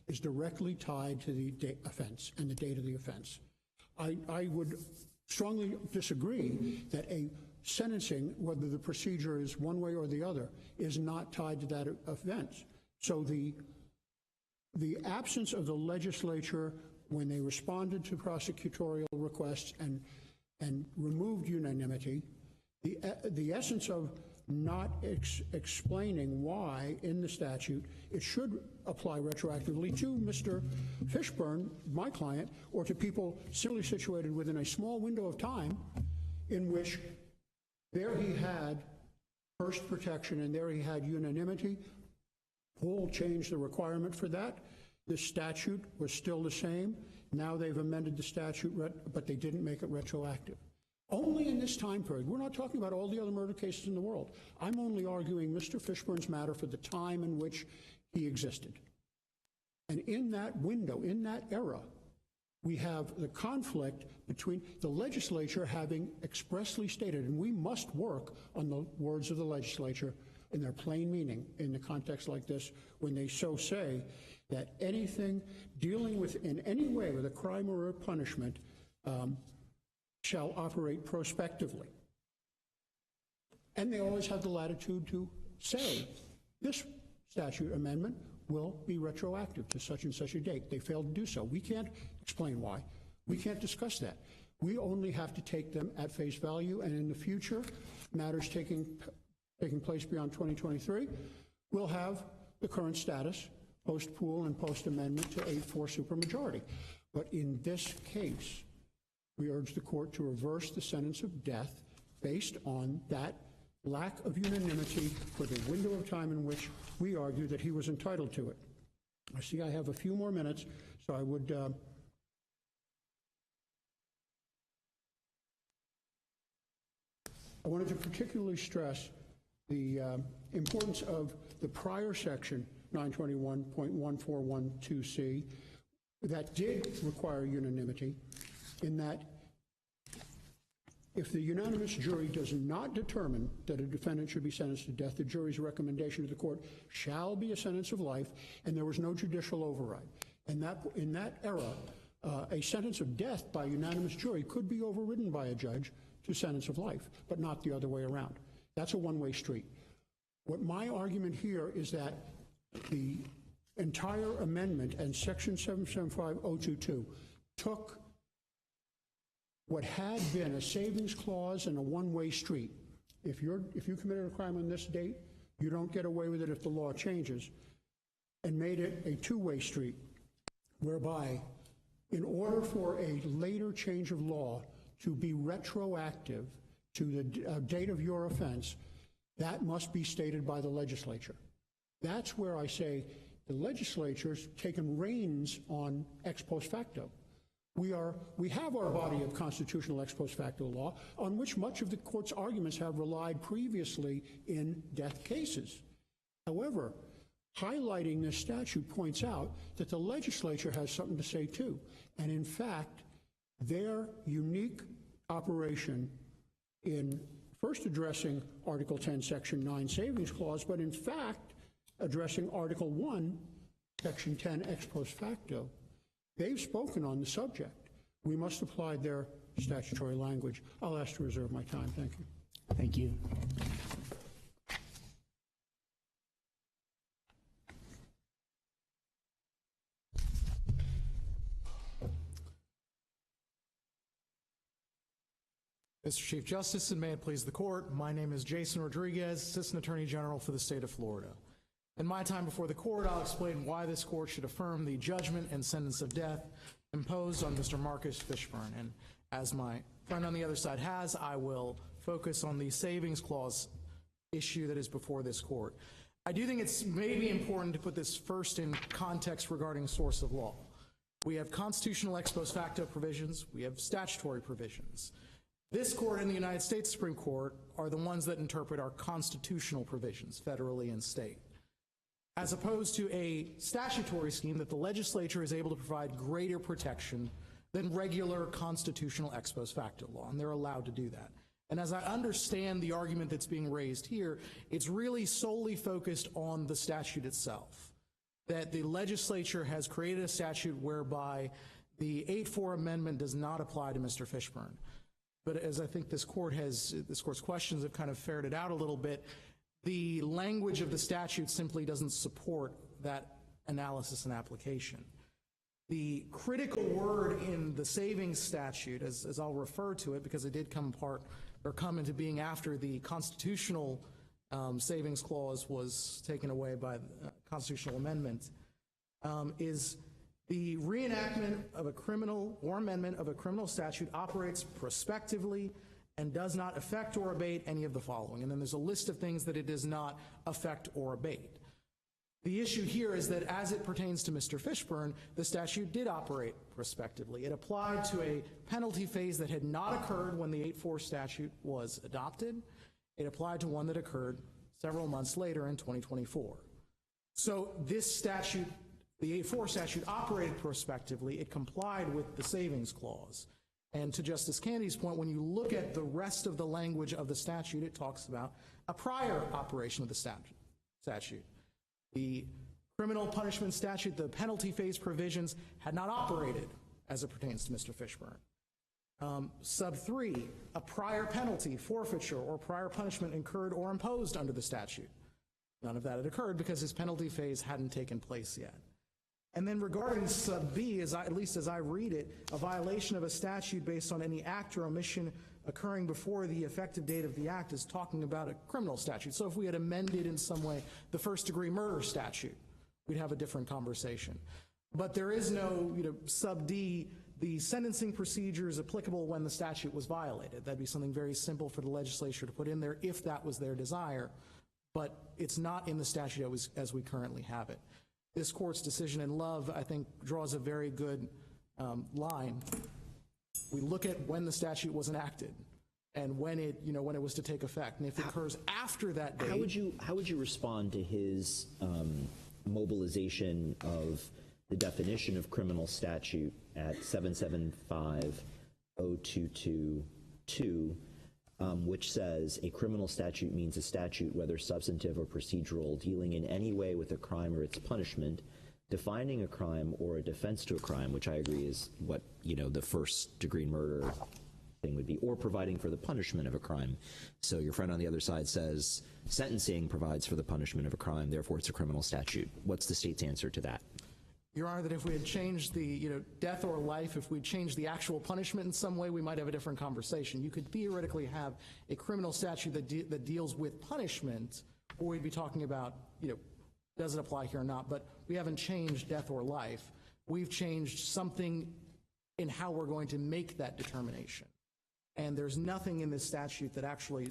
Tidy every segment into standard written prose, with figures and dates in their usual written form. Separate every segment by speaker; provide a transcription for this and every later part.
Speaker 1: is directly tied to the offense and the date of the offense. I would strongly disagree that a sentencing, whether the procedure is one way or the other, is not tied to that offense. So the absence of the legislature when they responded to prosecutorial requests and removed unanimity, the essence of not explaining why in the statute it should apply retroactively to Mr. Fishburne, my client, or to people similarly situated within a small window of time in which there he had first protection and there he had unanimity. Paul changed the requirement for that. The statute was still the same. Now they've amended the statute, but they didn't make it retroactive. Only in this time period. We're not talking about all the other murder cases in the world. I'm only arguing Mr. Fishburne's matter for the time in which he existed. And in that window, in that era, we have the conflict between the legislature having expressly stated, and we must work on the words of the legislature in their plain meaning in a context like this, when they so say that anything dealing with in any way with a crime or a punishment shall operate prospectively. And they always have the latitude to say this statute amendment will be retroactive to such and such a date. They failed to do so. We can't explain why. We can't discuss that. We only have to take them at face value, and in the future, matters taking place beyond 2023 will have the current status, post-Poole and post-amendment to 8-4 supermajority. But in this case, we urge the court to reverse the sentence of death based on that lack of unanimity for the window of time in which we argue that he was entitled to it. I see I have a few more minutes, so I would I wanted to particularly stress the importance of the prior section 921.1412C that did require unanimity, in that if the unanimous jury does not determine that a defendant should be sentenced to death, the jury's recommendation to the court shall be a sentence of life, and there was no judicial override. And that in that era, a sentence of death by unanimous jury could be overridden by a judge to sentence of life, but not the other way around. That's a one-way street. What my argument here is that the entire amendment and section 775022 took what had been a savings clause and a one-way street. If you committed a crime on this date, you don't get away with it if the law changes, and made it a two-way street, whereby in order for a later change of law to be retroactive to the date of your offense, that must be stated by the legislature. That's where I say the legislature's taken reins on ex post facto. We have our body of constitutional ex post facto law on which much of the court's arguments have relied previously in death cases. However, highlighting this statute points out that the legislature has something to say too. And in fact, their unique operation in first addressing Article 10, Section 9 savings clause, but in fact addressing Article 1, Section 10 ex post facto, they've spoken on the subject. We must apply their statutory language. I'll ask to reserve my time. Thank you.
Speaker 2: Thank you.
Speaker 3: Mr. Chief Justice, and may it please the court, my name is Jason Rodriguez, Assistant Attorney General for the state of Florida. In my time before the court, I'll explain why this court should affirm the judgment and sentence of death imposed on Mr. Marcus Fishburne. And as my friend on the other side has, I will focus on the savings clause issue that is before this court. I do think it's maybe important to put this first in context regarding source of law. We have constitutional ex post facto provisions, we have statutory provisions. This court and the United States Supreme Court are the ones that interpret our constitutional provisions, federally and state, as opposed to a statutory scheme that the legislature is able to provide greater protection than regular constitutional ex post facto law, and they're allowed to do that. And as I understand the argument that's being raised here, it's really solely focused on the statute itself. that the legislature has created a statute whereby the 8-4 amendment does not apply to Mr. Fishburne. But as I think this court's questions have kind of ferreted out a little bit, the language of the statute simply doesn't support that analysis and application. The critical word in the savings statute, as I'll refer to it, because it did come into being after the constitutional savings clause was taken away by the constitutional amendment, is the reenactment of a criminal or amendment of a criminal statute operates prospectively and does not affect or abate any of the following. And then there's a list of things that it does not affect or abate. The issue here is that as it pertains to Mr. Fishburne, the statute did operate prospectively. It applied to a penalty phase that had not occurred when the 8-4 statute was adopted. It applied to one that occurred several months later in 2024. So this statute, the 8-4 statute, operated prospectively. It complied with the savings clause. And to Justice Candy's point, when you look at the rest of the language of the statute, it talks about a prior operation of the statute. The criminal punishment statute, the penalty phase provisions had not operated as it pertains to Mr. Fishburne. Sub 3, a prior penalty, forfeiture, or prior punishment incurred or imposed under the statute. None of that had occurred because his penalty phase hadn't taken place yet. And then regarding sub B, at least as I read it, a violation of a statute based on any act or omission occurring before the effective date of the act is talking about a criminal statute. So if we had amended in some way the first-degree murder statute, we'd have a different conversation. But there is no, sub D, the sentencing procedure is applicable when the statute was violated. That'd be something very simple for the legislature to put in there if that was their desire. But it's not in the statute as we currently have it. This court's decision in Love, I think, draws a very good line. We look at when the statute was enacted and when it was to take effect. And if it occurs after that date,
Speaker 2: how would you respond to his mobilization of the definition of criminal statute at 775-0222, which says a criminal statute means a statute, whether substantive or procedural, dealing in any way with a crime or its punishment, defining a crime or a defense to a crime, which I agree is what, the first degree murder thing would be, or providing for the punishment of a crime. So your friend on the other side says sentencing provides for the punishment of a crime, therefore it's a criminal statute. What's the state's answer to that?
Speaker 3: Your Honor, that if we had changed the, death or life, if we'd changed the actual punishment in some way, we might have a different conversation. You could theoretically have a criminal statute that deals with punishment, or we'd be talking about, does it apply here or not? But we haven't changed death or life. We've changed something in how we're going to make that determination. And there's nothing in this statute that actually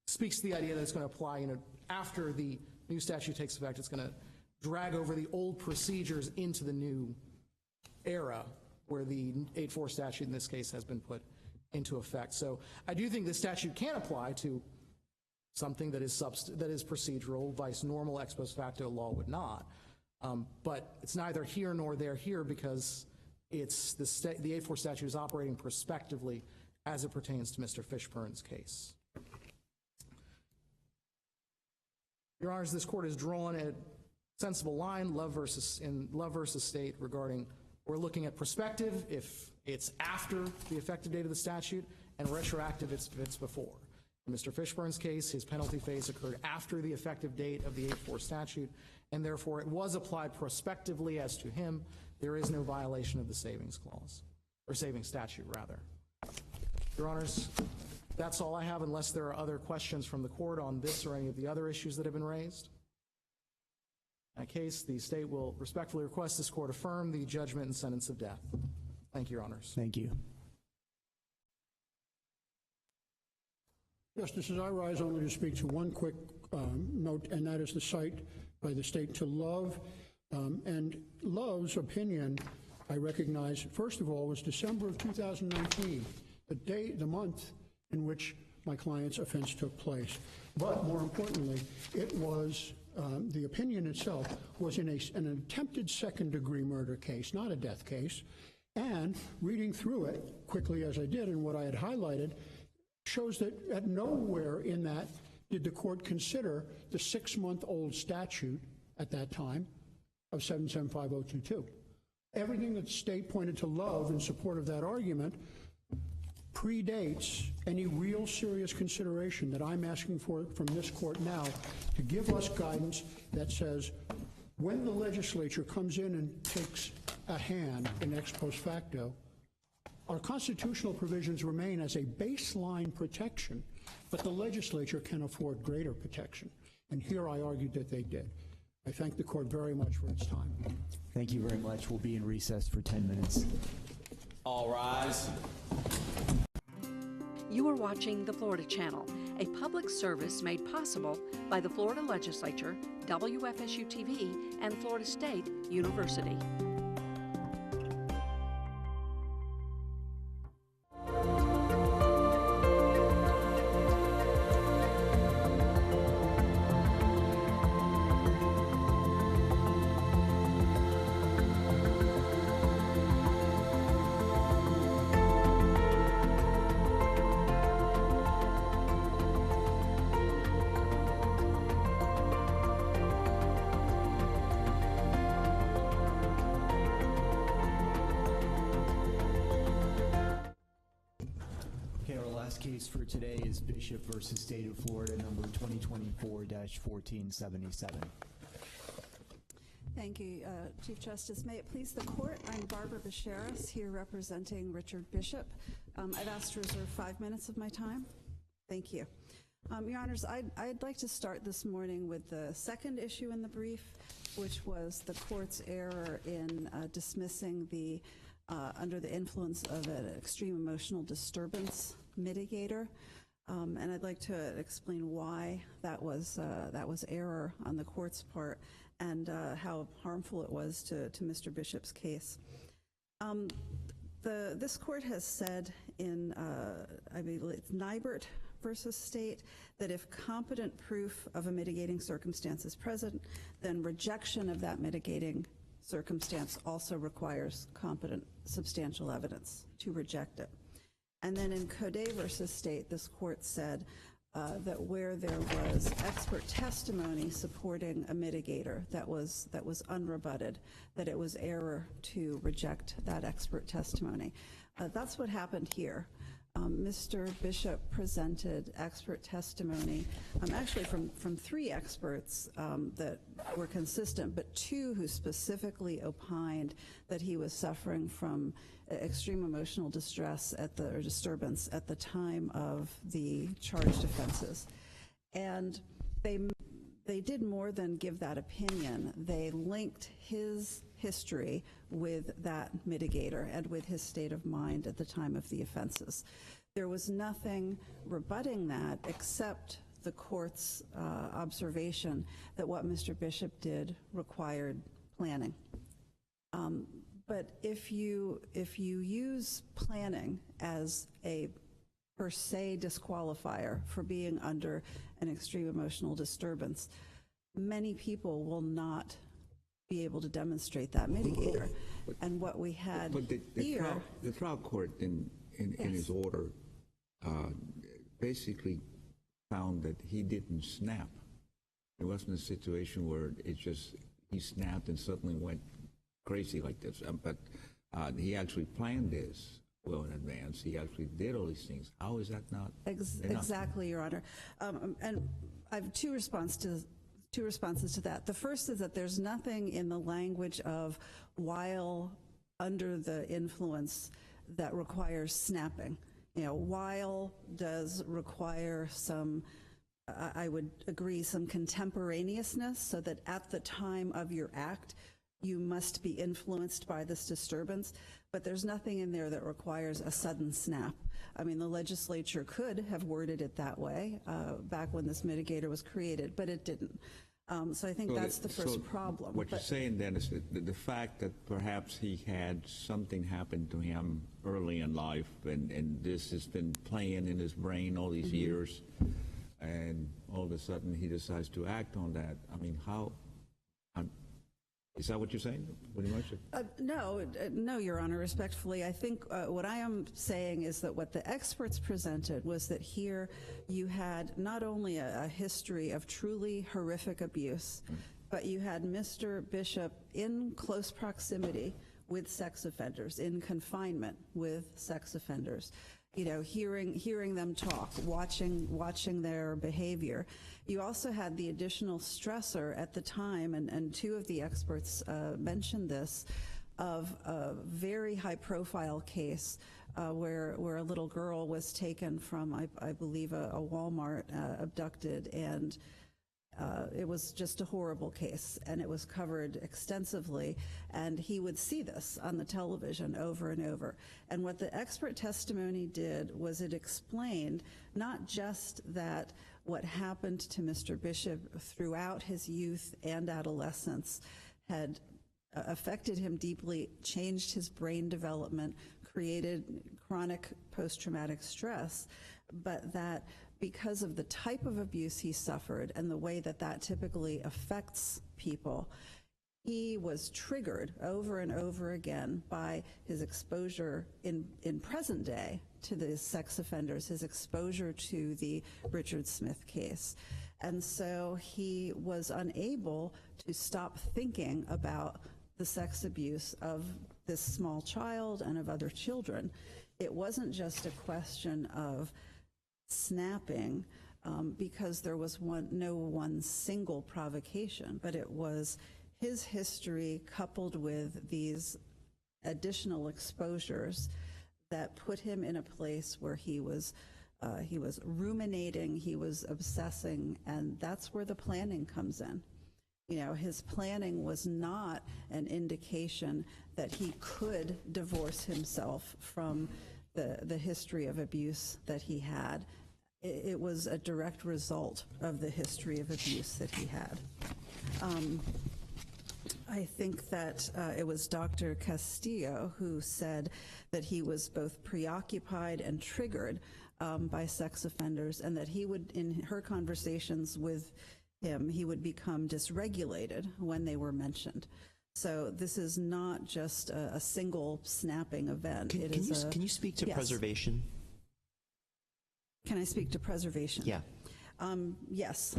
Speaker 3: speaks to the idea that it's going to apply, after the new statute takes effect, it's going to drag over the old procedures into the new era where the 8-4 statute in this case has been put into effect. So I do think the statute can apply to something that is procedural, vice normal ex post facto law would not. But it's neither here nor there here because it's the 8-4 statute is operating prospectively as it pertains to Mr. Fishburne's case. Your Honors, this court has drawn a sensible line, in Love versus State, regarding we're looking at prospective if it's after the effective date of the statute, and retroactive if it's before. In Mr. Fishburne's case, his penalty phase occurred after the effective date of the 8-4 statute, and therefore it was applied prospectively as to him. There is no violation of the savings clause, or savings statute, rather. Your Honors, that's all I have unless there are other questions from the court on this or any of the other issues that have been raised. In that case, the state will respectfully request this court affirm the judgment and sentence of death. Thank you, Your Honors.
Speaker 4: Thank you.
Speaker 1: Justices, I rise only to speak to one quick note, and that is the cite by the state to Love. And Love's opinion, I recognize, first of all, was December of 2019, the month in which my client's offense took place. But more importantly, it was, the opinion itself was in an attempted second-degree murder case, not a death case. And reading through it quickly as I did and what I had highlighted, shows that at nowhere in that did the court consider the 6-month-old statute at that time of 775022. Everything that the state pointed to love in support of that argument predates any real serious consideration that I'm asking for from this court now to give us guidance that says when the legislature comes in and takes a hand in ex post facto, our constitutional provisions remain as a baseline protection, but the legislature can afford greater protection. And here I argued that they did. I thank the court very much for its time.
Speaker 4: Thank you very much. We'll be in recess for 10 minutes.
Speaker 5: All rise.
Speaker 6: You are watching the Florida Channel, a public service made possible by the Florida Legislature, WFSU-TV, and Florida State University.
Speaker 4: Case for today is Bishop versus State of Florida, number 2024-1477.
Speaker 7: Thank you, Chief Justice. May it please the court, I'm Barbara Becheras, here representing Richard Bishop. I've asked to reserve 5 minutes of my time. Thank you. Your Honors, I'd like to start this morning with the second issue in the brief, which was the court's error in dismissing the under the influence of an extreme emotional disturbance mitigator, and I'd like to explain why that was error on the court's part and how harmful it was to Mr. Bishop's case. This court has said in, I believe it's Nybert versus State, that if competent proof of a mitigating circumstance is present, then rejection of that mitigating circumstance also requires competent substantial evidence to reject it. And then in Code versus State, this court said that where there was expert testimony supporting a mitigator that was unrebutted, that it was error to reject that expert testimony. That's what happened here. Mr. Bishop presented expert testimony, actually from 3 experts that were consistent, but 2 who specifically opined that he was suffering from extreme emotional distress or disturbance at the time of the charged offenses. And they did more than give that opinion. They linked his history with that mitigator and with his state of mind at the time of the offenses. There was nothing rebutting that except the court's observation that what Mr. Bishop did required planning. But if you use planning as a per se disqualifier for being under an extreme emotional disturbance, many people will not be able to demonstrate that mitigator. And what we had here...
Speaker 8: The trial court in his order basically found that he didn't snap. It wasn't a situation where he snapped and suddenly went crazy like this. But he actually planned this well in advance. He actually did all these things. How is that not enough?
Speaker 7: Exactly, Your Honor. And I have two responses to that. The first is that there's nothing in the language of while under the influence that requires snapping. You know, while does require some, I would agree, some contemporaneousness, so that at the time of your act, you must be influenced by this disturbance, but there's nothing in there that requires a sudden snap. I mean, the legislature could have worded it that way back when this mitigator was created, but it didn't. So I think that's the first problem.
Speaker 8: What you're saying then is that the fact that perhaps he had something happen to him early in life, and this has been playing in his brain all these years, and all of a sudden he decides to act on that. I mean, how? Is that what you're saying?
Speaker 7: No, Your Honor, respectfully. I think what I am saying is that what the experts presented was that here you had not only a history of truly horrific abuse, but you had Mr. Bishop in close proximity with sex offenders, in confinement with sex offenders, you know, hearing them talk, watching their behavior. You also had the additional stressor at the time, and two of the experts mentioned this, of a very high-profile case where a little girl was taken from, I believe, a Walmart, abducted, and it was just a horrible case, and it was covered extensively, and he would see this on the television over and over. And what the expert testimony did was it explained not just that what happened to Mr. Bishop throughout his youth and adolescence had affected him deeply, changed his brain development, created chronic post-traumatic stress, but that because of the type of abuse he suffered and the way that that typically affects people, he was triggered over and over again by his exposure in present day to the sex offenders, his exposure to the Richard Smith case. And so he was unable to stop thinking about the sex abuse of this small child and of other children. It wasn't just a question of snapping because there was no one single provocation, but it was his history coupled with these additional exposures that put him in a place where he was ruminating, he was obsessing, and that's where the planning comes in. You know, his planning was not an indication that he could divorce himself from the history of abuse that he had. It was a direct result of the history of abuse that he had. I think that it was Dr. Castillo who said that he was both preoccupied and triggered by sex offenders, and that he would, in her conversations with him, he would become dysregulated when they were mentioned. So this is not just a single snapping event.
Speaker 2: Can you speak to
Speaker 7: Yes.
Speaker 2: preservation?
Speaker 7: Can I speak to preservation?
Speaker 2: Yeah.
Speaker 7: Yes,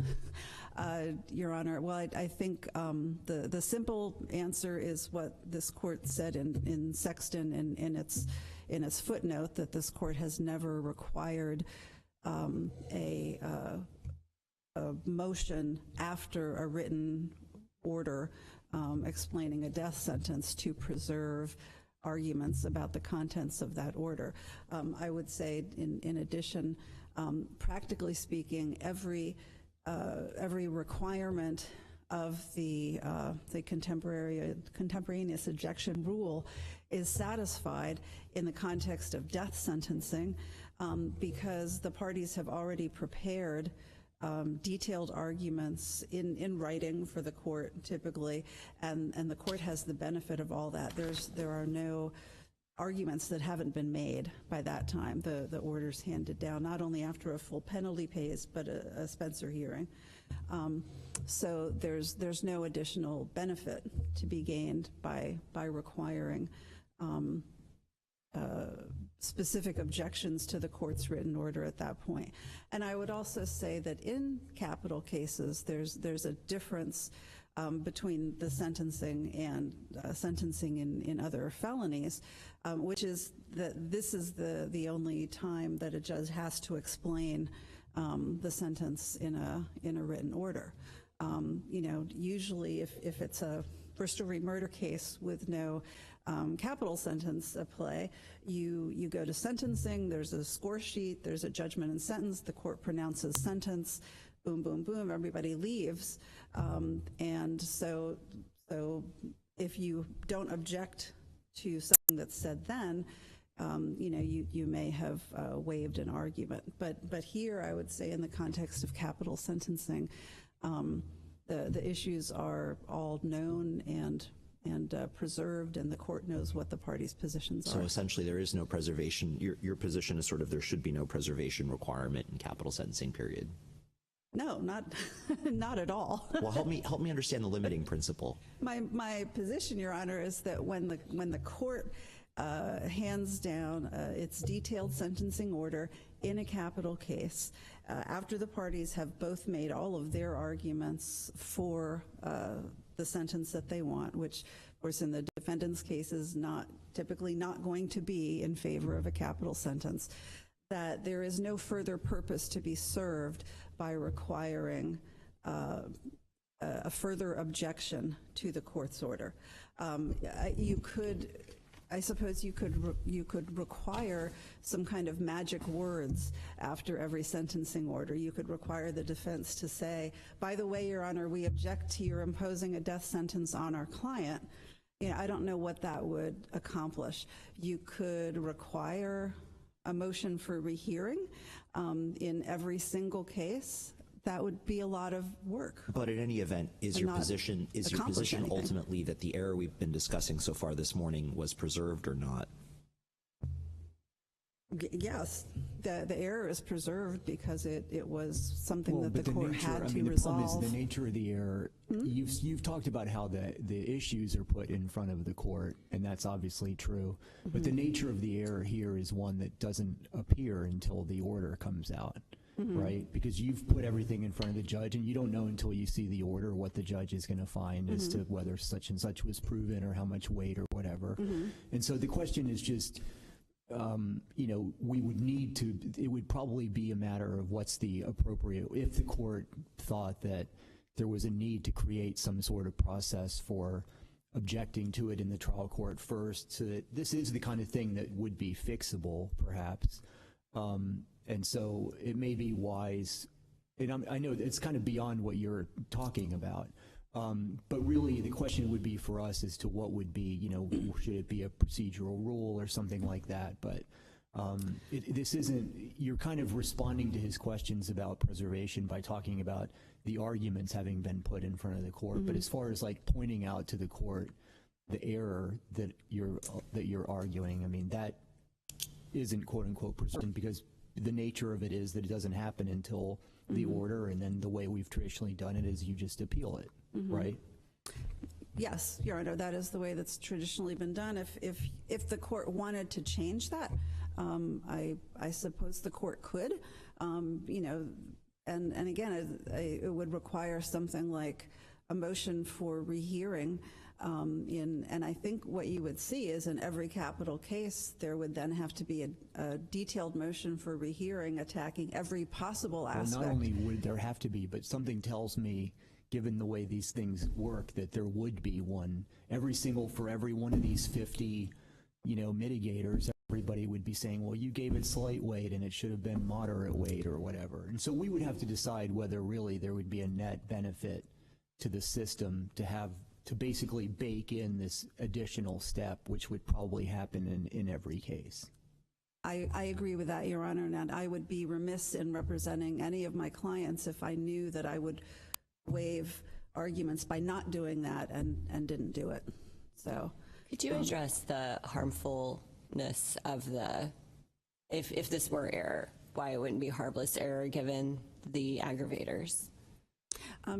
Speaker 7: Your Honor. Well, I think the simple answer is what this court said in Sexton in its footnote, that this court has never required a motion after a written order explaining a death sentence to preserve arguments about the contents of that order. I would say, in addition, practically speaking, every requirement of the contemporaneous ejection rule is satisfied in the context of death sentencing because the parties have already prepared detailed arguments in writing for the court, typically, and the court has the benefit of all that. There are no arguments that haven't been made by that time. The order's handed down, not only after a full penalty phase, but a Spencer hearing. So there's no additional benefit to be gained by requiring specific objections to the court's written order at that point. And I would also say that in capital cases, there's a difference between the sentencing and sentencing in other felonies, which is that this is the only time that a judge has to explain the sentence in a written order. You know, usually if it's a first-degree murder case with no capital sentence at play, you go to sentencing, there's a score sheet, there's a judgment and sentence, the court pronounces sentence, boom, boom, boom, everybody leaves. And so if you don't object to something that's said then, you know, you may have waived an argument. But here, I would say, in the context of capital sentencing, the issues are all known and preserved, and the court knows what the parties' positions are.
Speaker 2: So essentially, there is no preservation. Your position is sort of there should be no preservation requirement in capital sentencing period.
Speaker 7: No, not at all.
Speaker 2: Well, help me understand the limiting principle.
Speaker 7: My position, Your Honor, is that when the court hands down its detailed sentencing order in a capital case after the parties have both made all of their arguments for the sentence that they want, which, of course, in the defendant's case is typically not going to be in favor of a capital sentence, that there is no further purpose to be served by requiring a further objection to the court's order. I suppose you could require some kind of magic words after every sentencing order. You could require the defense to say, by the way, Your Honor, we object to your imposing a death sentence on our client. I don't know what that would accomplish. You could require a motion for rehearing in every single case. That would be a lot of work.
Speaker 2: But in any event, is your position ultimately that the error we've been discussing so far this morning was preserved or not? Yes,
Speaker 7: the error is preserved because it was something that the court had to resolve.
Speaker 4: The problem is the nature of the error. You've talked about how the issues are put in front of the court, and that's obviously true. But the nature of the error here is one that doesn't appear until the order comes out. Right? Because you've put everything in front of the judge, and you don't know until you see the order what the judge is going to find as to whether such and such was proven or how much weight or whatever. And so the question is just, we would need to, it would probably be a matter of what's the appropriate, if the court thought that there was a need to create some sort of process for objecting to it in the trial court first, so that this is the kind of thing that would be fixable, perhaps. And so it may be wise, and I know it's kind of beyond what you're talking about, but really the question would be for us as to what would be, should it be a procedural rule or something like that? But this isn't, you're kind of responding to his questions about preservation by talking about the arguments having been put in front of the court. But as far as like pointing out to the court the error that you're arguing, I mean, that isn't quote unquote preserved, because the nature of it is that it doesn't happen until the order, and then the way we've traditionally done it is you just appeal it, right?
Speaker 7: Yes, Your Honor, that is the way that's traditionally been done. If the court wanted to change that, I suppose the court could, and again, it would require something like a motion for rehearing. And I think what you would see is in every capital case, there would then have to be a detailed motion for rehearing attacking every possible aspect.
Speaker 4: Well, not only would there have to be, but something tells me, given the way these things work, that there would be one. For every one of these 50, mitigators, everybody would be saying, well, you gave it slight weight and it should have been moderate weight or whatever. And so we would have to decide whether really there would be a net benefit to the system to basically bake in this additional step, which would probably happen in every case.
Speaker 7: I agree with that, Your Honor, and I would be remiss in representing any of my clients if I knew that I would waive arguments by not doing that and didn't do it. So,
Speaker 9: could you address the harmfulness of if this were error, why it wouldn't be harmless error given the aggravators?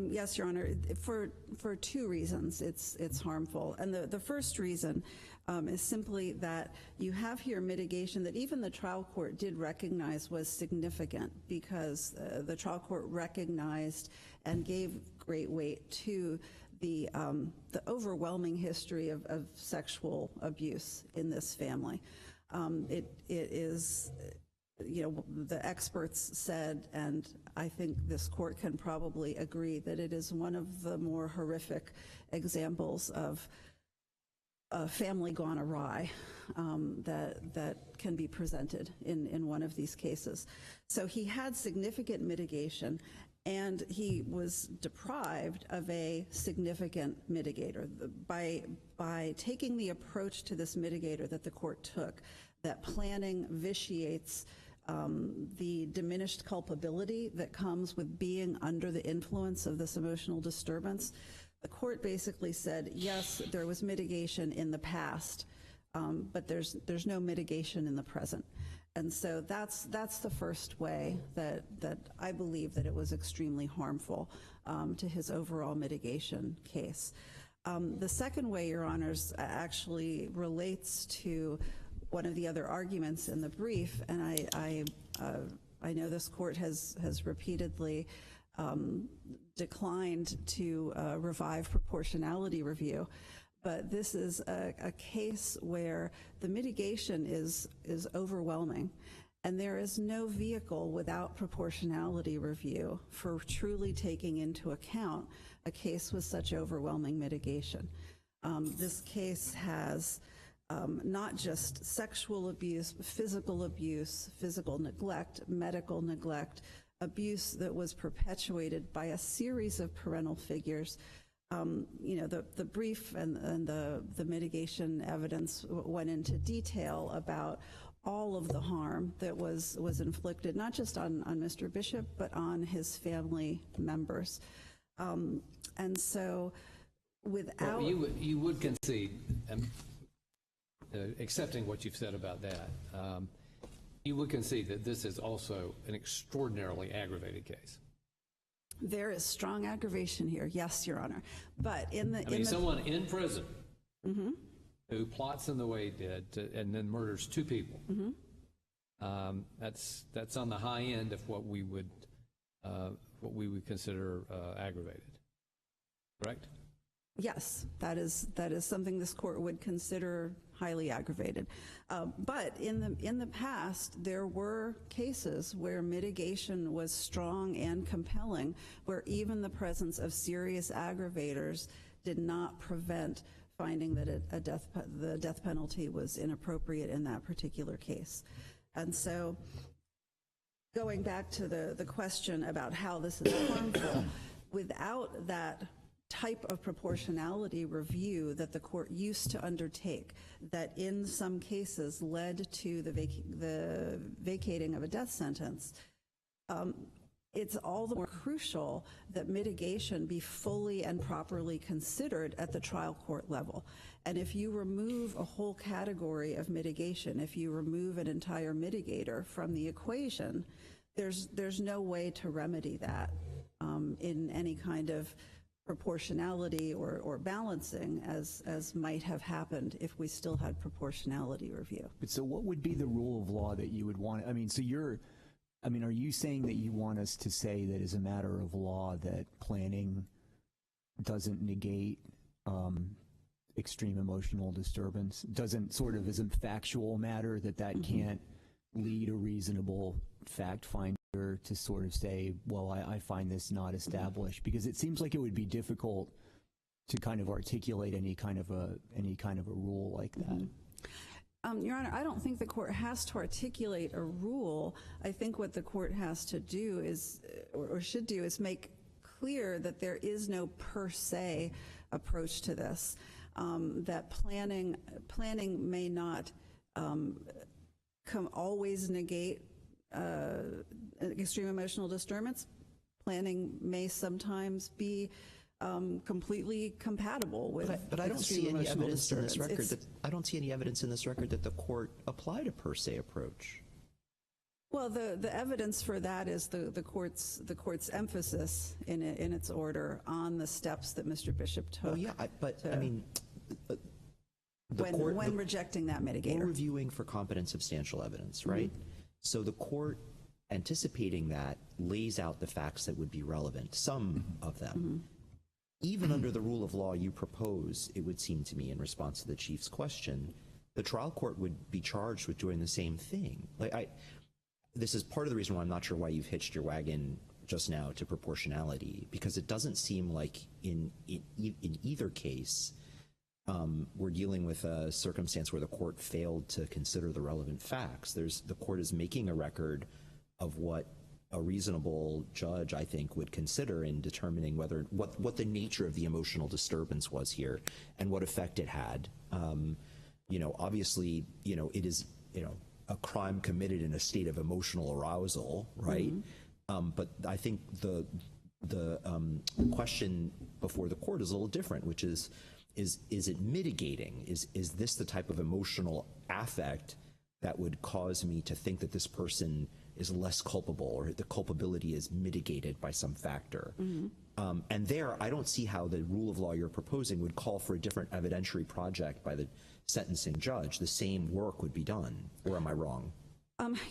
Speaker 7: Yes, Your Honor, for two reasons it's harmful. And the first reason is simply that you have here mitigation that even the trial court did recognize was significant, because the trial court recognized and gave great weight to the overwhelming history of sexual abuse in this family. It is, the experts said, and I think this court can probably agree, that it is one of the more horrific examples of a family gone awry that can be presented in one of these cases. So he had significant mitigation, and he was deprived of a significant mitigator. By taking the approach to this mitigator that the court took, that planning vitiates the diminished culpability that comes with being under the influence of this emotional disturbance, the court basically said, yes, there was mitigation in the past, but there's no mitigation in the present. And so that's the first way that I believe that it was extremely harmful to his overall mitigation case. The second way, Your Honors, actually relates to one of the other arguments in the brief, and I know this court has repeatedly declined to revive proportionality review, but this is a case where the mitigation is overwhelming, and there is no vehicle without proportionality review for truly taking into account a case with such overwhelming mitigation. This case has not just sexual abuse, physical neglect, medical neglect, abuse that was perpetuated by a series of parental figures. The brief and the mitigation evidence went into detail about all of the harm that was inflicted, not just on Mr. Bishop, but on his family members. And so without...
Speaker 10: Well, you would concede, accepting what you've said about that, you would concede that this is also an extraordinarily aggravated case.
Speaker 7: There is strong aggravation here, yes, Your Honor. But
Speaker 10: someone in prison who plots in the way he did and then murders two people. That's on the high end of what we would consider aggravated. Correct?
Speaker 7: Yes, that is something this court would consider highly aggravated. But in the past, there were cases where mitigation was strong and compelling, where even the presence of serious aggravators did not prevent finding that the death penalty was inappropriate in that particular case. And so, going back to the question about how this is harmful, without that type of proportionality review that the court used to undertake, that in some cases led to the vacating of a death sentence, it's all the more crucial that mitigation be fully and properly considered at the trial court level. And if you remove a whole category of mitigation, if you remove an entire mitigator from the equation, there's no way to remedy that in any kind of proportionality or balancing as might have happened if we still had proportionality review.
Speaker 4: But so what would be the rule of law that you would want? Are you saying that you want us to say that as a matter of law that planning doesn't negate extreme emotional disturbance? Doesn't sort of as a factual matter that can't lead a reasonable fact finder to sort of say, well, I find this not established? Because it seems like it would be difficult to kind of articulate any kind of a rule like that.
Speaker 7: Your Honor, I don't think the court has to articulate a rule. I think what the court has to do is, or should do, is make clear that there is no per se approach to this. That planning may not always negate extreme emotional disturbance. Planning may sometimes be completely compatible with.
Speaker 2: But I don't see any evidence in this record that I don't see any evidence in this record that the court applied a per se approach.
Speaker 7: Well, the evidence for that is the court's emphasis in its order on the steps that Mr. Bishop took.
Speaker 2: Oh yeah,
Speaker 7: when rejecting that mitigator.
Speaker 2: We're reviewing for competent substantial evidence, right? So the court, anticipating that, lays out the facts that would be relevant, some of them. Even under the rule of law you propose, it would seem to me, in response to the Chief's question, the trial court would be charged with doing the same thing. This is part of the reason why I'm not sure why you've hitched your wagon just now to proportionality, because it doesn't seem like in either case we're dealing with a circumstance where the court failed to consider the relevant facts. The court is making a record of what a reasonable judge, I think, would consider in determining what the nature of the emotional disturbance was here and what effect it had. Obviously, it is, a crime committed in a state of emotional arousal, right? But I think the question before the court is a little different, which is it mitigating? Is this the type of emotional affect that would cause me to think that this person is less culpable, or the culpability is mitigated by some factor? And there, I don't see how the rule of law you're proposing would call for a different evidentiary project by the sentencing judge. The same work would be done, or am I wrong?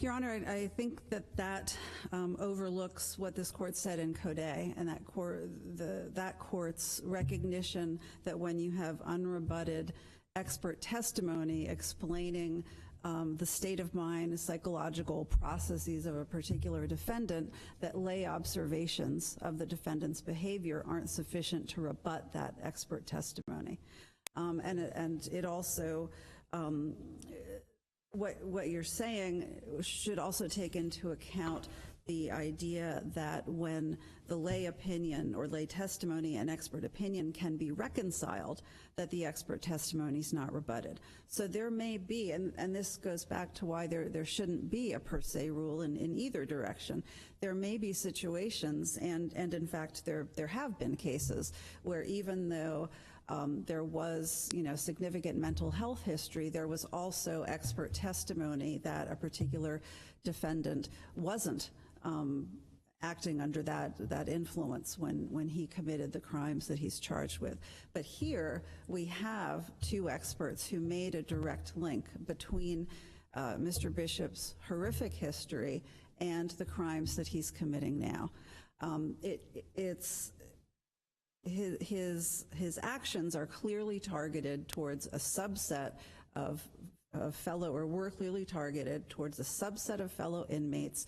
Speaker 7: Your Honor, I think that overlooks what this court said in Codet, and that court's recognition that when you have unrebutted expert testimony explaining the state of mind, psychological processes of a particular defendant, that lay observations of the defendant's behavior aren't sufficient to rebut that expert testimony. And it also, what you're saying should also take into account the idea that when the lay opinion or lay testimony and expert opinion can be reconciled, that the expert testimony is not rebutted. So there may be, and this goes back to why there shouldn't be a per se rule in either direction. There may be situations, and in fact there have been cases where even though there was, significant mental health history, there was also expert testimony that a particular defendant wasn't acting under that influence when he committed the crimes that he's charged with. But here we have two experts who made a direct link between Mr. Bishop's horrific history and the crimes that he's committing now. His actions are clearly targeted towards a subset of fellow, or were clearly targeted towards a subset of fellow inmates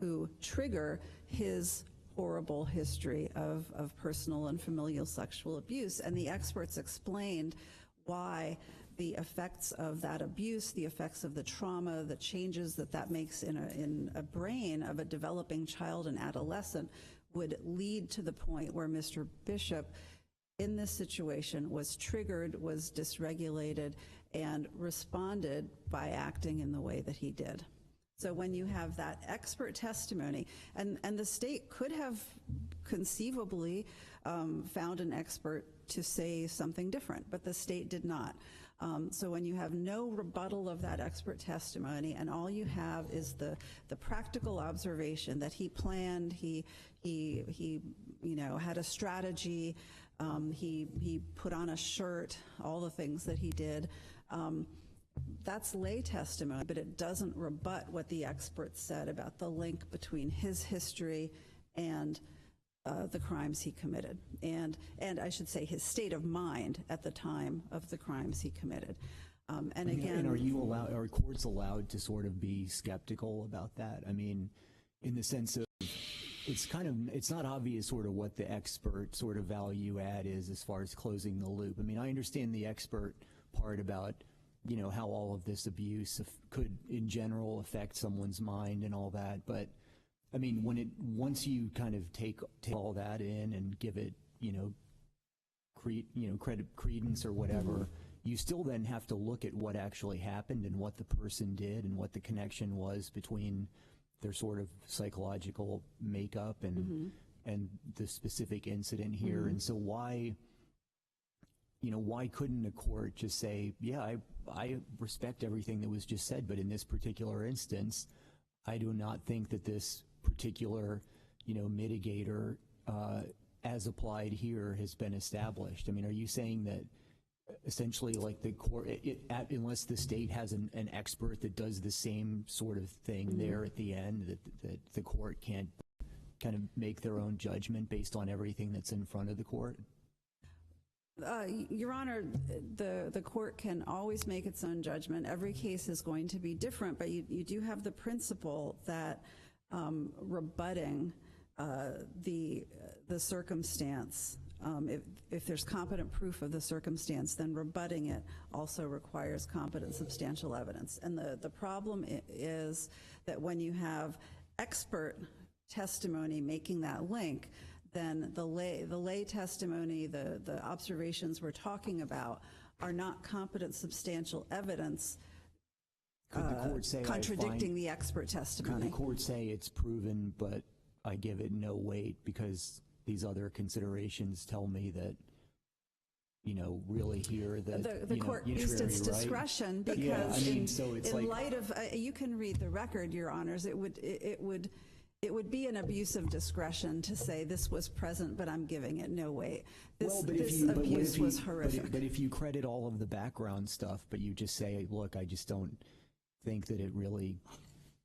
Speaker 7: who trigger his horrible history of personal and familial sexual abuse. And the experts explained why the effects of that abuse, the effects of the trauma, the changes that makes in a brain of a developing child and adolescent would lead to the point where Mr. Bishop, in this situation, was triggered, was dysregulated, and responded by acting in the way that he did. So when you have that expert testimony, and the state could have conceivably found an expert to say something different, but the state did not. So when you have no rebuttal of that expert testimony, and all you have is the practical observation that he planned, he had a strategy, he put on a shirt, all the things that he did. That's lay testimony, but it doesn't rebut what the experts said about the link between his history and the crimes he committed, and I should say his state of mind at the time of the crimes he committed. And again,
Speaker 4: and are courts allowed to sort of be skeptical about that? I mean, in the sense of it's not obvious sort of what the expert sort of value add is as far as closing the loop. I mean, I understand the expert part about how all of this abuse could in general affect someone's mind and all that, but I mean, once you kind of take all that in and give it, credence or whatever, you still then have to look at what actually happened and what the person did and what the connection was between their sort of psychological makeup and the specific incident here. And so why couldn't a court just say, yeah, I respect everything that was just said, but in this particular instance, I do not think that this particular, mitigator, as applied here, has been established. I mean, are you saying that essentially, like the court, unless the state has an expert that does the same sort of thing there at the end, that the court can't kind of make their own judgment based on everything that's in front of the court?
Speaker 7: Your Honor, the court can always make its own judgment. Every case is going to be different, but you do have the principle that rebutting the circumstance, if there's competent proof of the circumstance, then rebutting it also requires competent substantial evidence. And the problem is that when you have expert testimony making that link, then the lay testimony, the observations we're talking about, are not competent substantial evidence contradicting the expert testimony.
Speaker 4: Could the court say it's proven, but I give it no weight because these other considerations tell me that, really here that
Speaker 7: the court used its discretion because in light of, you can read the record, Your Honors, it would it would be an abuse of discretion to say this was present, but I'm giving it no weight. This abuse was horrific.
Speaker 4: But if you credit all of the background stuff, but you just say, look, I just don't think that it really,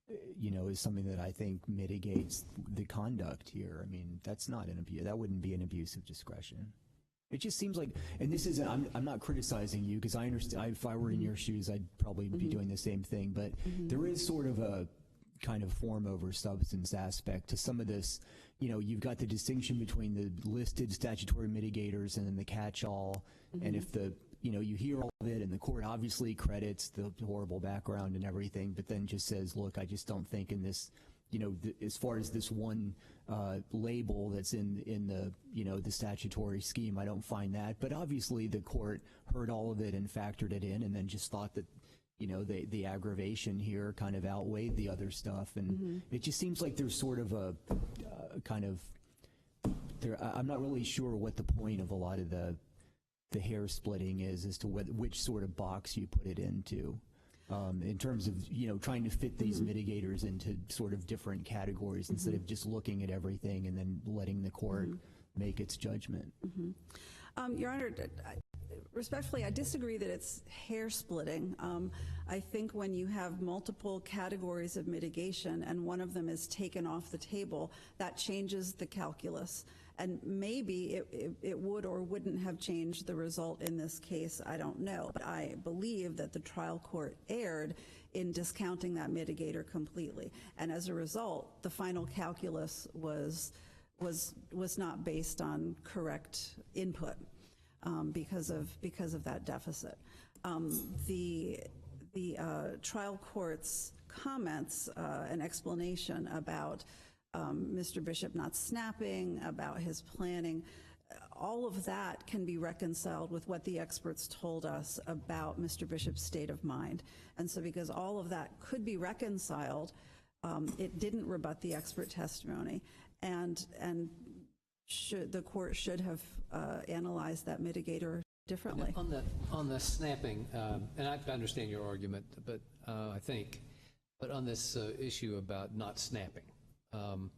Speaker 4: is something that I think mitigates the conduct here. I mean, that's not an abuse. That wouldn't be an abuse of discretion. It just seems like, and this isn't, I'm not criticizing you, because I understand, if I were in your shoes, I'd probably be doing the same thing, but there is sort of a kind of form over substance aspect to some of this. You've got the distinction between the listed statutory mitigators and then the catch-all, and if you hear all of it, and the court obviously credits the horrible background and everything, but then just says, look, I just don't think in this, as far as this one label that's in the statutory scheme, I don't find that. But obviously the court heard all of it and factored it in, and then just thought that the aggravation here kind of outweighed the other stuff, and it just seems like there's sort of a kind of I'm not really sure what the point of a lot of the hair splitting is as to which sort of box you put it into. In terms of trying to fit these mitigators into sort of different categories instead of just looking at everything and then letting the court make its judgment.
Speaker 7: Your Honor, respectfully, I disagree that it's hair splitting. I think when you have multiple categories of mitigation and one of them is taken off the table, that changes the calculus. And maybe it would or wouldn't have changed the result in this case, I don't know. But I believe that the trial court erred in discounting that mitigator completely. And as a result, the final calculus was not based on correct input because of that deficit. The trial court's comments and explanation about Mr. Bishop not snapping, about his planning, all of that can be reconciled with what the experts told us about Mr. Bishop's state of mind. And so because all of that could be reconciled, it didn't rebut the expert testimony, and the court should have analyzed that mitigator differently.
Speaker 10: On the snapping, and I understand your argument, but but on this issue about not snapping, and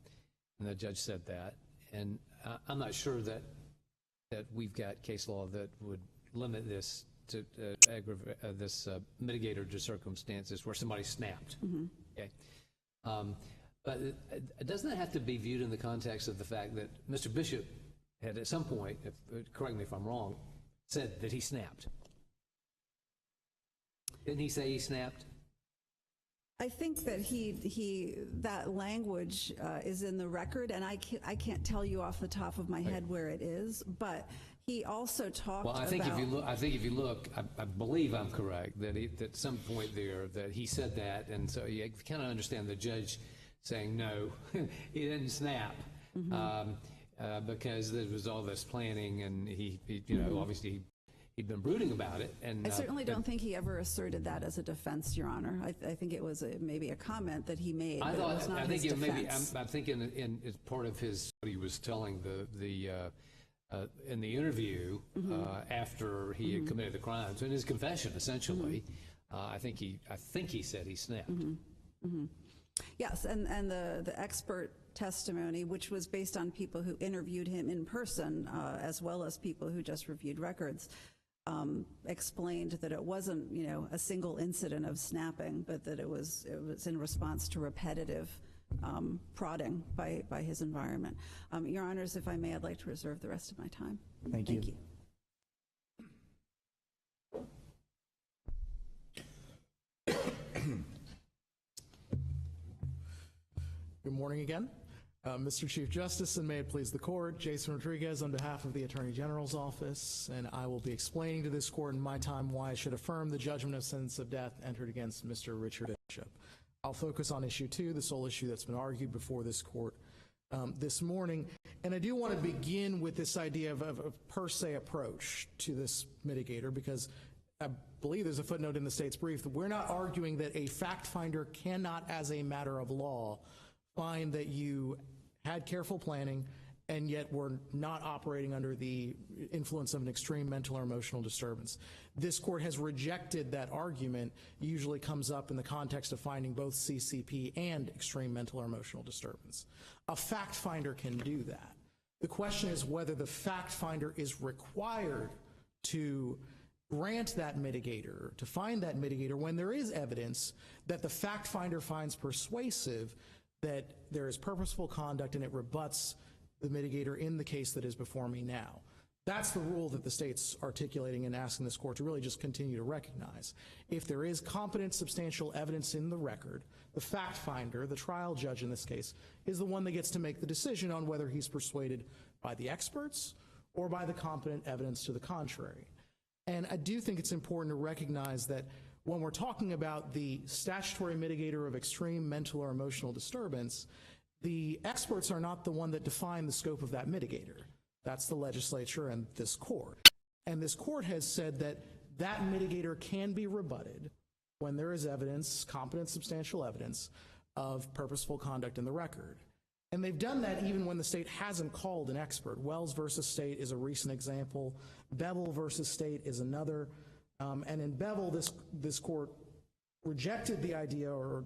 Speaker 10: the judge said that, and I'm not sure that we've got case law that would limit this to this mitigator to circumstances where somebody snapped. Okay, but doesn't that have to be viewed in the context of the fact that Mr. Bishop had at some point, correct me if I'm wrong, said that he snapped? Didn't he say he snapped?
Speaker 7: I think that that language is in the record, and I can't tell you off the top of my head where it is, but he also talked about...
Speaker 10: Well, I think if you look, I believe I'm correct, that at some point there that he said that, and so you kind of understand the judge saying, no, he didn't snap, because there was all this planning, and he obviously he'd been brooding about it. And
Speaker 7: I certainly don't think he ever asserted that as a defense, Your Honor. I think it was maybe a comment that he made, but it was not his defense.
Speaker 10: I'm thinking it's part of what he was telling in the interview after he had committed the crimes, in his confession, essentially. I think he said he snapped.
Speaker 7: Yes, and the expert testimony, which was based on people who interviewed him in person, as well as people who just reviewed records, explained that it wasn't, a single incident of snapping, but that it was in response to repetitive prodding by his environment. Your Honors, if I may, I'd like to reserve the rest of my time.
Speaker 4: Thank you.
Speaker 3: Good morning again. Mr. Chief Justice, and may it please the court, Jason Rodriguez on behalf of the Attorney General's office, and I will be explaining to this court in my time why I should affirm the judgment of sentence of death entered against Mr. Richard Bishop. I'll focus on issue 2, the sole issue that's been argued before this court this morning, and I do want to begin with this idea of a per se approach to this mitigator, because I believe there's a footnote in the state's brief that we're not arguing that a fact finder cannot, as a matter of law, find that you had careful planning and yet we're not operating under the influence of an extreme mental or emotional disturbance. This court has rejected that argument. It usually comes up in the context of finding both CCP and extreme mental or emotional disturbance. A fact finder can do that. The question is whether the fact finder is required to grant that mitigator, to find that mitigator when there is evidence that the fact finder finds persuasive that there is purposeful conduct and it rebuts the mitigator in the case that is before me now. That's the rule that the state's articulating and asking this court to really just continue to recognize. If there is competent, substantial evidence in the record, the fact finder, the trial judge in this case, is the one that gets to make the decision on whether he's persuaded by the experts or by the competent evidence to the contrary. And I do think it's important to recognize that when we're talking about the statutory mitigator of extreme mental or emotional disturbance, the experts are not the one that define the scope of that mitigator. That's the legislature and this court. And this court has said that that mitigator can be rebutted when there is evidence, competent, substantial evidence, of purposeful conduct in the record. And they've done that even when the state hasn't called an expert. Wells versus State is a recent example. Bevel versus State is another. And in Bevel, this court rejected the idea or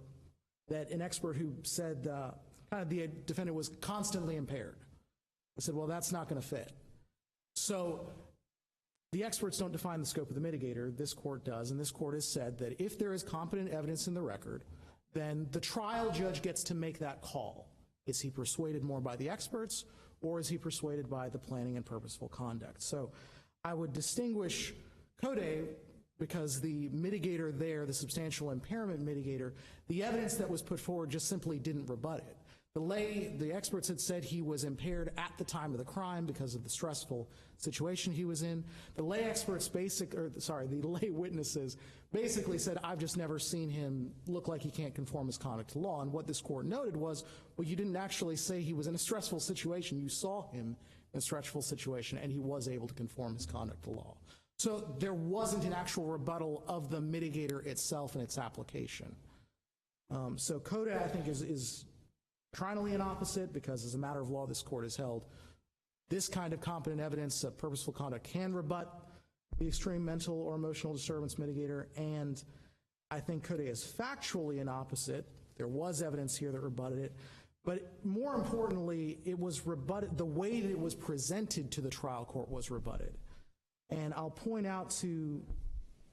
Speaker 3: that an expert who said the defendant was constantly impaired. I said, well, that's not going to fit. So the experts don't define the scope of the mitigator. This court does, and this court has said that if there is competent evidence in the record, then the trial judge gets to make that call. Is he persuaded more by the experts, or is he persuaded by the planning and purposeful conduct? So I would distinguish Code because the mitigator there, the substantial impairment mitigator, the evidence that was put forward just simply didn't rebut it. The experts had said he was impaired at the time of the crime because of the stressful situation he was in. The lay witnesses basically said, I've just never seen him look like he can't conform his conduct to law. And what this court noted was, well, you didn't actually say he was in a stressful situation. You saw him in a stressful situation, and he was able to conform his conduct to law. So there wasn't an actual rebuttal of the mitigator itself and its application. So Code, I think, is trinally an opposite, because as a matter of law, this court has held this kind of competent evidence of purposeful conduct can rebut the extreme mental or emotional disturbance mitigator, and I think Code is factually an opposite. There was evidence here that rebutted it, but more importantly, it was rebutted, the way that it was presented to the trial court was rebutted. And I'll point out to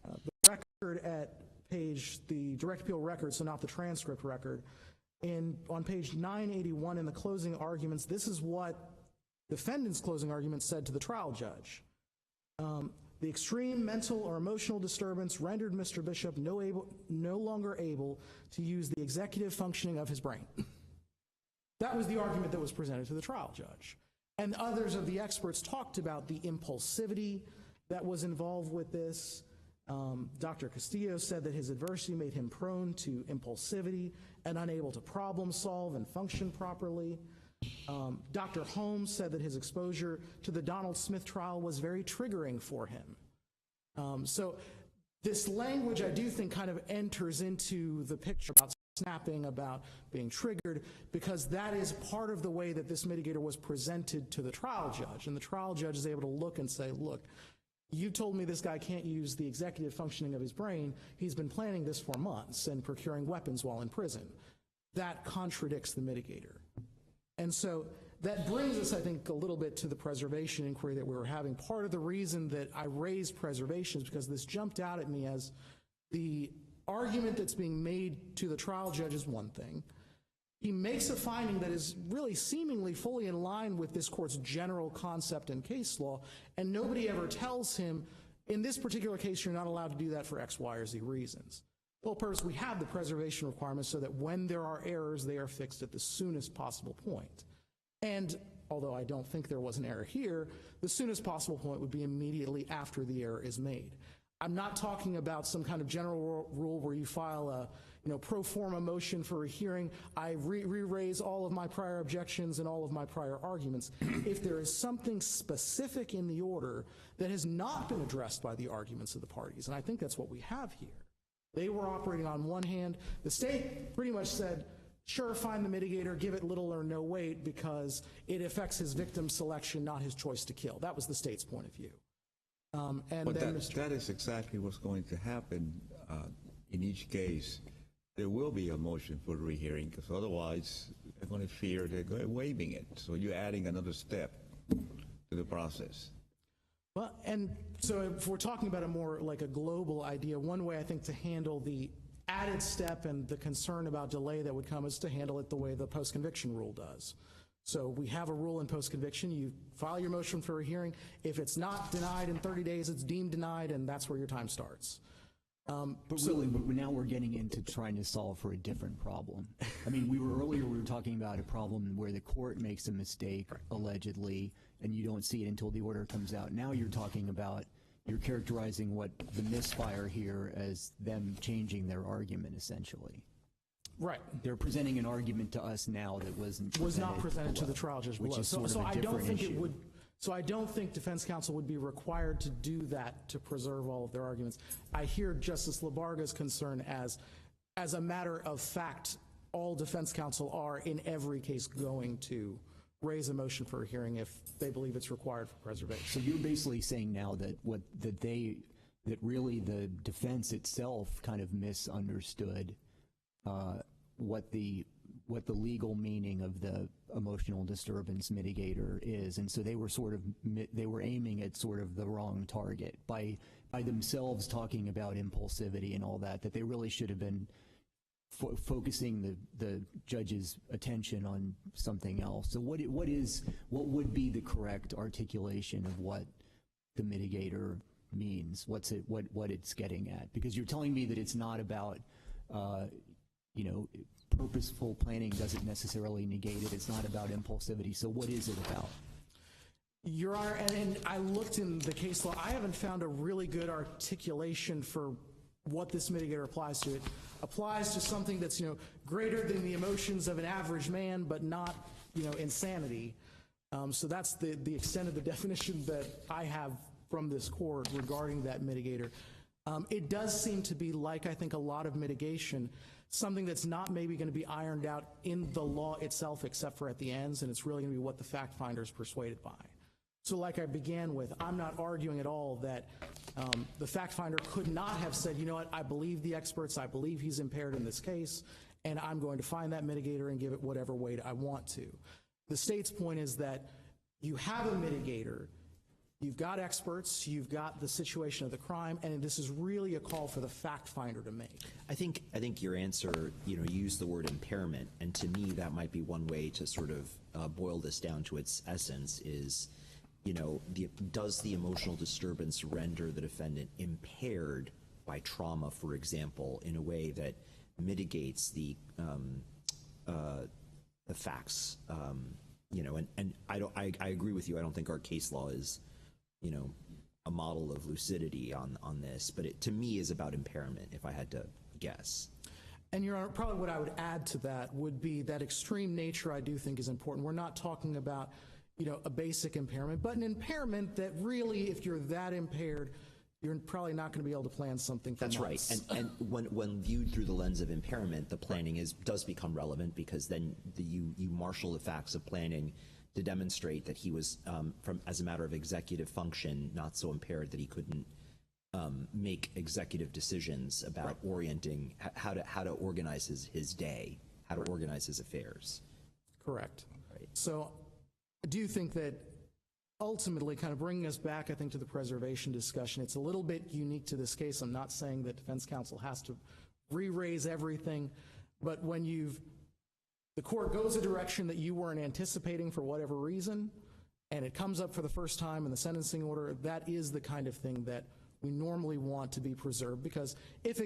Speaker 3: the record at the direct appeal record, so not the transcript record, on page 981 in the closing arguments, this is what defendant's closing argument said to the trial judge. The extreme mental or emotional disturbance rendered Mr. Bishop no longer able to use the executive functioning of his brain. That was the argument that was presented to the trial judge. And others of the experts talked about the impulsivity that was involved with this. Dr. Castillo said that his adversity made him prone to impulsivity and unable to problem solve and function properly. Dr. Holmes said that his exposure to the Donald Smith trial was very triggering for him. So this language, I do think, kind of enters into the picture about snapping, about being triggered, because that is part of the way that this mitigator was presented to the trial judge. And the trial judge is able to look and say, look, you told me this guy can't use the executive functioning of his brain. He's been planning this for months and procuring weapons while in prison. That contradicts the mitigator. And so that brings us, I think, a little bit to the preservation inquiry that we were having. Part of the reason that I raised preservation is because this jumped out at me as the argument that's being made to the trial judge is one thing. He makes a finding that is really seemingly fully in line with this court's general concept and case law, and nobody ever tells him, in this particular case, you're not allowed to do that for X, Y, or Z reasons. Well, purpose, we have the preservation requirements so that when there are errors, they are fixed at the soonest possible point. And although I don't think there was an error here, the soonest possible point would be immediately after the error is made. I'm not talking about some kind of general rule where you file a pro forma motion for a hearing. I re-raise all of my prior objections and all of my prior arguments. If there is something specific in the order that has not been addressed by the arguments of the parties, and I think that's what we have here. They were operating on one hand. The state pretty much said, sure, find the mitigator, give it little or no weight because it affects his victim selection, not his choice to kill. That was the state's point of view. And
Speaker 8: But
Speaker 3: then
Speaker 8: that is exactly what's going to happen in each case. There will be a motion for rehearing, because otherwise they're going to fear they're waiving it. So you're adding another step to the process.
Speaker 3: Well, and so if we're talking about a more like a global idea, one way I think to handle the added step and the concern about delay that would come is to handle it the way the post-conviction rule does. So we have a rule in post-conviction. You file your motion for a hearing. If it's not denied in 30 days, it's deemed denied, and that's where your time starts.
Speaker 4: But now we're getting into trying to solve for a different problem. I mean, earlier we were talking about a problem where the court makes a mistake, allegedly, and you don't see it until the order comes out. Now you're talking about, you're characterizing what the misfire here as them changing their argument, essentially.
Speaker 3: Right.
Speaker 4: They're presenting an argument to us now that was
Speaker 3: not presented to the trial judge below.
Speaker 4: Which is sort of a different issue.
Speaker 3: So I don't think defense counsel would be required to do that to preserve all of their arguments. I hear Justice Labarga's concern as a matter of fact, all defense counsel are in every case going to raise a motion for a hearing if they believe it's required for preservation.
Speaker 4: So you're basically saying now that that really the defense itself kind of misunderstood what the legal meaning of the emotional disturbance mitigator is, and so they were aiming at sort of the wrong target by themselves talking about impulsivity and all that they really should have been focusing the judge's attention on something else. So what would be the correct articulation of what the mitigator means? What it's getting at? Because you're telling me that it's not about purposeful planning doesn't necessarily negate it. It's not about impulsivity. So what is it about?
Speaker 3: Your Honor, and I looked in the case law. I haven't found a really good articulation for what this mitigator applies to. It applies to something that's, greater than the emotions of an average man, but not, insanity. So that's the extent of the definition that I have from this court regarding that mitigator. It does seem to be like, I think, a lot of mitigation, something that's not maybe going to be ironed out in the law itself except for at the ends, and it's really going to be what the fact finder is persuaded by. So like I began with, I'm not arguing at all that the fact finder could not have said, you know what, I believe the experts, I believe he's impaired in this case, and I'm going to find that mitigator and give it whatever weight I want to. The state's point is that you have a mitigator, you've got experts, you've got the situation of the crime, and this is really a call for the fact finder to make.
Speaker 2: I think your answer, you use the word impairment, and to me that might be one way to sort of boil this down to its essence is, does the emotional disturbance render the defendant impaired by trauma, for example, in a way that mitigates the facts, and I agree with you. I don't think our case law is, a model of lucidity on this, but it to me is about impairment, if I had to guess.
Speaker 3: And Your Honor, probably what I would add to that would be that extreme nature I do think is important. We're not talking about, a basic impairment, but an impairment that really, if you're that impaired, you're probably not going to be able to plan something for months.
Speaker 2: That's right. And when viewed through the lens of impairment, the planning does become relevant, because then you marshal the facts of planning to demonstrate that he was, as a matter of executive function, not so impaired that he couldn't make executive decisions about orienting how to organize his day, how to organize his affairs.
Speaker 3: Correct.
Speaker 2: Right.
Speaker 3: So I do think that ultimately, kind of bringing us back, I think, to the preservation discussion, it's a little bit unique to this case. I'm not saying that defense counsel has to re-raise everything, but when the court goes a direction that you weren't anticipating for whatever reason, and it comes up for the first time in the sentencing order, that is the kind of thing that we normally want to be preserved, because if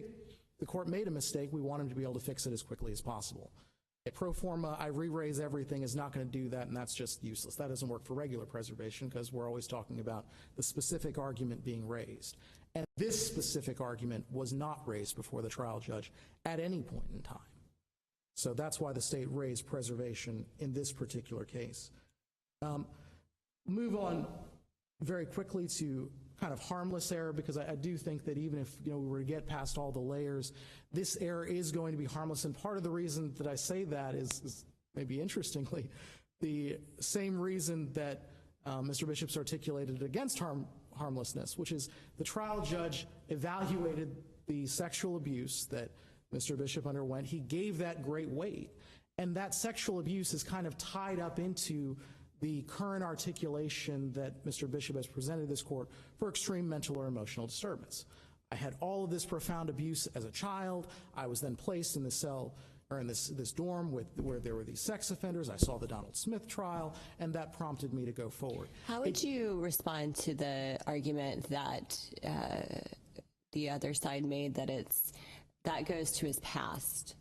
Speaker 3: the court made a mistake, we want him to be able to fix it as quickly as possible. A pro forma, I re-raise everything is not going to do that, and that's just useless. That doesn't work for regular preservation, because we're always talking about the specific argument being raised. And this specific argument was not raised before the trial judge at any point in time. So that's why the state raised preservation in this particular case. Move on very quickly to kind of harmless error, because I do think that even if we were to get past all the layers, this error is going to be harmless. And part of the reason that I say that is maybe interestingly the same reason that Mr. Bishop's articulated against harmlessness, which is the trial judge evaluated the sexual abuse that Mr. Bishop underwent. He gave that great weight, and that sexual abuse is kind of tied up into the current articulation that Mr. Bishop has presented to this court for extreme mental or emotional disturbance. I had all of this profound abuse as a child. I was then placed in the cell, or in this dorm where there were these sex offenders. I saw the Donald Smith trial, and that prompted me to go forward.
Speaker 9: How would you respond to the argument that the other side made that goes to his past,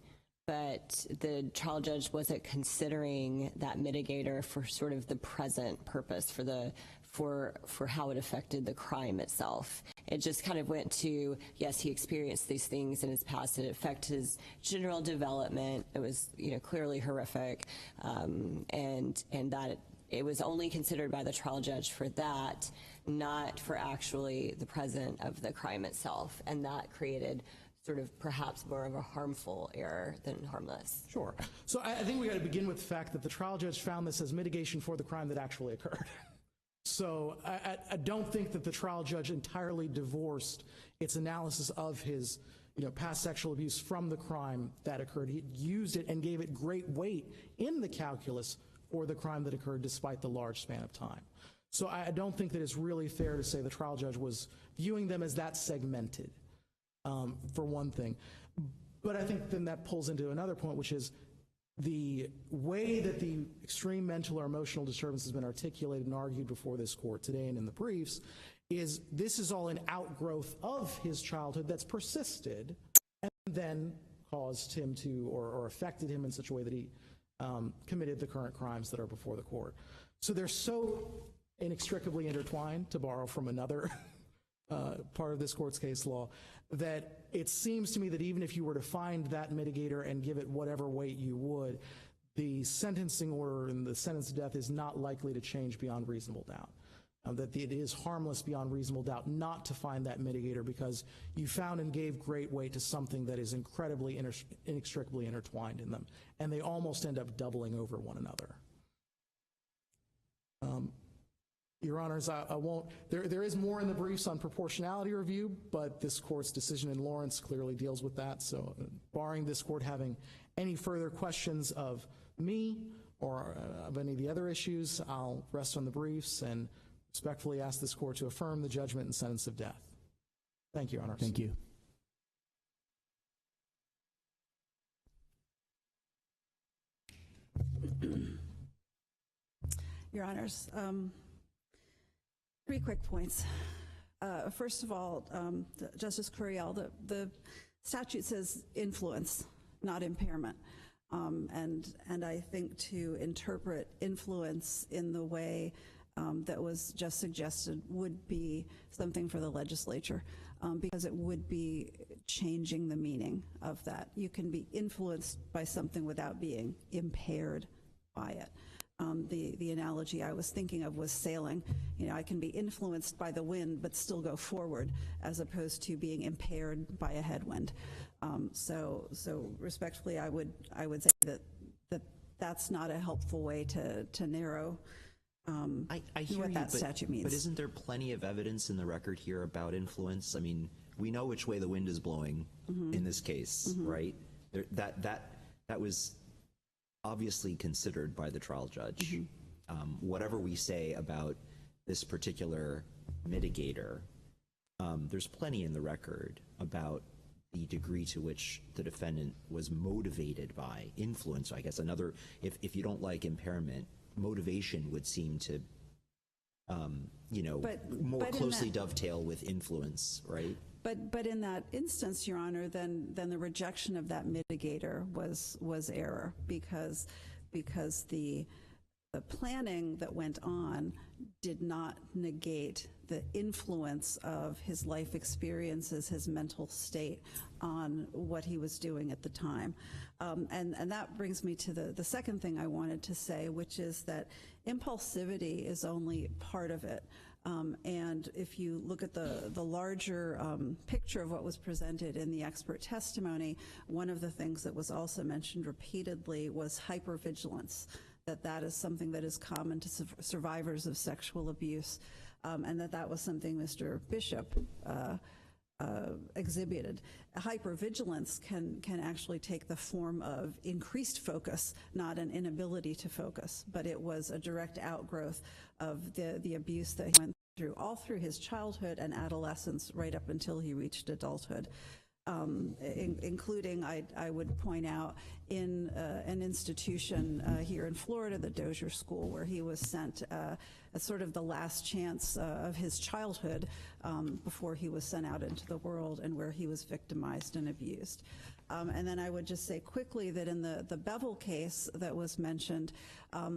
Speaker 9: but the trial judge wasn't considering that mitigator for sort of the present purpose, for how it affected the crime itself? It just kind of went to, yes, he experienced these things in his past, it affected his general development. It was, clearly horrific, and that it was only considered by the trial judge for that, not for actually the present of the crime itself, and that created sort of perhaps more of a harmful error than harmless.
Speaker 3: Sure. So I think we got to begin with the fact that the trial judge found this as mitigation for the crime that actually occurred. So I don't think that the trial judge entirely divorced its analysis of his past sexual abuse from the crime that occurred. He used it and gave it great weight in the calculus for the crime that occurred despite the large span of time. So I don't think that it's really fair to say the trial judge was viewing them as that segmented. For one thing. But I think then that pulls into another point, which is the way that the extreme mental or emotional disturbance has been articulated and argued before this court today and in the briefs is this is all an outgrowth of his childhood that's persisted and then caused him to or affected him in such a way that he committed the current crimes that are before the court. So they're so inextricably intertwined, to borrow from another part of this court's case law, that it seems to me that even if you were to find that mitigator and give it whatever weight you would, the sentencing order and the sentence of death is not likely to change beyond reasonable doubt. That it is harmless beyond reasonable doubt not to find that mitigator because you found and gave great weight to something that is incredibly inextricably intertwined in them, and they almost end up doubling over one another. Your Honors, I won't, there is more in the briefs on proportionality review, but this court's decision in Lawrence clearly deals with that. So barring this court having any further questions of me or of any of the other issues, I'll rest on the briefs and respectfully ask this court to affirm the judgment and sentence of death. Thank you, Your Honors.
Speaker 4: Thank you.
Speaker 7: Your Honors, 3 quick points. First of all, Justice Curiel, the statute says influence, not impairment. And I think to interpret influence in the way that was just suggested would be something for the legislature, because it would be changing the meaning of that. You can be influenced by something without being impaired by it. The analogy I was thinking of was sailing. I can be influenced by the wind but still go forward, as opposed to being impaired by a headwind. So respectfully, I would say that's not a helpful way to narrow
Speaker 2: I hear
Speaker 7: what
Speaker 2: you,
Speaker 7: that statute means.
Speaker 2: But isn't there plenty of evidence in the record here about influence? I mean, we know which way the wind is blowing in this case, right? That was obviously considered by the trial judge. Whatever we say about this particular mitigator, there's plenty in the record about the degree to which the defendant was motivated by influence. I guess another, if you don't like impairment, motivation would seem to, more closely dovetail with influence, right?
Speaker 7: But in that instance, Your Honor, then the rejection of that mitigator was error, because the planning that went on did not negate the influence of his life experiences, his mental state on what he was doing at the time. And that brings me to the second thing I wanted to say, which is that impulsivity is only part of it. And if you look at the larger picture of what was presented in the expert testimony, one of the things that was also mentioned repeatedly was hypervigilance, that is something that is common to survivors of sexual abuse, and that was something Mr. Bishop exhibited. Hypervigilance can actually take the form of increased focus, not an inability to focus, but it was a direct outgrowth of the abuse that he went through all through his childhood and adolescence right up until he reached adulthood. Including, I would point out, in an institution here in Florida, the Dozier School, where he was sent as sort of the last chance of his childhood before he was sent out into the world, and where he was victimized and abused. And then I would just say quickly that in the Bevel case that was mentioned,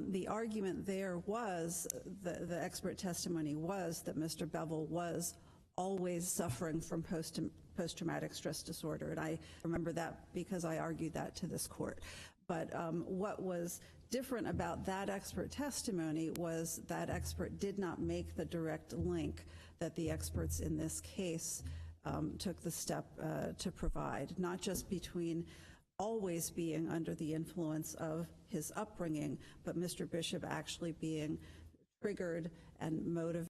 Speaker 7: the argument there was, the expert testimony was that Mr. Bevel was always suffering from post-traumatic stress disorder, and I remember that because I argued that to this court. But what was different about that expert testimony was that expert did not make the direct link that the experts in this case took the step to provide, not just between always being under the influence of his upbringing, but Mr. Bishop actually being triggered and motivated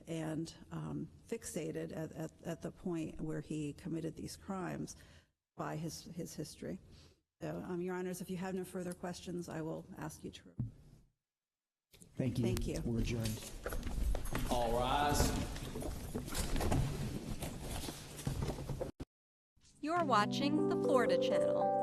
Speaker 7: and fixated at the point where he committed these crimes by his history. So, Your Honors, if you have no further questions, I will ask you to.
Speaker 4: Thank you.
Speaker 7: Thank you.
Speaker 4: We're adjourned.
Speaker 5: All rise.
Speaker 6: You're watching the Florida Channel.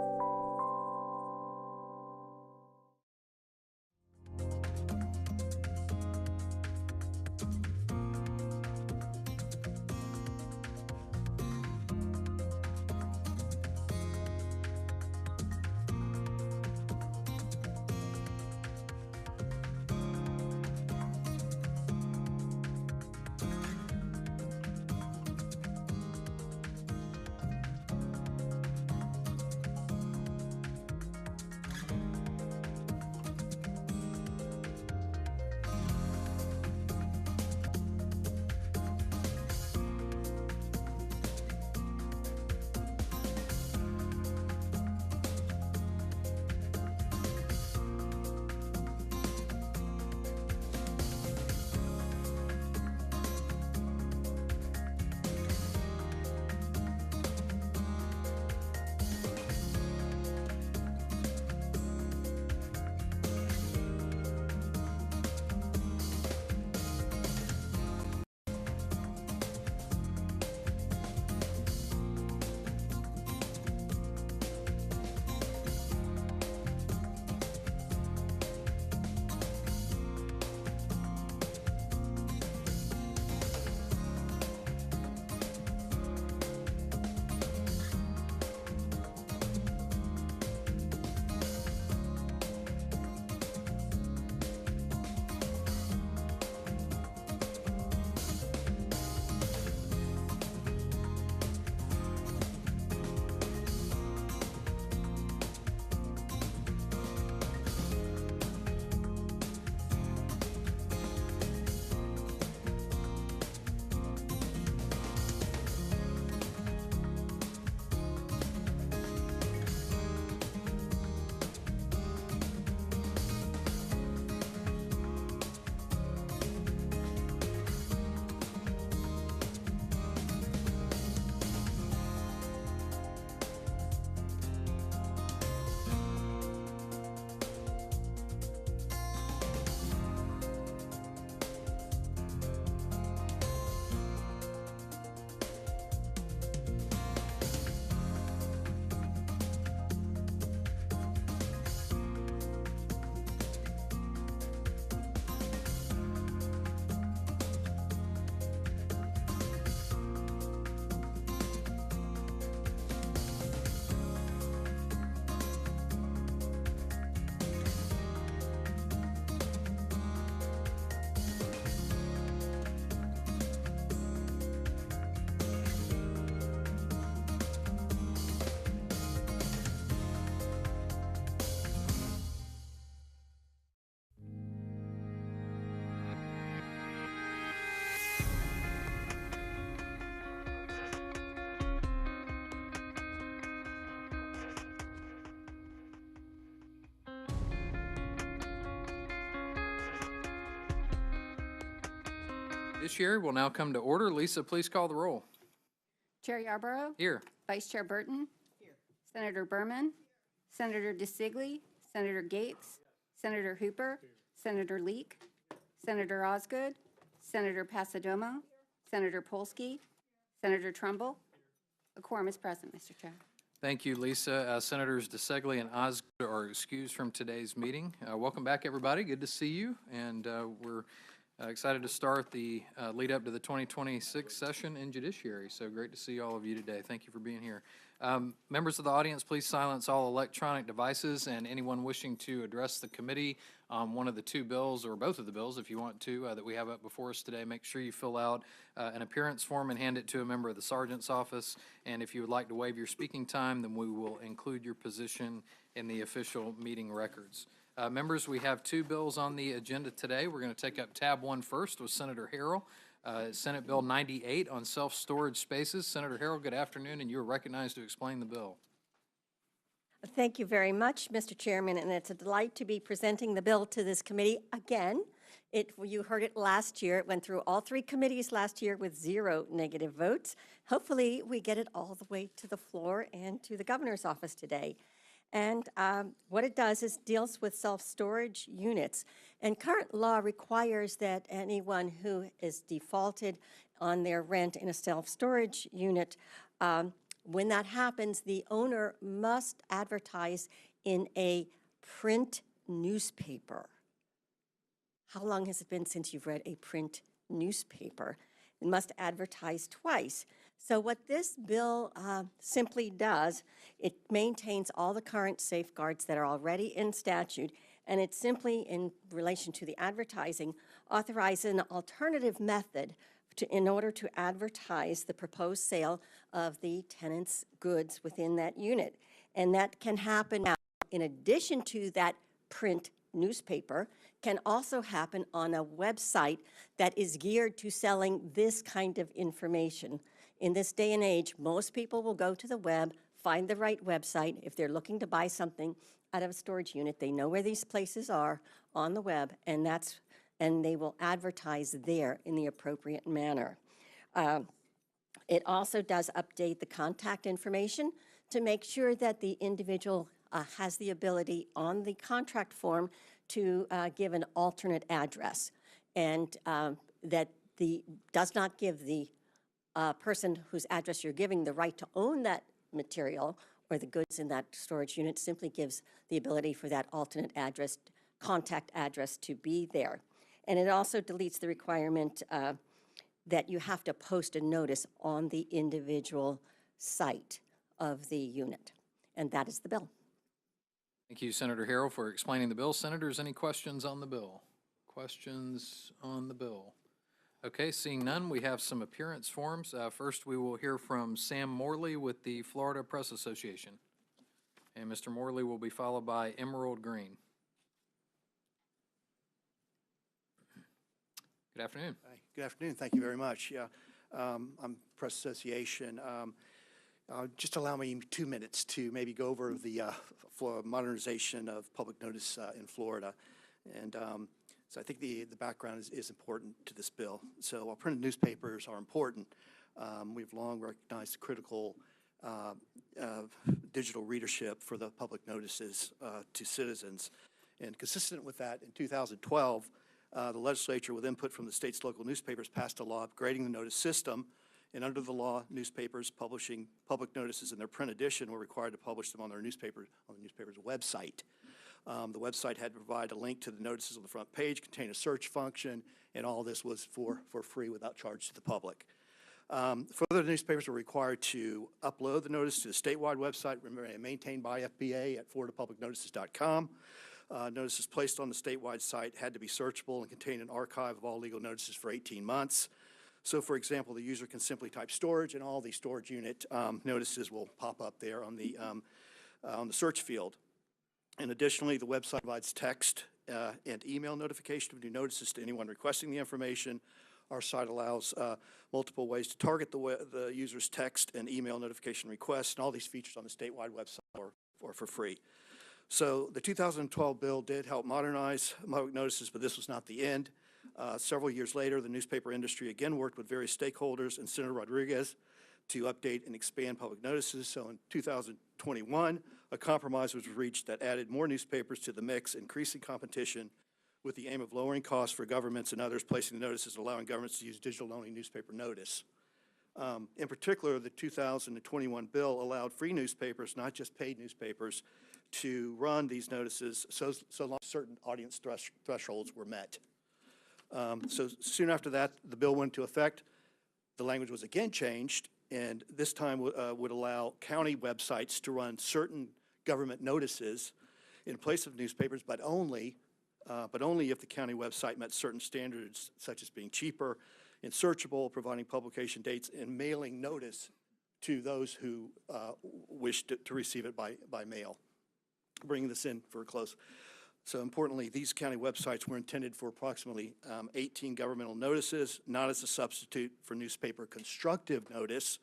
Speaker 11: Judiciary will now come to order. Lisa, please call the roll.
Speaker 12: Chair Yarborough.
Speaker 11: Here.
Speaker 12: Vice Chair Burton. Here. Senator Berman. Senator DeSigley. Senator Gates. Senator Hooper. Senator Leek. Senator Osgood. Senator Pasadomo. Senator Polsky. Senator Trumbull. A quorum is present, Mr. Chair.
Speaker 11: Thank you, Lisa. Senators DeSigley and Osgood are excused from today's meeting. Welcome back, everybody. Good to see you. And we're excited to start the lead up to the 2026 session in Judiciary. So great to see all of you today. Thank you for being here. Members of the audience, please silence all electronic devices, and anyone wishing to address the committee on one of the two bills, or both of the bills if you want to, that we have up before us today, make sure you fill out an appearance form and hand it to a member of the sergeant's office. And if you would like to waive your speaking time, then we will include your position in the official meeting records. Members, we have two bills on the agenda today. We're going to take up tab 1 first with Senator Harrell. Senate Bill 98 on self-storage spaces. Senator Harrell, good afternoon, and you are recognized to explain the bill.
Speaker 13: Thank you very much, Mr. Chairman, and it's a delight to be presenting the bill to this committee again. You heard it last year. It went through all 3 committees last year with 0 negative votes. Hopefully, we get it all the way to the floor and to the governor's office today. And what it does is deals with self-storage units. And current law requires that anyone who is defaulted on their rent in a self-storage unit, when that happens, the owner must advertise in a print newspaper. How long has it been since you've read a print newspaper? It must advertise twice. So what this bill simply does, it maintains all the current safeguards that are already in statute, and it simply, in relation to the advertising, authorizes an alternative method in order to advertise the proposed sale of the tenant's goods within that unit. And that can happen now, in addition to that print newspaper, can also happen on a website that is geared to selling this kind of information. In this day and age, most people will go to the web, find the right website. If they're looking to buy something out of a storage unit, they know where these places are on the web, and they will advertise there in the appropriate manner. It also does update the contact information to make sure that the individual has the ability on the contract form to give an alternate address, and that does not give the person whose address you're giving the right to own that material or the goods in that storage unit. Simply gives the ability for that alternate address, contact address, to be there. And it also deletes the requirement that you have to post a notice on the individual site of the unit. And that is the bill.
Speaker 11: Thank you, Senator Harrell, for explaining the bill. Senators, any questions on the bill? Questions on the bill? Okay, seeing none, we have some appearance forms. First, we will hear from Sam Morley with the Florida Press Association. And Mr. Morley will be followed by Emerald Green. Good afternoon.
Speaker 14: Hi. Good afternoon. Thank you very much. Yeah, I'm Press Association. Just allow me 2 minutes to maybe go over the modernization of public notice in Florida. And so I think the background is important to this bill. So while printed newspapers are important, we've long recognized the critical digital readership for the public notices to citizens. And consistent with that, in 2012, the legislature, with input from the state's local newspapers, passed a law upgrading the notice system. And under the law, newspapers publishing public notices in their print edition were required to publish them on the newspaper's website. The website had to provide a link to the notices on the front page, contain a search function, and all this was for free without charge to the public. Further, the newspapers were required to upload the notice to the statewide website, maintained by FBA at floridapublicnotices.com. Notices placed on the statewide site had to be searchable and contain an archive of all legal notices for 18 months. So, for example, the user can simply type storage, and all the storage unit notices will pop up there on the search field. And additionally, the website provides text and email notification of new notices to anyone requesting the information. Our site allows multiple ways to target the user's text and email notification requests, and all these features on the statewide website are for free. So the 2012 bill did help modernize public notices, but this was not the end. Several years later, the newspaper industry again worked with various stakeholders and Senator Rodriguez to update and expand public notices. So in 2021, a compromise was reached that added more newspapers to the mix, increasing competition with the aim of lowering costs for governments and others placing the notices, allowing governments to use digital-only newspaper notice. In particular, the 2021 bill allowed free newspapers, not just paid newspapers, to run these notices so long as certain audience thresholds were met. So soon after that, the bill went into effect. The language was again changed, and this time would allow county websites to run certain government notices in place of newspapers, but only if the county website met certain standards, such as being cheaper and searchable, providing publication dates, and mailing notice to those who wish to receive it by mail. Bringing this in for a close. So importantly, these county websites were intended for approximately 18 governmental notices, not as a substitute for newspaper constructive notice,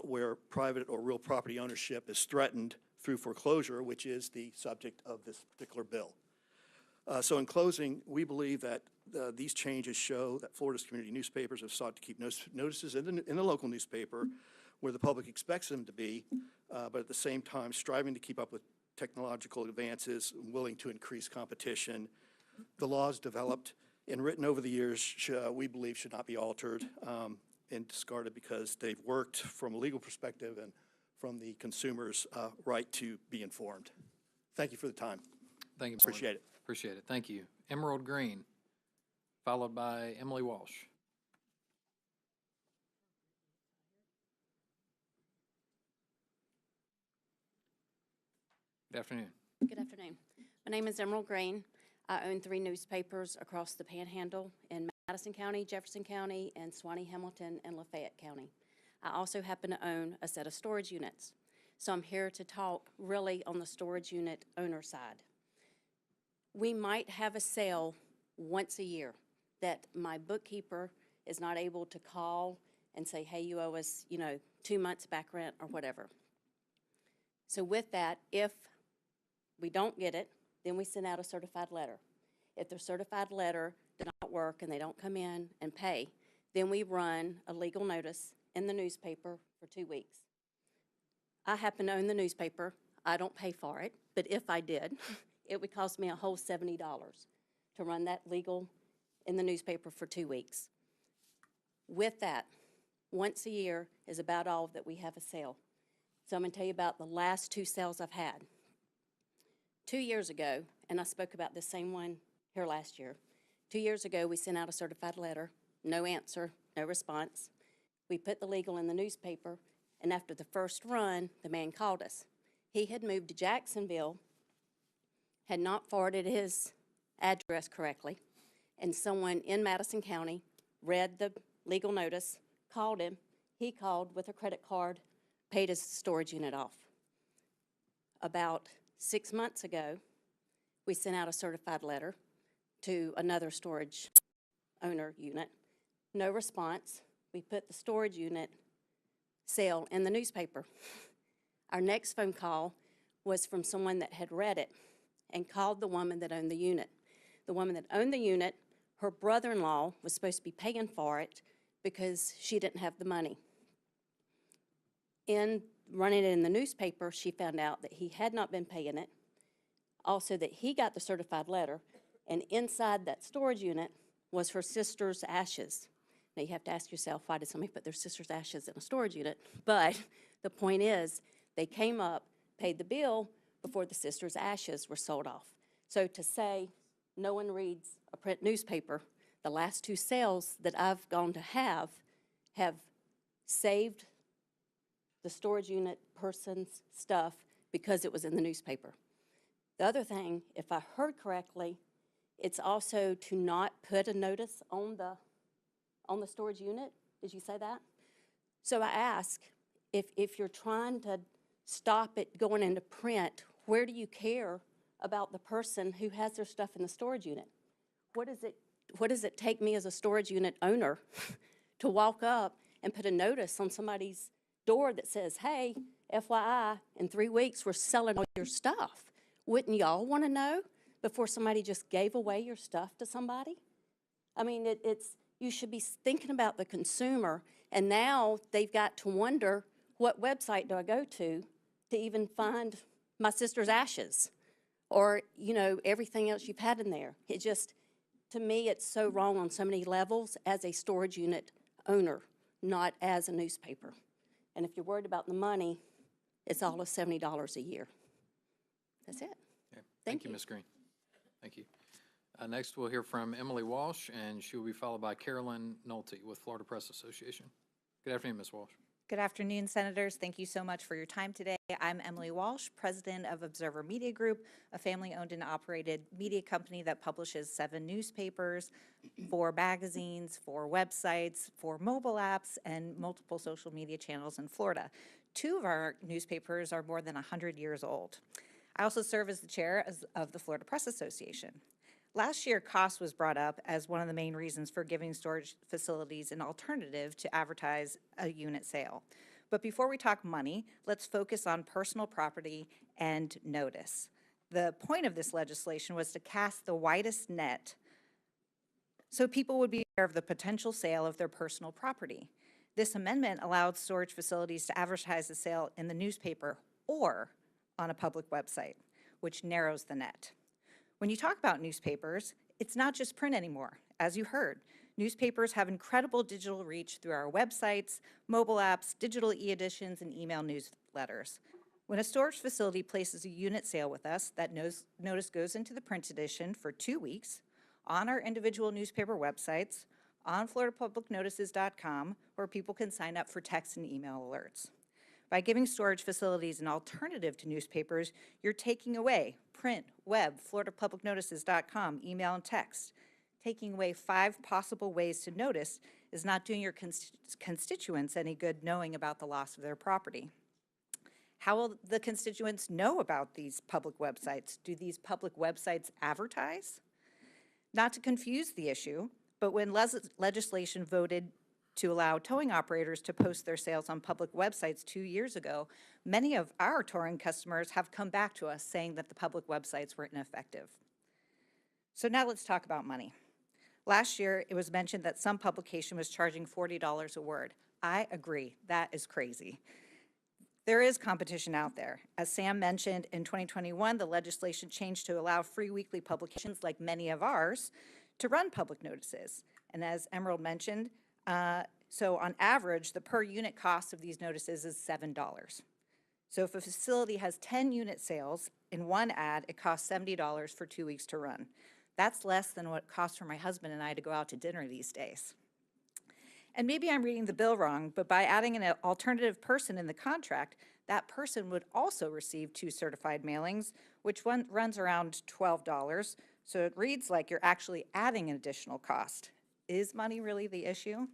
Speaker 14: where private or real property ownership is threatened through foreclosure, which is the subject of this particular bill. So in closing, we believe that these changes show that Florida's community newspapers have sought to keep notices in the local newspaper where the public expects them to be, but at the same time striving to keep up with technological advances, willing to increase competition. The laws developed and written over the years, we believe, should not be altered and discarded because they've worked from a legal perspective and from the consumer's right to be informed. Thank you for the time.
Speaker 11: Thank you.
Speaker 14: Appreciate it.
Speaker 11: Appreciate it. Thank you. Emerald Green, followed by Emily Walsh. Good afternoon.
Speaker 15: Good afternoon. My name is Emerald Green. I own 3 newspapers across the Panhandle in Madison County, Jefferson County, and Suwannee, Hamilton, and Lafayette County. I also happen to own a set of storage units. So I'm here to talk really on the storage unit owner side. We might have a sale once a year that my bookkeeper is not able to call and say, hey, you owe us, 2 months back rent or whatever. So with that, if we don't get it, then we send out a certified letter. If the certified letter did not work and they don't come in and pay, then we run a legal notice in the newspaper for 2 weeks. I happen to own the newspaper. I don't pay for it, but if I did, it would cost me a whole $70 to run that legal in the newspaper for 2 weeks. With that, once a year is about all that we have a sale. So I'm going to tell you about the last 2 sales I've had. 2 years ago, and I spoke about this same one here last year, 2 years ago we sent out a certified letter, no answer, no response. We put the legal in the newspaper, and after the first run, the man called us. He had moved to Jacksonville, had not forwarded his address correctly, and someone in Madison County read the legal notice, called him. He called with a credit card, paid his storage unit off. About 6 months ago, we sent out a certified letter to another storage owner unit. No response. We put the storage unit sale in the newspaper. Our next phone call was from someone that had read it and called the woman that owned the unit. The woman that owned the unit, her brother-in-law was supposed to be paying for it because she didn't have the money. In running it in the newspaper, she found out that he had not been paying it, also that he got the certified letter, and inside that storage unit was her sister's ashes. Now, you have to ask yourself, why did somebody put their sister's ashes in a storage unit? But the point is, they came up, paid the bill before the sister's ashes were sold off. So to say no one reads a print newspaper, the last 2 sales that I've gone to have saved the storage unit person's stuff because it was in the newspaper. The other thing, if I heard correctly, it's also to not put a notice on the storage unit. Did you say that? So I ask, if you're trying to stop it going into print, where do you care about the person who has their stuff in the storage unit? What does it take me as a storage unit owner to walk up and put a notice on somebody's door that says, hey, FYI, in 3 weeks we're selling all your stuff? Wouldn't y'all want to know before somebody just gave away your stuff to somebody? I mean, you should be thinking about the consumer, and now they've got to wonder, what website do I go to even find my sister's ashes? Or, you know, everything else you've had in there. It just, to me, it's so wrong on so many levels as a storage unit owner, not as a newspaper. And if you're worried about the money, it's all of $70 a year. That's it.
Speaker 11: Okay. Thank you, Ms. Green. Thank you. Next, we'll hear from Emily Walsh, and she will be followed by Carolyn Nolte with Florida Press Association. Good afternoon, Ms. Walsh.
Speaker 16: Good afternoon, Senators. Thank you so much for your time today. I'm Emily Walsh, president of Observer Media Group, a family-owned and operated media company that publishes 7 newspapers, 4 magazines, 4 websites, 4 mobile apps, and multiple social media channels in Florida. 2 of our newspapers are more than 100 years old. I also serve as the chair of the Florida Press Association. Last year, cost was brought up as one of the main reasons for giving storage facilities an alternative to advertise a unit sale. But before we talk money, let's focus on personal property and notice. The point of this legislation was to cast the widest net so people would be aware of the potential sale of their personal property. This amendment allowed storage facilities to advertise the sale in the newspaper or on a public website, which narrows the net. When you talk about newspapers, it's not just print anymore. As you heard, newspapers have incredible digital reach through our websites, mobile apps, digital e-editions, and email newsletters. When a storage facility places a unit sale with us, that notice goes into the print edition for 2 weeks on our individual newspaper websites, on floridapublicnotices.com, where people can sign up for text and email alerts. By giving storage facilities an alternative to newspapers, you're taking away print, web, floridapublicnotices.com, email, and text. Taking away 5 possible ways to notice is not doing your constituents any good knowing about the loss of their property. How will the constituents know about these public websites? Do these public websites advertise? Not to confuse the issue, but when legislation voted to allow towing operators to post their sales on public websites 2 years ago, many of our towing customers have come back to us saying that the public websites were ineffective. So now let's talk about money. Last year, it was mentioned that some publication was charging $40 a word. I agree, that is crazy. There is competition out there. As Sam mentioned, in 2021, the legislation changed to allow free weekly publications, like many of ours, to run public notices. And as Emerald mentioned, so on average, the per unit cost of these notices is $7. So if a facility has 10 unit sales in one ad, it costs $70 for 2 weeks to run. That's less than what it costs for my husband and I to go out to dinner these days. And maybe I'm reading the bill wrong, but by adding an alternative person in the contract, that person would also receive 2 certified mailings, which one runs around $12. So it reads like you're actually adding an additional cost. Is money really the issue?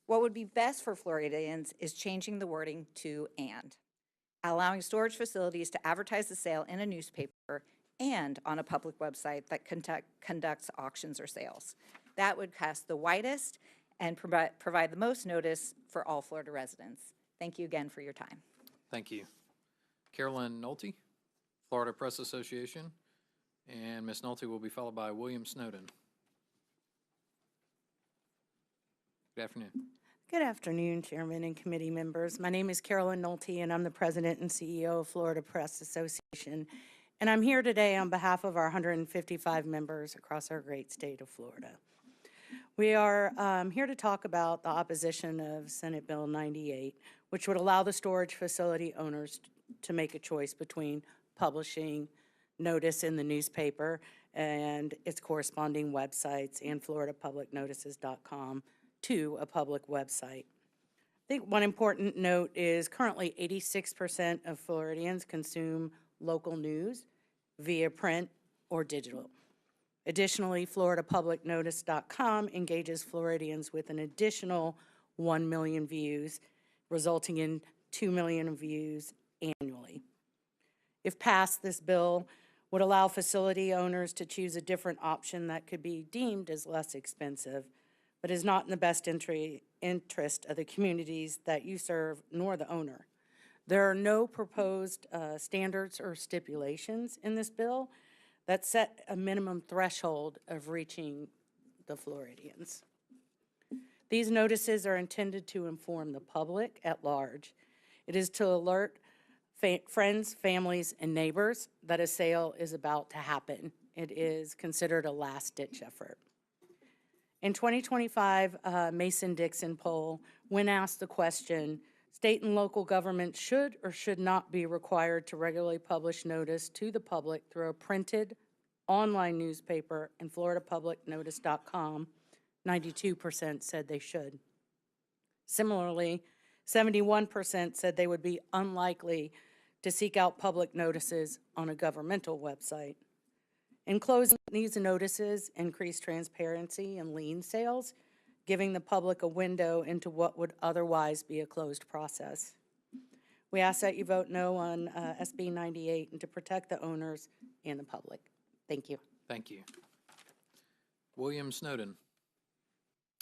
Speaker 16: What would be best for Floridians is changing the wording to "and," allowing storage facilities to advertise the sale in a newspaper and on a public website that conducts auctions or sales. That would cast the widest and provide the most notice for all Florida residents. Thank you again for your time.
Speaker 11: Thank you. Carolyn Nolte, Florida Press Association, and Ms. Nolte will be followed by William Snowden. Good afternoon.
Speaker 17: Good afternoon, Chairman and committee members. My name is Carolyn Nolte, and I'm the President and CEO of Florida Press Association. And I'm here today on behalf of our 155 members across our great state of Florida. We are here to talk about the opposition of Senate Bill 98, which would allow the storage facility owners to make a choice between publishing notice in the newspaper and its corresponding websites and floridapublicnotices.com to a public website. I think one important note is currently 86% of Floridians consume local news via print or digital. Additionally, floridapublicnotice.com engages Floridians with an additional 1 million views, resulting in 2 million views annually. If passed, this bill would allow facility owners to choose a different option that could be deemed as less expensive, but is not in the best interest of the communities that you serve nor the owner. There are no proposed standards or stipulations in this bill that set a minimum threshold of reaching the Floridians. These notices are intended to inform the public at large. It is to alert friends, families, and neighbors that a sale is about to happen. It is considered a last-ditch effort. In 2025 Mason-Dixon poll, when asked the question, state and local governments should or should not be required to regularly publish notice to the public through a printed online newspaper and floridapublicnotice.com, 92% said they should. Similarly, 71% said they would be unlikely to seek out public notices on a governmental website. In closing, these notices increase transparency in lien sales, giving the public a window into what would otherwise be a closed process. We ask that you vote no on SB 98 and to protect the owners and the public. Thank you.
Speaker 11: Thank you. William Snowden.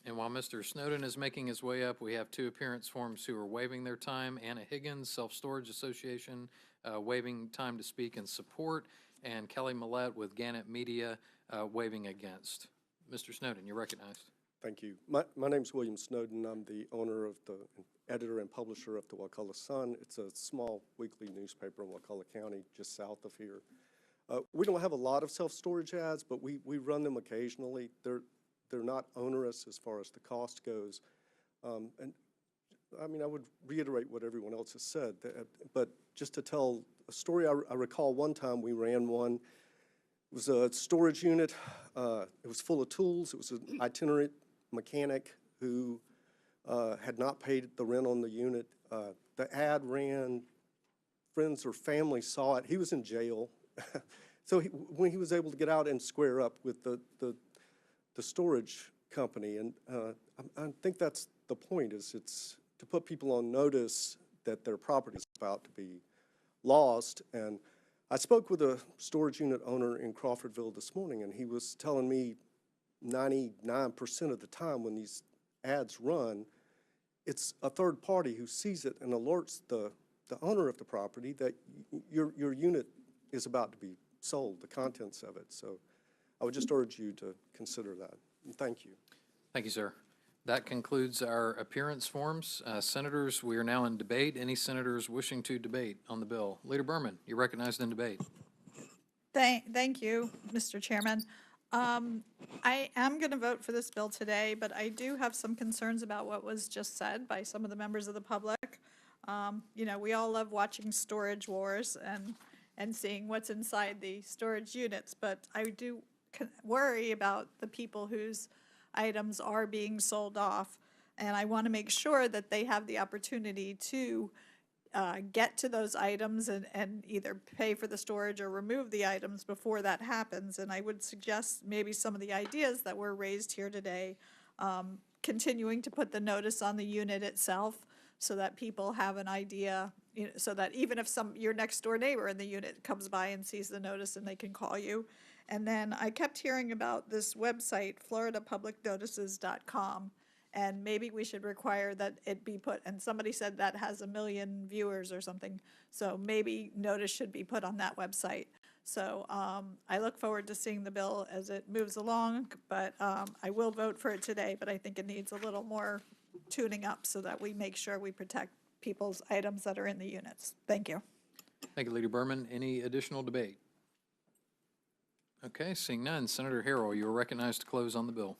Speaker 11: And while Mr. Snowden is making his way up, we have two appearance forms who are waiving their time. Anna Higgins, Self-Storage Association, waiving time to speak in support, and Kelly Millette with Gannett Media, waiving against. Mr. Snowden, you're recognized.
Speaker 18: Thank you. My name's William Snowden. I'm the owner of the editor and publisher of the Wakulla Sun. It's a small weekly newspaper in Wakulla County, just south of here. We don't have a lot of self-storage ads, but we run them occasionally. They're not onerous as far as the cost goes. And I mean, I would reiterate what everyone else has said, but just to tell a story, I recall one time we ran one. It was a storage unit. It was full of tools. It was an itinerant mechanic who had not paid the rent on the unit. The ad ran, friends or family saw it. He was in jail. So when he was able to get out and square up with the storage company, and I think that's the point, is it's to put people on notice that their property is about to be lost. And I spoke with a storage unit owner in Crawfordville this morning, and he was telling me 99% of the time when these ads run, it's a third party who sees it and alerts the owner of the property that your unit is about to be sold, the contents of it. So I would just urge you to consider that. And thank you.
Speaker 11: Thank you, sir. That concludes our appearance forms. Senators, we are now in debate. Any senators wishing to debate on the bill? Leader Berman, you're recognized in debate.
Speaker 19: Thank you, Mr. Chairman. I am going to vote for this bill today, but I do have some concerns about what was just said by some of the members of the public. You know, we all love watching storage wars and seeing what's inside the storage units, but I do worry about the people whose items are being sold off, and I want to make sure that they have the opportunity to get to those items and either pay for the storage or remove the items before that happens. And I would suggest maybe some of the ideas that were raised here today, continuing to put the notice on the unit itself so that people have an idea, you know, so that even if your next door neighbor in the unit comes by and sees the notice and they can call you. And then I kept hearing about this website, floridapublicnotices.com, and maybe we should require that it be put, and somebody said that has 1 million viewers or something, so maybe notice should be put on that website. So I look forward to seeing the bill as it moves along, but I will vote for it today, but I think it needs a little more tuning up so that we make sure we protect people's items that are in the units. Thank you.
Speaker 11: Thank you, Leader Berman. Any additional debate? Okay, seeing none. Senator Harrell, you are recognized to close on the bill.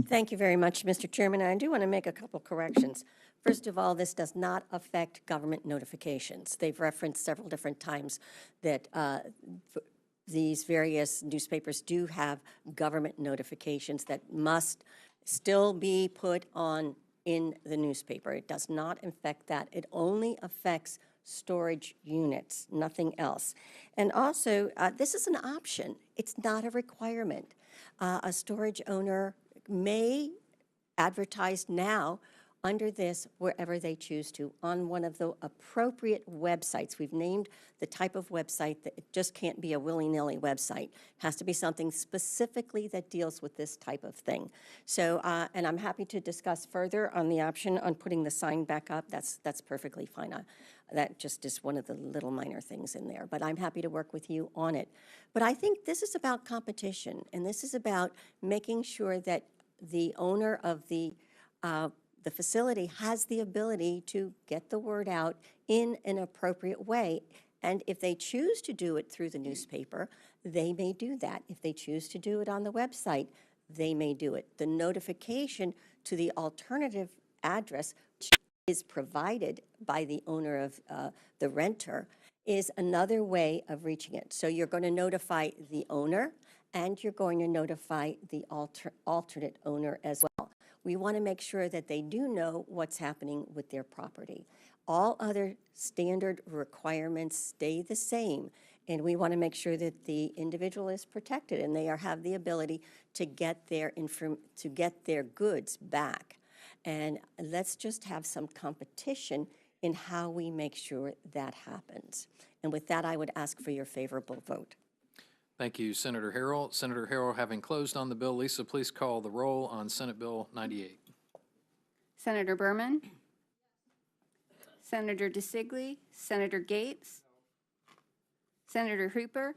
Speaker 13: Thank you very much, Mr. Chairman. I do want to make a couple corrections. First of all, this does not affect government notifications. They've referenced several different times that these various newspapers do have government notifications that must still be put on in the newspaper. It does not affect that. It only affects storage units, nothing else. And also, this is an option. It's not a requirement. A storage owner may advertise now under this wherever they choose to on one of the appropriate websites. We've named the type of website that it just can't be a willy-nilly website. It has to be something specifically that deals with this type of thing. So, and I'm happy to discuss further on the option on putting the sign back up. That's perfectly fine. That just is one of the little minor things in there, but I'm happy to work with you on it. But I think this is about competition, and this is about making sure that the owner of the facility has the ability to get the word out in an appropriate way. And if they choose to do it through the newspaper, they may do that. If they choose to do it on the website, they may do it. The notification to the alternative address, which is provided by the owner of the renter, is another way of reaching it. So you're going to notify the owner, and you're going to notify the alternate owner as well. We want to make sure that they do know what's happening with their property. All other standard requirements stay the same, and we want to make sure that the individual is protected and they have the ability to get their goods back. And let's just have some competition in how we make sure that happens. And with that, I would ask for your favorable vote.
Speaker 11: Thank you, Senator Harrell. Senator Harrell, having closed on the bill, Lisa, please call the roll on Senate Bill 98.
Speaker 12: Senator Berman? Senator DeSigley? Senator Gates? Senator Hooper?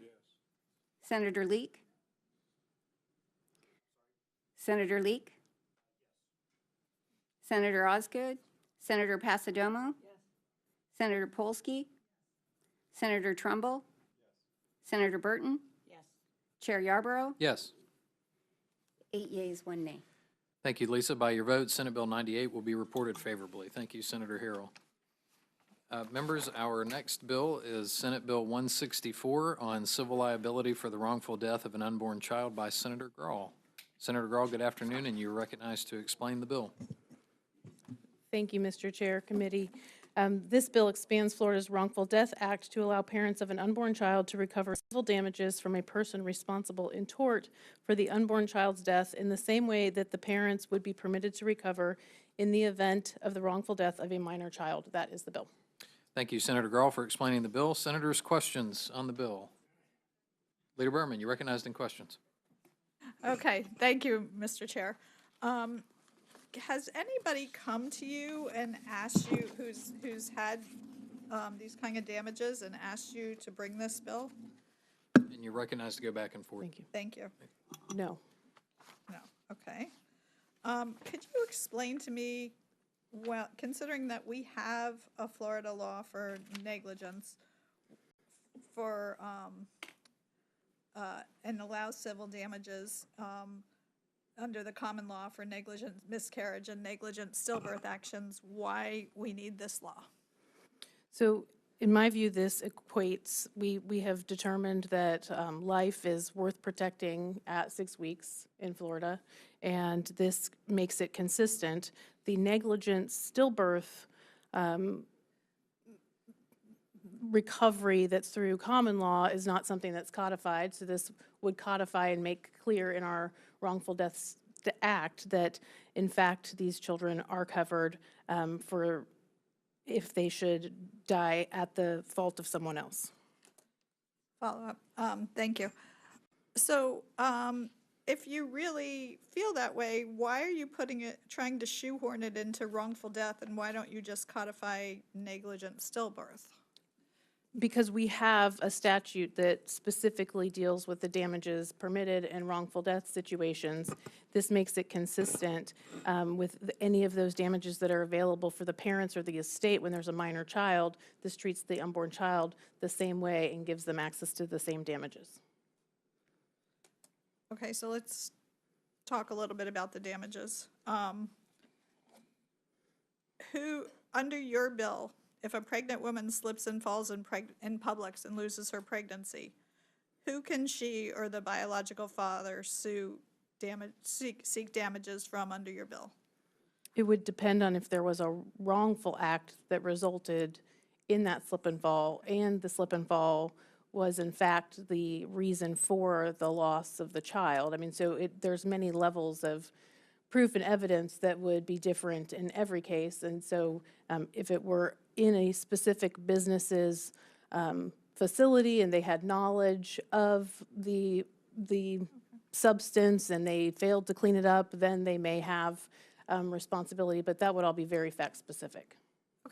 Speaker 12: Senator Leek? Senator Leek? Senator Osgood? Senator Pasadomo? Senator Polsky? Senator Trumbull? Senator Burton? Chair Yarborough?
Speaker 11: Yes.
Speaker 12: 8 yeas, 1 nay.
Speaker 11: Thank you, Lisa. By your vote, Senate Bill 98 will be reported favorably. Thank you, Senator Harrell. Members, our next bill is Senate Bill 164 on civil liability for the wrongful death of an unborn child by Senator Grahl. Senator Grahl, good afternoon, and you're recognized to explain the bill.
Speaker 20: Thank you, Mr. Chair, Committee. This bill expands Florida's Wrongful Death Act to allow parents of an unborn child to recover civil damages from a person responsible in tort for the unborn child's death in the same way that the parents would be permitted to recover in the event of the wrongful death of a minor child. That is the bill.
Speaker 11: Thank you, Senator Grahl, for explaining the bill. Senators, questions on the bill? Leader Berman, you're recognized in questions.
Speaker 19: Okay, thank you, Mr. Chair. Has anybody come to you and asked you, who's had these kind of damages and asked you to bring this bill?
Speaker 11: And you're recognized to go back and forth.
Speaker 20: Thank you.
Speaker 19: Thank you.
Speaker 20: No.
Speaker 19: No, okay. Could you explain to me, well, considering that we have a Florida law for negligence for, and allows civil damages, under the common law for negligent miscarriage and negligent stillbirth actions, why we need this law?
Speaker 20: So in my view, this equates, we have determined that life is worth protecting at 6 weeks in Florida, and this makes it consistent. The negligent stillbirth recovery that's through common law is not something that's codified, so this would codify and make clear in our Wrongful Deaths Act that, in fact, these children are covered for if they should die at the fault of someone else.
Speaker 19: Follow up. Thank you. So if you really feel that way, why are you trying to shoehorn it into wrongful death, and why don't you just codify negligent stillbirth?
Speaker 20: Because we have a statute that specifically deals with the damages permitted in wrongful death situations. This makes it consistent with any of those damages that are available for the parents or the estate when there's a minor child. This treats the unborn child the same way and gives them access to the same damages.
Speaker 19: Okay, so let's talk a little bit about the damages. Who, under your bill, if a pregnant woman slips and falls in Publix and loses her pregnancy, who can she or the biological father seek damages from under your bill?
Speaker 20: It would depend on if there was a wrongful act that resulted in that slip and fall, and the slip and fall was in fact the reason for the loss of the child. I mean, so there's many levels of proof and evidence that would be different in every case, and so if it were in a specific business's facility and they had knowledge of the substance and they failed to clean it up, then they may have responsibility, but that would all be very fact specific.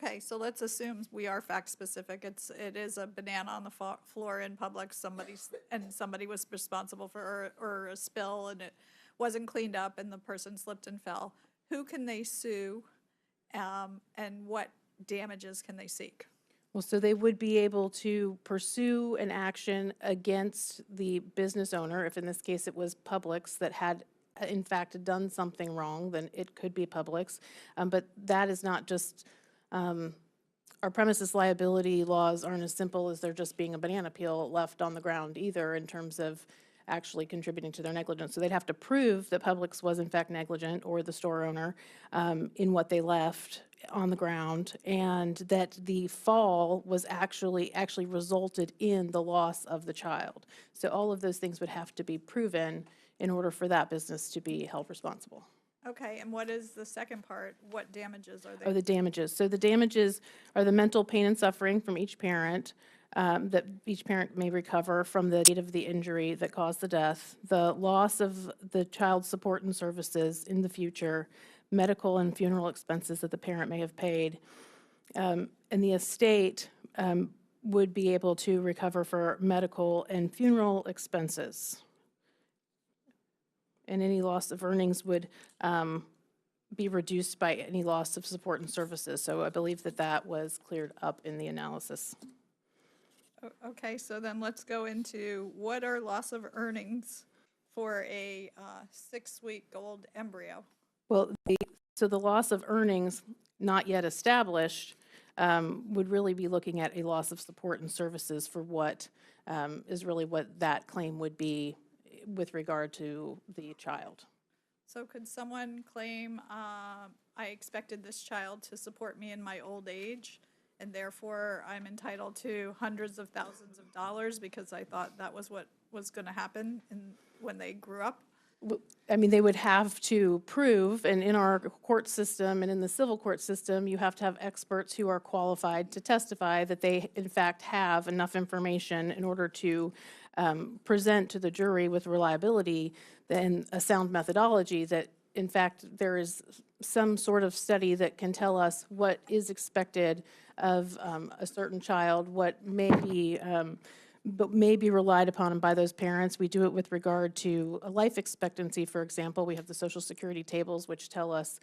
Speaker 19: Okay, so let's assume we are fact-specific. It is a banana on the floor in public, somebody was responsible for, or a spill, and it wasn't cleaned up, and the person slipped and fell. Who can they sue, and what damages can they seek?
Speaker 20: Well, so they would be able to pursue an action against the business owner, if in this case it was Publix that had in fact done something wrong, then it could be Publix. But that is not just, our premises liability laws aren't as simple as there just being a banana peel left on the ground either, in terms of actually contributing to their negligence. So they'd have to prove that Publix was in fact negligent, or the store owner, in what they left on the ground, and that the fall was actually resulted in the loss of the child. So all of those things would have to be proven in order for that business to be held responsible.
Speaker 19: Okay, and what is the second part? What damages are they?
Speaker 20: Oh, the damages. So the damages are the mental pain and suffering from each parent, that each parent may recover from the date of the injury that caused the death, the loss of the child's support and services in the future, medical and funeral expenses that the parent may have paid, and the estate would be able to recover for medical and funeral expenses. And any loss of earnings would be reduced by any loss of support and services. So I believe that that was cleared up in the analysis.
Speaker 19: Okay, so then let's go into what are loss of earnings for a 6-week-old embryo?
Speaker 20: Well, so the loss of earnings not yet established would really be looking at a loss of support and services for what is really what that claim would be with regard to the child.
Speaker 19: So could someone claim, I expected this child to support me in my old age, and therefore I'm entitled to hundreds of thousands of dollars because I thought that was what was going to happen when they grew up?
Speaker 20: I mean, they would have to prove, and in our court system and in the civil court system, you have to have experts who are qualified to testify that they, in fact, have enough information in order to present to the jury with reliability and a sound methodology that, in fact, there is some sort of study that can tell us what is expected of a certain child, what may be but may be relied upon by those parents. We do it with regard to a life expectancy, for example. We have the Social Security tables, which tell us,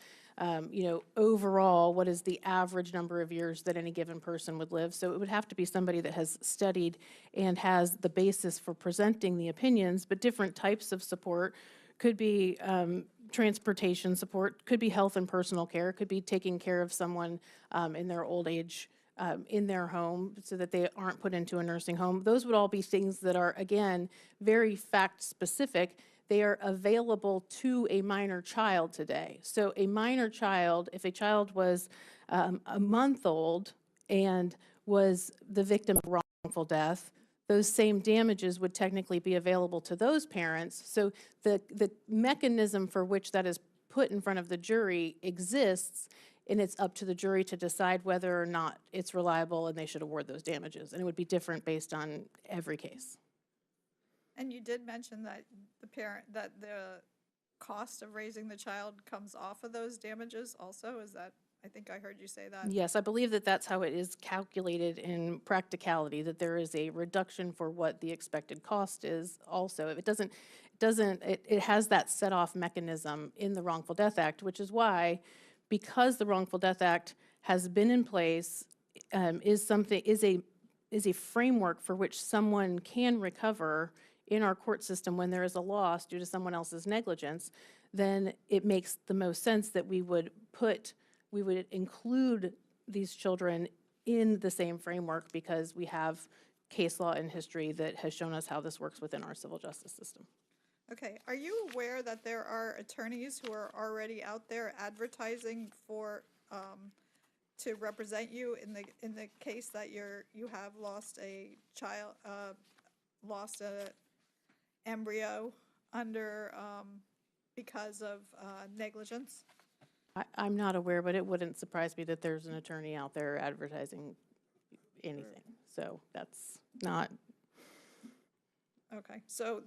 Speaker 20: overall, what is the average number of years that any given person would live. So it would have to be somebody that has studied and has the basis for presenting the opinions, but different types of support could be transportation support, could be health and personal care, could be taking care of someone in their old age in their home so that they aren't put into a nursing home. Those would all be things that are, again, very fact-specific. They are available to a minor child today. So a minor child, if a child was a month old and was the victim of wrongful death, those same damages would technically be available to those parents. So the mechanism for which that is put in front of the jury exists, and it's up to the jury to decide whether or not it's reliable and they should award those damages. And it would be different based on every case.
Speaker 19: And you did mention that the cost of raising the child comes off of those damages also? Is that, I think I heard you say that?
Speaker 20: Yes, I believe that that's how it is calculated in practicality, that there is a reduction for what the expected cost is also. If it has that set-off mechanism in the Wrongful Death Act, which is why, because the Wrongful Death Act has been in place, is a framework for which someone can recover in our court system when there is a loss due to someone else's negligence, then it makes the most sense that we would include these children in the same framework, because we have case law and history that has shown us how this works within our civil justice system.
Speaker 19: Okay, are you aware that there are attorneys who are already out there advertising for to represent you in the case that you have lost a child, lost a embryo under because of negligence?
Speaker 20: I'm not aware, but it wouldn't surprise me that there's an attorney out there advertising anything. So that's not.
Speaker 19: Okay, so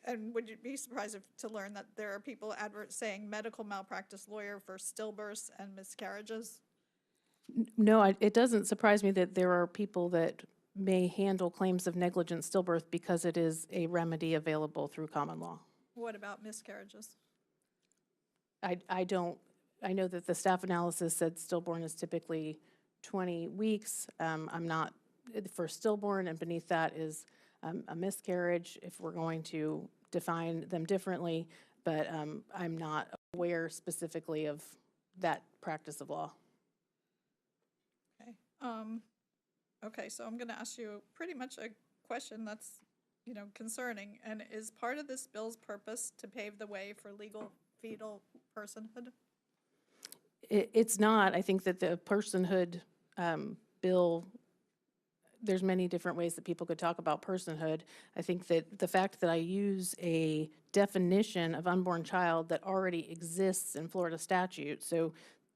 Speaker 19: and would you be surprised to learn that there are people saying medical malpractice lawyer for stillbirths and miscarriages?
Speaker 20: No, it doesn't surprise me that there are people that may handle claims of negligent stillbirth because it is a remedy available through common law.
Speaker 19: What about miscarriages?
Speaker 20: I don't, I know that the staff analysis said stillborn is typically 20 weeks. I'm not, for stillborn, and beneath that is a miscarriage, if we're going to define them differently, but I'm not aware specifically of that practice of law.
Speaker 19: Okay. Okay, so I'm going to ask you pretty much a question that's, concerning. And is part of this bill's purpose to pave the way for legal fetal personhood?
Speaker 20: It's not. I think that the personhood bill, there's many different ways that people could talk about personhood. I think that the fact that I use a definition of unborn child that already exists in Florida statute, so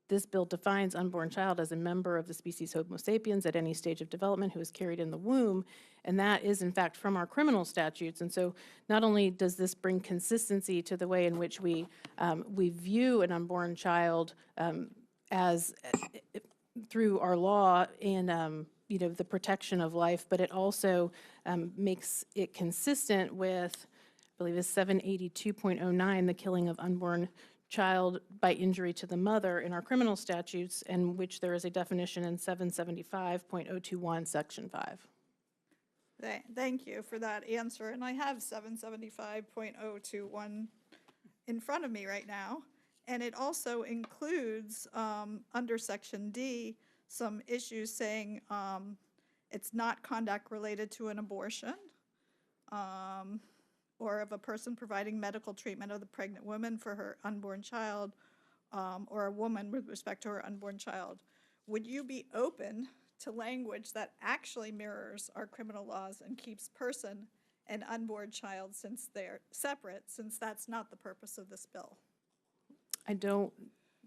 Speaker 20: this bill defines unborn child as a member of the species Homo sapiens at any stage of development who is carried in the womb, and that is in fact from our criminal statutes. And so not only does this bring consistency to the way in which we view an unborn child as through our law and the protection of life, but it also makes it consistent with, I believe it's 782.09, the killing of unborn child by injury to the mother in our criminal statutes, and which there is a definition in 775.021, Section 5.
Speaker 19: Thank you for that answer. And I have 775.021 in front of me right now. And it also includes, under Section D, some issues saying it's not conduct related to an abortion, or of a person providing medical treatment of the pregnant woman for her unborn child, or a woman with respect to her unborn child. Would you be open to language that actually mirrors our criminal laws and keeps person and unborn child, since they're separate, since that's not the purpose of this bill?
Speaker 20: I don't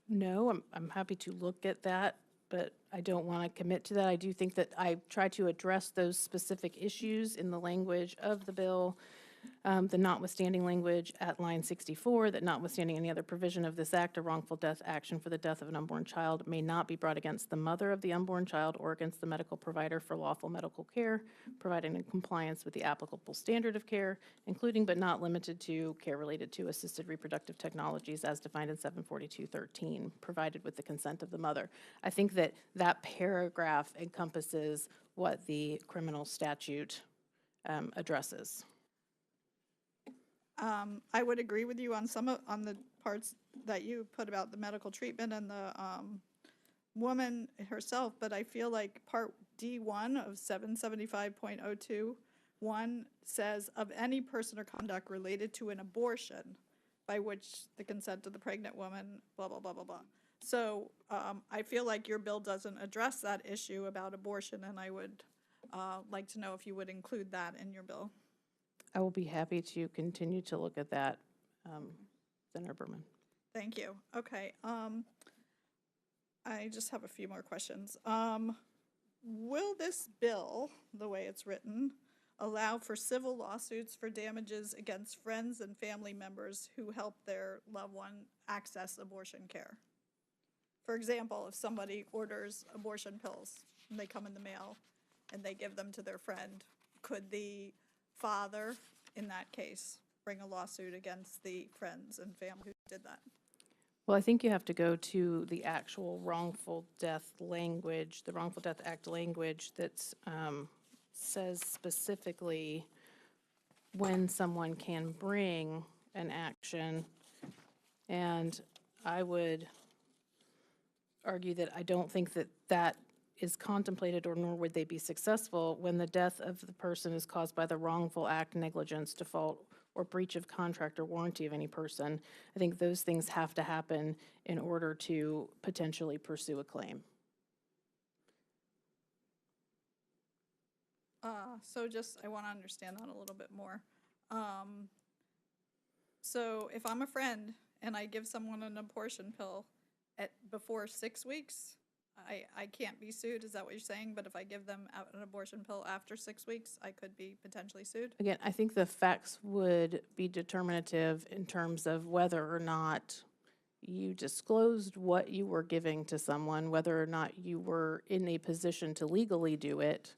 Speaker 20: know. I'm happy to look at that, but I don't want to commit to that. I do think that I try to address those specific issues in the language of the bill. The notwithstanding language at line 64, that notwithstanding any other provision of this act, a wrongful death action for the death of an unborn child may not be brought against the mother of the unborn child or against the medical provider for lawful medical care, provided in compliance with the applicable standard of care, including but not limited to care related to assisted reproductive technologies as defined in 742.13, provided with the consent of the mother. I think that that paragraph encompasses what the criminal statute addresses.
Speaker 19: I would agree with you on on the parts that you put about the medical treatment and the woman herself, but I feel like part D1 of 775.021 says of any person or conduct related to an abortion by which the consent of the pregnant woman, blah, blah, blah, blah, blah. So I feel like your bill doesn't address that issue about abortion, and I would like to know if you would include that in your bill.
Speaker 20: I will be happy to continue to look at that, Senator Berman.
Speaker 19: Thank you. Okay. I just have a few more questions. Will this bill, the way it's written, allow for civil lawsuits for damages against friends and family members who help their loved one access abortion care? For example, if somebody orders abortion pills and they come in the mail and they give them to their friend, could the father, in that case, bring a lawsuit against the friends and family who did that?
Speaker 20: Well, I think you have to go to the actual wrongful death language, the Wrongful Death Act language that says specifically when someone can bring an action. And I would argue that I don't think that that is contemplated, or nor would they be successful when the death of the person is caused by the wrongful act, negligence, default, or breach of contract or warranty of any person. I think those things have to happen in order to potentially pursue a claim.
Speaker 19: I want to understand that a little bit more. So if I'm a friend and I give someone an abortion pill before 6 weeks, I can't be sued, is that what you're saying? But if I give them an abortion pill after 6 weeks, I could be potentially sued?
Speaker 20: Again, I think the facts would be determinative in terms of whether or not you disclosed what you were giving to someone, whether or not you were in a position to legally do it.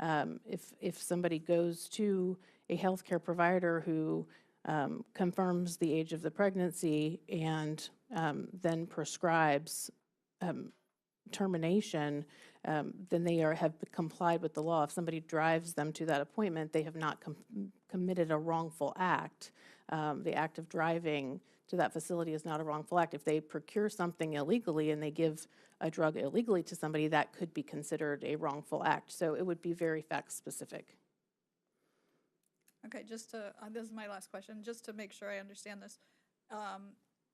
Speaker 20: If somebody goes to a healthcare provider who confirms the age of the pregnancy and then prescribes termination, then they have complied with the law. If somebody drives them to that appointment, they have not committed a wrongful act. The act of driving to that facility is not a wrongful act. If they procure something illegally and they give a drug illegally to somebody, that could be considered a wrongful act. So it would be very fact-specific.
Speaker 19: Okay, just to, this is my last question, just to make sure I understand this.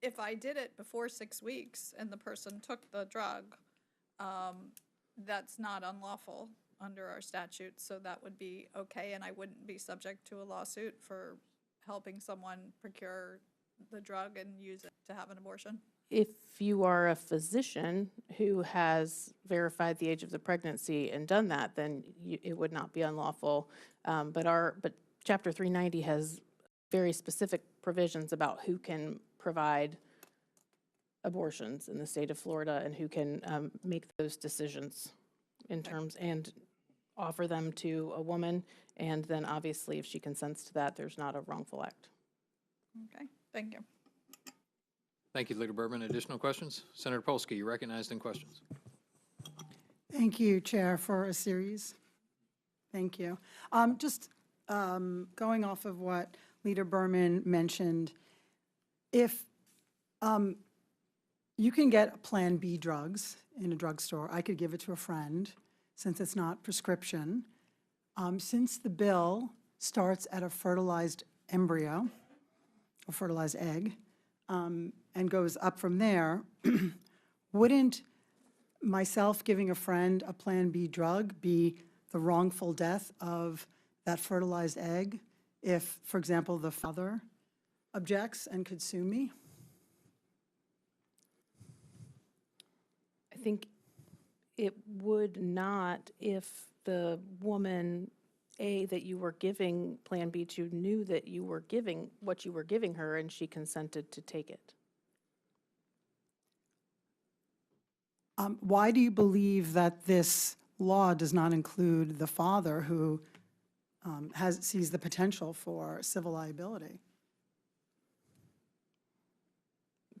Speaker 19: If I did it before 6 weeks and the person took the drug, that's not unlawful under our statute, so that would be okay, and I wouldn't be subject to a lawsuit for helping someone procure the drug and use it to have an abortion?
Speaker 20: If you are a physician who has verified the age of the pregnancy and done that, then it would not be unlawful. But Chapter 390 has very specific provisions about who can provide abortions in the state of Florida and who can make those decisions in terms and offer them to a woman. And then obviously if she consents to that, there's not a wrongful act.
Speaker 19: Okay, thank you.
Speaker 11: Thank you, Leader Berman. Additional questions? Senator Polsky, you're recognized in questions.
Speaker 21: Thank you, Chair, for a series. Thank you. Going off of what Leader Berman mentioned, if you can get Plan B drugs in a drugstore, I could give it to a friend since it's not prescription. Since the bill starts at a fertilized embryo, a fertilized egg, and goes up from there, wouldn't myself giving a friend a Plan B drug be the wrongful death of that fertilized egg if, for example, the father objects and could sue me?
Speaker 20: I think it would not if the woman, that you were giving Plan B to knew that you were giving what you were giving her and she consented to take it.
Speaker 21: Why do you believe that this law does not include the father who sees the potential for civil liability?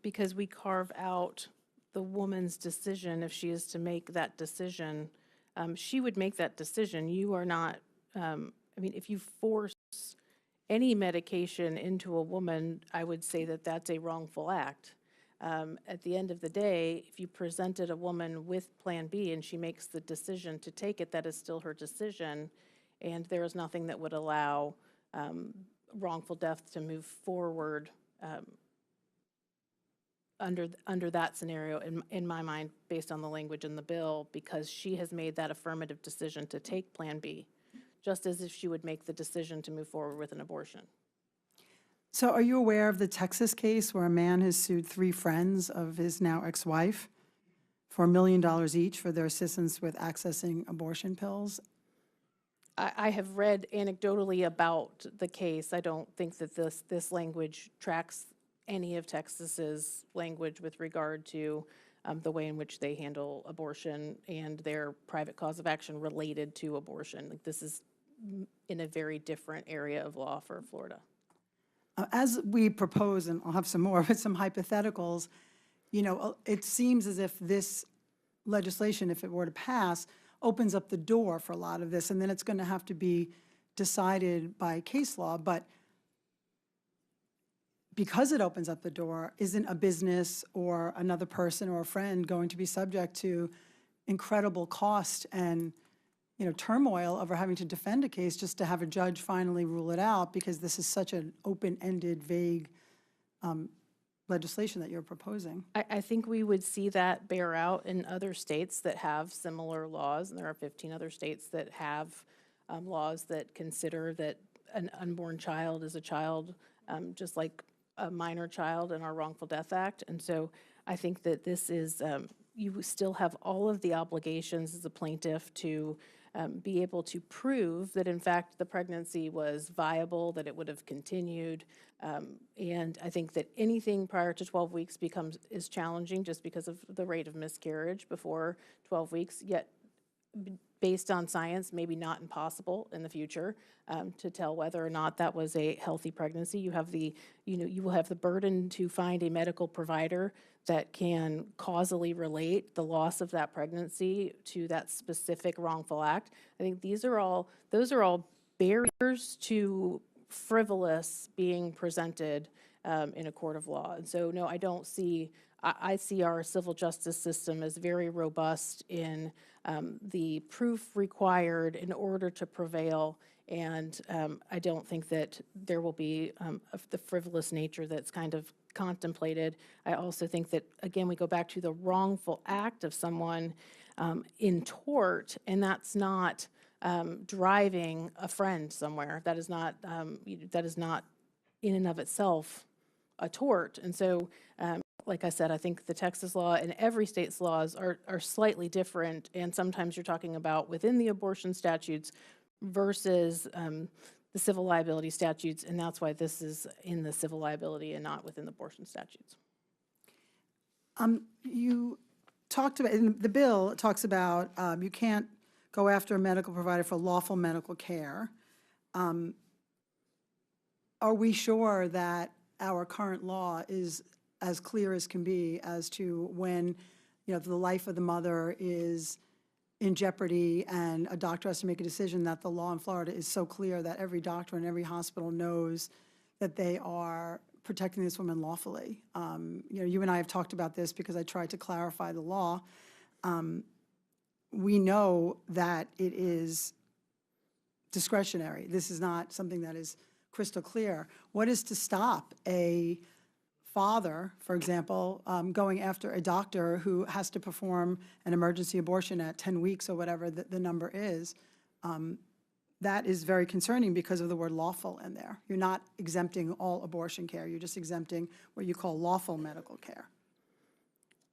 Speaker 20: Because we carve out the woman's decision. If she is to make that decision, she would make that decision. You are not, if you force any medication into a woman, I would say that that's a wrongful act. At the end of the day, if you presented a woman with Plan B and she makes the decision to take it, that is still her decision, and there is nothing that would allow wrongful death to move forward under that scenario, in my mind, based on the language in the bill, because she has made that affirmative decision to take Plan B, just as if she would make the decision to move forward with an abortion.
Speaker 21: So are you aware of the Texas case where a man has sued 3 friends of his now ex-wife for $1 million each for their assistance with accessing abortion pills?
Speaker 20: I have read anecdotally about the case. I don't think that this language tracks any of Texas's language with regard to the way in which they handle abortion and their private cause of action related to abortion. Like, this is in a very different area of law for Florida.
Speaker 21: As we propose, and I'll have some more, but some hypotheticals, it seems as if this legislation, if it were to pass, opens up the door for a lot of this, and then it's going to have to be decided by case law. But because it opens up the door, isn't a business or another person or a friend going to be subject to incredible cost and turmoil over having to defend a case just to have a judge finally rule it out, because this is such an open-ended, vague legislation that you're proposing?
Speaker 20: I think we would see that bear out in other states that have similar laws, and there are 15 other states that have laws that consider that an unborn child is a child, just like a minor child in our Wrongful Death Act. And so I think that this is, you still have all of the obligations as a plaintiff to be able to prove that in fact the pregnancy was viable, that it would have continued. And I think that anything prior to 12 weeks is challenging just because of the rate of miscarriage before 12 weeks, yet based on science, maybe not impossible in the future to tell whether or not that was a healthy pregnancy. You will have the burden to find a medical provider that can causally relate the loss of that pregnancy to that specific wrongful act. I think those are all barriers to frivolous being presented in a court of law. And so, no, I see our civil justice system as very robust in the proof required in order to prevail, and I don't think that there will be of the frivolous nature that's kind of contemplated. I also think that, again, we go back to the wrongful act of someone in tort, and that's not driving a friend somewhere. That is not in and of itself a tort. And so, like I said, I think the Texas law and every state's laws are slightly different, and sometimes you're talking about within the abortion statutes versus the civil liability statutes, and that's why this is in the civil liability and not within the abortion statutes.
Speaker 21: You talked about, in the bill, it talks about you can't go after a medical provider for lawful medical care. Are we sure that our current law is as clear as can be as to when, the life of the mother is in jeopardy and a doctor has to make a decision, that the law in Florida is so clear that every doctor and every hospital knows that they are protecting this woman lawfully? You and I have talked about this because I tried to clarify the law. We know that it is discretionary. This is not something that is crystal clear. What is to stop a father, for example, going after a doctor who has to perform an emergency abortion at 10 weeks or whatever the number is? That is very concerning because of the word lawful in there. You're not exempting all abortion care. You're just exempting what you call lawful medical care.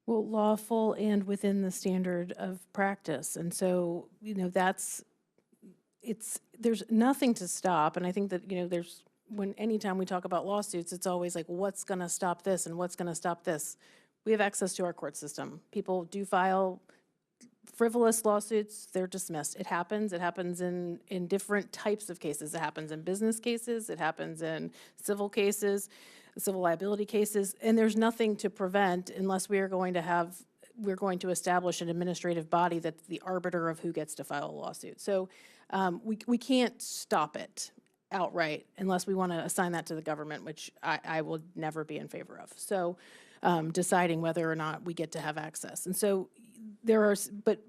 Speaker 20: Well, lawful and within the standard of practice. And so, there's nothing to stop. And I think that, anytime we talk about lawsuits, it's always like, what's going to stop this and what's going to stop this? We have access to our court system. People do file frivolous lawsuits, they're dismissed. It happens in different types of cases. It happens in business cases, it happens in civil cases, civil liability cases, and there's nothing to prevent unless we're going to establish an administrative body that's the arbiter of who gets to file a lawsuit. So we can't stop it outright unless we want to assign that to the government, which I will never be in favor of. So deciding whether or not we get to have access. And so but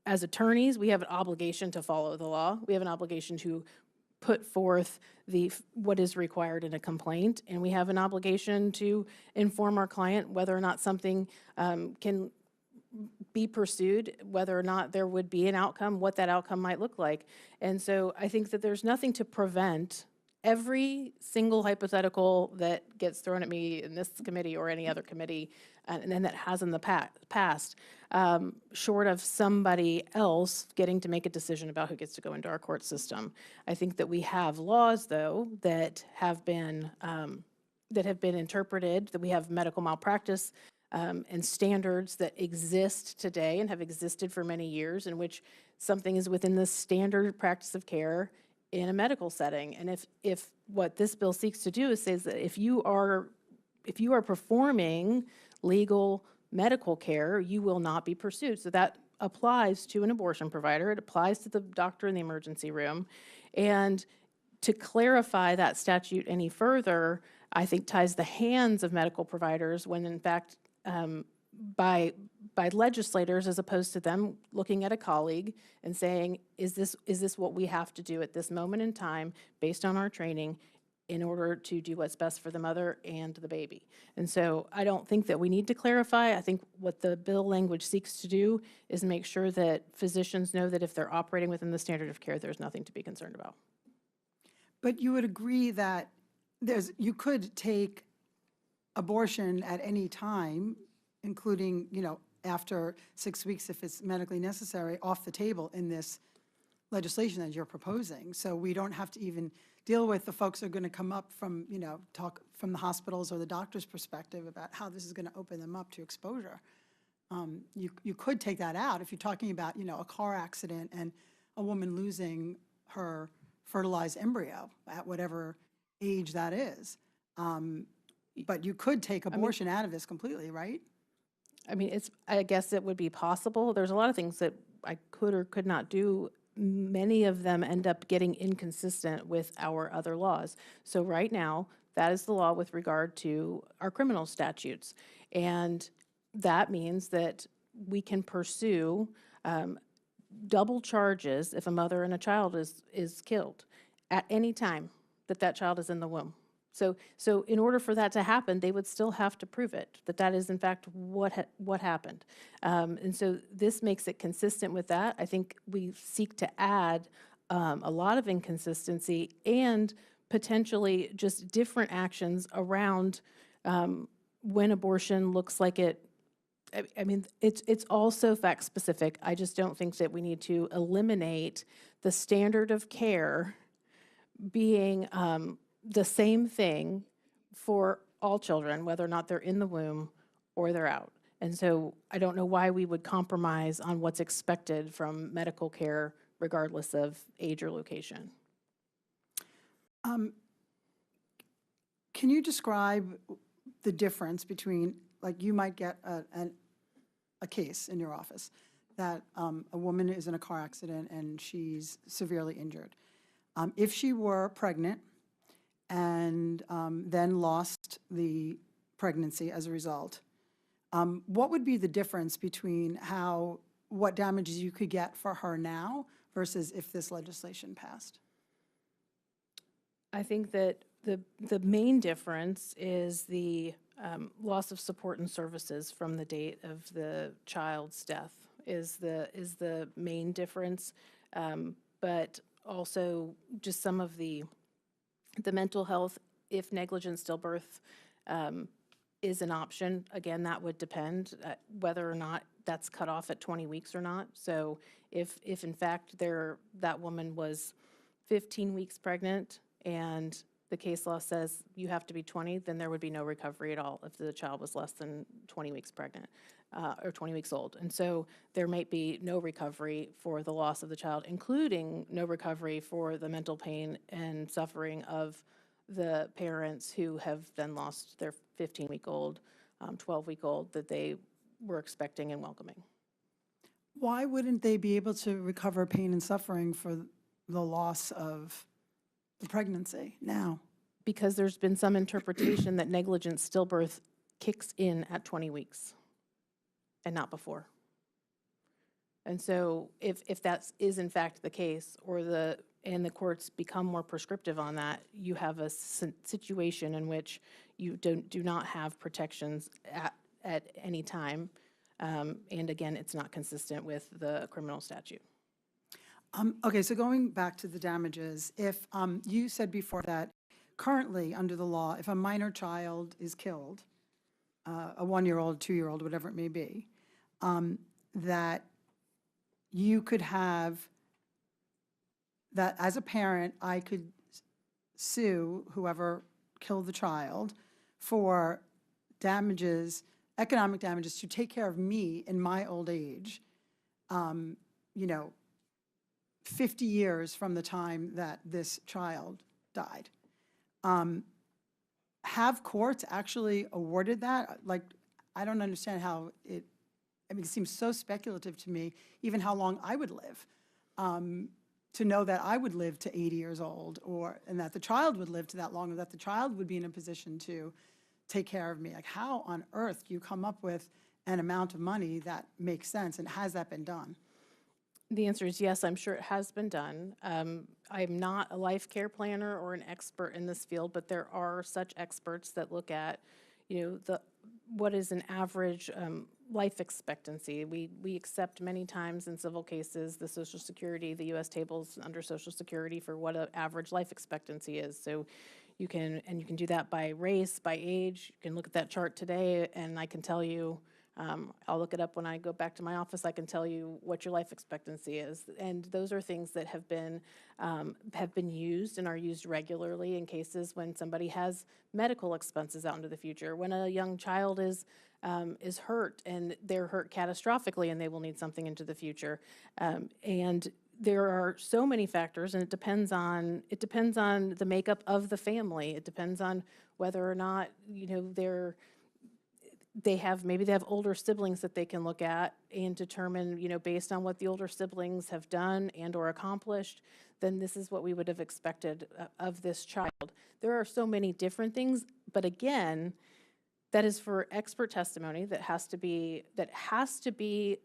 Speaker 20: as attorneys, we have an obligation to follow the law. We have an obligation to put forth what is required in a complaint, and we have an obligation to inform our client whether or not something can be pursued, whether or not there would be an outcome, what that outcome might look like. And so I think that there's nothing to prevent every single hypothetical that gets thrown at me in this committee or any other committee, and then that has in the past, short of somebody else getting to make a decision about who gets to go into our court system. I think that we have laws, though, that have been interpreted, that we have medical malpractice and standards that exist today and have existed for many years, in which something is within the standard practice of care in a medical setting. And if what this bill seeks to do is says that if you are performing legal medical care, you will not be pursued. So that applies to an abortion provider. It applies to the doctor in the emergency room. And to clarify that statute any further, I think ties the hands of medical providers when, in fact, by legislators, as opposed to them looking at a colleague and saying, is this what we have to do at this moment in time based on our training in order to do what's best for the mother and the baby? And so I don't think that we need to clarify. I think what the bill language seeks to do is make sure that physicians know that if they're operating within the standard of care, there's nothing to be concerned about.
Speaker 21: But you would agree that you could take abortion at any time, including, after 6 weeks if it's medically necessary, off the table in this legislation that you're proposing. So we don't have to even deal with the folks who are going to come up from, talk from the hospitals or the doctor's perspective about how this is going to open them up to exposure. You could take that out if you're talking about, a car accident and a woman losing her fertilized embryo at whatever age that is. But you could take abortion out of this completely, right?
Speaker 20: I mean, I guess it would be possible. There's a lot of things that I could or could not do. Many of them end up getting inconsistent with our other laws. So right now, that is the law with regard to our criminal statutes. And that means that we can pursue double charges if a mother and a child is killed at any time that child is in the womb. So in order for that to happen, they would still have to prove it, that is in fact what happened. And so this makes it consistent with that. I think we seek to add a lot of inconsistency and potentially just different actions around when abortion looks like it. I mean, it's also fact specific. I just don't think that we need to eliminate the standard of care being the same thing for all children, whether or not they're in the womb or they're out. And so I don't know why we would compromise on what's expected from medical care regardless of age or location.
Speaker 21: Can you describe the difference between, like, you might get a case in your office that a woman is in a car accident and she's severely injured. If she were pregnant and then lost the pregnancy as a result, what would be the difference between what damages you could get for her now versus if this legislation passed?
Speaker 20: I think that the main difference is the loss of support and services from the date of the child's death is the main difference, but also just some of the mental health. If negligent stillbirth is an option, again, that would depend whether or not that's cut off at 20 weeks or not. So if in fact that woman was 15 weeks pregnant and the case law says you have to be 20, then there would be no recovery at all if the child was less than 20 weeks pregnant or 20 weeks old. And so there might be no recovery for the loss of the child, including no recovery for the mental pain and suffering of the parents who have then lost their 15-week-old, 12-week-old that they were expecting and welcoming.
Speaker 21: Why wouldn't they be able to recover pain and suffering for the loss of the pregnancy now?
Speaker 20: Because there's been some interpretation that negligent stillbirth kicks in at 20 weeks and not before. And so if that is in fact the case, and the courts become more prescriptive on that, you have a situation in which you do not have protections at any time. And again, it's not consistent with the criminal statute.
Speaker 21: Okay, so going back to the damages, if you said before that currently under the law, if a minor child is killed, a 1-year-old, 2-year-old, whatever it may be, that you could have, that as a parent, I could sue whoever killed the child for damages, economic damages, to take care of me in my old age, 50 years from the time that this child died. Have courts actually awarded that? Like, I don't understand how it seems so speculative to me, even how long I would live, to know that I would live to 80 years old, and that the child would live to that long, or that the child would be in a position to take care of me. Like, how on earth do you come up with an amount of money that makes sense, and has that been done?
Speaker 20: The answer is yes, I'm sure it has been done. I'm not a life care planner or an expert in this field, but there are such experts that look at, what is an average life expectancy. We accept many times in civil cases the Social Security, the U.S. tables under Social Security for what an average life expectancy is. So you can do that by race, by age. You can look at that chart today, and I can tell you I'll look it up when I go back to my office. I can tell you what your life expectancy is. And those are things that have been used and are used regularly in cases when somebody has medical expenses out into the future, when a young child is hurt and they're hurt catastrophically and they will need something into the future. And there are so many factors, and it depends on the makeup of the family. It depends on whether or not, maybe they have older siblings that they can look at and determine, based on what the older siblings have done and or accomplished, then this is what we would have expected of this child. There are so many different things, but again, that is for expert testimony that has to be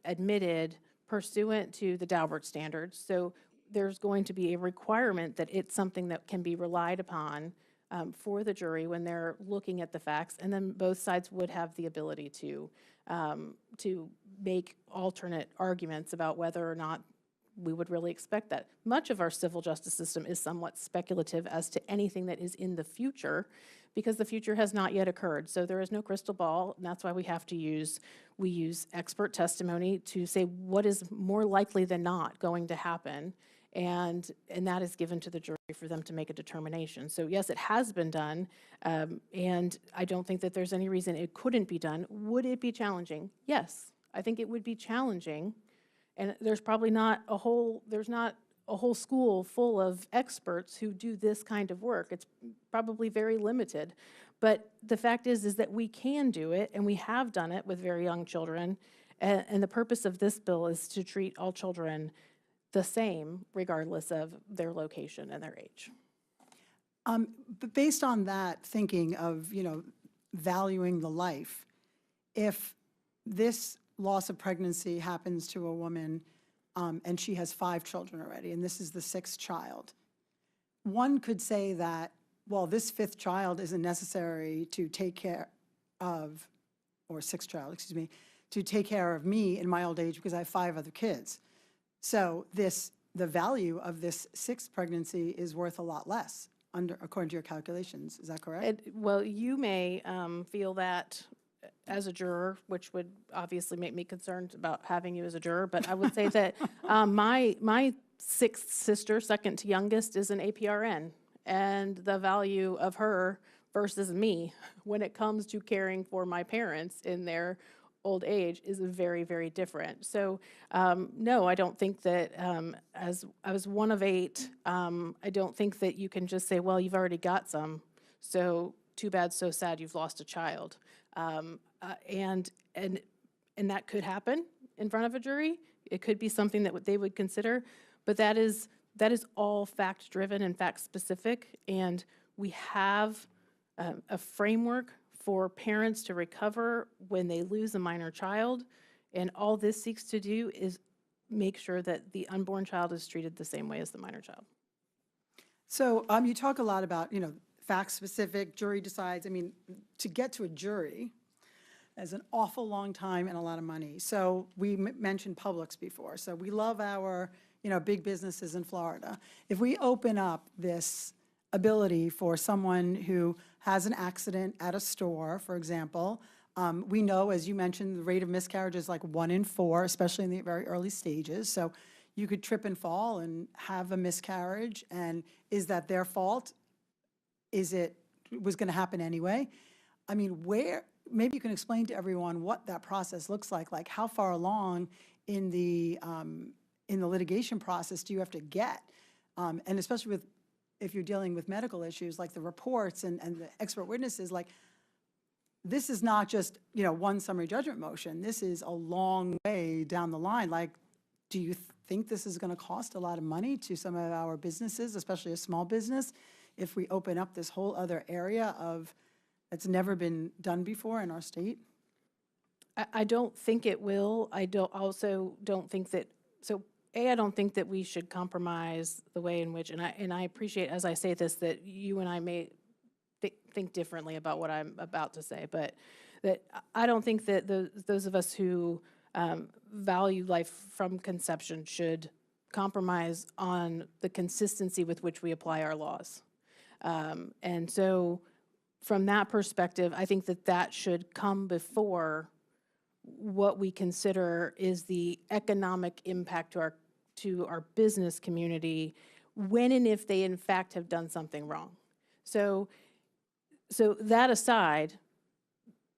Speaker 20: admitted pursuant to the Daubert standards. So there's going to be a requirement that it's something that can be relied upon for the jury when they're looking at the facts, and then both sides would have the ability to make alternate arguments about whether or not we would really expect that. Much of our civil justice system is somewhat speculative as to anything that is in the future, because the future has not yet occurred. So there is no crystal ball, and that's why we use expert testimony to say what is more likely than not going to happen, and that is given to the jury for them to make a determination. So yes, it has been done, and I don't think that there's any reason it couldn't be done. Would it be challenging? Yes, I think it would be challenging, and there's probably not a whole school full of experts who do this kind of work. It's probably very limited. But the fact is that we can do it, and we have done it with very young children. And the purpose of this bill is to treat all children the same, regardless of their location and their age.
Speaker 21: But based on that thinking of, valuing the life, if this loss of pregnancy happens to a woman and she has 5 children already, and this is the 6th child, one could say that, well, this 5th child isn't necessary to take care of, or 6th child, excuse me, to take care of me in my old age because I have 5 other kids. So the value of this 6th pregnancy is worth a lot less, according to your calculations. Is that correct?
Speaker 20: Well, you may feel that as a juror, which would obviously make me concerned about having you as a juror, but I would say that my 6th sister, second to youngest, is an APRN, and the value of her versus me when it comes to caring for my parents in their old age is very, very different. So no, I don't think that, as I was one of 8, I don't think that you can just say, well, you've already got some, so too bad, so sad, you've lost a child. And that could happen in front of a jury. It could be something that they would consider, but that is all fact-driven and fact-specific, and we have a framework for parents to recover when they lose a minor child, and all this seeks to do is make sure that the unborn child is treated the same way as the minor child.
Speaker 21: So you talk a lot about, fact-specific, jury decides. I mean, to get to a jury is an awful long time and a lot of money. So we mentioned Publix before. So we love our, big businesses in Florida. If we open up this ability for someone who has an accident at a store, for example, we know, as you mentioned, the rate of miscarriage is like 1 in 4, especially in the very early stages. So you could trip and fall and have a miscarriage, and is that their fault? It was going to happen anyway? I mean, maybe you can explain to everyone what that process looks like how far along in the litigation process do you have to get? And especially if you're dealing with medical issues, like the reports and the expert witnesses, this is not just, one summary judgment motion. This is a long way down the line. Do you think this is going to cost a lot of money to some of our businesses, especially a small business, if we open up this whole other area that's never been done before in our state?
Speaker 20: I don't think it will. I don't think that, I don't think that we should compromise the way in which, and I appreciate, as I say this, that you and I may think differently about what I'm about to say, but that I don't think that those of us who value life from conception should compromise on the consistency with which we apply our laws. And so from that perspective, I think that should come before what we consider is the economic impact to our business community when and if they in fact have done something wrong. So that aside,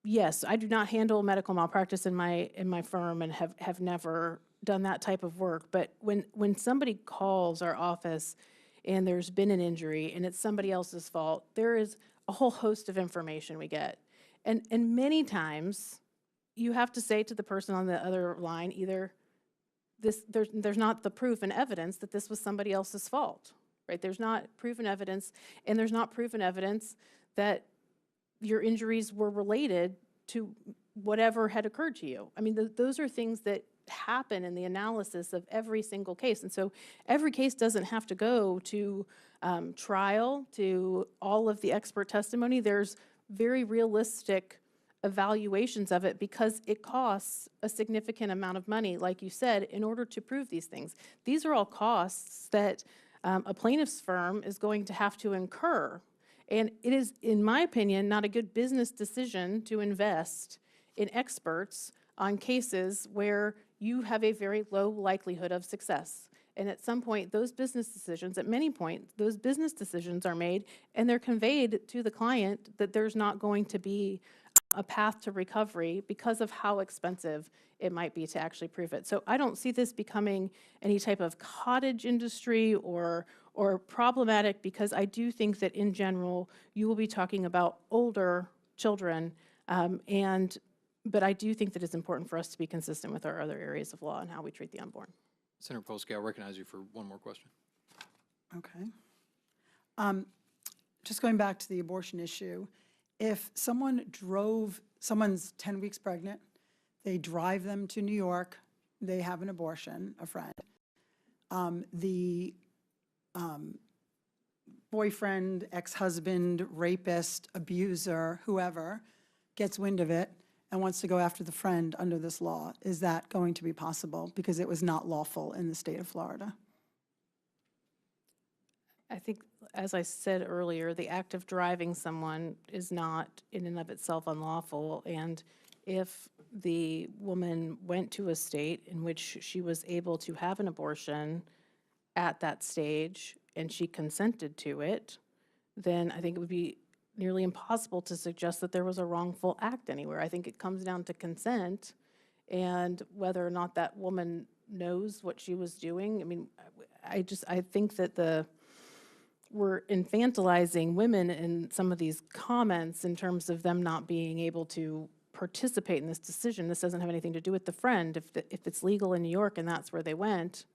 Speaker 20: yes, I do not handle medical malpractice in my firm and have never done that type of work. But when somebody calls our office and there's been an injury and it's somebody else's fault, there is a whole host of information we get. And many times you have to say to the person on the other line, either there's not the proof and evidence that this was somebody else's fault, right? There's not proof and evidence, and there's not proof and evidence that your injuries were related to whatever had occurred to you. I mean, those are things that happen in the analysis of every single case. And so every case doesn't have to go to trial, to all of the expert testimony. There's very realistic evaluations of it because it costs a significant amount of money, like you said, in order to prove these things. These are all costs that a plaintiff's firm is going to have to incur. And it is, in my opinion, not a good business decision to invest in experts on cases where you have a very low likelihood of success. And at some point, those business decisions, at many points, those business decisions are made and they're conveyed to the client that there's not going to be a path to recovery because of how expensive it might be to actually prove it. So I don't see this becoming any type of cottage industry or problematic, because I do think that in general, you will be talking about older children, but I do think that it's important for us to be consistent with our other areas of law and how we treat the unborn.
Speaker 11: Senator Polsky, I'll recognize you for one more question.
Speaker 21: Okay. Just going back to the abortion issue, if someone's 10 weeks pregnant, they drive them to New York, they have an abortion, a friend, the boyfriend, ex-husband, rapist, abuser, whoever, gets wind of it and wants to go after the friend under this law, is that going to be possible because it was not lawful in the state of Florida?
Speaker 20: I think, as I said earlier, the act of driving someone is not in and of itself unlawful. And if the woman went to a state in which she was able to have an abortion at that stage and she consented to it, then I think it would be nearly impossible to suggest that there was a wrongful act anywhere. I think it comes down to consent and whether or not that woman knows what she was doing. I mean, I think that we're infantilizing women in some of these comments in terms of them not being able to participate in this decision. This doesn't have anything to do with the friend. If it's legal in New York and that's where they went,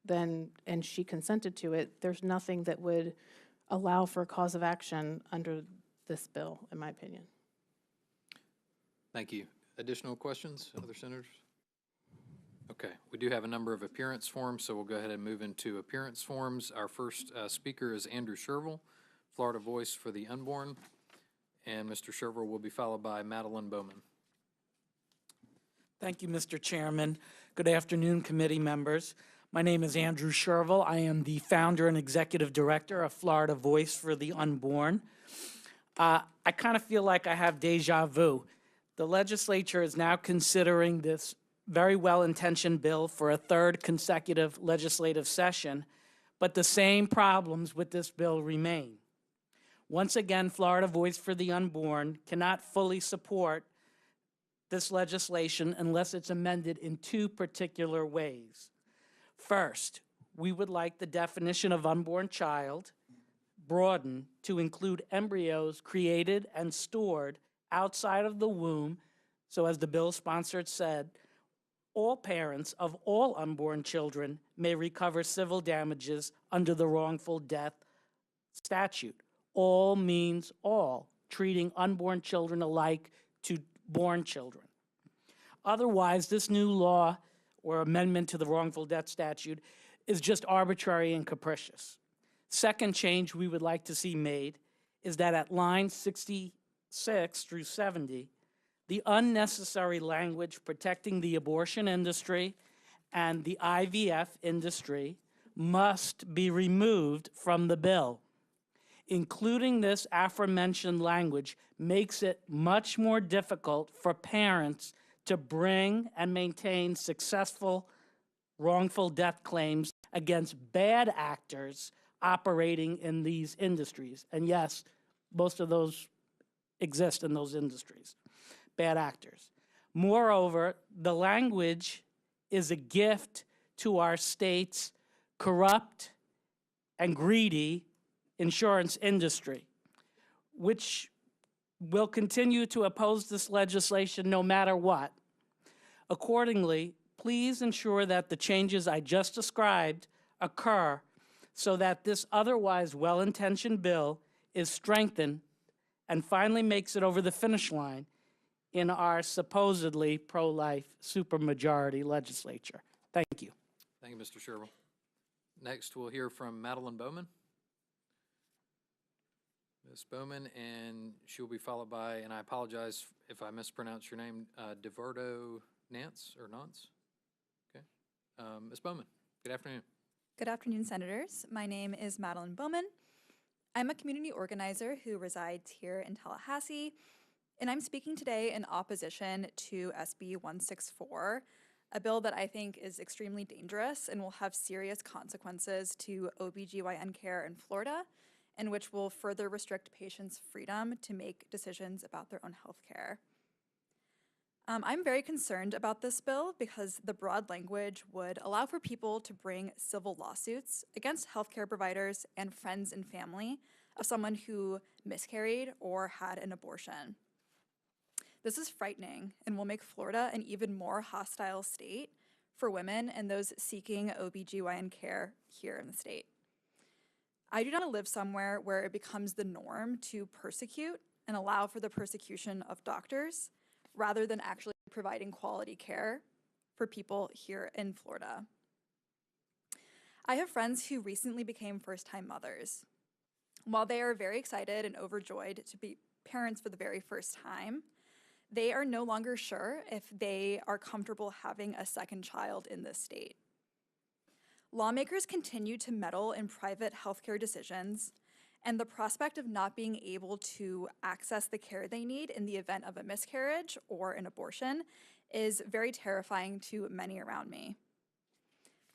Speaker 20: then, and she consented to it, there's nothing that would allow for a cause of action under this bill, in my opinion.
Speaker 11: Thank you. Additional questions, other senators? Okay, we do have a number of appearance forms, so we'll go ahead and move into appearance forms. Our first speaker is Andrew Shervill, Florida Voice for the Unborn, and Mr. Shervill will be followed by Madeline Bowman.
Speaker 1: Thank you, Mr. Chairman. Good afternoon, committee members. My name is Andrew Shervill. I am the founder and executive director of Florida Voice for the Unborn. I kind of feel like I have deja vu. The legislature is now considering this very well-intentioned bill for a third consecutive legislative session, but the same problems with this bill remain. Once again, Florida Voice for the Unborn cannot fully support this legislation unless it's amended in two particular ways. First, we would like the definition of unborn child broadened to include embryos created and stored outside of the womb, so as the bill sponsor said, all parents of all unborn children may recover civil damages under the wrongful death statute. All means all, treating unborn children alike to born children. Otherwise, this new law or amendment to the wrongful death statute is just arbitrary and capricious. Second change we would like to see made is that at lines 66 through 70, the unnecessary language protecting the abortion industry and the IVF industry must be removed from the bill. Including this aforementioned language makes it much more difficult for parents to bring and maintain successful wrongful death claims against bad actors operating in these industries. And yes, most of those exist in those industries, bad actors. Moreover, the language is a gift to our state's corrupt and greedy insurance industry, which will continue to oppose this legislation no matter what. Accordingly, please ensure that the changes I just described occur so that this otherwise well-intentioned bill is strengthened and finally makes it over the finish line in our supposedly pro-life supermajority legislature. Thank you.
Speaker 11: Thank you, Mr. Sherrill. Next, we'll hear from Madeline Bowman. Ms. Bowman, and she'll be followed by, and I apologize if I mispronounce your name, DeVerto Nance or Nance? Okay. Ms. Bowman, good afternoon.
Speaker 10: Good afternoon, Senators. My name is Madeline Bowman. I'm a community organizer who resides here in Tallahassee, and I'm speaking today in opposition to SB 164, a bill that I think is extremely dangerous and will have serious consequences to OBGYN care in Florida, and which will further restrict patients' freedom to make decisions about their own health care. I'm very concerned about this bill because the broad language would allow for people to bring civil lawsuits against healthcare providers and friends and family of someone who miscarried or had an abortion. This is frightening and will make Florida an even more hostile state for women and those seeking OBGYN care here in the state. I do not live somewhere where it becomes the norm to persecute and allow for the persecution of doctors rather than actually providing quality care for people here in Florida. I have friends who recently became first-time mothers. While they are very excited and overjoyed to be parents for the very first time, they are no longer sure if they are comfortable having a second child in this state. Lawmakers continue to meddle in private healthcare decisions, and the prospect of not being able to access the care they need in the event of a miscarriage or an abortion is very terrifying to many around me.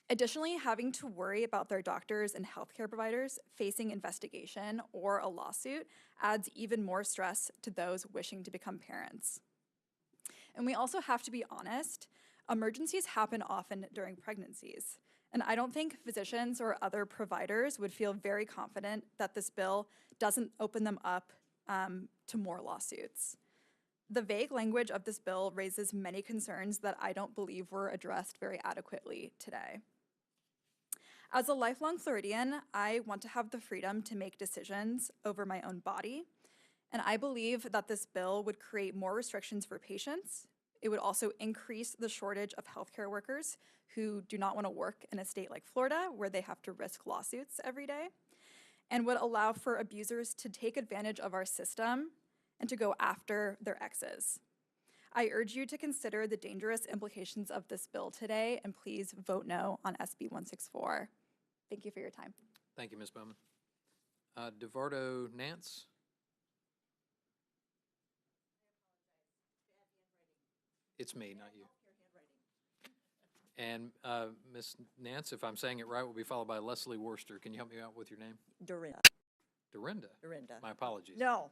Speaker 10: Additionally, having to worry about their doctors and healthcare providers facing investigation or a lawsuit adds even more stress to those wishing to become parents. And we also have to be honest, emergencies happen often during pregnancies. And I don't think physicians or other providers would feel very confident that this bill doesn't open them up to more lawsuits. The vague language of this bill raises many concerns that I don't believe were addressed very adequately today. As a lifelong Floridian, I want to have the freedom to make decisions over my own body, and I believe that this bill would create more restrictions for patients. It would also increase the shortage of healthcare workers who do not want to work in a state like Florida where they have to risk lawsuits every day, and would allow for abusers to take advantage of our system and to go after their exes. I urge you to consider the dangerous implications of this bill today, and please vote no on SB 164. Thank you for your time.
Speaker 11: Thank you, Ms. Bowman. DeVardo Nance? It's me, not you. And Ms. Nance, if I'm saying it right, will be followed by Leslie Worcester. Can you help me out with your name?
Speaker 22: Dorinda.
Speaker 11: Dorinda?
Speaker 22: Dorinda.
Speaker 11: My apologies.
Speaker 22: No,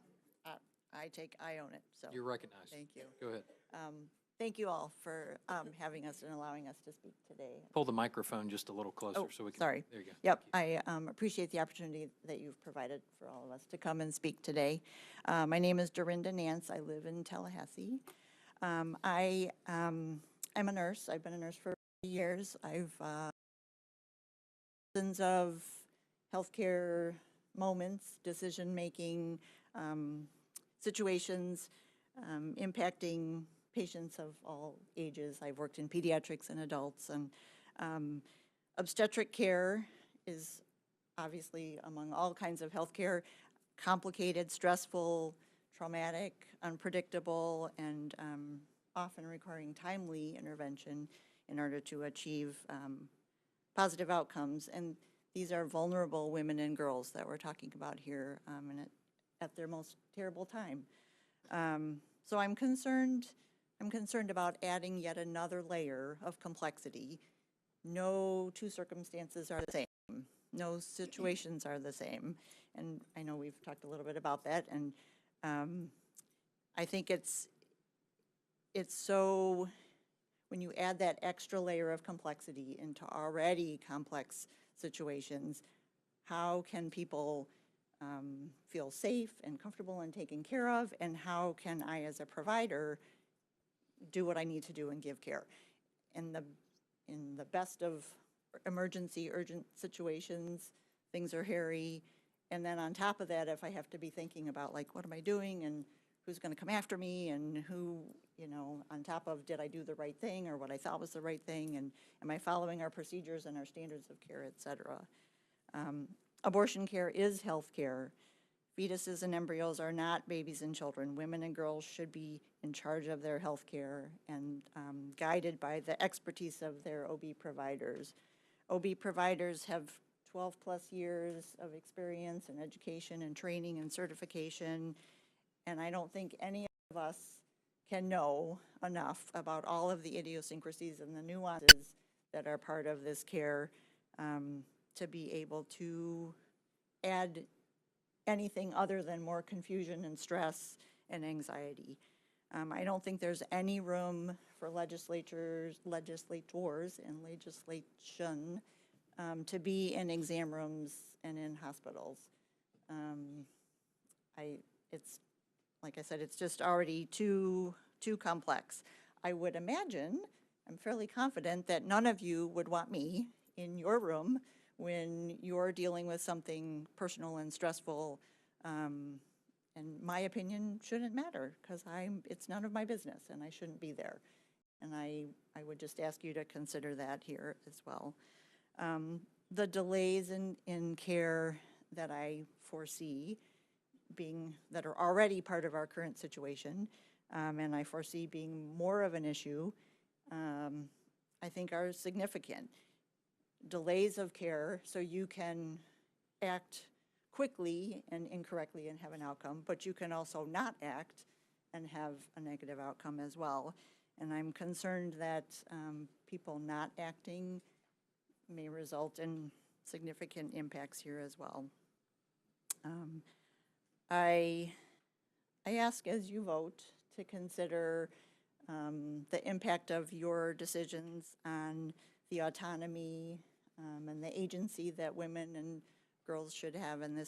Speaker 22: I own it, so.
Speaker 11: You're recognized.
Speaker 22: Thank you.
Speaker 11: Go ahead.
Speaker 22: Thank you all for having us and allowing us to speak today.
Speaker 11: Pull the microphone just a little closer so we can.
Speaker 22: Sorry.
Speaker 11: There you go.
Speaker 22: Yep, I appreciate the opportunity that you've provided for all of us to come and speak today. My name is Dorinda Nance. I live in Tallahassee. I'm a nurse. I've been a nurse for years. I've dozens of healthcare moments, decision-making situations impacting patients of all ages. I've worked in pediatrics and adults, and obstetric care is obviously among all kinds of healthcare, complicated, stressful, traumatic, unpredictable, and often requiring timely intervention in order to achieve positive outcomes. And these are vulnerable women and girls that we're talking about here and at their most terrible time. So I'm concerned I'm concerned about adding yet another layer of complexity. No two circumstances are the same. No situations are the same. And I know we've talked a little bit about that, and I think it's so, when you add that extra layer of complexity into already complex situations, how can people feel safe and comfortable and taken care of, and how can I as a provider do what I need to do and give care? In the best of emergency, urgent situations, things are hairy, and then on top of that, if I have to be thinking about, like, what am I doing, and who's going to come after me, and who, you know, on top of, did I do the right thing or what I thought was the right thing, and am I following our procedures and our standards of care, et cetera. Abortion care is health care. Fetuses and embryos are not babies and children. Women and girls should be in charge of their health care and guided by the expertise of their OB providers. OB providers have 12 plus years of experience and education and training and certification, and I don't think any of us can know enough about all of the idiosyncrasies and the nuances that are part of this care to be able to add anything other than more confusion and stress and anxiety. I don't think there's any room for legislators, and legislation to be in exam rooms and in hospitals. It's, like I said, it's just already too complex. I would imagine, I'm fairly confident that none of you would want me in your room when you're dealing with something personal and stressful, and my opinion shouldn't matter, because it's none of my business and I shouldn't be there. And I would just ask you to consider that here as well. The delays in care that I foresee that are already part of our current situation, and I foresee being more of an issue, I think are significant. Delays of care, so you can act quickly and incorrectly and have an outcome, but you can also not act and have a negative outcome as well. And I'm concerned that people not acting may result in significant impacts here as well. I ask, as you vote, to consider the impact of your decisions on the autonomy and the agency that women and girls should have in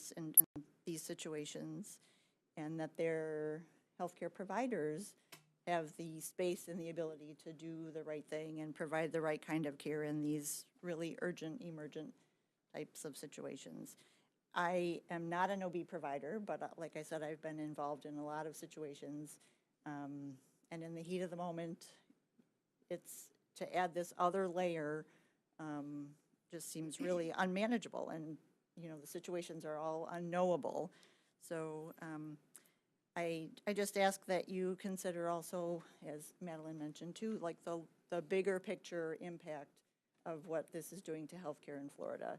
Speaker 22: these situations, and that their healthcare providers have the space and the ability to do the right thing and provide the right kind of care in these really urgent, emergent types of situations. I am not an OB provider, but like I said, I've been involved in a lot of situations, and in the heat of the moment, it's to add this other layer just seems really unmanageable, and you know, the situations are all unknowable. So I just ask that you consider also, as Madeline mentioned too, like the bigger picture impact of what this is doing to healthcare in Florida,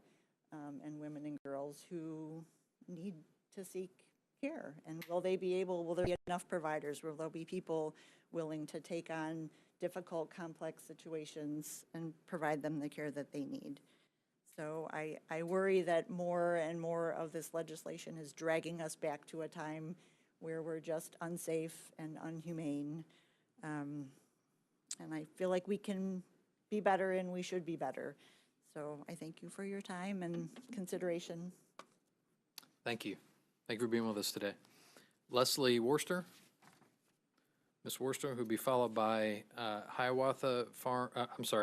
Speaker 22: and women and girls who need to seek care. And will there be enough providers? Will there be people willing to take on difficult, complex situations and provide them the care that they need? So I worry that more and more of this legislation is dragging us back to a time where we're just unsafe and unhumane. And I feel like we can be better and we should be better. So I thank you for your time and consideration.
Speaker 11: Thank you. Thank you for being with us today. Leslie Worcester. Ms. Worcester, who'll be followed by Hiawatha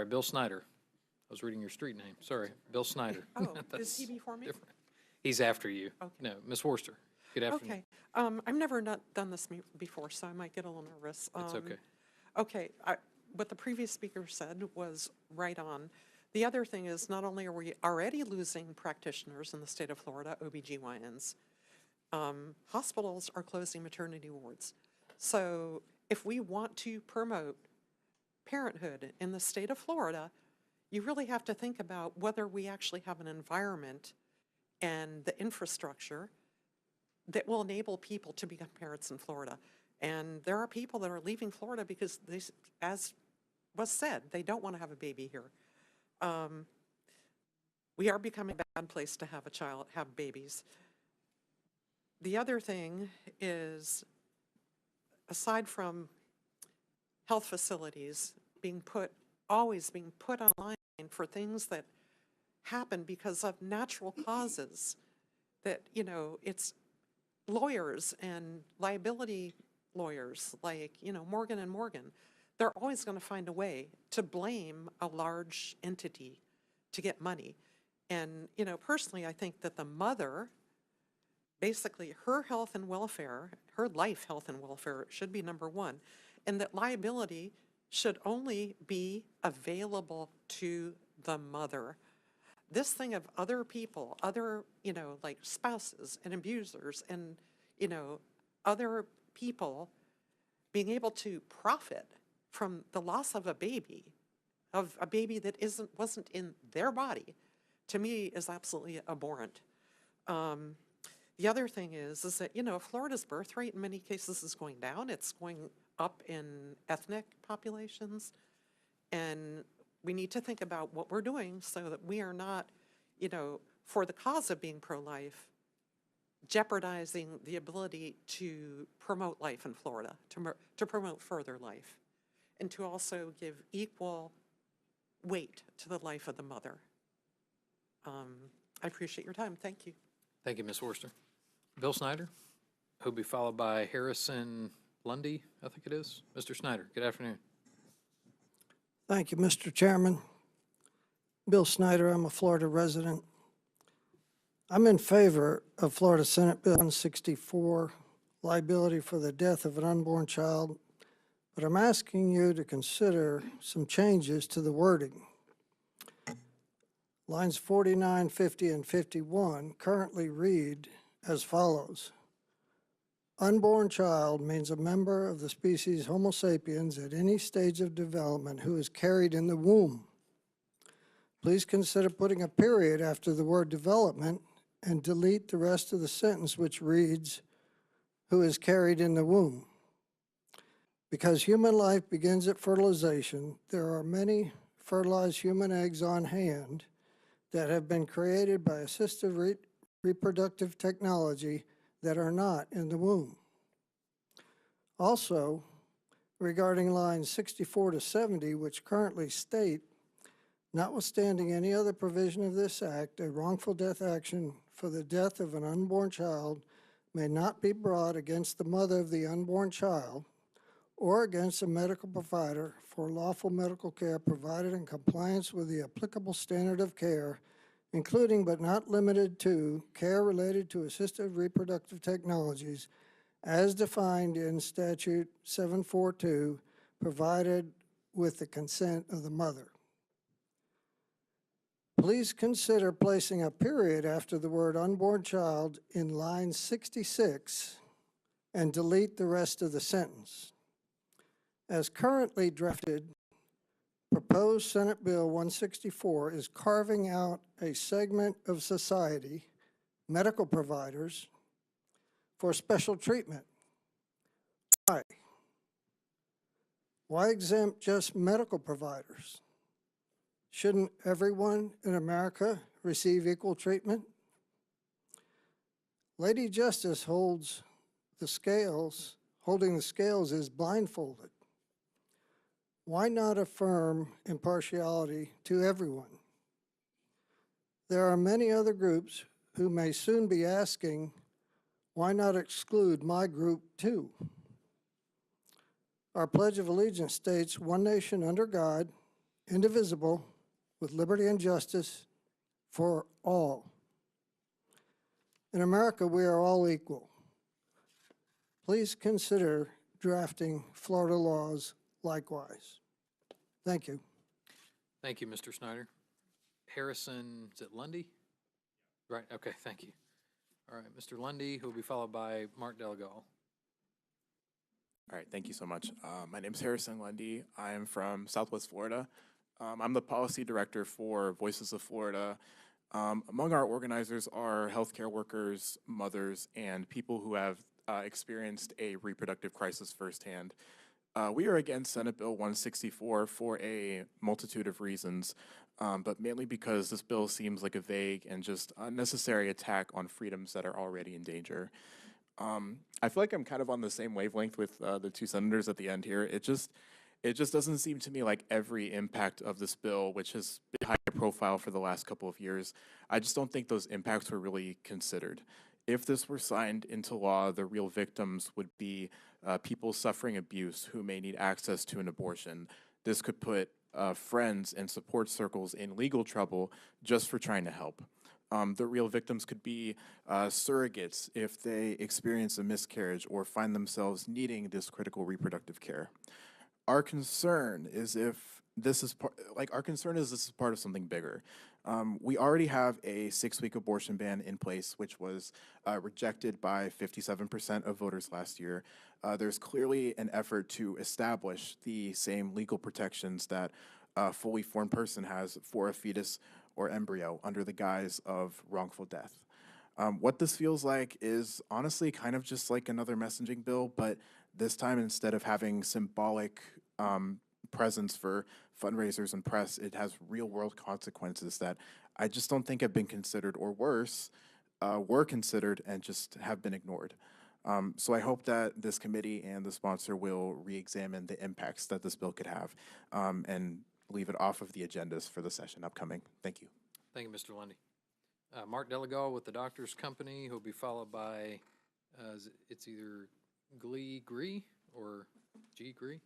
Speaker 11: Bill Snyder. I was reading your street name. Sorry, Bill Snyder.
Speaker 8: Oh, is he before me?
Speaker 11: Different. He's after you.
Speaker 8: Okay.
Speaker 11: No, Ms. Worcester. Good afternoon.
Speaker 8: Okay. I've never done this before, so I might get a little nervous.
Speaker 11: It's okay.
Speaker 8: Okay. What the previous speaker said was right on. The other thing is, not only are we already losing practitioners in the state of Florida, OBGYNs, hospitals are closing maternity wards. So if we want to promote parenthood in the state of Florida, you really have to think about whether we actually have an environment and the infrastructure that will enable people to become parents in Florida. And there are people that are leaving Florida because they, as was said, they don't want to have a baby here. We are becoming a bad place to have have babies. The other thing is, aside from health facilities always being put online for things that happen because of natural causes, that, you know, it's lawyers and liability lawyers like, you know, Morgan and Morgan, they're always going to find a way to blame a large entity to get money. And, you know, personally, I think that the mother, basically her health and welfare, her life, health and welfare should be number one, and that liability should only be available to the mother. This thing of other people, other, you know, like spouses and abusers and, you know, other people being able to profit from the loss of a baby that wasn't in their body, to me is absolutely abhorrent. The other thing is that, you know, Florida's birth rate in many cases is going down. It's going up in ethnic populations. And we need to think about what we're doing so that we are not, you know, for the cause of being pro-life, jeopardizing the ability to promote life in Florida, to promote further life, and to also give equal weight to the life of the mother. I appreciate your time. Thank you.
Speaker 11: Thank you, Ms. Worcester. Bill Snyder, who'll be followed by Harrison Lundy, I think it is. Mr. Snyder, good afternoon.
Speaker 3: Thank you, Mr. Chairman. Bill Snyder, I'm a Florida resident. I'm in favor of Florida Senate Bill 164, liability for the death of an unborn child, but I'm asking you to consider some changes to the wording. Lines 49, 50, and 51 currently read as follows. Unborn child means a member of the species Homo sapiens at any stage of development who is carried in the womb. Please consider putting a period after the word development and delete the rest of the sentence, which reads, who is carried in the womb. Because human life begins at fertilization, there are many fertilized human eggs on hand that have been created by assistive reproductive technology that are not in the womb. Also, regarding lines 64 to 70, which currently state, notwithstanding any other provision of this act, a wrongful death action for the death of an unborn child may not be brought against the mother of the unborn child or against a medical provider for lawful medical care provided in compliance with the applicable standard of care, including but not limited to care related to assistive reproductive technologies as defined in Statute 742, provided with the consent of the mother. Please consider placing a period after the word unborn child in line 66 and delete the rest of the sentence. As currently drafted, proposed Senate Bill 164 is carving out a segment of society, medical providers, for special treatment. Why? Why exempt just medical providers? Shouldn't everyone in America receive equal treatment? Lady Justice holding the scales is blindfolded. Why not affirm impartiality to everyone? There are many other groups who may soon be asking, why not exclude my group too? Our Pledge of Allegiance states, one nation under God, indivisible, with liberty and justice for all. In America, we are all equal. Please consider drafting Florida laws likewise. Thank you.
Speaker 11: Thank you, Mr. Snyder. Harrison, is it Lundy? Right, okay, thank you. All right, Mr. Lundy, who will be followed by Mark Delgado.
Speaker 9: All right, thank you so much. My name is Harrison Lundy. I am from Southwest Florida. I'm the policy director for Voices of Florida. Among our organizers are healthcare workers, mothers, and people who have experienced a reproductive crisis firsthand. We are against Senate Bill 164 for a multitude of reasons, but mainly because this bill seems like a vague and just unnecessary attack on freedoms that are already in danger. I feel like I'm kind of on the same wavelength with the two senators at the end here. It just doesn't seem to me like every impact of this bill, which has been high profile for the last couple of years, I just don't think those impacts were really considered. If this were signed into law, the real victims would be people suffering abuse who may need access to an abortion. This could put friends and support circles in legal trouble just for trying to help. The real victims could be surrogates if they experience a miscarriage or find themselves needing this critical reproductive care. Our concern is this is part of something bigger. We already have a 6-week abortion ban in place, which was rejected by 57% of voters last year. There's clearly an effort to establish the same legal protections that a fully formed person has for a fetus or embryo under the guise of wrongful death. What this feels like is honestly kind of just like another messaging bill, but this time instead of having symbolic presence for fundraisers and press, it has real world consequences that I just don't think have been considered, or worse, were considered and just have been ignored. So I hope that this committee and the sponsor will re-examine the impacts that this bill could have and leave it off of the agendas for the session upcoming. Thank you.
Speaker 11: Thank you, Mr. Lundy. Mark Delegal with the Doctors Company, who'll be followed by, it's either Gree or G. Gree. You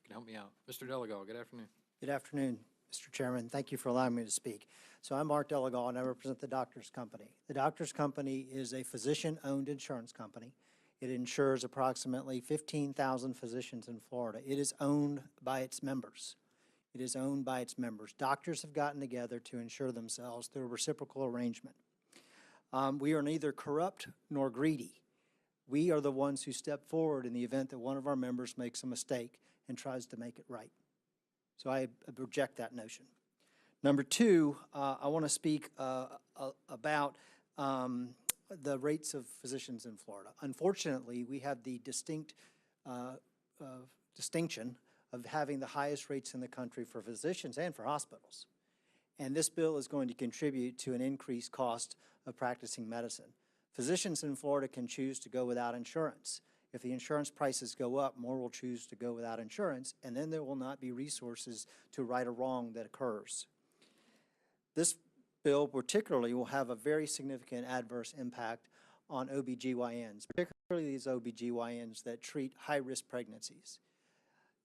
Speaker 11: can help me out. Mr. Delegal, good afternoon.
Speaker 2: Good afternoon, Mr. Chairman. Thank you for allowing me to speak. So I'm Mark Delegal, and I represent the Doctors Company. The Doctors Company is a physician-owned insurance company. It insures approximately 15,000 physicians in Florida. It is owned by its members. It is owned by its members. Doctors have gotten together to insure themselves through a reciprocal arrangement. We are neither corrupt nor greedy. We are the ones who step forward in the event that one of our members makes a mistake and tries to make it right. So I reject that notion. Number two, I want to speak about the rates of physicians in Florida. Unfortunately, we have the distinct distinction of having the highest rates in the country for physicians and for hospitals. And this bill is going to contribute to an increased cost of practicing medicine. Physicians in Florida can choose to go without insurance. If the insurance prices go up, more will choose to go without insurance, and then there will not be resources to right a wrong that occurs. This bill particularly will have a very significant adverse impact on OBGYNs, particularly these OBGYNs that treat high-risk pregnancies.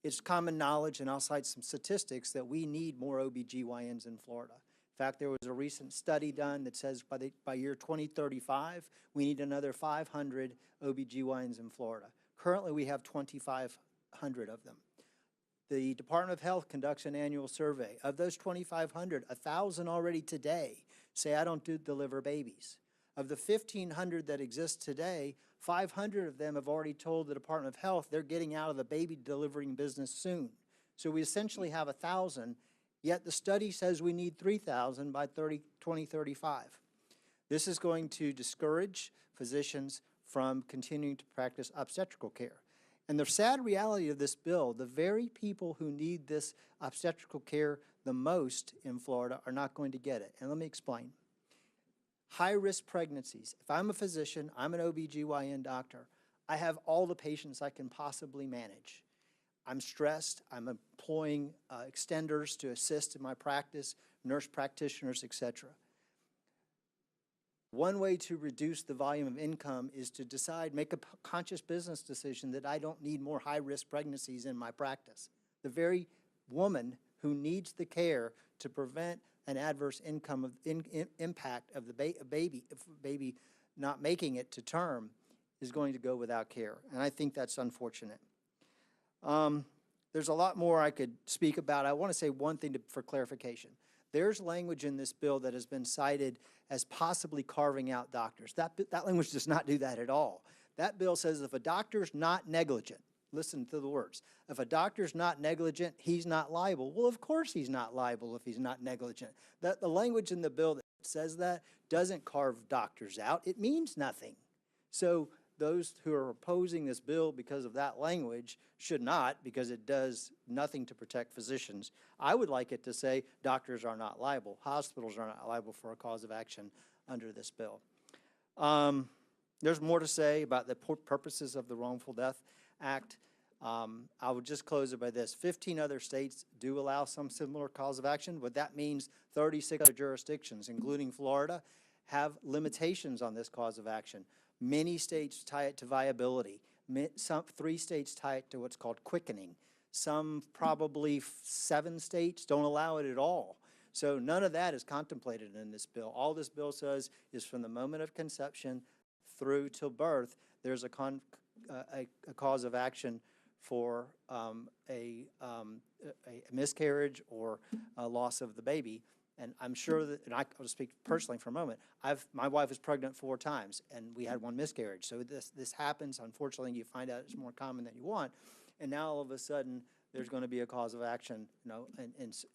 Speaker 2: It's common knowledge, and I'll cite some statistics, that we need more OBGYNs in Florida. In fact, there was a recent study done that says by year 2035, we need another 500 OBGYNs in Florida. Currently, we have 2,500 of them. The Department of Health conducts an annual survey. Of those 2,500, 1,000 already today say, I don't deliver babies. Of the 1,500 that exist today, 500 of them have already told the Department of Health they're getting out of the baby delivering business soon. So we essentially have 1,000, yet the study says we need 3,000 by 2035. This is going to discourage physicians from continuing to practice obstetrical care. And the sad reality of this bill, the very people who need this obstetrical care the most in Florida are not going to get it. And let me explain. High-risk pregnancies. If I'm a physician, I'm an OBGYN doctor, I have all the patients I can possibly manage. I'm stressed. I'm employing extenders to assist in my practice, nurse practitioners, etc. One way to reduce the volume of income is to decide, make a conscious business decision that I don't need more high-risk pregnancies in my practice. The very woman who needs the care to prevent an adverse impact of the baby not making it to term is going to go without care. And I think that's unfortunate. There's a lot more I could speak about. I want to say one thing for clarification. There's language in this bill that has been cited as possibly carving out doctors. That language does not do that at all. That bill says if a doctor's not negligent, listen to the words, if a doctor's not negligent, he's not liable. Well, of course he's not liable if he's not negligent. The language in the bill that says that doesn't carve doctors out. It means nothing. So those who are opposing this bill because of that language should not, because it does nothing to protect physicians. I would like it to say doctors are not liable, hospitals are not liable for a cause of action under this bill. There's more to say about the purposes of the Wrongful Death Act. I would just close it by this. 15 other states do allow some similar cause of action, but that means 36 other jurisdictions, including Florida, have limitations on this cause of action. Many states tie it to viability. 3 states tie it to what's called quickening. Some, probably 7 states, don't allow it at all. So none of that is contemplated in this bill. All this bill says is from the moment of conception through till birth, there's a cause of action for a miscarriage or a loss of the baby. And I'm sure that, and I'll speak personally for a moment, my wife was pregnant 4 times, and we had 1 miscarriage. So this happens. Unfortunately, you find out it's more common than you want. And now all of a sudden, there's going to be a cause of action,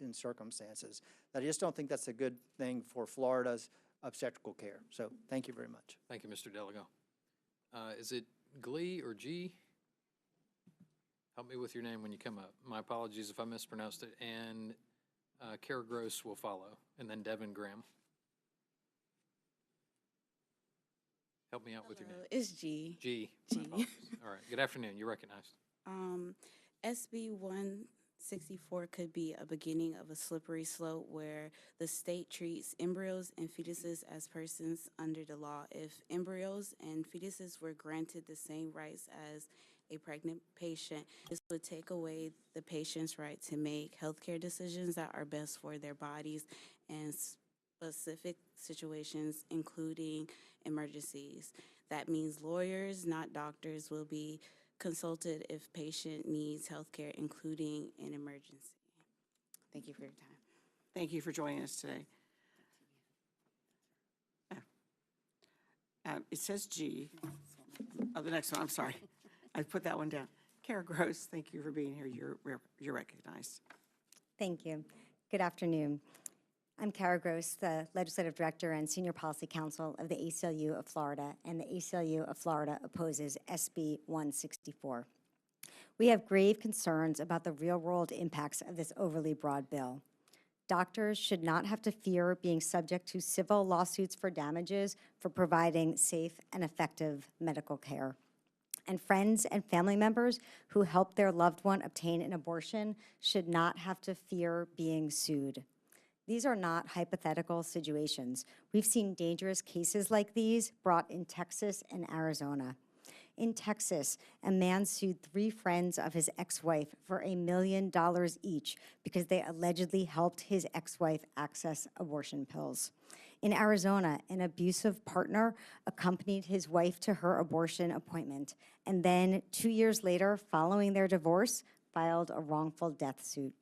Speaker 2: in circumstances. I just don't think that's a good thing for Florida's obstetrical care. So thank you very much.
Speaker 11: Thank you, Mr. Delago. Is it Glee or G? Help me with your name when you come up. My apologies if I mispronounced it. And Kara Gross will follow, and then Devin Graham. Help me out with your name.
Speaker 4: It's G.
Speaker 11: G.
Speaker 4: G.
Speaker 11: All right. Good afternoon. You're recognized.
Speaker 4: SB 164 could be a beginning of a slippery slope where the state treats embryos and fetuses as persons under the law. If embryos and fetuses were granted the same rights as a pregnant patient, this would take away the patient's right to make healthcare decisions that are best for their bodies and specific situations, including emergencies. That means lawyers, not doctors, will be consulted if patient needs healthcare, including an emergency. Thank you for your time.
Speaker 7: Thank you for joining us today. It says G. Oh, the next one, I'm sorry. I put that one down. Kara Gross, thank you for being here. You're recognized.
Speaker 23: Thank you. Good afternoon. I'm Kara Gross, the Legislative Director and Senior Policy Counsel of the ACLU of Florida, and the ACLU of Florida opposes SB 164. We have grave concerns about the real-world impacts of this overly broad bill. Doctors should not have to fear being subject to civil lawsuits for damages for providing safe and effective medical care. And friends and family members who help their loved one obtain an abortion should not have to fear being sued. These are not hypothetical situations. We've seen dangerous cases like these brought in Texas and Arizona. In Texas, a man sued 3 friends of his ex-wife for $1 million each because they allegedly helped his ex-wife access abortion pills. In Arizona, an abusive partner accompanied his wife to her abortion appointment and then 2 years later, following their divorce, filed a wrongful death suit.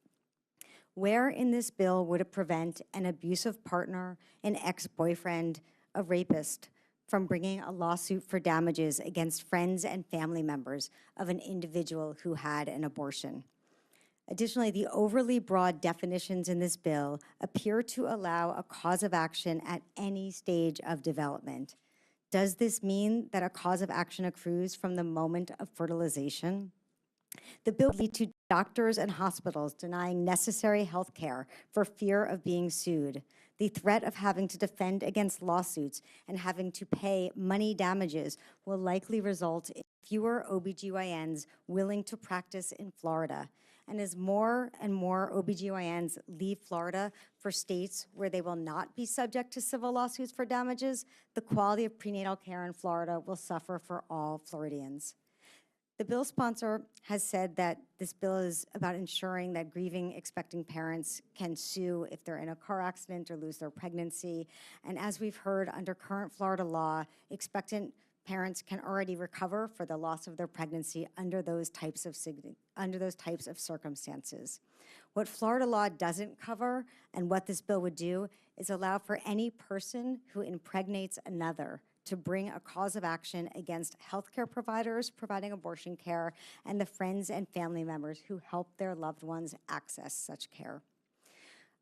Speaker 23: Where in this bill would it prevent an abusive partner, an ex-boyfriend, a rapist from bringing a lawsuit for damages against friends and family members of an individual who had an abortion? Additionally, the overly broad definitions in this bill appear to allow a cause of action at any stage of development. Does this mean that a cause of action accrues from the moment of fertilization? The bill would lead to doctors and hospitals denying necessary health care for fear of being sued. The threat of having to defend against lawsuits and having to pay money damages will likely result in fewer OBGYNs willing to practice in Florida. And as more and more OBGYNs leave Florida for states where they will not be subject to civil lawsuits for damages, the quality of prenatal care in Florida will suffer for all Floridians. The bill sponsor has said that this bill is about ensuring that grieving, expecting parents can sue if they're in a car accident or lose their pregnancy. And as we've heard, under current Florida law, expectant parents can already recover for the loss of their pregnancy under those types of circumstances. What Florida law doesn't cover, and what this bill would do, is allow for any person who impregnates another to bring a cause of action against healthcare providers providing abortion care and the friends and family members who help their loved ones access such care.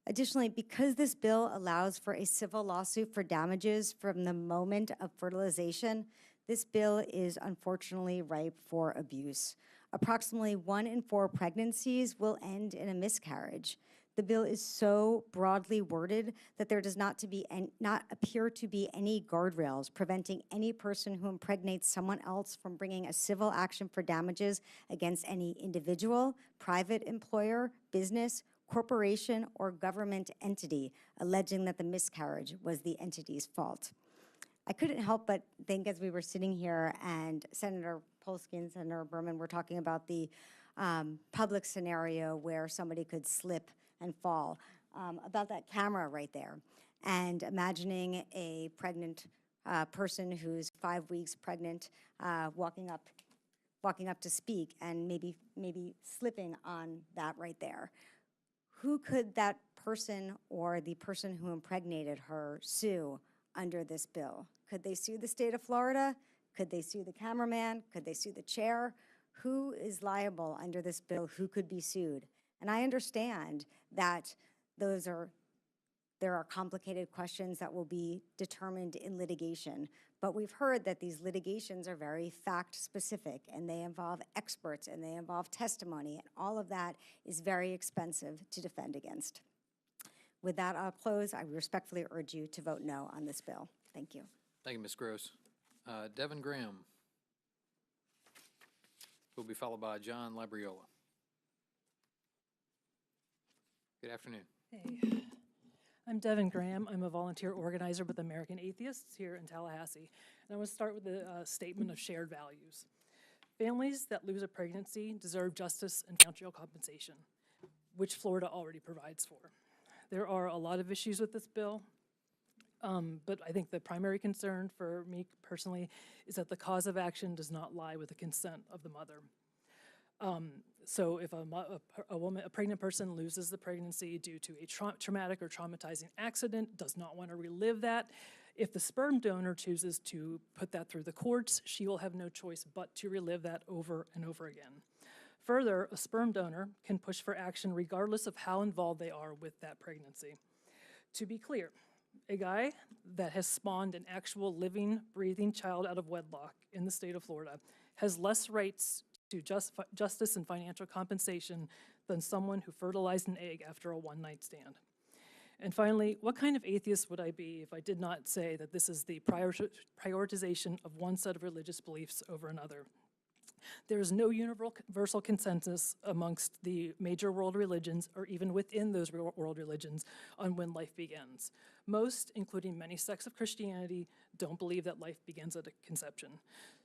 Speaker 23: Additionally, because this bill allows for a civil lawsuit for damages from the moment of fertilization, This bill is unfortunately ripe for abuse. Approximately 1 in 4 pregnancies will end in a miscarriage. The bill is so broadly worded that there does not appear to be any guardrails preventing any person who impregnates someone else from bringing a civil action for damages against any individual, private employer, business, corporation, or government entity, alleging that the miscarriage was the entity's fault. I couldn't help but think as we were sitting here and Senator Polsky and Senator Berman were talking about the public scenario where somebody could slip and fall, about that camera right there, and imagining a pregnant person who's 5 weeks pregnant walking up to speak and maybe slipping on that right there. Who could that person or the person who impregnated her sue under this bill? Could they sue the state of Florida? Could they sue the cameraman? Could they sue the chair? Who is liable under this bill? Who could be sued? And I understand that there are complicated questions that will be determined in litigation, but we've heard that these litigations are very fact-specific, and they involve experts, and they involve testimony, and all of that is very expensive to defend against. With that, I'll close. I respectfully urge you to vote no on this bill. Thank you.
Speaker 11: Thank you, Ms. Gross. Devin Graham will be followed by John Labriola. Good afternoon.
Speaker 5: Hey, I'm Devin Graham. I'm a volunteer organizer with American Atheists here in Tallahassee. And I want to start with a statement of shared values. Families that lose a pregnancy deserve justice and financial compensation, which Florida already provides for. There are a lot of issues with this bill, but I think the primary concern for me personally is that the cause of action does not lie with the consent of the mother. So if a pregnant person loses the pregnancy due to a traumatic or traumatizing accident, does not want to relive that, if the sperm donor chooses to put that through the courts, she will have no choice but to relive that over and over again. Further, a sperm donor can push for action regardless of how involved they are with that pregnancy. To be clear, a guy that has spawned an actual living, breathing child out of wedlock in the state of Florida has less rights to justice and financial compensation than someone who fertilized an egg after a one-night stand. And finally, what kind of atheist would I be if I did not say that this is the prioritization of one set of religious beliefs over another? There is no universal consensus amongst the major world religions, or even within those world religions, on when life begins. Most, including many sects of Christianity, don't believe that life begins at a conception.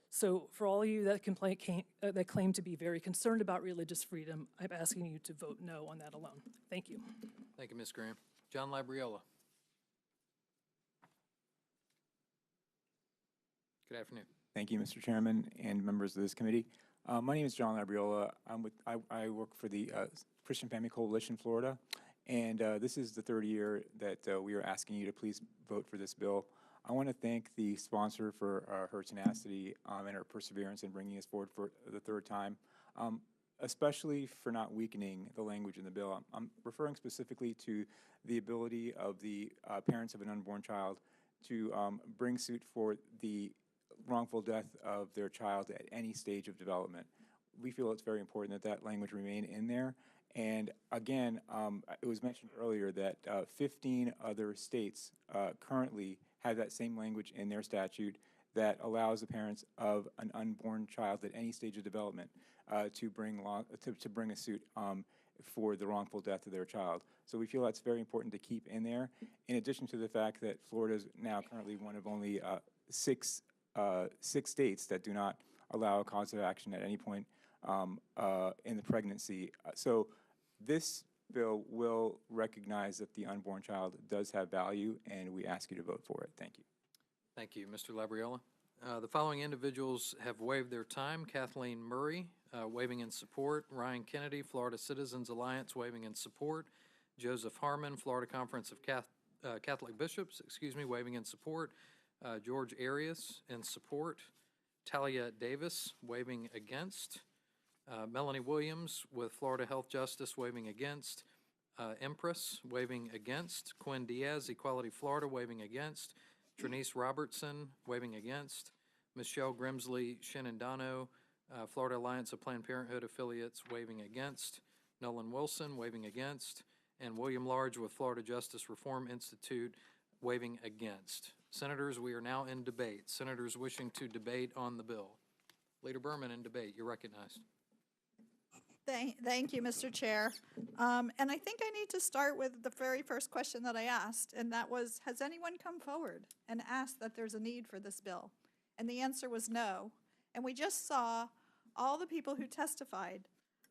Speaker 5: So for all of you that claim to be very concerned about religious freedom, I'm asking you to vote no on that alone. Thank you.
Speaker 11: Thank you, Ms. Graham. John Labriola. Good afternoon.
Speaker 6: Thank you, Mr. Chairman and members of this committee. My name is John Labriola. I work for the Christian Family Coalition Florida, and this is the third year that we are asking you to please vote for this bill. I want to thank the sponsor for her tenacity and her perseverance in bringing us forward for the third time, especially for not weakening the language in the bill. I'm referring specifically to the ability of the parents of an unborn child to bring suit for the wrongful death of their child at any stage of development. We feel it's very important that that language remain in there. And again, it was mentioned earlier that 15 other states currently have that same language in their statute that allows the parents of an unborn child at any stage of development to bring a suit for the wrongful death of their child. So we feel that's very important to keep in there, in addition to the fact that Florida is now currently one of only six states that do not allow a cause of action at any point in the pregnancy. So this bill will recognize that the unborn child does have value, and we ask you to vote for it. Thank you.
Speaker 11: Thank you, Mr. Labriola. The following individuals have waived their time. Kathleen Murray, waiving in support. Ryan Kennedy, Florida Citizens Alliance, waiving in support. Joseph Harmon, Florida Conference of Catholic Bishops, waiving in support. George Arias in support. Talia Davis, waiving against. Melanie Williams with Florida Health Justice, waiving against. Empress, waiving against. Quinn Diaz, Equality Florida, waiving against. Trinice Robertson, waiving against. Michelle Grimsley Shenandano, Florida Alliance of Planned Parenthood Affiliates, waving against. Nolan Wilson, waving against. And William Large with Florida Justice Reform Institute, waving against. Senators, we are now in debate. Senators wishing to debate on the bill. Leader Berman in debate, you're recognized.
Speaker 19: Thank you, Mr. Chair. And I think I need to start with the very first question that I asked, and that was, has anyone come forward and asked that there's a need for this bill? And the answer was no. And we just saw all the people who testified.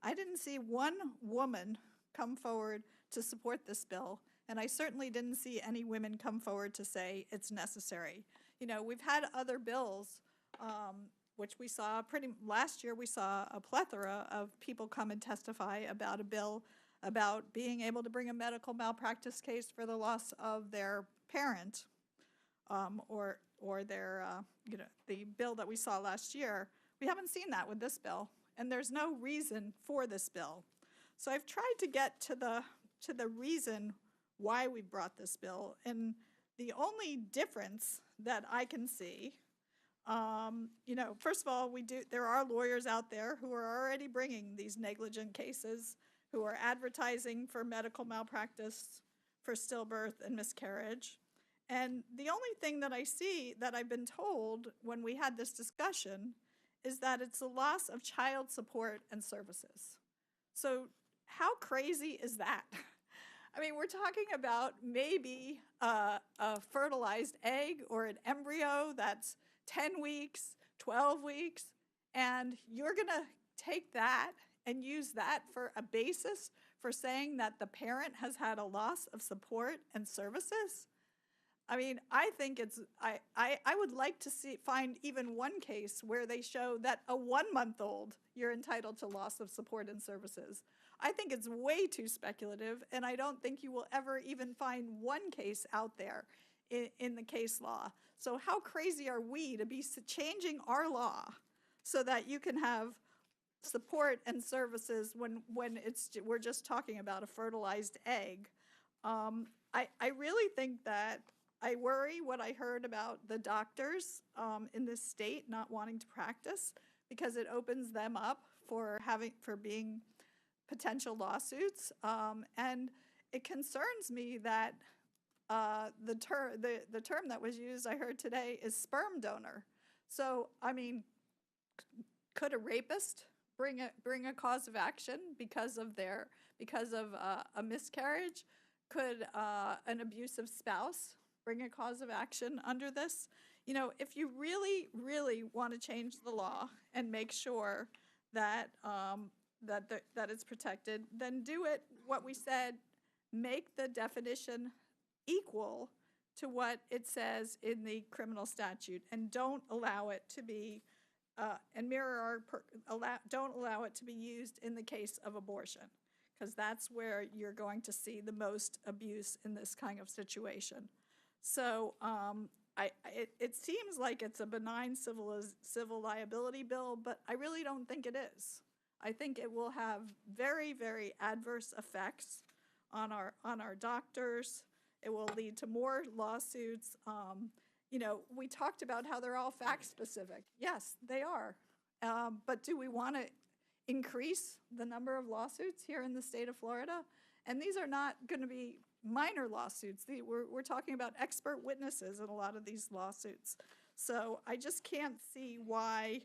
Speaker 19: I didn't see one woman come forward to support this bill, and I certainly didn't see any women come forward to say it's necessary. You know, we've had other bills, which we saw last year we saw a plethora of people come and testify about a bill about being able to bring a medical malpractice case for the loss of their parent, or their, the bill that we saw last year. We haven't seen that with this bill, and there's no reason for this bill. So I've tried to get to the reason why we brought this bill, and the only difference that I can see, first of all, there are lawyers out there who are already bringing these negligent cases, who are advertising for medical malpractice, for stillbirth and miscarriage. And the only thing that I see that I've been told when we had this discussion is that it's a loss of child support and services. So how crazy is that? I mean, we're talking about maybe a fertilized egg or an embryo that's 10 weeks, 12 weeks, and you're going to take that and use that for a basis for saying that the parent has had a loss of support and services? I mean, I think I would like to find even one case where they show that a 1-month-old, you're entitled to loss of support and services. I think it's way too speculative, and I don't think you will ever even find one case out there in the case law. So how crazy are we to be changing our law so that you can have support and services when we're just talking about a fertilized egg? I really think that I worry what I heard about the doctors in this state not wanting to practice because it opens them up for being potential lawsuits, and it concerns me that the term that was used I heard today is sperm donor. So I mean, could a rapist bring a cause of action because of a miscarriage? Could an abusive spouse bring a cause of action under this? You know, if you really, really want to change the law and make sure that that it's protected, then do it what we said, make the definition equal to what it says in the criminal statute, and don't allow it to be don't allow it to be used in the case of abortion, because that's where you're going to see the most abuse in this kind of situation. So it seems like it's a benign civil liability bill, but I really don't think it is. I think it will have very, very adverse effects on our doctors. It will lead to more lawsuits. You know, we talked about how they're all fact specific. Yes, they are. But do we want to increase the number of lawsuits here in the state of Florida? And these are not going to be minor lawsuits. We're talking about expert witnesses in a lot of these lawsuits. So I just can't see why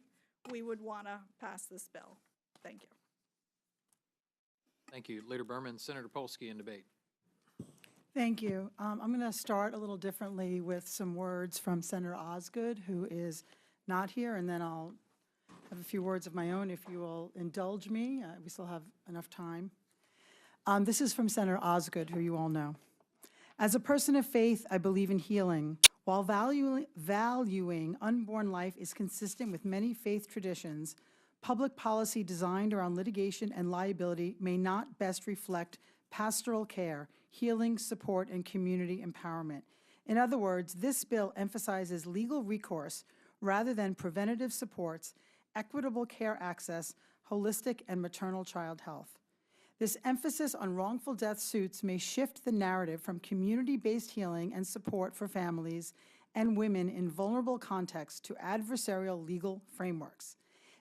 Speaker 19: we would want to pass this bill. Thank you.
Speaker 11: Thank you. Leader Berman. Senator Polsky in debate.
Speaker 21: Thank you. I'm going to start a little differently with some words from Senator Osgood, who is not here, and then I'll have a few words of my own if you will indulge me. We still have enough time. This is from Senator Osgood, who you all know. As a person of faith, I believe in healing. While valuing unborn life is consistent with many faith traditions, public policy designed around litigation and liability may not best reflect pastoral care, healing, support, and community empowerment. In other words, this bill emphasizes legal recourse rather than preventative supports, equitable care access, holistic and maternal child health. This emphasis on wrongful death suits may shift the narrative from community-based healing and support for families and women in vulnerable contexts to adversarial legal frameworks.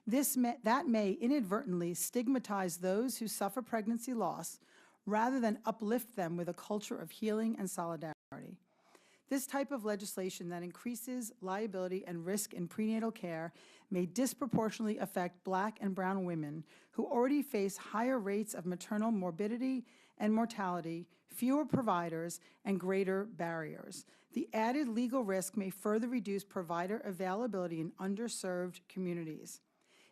Speaker 21: That may inadvertently stigmatize those who suffer pregnancy loss rather than uplift them with a culture of healing and solidarity. This type of legislation that increases liability and risk in prenatal care may disproportionately affect Black and brown women who already face higher rates of maternal morbidity and mortality, fewer providers, and greater barriers. The added legal risk may further reduce provider availability in underserved communities.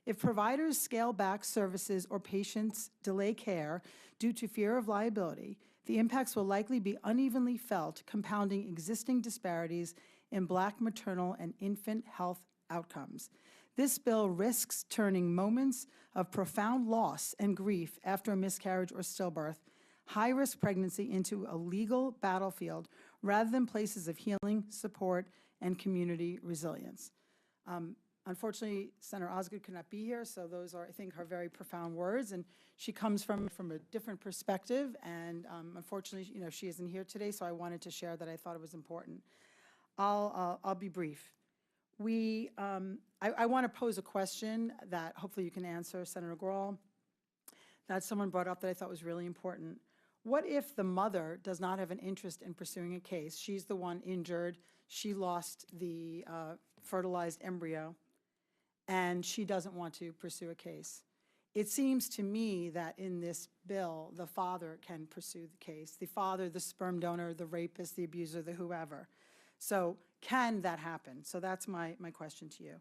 Speaker 21: If providers scale back services or patients delay care due to fear of liability, the impacts will likely be unevenly felt, compounding existing disparities in Black maternal and infant health outcomes. This bill risks turning moments of profound loss and grief after a miscarriage or stillbirth, high-risk pregnancy, into a legal battlefield rather than places of healing, support, and community resilience. Unfortunately, Senator Osgood could not be here, so those are, I think, her very profound words, and she comes from a different perspective, and unfortunately, she isn't here today, so I wanted to share that I thought it was important. I'll be brief. I want to pose a question that hopefully you can answer, Senator Grahl, that someone brought up that I thought was really important. What if the mother does not have an interest in pursuing a case? She's the one injured, she lost the fertilized embryo, and she doesn't want to pursue a case. It seems to me that in this bill, the father can pursue the case. The father, the sperm donor, the rapist, the abuser, the whoever. So can that happen? So that's my question to you.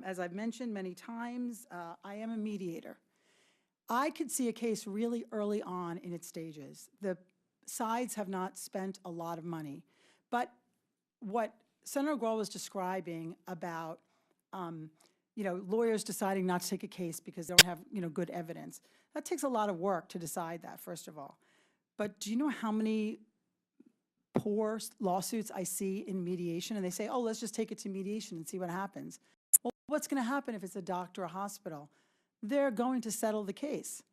Speaker 21: As I've mentioned many times, I am a mediator. I could see a case really early on in its stages. The sides have not spent a lot of money. But what Senator Grahl was describing about lawyers deciding not to take a case because they don't have, good evidence. That takes a lot of work to decide that, first of all. But do you know how many poor lawsuits I see in mediation? And they say, oh, let's just take it to mediation and see what happens. Well, what's going to happen if it's a doctor or a hospital? They're going to settle the case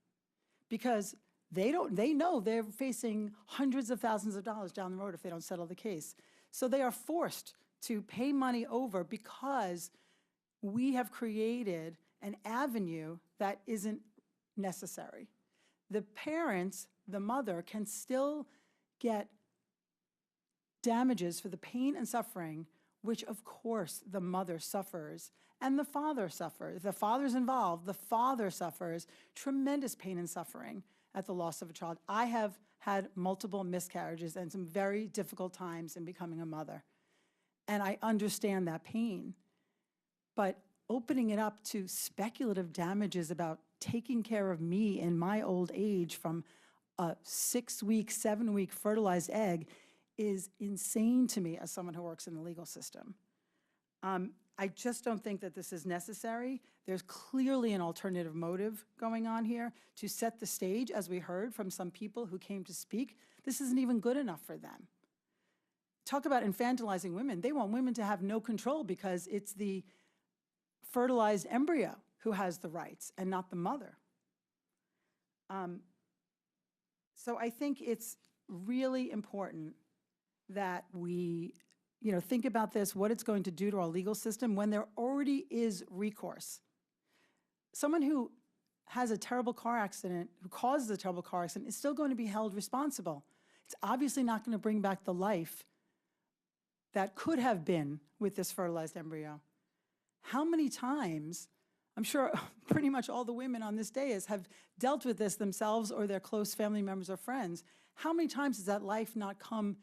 Speaker 21: because they know they're facing hundreds of thousands of dollars down the road if they don't settle the case. So they are forced to pay money over because we have created an avenue that isn't necessary. The parents, the mother, can still get damages for the pain and suffering, which of course the mother suffers and the father suffers. If the father's involved, the father suffers tremendous pain and suffering at the loss of a child. I have had multiple miscarriages and some very difficult times in becoming a mother. And I understand that pain. But opening it up to speculative damages about taking care of me in my old age from a 6-week, 7-week fertilized egg is insane to me as someone who works in the legal system. I just don't think that this is necessary. There's clearly an alternative motive going on here to set the stage, as we heard from some people who came to speak. This isn't even good enough for them. Talk about infantilizing women. They want women to have no control because it's the fertilized embryo who has the rights and not the mother. So I think it's really important that we think about this, what it's going to do to our legal system when there already is recourse. Someone who has a terrible car accident, who causes a terrible car accident, is still going to be held responsible. It's obviously not going to bring back the life that could have been with this fertilized embryo. How many times, I'm sure pretty much all the women on this dais have dealt with this themselves or their close family members or friends. How many times has that life not come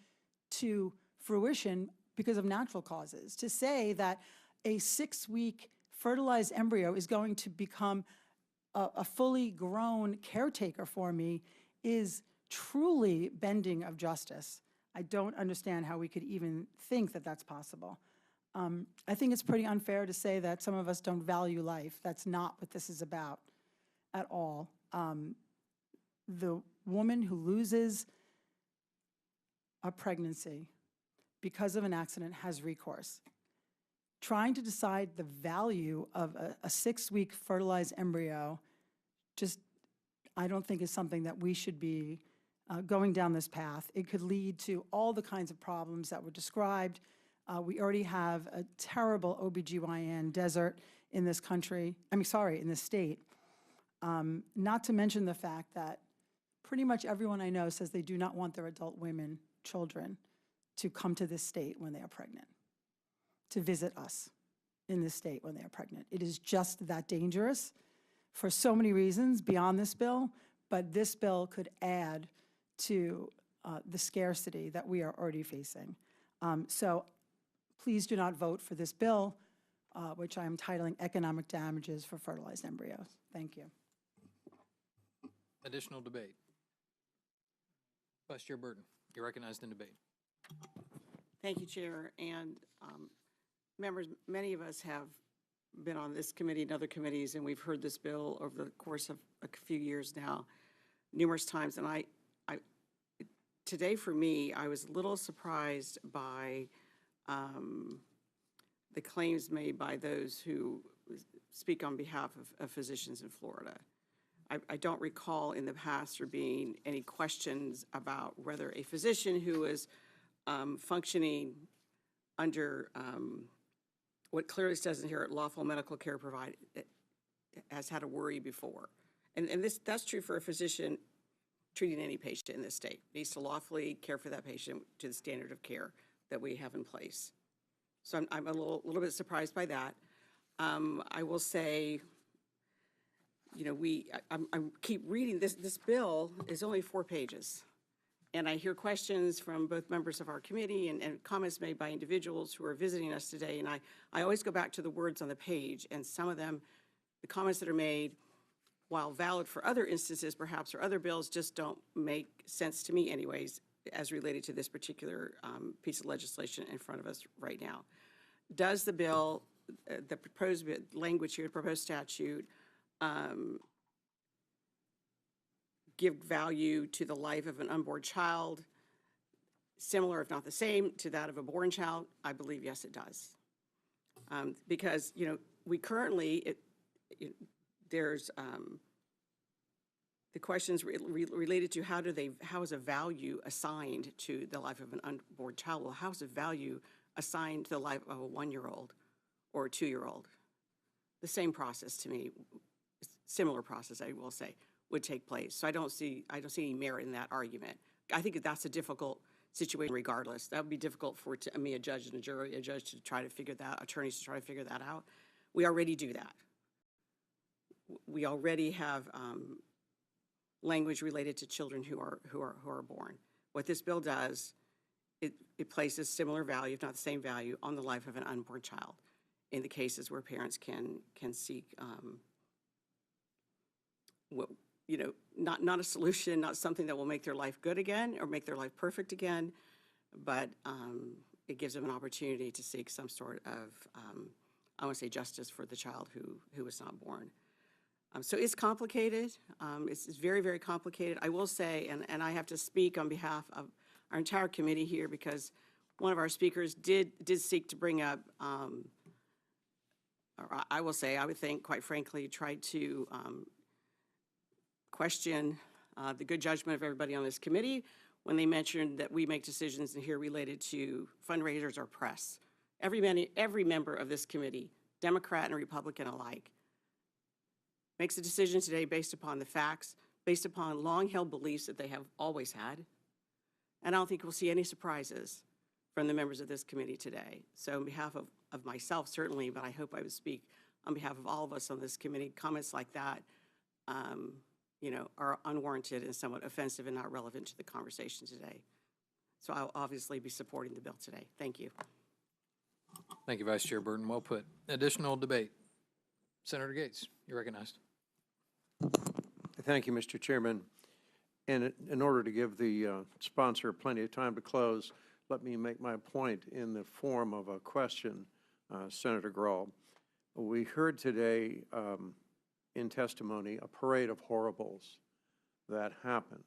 Speaker 21: to fruition because of natural causes? To say that a 6-week fertilized embryo is going to become a fully grown caretaker for me is truly bending of justice. I don't understand how we could even think that that's possible. I think it's pretty unfair to say that some of us don't value life. That's not what this is about at all. The woman who loses a pregnancy because of an accident has recourse. Trying to decide the value of a 6-week fertilized embryo I don't think is something that we should be going down this path. It could lead to all the kinds of problems that were described We already have a terrible OBGYN desert in this country, in this state. Not to mention the fact that pretty much everyone I know says they do not want their adult women, children, to come to this state when they are pregnant, to visit us in this state when they are pregnant. It is just that dangerous for so many reasons beyond this bill, but this bill could add to the scarcity that we are already facing. So please do not vote for this bill, which I am titling Economic Damages for Fertilized Embryos. Thank you.
Speaker 11: Additional debate. Vice Chair Burton, you're recognized in debate.
Speaker 7: Thank you, Chair. And members, many of us have been on this committee and other committees, and we've heard this bill over the course of a few years now, numerous times. And today for me, I was a little surprised by the claims made by those who speak on behalf of physicians in Florida. I don't recall in the past there being any questions about whether a physician who is functioning under what clearly says in here, lawful medical care provided, has had a worry before. And that's true for a physician treating any patient in this state. Needs to lawfully care for that patient to the standard of care that we have in place. So I'm a little bit surprised by that. I will say, you know, I keep reading this bill is only 4 pages. And I hear questions from both members of our committee and comments made by individuals who are visiting us today. And I always go back to the words on the page, and some of them, the comments that are made, while valid for other instances perhaps or other bills, just don't make sense to me anyways, as related to this particular piece of legislation in front of us right now. Does the bill, the proposed language here, proposed statute, give value to the life of an unborn child, similar if not the same to that of a born child? I believe yes, it does. Because, you know, we currently, there's the questions related to how is a value assigned to the life of an unborn child? Well, how is a value assigned to the life of a 1-year-old or a 2-year-old? The same process to me, similar process, I will say, would take place. So I don't see any merit in that argument. I think that's a difficult situation regardless. That would be difficult for me, a judge and a jury, a judge to try to figure that, attorneys to try to figure that out. We already do that. We already have language related to children who are born. What this bill does, it places similar value, if not the same value, on the life of an unborn child in the cases where parents can seek, you know, not a solution, not something that will make their life good again or make their life perfect again, but it gives them an opportunity to seek some sort of, I want to say, justice for the child who was not born. So it's complicated. It's very, very complicated. I will say, and I have to speak on behalf of our entire committee here because one of our speakers did seek to bring up, or I will say, I would think, quite frankly, tried to question the good judgment of everybody on this committee when they mentioned that we make decisions in here related to fundraisers or press. Every member of this committee, Democrat and Republican alike, makes a decision today based upon the facts, based upon long-held beliefs that they have always had. And I don't think we'll see any surprises from the members of this committee today. So on behalf of myself, certainly, but I hope I would speak on behalf of all of us on this committee, comments like that, you know, are unwarranted and somewhat offensive and not relevant to the conversation today. So I'll obviously be supporting the bill today. Thank you.
Speaker 11: Thank you, Vice Chair Burton. Well put. Additional debate. Senator Gates, you're recognized.
Speaker 14: Thank you, Mr. Chairman. And in order to give the sponsor plenty of time to close, let me make my point in the form of a question, Senator Grahl. We heard today in testimony a parade of horribles that happen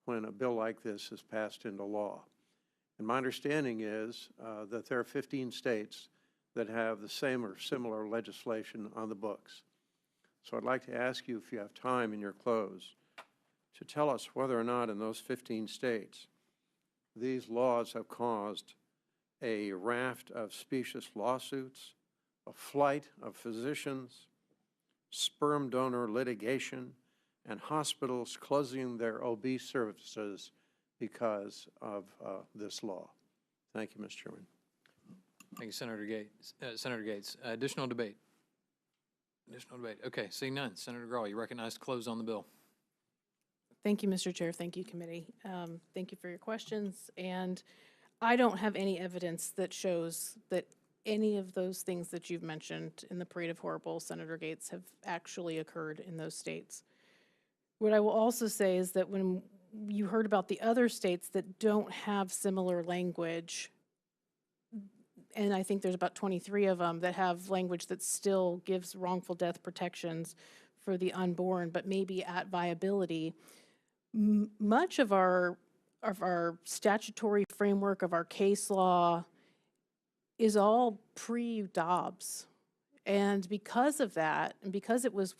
Speaker 14: when a bill like this is passed into law. And my understanding is that there are 15 states that have the same or similar legislation on the books. So I'd like to ask you, if you have time in your close, to tell us whether or not in those 15 states these laws have caused a raft of specious lawsuits, a flight of physicians, sperm donor litigation, and hospitals closing their OB services because of this law. Thank you, Mr. Chairman.
Speaker 11: Thank you, Senator Gates. Senator Gates, additional debate? Additional debate. Okay, seeing none. Senator Grahl, you recognized to close on the bill.
Speaker 20: Thank you, Mr. Chair. Thank you, committee. Thank you for your questions. And I don't have any evidence that shows that any of those things that you've mentioned in the Parade of Horribles, Senator Gates, have actually occurred in those states. What I will also say is that when you heard about the other states that don't have similar language, and I think there's about 23 of them that have language that still gives wrongful death protections for the unborn, but maybe at viability, much of our statutory framework, of our case law, is all pre-Dobbs. And because of that, and because it was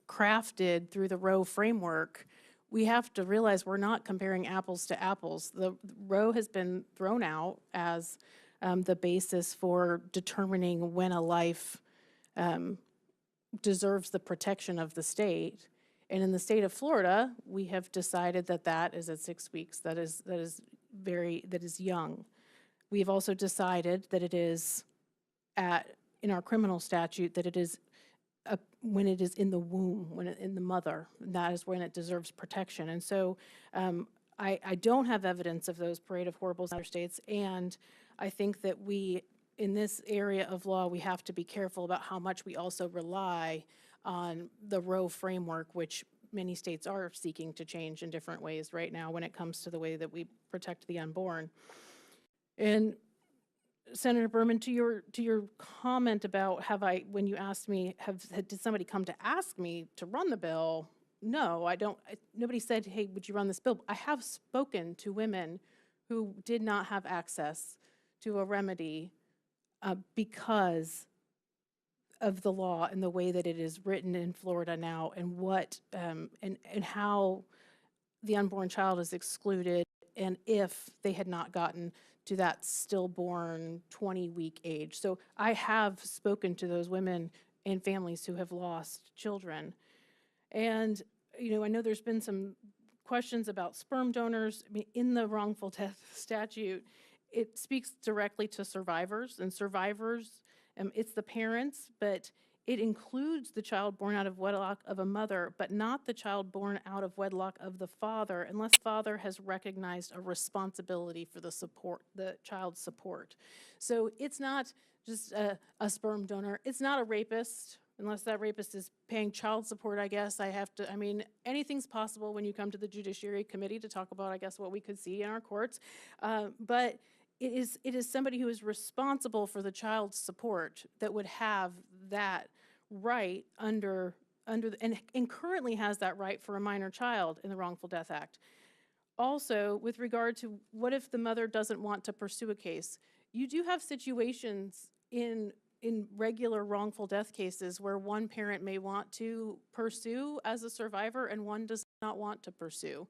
Speaker 20: crafted through the Roe framework, we have to realize we're not comparing apples to apples. The Roe has been thrown out as the basis for determining when a life deserves the protection of the state. And in the state of Florida, we have decided that that is at 6 weeks. That is young. We've also decided that it is in our criminal statute that it is when it is in the womb, in the mother, that is when it deserves protection. And so I don't have evidence of those Parade of Horribles in other states, and I think that in this area of law, we have to be careful about how much we also rely on the Roe framework, which many states are seeking to change in different ways right now when it comes to the way that we protect the unborn. And Senator Berman, to your comment about when you asked me, did somebody come to ask me to run the bill? No, I don't. Nobody said, hey, would you run this bill? I have spoken to women who did not have access to a remedy because of the law and the way that it is written in Florida now, and what and how the unborn child is excluded, and if they had not gotten to that stillborn 20-week age. So I have spoken to those women and families who have lost children. And, I know there's been some questions about sperm donors. I mean, in the wrongful death statute, it speaks directly to survivors, and survivors, it's the parents, but it includes the child born out of wedlock of a mother, but not the child born out of wedlock of the father, unless father has recognized a responsibility for the child's support. So it's not just a sperm donor. It's not a rapist, unless that rapist is paying child support, I guess. Anything's possible when you come to the Judiciary Committee to talk about, I guess, what we could see in our courts. But it is somebody who is responsible for the child's support that would have that right and currently has that right for a minor child in the Wrongful Death Act. Also, with regard to what if the mother doesn't want to pursue a case, you do have situations in regular wrongful death cases where one parent may want to pursue as a survivor and one does not want to pursue.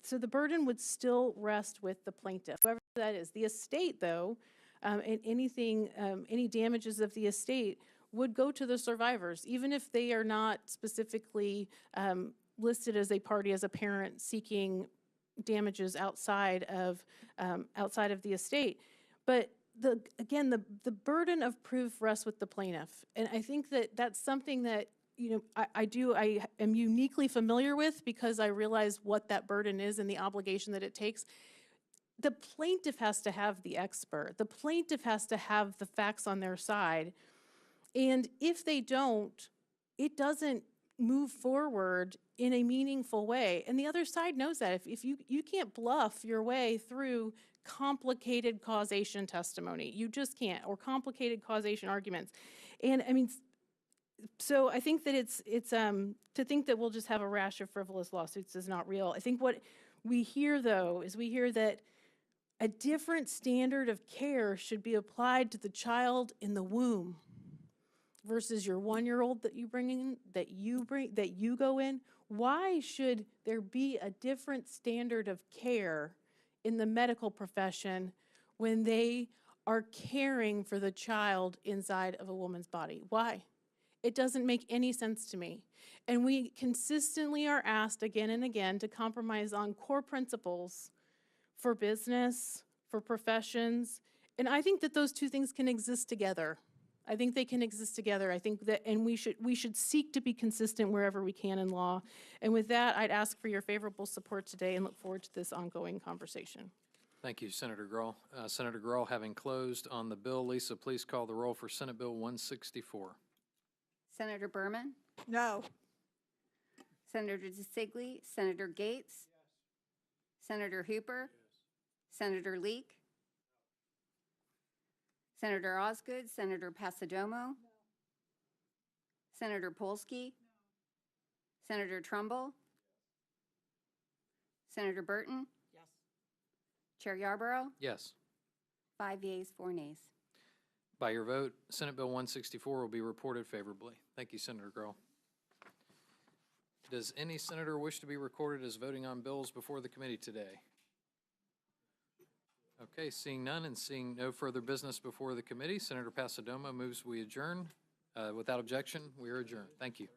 Speaker 20: So the burden would still rest with the plaintiff, whoever that is. The estate, though, and any damages of the estate would go to the survivors, even if they are not specifically listed as a party, as a parent seeking damages outside of the estate. But the burden of proof rests with the plaintiff, and I think that that's something that I am uniquely familiar with because I realize what that burden is and the obligation that it takes. The plaintiff has to have the expert. The plaintiff has to have the facts on their side. And if they don't, it doesn't move forward in a meaningful way. And the other side knows that. If you can't bluff your way through complicated causation testimony, you just can't, or complicated causation arguments. And so I think that it's to think that we'll just have a rash of frivolous lawsuits is not real. I think what we hear, though, is we hear that a different standard of care should be applied to the child in the womb versus your 1-year-old that you go in. Why should there be a different standard of care in the medical profession when they are caring for the child inside of a woman's body? Why? It doesn't make any sense to me. And we consistently are asked again and again to compromise on core principles for business, for professions, and I think that those two things can exist together. I think they can exist together. I think that, and we should seek to be consistent wherever we can in law. And with that, I'd ask for your favorable support today and look forward to this ongoing conversation.
Speaker 11: Thank you, Senator Grohl. Senator Grohl, having closed on the bill, Lisa, please call the roll for Senate Bill 164.
Speaker 12: Senator Berman?
Speaker 19: No.
Speaker 12: Senator DeSigley? Senator Gates? Senator Hooper? Senator Leek? Senator Osgood? Senator Pasadomo? Senator Polsky? Senator Trumbull? Senator Burton?
Speaker 19: Yes.
Speaker 12: Chair Yarborough?
Speaker 11: Yes.
Speaker 12: 5 yeas, 4 nays.
Speaker 11: By your vote, Senate Bill 164 will be reported favorably. Thank you, Senator Grohl. Does any senator wish to be recorded as voting on bills before the committee today? Okay, seeing none and seeing no further business before the committee, Senator Pasadomo moves we adjourn. Without objection, we are adjourned. Thank you.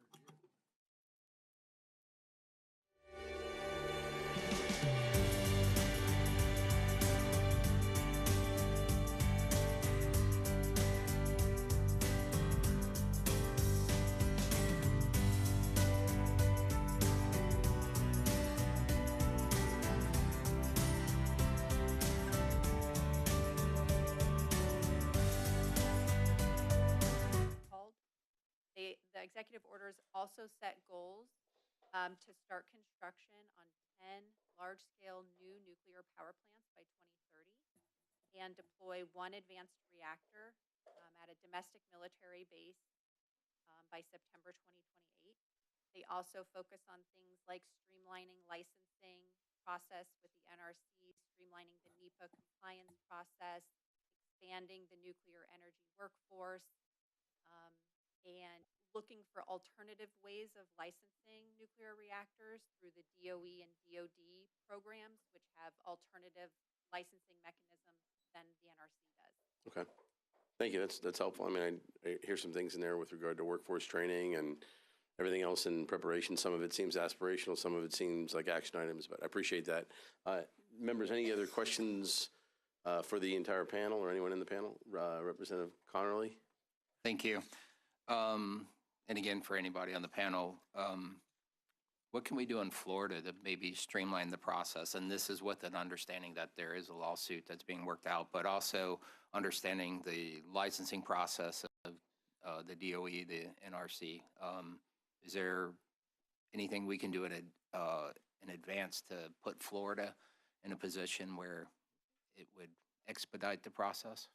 Speaker 15: The executive orders also set goals to start construction on 10 large-scale new nuclear power plants by 2030 and deploy 1 advanced reactor at a domestic military base by September 2028. They also focus on things like streamlining licensing process with the NRC, streamlining the NEPA compliance process, expanding the nuclear energy workforce, and looking for alternative ways of licensing nuclear reactors through the DOE and DOD programs, which have alternative licensing mechanisms than the NRC does.
Speaker 16: Okay. Thank you. That's helpful. I mean, I hear some things in there with regard to workforce training and everything else in preparation. Some of it seems aspirational, some of it seems like action items, but I appreciate that. Members, any other questions for the entire panel or anyone in the panel? Representative Connerly?
Speaker 17: Thank you. And again, for anybody on the panel, what can we do in Florida to maybe streamline the process? And this is with an understanding that there is a lawsuit that's being worked out, but also understanding the licensing process of the DOE, the NRC. Is there anything we can do in advance to put Florida in a position where it would expedite the process?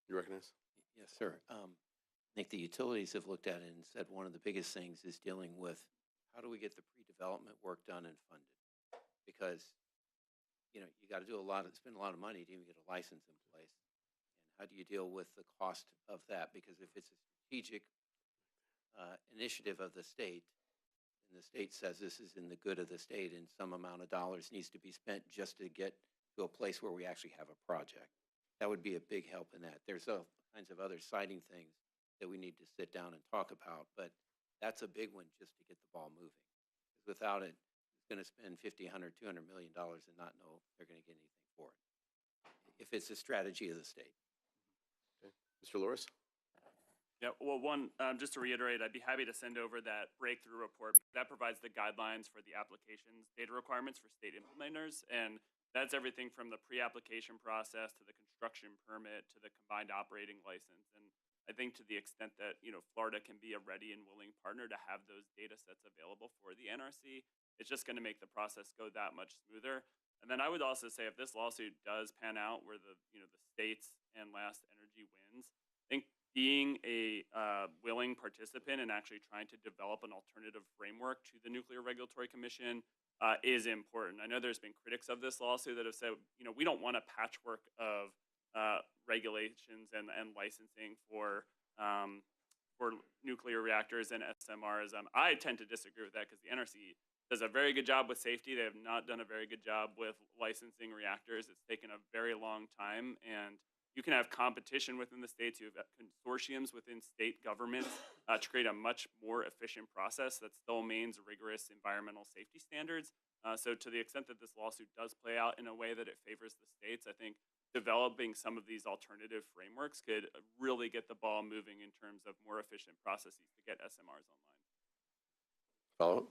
Speaker 16: You recognize?
Speaker 24: Yes, sir. I think the utilities have looked at it and said one of the biggest things is dealing with how do we get the pre-development work done and funded? Because, you know, you got to spend a lot of money to even get a license in place. And how do you deal with the cost of that? Because if it's a strategic initiative of the state, and the state says this is in the good of the state and some amount of dollars needs to be spent just to get to a place where we actually have a project, that would be a big help in that. There's all kinds of other siting things that we need to sit down and talk about, but that's a big one just to get the ball moving. Because without it, it's going to spend $50, $100, $200 million and not know if they're going to get anything for it, if it's a strategy of the state.
Speaker 16: Okay. Mr. Loris?
Speaker 25: Yeah, well, just to reiterate, I'd be happy to send over that breakthrough report. That provides the guidelines for the applications data requirements for state implementers, and that's everything from the pre-application process to the construction permit to the combined operating license. And I think to the extent that, you know, Florida can be a ready and willing partner to have those data sets available for the NRC, it's just going to make the process go that much smoother. And then I would also say if this lawsuit does pan out where the states and Last Energy wins, I think being a willing participant and actually trying to develop an alternative framework to the Nuclear Regulatory Commission is important. I know there's been critics of this lawsuit that have said, you know, we don't want a patchwork of regulations and licensing for nuclear reactors and SMRs. I tend to disagree with that because the NRC does a very good job with safety. They have not done a very good job with licensing reactors. It's taken a very long time, and you can have competition within the states. You have consortiums within state governments to create a much more efficient process that still means rigorous environmental safety standards. So to the extent that this lawsuit does play out in a way that it favors the states, I think developing some of these alternative frameworks could really get the ball moving in terms of more efficient processes to get SMRs online.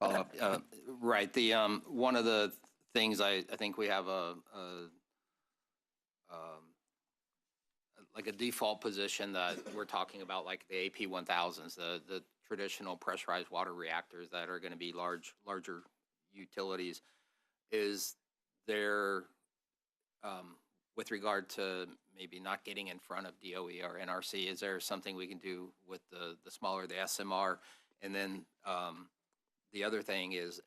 Speaker 16: Follow-up?
Speaker 17: Right. The one of the things I think we have like a default position that we're talking about, like the AP 1000s, the traditional pressurized water reactors that are going to be larger utilities, is there, with regard to maybe not getting in front of DOE or NRC, is there something we can do with the smaller, the SMR? And then the other thing is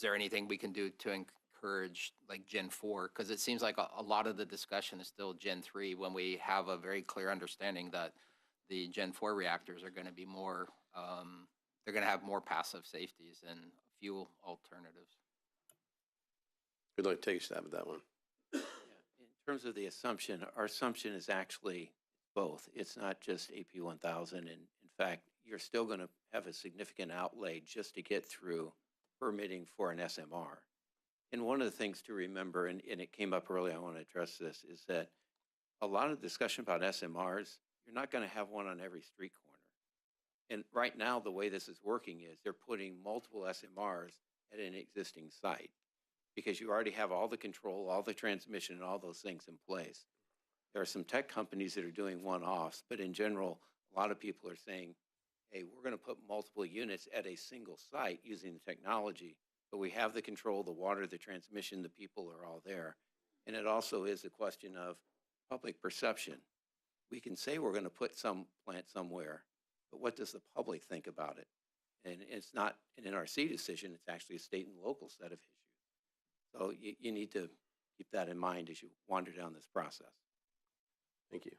Speaker 17: there anything we can do to encourage like Gen 4? Because it seems like a lot of the discussion is still Gen 3 when we have a very clear understanding that the Gen 4 reactors are going to be more, they're going to have more passive safeties and fuel alternatives.
Speaker 16: We'd like to take a stab at that one.
Speaker 24: In terms of the assumption, our assumption is actually both. It's not just AP 1000. And in fact, you're still going to have a significant outlay just to get through permitting for an SMR. And one of the things to remember, and it came up earlier, I want to address this, is that a lot of discussion about SMRs, you're not going to have one on every street corner. And right now, the way this is working is they're putting multiple SMRs at an existing site because you already have all the control, all the transmission, and all those things in place. There are some tech companies that are doing one-offs, but in general, a lot of people are saying, hey, we're going to put multiple units at a single site using the technology, but we have the control, the water, the transmission, the people are all there. And it also is a question of public perception. We can say we're going to put some plant somewhere, but what does the public think about it? And it's not an NRC decision, it's actually a state and local set of issues. So you need to keep that in mind as you wander down this process.
Speaker 16: Thank you.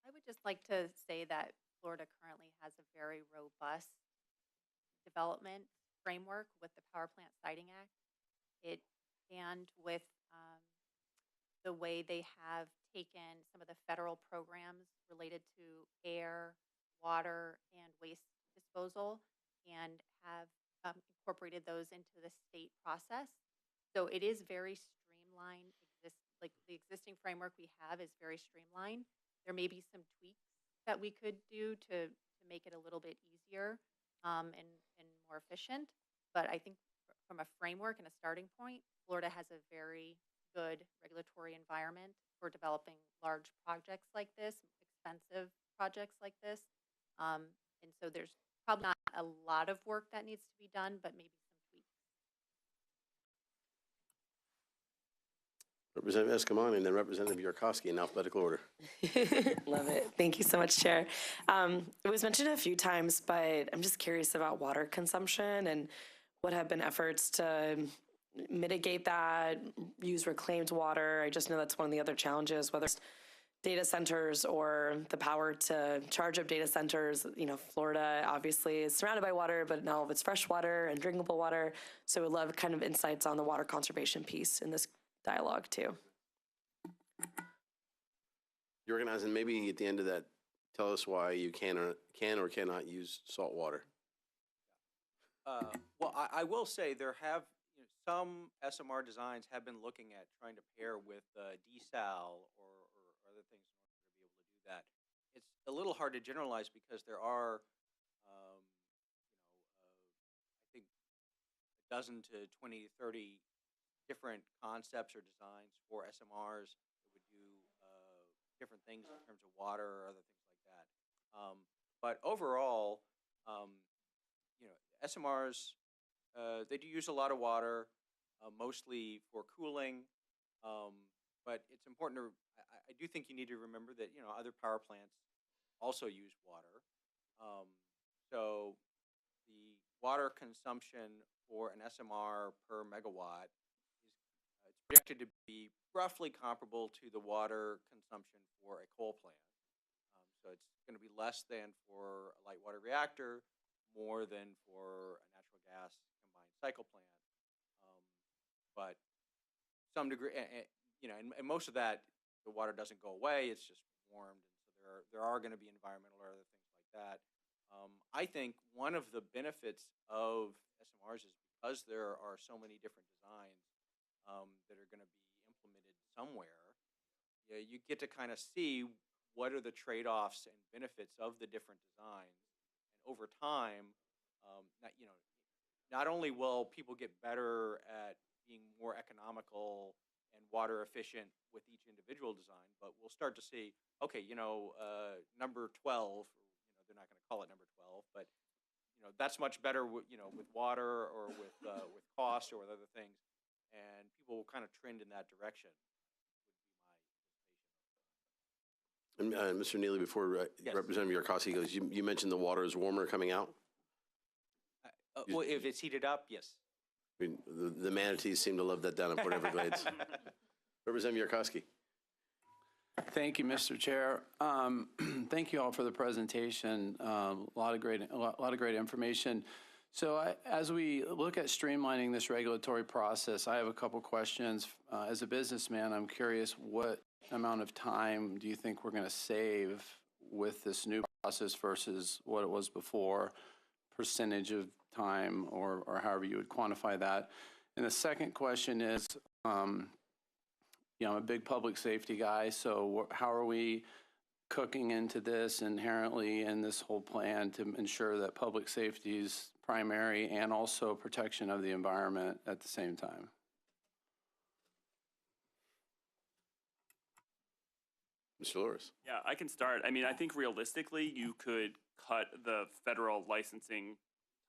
Speaker 15: I would just like to say that Florida currently has a very robust development framework with the Power Plant Siting Act. And with the way they have taken some of the federal programs related to air, water, and waste disposal and have incorporated those into the state process. So it is very streamlined. Like the existing framework we have is very streamlined. There may be some tweaks that we could do to make it a little bit easier and more efficient. But I think from a framework and a starting point, Florida has a very good regulatory environment for developing large projects like this, expensive projects like this. And so there's probably not a lot of work that needs to be done, but maybe some tweaks.
Speaker 16: Representative Escamani and then Representative Yarkowski in alphabetical order.
Speaker 1: Love it. Thank you so much, Chair. It was mentioned a few times, but I'm just curious about water consumption and what have been efforts to mitigate that, use reclaimed water. I just know that's one of the other challenges, whether it's data centers or the power to charge up data centers. You know, Florida obviously is surrounded by water, but not all of it's fresh water and drinkable water. So we'd love kind of insights on the water conservation piece in this dialogue too.
Speaker 16: You're organizing, maybe at the end of that, tell us why you can or cannot use salt water.
Speaker 10: Well, I will say there have, some SMR designs have been looking at trying to pair with desal or other things in order to be able to do that. It's a little hard to generalize because there are, I think, a dozen to 20, 30 different concepts or designs for SMRs that would do different things in terms of water or other things like that. But overall, SMRs, they do use a lot of water, mostly for cooling. But it's important to, I do think you need to remember that, other power plants also use water. So the water consumption for an SMR per megawatt is it's projected to be roughly comparable to the water consumption for a coal plant. So it's going to be less than for a light water reactor, more than for a natural gas combined cycle plant. But some degree, you know, and most of that, the water doesn't go away, it's just warmed, and so there are going to be environmental or other things like that. I think one of the benefits of SMRs is because there are so many different designs that are going to be implemented somewhere, you get to kind of see what are the trade-offs and benefits of the different designs. And over time, not only will people get better at being more economical and water efficient with each individual design, but we'll start to see, okay, number 12, they're not going to call it number 12, but that's much better with water or with cost or with other things, and people will kind of trend in that direction.
Speaker 16: And Mr. Neely, before
Speaker 10: Yes.
Speaker 16: Representative Yarkowski goes, you mentioned the water is warmer coming out?
Speaker 10: Well, if it's heated up, yes.
Speaker 16: I mean, the manatees seem to love that down in Port Everglades. Representative Yarkowski.
Speaker 3: Thank you, Mr. Chair. Thank you all for the presentation. A lot of great information. So as we look at streamlining this regulatory process, I have a couple questions. As a businessman, I'm curious, what amount of time do you think we're going to save with this new process versus what it was before? Percentage of time, or however you would quantify that. And the second question is, I'm a big public safety guy, so how are we cooking into this inherently in this whole plan to ensure that public safety is primary and also protection of the environment at the same time?
Speaker 16: Mr. Loris.
Speaker 25: Yeah, I can start. I mean, I think realistically, you could cut the federal licensing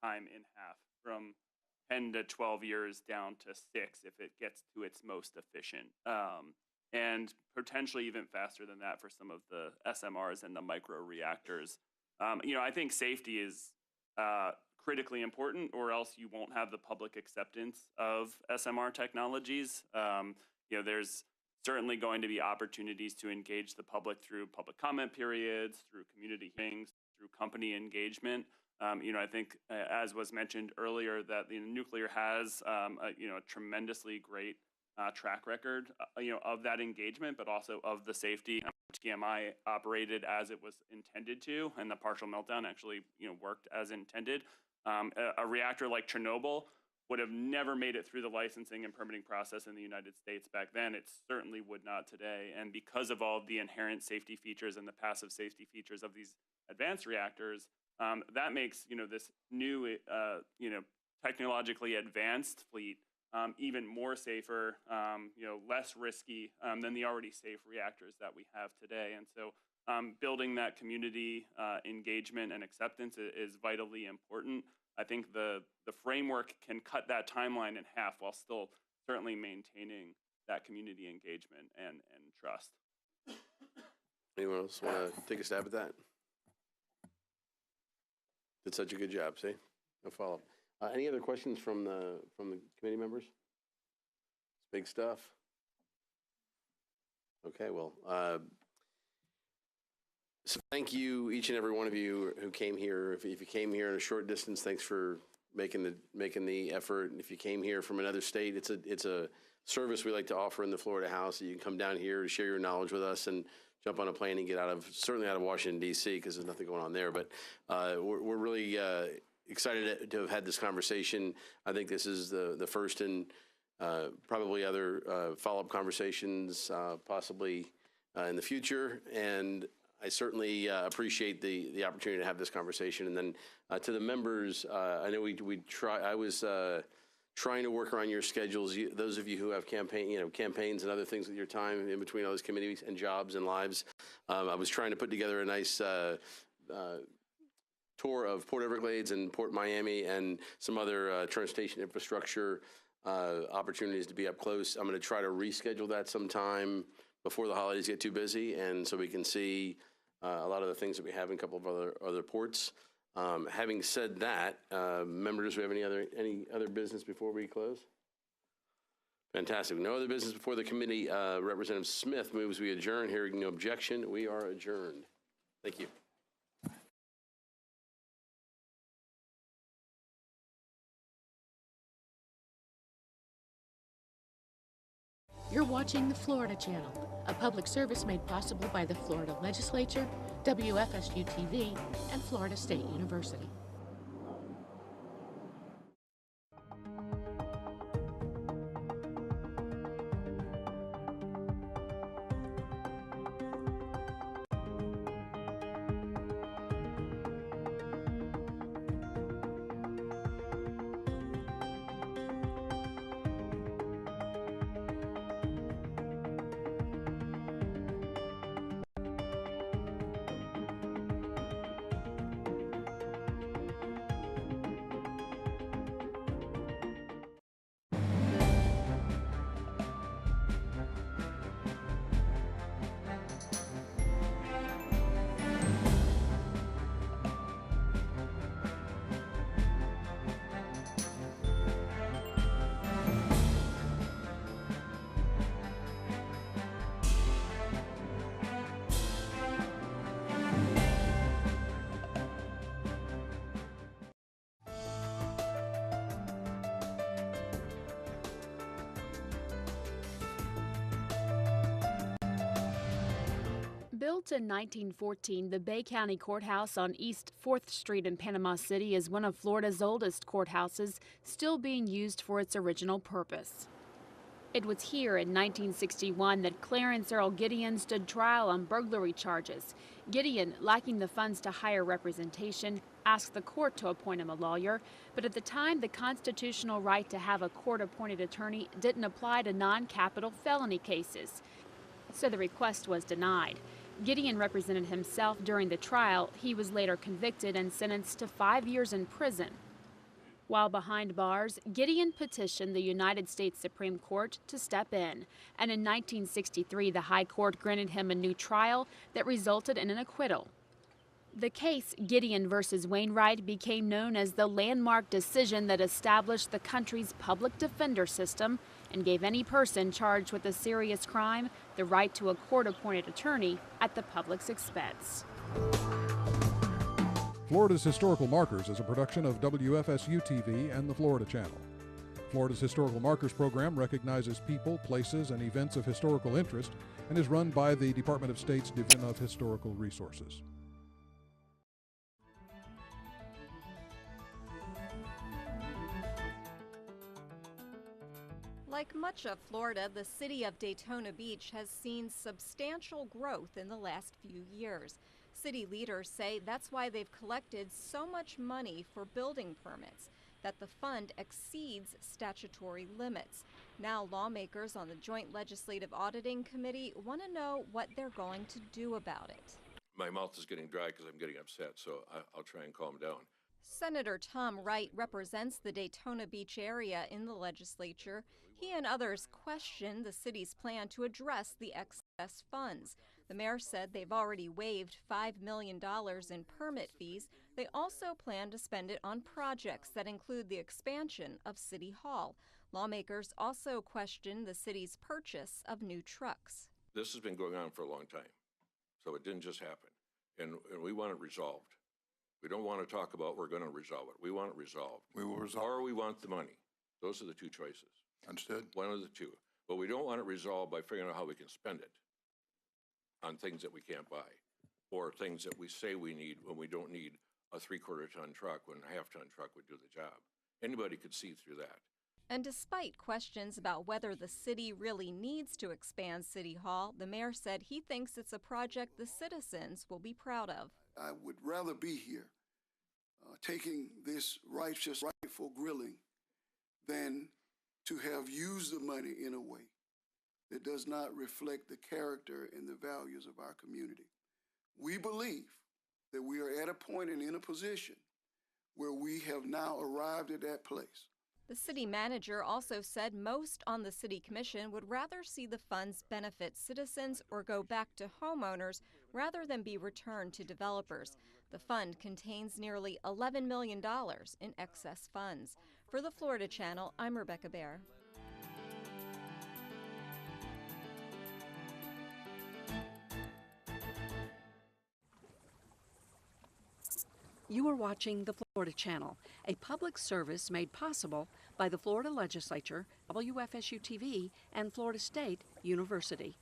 Speaker 25: time in half from 10 to 12 years down to 6 if it gets to its most efficient. And potentially even faster than that for some of the SMRs and the micro reactors. I think safety is critically important, or else you won't have the public acceptance of SMR technologies. There's certainly going to be opportunities to engage the public through public comment periods, through community hearings, through company engagement. I think, as was mentioned earlier, that the nuclear has a tremendously great track record, of that engagement, but also of the safety. TMI operated as it was intended to, and the partial meltdown actually, worked as intended. A reactor like Chernobyl would have never made it through the licensing and permitting process in the United States back then. It certainly would not today. And because of all the inherent safety features and the passive safety features of these advanced reactors, that makes, this new, technologically advanced fleet even more safer, less risky than the already safe reactors that we have today. And so building that community engagement and acceptance is vitally important. I think the framework can cut that timeline in half while still certainly maintaining that community engagement and trust.
Speaker 16: Anyone else want to take a stab at that? Did such a good job, see? No follow-up. Any other questions from the committee members? It's big stuff. Okay, well, so thank you, each and every one of you who came here. If you came here in a short distance, thanks for making the effort. And if you came here from another state, it's a service we like to offer in the Florida House. You can come down here to share your knowledge with us and jump on a plane and get certainly out of Washington, D.C., because there's nothing going on there. But we're really excited to have had this conversation. I think this is the first in probably other follow-up conversations, possibly in the future. And I certainly appreciate the opportunity to have this conversation. And then to the members, I know I was trying to work around your schedules. Those of you who have campaigns and other things with your time in between all those committees and jobs and lives, I was trying to put together a nice tour of Port Everglades and Port Miami and some other transportation infrastructure opportunities to be up close. I'm going to try to reschedule that sometime before the holidays get too busy, and so we can see a lot of the things that we have in a couple of other ports. Having said that, members, do we have any other business before we close? Fantastic. No other business before the committee. Representative Smith moves we adjourn. Hearing no objection, we are adjourned. Thank you.
Speaker 8: You're watching the Florida Channel, a public service made possible by the Florida Legislature, WFSU-TV, and Florida State University.
Speaker 9: Built in 1914, the Bay County Courthouse on East 4th Street in Panama City is one of Florida's oldest courthouses, still being used for its original purpose. It was here in 1961 that Clarence Earl Gideon stood trial on burglary charges. Gideon, lacking the funds to hire representation, asked the court to appoint him a lawyer, but at the time the constitutional right to have a court-appointed attorney didn't apply to non-capital felony cases, so the request was denied. Gideon represented himself during the trial. He was later convicted and sentenced to 5 years in prison. While behind bars, Gideon petitioned the United States Supreme Court to step in, and in 1963 the High Court granted him a new trial that resulted in an acquittal. The case, Gideon versus Wainwright, became known as the landmark decision that established the country's public defender system and gave any person charged with a serious crime the right to a court-appointed attorney at the public's expense.
Speaker 13: Florida's Historical Markers is a production of WFSU-TV and the Florida Channel. Florida's Historical Markers program recognizes people, places, and events of historical interest and is run by the Department of State's Division of Historical Resources.
Speaker 18: Like much of Florida, the city of Daytona Beach has seen substantial growth in the last few years. City leaders say that's why they've collected so much money for building permits, that the fund exceeds statutory limits. Now lawmakers on the Joint Legislative Auditing Committee want to know what they're going to do about it.
Speaker 22: My mouth is getting dry because I'm getting upset, so I'll try and calm down.
Speaker 18: Senator Tom Wright represents the Daytona Beach area in the legislature. He and others question the city's plan to address the excess funds. The mayor said they've already waived $5 million in permit fees. They also plan to spend it on projects that include the expansion of City Hall. Lawmakers also question the city's purchase of new trucks.
Speaker 22: This has been going on for a long time, so it didn't just happen. And we want it resolved. We don't want to talk about we're going to resolve it. We want it resolved.
Speaker 26: We will resolve.
Speaker 22: Or we want the money. Those are the two choices.
Speaker 26: Understood.
Speaker 22: One of the two. But we don't want it resolved by figuring out how we can spend it on things that we can't buy or things that we say we need when we don't need a 3/4-ton truck when a half-ton truck would do the job. Anybody could see through that.
Speaker 18: And despite questions about whether the city really needs to expand City Hall, the mayor said he thinks it's a project the citizens will be proud of.
Speaker 27: I would rather be here taking this rightful grilling than to have used the money in a way that does not reflect the character and the values of our community. We believe that we are at a point and in a position where we have now arrived at that place.
Speaker 18: The city manager also said most on the city commission would rather see the funds benefit citizens or go back to homeowners rather than be returned to developers. The fund contains nearly $11 million in excess funds. For the Florida Channel, I'm Rebecca Baer.
Speaker 2: You are watching the Florida Channel, a public service made possible by the Florida Legislature, WFSU-TV, and Florida State University.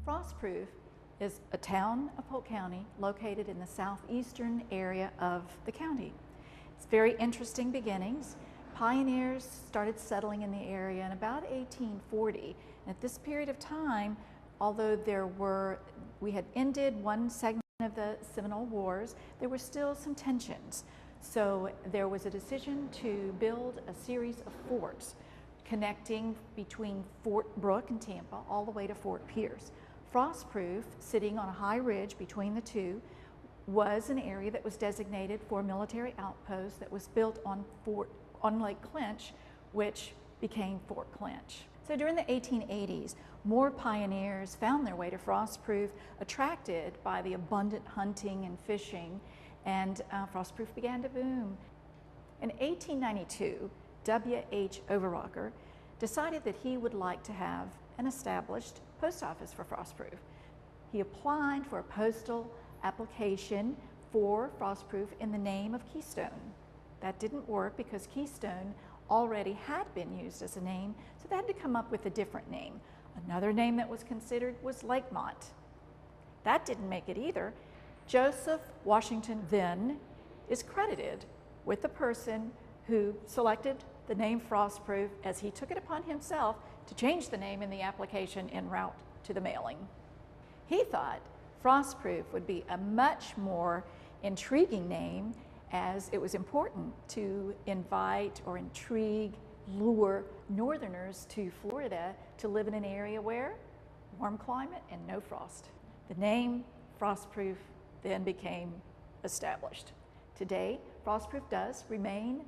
Speaker 4: Frostproof is a town of Polk County located in the southeastern area of the county. It's very interesting beginnings. Pioneers started settling in the area in about 1840. And at this period of time, although we had ended one segment of the Seminole Wars, there were still some tensions. So there was a decision to build a series of forts connecting between Fort Brooke and Tampa all the way to Fort Pierce. Frostproof, sitting on a high ridge between the two, was an area that was designated for a military outpost that was built on Lake Clinch, which became Fort Clinch. So during the 1880s, more pioneers found their way to Frostproof, attracted by the abundant hunting and fishing, and Frostproof began to boom. In 1892, W.H. Overrocker decided that he would like to have an established post office for Frostproof. He applied for a postal application for Frostproof in the name of Keystone. That didn't work because Keystone already had been used as a name, so they had to come up with a different name. Another name that was considered was Lakemont. That didn't make it either. Joseph Washington then is credited with the person who selected the name Frostproof as he took it upon himself to change the name in the application en route to the mailing. He thought Frostproof would be a much more intriguing name, as it was important to invite or intrigue, lure northerners to Florida to live in an area where warm climate and no frost. The name Frostproof then became established. Today, Frostproof does remain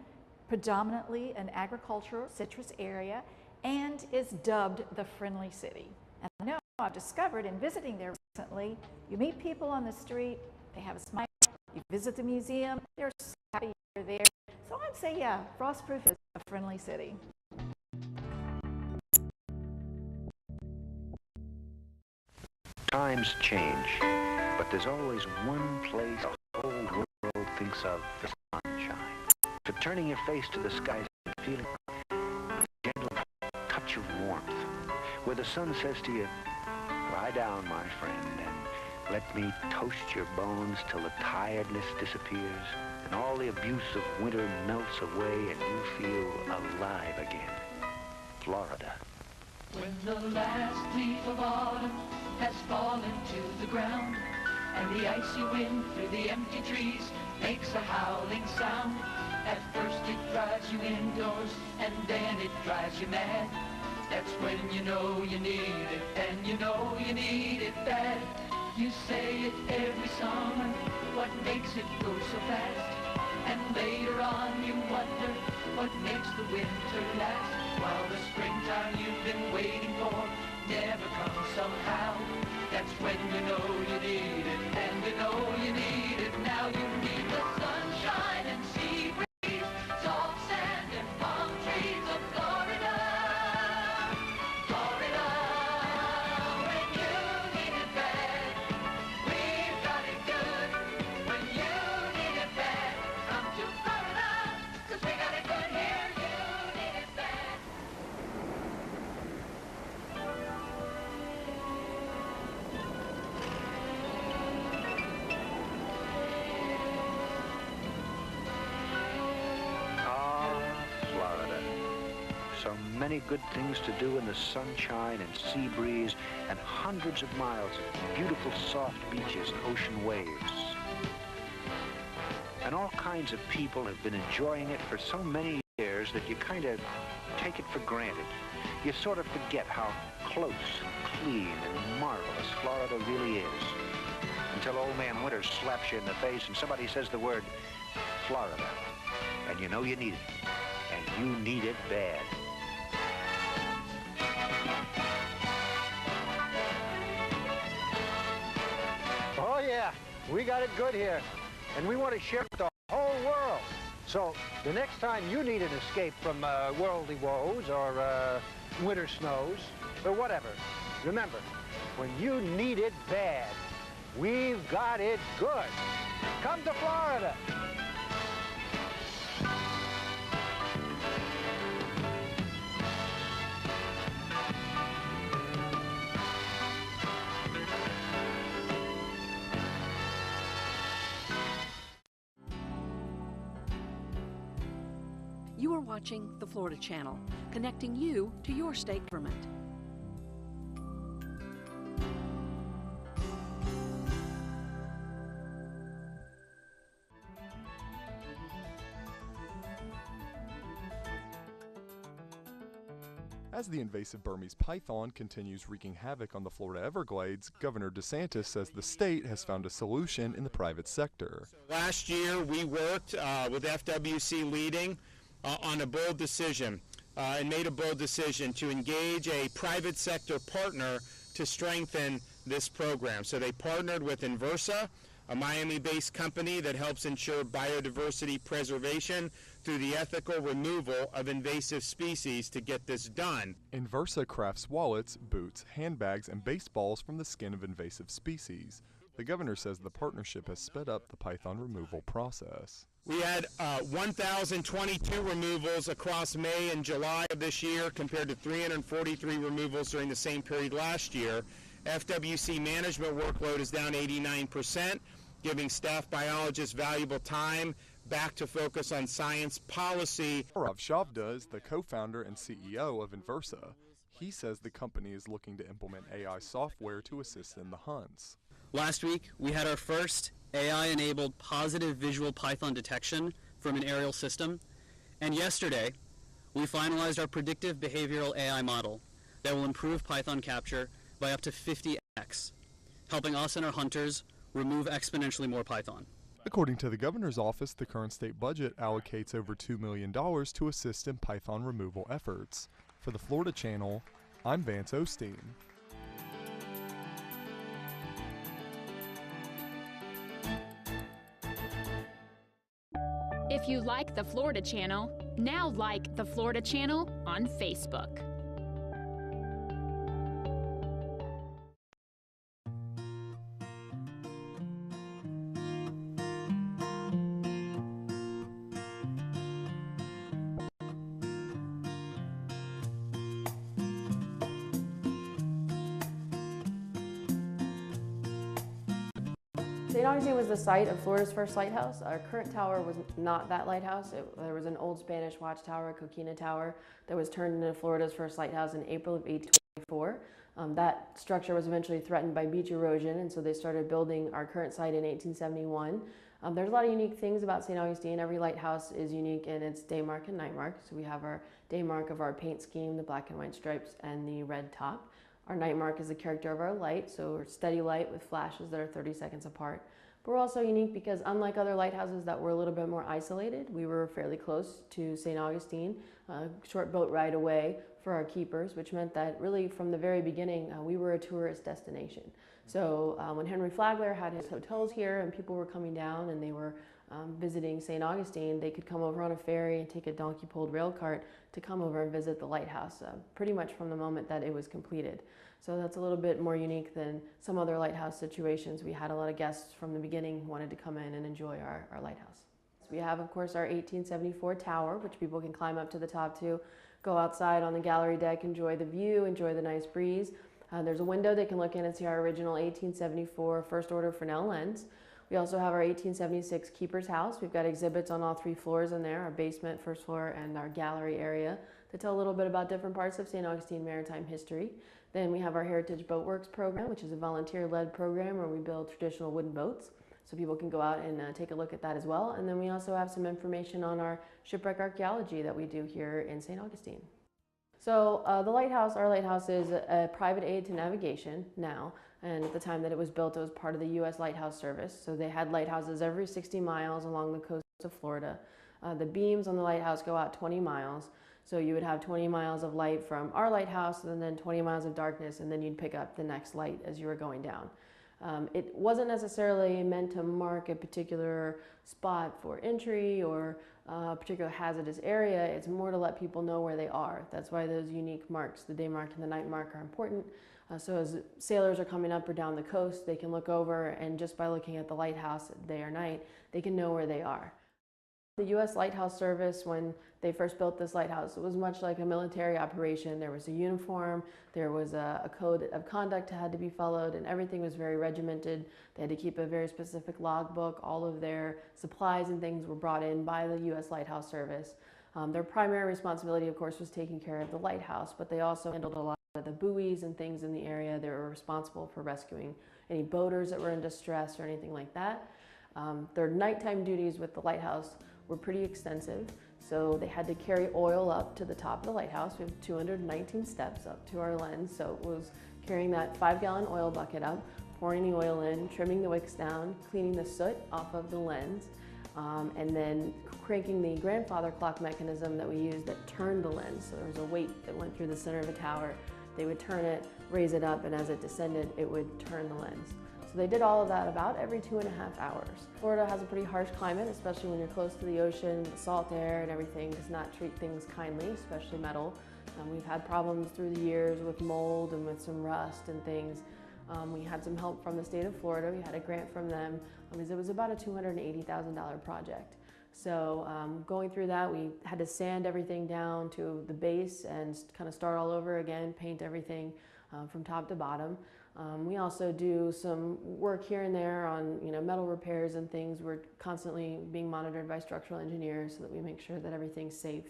Speaker 4: predominantly an agricultural citrus area and is dubbed the Friendly City. And I know I've discovered in visiting there recently, you meet people on the street, they have a smile, you visit the museum, they're so happy you're there. So I'd say, yeah, Frostproof is a friendly city.
Speaker 5: Times change, but there's always one place the whole world thinks of as sunshine. So turning your face to the skies and feeling a gentle touch of warmth, where the sun says to you, lie down, my friend, and let me toast your bones till the tiredness disappears and all the abuse of winter melts away and you feel alive again. Florida.
Speaker 6: When the last leaf of autumn has fallen to the ground and the icy wind through the empty trees makes a howling sound, at first it drives you indoors and then it drives you mad. That's when you know you need it, and you know you need it bad. You say it every summer, what makes it go so fast? And later on you wonder what makes the winter last. While the springtime you've been waiting for never comes somehow. That's when you know you need it, and you know you need it now. You need the sunshine and sea breeze, soft sand and palm trees of Florida. Florida, when you need it bad, we've got it good. When you need it bad, come to Florida, 'cause we got it good here. You need it bad.
Speaker 5: So many good things to do in the sunshine and sea breeze and hundreds of miles of beautiful soft beaches and ocean waves. And all kinds of people have been enjoying it for so many years that you kind of take it for granted. You sort of forget how close and clean and marvelous Florida really is. Until old man Winter slaps you in the face and somebody says the word Florida. And you know you need it. And you need it bad.
Speaker 7: We got it good here, and we want to share it with the whole world. So the next time you need an escape from worldly woes or winter snows or whatever, remember, when you need it bad, we've got it good. Come to Florida.
Speaker 2: You are watching the Florida Channel, connecting you to your state government.
Speaker 14: As the invasive Burmese python continues wreaking havoc on the Florida Everglades, Governor DeSantis says the state has found a solution in the private sector.
Speaker 19: Last year, we worked with FWC leading on a bold decision and made a bold decision to engage a private sector partner to strengthen this program. So they partnered with Inversa, a Miami-based company that helps ensure biodiversity preservation through the ethical removal of invasive species to get this done.
Speaker 14: Inversa crafts wallets, boots, handbags, and baseballs from the skin of invasive species. The governor says the partnership has sped up the python removal process.
Speaker 19: We had 1,022 removals across May and July of this year compared to 343 removals during the same period last year. FWC management workload is down 89%, giving staff biologists valuable time back to focus on science policy.
Speaker 14: Gaurav Shavda is the co-founder and CEO of Inversa. He says the company is looking to implement AI software to assist in the hunts.
Speaker 20: Last week, we had our first AI-enabled positive visual python detection from an aerial system. And yesterday, we finalized our predictive behavioral AI model that will improve python capture by up to 50x, helping us and our hunters remove exponentially more python.
Speaker 14: According to the governor's office, the current state budget allocates over $2 million to assist in python removal efforts. For the Florida Channel, I'm Vance Osteen.
Speaker 9: If you like the Florida Channel, now like the Florida Channel on Facebook.
Speaker 21: St. Augustine was the site of Florida's first lighthouse. Our current tower was not that lighthouse. There was an old Spanish watchtower, Coquina Tower, that was turned into Florida's first lighthouse in April of 1824. That structure was eventually threatened by beach erosion, and so they started building our current site in 1871. There's a lot of unique things about St. Augustine. Every lighthouse is unique in its day mark and night mark. So we have our day mark of our paint scheme, the black and white stripes and the red top. Our night mark is the character of our light, so we're steady light with flashes that are 30 seconds apart. But we're also unique because unlike other lighthouses that were a little bit more isolated, we were fairly close to St. Augustine, a short boat ride away for our keepers, which meant that really from the very beginning, we were a tourist destination. So when Henry Flagler had his hotels here and people were coming down and they were visiting St. Augustine, they could come over on a ferry and take a donkey-pulled rail cart to come over and visit the lighthouse, pretty much from the moment that it was completed. So that's a little bit more unique than some other lighthouse situations. We had a lot of guests from the beginning who wanted to come in and enjoy our lighthouse. We have, of course, our 1874 tower, which people can climb up to the top to, go outside on the gallery deck, enjoy the view, enjoy the nice breeze. There's a window they can look in and see our original 1874 first order Fresnel lens. We also have our 1876 Keeper's House. We've got exhibits on all 3 floors in there, our basement, first floor, and our gallery area to tell a little bit about different parts of St. Augustine maritime history. Then we have our Heritage Boat Works program, which is a volunteer-led program where we build traditional wooden boats. So people can go out and take a look at that as well. And then we also have some information on our shipwreck archaeology that we do here in St. Augustine. So our lighthouse is a private aid to navigation now. And at the time that it was built, it was part of the U.S. Lighthouse Service. So they had lighthouses every 60 miles along the coast of Florida. The beams on the lighthouse go out 20 miles. So you would have 20 miles of light from our lighthouse and then 20 miles of darkness, and then you'd pick up the next light as you were going down. It wasn't necessarily meant to mark a particular spot for entry or a particular hazardous area. It's more to let people know where they are. That's why those unique marks, the day mark and the night mark, are important. So as sailors are coming up or down the coast, they can look over, and just by looking at the lighthouse day or night, they can know where they are. The U.S. Lighthouse Service, when they first built this lighthouse, it was much like a military operation. There was a uniform, there was a code of conduct that had to be followed, and everything was very regimented. They had to keep a very specific logbook. All of their supplies and things were brought in by the U.S. Lighthouse Service. Their primary responsibility, of course, was taking care of the lighthouse, but they also handled a lot of the buoys and things in the area. They were responsible for rescuing any boaters that were in distress or anything like that. Their nighttime duties with the lighthouse were pretty extensive. So they had to carry oil up to the top of the lighthouse. We have 219 steps up to our lens. So it was carrying that 5-gallon oil bucket up, pouring the oil in, trimming the wicks down, cleaning the soot off of the lens, and then cranking the grandfather clock mechanism that we used that turned the lens. So there was a weight that went through the center of the tower. They would turn it, raise it up, and as it descended, it would turn the lens. So they did all of that about every 2.5 hours. Florida has a pretty harsh climate, especially when you're close to the ocean. The salt air and everything does not treat things kindly, especially metal. We've had problems through the years with mold and with some rust and things. We had some help from the state of Florida. We had a grant from them. It was about a $280,000 project. So going through that, we had to sand everything down to the base and kind of start all over again, paint everything from top to bottom. We also do some work here and there on metal repairs and things. We're constantly being monitored by structural engineers so that we make sure that everything's safe.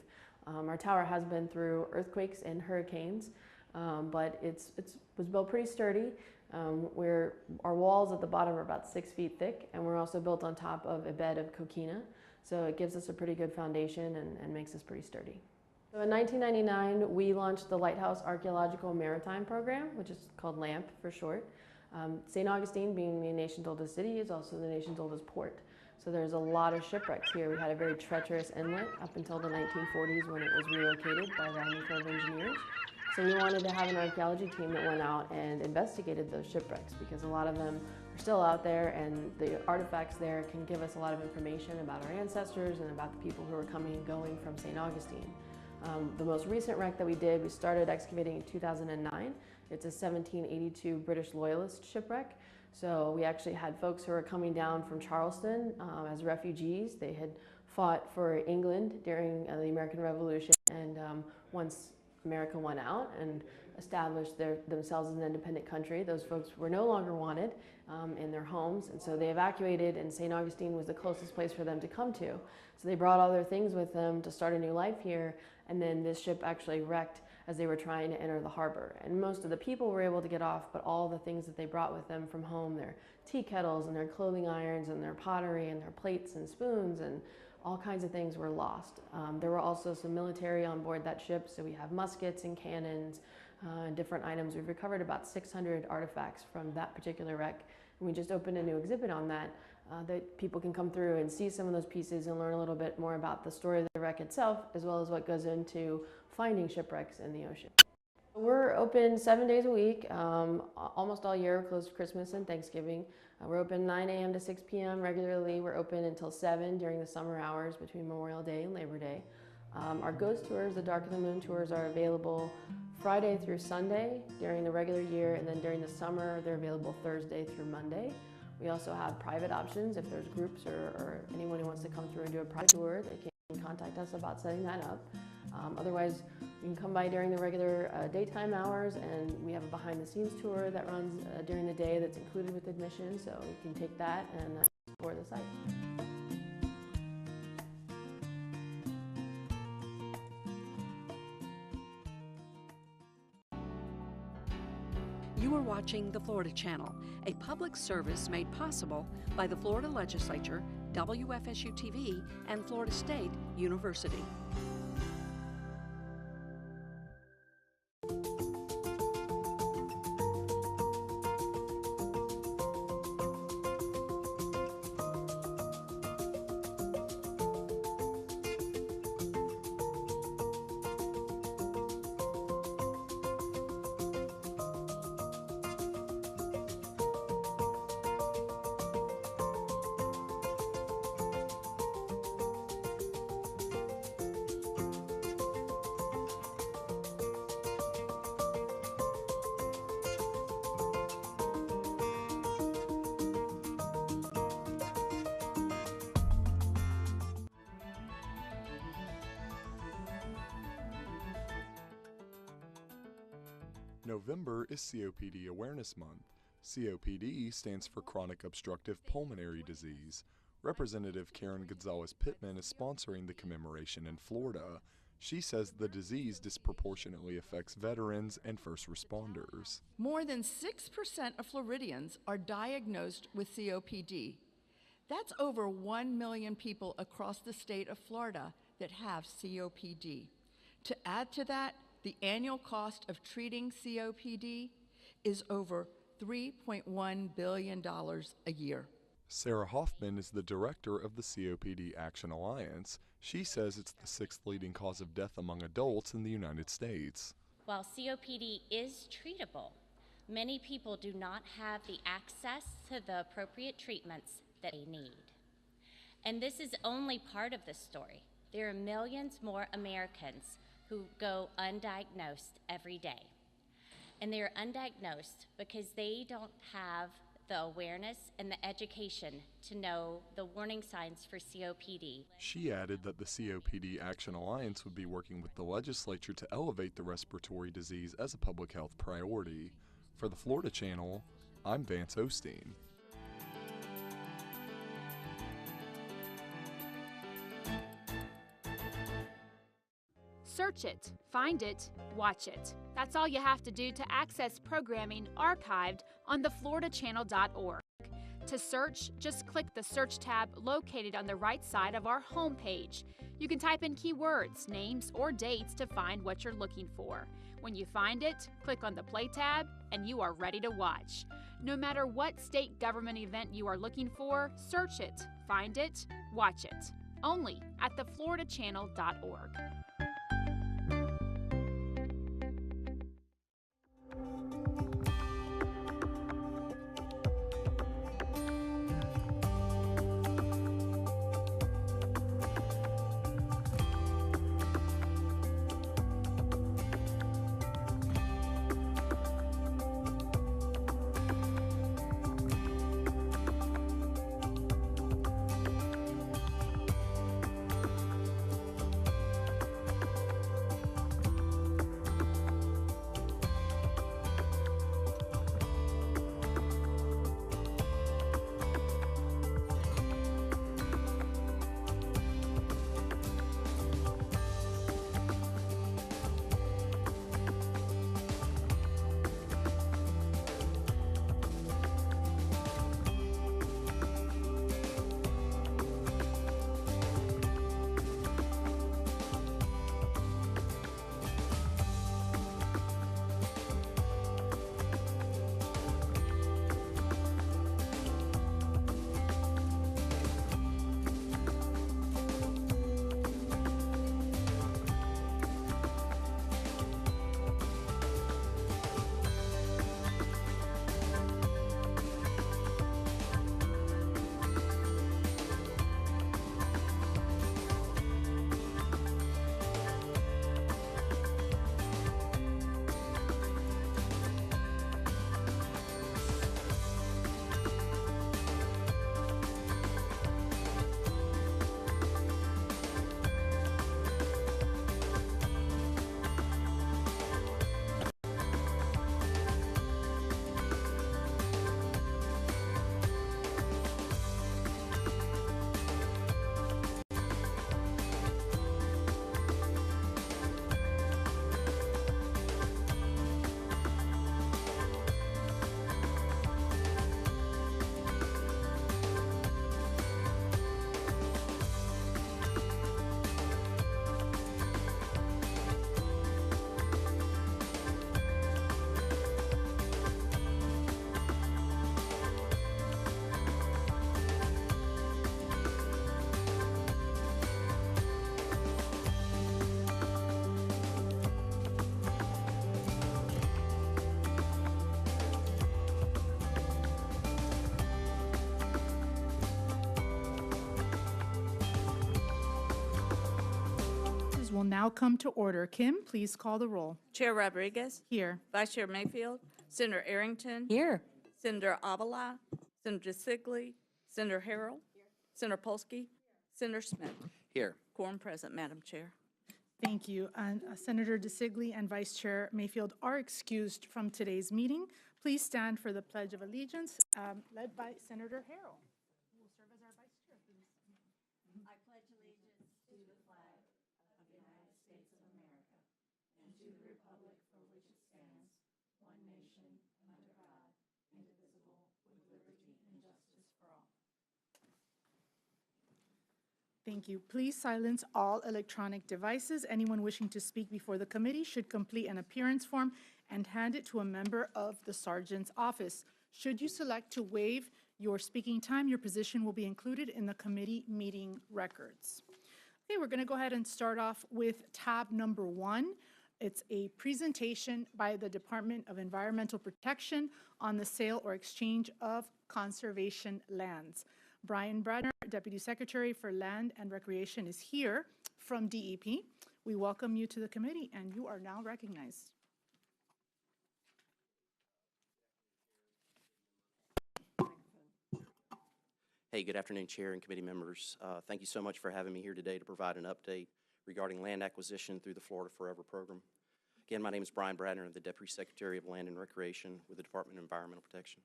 Speaker 21: Our tower has been through earthquakes and hurricanes, but it was built pretty sturdy. Our walls at the bottom are about 6 feet thick, and we're also built on top of a bed of coquina. So it gives us a pretty good foundation and makes us pretty sturdy. So in 1999, we launched the Lighthouse Archaeological Maritime Program, which is called LAMP for short. St. Augustine, being the nation's oldest city, is also the nation's oldest port. So there's a lot of shipwrecks here. We had a very treacherous inlet up until the 1940s when it was relocated by the Army Corps of Engineers. So we wanted to have an archaeology team that went out and investigated those shipwrecks because a lot of them are still out there, and the artifacts there can give us a lot of information about our ancestors and about the people who were coming and going from St. Augustine. The most recent wreck that we did, we started excavating in 2009. It's a 1782 British Loyalist shipwreck. So we actually had folks who were coming down from Charleston as refugees. They had fought for England during the American Revolution, and once America won out and established themselves as an independent country, those folks were no longer wanted in their homes, and so they evacuated, and St. Augustine was the closest place for them to come to. So they brought all their things with them to start a new life here, and then this ship actually wrecked as they were trying to enter the harbor. And most of the people were able to get off, but all the things that they brought with them from home, their tea kettles and their clothing irons and their pottery and their plates and spoons and all kinds of things were lost. There were also some military on board that ship, so we have muskets and cannons and different items. We've recovered about 600 artifacts from that particular wreck, and we just opened a new exhibit on that that people can come through and see some of those pieces and learn a little bit more about the story of the wreck itself, as well as what goes into finding shipwrecks in the ocean. We're open 7 days a week, almost all year, closed Christmas and Thanksgiving. We're open 9 a.m. to 6 p.m. regularly. We're open until 7 during the summer hours between Memorial Day and Labor Day. Our ghost tours, the Dark of the Moon tours, are available Friday through Sunday during the regular year, and then during the summer they're available Thursday through Monday. We also have private options. If there's groups or anyone who wants to come through and do a private tour, they can contact us about setting that up. Otherwise, you can come by during the regular daytime hours, and we have a behind-the-scenes tour that runs during the day that's included with admission, so you can take that and explore the site.
Speaker 2: You are watching the Florida Channel, a public service made possible by the Florida Legislature, WFSU-TV, and Florida State University.
Speaker 14: November is COPD Awareness Month. COPD stands for Chronic Obstructive Pulmonary Disease. Representative Karen Gonzalez-Pittman is sponsoring the commemoration in Florida. She says the disease disproportionately affects veterans and first responders.
Speaker 11: More than 6% of Floridians are diagnosed with COPD. That's over 1 million people across the state of Florida that have COPD. To add to that, the annual cost of treating COPD is over $3.1 billion a year.
Speaker 14: Sarah Hoffman is the director of the COPD Action Alliance. She says it's the 6th leading cause of death among adults in the United States.
Speaker 12: While COPD is treatable, many people do not have the access to the appropriate treatments that they need. And this is only part of the story. There are millions more Americans who go undiagnosed every day. And they're undiagnosed because they don't have the awareness and the education to know the warning signs for COPD.
Speaker 14: She added that the COPD Action Alliance would be working with the legislature to elevate the respiratory disease as a public health priority. For the Florida Channel, I'm Vance Osteen.
Speaker 9: Search it, find it, watch it. That's all you have to do to access programming archived on thefloridachannel.org. To search, just click the search tab located on the right side of our homepage. You can type in keywords, names, or dates to find what you're looking for. When you find it, click on the play tab and you are ready to watch. No matter what state government event you are looking for, search it, find it, watch it. Only at thefloridachannel.org.
Speaker 15: Will now come to order. Kim, please call the roll.
Speaker 17: Chair Rodriguez.
Speaker 15: Here.
Speaker 17: Vice Chair Mayfield. Senator Arrington.
Speaker 15: Here.
Speaker 17: Senator Avila. Senator Sigley. Senator Harrell. Senator Polsky. Senator Smith.
Speaker 10: Here.
Speaker 17: Quorum present, Madam Chair.
Speaker 15: Thank you. And Senator DeSigley and Vice Chair Mayfield are excused from today's meeting. Please stand for the Pledge of Allegiance, led by Senator Harrell, who will serve as our Vice Chair, please.
Speaker 1: I pledge allegiance to the flag of the United States of America and to the republic for which it stands, one nation, under God, indivisible, with liberty and justice for all.
Speaker 15: Thank you. Please silence all electronic devices. Anyone wishing to speak before the committee should complete an appearance form and hand it to a member of the sergeant's office. Should you select to waive your speaking time, your position will be included in the committee meeting records. Okay, we're going to go ahead and start off with tab number 1. It's a presentation by the Department of Environmental Protection on the sale or exchange of conservation lands. Brian Bradner, Deputy Secretary for Land and Recreation, is here from DEP. We welcome you to the committee, and you are now recognized.
Speaker 3: Hey, good afternoon, Chair and committee members. Thank you so much for having me here today to provide an update regarding land acquisition through the Florida Forever program. Again, my name is Brian Bradner. I'm the Deputy Secretary of Land and Recreation with the Department of Environmental Protection.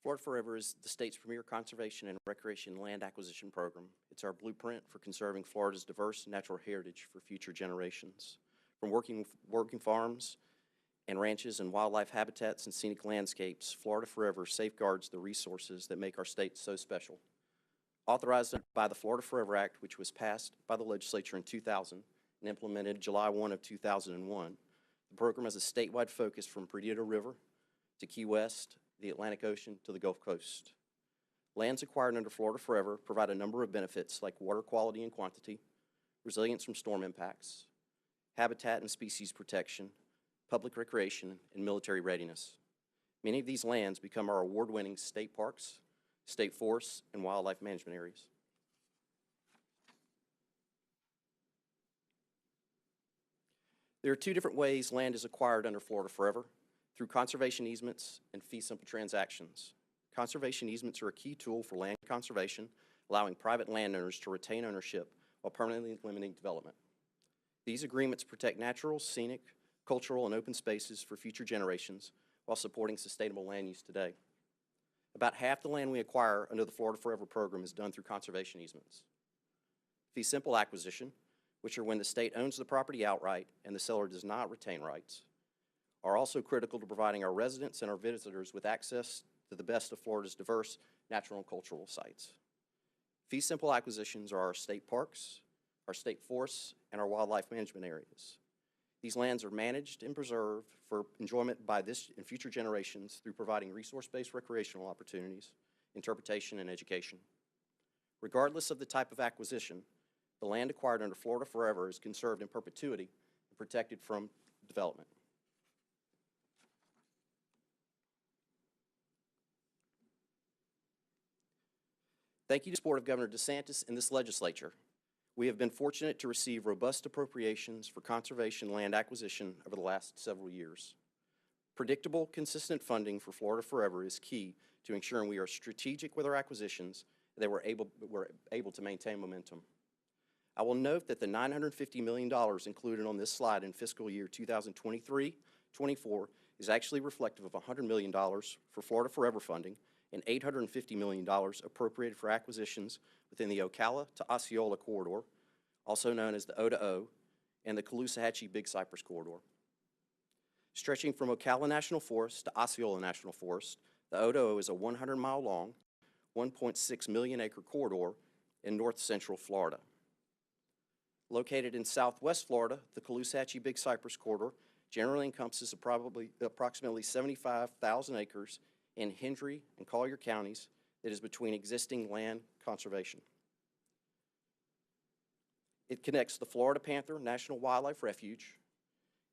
Speaker 3: Florida Forever is the state's premier conservation and recreation land acquisition program. It's our blueprint for conserving Florida's diverse natural heritage for future generations. From working farms and ranches and wildlife habitats and scenic landscapes, Florida Forever safeguards the resources that make our state so special. Authorized by the Florida Forever Act, which was passed by the legislature in 2000 and implemented July 1 of 2001, the program has a statewide focus from Prudhoe River to Key West, the Atlantic Ocean to the Gulf Coast. Lands acquired under Florida Forever provide a number of benefits like water quality and quantity, resilience from storm impacts, habitat and species protection, public recreation, and military readiness. Many of these lands become our award-winning state parks, state forests, and wildlife management areas. There are two different ways land is acquired under Florida Forever: through conservation easements and fee simple transactions. Conservation easements are a key tool for land conservation, allowing private landowners to retain ownership while permanently limiting development. These agreements protect natural, scenic, cultural, and open spaces for future generations while supporting sustainable land use today. About half the land we acquire under the Florida Forever program is done through conservation easements. Fee simple acquisition, which are when the state owns the property outright and the seller does not retain rights, are also critical to providing our residents and our visitors with access to the best of Florida's diverse natural and cultural sites. Fee simple acquisitions are our state parks, our state forests, and our wildlife management areas. These lands are managed and preserved for enjoyment by this and future generations through providing resource-based recreational opportunities, interpretation, and education. Regardless of the type of acquisition, the land acquired under Florida Forever is conserved in perpetuity and protected from development. Thank you to the support of Governor DeSantis and this legislature. We have been fortunate to receive robust appropriations for conservation land acquisition over the last several years. Predictable, consistent funding for Florida Forever is key to ensuring we are strategic with our acquisitions and that we're able to maintain momentum. I will note that the $950 million included on this slide in fiscal year 2023-24 is actually reflective of $100 million for Florida Forever funding and $850 million appropriated for acquisitions within the Ocala to Osceola corridor, also known as the O2O, and the Caloosahatchee Big Cypress corridor. Stretching from Ocala National Forest to Osceola National Forest, the O2O is a 100-mile-long, 1.6 million acre corridor in north-central Florida. Located in southwest Florida, the Caloosahatchee Big Cypress corridor generally encompasses approximately 75,000 acres in Hendry and Collier counties that is between existing land conservation. It connects the Florida Panther National Wildlife Refuge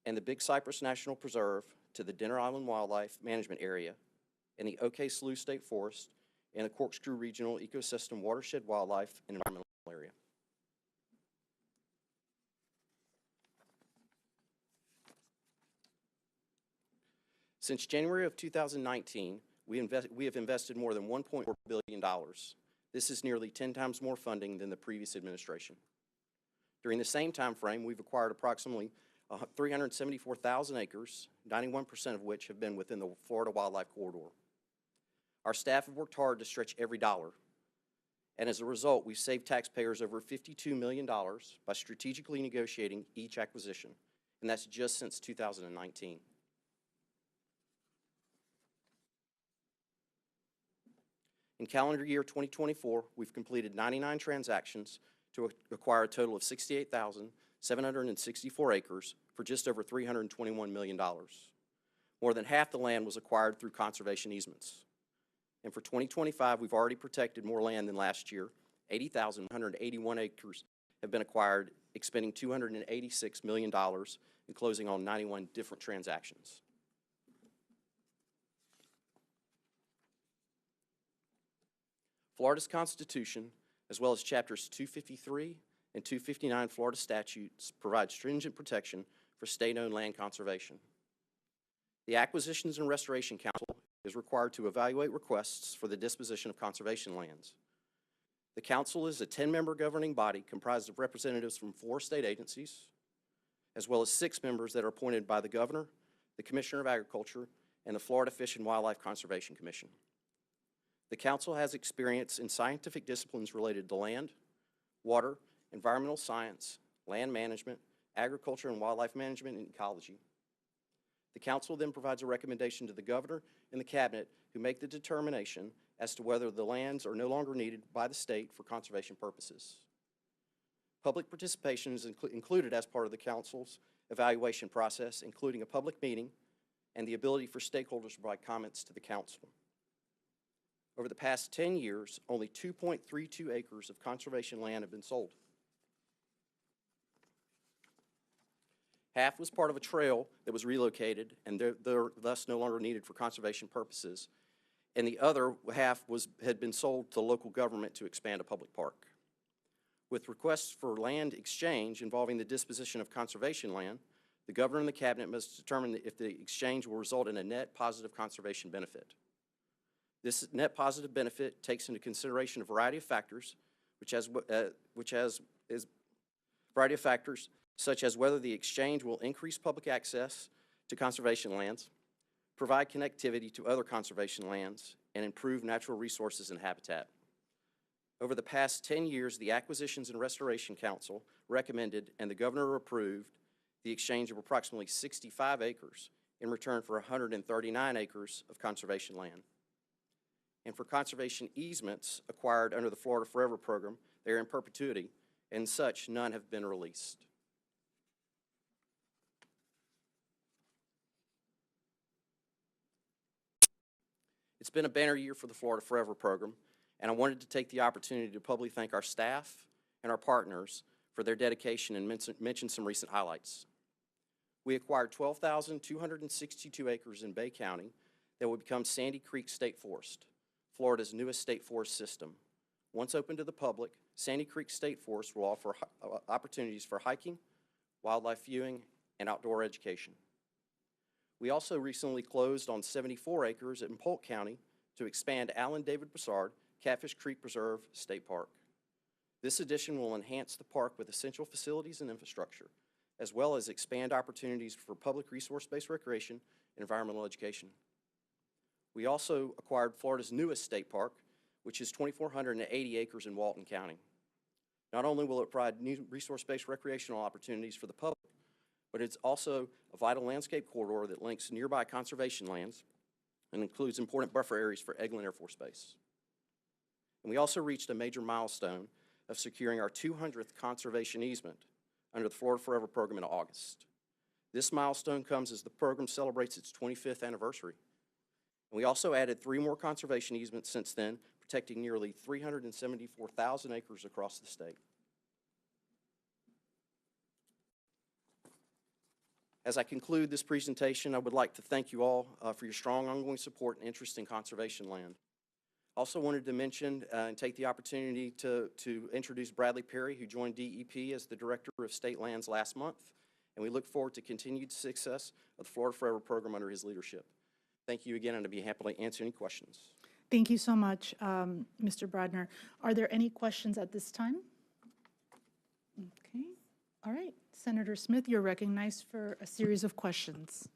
Speaker 3: and the Big Cypress National Preserve to the Dinner Island Wildlife Management Area and the OK Slough State Forest and the Corkscrew Regional Ecosystem Watershed Wildlife and Environmental Area. Since January of 2019, we have invested more than $1.4 billion. This is nearly 10 times more funding than the previous administration. During the same time frame, we've acquired approximately 374,000 acres, 91% of which have been within the Florida Wildlife Corridor. Our staff have worked hard to stretch every dollar, and as a result, we've saved taxpayers over $52 million by strategically negotiating each acquisition, and that's just since 2019. In calendar year 2024, we've completed 99 transactions to acquire a total of 68,764 acres for just over $321 million. More than half the land was acquired through conservation easements. And for 2025, we've already protected more land than last year. 80,181 acres have been acquired, expending $286 million and closing on 91 different transactions. Florida's Constitution, as well as Chapters 253 and 259 Florida statutes, provide stringent protection for state-owned land conservation. The Acquisitions and Restoration Council is required to evaluate requests for the disposition of conservation lands. The council is a 10-member governing body comprised of representatives from 4 state agencies, as well as 6 members that are appointed by the governor, the Commissioner of Agriculture, and the Florida Fish and Wildlife Conservation Commission. The council has experience in scientific disciplines related to land, water, environmental science, land management, agriculture and wildlife management, and ecology. The council then provides a recommendation to the governor and the cabinet, who make the determination as to whether the lands are no longer needed by the state for conservation purposes. Public participation is included as part of the council's evaluation process, including a public meeting and the ability for stakeholders to provide comments to the council. Over the past 10 years, only 2.32 acres of conservation land have been sold. Half was part of a trail that was relocated and they're thus no longer needed for conservation purposes, and the other half had been sold to local government to expand a public park. With requests for land exchange involving the disposition of conservation land, the governor and the cabinet must determine if the exchange will result in a net positive conservation benefit. This net positive benefit takes into consideration a variety of factors, such as whether the exchange will increase public access to conservation lands, provide connectivity to other conservation lands, and improve natural resources and habitat. Over the past 10 years, the Acquisitions and Restoration Council recommended and the governor approved the exchange of approximately 65 acres in return for 139 acres of conservation land. And for conservation easements acquired under the Florida Forever program, they are in perpetuity, and such, none have been released. It's been a banner year for the Florida Forever program, and I wanted to take the opportunity to publicly thank our staff and our partners for their dedication and mention some recent highlights. We acquired 12,262 acres in Bay County that will become Sandy Creek State Forest, Florida's newest state forest system. Once open to the public, Sandy Creek State Forest will offer opportunities for hiking, wildlife viewing, and outdoor education. We also recently closed on 74 acres in Polk County to expand Allen David Broussard Catfish Creek Preserve State Park. This addition will enhance the park with essential facilities and infrastructure, as well as expand opportunities for public resource-based recreation and environmental education. We also acquired Florida's newest state park, which is 2,480 acres in Walton County. Not only will it provide new resource-based recreational opportunities for the public, but it's also a vital landscape corridor that links nearby conservation lands and includes important buffer areas for Eglin Air Force Base. And we also reached a major milestone of securing our 200th conservation easement under the Florida Forever program in August. This milestone comes as the program celebrates its 25th anniversary. And we also added 3 more conservation easements since then, protecting nearly 374,000 acres across the state. As I conclude this presentation, I would like to thank you all for your strong ongoing support and interest in conservation land. Also wanted to mention and take the opportunity to introduce Bradley Perry, who joined DEP as the Director of State Lands last month, and we look forward to continued success of the Florida Forever program under his leadership. Thank you again, and I'd be happy to answer any questions.
Speaker 15: Thank you so much, Mr. Bradner. Are there any questions at this time? Okay, all right. Senator Smith, you're recognized for a series of questions.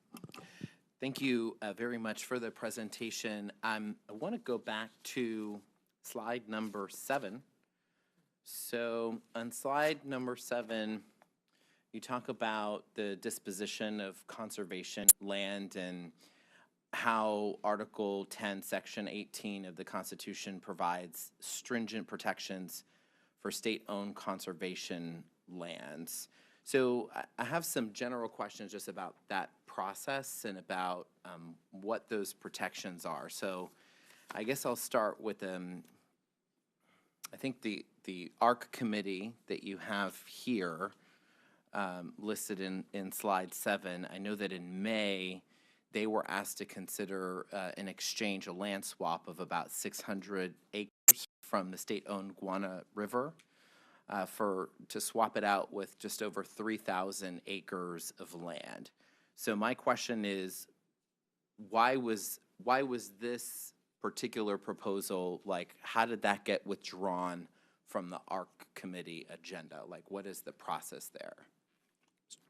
Speaker 8: Thank you very much for the presentation. I want to go back to slide number 7. So on slide number 7, you talk about the disposition of conservation land and how Article 10, Section 18 of the Constitution provides stringent protections for state-owned conservation lands. So I have some general questions just about that process and about what those protections are. So I guess I'll start with I think the ARC committee that you have here listed in slide 7. I know that in May they were asked to consider an exchange, a land swap of about 600 acres from the state-owned Guana River to swap it out with just over 3,000 acres of land. So my question is, why was this particular proposal, like, how did that get withdrawn from the ARC committee agenda? Like, what is the process there?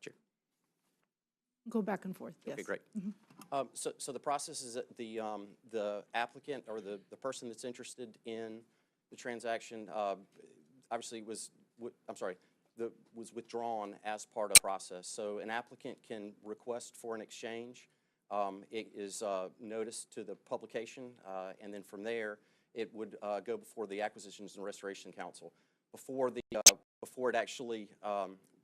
Speaker 3: Chair.
Speaker 15: Go back and forth, yes.
Speaker 3: Okay, great. So the process is that the applicant or the person that's interested in the transaction obviously was withdrawn as part of the process. So an applicant can request for an exchange. It is noticed to the publication, and then from there it would go before the Acquisitions and Restoration Council. Before it actually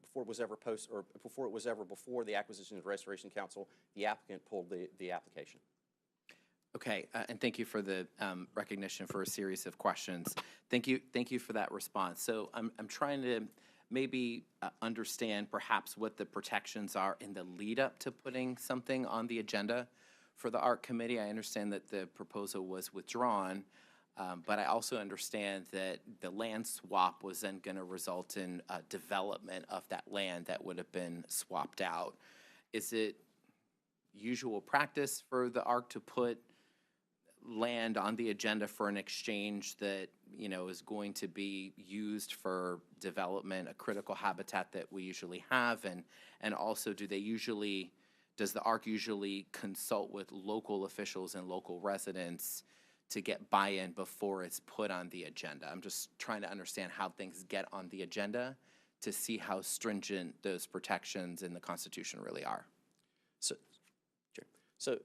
Speaker 3: before it was ever posted, or before it was ever before the Acquisitions and Restoration Council, the applicant pulled the application.
Speaker 8: Okay, and thank you for the recognition for a series of questions. Thank you for that response. So I'm trying to maybe understand perhaps what the protections are in the lead up to putting something on the agenda for the ARC committee. I understand that the proposal was withdrawn, but I also understand that the land swap was then going to result in development of that land that would have been swapped out. Is it usual practice for the ARC to put land on the agenda for an exchange that, you know, is going to be used for development, a critical habitat that we usually have? And also, does the ARC usually consult with local officials and local residents to get buy-in before it's put on the agenda? I'm just trying to understand how things get on the agenda to see how stringent those protections in the Constitution really are.
Speaker 3: So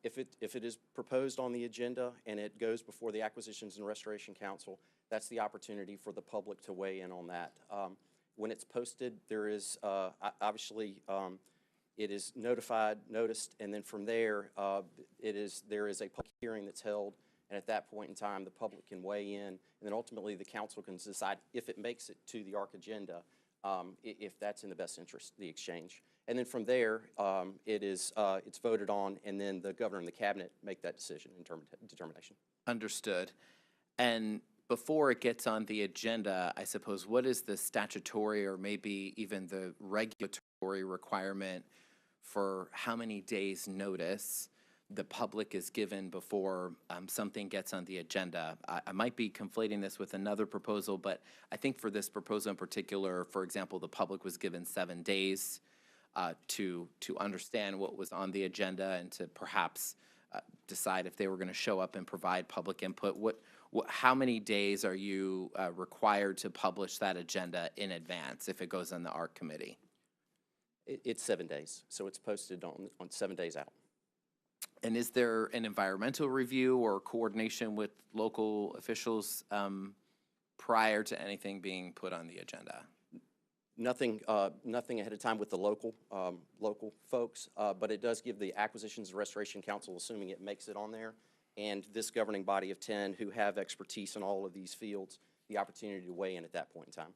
Speaker 3: if it is proposed on the agenda and it goes before the Acquisitions and Restoration Council, that's the opportunity for the public to weigh in on that. When it's posted, there is obviously it is noticed, and then from there there is a public hearing that's held, and at that point in time the public can weigh in, and then ultimately the council can decide if it makes it to the ARC agenda, if that's in the best interest of the exchange. And then from there, it's voted on, and then the governor and the cabinet make that decision in determination.
Speaker 8: Understood. And before it gets on the agenda, I suppose, what is the statutory or maybe even the regulatory requirement for how many days' notice the public is given before something gets on the agenda? I might be conflating this with another proposal, but I think for this proposal in particular, for example, the public was given 7 days to understand what was on the agenda and to perhaps decide if they were going to show up and provide public input. How many days are you required to publish that agenda in advance if it goes on the ARC committee?
Speaker 3: It's 7 days, so it's posted on 7 days out.
Speaker 8: And is there an environmental review or coordination with local officials prior to anything being put on the agenda?
Speaker 3: Nothing ahead of time with the local folks, but it does give the Acquisitions and Restoration Council, assuming it makes it on there, and this governing body of 10 who have expertise in all of these fields, the opportunity to weigh in at that point in time.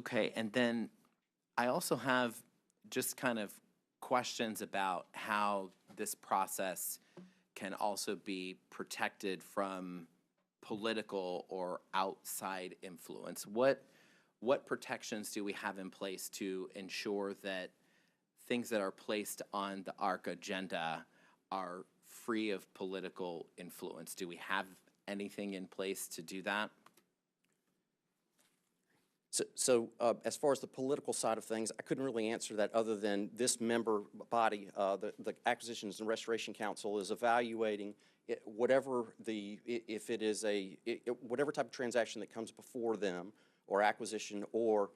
Speaker 8: Okay, and then I also have just kind of questions about how this process can also be protected from political or outside influence. What protections do we have in place to ensure that things that are placed on the ARC agenda are free of political influence? Do we have anything in place to do that?
Speaker 3: So as far as the political side of things, I couldn't really answer that other than this member body, the Acquisitions and Restoration Council, is evaluating whatever if it is whatever type of transaction that comes before them, or acquisition or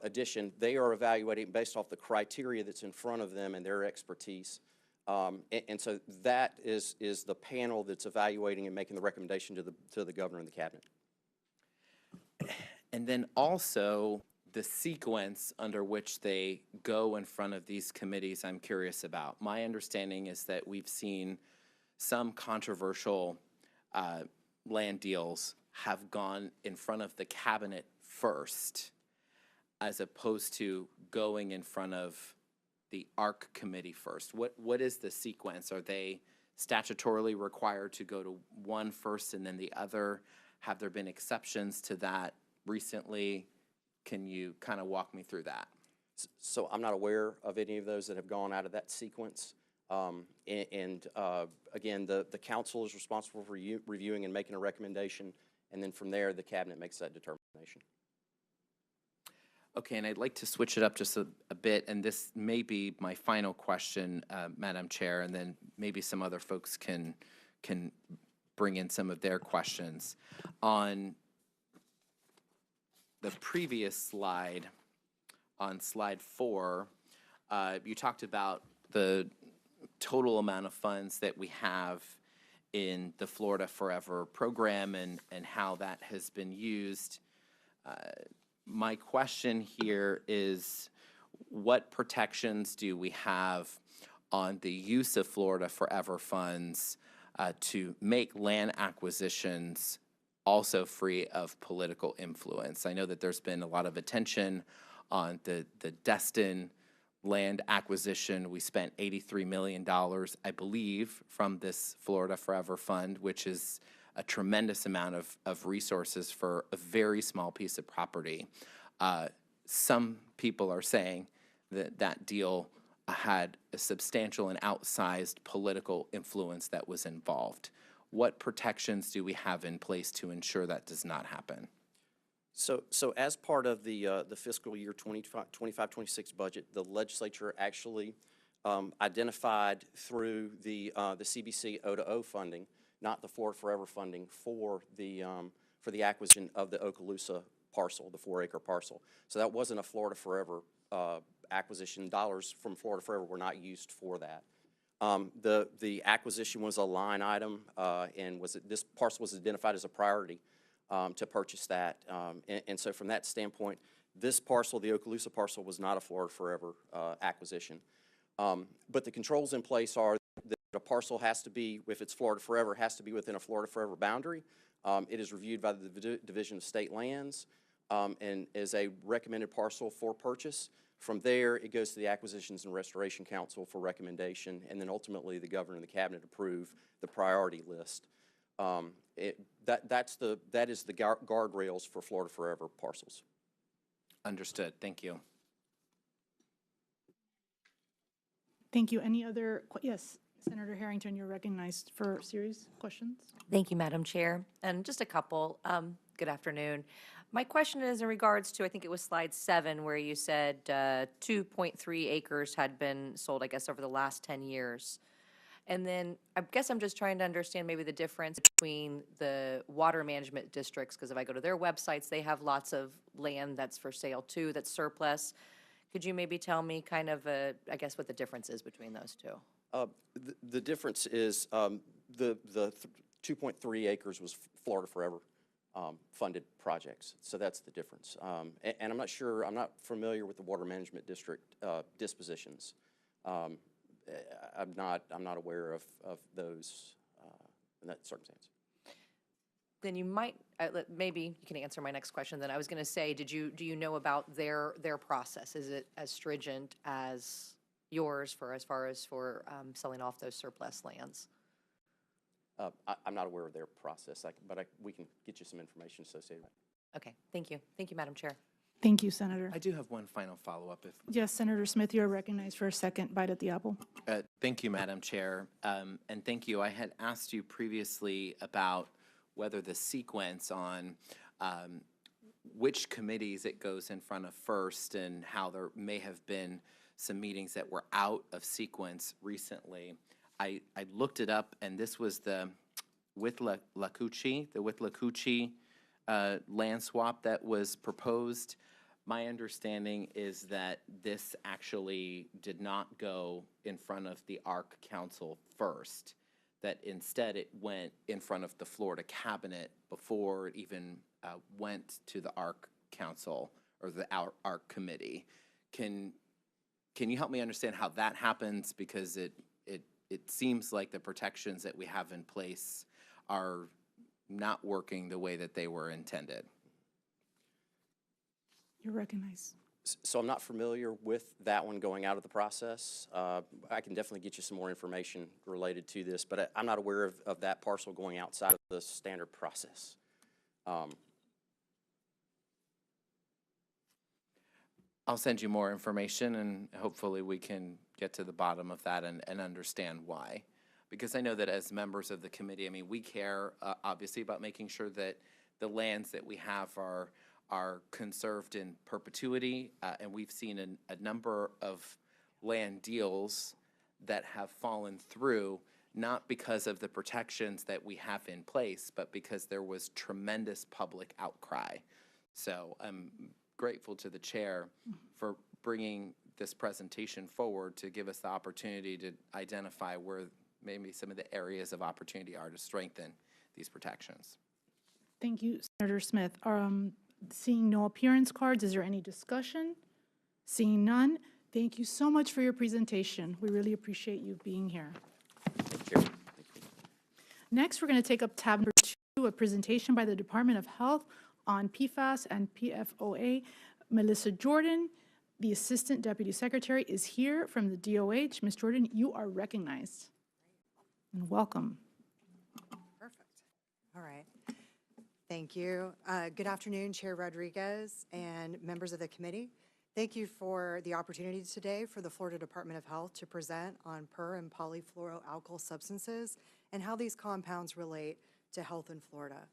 Speaker 3: addition, they are evaluating based off the criteria that's in front of them and their expertise. And so that is the panel that's evaluating and making the recommendation to the governor and the cabinet.
Speaker 8: And then also the sequence under which they go in front of these committees, I'm curious about. My understanding is that we've seen some controversial land deals have gone in front of the cabinet first, as opposed to going in front of the ARC committee first. What is the sequence? Are they statutorily required to go to one first and then the other? Have there been exceptions to that recently? Can you kind of walk me through that?
Speaker 3: So I'm not aware of any of those that have gone out of that sequence. Again, the council is responsible for reviewing and making a recommendation, and then from there, the cabinet makes that determination.
Speaker 8: Okay, and I'd like to switch it up just a bit, and this may be my final question, Madam Chair, and then maybe some other folks can bring in some of their questions. On the previous slide, on slide 4, you talked about the total amount of funds that we have in the Florida Forever program and how that has been used. My question here is, what protections do we have on the use of Florida Forever funds to make land acquisitions also free of political influence? I know that there's been a lot of attention on the Destin land acquisition. We spent $83 million, I believe, from this Florida Forever fund, which is a tremendous amount of resources for a very small piece of property. Some people are saying that that deal had a substantial and outsized political influence that was involved. What protections do we have in place to ensure that does not happen?
Speaker 3: So as part of the fiscal year 25-26 budget, the legislature actually identified through the CBC O2O funding, not the Florida Forever funding, for the acquisition of the Okaloosa parcel, the 4-acre parcel. So that wasn't a Florida Forever acquisition. Dollars from Florida Forever were not used for that. The acquisition was a line item, and this parcel was identified as a priority to purchase that. And so from that standpoint, this parcel, the Okaloosa parcel, was not a Florida Forever acquisition. But the controls in place are that a parcel has to be, if it's Florida Forever, has to be within a Florida Forever boundary. It is reviewed by the Division of State Lands and is a recommended parcel for purchase. From there, it goes to the Acquisitions and Restoration Council for recommendation, and then ultimately the governor and the cabinet approve the priority list. That is the guardrails for Florida Forever parcels.
Speaker 8: Understood. Thank you.
Speaker 15: Thank you. Any other, yes, Senator Harrington, you're recognized for series questions.
Speaker 13: Thank you, Madam Chair. And just a couple. Good afternoon. My question is in regards to, I think it was slide 7, where you said 2.3 acres had been sold, I guess, over the last 10 years. And then I guess I'm just trying to understand maybe the difference between the water management districts, because if I go to their websites, they have lots of land that's for sale too, that's surplus. Could you maybe tell me kind of, I guess, what the difference is between those two?
Speaker 3: The difference is the 2.3 acres was Florida Forever funded projects, so that's the difference. And I'm not sure, I'm not familiar with the water management district dispositions. I'm not aware of those in that circumstance.
Speaker 13: Then you might, maybe you can answer my next question. Then I was going to say, do you know about their process? Is it as stringent as yours as far as for selling off those surplus lands?
Speaker 3: I'm not aware of their process, but we can get you some information associated with it.
Speaker 13: Okay, thank you. Thank you, Madam Chair.
Speaker 15: Thank you, Senator.
Speaker 8: I do have one final follow-up.
Speaker 15: Yes, Senator Smith, you are recognized for a second bite at the apple.
Speaker 8: Thank you, Madam Chair. And thank you. I had asked you previously about whether the sequence on which committees it goes in front of first and how there may have been some meetings that were out of sequence recently. I looked it up, and this was the Withlacoochee land swap that was proposed. My understanding is that this actually did not go in front of the ARC Council first, that instead it went in front of the Florida Cabinet before it even went to the ARC Council or the ARC Committee. Can you help me understand how that happens? Because it seems like the protections that we have in place are not working the way that they were intended.
Speaker 15: You're recognized.
Speaker 3: So I'm not familiar with that one going out of the process. I can definitely get you some more information related to this, but I'm not aware of that parcel going outside of the standard process.
Speaker 8: I'll send you more information, and hopefully we can get to the bottom of that and understand why. Because I know that as members of the committee, I mean, we care obviously about making sure that the lands that we have are conserved in perpetuity, and we've seen a number of land deals that have fallen through, not because of the protections that we have in place, but because there was tremendous public outcry. So I'm grateful to the chair for bringing this presentation forward to give us the opportunity to identify where maybe some of the areas of opportunity are to strengthen these protections.
Speaker 15: Thank you, Senator Smith. Seeing no appearance cards, is there any discussion? Seeing none, thank you so much for your presentation. We really appreciate you being here.
Speaker 3: Thank you.
Speaker 15: Next, we're going to take up tab number 2, a presentation by the Department of Health on PFAS and PFOA. Melissa Jordan, the Assistant Deputy Secretary, is here from the DOH. Ms. Jordan, you are recognized. And welcome.
Speaker 16: Perfect. All right. Thank you. Good afternoon, Chair Rodriguez and members of the committee. Thank you for the opportunity today for the Florida Department of Health to present on per and polyfluoroalkyl substances and how these compounds relate to health in Florida.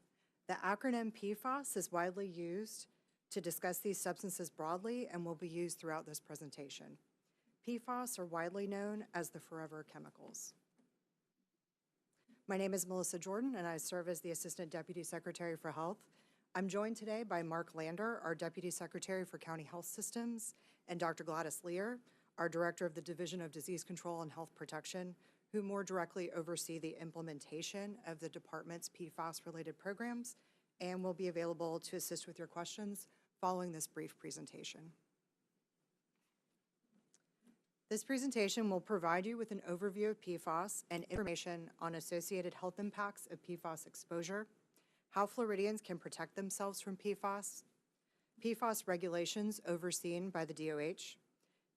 Speaker 16: The acronym PFAS is widely used to discuss these substances broadly and will be used throughout this presentation. PFAS are widely known as the forever chemicals. My name is Melissa Jordan, and I serve as the Assistant Deputy Secretary for Health. I'm joined today by Mark Lander, our Deputy Secretary for County Health Systems, and Dr. Gladys Lear, our Director of the Division of Disease Control and Health Protection, who more directly oversee the implementation of the department's PFAS-related programs and will be available to assist with your questions following this brief presentation. This presentation will provide you with an overview of PFAS and information on associated health impacts of PFAS exposure, how Floridians can protect themselves from PFAS, PFAS regulations overseen by the DOH,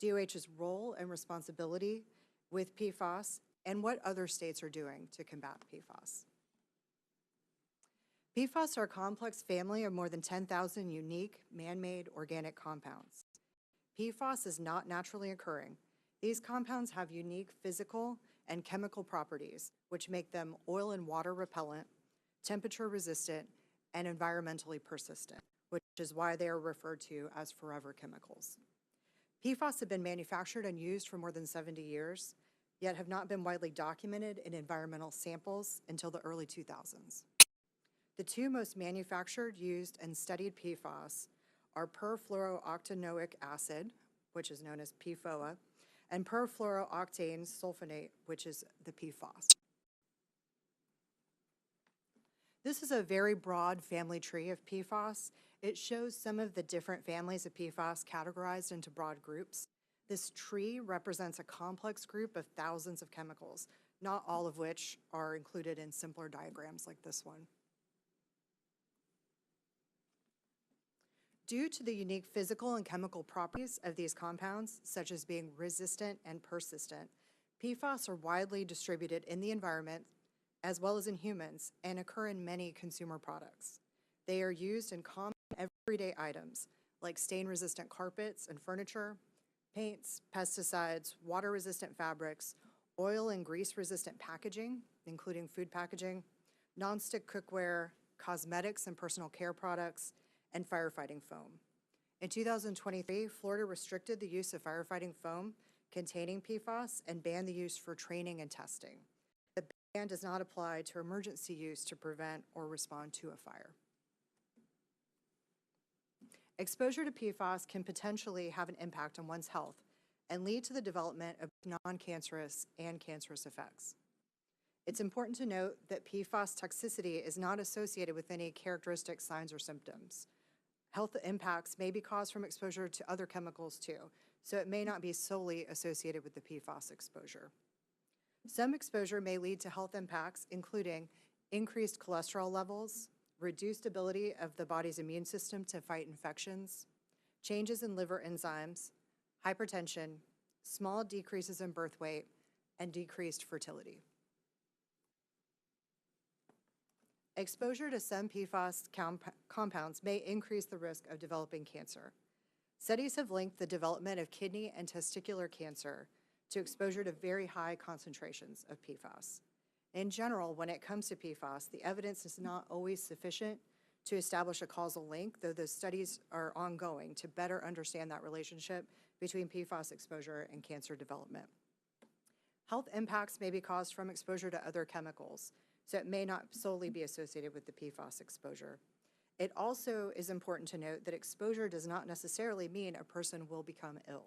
Speaker 16: DOH's role and responsibility with PFAS, and what other states are doing to combat PFAS. PFAS are a complex family of more than 10,000 unique man-made organic compounds. PFAS is not naturally occurring. These compounds have unique physical and chemical properties, which make them oil and water repellent, temperature resistant, and environmentally persistent, which is why they are referred to as forever chemicals. PFAS have been manufactured and used for more than 70 years, yet have not been widely documented in environmental samples until the early 2000s. The two most manufactured, used, and studied PFAS are perfluorooctanoic acid, which is known as PFOA, and perfluorooctane sulfonate, which is the PFOS. This is a very broad family tree of PFAS. It shows some of the different families of PFAS categorized into broad groups. This tree represents a complex group of thousands of chemicals, not all of which are included in simpler diagrams like this one. Due to the unique physical and chemical properties of these compounds, such as being resistant and persistent, PFAS are widely distributed in the environment as well as in humans and occur in many consumer products. They are used in common everyday items like stain-resistant carpets and furniture, paints, pesticides, water-resistant fabrics, oil and grease-resistant packaging, including food packaging, nonstick cookware, cosmetics and personal care products, and firefighting foam. In 2023, Florida restricted the use of firefighting foam containing PFAS and banned the use for training and testing. The ban does not apply to emergency use to prevent or respond to a fire. Exposure to PFAS can potentially have an impact on one's health and lead to the development of non-cancerous and cancerous effects. It's important to note that PFAS toxicity is not associated with any characteristic signs or symptoms. Health impacts may be caused from exposure to other chemicals too, so it may not be solely associated with the PFAS exposure. Some exposure may lead to health impacts, including increased cholesterol levels, reduced ability of the body's immune system to fight infections, changes in liver enzymes, hypertension, small decreases in birth weight, and decreased fertility. Exposure to some PFAS compounds may increase the risk of developing cancer. Studies have linked the development of kidney and testicular cancer to exposure to very high concentrations of PFAS. In general, when it comes to PFAS, the evidence is not always sufficient to establish a causal link, though the studies are ongoing to better understand that relationship between PFAS exposure and cancer development. Health impacts may be caused from exposure to other chemicals, so it may not solely be associated with the PFAS exposure. It also is important to note that exposure does not necessarily mean a person will become ill.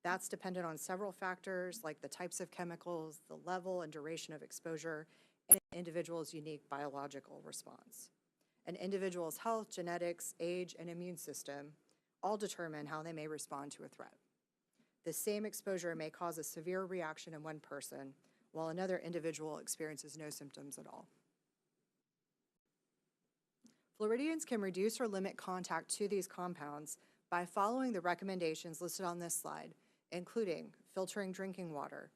Speaker 16: That's dependent on several factors like the types of chemicals, the level and duration of exposure, and an individual's unique biological response. An individual's health, genetics, age, and immune system all determine how they may respond to a threat. The same exposure may cause a severe reaction in one person, while another individual experiences no symptoms at all. Floridians can reduce or limit contact to these compounds by following the recommendations listed on this slide, including filtering drinking water,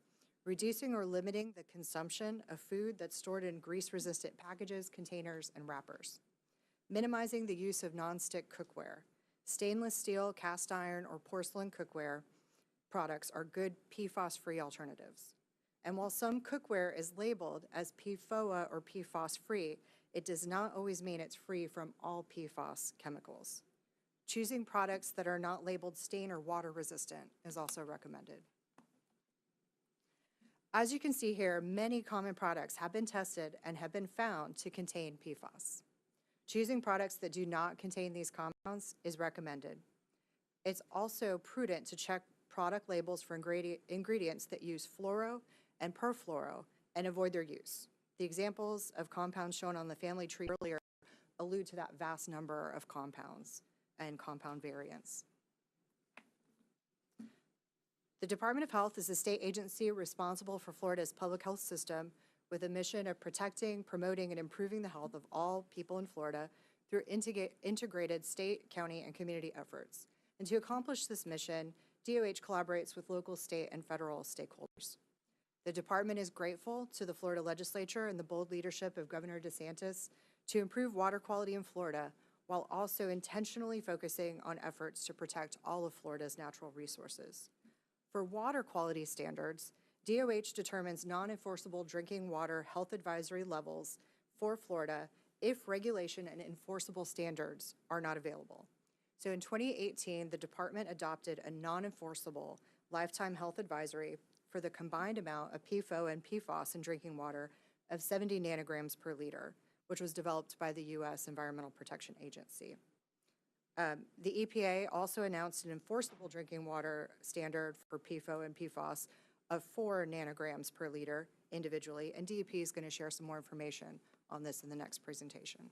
Speaker 16: reducing or limiting the consumption of food that's stored in grease-resistant packages, containers, and wrappers, minimizing the use of nonstick cookware. Stainless steel, cast iron, or porcelain cookware products are good PFAS-free alternatives. And while some cookware is labeled as PFOA or PFAS-free, it does not always mean it's free from all PFAS chemicals. Choosing products that are not labeled stain or water resistant is also recommended. As you can see here, many common products have been tested and have been found to contain PFAS. Choosing products that do not contain these compounds is recommended. It's also prudent to check product labels for ingredients that use fluoro and perfluoro and avoid their use. The examples of compounds shown on the family tree earlier allude to that vast number of compounds and compound variants. The Department of Health is a state agency responsible for Florida's public health system with a mission of protecting, promoting, and improving the health of all people in Florida through integrated state, county, and community efforts. And to accomplish this mission, DOH collaborates with local, state, and federal stakeholders. The department is grateful to the Florida legislature and the bold leadership of Governor DeSantis to improve water quality in Florida while also intentionally focusing on efforts to protect all of Florida's natural resources. For water quality standards, DOH determines non-enforceable drinking water health advisory levels for Florida if regulation and enforceable standards are not available. So in 2018, the department adopted a non-enforceable lifetime health advisory for the combined amount of PFOA and PFOS in drinking water of 70 nanograms per liter, which was developed by the U.S. Environmental Protection Agency. The EPA also announced an enforceable drinking water standard for PFOA and PFOS of 4 nanograms per liter individually, and DEP is going to share some more information on this in the next presentation.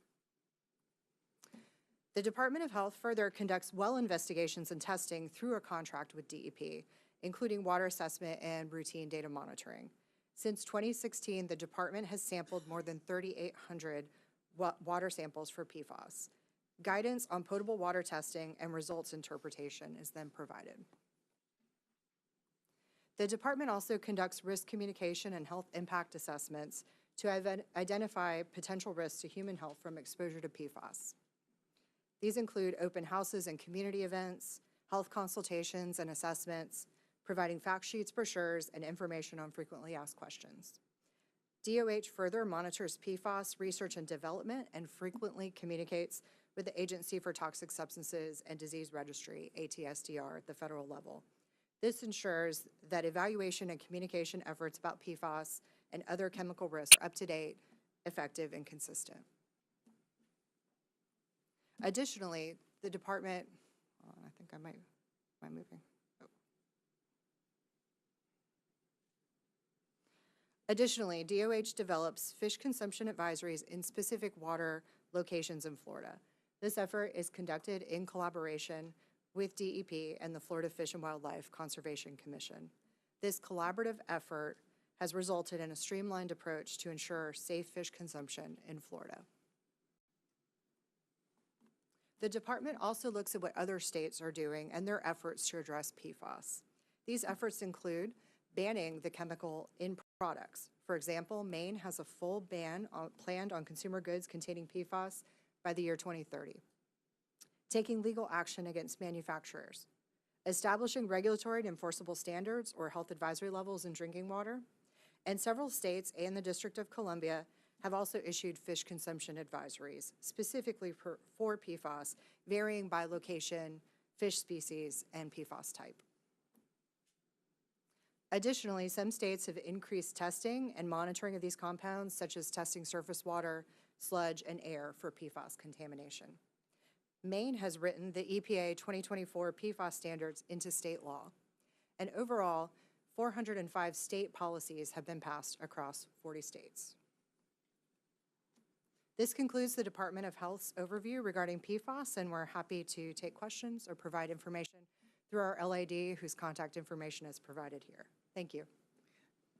Speaker 16: The Department of Health further conducts well investigations and testing through a contract with DEP, including water assessment and routine data monitoring. Since 2016, the department has sampled more than 3,800 water samples for PFAS. Guidance on potable water testing and results interpretation is then provided. The department also conducts risk communication and health impact assessments to identify potential risks to human health from exposure to PFAS. These include open houses and community events, health consultations and assessments, providing fact sheets, brochures, and information on frequently asked questions. DOH further monitors PFAS research and development and frequently communicates with the Agency for Toxic Substances and Disease Registry, ATSDR, at the federal level. This ensures that evaluation and communication efforts about PFAS and other chemical risks are up to date, effective, and consistent. Additionally, the department, I think am I moving? Oh. Additionally, DOH develops fish consumption advisories in specific water locations in Florida. This effort is conducted in collaboration with DEP and the Florida Fish and Wildlife Conservation Commission. This collaborative effort has resulted in a streamlined approach to ensure safe fish consumption in Florida. The department also looks at what other states are doing and their efforts to address PFAS. These efforts include banning the chemical in products. For example, Maine has a full ban planned on consumer goods containing PFAS by the year 2030. Taking legal action against manufacturers, establishing regulatory and enforceable standards or health advisory levels in drinking water, and several states and the District of Columbia have also issued fish consumption advisories, specifically for PFAS, varying by location, fish species, and PFAS type. Additionally, some states have increased testing and monitoring of these compounds, such as testing surface water, sludge, and air for PFAS contamination. Maine has written the EPA 2024 PFAS standards into state law, and overall, 405 state policies have been passed across 40 states. This concludes the Department of Health's overview regarding PFAS, and we're happy to take questions or provide information through our LAD, whose contact information is provided here. Thank you.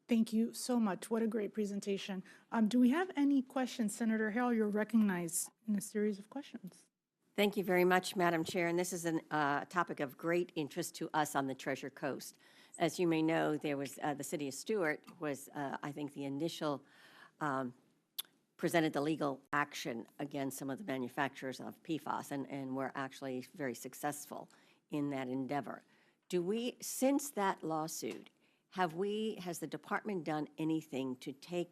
Speaker 15: Thank you so much. What a great presentation. Do we have any questions? Senator Harrell, you're recognized in a series of questions.
Speaker 18: Thank you very much, Madam Chair, and this is a topic of great interest to us on the Treasure Coast. As you may know, there was the City of Stewart was, I think, the initial presented the legal action against some of the manufacturers of PFAS, and we're actually very successful in that endeavor. Do we, since that lawsuit, has the department done anything to take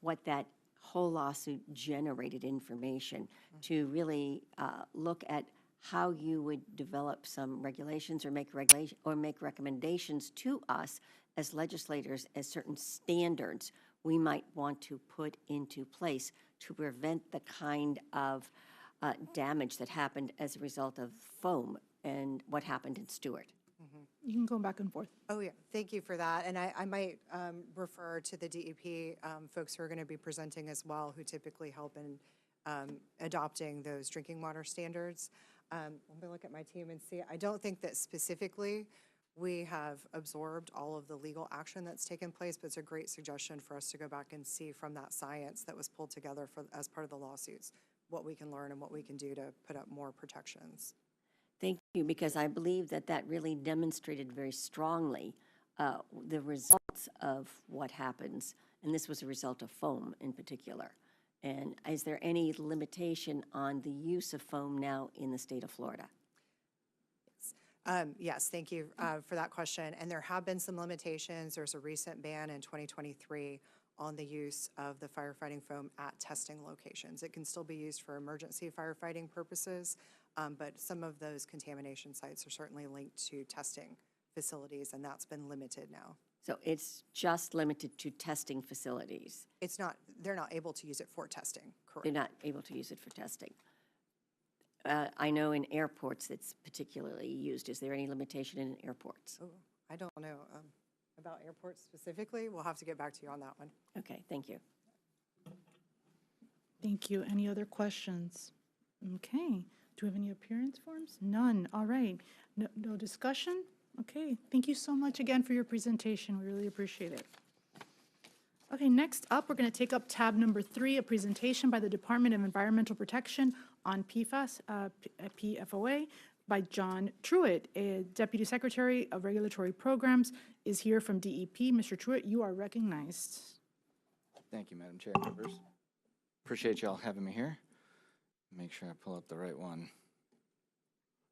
Speaker 18: what that whole lawsuit generated information to really look at how you would develop some regulations or make recommendations to us as legislators as certain standards we might want to put into place to prevent the kind of damage that happened as a result of foam and what happened in Stewart?
Speaker 15: You can go back and forth.
Speaker 16: Oh, yeah. Thank you for that. And I might refer to the DEP folks who are going to be presenting as well, who typically help in adopting those drinking water standards. I'm going to look at my team and see. I don't think that specifically we have absorbed all of the legal action that's taken place, but it's a great suggestion for us to go back and see from that science that was pulled together as part of the lawsuits, what we can learn and what we can do to put up more protections.
Speaker 18: Thank you, because I believe that that really demonstrated very strongly the results of what happens, and this was a result of foam in particular. And is there any limitation on the use of foam now in the state of Florida?
Speaker 16: Yes, thank you for that question. And there have been some limitations. There's a recent ban in 2023 on the use of the firefighting foam at testing locations. It can still be used for emergency firefighting purposes, but some of those contamination sites are certainly linked to testing facilities, and that's been limited now.
Speaker 18: So it's just limited to testing facilities?
Speaker 16: It's not, they're not able to use it for testing, correct?
Speaker 18: They're not able to use it for testing. I know in airports it's particularly used. Is there any limitation in airports?
Speaker 16: Oh, I don't know about airports specifically. We'll have to get back to you on that one.
Speaker 18: Okay, thank you.
Speaker 15: Thank you. Any other questions? Okay. Do we have any appearance forms? None. All right. No discussion? Okay. Thank you so much again for your presentation. We really appreciate it. Okay, next up, we're going to take up tab number 3, a presentation by the Department of Environmental Protection on PFAS, PFOA, by John Truitt, a Deputy Secretary of Regulatory Programs, is here from DEP. Mr. Truitt, you are recognized.
Speaker 22: Thank you, Madam Chair, members. Appreciate y'all having me here.
Speaker 4: Make sure I pull up the right one.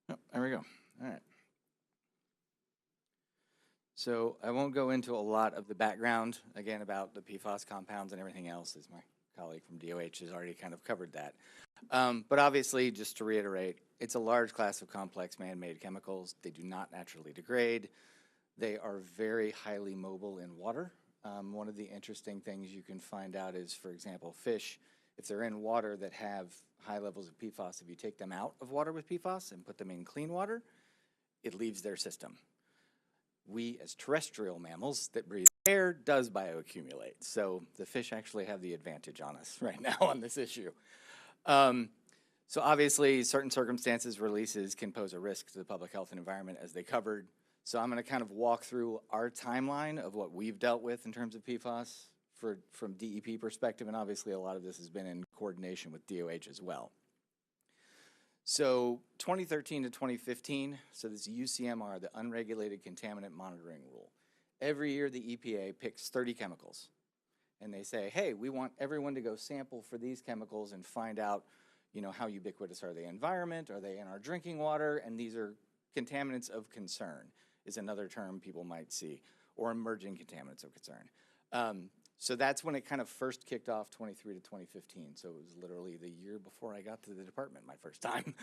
Speaker 4: Oh, there we go. All right. So I won't go into a lot of the background, again, about the PFAS compounds and everything else, as my colleague from DOH has already kind of covered that. But obviously, just to reiterate, it's a large class of complex man-made chemicals. They do not naturally degrade. They are very highly mobile in water. One of the interesting things you can find out is, for example, fish, if they're in water that have high levels of PFAS, if you take them out of water with PFAS and put them in clean water, it leaves their system. We, as terrestrial mammals that breathe air, does bioaccumulate. So the fish actually have the advantage on us right now on this issue. So obviously, certain circumstances, releases can pose a risk to the public health and environment, as they covered. So I'm going to kind of walk through our timeline of what we've dealt with in terms of PFAS from DEP perspective, and obviously a lot of this has been in coordination with DOH as well. So 2013 to 2015, so this UCMR, the Unregulated Contaminant Monitoring Rule. Every year the EPA picks 30 chemicals, and they say, hey, we want everyone to go sample for these chemicals and find out, you know, how ubiquitous are they in the environment, are they in our drinking water, and these are contaminants of concern is another term people might see, or emerging contaminants of concern. So that's when it kind of first kicked off, 23 to 2015. So it was literally the year before I got to the department my first time.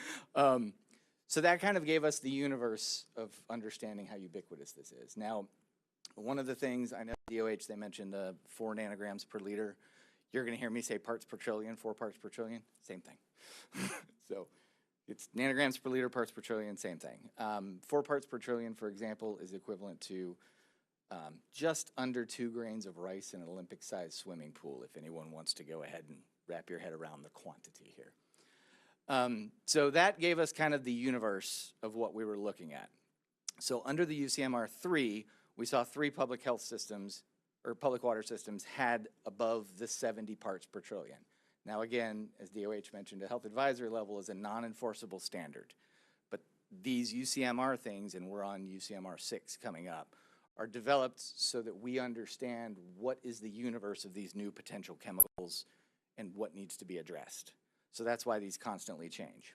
Speaker 4: So that kind of gave us the universe of understanding how ubiquitous this is. Now, one of the things, I know DOH, they mentioned 4 nanograms per liter. You're going to hear me say parts per trillion, 4 parts per trillion, same thing. So it's nanograms per liter, parts per trillion, same thing. 4 parts per trillion, for example, is equivalent to just under 2 grains of rice in an Olympic-sized swimming pool, if anyone wants to go ahead and wrap your head around the quantity here. So that gave us kind of the universe of what we were looking at. So under the UCMR 3, we saw 3 public health systems, or public water systems, had above the 70 parts per trillion. Now again, as DOH mentioned, a health advisory level is a non-enforceable standard. But these UCMR things, and we're on UCMR 6 coming up, are developed so that we understand what is the universe of these new potential chemicals and what needs to be addressed. So that's why these constantly change.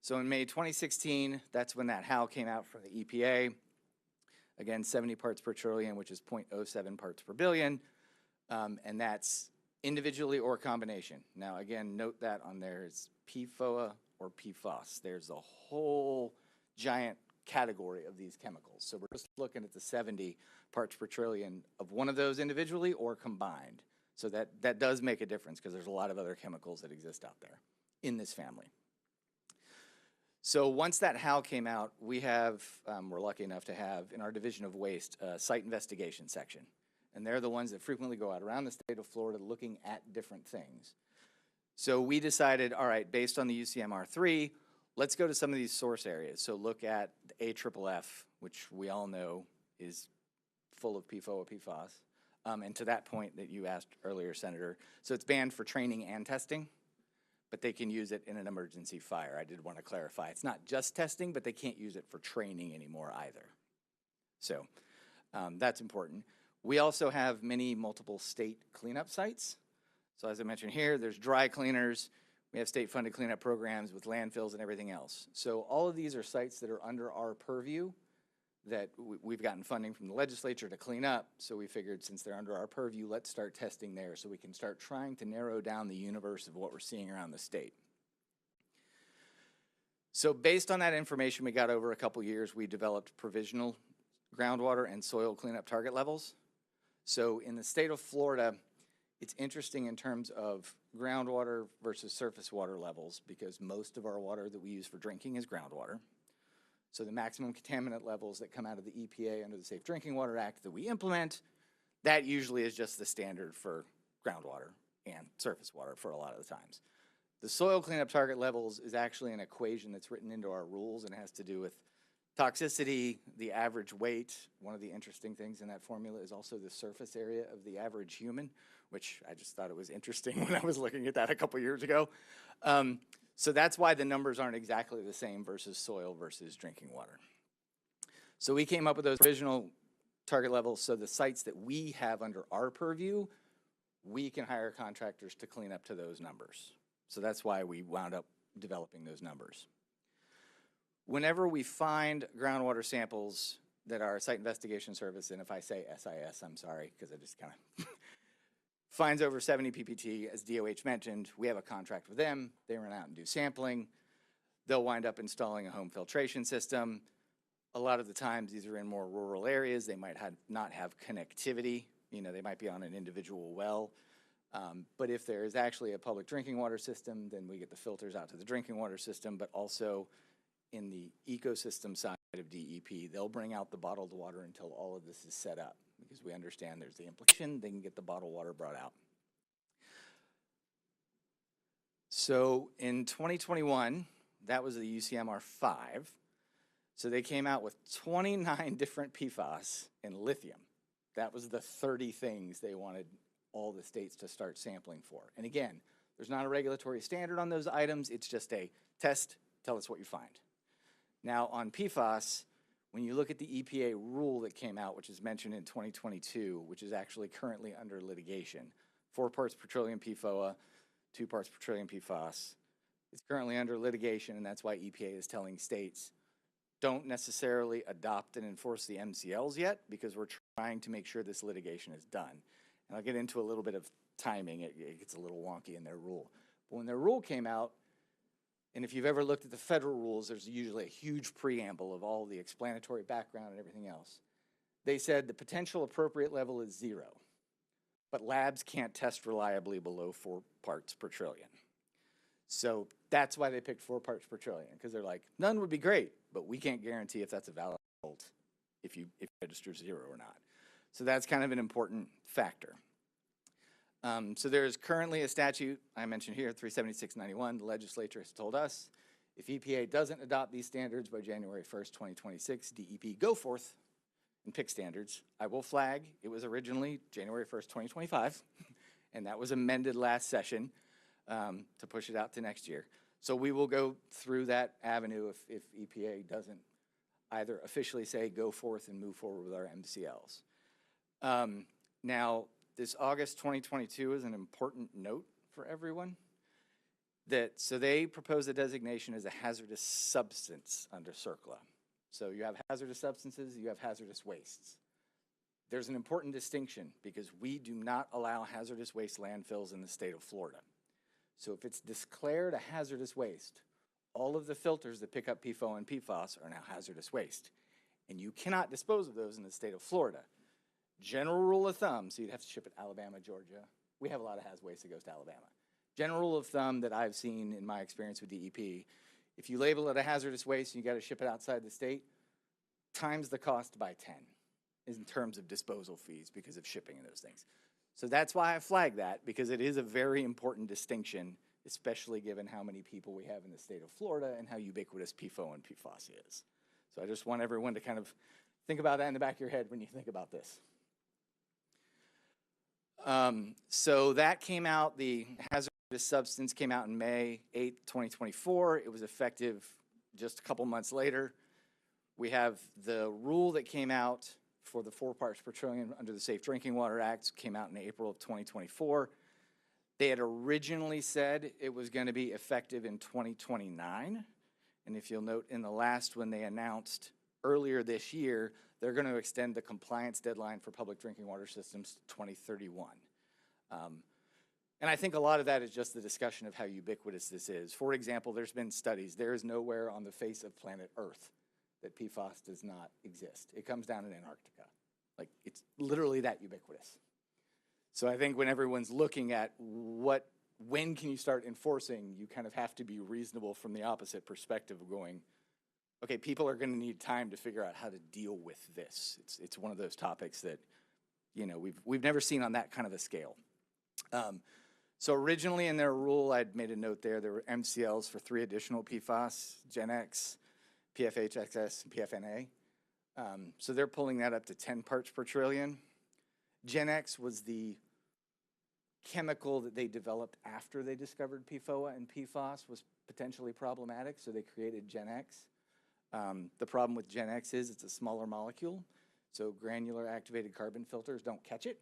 Speaker 4: So in May 2016, that's when that HAL came out from the EPA. Again, 70 parts per trillion, which is 0.07 parts per billion, and that's individually or combination. Now again, note that on there is PFOA or PFOS. There's a whole giant category of these chemicals. So we're just looking at the 70 parts per trillion of one of those individually or combined. So that does make a difference because there's a lot of other chemicals that exist out there in this family. So once that HAL came out, we have, we're lucky enough to have in our Division of Waste a site investigation section. And they're the ones that frequently go out around the state of Florida looking at different things. So we decided, all right, based on the UCMR 3, let's go to some of these source areas. So look at the AFFF, which we all know is full of PFOA, PFAS. And to that point that you asked earlier, Senator, so it's banned for training and testing, but they can use it in an emergency fire. I did want to clarify. It's not just testing, but they can't use it for training anymore either. So that's important. We also have many multiple state cleanup sites. So as I mentioned here, there's dry cleaners. We have state-funded cleanup programs with landfills and everything else. So all of these are sites that are under our purview that we've gotten funding from the legislature to clean up. So we figured since they're under our purview, let's start testing there so we can start trying to narrow down the universe of what we're seeing around the state. So based on that information we got over a couple years, we developed provisional groundwater and soil cleanup target levels. So in the state of Florida, it's interesting in terms of groundwater versus surface water levels because most of our water that we use for drinking is groundwater. So the maximum contaminant levels that come out of the EPA under the Safe Drinking Water Act that we implement, that usually is just the standard for groundwater and surface water for a lot of the times. The soil cleanup target levels is actually an equation that's written into our rules and has to do with toxicity, the average weight. One of the interesting things in that formula is also the surface area of the average human, which I just thought it was interesting when I was looking at that a couple years ago. So that's why the numbers aren't exactly the same versus soil versus drinking water. So we came up with those provisional target levels so the sites that we have under our purview, we can hire contractors to clean up to those numbers. So that's why we wound up developing those numbers. Whenever we find groundwater samples that our Site Investigation Service, and if I say SIS, I'm sorry, because I just kind of finds over 70 PPT, as DOH mentioned, we have a contract with them. They run out and do sampling. They'll wind up installing a home filtration system. A lot of the times, these are in more rural areas. They might not have connectivity. You know, they might be on an individual well. But if there is actually a public drinking water system, then we get the filters out to the drinking water system, but also in the ecosystem side of DEP, they'll bring out the bottled water until all of this is set up, because we understand there's the implication they can get the bottled water brought out. So in 2021, that was the UCMR 5. So they came out with 29 different PFAS and lithium. That was the 30 things they wanted all the states to start sampling for. And again, there's not a regulatory standard on those items. It's just a test, tell us what you find. Now on PFAS, when you look at the EPA rule that came out, which is mentioned in 2022, which is actually currently under litigation, 4 parts per trillion PFOA, 2 parts per trillion PFAS. It's currently under litigation, and that's why EPA is telling states, don't necessarily adopt and enforce the MCLs yet, because we're trying to make sure this litigation is done. And I'll get into a little bit of timing. It gets a little wonky in their rule. But when their rule came out, and if you've ever looked at the federal rules, there's usually a huge preamble of all the explanatory background and everything else. They said the potential appropriate level is 0, but labs can't test reliably below 4 parts per trillion. So that's why they picked 4 parts per trillion, because they're like, none would be great, but we can't guarantee if that's a valid result if you register 0 or not. So that's kind of an important factor. So there's currently a statute I mentioned here, 37691. The legislature has told us if EPA doesn't adopt these standards by January 1st, 2026, DEP go forth and pick standards. I will flag it was originally January 1st, 2025, and that was amended last session to push it out to next year. So we will go through that avenue if EPA doesn't either officially say go forth and move forward with our MCLs. Now, this August 2022 is an important note for everyone. So they propose a designation as a hazardous substance under CERCLA. So you have hazardous substances, you have hazardous wastes. There's an important distinction because we do not allow hazardous waste landfills in the state of Florida. So if it's declared a hazardous waste, all of the filters that pick up PFOA and PFAS are now hazardous waste. And you cannot dispose of those in the state of Florida. General rule of thumb, so you'd have to ship it to Alabama, Georgia. We have a lot of haz waste that goes to Alabama. General rule of thumb that I've seen in my experience with DEP, if you label it a hazardous waste and you got to ship it outside the state, times the cost by 10 in terms of disposal fees because of shipping and those things. So that's why I flag that, because it is a very important distinction, especially given how many people we have in the state of Florida and how ubiquitous PFOA and PFAS is. So I just want everyone to kind of think about that in the back of your head when you think about this. So that came out, the hazardous substance came out in May 8th, 2024. It was effective just a couple months later. We have the rule that came out for the 4 parts per trillion under the Safe Drinking Water Act, came out in April of 2024. They had originally said it was going to be effective in 2029. And if you'll note in the last one they announced earlier this year, they're going to extend the compliance deadline for public drinking water systems to 2031. And I think a lot of that is just the discussion of how ubiquitous this is. For example, there's been studies. There is nowhere on the face of planet Earth that PFAS does not exist. It comes down in Antarctica. Like, it's literally that ubiquitous. So I think when everyone's looking at when can you start enforcing, you kind of have to be reasonable from the opposite perspective of going, okay, people are going to need time to figure out how to deal with this. It's one of those topics that, you know, we've never seen on that kind of a scale. So originally in their rule, I'd made a note there were MCLs for 3 additional PFAS, Gen X, PFHXS, and PFNA. So they're pulling that up to 10 parts per trillion. Gen X was the chemical that they developed after they discovered PFOA and PFAS was potentially problematic, so they created Gen X. The problem with Gen X is it's a smaller molecule, so granular activated carbon filters don't catch it.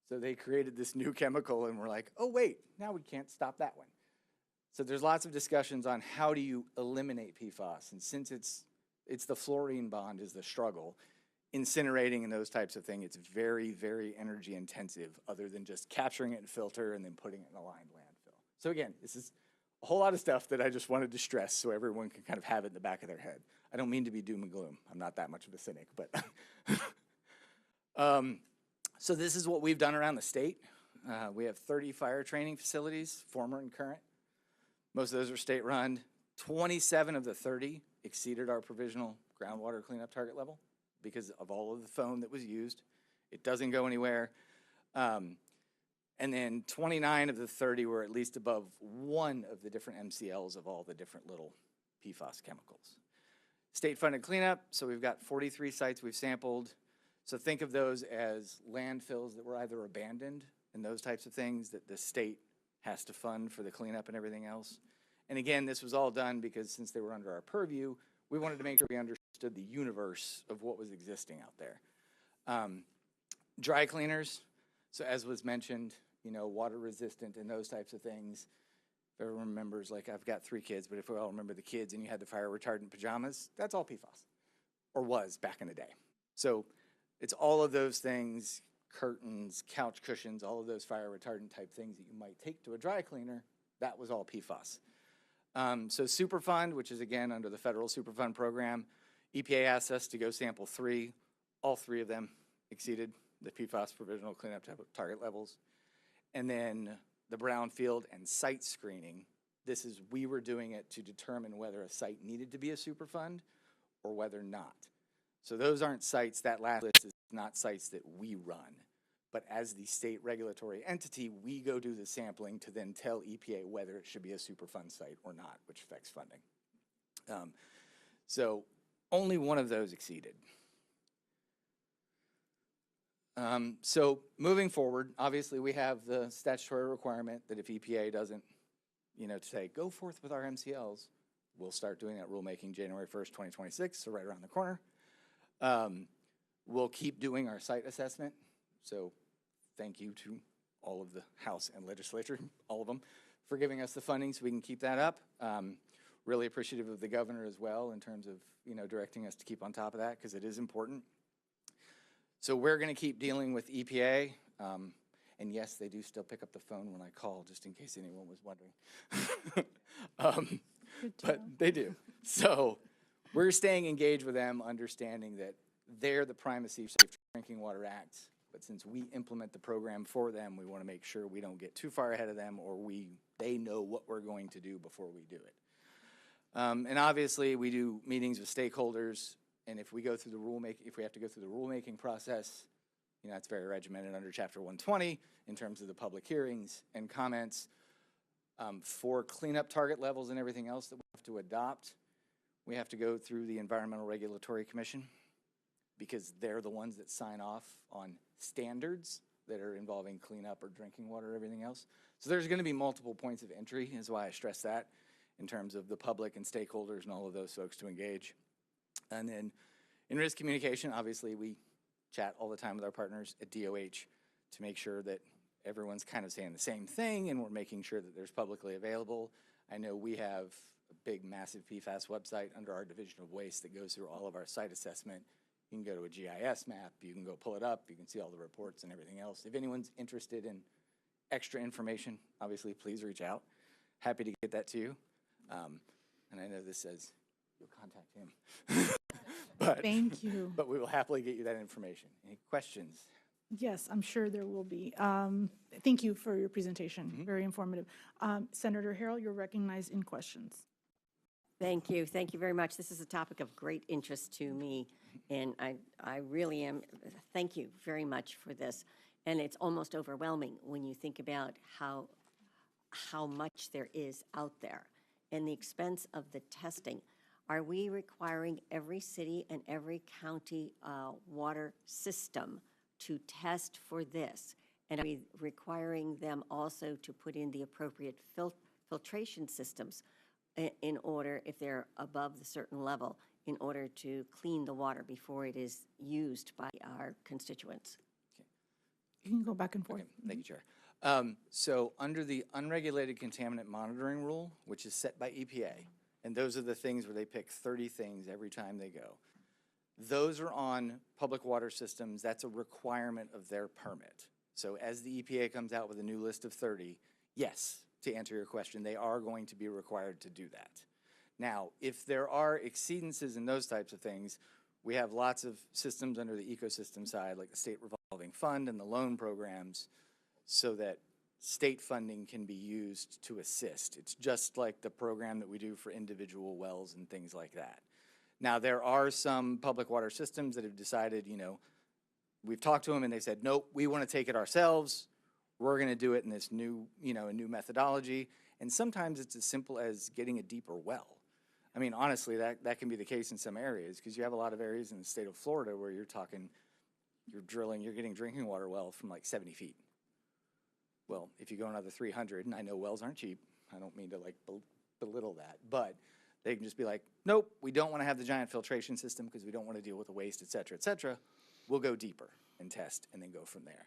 Speaker 4: So they created this new chemical and we're like, oh wait, now we can't stop that one. So there's lots of discussions on how do you eliminate PFAS, and since it's the fluorine bond is the struggle, incinerating and those types of things, it's very, very energy intensive other than just capturing it in a filter and then putting it in a lined landfill. So again, this is a whole lot of stuff that I just wanted to stress so everyone can kind of have it in the back of their head. I don't mean to be doom and gloom. I'm not that much of a cynic, but so this is what we've done around the state. We have 30 fire training facilities, former and current. Most of those are state-run. 27 of the 30 exceeded our provisional groundwater cleanup target level because of all of the foam that was used. It doesn't go anywhere. And then 29 of the 30 were at least above one of the different MCLs of all the different little PFAS chemicals. State-funded cleanup, so we've got 43 sites we've sampled. So think of those as landfills that were either abandoned and those types of things that the state has to fund for the cleanup and everything else. And again, this was all done because since they were under our purview, we wanted to make sure we understood the universe of what was existing out there. Dry cleaners, so as was mentioned, you know, water resistant and those types of things. If everyone remembers, like I've got 3 kids, but if we all remember the kids and you had the fire retardant pajamas, that's all PFAS, or was back in the day. So it's all of those things, curtains, couch cushions, all of those fire retardant type things that you might take to a dry cleaner, that was all PFAS. So Superfund, which is again under the federal Superfund program, EPA asked us to go sample 3. All 3 of them exceeded the PFAS provisional cleanup target levels. And then the brownfield and site screening, we were doing it to determine whether a site needed to be a Superfund or whether not. So those aren't sites, that last list is not sites that we run. But as the state regulatory entity, we go do the sampling to then tell EPA whether it should be a Superfund site or not, which affects funding. So only one of those exceeded. So moving forward, obviously we have the statutory requirement that if EPA doesn't, you know, say go forth with our MCLs, we'll start doing that rulemaking January 1st, 2026, so right around the corner. We'll keep doing our site assessment. So thank you to all of the House and legislature, all of them, for giving us the funding so we can keep that up. Really appreciative of the governor as well in terms of, you know, directing us to keep on top of that because it is important. So we're going to keep dealing with EPA. And yes, they do still pick up the phone when I call, just in case anyone was wondering. But they do. So we're staying engaged with them, understanding that they're the primacy of Safe Drinking Water Act. But since we implement the program for them, we want to make sure we don't get too far ahead of them or they know what we're going to do before we do it. And obviously, we do meetings with stakeholders. And if we go through the rulemaking, if we have to go through the rulemaking process, you know, it's very regimented under Chapter 120 in terms of the public hearings and comments. For cleanup target levels and everything else that we have to adopt, we have to go through the Environmental Regulatory Commission because they're the ones that sign off on standards that are involving cleanup or drinking water or everything else. So there's going to be multiple points of entry, is why I stress that, in terms of the public and stakeholders and all of those folks to engage. And then in risk communication, obviously we chat all the time with our partners at DOH to make sure that everyone's kind of saying the same thing and we're making sure that there's publicly available. I know we have a big, massive PFAS website under our Division of Waste that goes through all of our site assessment. You can go to a GIS map, you can go pull it up, you can see all the reports and everything else. If anyone's interested in extra information, obviously please reach out. Happy to get that to you. And I know this says you'll contact him. But,
Speaker 15: thank you.
Speaker 4: But we will happily get you that information. Any questions?
Speaker 15: Yes, I'm sure there will be. Thank you for your presentation. Very informative. Senator Harrell, you're recognized in questions.
Speaker 18: Thank you. Thank you very much. This is a topic of great interest to me, and I really am. Thank you very much for this. And it's almost overwhelming when you think about how much there is out there and the expense of the testing. Are we requiring every city and every county water system to test for this? And are we requiring them also to put in the appropriate filtration systems in order, if they're above the certain level, in order to clean the water before it is used by our constituents?
Speaker 15: You can go back and forth.
Speaker 4: Okay. Thank you, Chair. So under the unregulated contaminant monitoring rule, which is set by EPA, and those are the things where they pick 30 things every time they go. Those are on public water systems. That's a requirement of their permit. So as the EPA comes out with a new list of 30, yes, to answer your question, they are going to be required to do that. Now, if there are exceedances in those types of things, we have lots of systems under the ecosystem side, like the state revolving fund and the loan programs, so that state funding can be used to assist. It's just like the program that we do for individual wells and things like that. Now, there are some public water systems that have decided, you know, we've talked to them and they said, nope, we want to take it ourselves. We're going to do it in this new, you know, a new methodology. And sometimes it's as simple as getting a deeper well. I mean, honestly, that can be the case in some areas, because you have a lot of areas in the state of Florida where you're talking, you're getting drinking water well from like 70 feet. Well, if you go another 300, and I know wells aren't cheap, I don't mean to like belittle that, but they can just be like, nope, we don't want to have the giant filtration system because we don't want to deal with the waste, et cetera, et cetera. We'll go deeper and test and then go from there.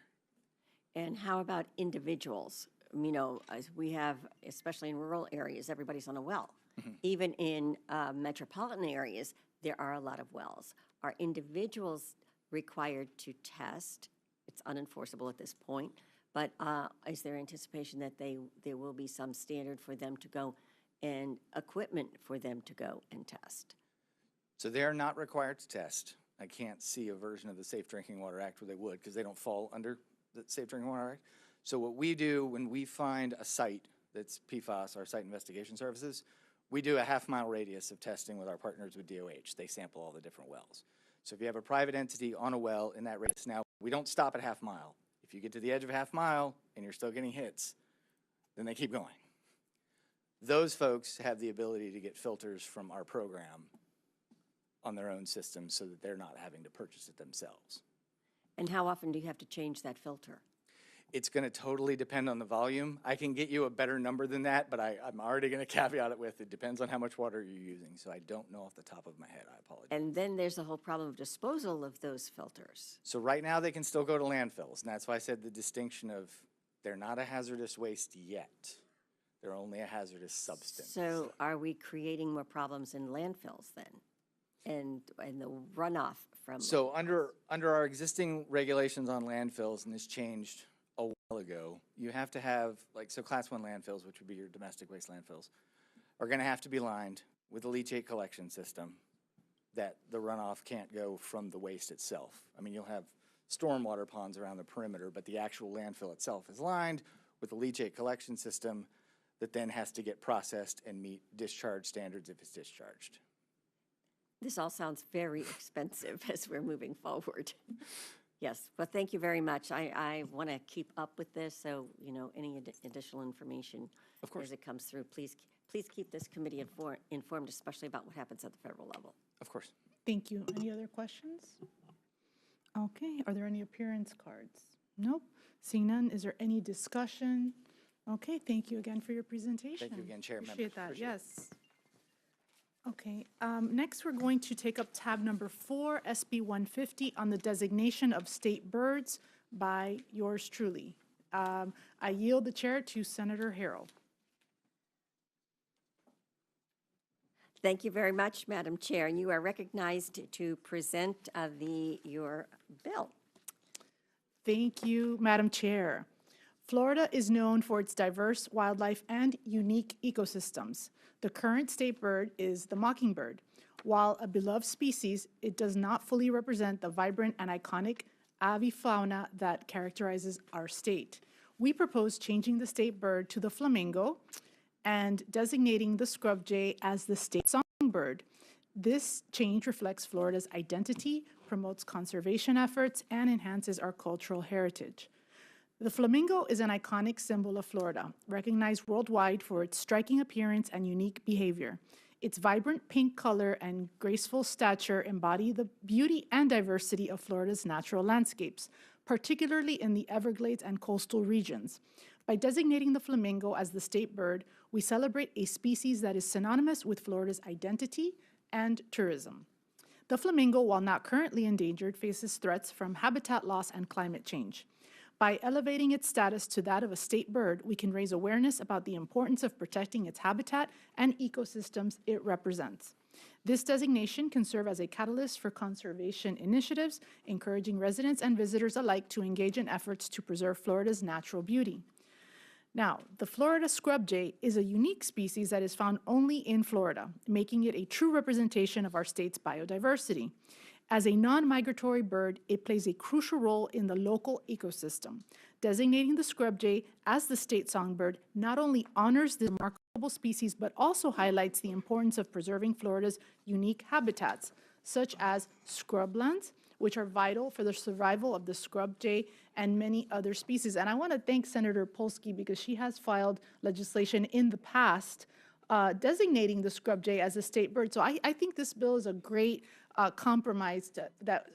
Speaker 18: And how about individuals? You know, as we have, especially in rural areas, everybody's on a well. Even in metropolitan areas, there are a lot of wells. Are individuals required to test? It's unenforceable at this point, but is there anticipation that there will be some standard for them to go and equipment for them to go and test?
Speaker 4: So they're not required to test. I can't see a version of the Safe Drinking Water Act where they would, because they don't fall under the Safe Drinking Water Act. So what we do when we find a site that's PFAS, our site investigation services, we do a half-mile radius of testing with our partners with DOH. They sample all the different wells. So if you have a private entity on a well in that radius, now we don't stop at half mile. If you get to the edge of half mile and you're still getting hits, then they keep going. Those folks have the ability to get filters from our program on their own system so that they're not having to purchase it themselves.
Speaker 18: And how often do you have to change that filter?
Speaker 4: It's going to totally depend on the volume. I can get you a better number than that, but I'm already going to caveat it with it depends on how much water you're using. So I don't know off the top of my head. I apologize.
Speaker 18: And then there's the whole problem of disposal of those filters.
Speaker 4: So right now they can still go to landfills, and that's why I said the distinction of they're not a hazardous waste yet. They're only a hazardous substance.
Speaker 18: So are we creating more problems in landfills then? And the runoff from...
Speaker 4: So under our existing regulations on landfills, and this changed a while ago, you have to have, like, so Class 1 landfills, which would be your domestic waste landfills, are going to have to be lined with a leachate collection system that the runoff can't go from the waste itself. I mean, you'll have stormwater ponds around the perimeter, but the actual landfill itself is lined with a leachate collection system that then has to get processed and meet discharge standards if it's discharged.
Speaker 18: This all sounds very expensive as we're moving forward. Yes, well, thank you very much. I want to keep up with this, so, you know, any additional information
Speaker 4: of course,
Speaker 18: as it comes through, please keep this committee informed, especially about what happens at the federal level.
Speaker 4: Of course.
Speaker 15: Thank you. Any other questions? Okay, are there any appearance cards? Nope. Seeing none, is there any discussion? Okay, thank you again for your presentation.
Speaker 4: Thank you again, Chair.
Speaker 15: Appreciate that,
Speaker 4: Appreciate
Speaker 15: yes. Okay, next we're going to take up tab number 4, SB 150, on the designation of state birds by yours truly. I yield the chair to Senator Harrell.
Speaker 18: Thank you very much, Madam Chair. You are recognized to present your bill.
Speaker 15: Thank you, Madam Chair. Florida is known for its diverse wildlife and unique ecosystems. The current state bird is the mockingbird. While a beloved species, it does not fully represent the vibrant and iconic avifauna that characterizes our state. We propose changing the state bird to the flamingo and designating the scrub jay as the state songbird. This change reflects Florida's identity, promotes conservation efforts, and enhances our cultural heritage. The flamingo is an iconic symbol of Florida, recognized worldwide for its striking appearance and unique behavior. Its vibrant pink color and graceful stature embody the beauty and diversity of Florida's natural landscapes, particularly in the Everglades and coastal regions. By designating the flamingo as the state bird, we celebrate a species that is synonymous with Florida's identity and tourism. The flamingo, while not currently endangered, faces threats from habitat loss and climate change. By elevating its status to that of a state bird, we can raise awareness about the importance of protecting its habitat and ecosystems it represents. This designation can serve as a catalyst for conservation initiatives, encouraging residents and visitors alike to engage in efforts to preserve Florida's natural beauty. Now, the Florida scrub jay is a unique species that is found only in Florida, making it a true representation of our state's biodiversity. As a non-migratory bird, it plays a crucial role in the local ecosystem. Designating the scrub jay as the state songbird not only honors this remarkable species, but also highlights the importance of preserving Florida's unique habitats, such as scrublands, which are vital for the survival of the scrub jay and many other species. And I want to thank Senator Polsky because she has filed legislation in the past designating the scrub jay as a state bird. So I think this bill is a great compromise that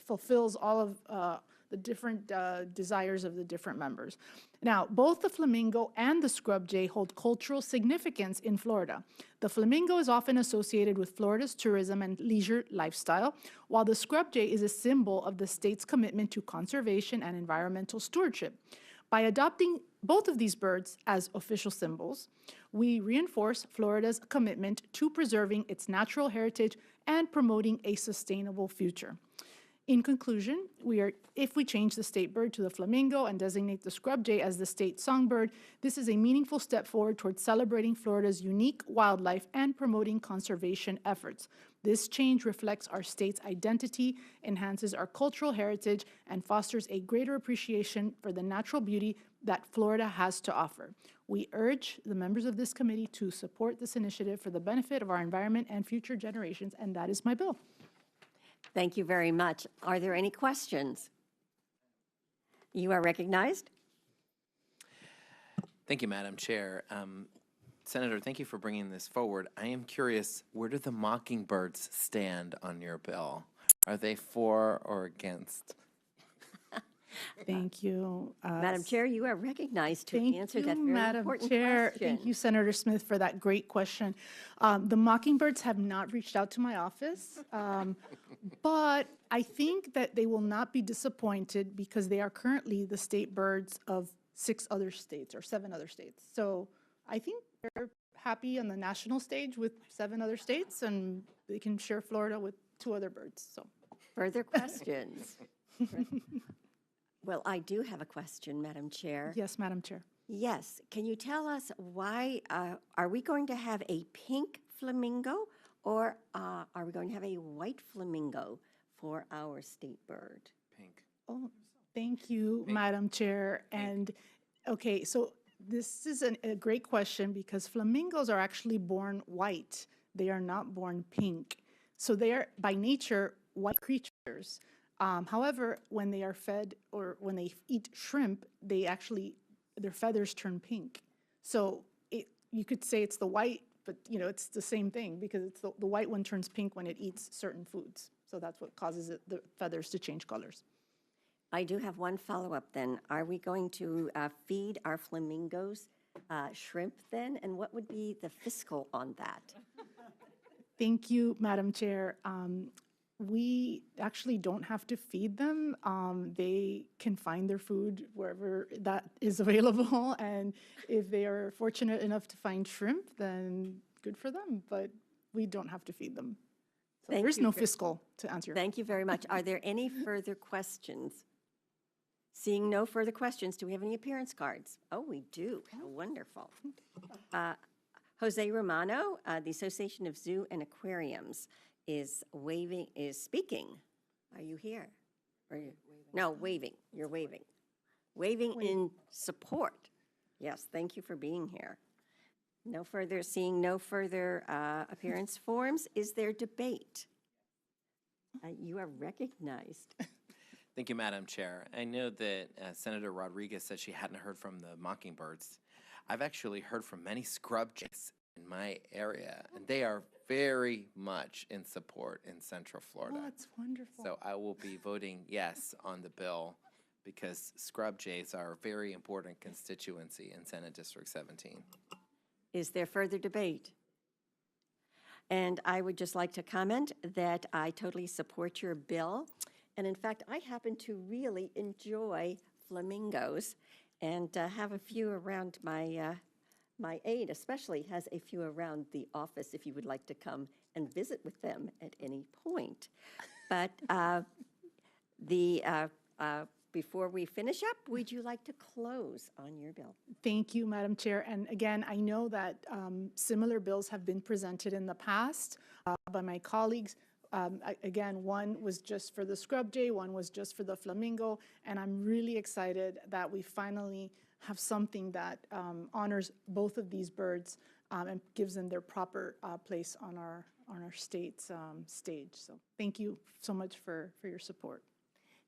Speaker 15: fulfills all of the different desires of the different members. Now, both the flamingo and the scrub jay hold cultural significance in Florida. The flamingo is often associated with Florida's tourism and leisure lifestyle, while the scrub jay is a symbol of the state's commitment to conservation and environmental stewardship. By adopting both of these birds as official symbols, we reinforce Florida's commitment to preserving its natural heritage and promoting a sustainable future. In conclusion, if we change the state bird to the flamingo and designate the scrub jay as the state songbird, this is a meaningful step forward towards celebrating Florida's unique wildlife and promoting conservation efforts. This change reflects our state's identity, enhances our cultural heritage, and fosters a greater appreciation for the natural beauty that Florida has to offer. We urge the members of this committee to support this initiative for the benefit of our environment and future generations, and that is my bill.
Speaker 18: Thank you very much. Are there any questions? You are recognized.
Speaker 8: Thank you, Madam Chair. Senator, thank you for bringing this forward. I am curious, where do the mockingbirds stand on your bill? Are they for or against?
Speaker 15: Thank you.
Speaker 18: Madam Chair, you are recognized to answer that very
Speaker 15: Madam
Speaker 18: important
Speaker 15: Chair.
Speaker 18: question.
Speaker 15: Thank you, Senator Smith, for that great question. The mockingbirds have not reached out to my office, but I think that they will not be disappointed because they are currently the state birds of 6 other states or 7 other states. So I think they're happy on the national stage with 7 other states, and they can share Florida with 2 other birds. So
Speaker 18: further questions? Well, I do have a question, Madam Chair.
Speaker 15: Yes, Madam Chair.
Speaker 18: Yes. Can you tell us why, are we going to have a pink flamingo or are we going to have a white flamingo for our state bird?
Speaker 8: Pink.
Speaker 15: Oh, thank you, Madam Chair. And okay, so this is a great question because flamingos are actually born white. They are not born pink. So they are by nature white creatures. However, when they are fed or when they eat shrimp, their feathers turn pink. So you could say it's the white, but it's the same thing because it's the white one turns pink when it eats certain foods. So that's what causes the feathers to change colors.
Speaker 18: I do have one follow-up then. Are we going to feed our flamingos shrimp then? And what would be the fiscal on that?
Speaker 15: Thank you, Madam Chair. We actually don't have to feed them. They can find their food wherever that is available. And if they are fortunate enough to find shrimp, then good for them. But we don't have to feed them. So there is no fiscal to answer your question.
Speaker 18: Thank you very much. Are there any further questions? Seeing no further questions, do we have any appearance cards? Oh, we do. How wonderful. Jose Romano, the Association of Zoo and Aquariums, is speaking. Are you here? Are you? No, waving. You're waving. Waving in support. Yes, thank you for being here. Seeing no further appearance forms. Is there debate? You are recognized.
Speaker 8: Thank you, Madam Chair. I know that Senator Rodriguez said she hadn't heard from the mockingbirds. I've actually heard from many scrub jays in my area, and they are very much in support in Central Florida.
Speaker 15: Oh, that's wonderful.
Speaker 8: So I will be voting yes on the bill because scrub jays are a very important constituency in Senate District 17.
Speaker 18: Is there further debate? And I would just like to comment that I totally support your bill. And in fact, I happen to really enjoy flamingos and have a few around my aide especially has a few around the office if you would like to come and visit with them at any point. But before we finish up, would you like to close on your bill?
Speaker 15: Thank you, Madam Chair. And again, I know that similar bills have been presented in the past by my colleagues. Again, one was just for the scrub jay, one was just for the flamingo, and I'm really excited that we finally have something that honors both of these birds and gives them their proper place on our state's stage. So thank you so much for your support.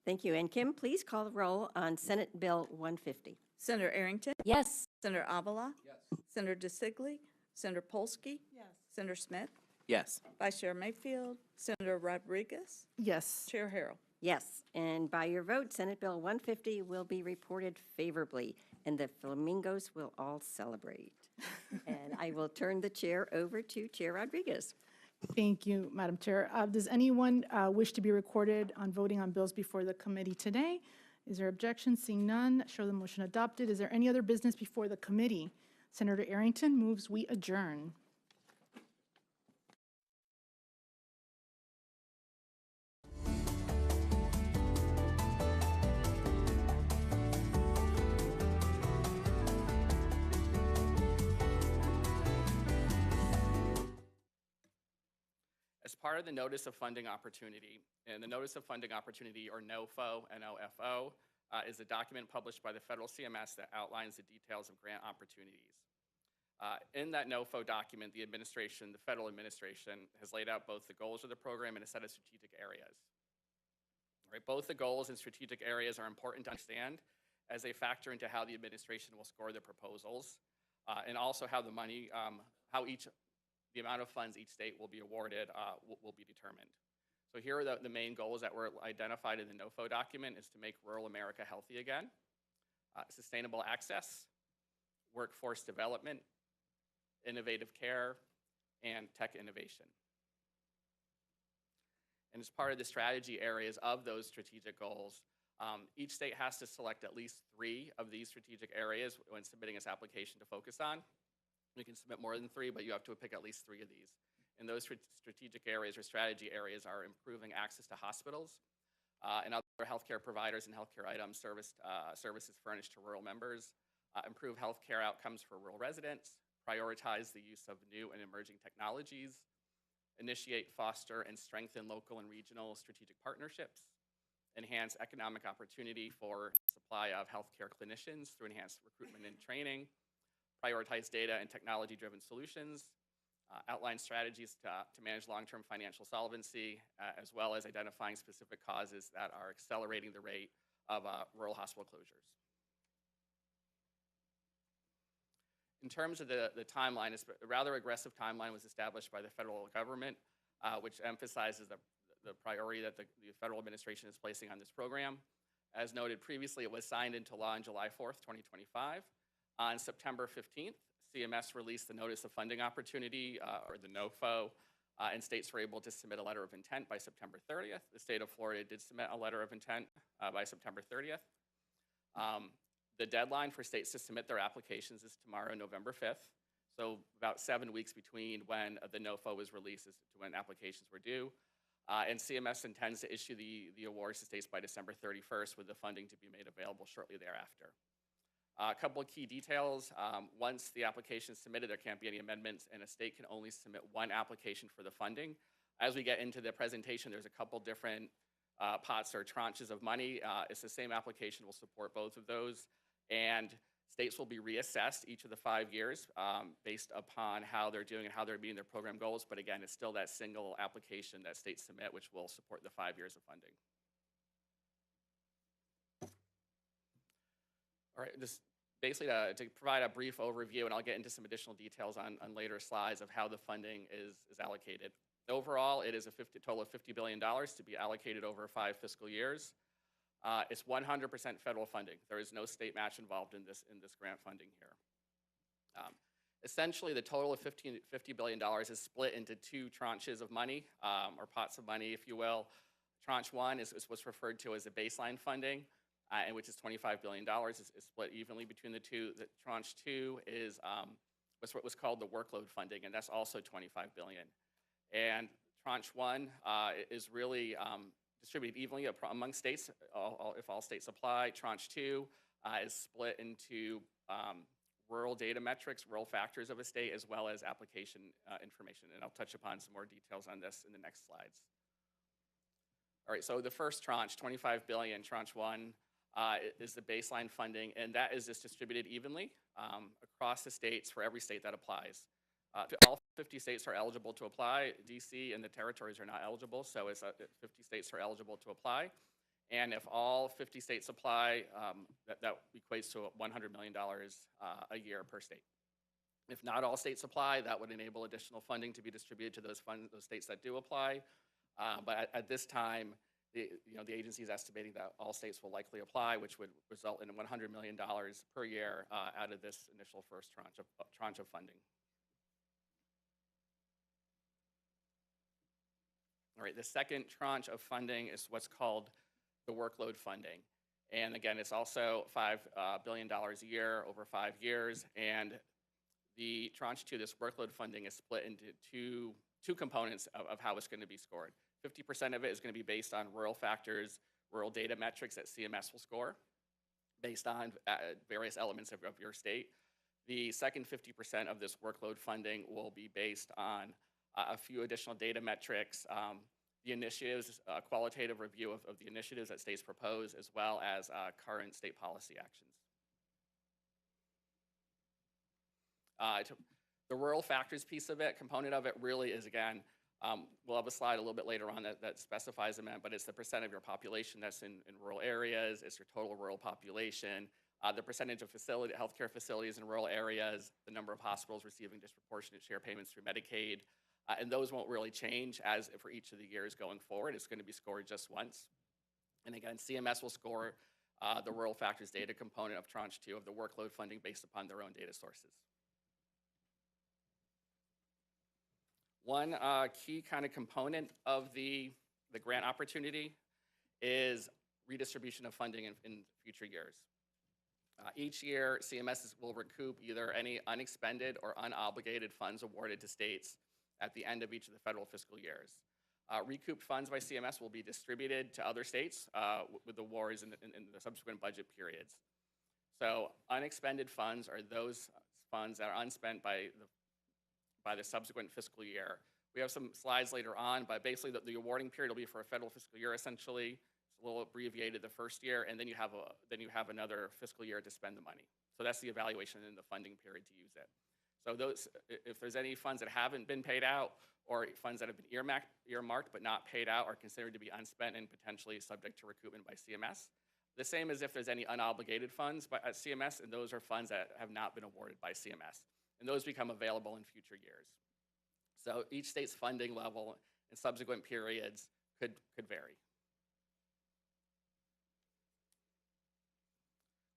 Speaker 18: Thank you. And Kim, please call the roll on Senate Bill 150.
Speaker 17: Senator Arrington?
Speaker 18: Yes.
Speaker 17: Senator Avila? Yes. Senator DeSigley? Senator Polsky?
Speaker 15: Yes.
Speaker 17: Senator Smith?
Speaker 8: Yes.
Speaker 17: Vice Chair Mayfield? Senator Rodriguez?
Speaker 15: Yes.
Speaker 17: Chair Harrell?
Speaker 18: Yes. And by your vote, Senate Bill 150 will be reported favorably, and the flamingos will all celebrate. And I will turn the chair over to Chair Rodriguez.
Speaker 15: Thank you, Madam Chair. Does anyone wish to be recorded on voting on bills before the committee today? Is there objection? Seeing none, show the motion adopted. Is there any other business before the committee? Senator Arrington moves we adjourn.
Speaker 3: As part of the Notice of Funding Opportunity, and the Notice of Funding Opportunity, or NOFO, N-O-F-O, is a document published by the federal CMS that outlines the details of grant opportunities. In that NOFO document, the federal administration, has laid out both the goals of the program and a set of strategic areas. Right, both the goals and strategic areas are important to understand as they factor into how the administration will score the proposals, and also how the money, the amount of funds each state will be awarded will be determined. So here are the main goals that were identified in the NOFO document is to make rural America healthy again, sustainable access, workforce development, innovative care, and tech innovation. And as part of the strategy areas of those strategic goals, each state has to select at least 3 of these strategic areas when submitting its application to focus on. You can submit more than 3, but you have to pick at least 3 of these. And those strategic areas or strategy areas are improving access to hospitals and other healthcare providers and healthcare items services furnished to rural members, improve healthcare outcomes for rural residents, prioritize the use of new and emerging technologies, initiate, foster, and strengthen local and regional strategic partnerships, enhance economic opportunity for supply of healthcare clinicians through enhanced recruitment and training, prioritize data and technology-driven solutions, outline strategies to manage long-term financial solvency, as well as identifying specific causes that are accelerating the rate of rural hospital closures. In terms of the timeline, a rather aggressive timeline was established by the federal government, which emphasizes the priority that the federal administration is placing on this program. As noted previously, it was signed into law on July 4th, 2025. On September 15th, CMS released the Notice of Funding Opportunity, or the NOFO, and states were able to submit a letter of intent by September 30th. The state of Florida did submit a letter of intent by September 30th. The deadline for states to submit their applications is tomorrow, November 5th. So about 7 weeks between when the NOFO was released as to when applications were due. And CMS intends to issue the awards to states by December 31st with the funding to be made available shortly thereafter. A couple of key details. Once the application is submitted, there can't be any amendments, and a state can only submit 1 application for the funding. As we get into the presentation, there's a couple different pots or tranches of money. It's the same application will support both of those, and states will be reassessed each of the 5 years based upon how they're doing and how they're meeting their program goals. But again, it's still that single application that states submit, which will support the 5 years of funding. All right, just basically to provide a brief overview, and I'll get into some additional details on later slides of how the funding is allocated. Overall, it is a total of $50 billion to be allocated over 5 fiscal years. It's 100% federal funding. There is no state match involved in this grant funding here. Essentially, the total of $50 billion is split into 2 tranches of money, or pots of money, if you will. Tranche 1 is what's referred to as the baseline funding.
Speaker 6: and which is $25 billion, is split evenly between the two. The tranche 2 is what was called the workload funding, and that's also $25 billion. And tranche 1 is really distributed evenly among states, if all states apply. Tranche 2 is split into rural data metrics, rural factors of a state, as well as application information. And I'll touch upon some more details on this in the next slides. All right, so the first tranche, $25 billion, tranche 1, is the baseline funding, and that is just distributed evenly across the states for every state that applies. All 50 states are eligible to apply. DC and the territories are not eligible, so it's 50 states are eligible to apply. And if all 50 states apply, that equates to $100 million a year per state. If not all states apply, that would enable additional funding to be distributed to those states that do apply. But at this time, the agency is estimating that all states will likely apply, which would result in $100 million per year out of this initial first tranche of funding. All right, the second tranche of funding is what's called the workload funding. And again, it's also $5 billion a year over 5 years. And the tranche 2, this workload funding, is split into two components of how it's going to be scored. 50% of it is going to be based on rural factors, rural data metrics that CMS will score based on various elements of your state. The second 50% of this workload funding will be based on a few additional data metrics, the initiatives, qualitative review of the initiatives that states propose, as well as current state policy actions. The rural factors piece of it, component of it, really is, again, we'll have a slide a little bit later on that specifies them, but it's the percent of your population that's in rural areas, it's your total rural population, the percentage of healthcare facilities in rural areas, the number of hospitals receiving disproportionate share payments through Medicaid, and those won't really change as for each of the years going forward. It's going to be scored just once. And again, CMS will score the rural factors data component of tranche 2 of the workload funding based upon their own data sources. One key kind of component of the grant opportunity is redistribution of funding in future years. Each year, CMS will recoup either any unexpended or unobligated funds awarded to states at the end of each of the federal fiscal years. Recouped funds by CMS will be distributed to other states with awards in the subsequent budget periods. So unexpended funds are those funds that are unspent by the subsequent fiscal year. We have some slides later on, but basically the awarding period will be for a federal fiscal year essentially. It's a little abbreviated the first year, and then you have another fiscal year to spend the money. So that's the evaluation in the funding period to use it. So those, if there's any funds that haven't been paid out or funds that have been earmarked but not paid out are considered to be unspent and potentially subject to recoupment by CMS. The same as if there's any unobligated funds at CMS, and those are funds that have not been awarded by CMS. And those become available in future years. So each state's funding level in subsequent periods could vary.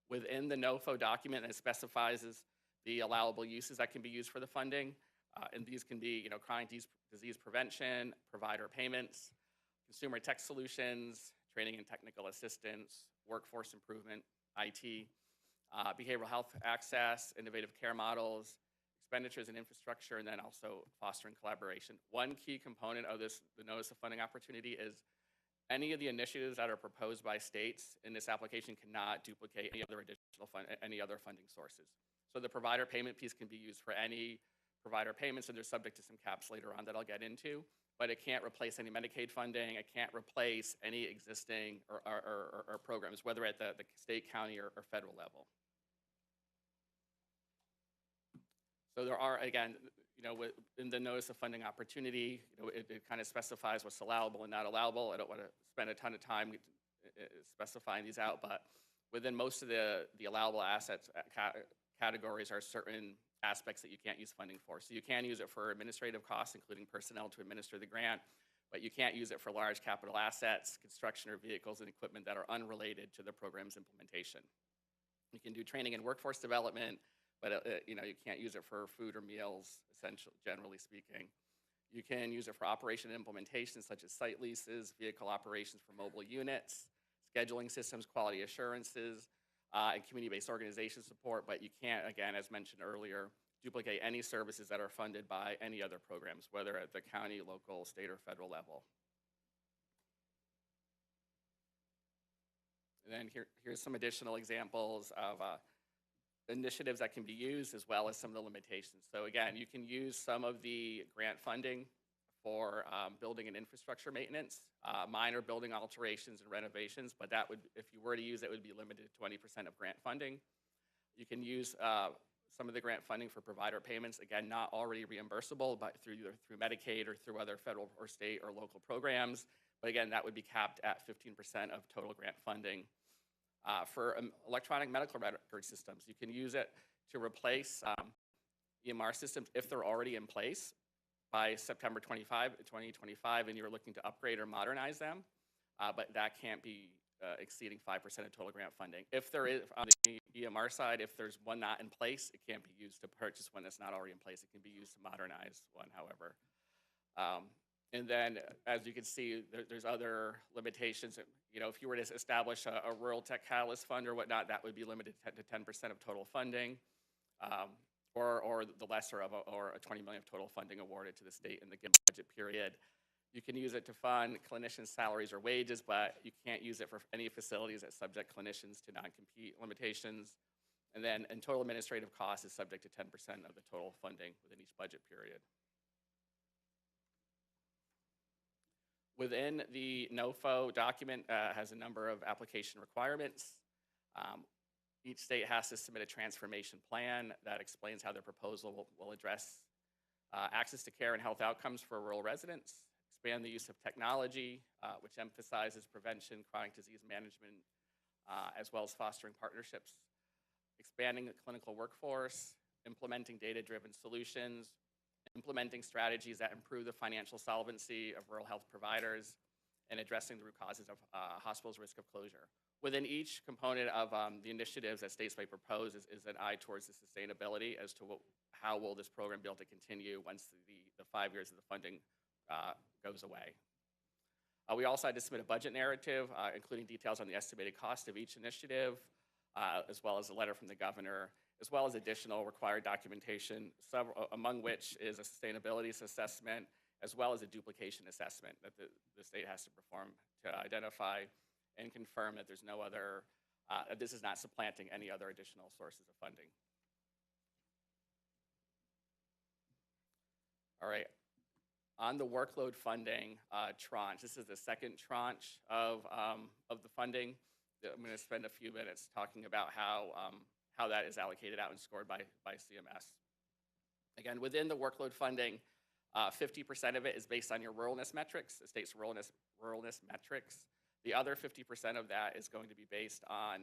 Speaker 6: Within the NOFO document, it specifies the allowable uses that can be used for the funding. And these can be, chronic disease prevention, provider payments, consumer tech solutions, training and technical assistance, workforce improvement, IT, behavioral health access, innovative care models, expenditures in infrastructure, and then also fostering collaboration. One key component of the Notice of Funding Opportunity is any of the initiatives that are proposed by states in this application cannot duplicate any other funding sources. So the provider payment piece can be used for any provider payments, and they're subject to some caps later on that I'll get into, but it can't replace any Medicaid funding. It can't replace any existing or programs, whether at the state, county, or federal level. So there are, again, in the Notice of Funding Opportunity, it kind of specifies what's allowable and not allowable. I don't want to spend a ton of time specifying these out, but within most of the allowable assets categories are certain aspects that you can't use funding for. So you can use it for administrative costs, including personnel to administer the grant, but you can't use it for large capital assets, construction, or vehicles and equipment that are unrelated to the program's implementation. You can do training and workforce development, but you can't use it for food or meals, essentially, generally speaking. You can use it for operation and implementation, such as site leases, vehicle operations for mobile units, scheduling systems, quality assurances, and community-based organization support, but you can't, again, as mentioned earlier, duplicate any services that are funded by any other programs, whether at the county, local, state, or federal level. And then here's some additional examples of initiatives that can be used, as well as some of the limitations. So again, you can use some of the grant funding for building and infrastructure maintenance, minor building alterations and renovations, but that would, if you were to use it, would be limited to 20% of grant funding. You can use some of the grant funding for provider payments, again, not already reimbursable, but through Medicaid or through other federal or state or local programs. But again, that would be capped at 15% of total grant funding. For electronic medical record systems, you can use it to replace EMR systems if they're already in place by September 2025, and you're looking to upgrade or modernize them, but that can't be exceeding 5% of total grant funding. If there is, on the EMR side, if there's one not in place, it can't be used to purchase one that's not already in place. It can be used to modernize one, however. And then, as you can see, there's other limitations. You know, if you were to establish a rural tech catalyst fund or whatnot, that would be limited to 10% of total funding, or the lesser of or a $20 million of total funding awarded to the state in the given budget period. You can use it to fund clinicians' salaries or wages, but you can't use it for any facilities that subject clinicians to non-compete limitations. And then, and total administrative cost is subject to 10% of the total funding within each budget period. Within the NOFO document has a number of application requirements. Each state has to submit a transformation plan that explains how their proposal will address access to care and health outcomes for rural residents, expand the use of technology, which emphasizes prevention, chronic disease management, as well as fostering partnerships, expanding the clinical workforce, implementing data-driven solutions, implementing strategies that improve the financial solvency of rural health providers, and addressing the root causes of hospitals' risk of closure. Within each component of the initiatives that states may propose is an eye towards the sustainability as to how will this program be able to continue once the 5 years of the funding goes away. We also had to submit a budget narrative, including details on the estimated cost of each initiative, as well as a letter from the governor, as well as additional required documentation, among which is a sustainability assessment, as well as a duplication assessment that the state has to perform to identify and confirm that there's no other, this is not supplanting any other additional sources of funding. All right, on the workload funding tranche, this is the second tranche of the funding. I'm going to spend a few minutes talking about how that is allocated out and scored by CMS. Again, within the workload funding, 50% of it is based on your ruralness metrics, the state's ruralness metrics. The other 50% of that is going to be based on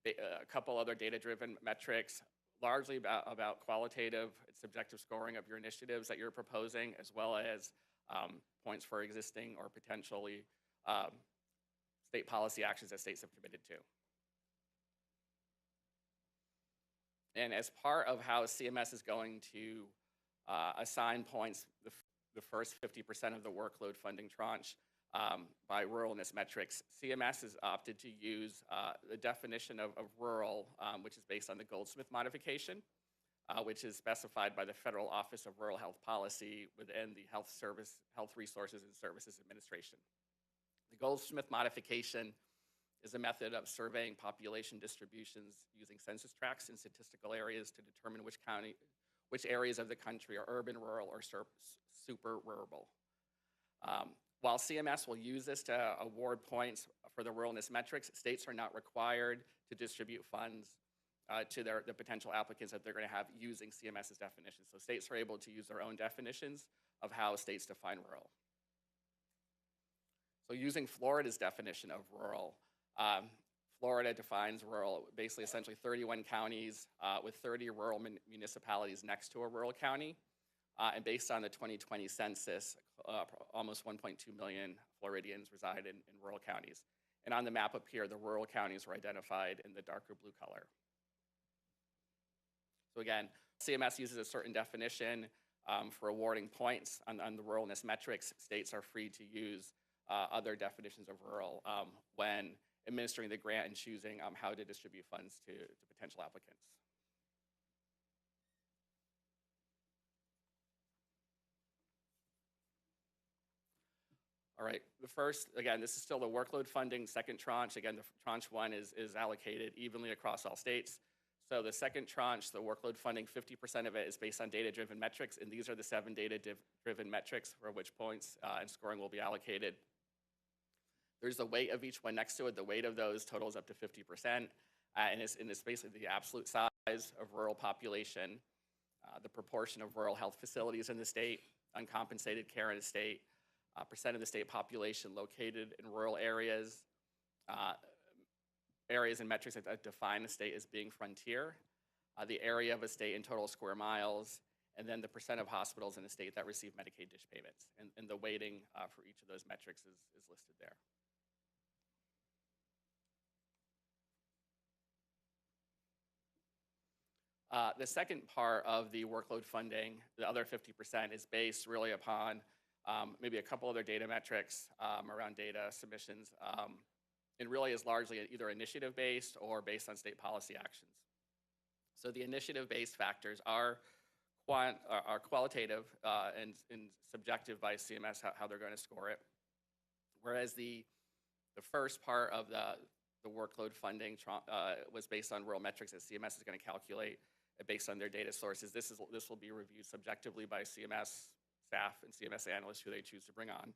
Speaker 6: a couple other data-driven metrics, largely about qualitative and subjective scoring of your initiatives that you're proposing, as well as points for existing or potentially state policy actions that states have committed to. And as part of how CMS is going to assign points, the first 50% of the workload funding tranche by ruralness metrics, CMS has opted to use the definition of rural, which is based on the Goldsmith modification, which is specified by the Federal Office of Rural Health Policy within the Health Resources and Services Administration. The Goldsmith modification is a method of surveying population distributions using census tracts in statistical areas to determine which areas of the country are urban, rural, or super rural. While CMS will use this to award points for the ruralness metrics, states are not required to distribute funds to the potential applicants that they're going to have using CMS's definitions. So states are able to use their own definitions of how states define rural. So using Florida's definition of rural, Florida defines rural, basically essentially 31 counties with 30 rural municipalities next to a rural county. And based on the 2020 census, almost 1.2 million Floridians reside in rural counties. And on the map up here, the rural counties were identified in the darker blue color. So again, CMS uses a certain definition for awarding points on the ruralness metrics. States are free to use other definitions of rural when administering the grant and choosing how to distribute funds to potential applicants. All right, the first, again, this is still the workload funding, second tranche. Again, the tranche one is allocated evenly across all states. So the second tranche, the workload funding, 50% of it is based on data-driven metrics, and these are the 7 data-driven metrics for which points and scoring will be allocated. There's the weight of each one next to it. The weight of those totals up to 50%, and it's basically the absolute size of rural population, the proportion of rural health facilities in the state, uncompensated care in the state, percent of the state population located in rural areas, areas and metrics that define the state as being frontier, the area of a state in total square miles, and then the percent of hospitals in the state that receive Medicaid dish payments. And the weighting for each of those metrics is listed there. The second part of the workload funding, the other 50%, is based really upon maybe a couple other data metrics around data submissions, and really is largely either initiative-based or based on state policy actions. So the initiative-based factors are qualitative and subjective by CMS, how they're going to score it, whereas the first part of the workload funding was based on rural metrics that CMS is going to calculate based on their data sources. This will be reviewed subjectively by CMS staff and CMS analysts who they choose to bring on.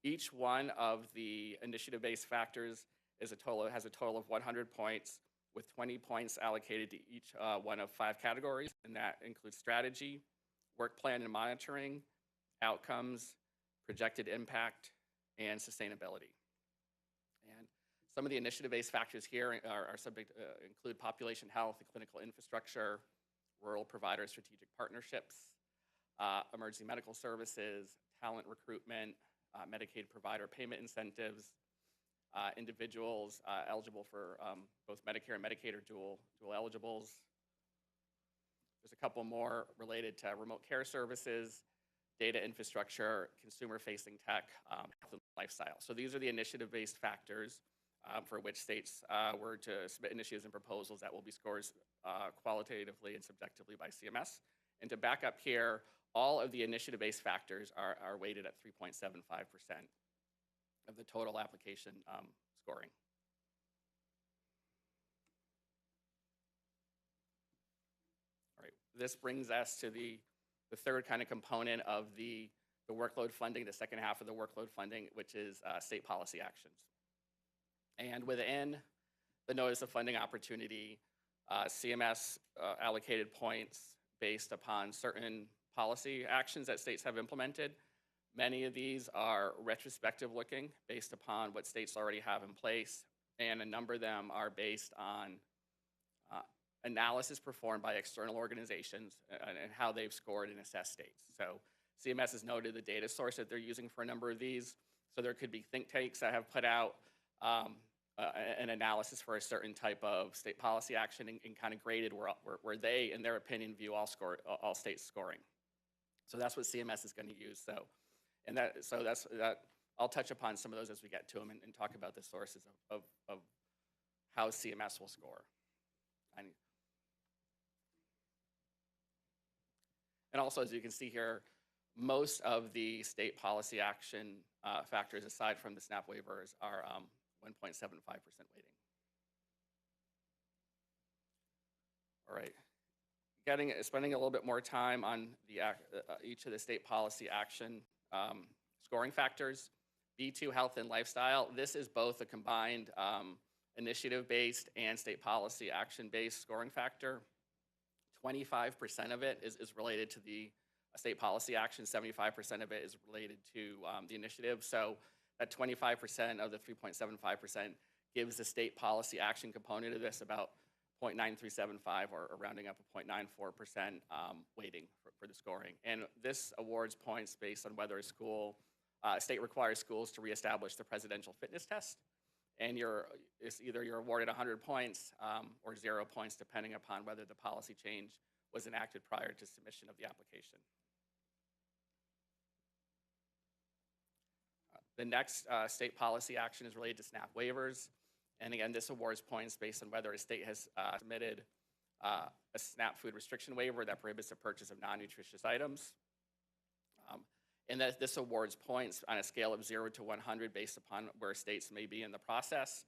Speaker 6: Each one of the initiative-based factors has a total of 100 points, with 20 points allocated to each one of 5 categories, and that includes strategy, work plan and monitoring, outcomes, projected impact, and sustainability. And some of the initiative-based factors here are subject include population health and clinical infrastructure, rural provider strategic partnerships, emergency medical services, talent recruitment, Medicaid provider payment incentives, individuals eligible for both Medicare and Medicaid or dual eligibles. There's a couple more related to remote care services, data infrastructure, consumer-facing tech, health and lifestyle. So these are the initiative-based factors for which states were to submit initiatives and proposals that will be scored qualitatively and subjectively by CMS. And to back up here, all of the initiative-based factors are weighted at 3.75% of the total application scoring. All right, this brings us to the third kind of component of the workload funding, the second half of the workload funding, which is state policy actions. And within the notice of funding opportunity, CMS allocated points based upon certain policy actions that states have implemented. Many of these are retrospective looking based upon what states already have in place, and a number of them are based on analysis performed by external organizations and how they've scored and assessed states. So CMS has noted the data source that they're using for a number of these. So there could be think tanks that have put out an analysis for a certain type of state policy action and kind of graded where they, in their opinion, view all states scoring. So that's what CMS is going to use. I'll touch upon some of those as we get to them and talk about the sources of how CMS will score. And also, as you can see here, most of the state policy action factors, aside from the SNAP waivers, are 1.75% weighting. All right. Spending a little bit more time on each of the state policy action scoring factors. B2 health and lifestyle. This is both a combined initiative-based and state policy action-based scoring factor. 25% of it is related to the state policy action. 75% of it is related to the initiative. So that 25% of the 3.75% gives the state policy action component of this about 0.9375 or rounding up a 0.94% weighting for the scoring. And this awards points based on whether a state requires schools to reestablish the presidential fitness test. And either you're awarded 100 points or 0 points, depending upon whether the policy change was enacted prior to submission of the application. The next state policy action is related to SNAP waivers. And again, this awards points based on whether a state has submitted a SNAP food restriction waiver that prohibits the purchase of non-nutritious items. And that this awards points on a scale of 0 to 100 based upon where states may be in the process.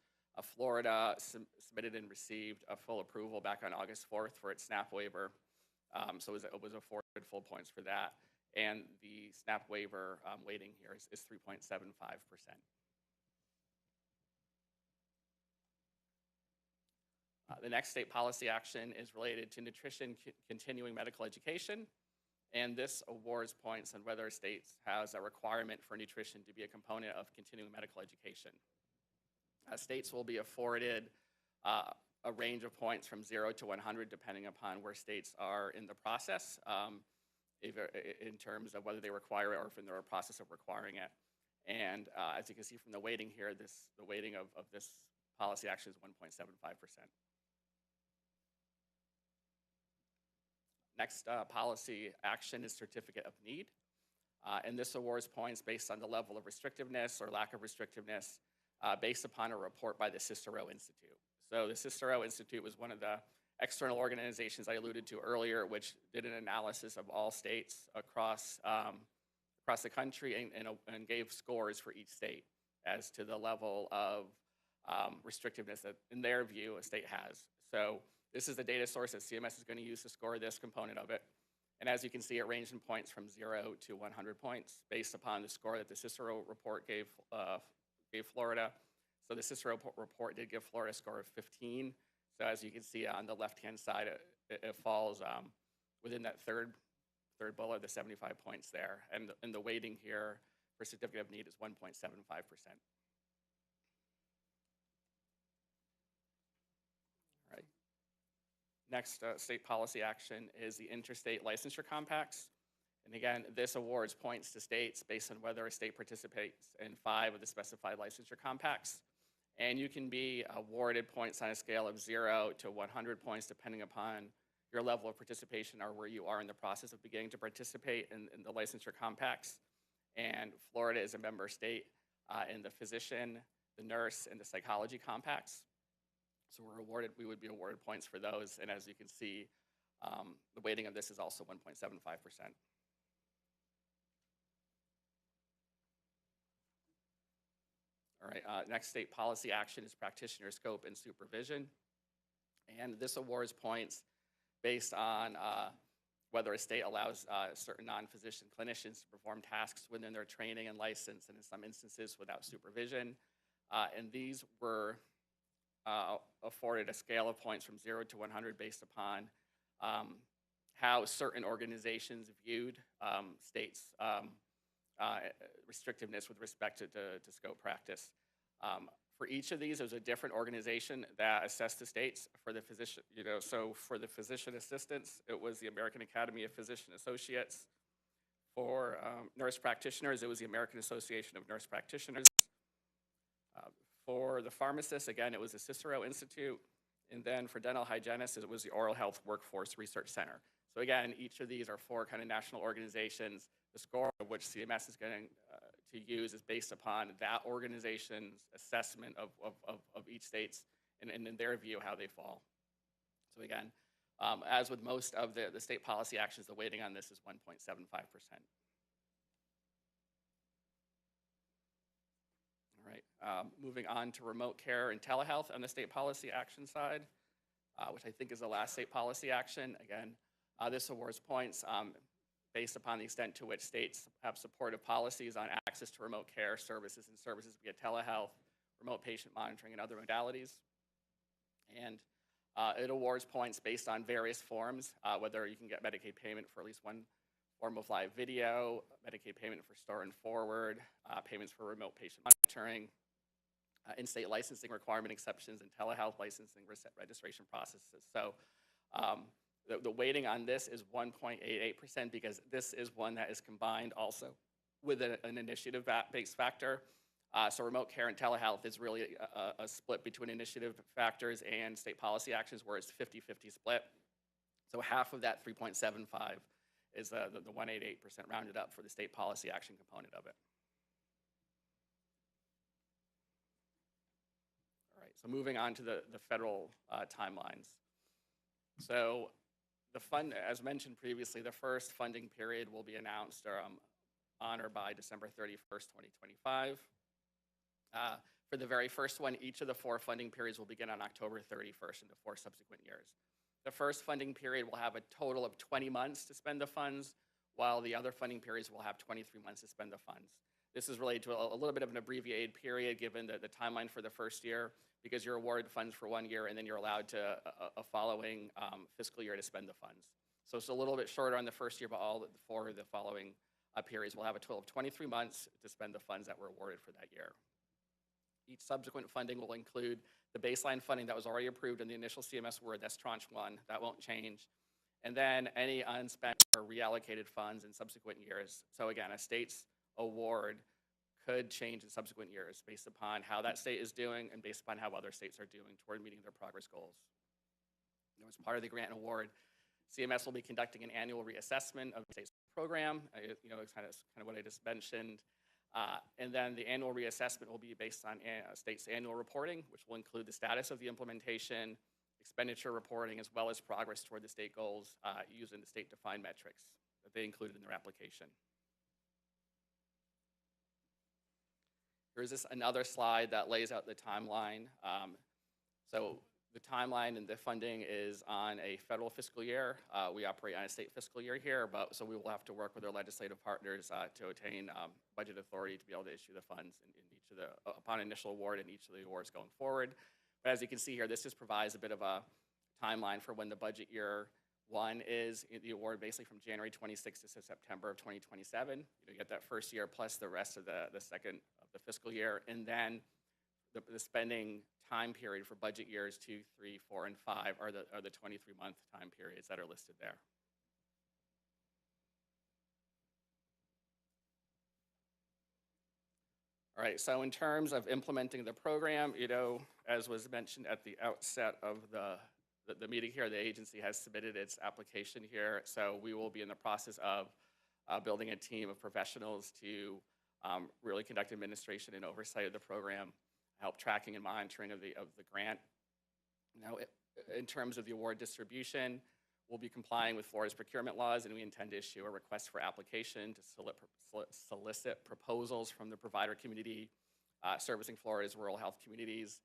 Speaker 6: Florida submitted and received a full approval back on August 4th for its SNAP waiver. So it was afforded full points for that. And the SNAP waiver weighting here is 3.75%. The next state policy action is related to nutrition continuing medical education. And this awards points on whether a state has a requirement for nutrition to be a component of continuing medical education. States will be afforded a range of points from 0 to 100 depending upon where states are in the process, in terms of whether they require it or if they're in the process of requiring it. And as you can see from the weighting here, the weighting of this policy action is 1.75%. Next policy action is certificate of need. And this awards points based on the level of restrictiveness or lack of restrictiveness based upon a report by the Cicero Institute. So the Cicero Institute was one of the external organizations I alluded to earlier, which did an analysis of all states across the country and gave scores for each state as to the level of restrictiveness that, in their view, a state has. So this is the data source that CMS is going to use to score this component of it. And as you can see, it ranged in points from 0 to 100 points based upon the score that the Cicero report gave Florida. So the Cicero report did give Florida a score of 15. So as you can see on the left-hand side, it falls within that third bullet, the 75 points there. And the weighting here for certificate of need is 1.75%. Next state policy action is the interstate licensure compacts. And again, this awards points to states based on whether a state participates in 5 of the specified licensure compacts. And you can be awarded points on a scale of 0 to 100 points depending upon your level of participation or where you are in the process of beginning to participate in the licensure compacts. And Florida is a member state in the physician, the nurse, and the psychology compacts. So we would be awarded points for those. And as you can see, the weighting of this is also 1.75%. All right, next state policy action is practitioner scope and supervision. And this awards points based on whether a state allows certain non-physician clinicians to perform tasks within their training and license, and in some instances without supervision. And these were afforded a scale of points from 0 to 100 based upon how certain organizations viewed states' restrictiveness with respect to scope practice. For each of these, there's a different organization that assessed the states. For the physician, so for the physician assistants, it was the American Academy of Physician Associates. For nurse practitioners, it was the American Association of Nurse Practitioners. For the pharmacists, again, it was the Cicero Institute. And then for dental hygienists, it was the Oral Health Workforce Research Center. So again, each of these are 4 kind of national organizations. The score of which CMS is going to use is based upon that organization's assessment of each state's, and in their view, how they fall. So again, as with most of the state policy actions, the weighting on this is 1.75%. All right, moving on to remote care and telehealth on the state policy action side, which I think is the last state policy action. Again, this awards points based upon the extent to which states have supportive policies on access to remote care services and services via telehealth, remote patient monitoring, and other modalities. And it awards points based on various forms, whether you can get Medicaid payment for at least one form of live video, Medicaid payment for store and forward, payments for remote patient monitoring, in-state licensing requirement exceptions, and telehealth licensing registration processes. So the weighting on this is 1.88% because this is one that is combined also with an initiative-based factor. So remote care and telehealth is really a split between initiative factors and state policy actions where it's 50-50 split. So half of that 3.75 is the 188% rounded up for the state policy action component of it. So moving on to the federal timelines. So the fund, as mentioned previously, the first funding period will be announced on or by December 31st, 2025. For the very first one, each of the 4 funding periods will begin on October 31st in the 4 subsequent years. The first funding period will have a total of 20 months to spend the funds, while the other funding periods will have 23 months to spend the funds. This is related to a little bit of an abbreviated period given the timeline for the first year, because you're awarded funds for 1 year and then you're allowed to a following fiscal year to spend the funds. So it's a little bit shorter on the first year, but all 4 of the following periods will have a total of 23 months to spend the funds that were awarded for that year. Each subsequent funding will include the baseline funding that was already approved in the initial CMS award, that's tranche 1, that won't change. And then any unspent or reallocated funds in subsequent years. So again, a state's award could change in subsequent years based upon how that state is doing and based upon how other states are doing toward meeting their progress goals. As part of the grant award, CMS will be conducting an annual reassessment of the state's program. It's kind of what I just mentioned. And then the annual reassessment will be based on state's annual reporting, which will include the status of the implementation, expenditure reporting, as well as progress toward the state goals using the state-defined metrics that they included in their application. Here's another slide that lays out the timeline. So the timeline and the funding is on a federal fiscal year. We operate on a state fiscal year here, so we will have to work with our legislative partners to attain budget authority to be able to issue the funds in each of the, upon initial award in each of the awards going forward. But as you can see here, this just provides a bit of a timeline for when the budget year 1 is. The award basically from January 26th to September of 2027. You get that first year plus the rest of the second of the fiscal year, and then the spending time period for budget years 2, 3, 4, and 5 are the 23-month time periods that are listed there. All right, so in terms of implementing the program, as was mentioned at the outset of the meeting here, the agency has submitted its application here. So we will be in the process of building a team of professionals to really conduct administration and oversight of the program, help tracking and monitoring of the grant. Now, in terms of the award distribution, we'll be complying with Florida's procurement laws, and we intend to issue a request for application to solicit proposals from the provider community servicing Florida's rural health communities.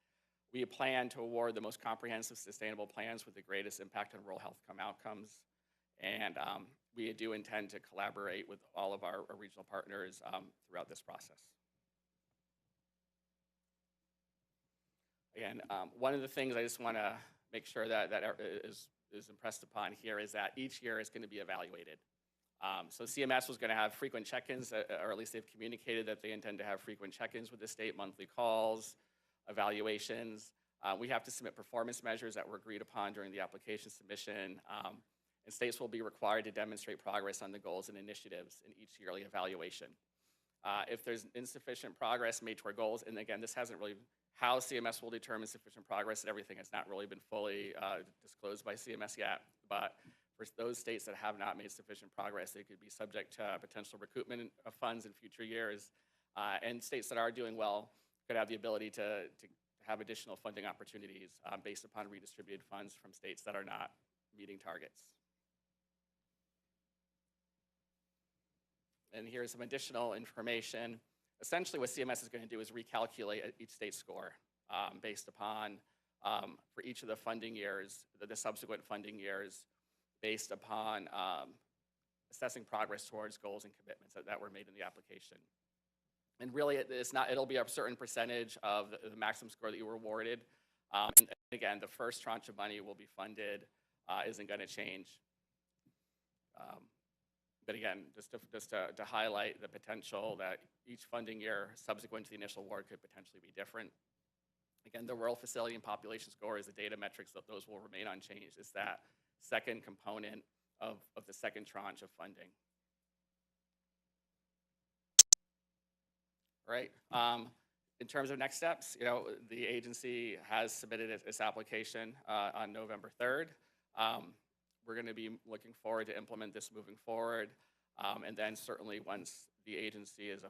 Speaker 6: We plan to award the most comprehensive sustainable plans with the greatest impact on rural health outcomes. And we do intend to collaborate with all of our regional partners throughout this process. Again, one of the things I just want to make sure that is impressed upon here is that each year is going to be evaluated. So CMS was going to have frequent check-ins, or at least they've communicated that they intend to have frequent check-ins with the state, monthly calls, evaluations. We have to submit performance measures that were agreed upon during the application submission, and states will be required to demonstrate progress on the goals and initiatives in each yearly evaluation. If there's insufficient progress made toward goals, and again, this hasn't really, how CMS will determine sufficient progress and everything has not really been fully disclosed by CMS yet, but for those states that have not made sufficient progress, they could be subject to potential recoupment of funds in future years, and states that are doing well could have the ability to have additional funding opportunities based upon redistributed funds from states that are not meeting targets. And here's some additional information. Essentially what CMS is going to do is recalculate each state's score based upon, for each of the funding years, the subsequent funding years, based upon assessing progress towards goals and commitments that were made in the application. And really, it'll be a certain percentage of the maximum score that you were awarded. And again, the first tranche of money will be funded, isn't going to change. But again, just to highlight the potential that each funding year subsequent to the initial award could potentially be different. Again, the rural facility and population score is the data metrics, that those will remain unchanged. It's that second component of the second tranche of funding. All right. In terms of next steps, the agency has submitted its application on November 3rd. We're going to be looking forward to implement this moving forward. And then certainly once the agency is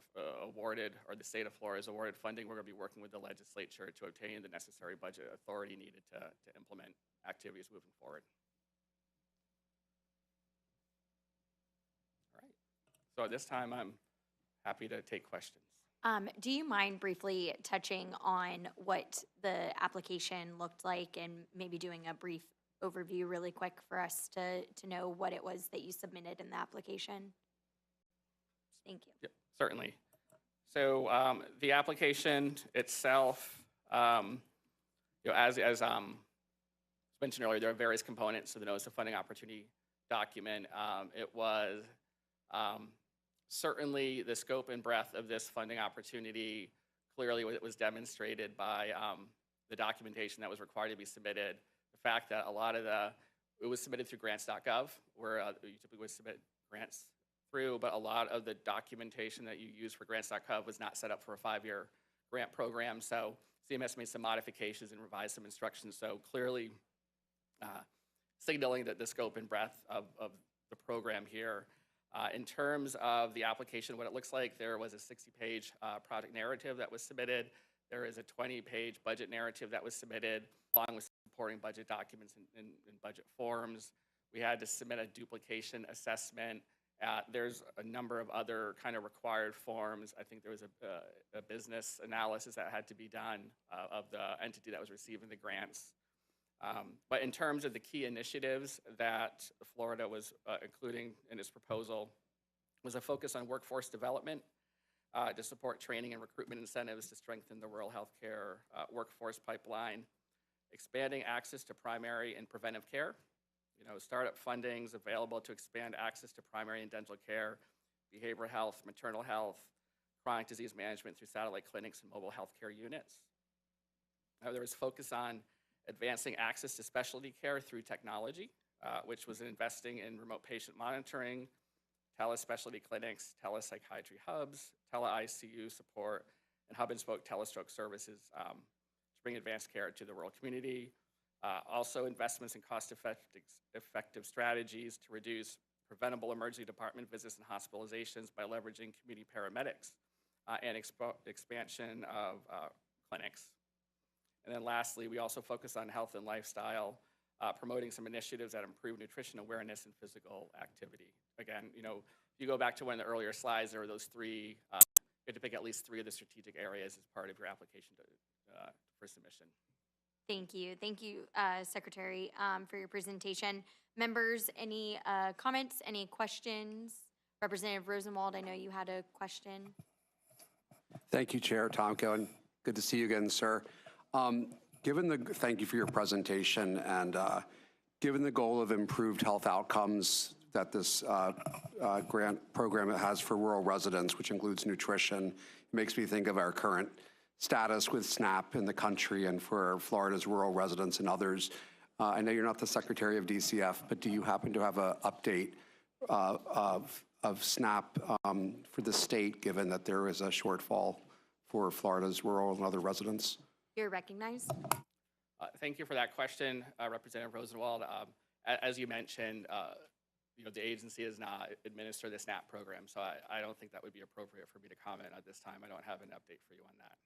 Speaker 6: awarded, or the state of Florida is awarded funding, we're going to be working with the legislature to obtain the necessary budget authority needed to implement activities moving forward. All right. So at this time, I'm happy to take questions.
Speaker 5: Do you mind briefly touching on what the application looked like and maybe doing a brief overview really quick for us to know what it was that you submitted in the application? Thank you.
Speaker 6: Yep, certainly. So the application itself, as mentioned earlier, there are various components to the Notice of Funding Opportunity document. It was certainly the scope and breadth of this funding opportunity. Clearly, it was demonstrated by the documentation that was required to be submitted. The fact that it was submitted through grants.gov, where you typically would submit grants through, but a lot of the documentation that you use for grants.gov was not set up for a 5-year grant program. So CMS made some modifications and revised some instructions. So clearly signaling that the scope and breadth of the program here. In terms of the application, what it looks like, there was a 60-page project narrative that was submitted. There is a 20-page budget narrative that was submitted, along with supporting budget documents and budget forms. We had to submit a duplication assessment. There's a number of other kind of required forms. I think there was a business analysis that had to be done of the entity that was receiving the grants. But in terms of the key initiatives that Florida was including in its proposal, was a focus on workforce development to support training and recruitment incentives to strengthen the rural healthcare workforce pipeline, expanding access to primary and preventive care, startup fundings available to expand access to primary and dental care, behavioral health, maternal health, chronic disease management through satellite clinics and mobile healthcare units. There was focus on advancing access to specialty care through technology, which was investing in remote patient monitoring, telespecialty clinics, telepsychiatry hubs, tele-ICU support, and hub-and-spoke telestroke services to bring advanced care to the rural community. Also investments in cost-effective strategies to reduce preventable emergency department visits and hospitalizations by leveraging community paramedics and expansion of clinics. And then lastly, we also focus on health and lifestyle, promoting some initiatives that improve nutrition awareness and physical activity. Again, if you go back to one of the earlier slides, there were those three, you had to pick at least 3 of the strategic areas as part of your application for submission.
Speaker 5: Thank you. Thank you, Secretary, for your presentation. Members, any comments, any questions? Representative Rosenwald, I know you had a question.
Speaker 22: Thank you, Chair Tomko, and good to see you again, sir. Thank you for your presentation, and given the goal of improved health outcomes that this grant program has for rural residents, which includes nutrition, it makes me think of our current status with SNAP in the country and for Florida's rural residents and others. I know you're not the Secretary of DCF, but do you happen to have an update of SNAP for the state, given that there is a shortfall for Florida's rural and other residents?
Speaker 5: You're recognized.
Speaker 6: Thank you for that question, Representative Rosenwald. As you mentioned, the agency does not administer the SNAP program, so I don't think that would be appropriate for me to comment at this time. I don't have an update for you on that.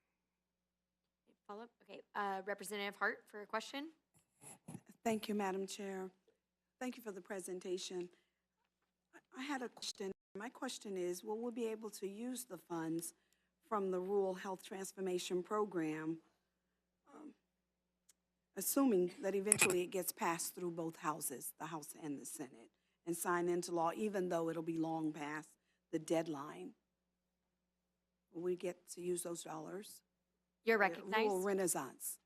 Speaker 5: Follow up? Okay. Representative Hart for a question.
Speaker 23: Thank you, Madam Chair. Thank you for the presentation. I had a question. My question is, will we be able to use the funds from the Rural Health Transformation Program, assuming that eventually it gets passed through both houses, the House and the Senate, and signed into law, even though it'll be long past the deadline? Will we get to use those dollars?
Speaker 5: You're recognized.
Speaker 23: Rural Renaissance.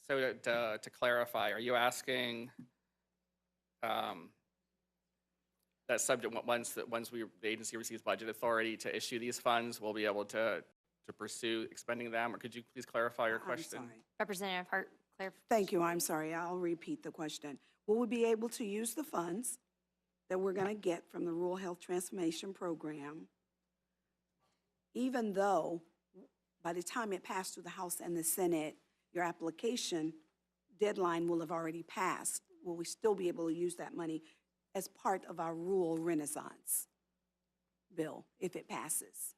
Speaker 6: So to clarify, are you asking that subject once the agency receives budget authority to issue these funds, we'll be able to pursue expending them? Or could you please clarify your question?
Speaker 23: I'm sorry.
Speaker 5: Representative Hart, clarify.
Speaker 23: Thank you. I'm sorry. I'll repeat the question. Will we be able to use the funds that we're going to get from the Rural Health Transformation Program, even though by the time it passed through the House and the Senate, your application deadline will have already passed? Will we still be able to use that money as part of our rural renaissance bill, if it passes?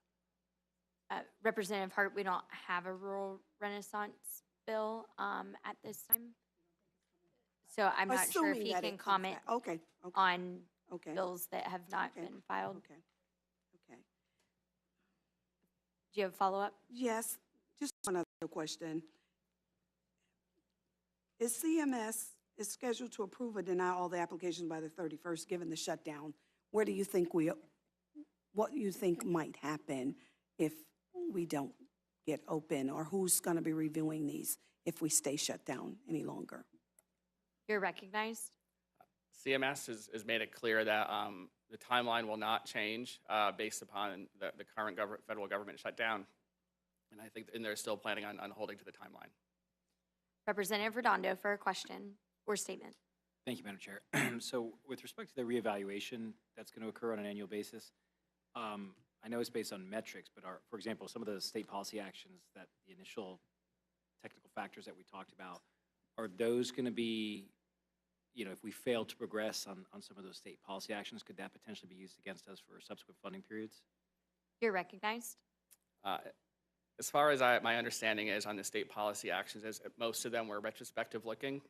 Speaker 5: Representative Hart, we don't have a rural renaissance bill at this time. So I'm not sure if
Speaker 23: Assuming
Speaker 5: he
Speaker 23: that
Speaker 5: can
Speaker 23: it comes
Speaker 5: comment
Speaker 23: back. Okay, okay,
Speaker 5: on
Speaker 23: okay.
Speaker 5: bills that have not
Speaker 23: Okay,
Speaker 5: been filed.
Speaker 23: Okay, okay.
Speaker 5: Do you have a follow-up?
Speaker 23: Yes, just one other question. Is CMS is scheduled to approve or deny all the applications by the 31st, given the shutdown? Where do you think what do you think might happen if we don't get open, or who's going to be reviewing these if we stay shut down any longer?
Speaker 5: You're recognized.
Speaker 6: CMS has made it clear that the timeline will not change based upon the current federal government shutdown. And I think they're still planning on holding to the timeline.
Speaker 5: Representative Redondo for a question or statement.
Speaker 7: Thank you, Madam Chair. So with respect to the reevaluation that's going to occur on an annual basis, I know it's based on metrics, but for example, some of the state policy actions that the initial technical factors that we talked about, are those going to be, if we fail to progress on some of those state policy actions, could that potentially be used against us for subsequent funding periods?
Speaker 5: You're recognized.
Speaker 6: As far as my understanding is on the state policy actions, is most of them were retrospective looking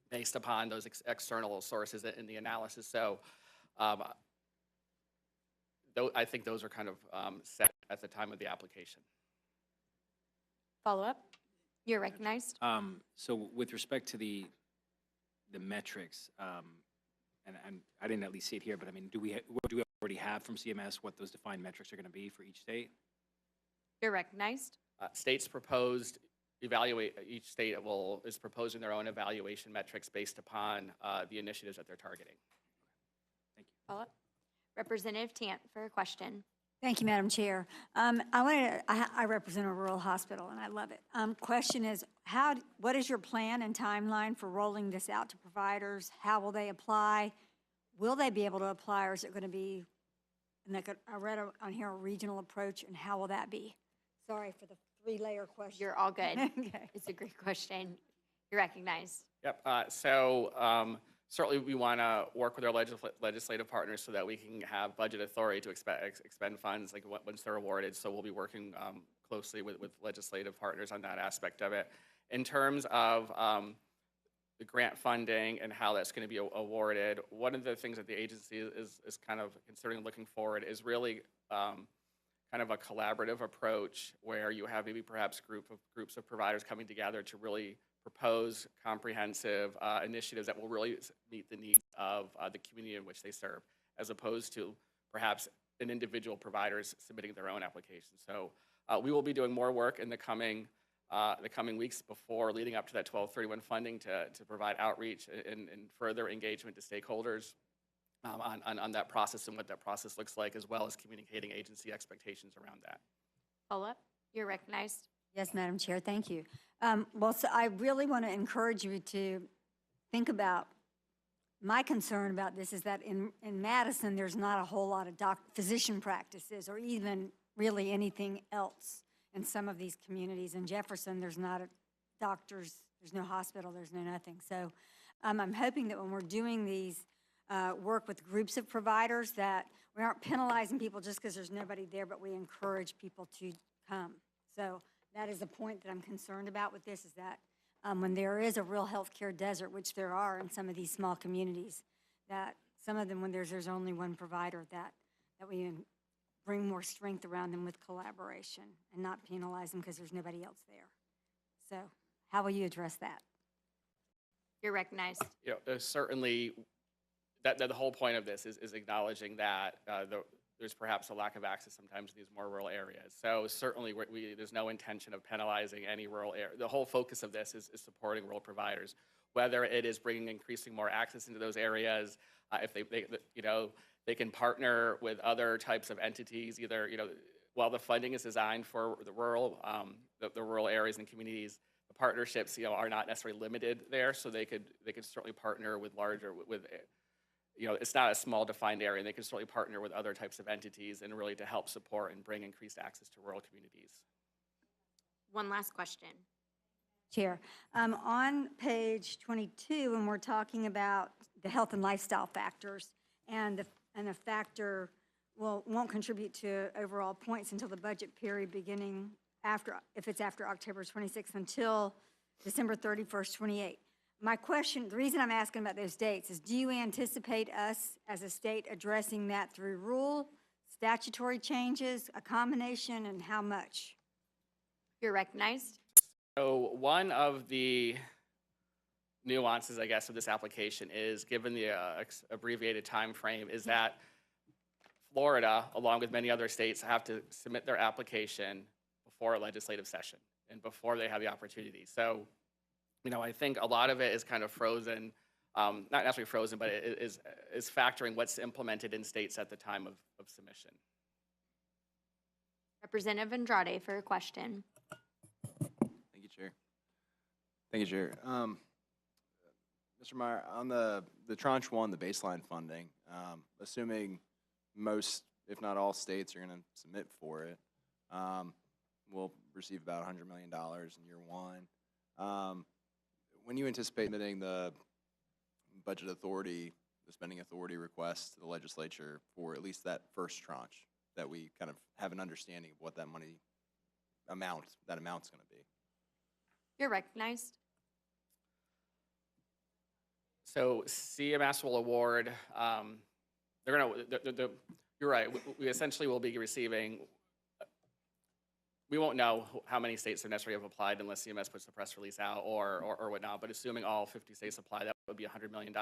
Speaker 6: based upon those external sources in the analysis. So I think those are kind of set at the time of the application.
Speaker 5: Follow-up. You're recognized.
Speaker 7: So with respect to the metrics, and I didn't at least see it here, but I mean, do we already have from CMS what those defined metrics are going to be for each state?
Speaker 5: You're recognized.
Speaker 6: States proposed each state is proposing their own evaluation metrics based upon the initiatives that they're targeting.
Speaker 7: Thank you.
Speaker 5: Follow-up. Representative Tant for a question.
Speaker 19: Thank you, Madam Chair. I represent a rural hospital, and I love it. Question is, what is your plan and timeline for rolling this out to providers? How will they apply? Will they be able to apply, or is it going to be, I read on here, a regional approach, and how will that be? Sorry for the three-layer question.
Speaker 5: You're all good.
Speaker 19: Okay.
Speaker 5: It's a great question. You're recognized.
Speaker 6: Yep. Certainly we want to work with our legislative partners so that we can have budget authority to expend funds like once they're awarded. So we'll be working closely with legislative partners on that aspect of it. In terms of the grant funding and how that's going to be awarded, one of the things that the agency is kind of considering looking forward is really kind of a collaborative approach where you have maybe perhaps groups of providers coming together to really propose comprehensive initiatives that will really meet the needs of the community in which they serve, as opposed to perhaps an individual providers submitting their own application. So we will be doing more work in the coming weeks before leading up to that 12/31 funding to provide outreach and further engagement to stakeholders on that process and what that process looks like, as well as communicating agency expectations around that.
Speaker 5: Follow-up. You're recognized.
Speaker 19: Yes, Madam Chair, thank you. So I really want to encourage you to think about, my concern about this is that in Madison, there's not a whole lot of physician practices or even really anything else in some of these communities. In Jefferson, there's not a doctors, there's no hospital, there's no nothing. So I'm hoping that when we're doing these work with groups of providers, that we aren't penalizing people just because there's nobody there, but we encourage people to come. So that is the point that I'm concerned about with this, is that when there is a real healthcare desert, which there are in some of these small communities, that some of them, when there's only one provider, that we bring more strength around them with collaboration and not penalize them because there's nobody else there. So how will you address that?
Speaker 5: You're recognized.
Speaker 6: Certainly, that the whole point of this is acknowledging that there's perhaps a lack of access sometimes in these more rural areas. So certainly there's no intention of penalizing any rural area. The whole focus of this is supporting rural providers, whether it is bringing increasing more access into those areas, if they can partner with other types of entities, either, while the funding is designed for the rural areas and communities, the partnerships, are not necessarily limited there. So they could certainly partner with it's not a small defined area, and they can certainly partner with other types of entities and really to help support and bring increased access to rural communities.
Speaker 5: One last question.
Speaker 19: Chair, on page 22, when we're talking about the health and lifestyle factors, and the factor won't contribute to overall points until the budget period beginning after, if it's after October 26th, until December 31st, 28. My question, the reason I'm asking about those dates is, do you anticipate us as a state addressing that through rule, statutory changes, a combination, and how much?
Speaker 5: You're recognized.
Speaker 6: So one of the nuances, I guess, of this application is, given the abbreviated time frame, is that Florida, along with many other states, have to submit their application before a legislative session and before they have the opportunity. So, I think a lot of it is kind of frozen, not necessarily frozen, but it is factoring what's implemented in states at the time of submission.
Speaker 5: Representative Andrade for a question.
Speaker 2: Thank you, Chair. Thank you, Chair. Mr. Meyer, on the tranche one, the baseline funding, assuming most, if not all states are going to submit for it, we'll receive about $100 million in year one. When you anticipate submitting the budget authority, the spending authority request to the legislature for at least that first tranche, that we kind of have an understanding of what that amount's going to be?
Speaker 5: You're recognized.
Speaker 6: So CMS will award, you're right, we essentially will be receiving, we won't know how many states necessarily have applied unless CMS puts the press release out or whatnot, but assuming all 50 states apply, that would be $100 million.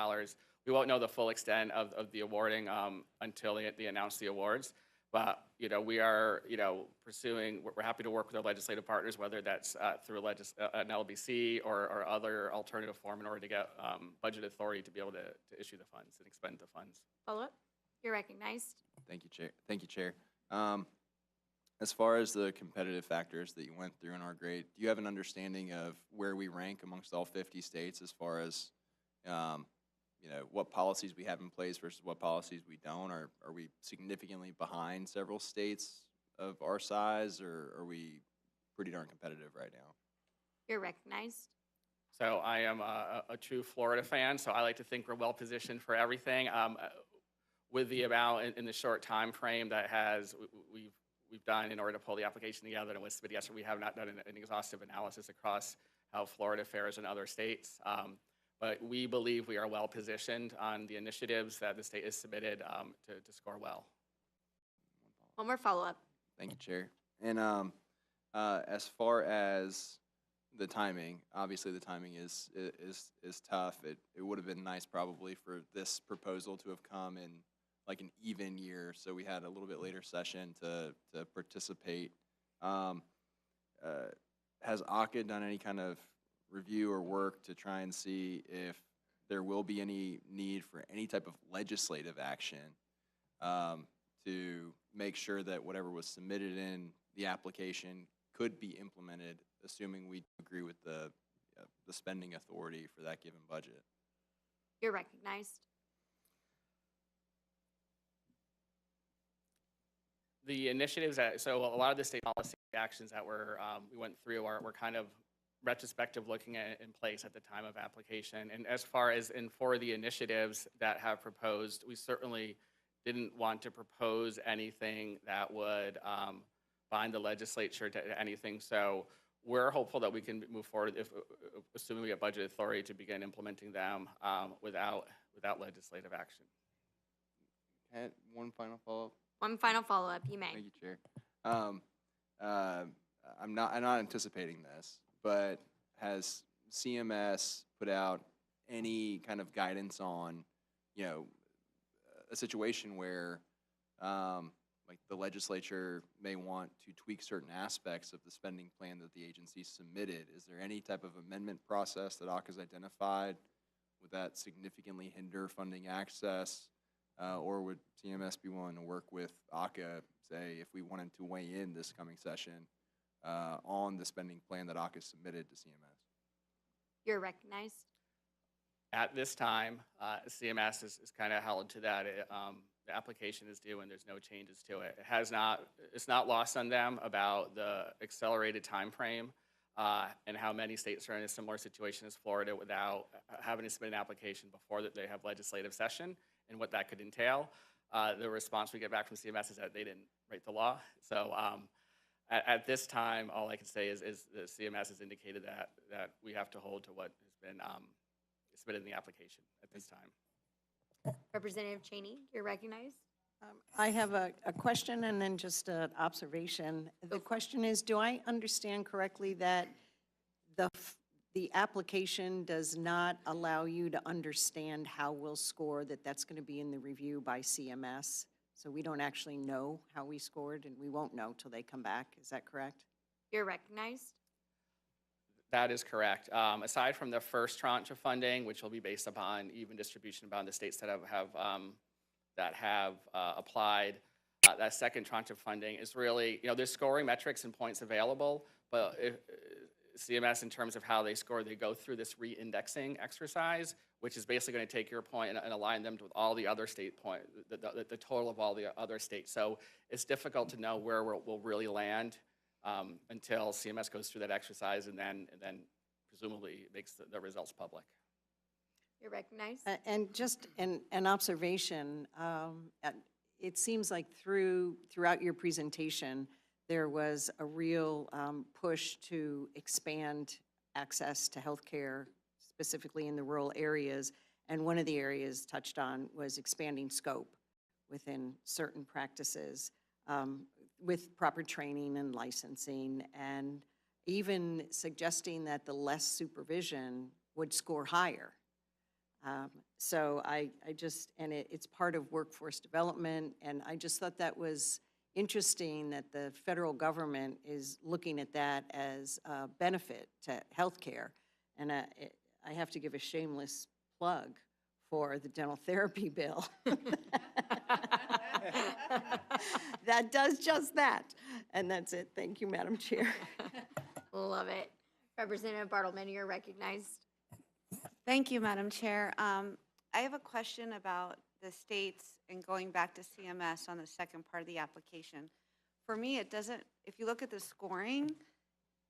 Speaker 6: We won't know the full extent of the awarding until they announce the awards. But, we are, pursuing, we're happy to work with our legislative partners, whether that's through an LBC or other alternative form, in order to get budget authority to be able to issue the funds and expend the funds.
Speaker 5: Follow up. You're recognized.
Speaker 2: Thank you, Chair. Thank you, Chair. As far as the competitive factors that you went through in our grade, do you have an understanding of where we rank amongst all 50 states as far as, what policies we have in place versus what policies we don't? Are we significantly behind several states of our size, or are we pretty darn competitive right now?
Speaker 5: You're recognized.
Speaker 6: So I am a true Florida fan, so I like to think we're well positioned for everything. With the amount in the short time frame that we've done in order to pull the application together and was submitted yesterday, we have not done an exhaustive analysis across how Florida fares in other states. But we believe we are well positioned on the initiatives that the state has submitted to score well.
Speaker 5: One more follow-up.
Speaker 2: Thank you, Chair. And as far as the timing, obviously the timing is tough. It would have been nice probably for this proposal to have come in like an even year, so we had a little bit later session to participate. Has ACA done any kind of review or work to try and see if there will be any need for any type of legislative action to make sure that whatever was submitted in the application could be implemented, assuming we agree with the spending authority for that given budget?
Speaker 5: You're recognized.
Speaker 6: The initiatives so a lot of the state policy actions that we went through were kind of retrospective, looking at in place at the time of application. And as far as for the initiatives that have proposed, we certainly didn't want to propose anything that would bind the legislature to anything. So we're hopeful that we can move forward, assuming we have budget authority, to begin implementing them without legislative action.
Speaker 2: One final follow-up.
Speaker 5: One final follow-up. You may.
Speaker 2: Thank you, Chair. I'm not anticipating this, but has CMS put out any kind of guidance on, a situation where, like the legislature may want to tweak certain aspects of the spending plan that the agency submitted? Is there any type of amendment process that ACA's identified? Would that significantly hinder funding access? Or would CMS be willing to work with ACA, say, if we wanted to weigh in this coming session on the spending plan that ACA submitted to CMS?
Speaker 5: You're recognized.
Speaker 6: At this time, CMS is kind of held to that. The application is due and there's no changes to it. It's not lost on them about the accelerated time frame. and how many states are in a similar situation as Florida without having to submit an application before that they have legislative session and what that could entail. The response we get back from CMS is that they didn't write the law. So at this time, all I can say is that CMS has indicated that we have to hold to what has been submitted in the application at this time.
Speaker 5: Representative Cheney, you're recognized.
Speaker 11: I have a question and then just an observation. The question is, do I understand correctly that the application does not allow you to understand how we'll score, that that's going to be in the review by CMS? So we don't actually know how we scored, and we won't know till they come back. Is that correct?
Speaker 5: You're recognized.
Speaker 6: That is correct. Aside from the first tranche of funding, which will be based upon even distribution among the states that have applied, that second tranche of funding is really, there's scoring metrics and points available, but CMS, in terms of how they score, they go through this re-indexing exercise, which is basically going to take your point and align them with all the other state points, the total of all the other states. So it's difficult to know where we'll really land until CMS goes through that exercise and then presumably makes the results public.
Speaker 5: You're recognized.
Speaker 11: And just an observation, it seems like throughout your presentation, there was a real push to expand access to healthcare, specifically in the rural areas. And one of the areas touched on was expanding scope within certain practices with proper training and licensing, and even suggesting that the less supervision would score higher. So I just, and it's part of workforce development, and I just thought that was interesting that the federal government is looking at that as a benefit to healthcare. And I have to give a shameless plug for the dental therapy bill. That does just that. And that's it. Thank you, Madam Chair.
Speaker 5: Love it. Representative Bartleman, you're recognized.
Speaker 20: Thank you, Madam Chair. I have a question about the states and going back to CMS on the second part of the application. For me, it doesn't, if you look at the scoring,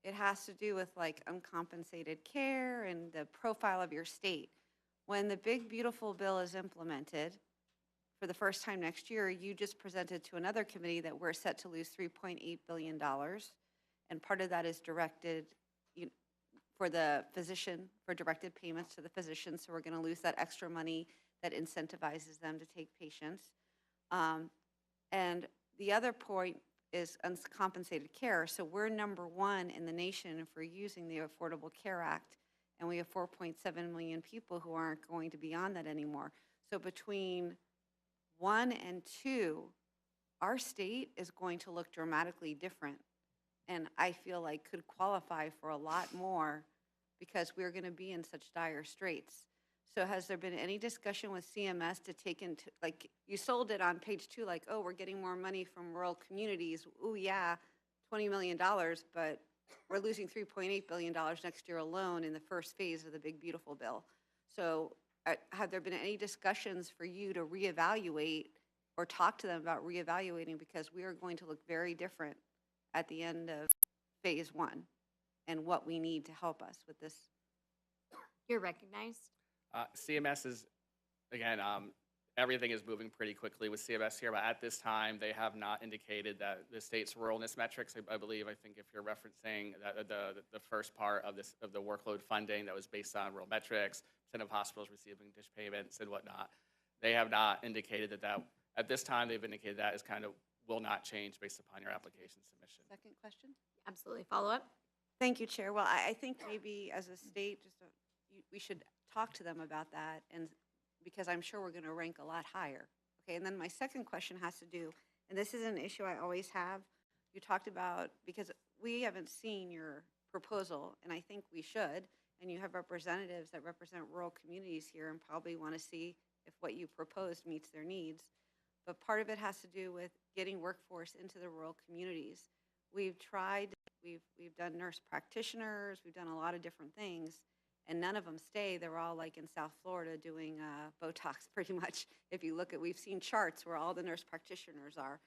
Speaker 20: it has to do with like uncompensated care and the profile of your state. When the big, beautiful bill is implemented for the first time next year, you just presented to another committee that we're set to lose $3.8 billion. And part of that is directed for the physician, for directed payments to the physician. So we're going to lose that extra money that incentivizes them to take patients. And the other point is uncompensated care. So we're #1 in the nation for using the Affordable Care Act, and we have 4.7 million people who aren't going to be on that anymore. So between 1 and 2, our state is going to look dramatically different, and I feel like could qualify for a lot more because we're going to be in such dire straits. So has there been any discussion with CMS to take into, like, you sold it on page 2, like, oh, we're getting more money from rural communities. Ooh, yeah, $20 million, but we're losing $3.8 billion next year alone in the first phase of the big, beautiful bill. So have there been any discussions for you to reevaluate or talk to them about reevaluating, because we are going to look very different at the end of phase 1 and what we need to help us with this?
Speaker 5: You're recognized.
Speaker 6: CMS is, again, everything is moving pretty quickly with CMS here, but at this time, they have not indicated that the state's ruralness metrics, I think if you're referencing the first part of the workload funding that was based on rural metrics, percent of hospitals receiving dish payments and whatnot, they have not indicated that at this time, they've indicated that is kind of will not change based upon your application submission.
Speaker 20: Second question?
Speaker 5: Absolutely. Follow up?
Speaker 20: Thank you, Chair. Well, I think maybe as a state, we should talk to them about that, and because I'm sure we're going to rank a lot higher. Okay, and then my second question has to do, and this is an issue I always have. You talked about, because we haven't seen your proposal, and I think we should, and you have representatives that represent rural communities here and probably want to see if what you proposed meets their needs. But part of it has to do with getting workforce into the rural communities. We've tried, we've done nurse practitioners, we've done a lot of different things, and none of them stay. They're all like in South Florida doing Botox pretty much. If you look at, we've seen charts where all the nurse practitioners are.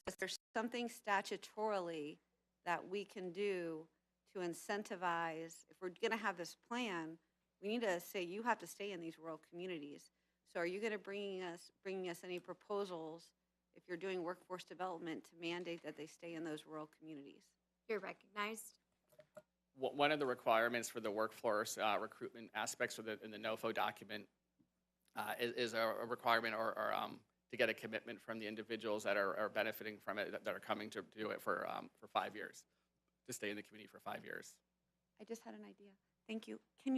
Speaker 20: So there's something statutorily that we can do to incentivize, if we're going to have this plan, we need to say you have to stay in these rural communities. So are you going to bringing us any proposals if you're doing workforce development to mandate that they stay in those rural communities?
Speaker 5: You're recognized.
Speaker 6: One of the requirements for the workforce recruitment aspects in the NOFO document is a requirement or to get a commitment from the individuals that are benefiting from it, that are coming to do it for 5 years, to stay in the community for 5 years.
Speaker 20: I just had an idea. Thank you. Can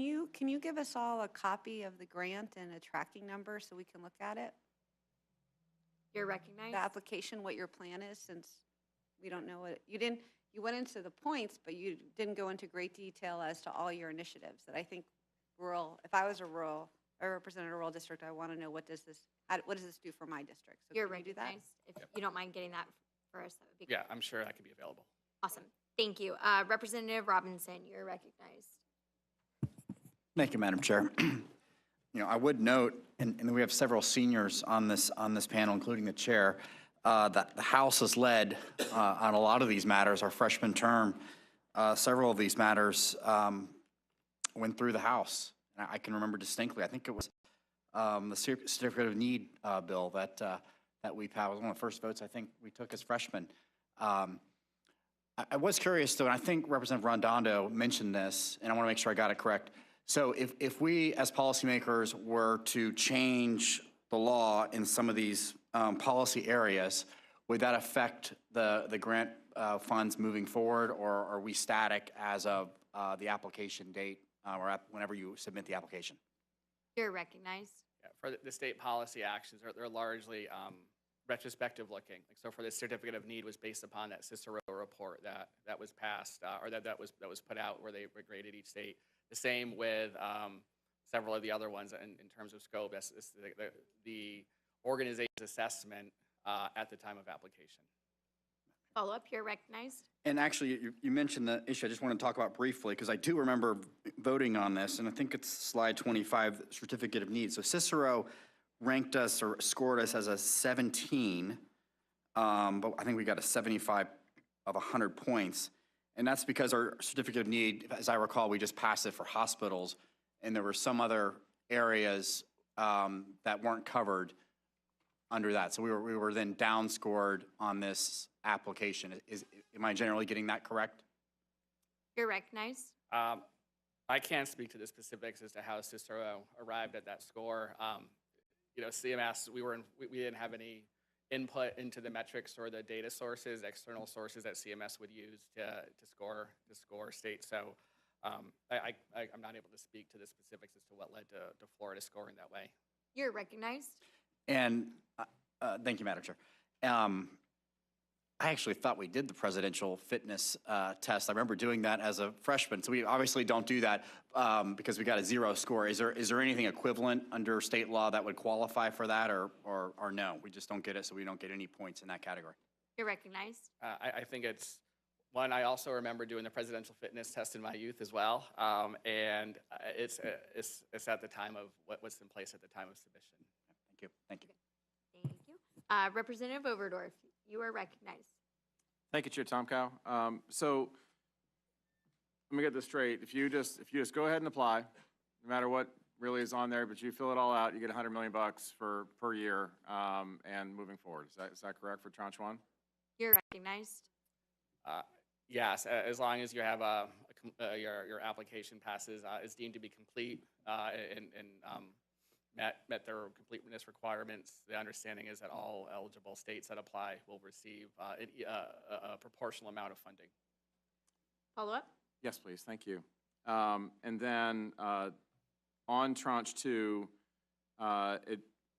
Speaker 20: you give us all a copy of the grant and a tracking number so we can look at it?
Speaker 5: You're recognized.
Speaker 20: The application, what your plan is, since we don't know what, you went into the points, but you didn't go into great detail as to all your initiatives that I think if I was I represent a rural district, I want to know what does this do for my district? So
Speaker 5: You're
Speaker 20: can you do that?
Speaker 5: recognized. If you don't mind getting that for us, that would be great.
Speaker 6: Yeah, I'm sure that could be available.
Speaker 5: Awesome. Thank you. Representative Robinson, you're recognized.
Speaker 12: Thank you, Madam Chair. I would note, and we have several seniors on this panel, including the chair, that the House has led on a lot of these matters. Our freshman term, several of these matters went through the House. And I can remember distinctly, I think it was the Certificate of Need bill that we passed. It was one of the first votes I think we took as freshmen. I was curious, though, and I think Representative Rondando mentioned this, and I want to make sure I got it correct. So if we, as policymakers, were to change the law in some of these policy areas, would that affect the grant funds moving forward, or are we static as of the application date or whenever you submit the application?
Speaker 5: You're recognized.
Speaker 6: Yeah, for the state policy actions, they're largely retrospective looking. Like, so for the Certificate of Need was based upon that Cicero report that was passed or that was put out, where they graded each state. The same with several of the other ones in terms of scope. That's the organization's assessment at the time of application.
Speaker 5: Follow up, you're recognized.
Speaker 12: And actually, you mentioned the issue I just want to talk about briefly, because I do remember voting on this, and I think it's slide 25, Certificate of Need. So Cicero ranked us or scored us as a 17, but I think we got a 75 of 100 points. And that's because our Certificate of Need, as I recall, we just passed it for hospitals, and there were some other areas that weren't covered under that. So we were then downscored on this application. Am I generally getting that correct?
Speaker 5: You're recognized.
Speaker 6: I can't speak to the specifics as to how Cicero arrived at that score. CMS, we didn't have any input into the metrics or the data sources, external sources that CMS would use to score states. So I'm not able to speak to the specifics as to what led to Florida scoring that way.
Speaker 5: You're recognized.
Speaker 12: And thank you, Madam Chair. I actually thought we did the presidential fitness test. I remember doing that as a freshman. So we obviously don't do that because we got a 0 score. Is there anything equivalent under state law that would qualify for that, or no? We just don't get it, so we don't get any points in that category.
Speaker 5: You're recognized.
Speaker 6: I think it's one. I also remember doing the presidential fitness test in my youth as well, and it's at the time of what was in place at the time of submission.
Speaker 12: Thank you. Thank you.
Speaker 5: Thank you. Representative Overdorf, you are recognized.
Speaker 14: Thank you, Chair Tomkow. So let me get this straight. If you just go ahead and apply, no matter what really is on there, but you fill it all out, you get $100 million per year and moving forward. Is that correct for tranche 1?
Speaker 5: You're recognized.
Speaker 6: Yes, as long as you have your application passes, is deemed to be complete and met their completeness requirements. The understanding is that all eligible states that apply will receive a proportional amount of funding.
Speaker 5: Follow up?
Speaker 14: Yes, please. Thank you. And then on tranche 2,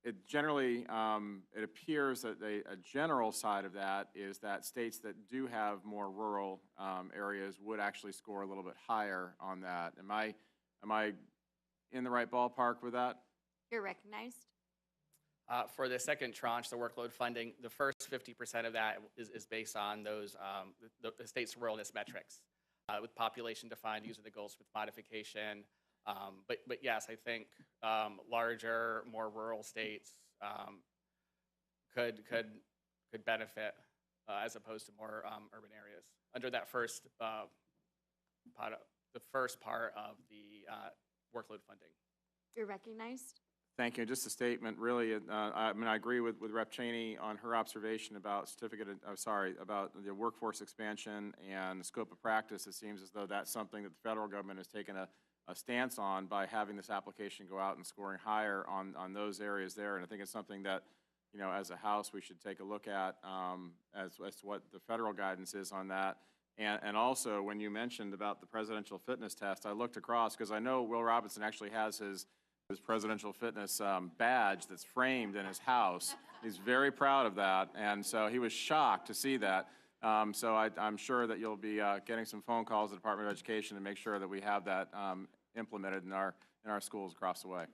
Speaker 14: it generally, it appears that a general side of that is that states that do have more rural areas would actually score a little bit higher on that. Am I in the right ballpark with that?
Speaker 5: You're recognized.
Speaker 6: For the second tranche, the workload funding, the first 50% of that is based on those the state's ruralness metrics, with population defined using the Goldsmith modification. But yes, I think larger, more rural states could benefit as opposed to more urban areas under that first the first part of the workload funding.
Speaker 5: You're recognized.
Speaker 14: Thank you. Just a statement, really. I mean, I agree with Rep. Cheney on her observation about about the workforce expansion and the scope of practice. It seems as though that's something that the federal government has taken a stance on by having this application go out and scoring higher on those areas there. And I think it's something that, you know, as a House, we should take a look at as to what the federal guidance is on that. And also, when you mentioned about the presidential fitness test, I looked across because I know Will Robinson actually has his presidential fitness badge that's framed in his house. He's very proud of that, and so he was shocked to see that. So I'm sure that you'll be getting some phone calls to the Department of Education to make sure that we have that implemented in our schools across the way.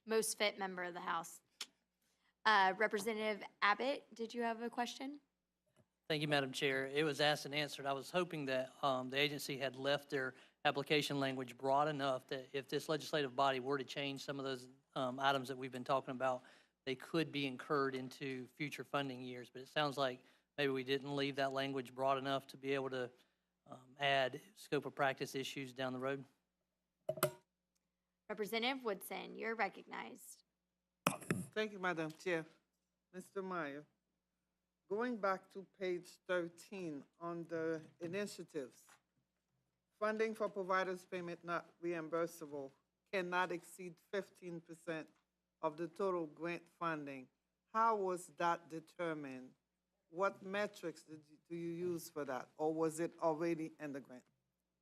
Speaker 5: Most fit member of the House. Representative Abbott, did you have a question?
Speaker 9: Thank you, Madam Chair. It was asked and answered. I was hoping that the agency had left their application language broad enough that if this legislative body were to change some of those items that we've been talking about, they could be incurred into future funding years. But it sounds like maybe we didn't leave that language broad enough to be able to add scope of practice issues down the road.
Speaker 5: Representative Woodson, you're recognized.
Speaker 10: Thank you, Madam Chair. Mr. Meyer, going back to page 13 on the initiatives, funding for providers' payment not reimbursable cannot exceed 15% of the total grant funding. How was that determined? What metrics do you use for that, or was it already in the grant?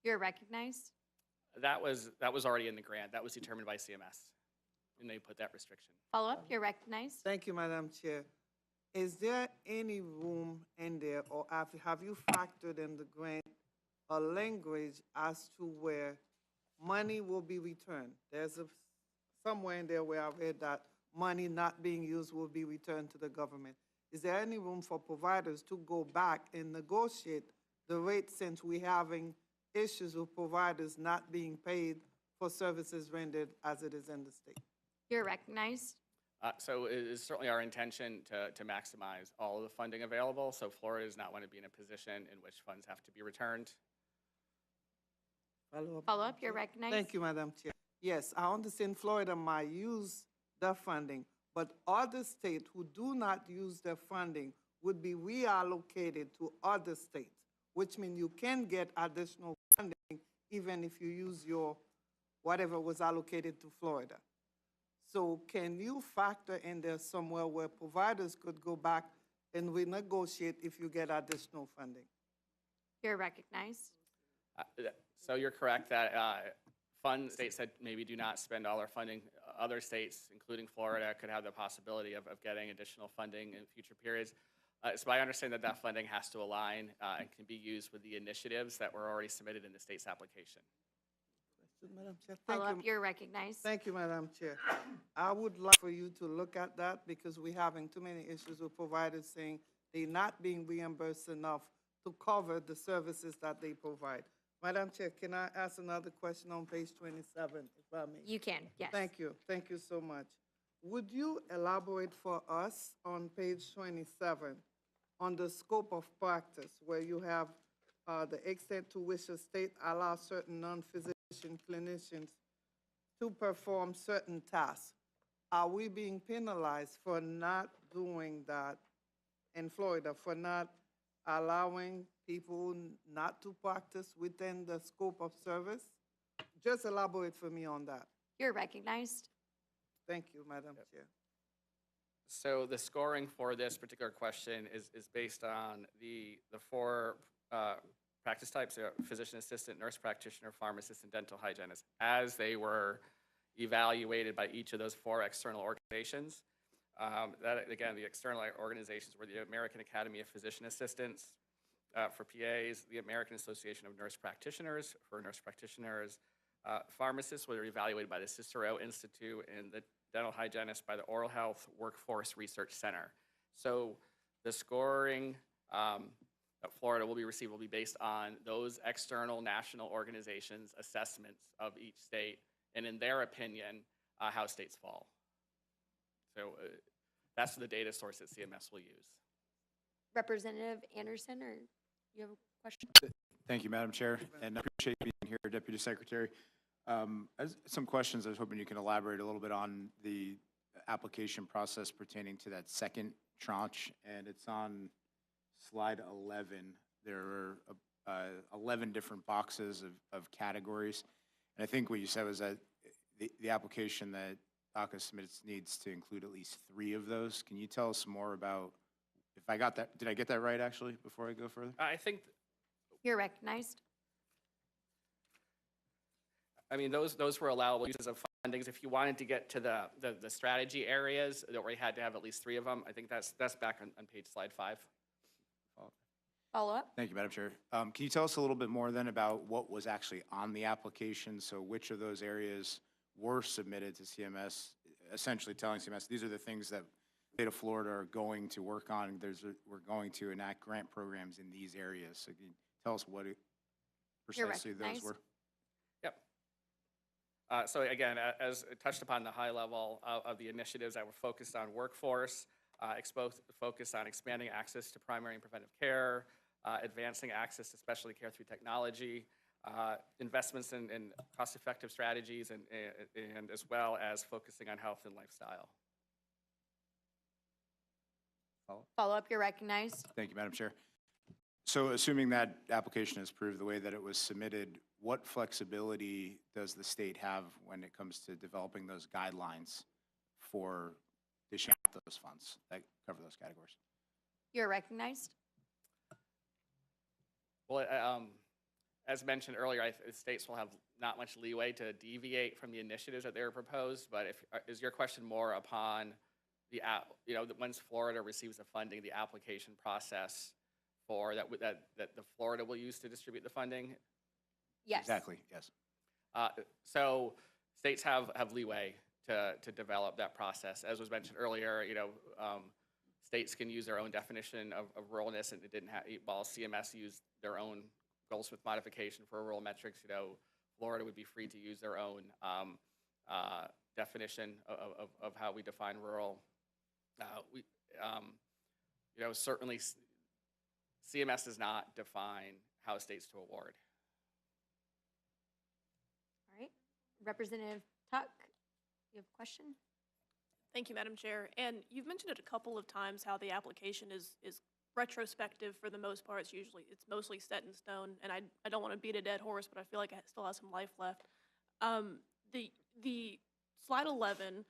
Speaker 5: You're recognized.
Speaker 6: That was already in the grant. That was determined by CMS, and they put that restriction.
Speaker 5: Follow up, you're recognized.
Speaker 10: Thank you, Madam Chair. Is there any room in there, or have you factored in the grant a language as to where money will be returned? There's somewhere in there where I've read that money not being used will be returned to the government. Is there any room for providers to go back and negotiate the rate, since we're having issues with providers not being paid for services rendered as it is in the state?
Speaker 5: You're recognized.
Speaker 6: So it is certainly our intention to maximize all of the funding available. So Florida does not want to be in a position in which funds have to be returned.
Speaker 10: Follow up,
Speaker 5: you're recognized.
Speaker 10: Thank you, Madam Chair. Yes, I understand Florida might use the funding, but other states who do not use their funding would be reallocated to other states, which means you can get additional funding even if you use your whatever was allocated to Florida. So can you factor in there somewhere where providers could go back and renegotiate if you get additional funding?
Speaker 5: You're recognized.
Speaker 6: So you're correct that states that maybe do not spend all their funding, other states, including Florida, could have the possibility of getting additional funding in future periods. So I understand that that funding has to align and can be used with the initiatives that were already submitted in the state's application.
Speaker 10: Madam Chair,
Speaker 5: Follow up, you're recognized.
Speaker 10: Thank you, Madam Chair. I would like for you to look at that because we're having too many issues with providers saying they're not being reimbursed enough to cover the services that they provide. Madam Chair, can I ask another question on page 27, if I may?
Speaker 5: You can, yes.
Speaker 10: Thank you. Thank you so much. Would you elaborate for us on page 27 on the scope of practice, where you have the extent to which a state allows certain non-physician clinicians to perform certain tasks? Are we being penalized for not doing that in Florida, for not allowing people not to practice within the scope of service? Just elaborate for me on that.
Speaker 5: You're recognized.
Speaker 10: Thank you, Madam Chair.
Speaker 6: So the scoring for this particular question is based on the four practice types: physician assistant, nurse practitioner, pharmacist, and dental hygienist, as they were evaluated by each of those four external organizations. That, again, the external organizations were the American Academy of Physician Assistants for PAs, the American Association of Nurse Practitioners for nurse practitioners, pharmacists were evaluated by the Cicero Institute, and the dental hygienists by the Oral Health Workforce Research Center. So the scoring that Florida will be based on those external national organizations' assessments of each state, and in their opinion, how states fall. So that's the data source that CMS will use.
Speaker 5: Representative Anderson, or you have a question?
Speaker 1: Thank you, Madam Chair, and I appreciate being here, Deputy Secretary. Some questions I was hoping you can elaborate a little bit on the application process pertaining to that second tranche, and it's on slide 11. There are 11 different boxes of categories, and I think what you said was that the application that DACA submits needs to include at least 3 of those. Can you tell us more about, if I got that, did I get that right, actually, before I go further?
Speaker 6: I think,
Speaker 5: You're recognized.
Speaker 6: I mean, those were allowable uses of fundings. If you wanted to get to the strategy areas, that we had to have at least 3 of them. I think that's back on slide 5.
Speaker 5: Follow up?
Speaker 1: Thank you, Madam Chair. Can you tell us a little bit more then about what was actually on the application? So which of those areas were submitted to CMS, essentially telling CMS, these are the things that the state of Florida are going to work on. We're going to enact grant programs in these areas. So can you tell us what precisely those were?
Speaker 6: Yep. So again, as touched upon the high level of the initiatives that were focused on workforce, focused on expanding access to primary and preventive care, advancing access to specialty care through technology, investments in cost-effective strategies, and as well as focusing on health and lifestyle.
Speaker 5: Follow up, you're recognized.
Speaker 1: Thank you, Madam Chair. So assuming that application is approved the way that it was submitted, what flexibility does the state have when it comes to developing those guidelines for dishing out those funds that cover those categories?
Speaker 5: You're recognized.
Speaker 6: Well, as mentioned earlier, states will have not much leeway to deviate from the initiatives that they were proposed, but is your question more upon once Florida receives the funding, the application process for that the Florida will use to distribute the funding?
Speaker 5: Yes.
Speaker 1: Exactly, yes.
Speaker 6: So states have leeway to develop that process. As was mentioned earlier, states can use their own definition of ruralness, and it didn't have, while CMS used their own goals with modification for rural metrics, Florida would be free to use their own definition of how we define rural. Certainly CMS does not define how states to award.
Speaker 5: All right. Representative Tuck, you have a question?
Speaker 13: Thank you, Madam Chair. And you've mentioned it a couple of times how the application is retrospective for the most part. It's mostly set in stone, and I don't want to beat a dead horse, but I feel like it still has some life left. The slide 11,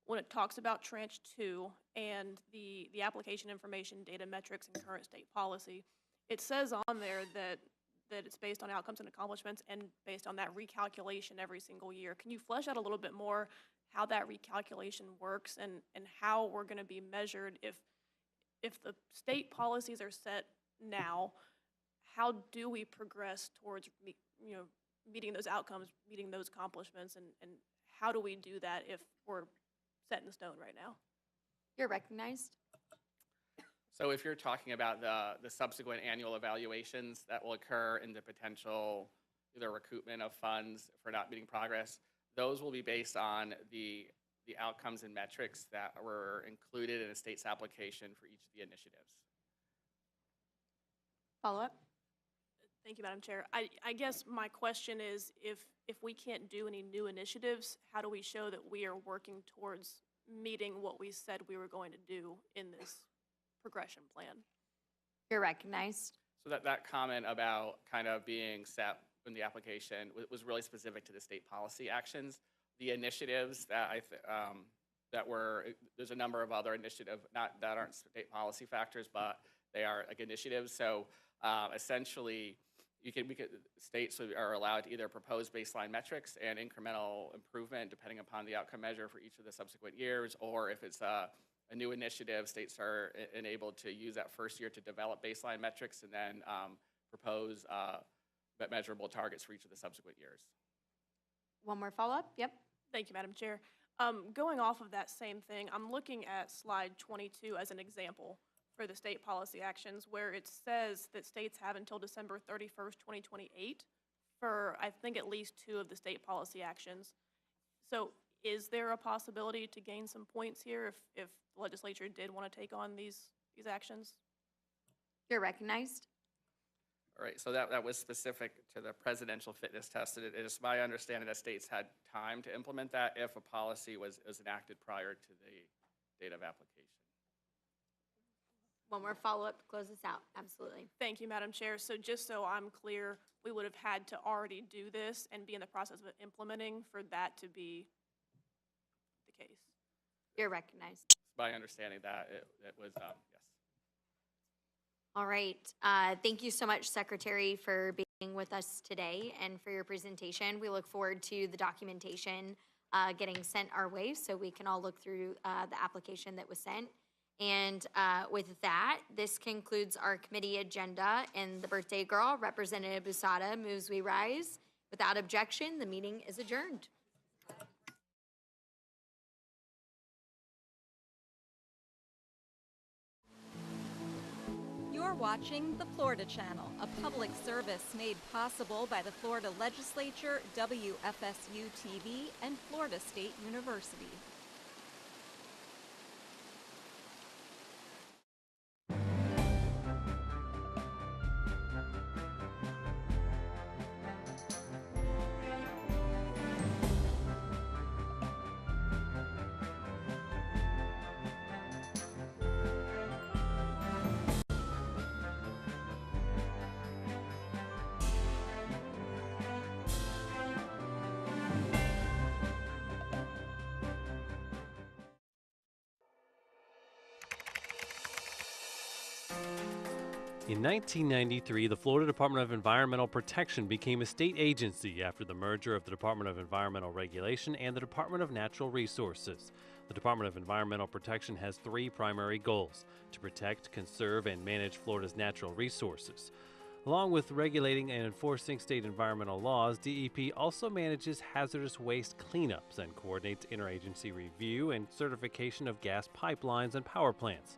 Speaker 13: when it talks about tranche 2 and the application information, data metrics, and current state policy, it says on there that it's based on outcomes and accomplishments and based on that recalculation every single year. Can you flesh out a little bit more how that recalculation works and how we're going to be measured if the state policies are set now? How do we progress towards meeting those outcomes, meeting those accomplishments, and how do we do that if we're set in stone right now?
Speaker 5: You're recognized.
Speaker 6: So if you're talking about the subsequent annual evaluations that will occur in the potential either recoupment of funds for not meeting progress, those will be based on the outcomes and metrics that were included in a state's application for each of the initiatives.
Speaker 5: Follow up?
Speaker 13: Thank you, Madam Chair. I guess my question is, if we can't do any new initiatives, how do we show that we are working towards meeting what we said we were going to do in this progression plan?
Speaker 5: You're recognized.
Speaker 6: So that comment about kind of being set in the application was really specific to the state policy actions. The initiatives that there's a number of other initiatives, that aren't state policy factors, but they are like initiatives. So essentially, states are allowed to either propose baseline metrics and incremental improvement depending upon the outcome measure for each of the subsequent years, or if it's a new initiative, states are enabled to use that first year to develop baseline metrics and then propose measurable targets for each of the subsequent years.
Speaker 5: One more follow-up? Yep.
Speaker 13: Thank you, Madam Chair. Going off of that same thing, I'm looking at slide 22 as an example for the state policy actions, where it says that states have until December 31st, 2028 for, I think, at least 2 of the state policy actions. So is there a possibility to gain some points here if the legislature did want to take on these actions?
Speaker 5: You're recognized.
Speaker 6: All right, so that was specific to the presidential fitness test. It is my understanding that states had time to implement that if a policy was enacted prior to the date of application.
Speaker 5: One more follow-up to close this out. Absolutely.
Speaker 13: Thank you, Madam Chair. So just so I'm clear, we would have had to already do this and be in the process of implementing for that to be the case.
Speaker 5: You're recognized.
Speaker 6: It's my understanding that it was, yes.
Speaker 5: All right. Thank you so much, Secretary, for being with us today and for your presentation. We look forward to the documentation getting sent our way so we can all look through the application that was sent. And with that, this concludes our committee agenda. And the birthday girl, Representative Busada, moves we rise. Without objection, the meeting is adjourned.
Speaker 4: You're watching the Florida Channel, a public service made possible by the Florida Legislature, WFSU TV, and Florida State University.
Speaker 16: In 1993, the Florida Department of Environmental Protection became a state agency after the merger of the Department of Environmental Regulation and the Department of Natural Resources. The Department of Environmental Protection has three primary goals: to protect, conserve, and manage Florida's natural resources. Along with regulating and enforcing state environmental laws, DEP also manages hazardous waste cleanups and coordinates interagency review and certification of gas pipelines and power plants.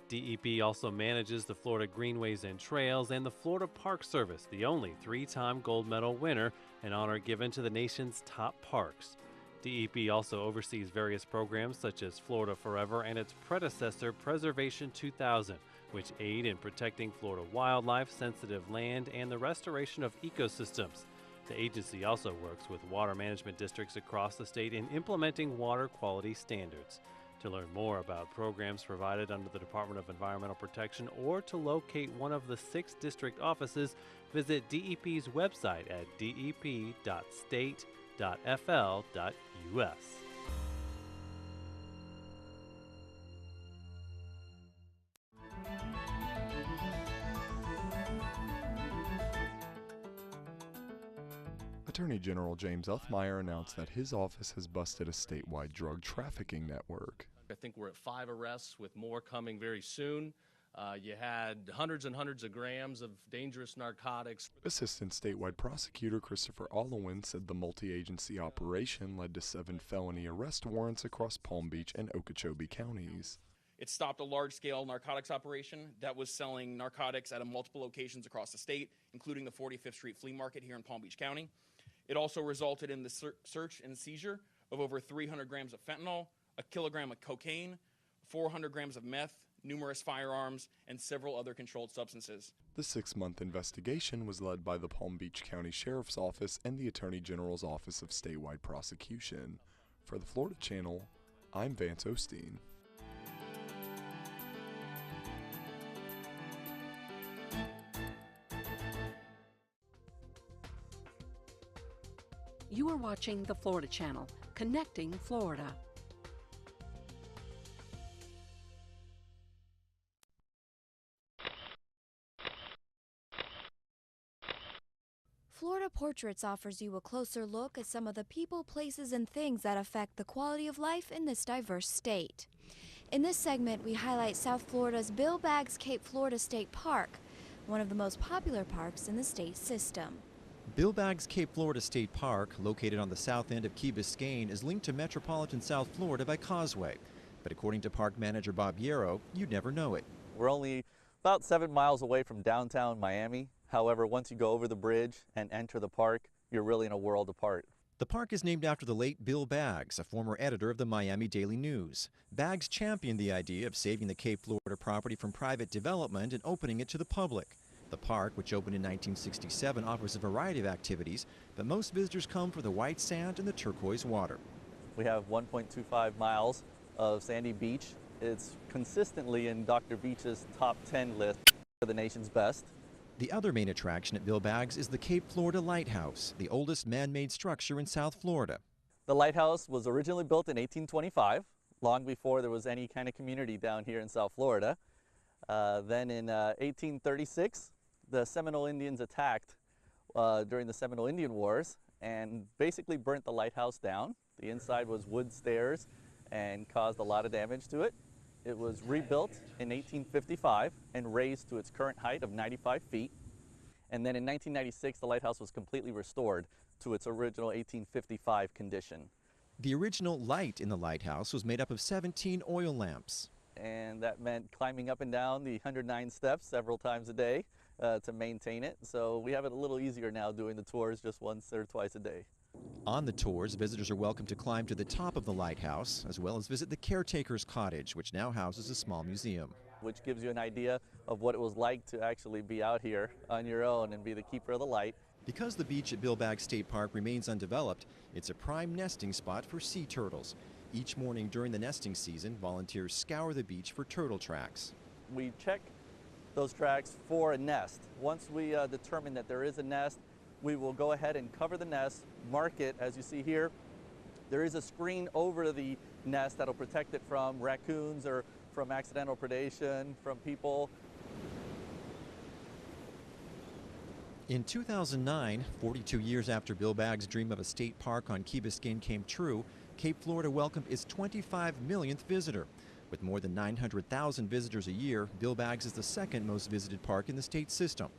Speaker 16: DEP also manages the Florida Greenways and Trails and the Florida Park Service, the only three-time gold medal winner, an honor given to the nation's top parks. DEP also oversees various programs such as Florida Forever and its predecessor, Preservation 2000, which aid in protecting Florida wildlife, sensitive land, and the restoration of ecosystems. The agency also works with water management districts across the state in implementing water quality standards. To learn more about programs provided under the Department of Environmental Protection or to locate one of the 6 district offices, visit DEP's website at dep.state.fl.us.
Speaker 21: Attorney General James Uthmeyer announced that his office has busted a statewide drug trafficking network.
Speaker 24: I think we're at 5 arrests with more coming very soon. You had hundreds and hundreds of grams of dangerous narcotics.
Speaker 21: Assistant statewide prosecutor Christopher Allowin said the multi-agency operation led to 7 felony arrest warrants across Palm Beach and Okeechobee counties.
Speaker 25: It stopped a large-scale narcotics operation that was selling narcotics at multiple locations across the state, including the 45th Street Flea Market here in Palm Beach County. It also resulted in the search and seizure of over 300 grams of fentanyl, a kilogram of cocaine, 400 grams of meth, numerous firearms, and several other controlled substances.
Speaker 21: The 6-month investigation was led by the Palm Beach County Sheriff's Office and the Attorney General's Office of Statewide Prosecution. For the Florida Channel, I'm Vance Osteen.
Speaker 26: You are watching the Florida Channel, connecting Florida.
Speaker 27: Florida Portraits offers you a closer look at some of the people, places, and things that affect the quality of life in this diverse state. In this segment, we highlight South Florida's Bill Baggs Cape Florida State Park, one of the most popular parks in the state system.
Speaker 28: Bill Baggs Cape Florida State Park, located on the south end of Key Biscayne, is linked to metropolitan South Florida by causeway. But according to park manager Bob Yarrow, you'd never know it.
Speaker 29: We're only about 7 miles away from downtown Miami. However, once you go over the bridge and enter the park, you're really in a world apart.
Speaker 28: The park is named after the late Bill Baggs, a former editor of the Miami Daily News. Baggs championed the idea of saving the Cape Florida property from private development and opening it to the public. The park, which opened in 1967, offers a variety of activities, but most visitors come for the white sand and the turquoise water.
Speaker 29: We have 1.25 miles of sandy beach. It's consistently in Dr. Beach's top 10 list for the nation's best.
Speaker 28: The other main attraction at Bill Baggs is the Cape Florida Lighthouse, the oldest man-made structure in South Florida.
Speaker 29: The lighthouse was originally built in 1825, long before there was any kind of community down here in South Florida. Then in 1836, the Seminole Indians attacked during the Seminole Indian Wars and basically burnt the lighthouse down. The inside was wood stairs and caused a lot of damage to it. It was rebuilt in 1855 and raised to its current height of 95 feet. And then in 1996, the lighthouse was completely restored to its original 1855 condition.
Speaker 28: The original light in the lighthouse was made up of 17 oil lamps.
Speaker 29: And that meant climbing up and down the 109 steps several times a day to maintain it. So we have it a little easier now doing the tours just once or twice a day.
Speaker 28: On the tours, visitors are welcome to climb to the top of the lighthouse, as well as visit the caretaker's cottage, which now houses a small museum.
Speaker 29: Which gives you an idea of what it was like to actually be out here on your own and be the keeper of the light.
Speaker 28: Because the beach at Bill Baggs State Park remains undeveloped, it's a prime nesting spot for sea turtles. Each morning during the nesting season, volunteers scour the beach for turtle tracks.
Speaker 29: We check those tracks for a nest. Once we determine that there is a nest, we will go ahead and cover the nest, mark it, as you see here. There is a screen over the nest that'll protect it from raccoons or from accidental predation from people.
Speaker 28: In 2009, 42 years after Bill Baggs' dream of a state park on Key Biscayne came true, Cape Florida welcomed its 25 millionth visitor. With more than 900,000 visitors a year, Bill Baggs is the second most visited park in the state system.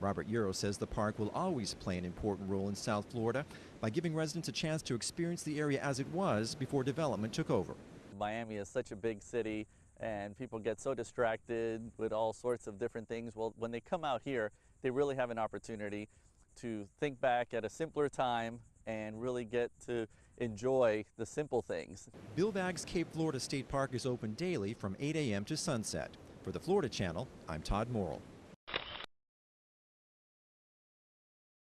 Speaker 28: Robert Euro says the park will always play an important role in South Florida by giving residents a chance to experience the area as it was before development took over.
Speaker 29: Miami is such a big city and people get so distracted with all sorts of different things. Well, when they come out here, they really have an opportunity to think back at a simpler time and really get to enjoy the simple things.
Speaker 28: Bill Baggs Cape Florida State Park is open daily from 8 a.m. to sunset. For the Florida Channel, I'm Todd Morrill.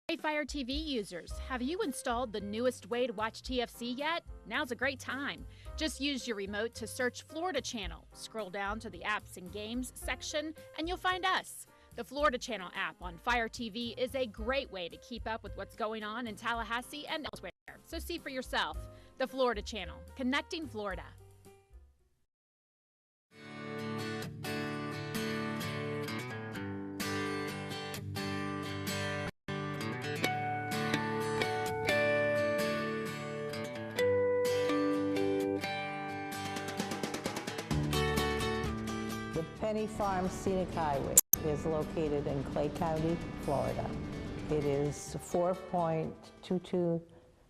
Speaker 3: Hey Fire TV users, have you installed the newest way to watch TFC yet? Now's a great time. Just use your remote to search Florida Channel. Scroll down to the apps and games section and you'll find us. The Florida Channel app on Fire TV is a great way to keep up with what's going on in Tallahassee and elsewhere. So see for yourself. The Florida Channel, connecting Florida.
Speaker 7: The Penny Farm Scenic Highway is located in Clay County, Florida. It is 4.22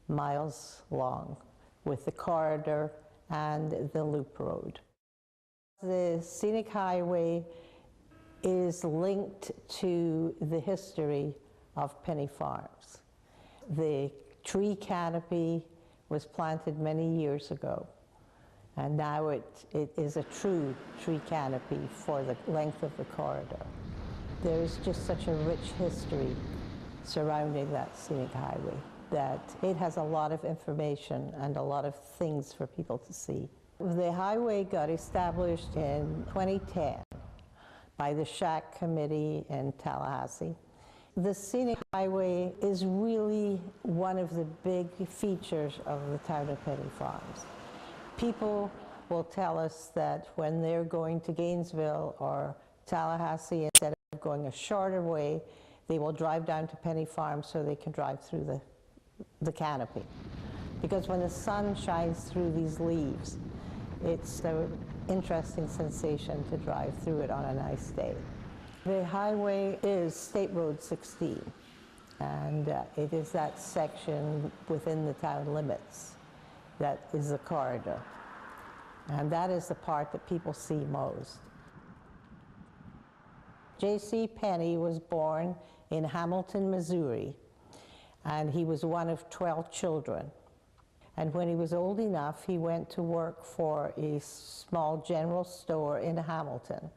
Speaker 7: miles long with the corridor and the loop road. The Scenic Highway is linked to the history of Penny Farms. The tree canopy was planted many years ago, and now it is a true tree canopy for the length of the corridor. There's just such a rich history surrounding that scenic highway that it has a lot of information and a lot of things for people to see. The highway got established in 2010 by the SHAC committee in Tallahassee. The scenic highway is really one of the big features of the town of Penny Farms. People will tell us that when they're going to Gainesville or Tallahassee, instead of going a shorter way, they will drive down to Penny Farms so they can drive through the canopy. Because when the sun shines through these leaves, it's an interesting sensation to drive through it on a nice day. The highway is State Road 16, and it is that section within the town limits that is the corridor. And that is the part that people see most. J.C. Penney was born in Hamilton, Missouri, and he was one of 12 children. And when he was old enough, he went to work for a small general store in Hamilton.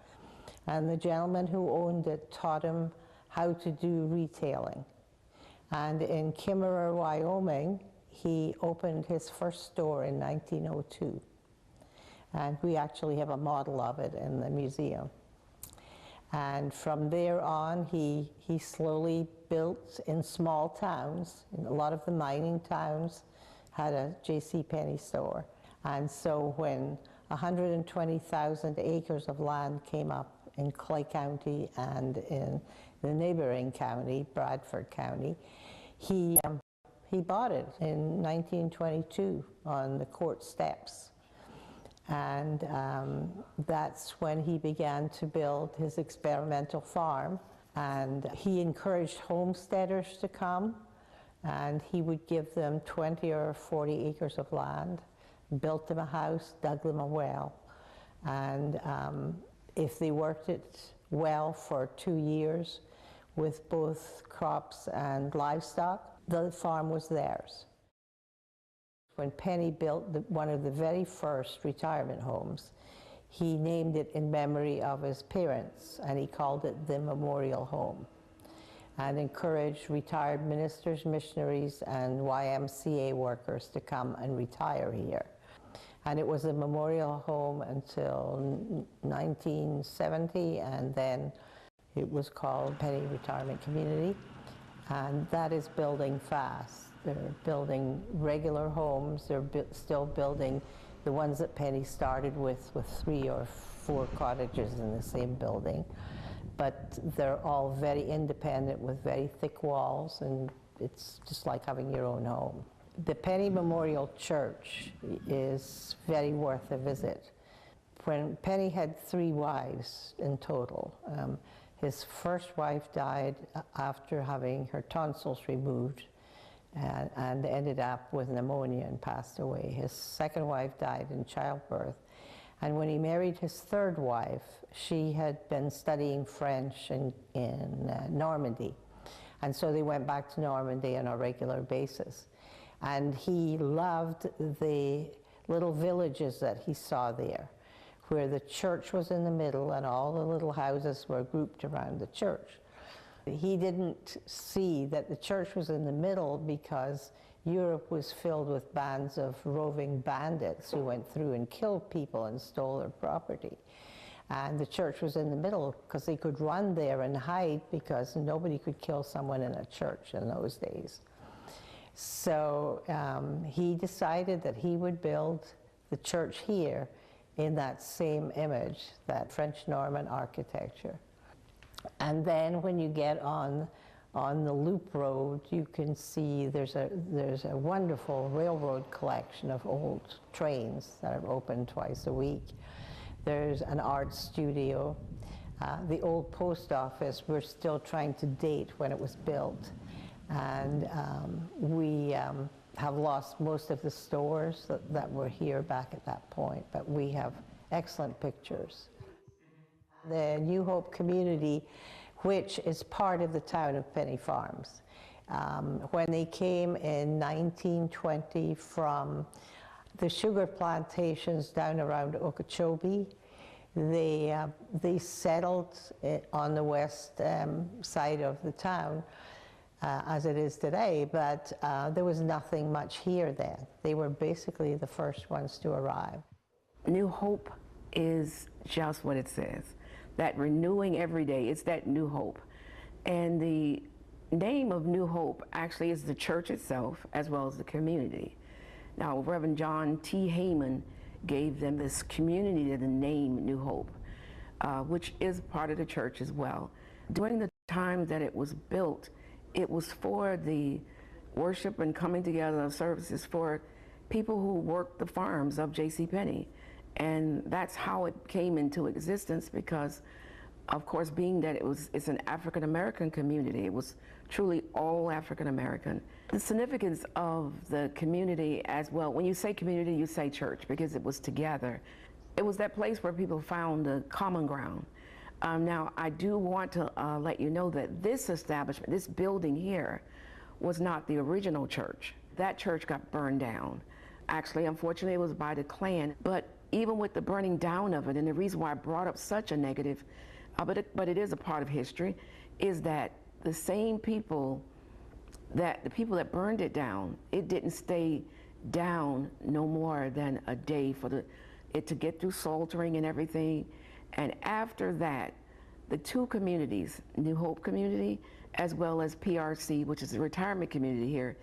Speaker 7: And the gentleman who owned it taught him how to do retailing. And in Kimmerer, Wyoming, he opened his first store in 1902. And we actually have a model of it in the museum. And from there on, he slowly built in small towns. A lot of the mining towns had a JCPenney store. And so when 120,000 acres of land came up in Clay County and in the neighboring county, Bradford County, he bought it in 1922 on the court steps. And that's when he began to build his experimental farm. And he encouraged homesteaders to come, and he would give them 20 or 40 acres of land, built them a house, dug them a well. And if they worked it well for 2 years with both crops and livestock, the farm was theirs. When Penny built one of the very first retirement homes, he named it in memory of his parents, and he called it the Memorial Home, and encouraged retired ministers, missionaries, and YMCA workers to come and retire here. And it was a memorial home until 1970, and then it was called Penny Retirement Community, and that is building fast. They're building regular homes. They're still building the ones that Penny started with 3 or 4 cottages in the same building. But they're all very independent with very thick walls, and it's just like having your own home. The Penny Memorial Church is very worth a visit. When Penny had 3 wives in total, his first wife died after having her tonsils removed, and ended up with pneumonia and passed away. His second wife died in childbirth. And when he married his third wife, she had been studying French in Normandy. And so they went back to Normandy on a regular basis. And he loved the little villages that he saw there, where the church was in the middle and all the little houses were grouped around the church. He didn't see that the church was in the middle because Europe was filled with bands of roving bandits who went through and killed people and stole their property. And the church was in the middle because they could run there and hide because nobody could kill someone in a church in those days. So he decided that he would build the church here in that same image, that French Norman architecture. And then when you get on the loop road, you can see there's a wonderful railroad collection of old trains that are open twice a week. There's an art studio. The old post office, we're still trying to date when it was built. And we have lost most of the stores that were here back at that point, but we have excellent pictures. The New Hope community, which is part of the town of Penny Farms. When they came in 1920 from the sugar plantations down around Okeechobee, they settled on the west side of the town, as it is today, but there was nothing much here then. They were basically the first ones to arrive.
Speaker 2: New Hope is just what it says. That renewing every day, it's that New Hope. And the name of New Hope actually is the church itself as well as the community. Now, Reverend John T. Heyman gave them this community the name New Hope, which is part of the church as well. During the time that it was built, it was for the worship and coming together of services for people who worked the farms of JCPenney. And that's how it came into existence because, of course, being that it's an African-American community, it was truly all African-American. The significance of the community as well, when you say community, you say church because it was together. It was that place where people found the common ground. Now, I do want to let you know that this establishment, this building here, was not the original church. That church got burned down. Actually, unfortunately, it was by the Klan, but even with the burning down of it, and the reason why I brought up such a negative, but it is a part of history, is that the same people the people that burned it down, it didn't stay down no more than a day for it to get through saltering and everything. And after that, the two communities, New Hope community, as well as PRC, which is the retirement community here,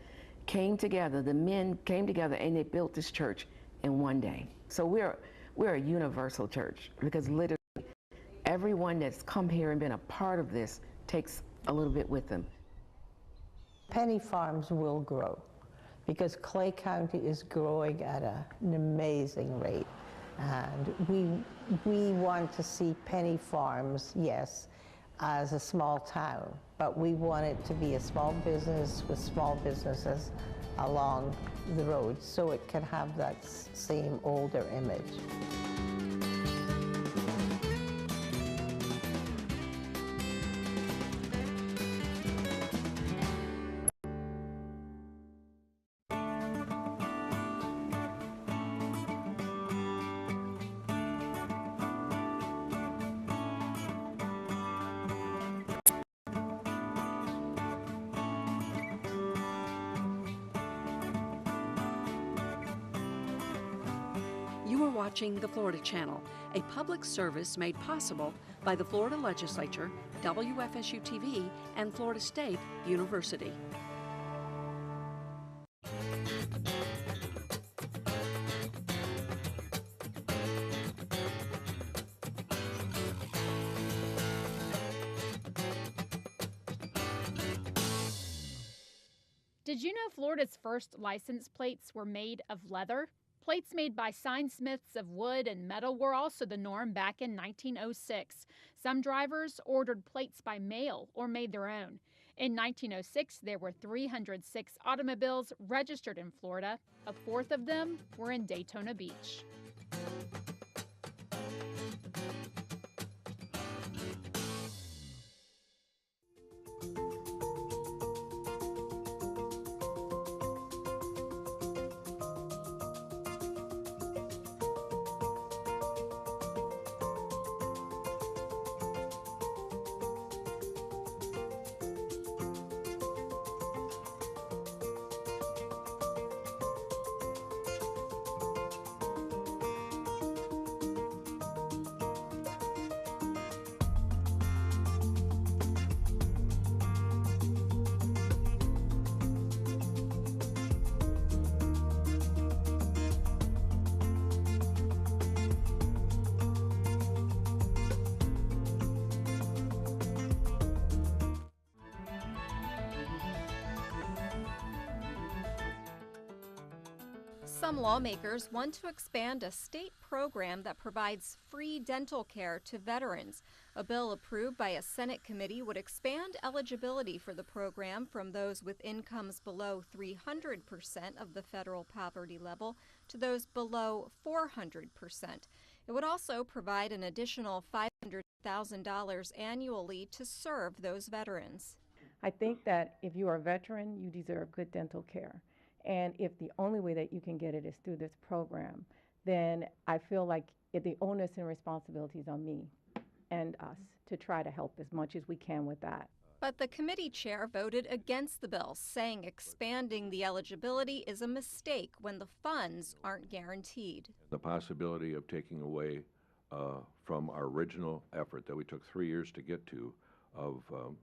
Speaker 2: came together. The men came together and they built this church in one day. So we're a universal church, because literally everyone that's come here and been a part of this takes a little bit with them.
Speaker 7: Penny farms will grow because Clay County is growing at an amazing rate. And we want to see penny farms, yes, as a small town, but we want it to be a small business with small businesses along the road so it can have that same older image.
Speaker 26: You are watching the Florida Channel, a public service made possible by the Florida Legislature, WFSU-TV, and Florida State University.
Speaker 3: Did you know Florida's first license plates were made of leather? Plates made by signsmiths of wood and metal were also the norm back in 1906. Some drivers ordered plates by mail or made their own. In 1906, there were 306 automobiles registered in Florida. A fourth of them were in Daytona Beach.
Speaker 4: Some lawmakers want to expand a state program that provides free dental care to veterans. A bill approved by a Senate committee would expand eligibility for the program from those with incomes below 300% of the federal poverty level to those below 400%. It would also provide an additional $500,000 annually to serve those veterans.
Speaker 8: I think that if you are a veteran, you deserve good dental care. And if the only way that you can get it is through this program, then I feel like the onus and responsibility is on me and us to try to help as much as we can with that.
Speaker 4: But the committee chair voted against the bill, saying expanding the eligibility is a mistake when the funds aren't guaranteed.
Speaker 11: The possibility of taking away from our original effort that we took 3 years to get to of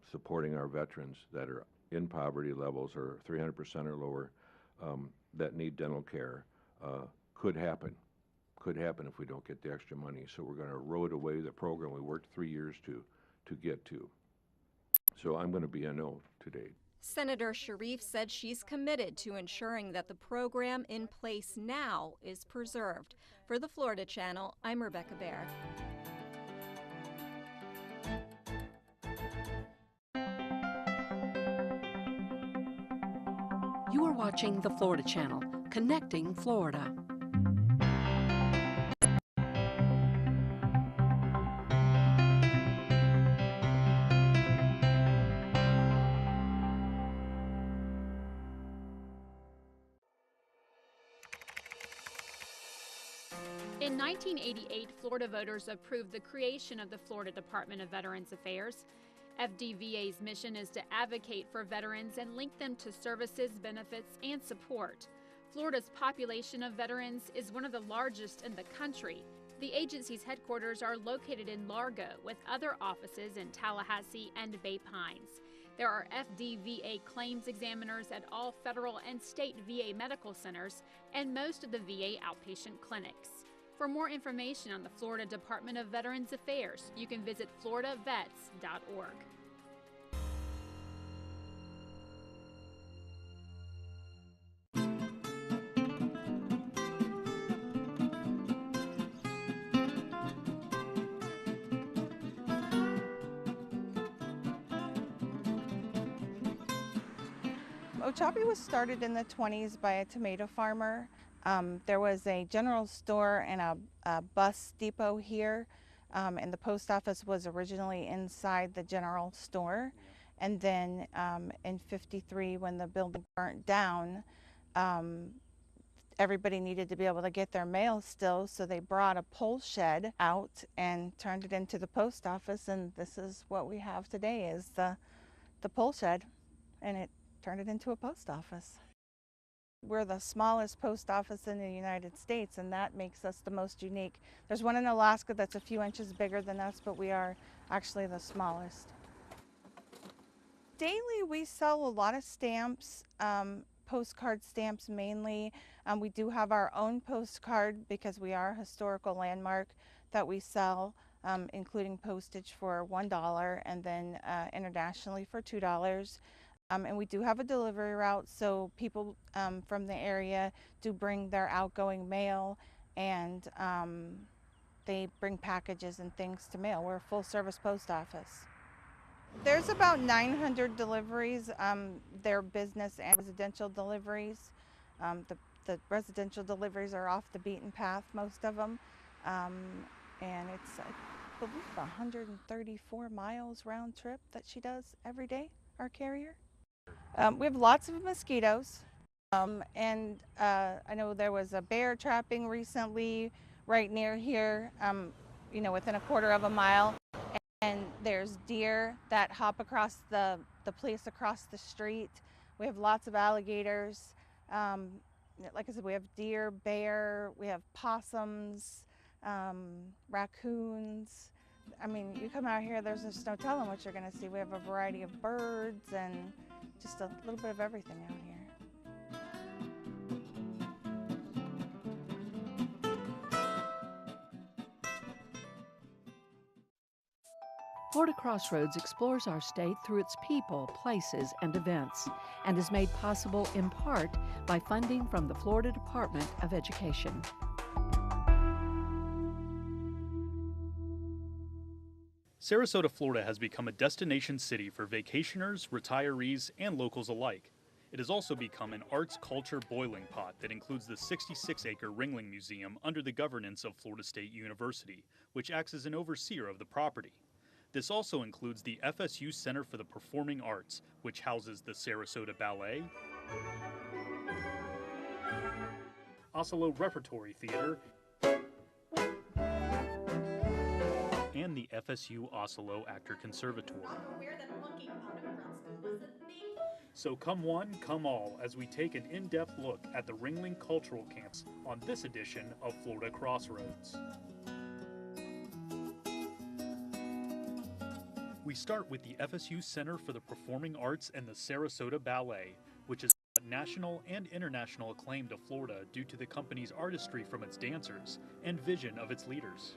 Speaker 11: supporting our veterans that are in poverty levels or 300% or lower that need dental care could happen if we don't get the extra money. So we're going to erode away the program we worked 3 years to get to. So I'm going to be a no today.
Speaker 4: Senator Sharif said she's committed to ensuring that the program in place now is preserved. For the Florida Channel, I'm Rebecca Baer.
Speaker 26: You are watching the Florida Channel, connecting Florida.
Speaker 3: In 1988, Florida voters approved the creation of the Florida Department of Veterans Affairs. FDVA's mission is to advocate for veterans and link them to services, benefits, and support. Florida's population of veterans is one of the largest in the country. The agency's headquarters are located in Largo, with other offices in Tallahassee and Bay Pines. There are FDVA claims examiners at all federal and state VA medical centers and most of the VA outpatient clinics. For more information on the Florida Department of Veterans Affairs, you can visit floridavets.org.
Speaker 12: Ochopee was started in the 20s by a tomato farmer. There was a general store and a bus depot here, and the post office was originally inside the general store. And then in '53, when the building burnt down, everybody needed to be able to get their mail still, so they brought a pole shed out and turned it into the post office, and this is what we have today, is the pole shed, and it turned it into a post office. We're the smallest post office in the United States, and that makes us the most unique. There's one in Alaska that's a few inches bigger than us, but we are actually the smallest. Daily, we sell a lot of stamps, postcard stamps mainly. We do have our own postcard because we are a historical landmark that we sell, including postage for $1 and then internationally for $2. And we do have a delivery route, so people from the area do bring their outgoing mail, and they bring packages and things to mail. We're a full-service post office. There's about 900 deliveries. They're business and residential deliveries. The residential deliveries are off the beaten path, most of them, and it's, I believe, 134 miles round trip that she does every day, our carrier. We have lots of mosquitoes, and I know there was a bear trapping recently right near here, within a quarter of a mile, and there's deer that hop across the place across the street. We have lots of alligators. Like I said, we have deer, bear, we have possums, raccoons. I mean, you come out here, there's just no telling what you're going to see. We have a variety of birds and just a little bit of everything out here.
Speaker 26: Florida Crossroads explores our state through its people, places, and events, and is made possible in part by funding from the Florida Department of Education.
Speaker 14: Sarasota, Florida has become a destination city for vacationers, retirees, and locals alike. It has also become an arts culture boiling pot that includes the 66-acre Ringling Museum under the governance of Florida State University, which acts as an overseer of the property. This also includes the FSU Center for the Performing Arts, which houses the Sarasota Ballet, Oslo Repertory Theater, and the FSU Oslo Actor Conservatoire. So come one, come all, as we take an in-depth look at the Ringling Cultural Camps on this edition of Florida Crossroads. We start with the FSU Center for the Performing Arts and the Sarasota Ballet, which is national and international acclaim to Florida due to the company's artistry from its dancers and vision of its leaders.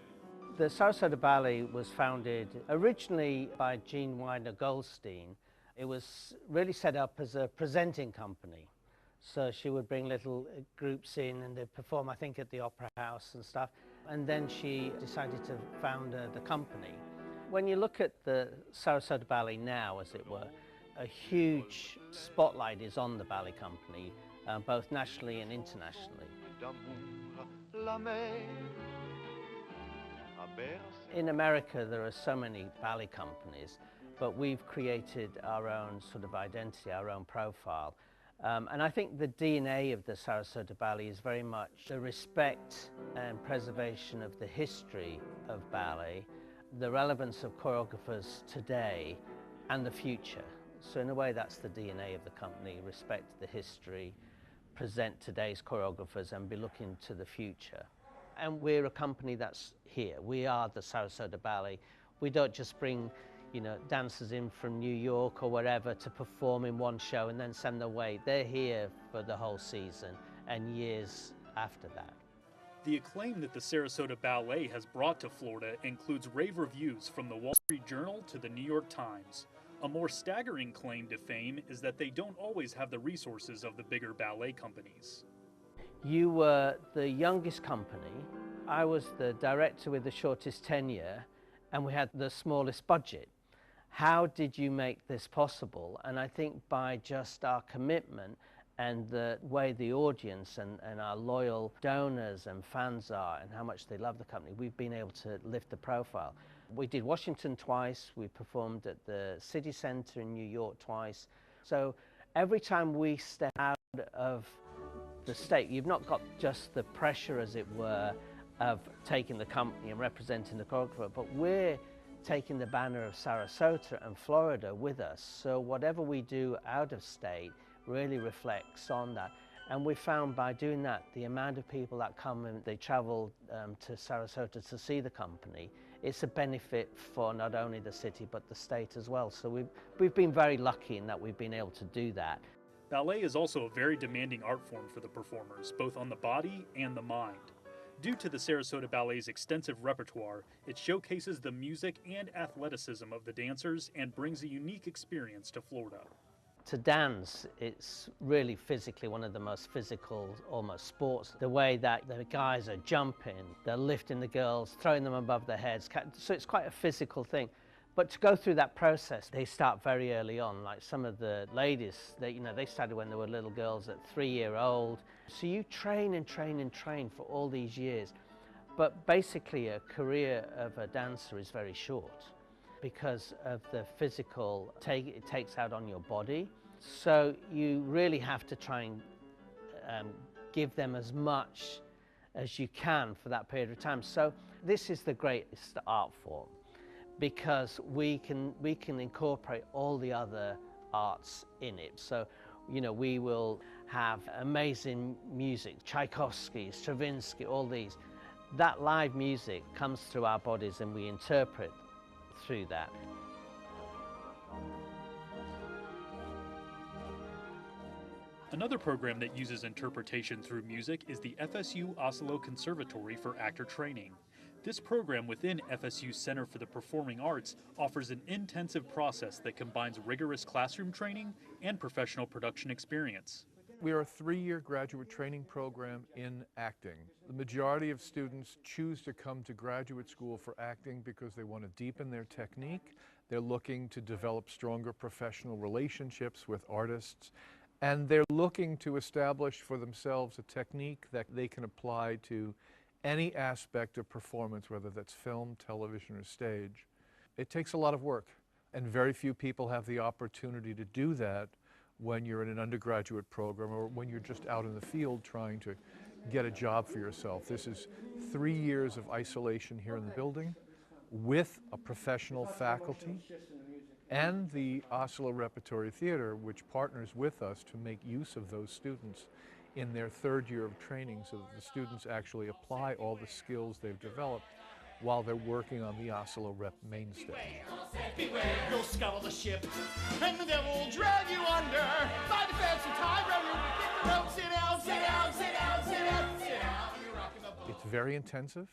Speaker 15: The Sarasota Ballet was founded originally by Jean Widener Goldstein. It was really set up as a presenting company. So she would bring little groups in and they'd perform, I think, at the Opera House and stuff. And then she decided to found the company. When you look at the Sarasota Ballet now, as it were, a huge spotlight is on the ballet company, both nationally and internationally. In America, there are so many ballet companies, but we've created our own sort of identity, our own profile. And I think the DNA of the Sarasota Ballet is very much the respect and preservation of the history of ballet, the relevance of choreographers today, and the future. So in a way, that's the DNA of the company: respect the history, present today's choreographers, and be looking to the future. And we're a company that's here. We are the Sarasota Ballet. We don't just bring, dancers in from New York or wherever to perform in one show and then send them away. They're here for the whole season and years after that.
Speaker 14: The acclaim that the Sarasota Ballet has brought to Florida includes rave reviews from the Wall Street Journal to the New York Times. A more staggering claim to fame is that they don't always have the resources of the bigger ballet companies.
Speaker 15: You were the youngest company. I was the director with the shortest tenure, and we had the smallest budget. How did you make this possible? And I think by just our commitment and the way the audience and our loyal donors and fans are and how much they love the company, we've been able to lift the profile. We did Washington twice, we performed at the City Center in New York twice. So every time we step out of the state, you've not got just the pressure, as it were, of taking the company and representing the choreographer, but we're taking the banner of Sarasota and Florida with us. So whatever we do out of state really reflects on that. And we found by doing that, the amount of people that come and they travel to Sarasota to see the company, it's a benefit for not only the city but the state as well. So we've been very lucky in that we've been able to do that.
Speaker 14: Ballet is also a very demanding art form for the performers, both on the body and the mind. Due to the Sarasota Ballet's extensive repertoire, it showcases the music and athleticism of the dancers and brings a unique experience to Florida.
Speaker 15: To dance, it's really physically one of the most physical, almost sports. The way that the guys are jumping, they're lifting the girls, throwing them above their heads. So it's quite a physical thing. But to go through that process, they start very early on. Like some of the ladies, they started when they were little girls at 3-year-old. So you train and train and train for all these years. But basically a career of a dancer is very short because of the physical it takes out on your body. So you really have to try and give them as much as you can for that period of time. So this is the greatest art form because we can incorporate all the other arts in it. So, we will have amazing music, Tchaikovsky, Stravinsky, all these. That live music comes through our bodies and we interpret through that.
Speaker 14: Another program that uses interpretation through music is the FSU Oslo Conservatory for Actor Training. This program within FSU's Center for the Performing Arts offers an intensive process that combines rigorous classroom training and professional production experience.
Speaker 1: We are a 3-year graduate training program in acting. The majority of students choose to come to graduate school for acting because they want to deepen their technique. They're looking to develop stronger professional relationships with artists, and they're looking to establish for themselves a technique that they can apply to any aspect of performance, whether that's film, television, or stage. It takes a lot of work, and very few people have the opportunity to do that when you're in an undergraduate program or when you're just out in the field trying to get a job for yourself. This is 3 years of isolation here in the building with a professional faculty and the Oslo Repertory Theater, which partners with us to make use of those students in their 3rd year of training so that the students actually apply all the skills they've developed while they're working on the Oslo Rep main stage.
Speaker 9: Beware, you'll scuttle the ship, and the devil will drag you under. By the fancy tie around your wicked rope, sit down, sit down, sit down, sit down, sit down. You're rocking the boat.
Speaker 1: It's very intensive.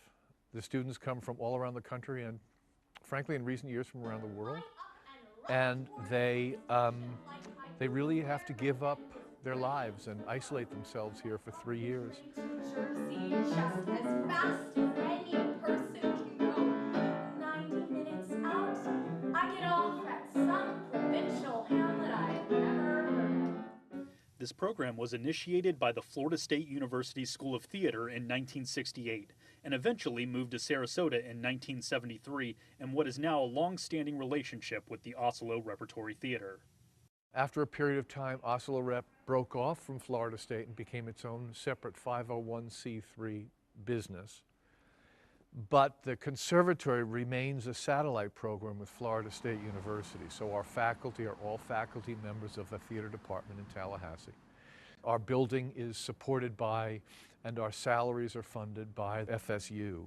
Speaker 1: The students come from all around the country and, frankly, in recent years from around the world. And they really have to give up their lives and isolate themselves here for 3 years.
Speaker 10: Jersey, just as fast as any person can go. 90 minutes out, I get off at some provincial hamlet I've never heard of.
Speaker 14: This program was initiated by the Florida State University School of Theater in 1968 and eventually moved to Sarasota in 1973 in what is now a long-standing relationship with the Oslo Repertory Theater.
Speaker 1: After a period of time, Oslo Rep broke off from Florida State and became its own separate 501c3 business. But the conservatory remains a satellite program with Florida State University. So our faculty are all faculty members of the theater department in Tallahassee. Our building is supported by, and our salaries are funded by FSU.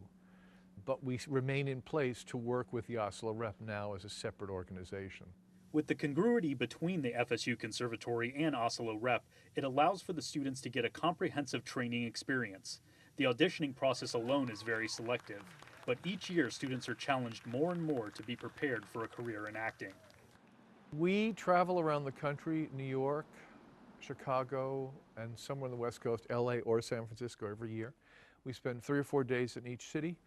Speaker 1: But we remain in place to work with the Oslo Rep now as a separate organization.
Speaker 14: With the congruity between the FSU Conservatory and Oslo Rep, it allows for the students to get a comprehensive training experience. The auditioning process alone is very selective, but each year students are challenged more and more to be prepared for a career in acting.
Speaker 1: We travel around the country, New York, Chicago, and somewhere on the West Coast, LA or San Francisco every year. We spend 3 or 4 days in each city,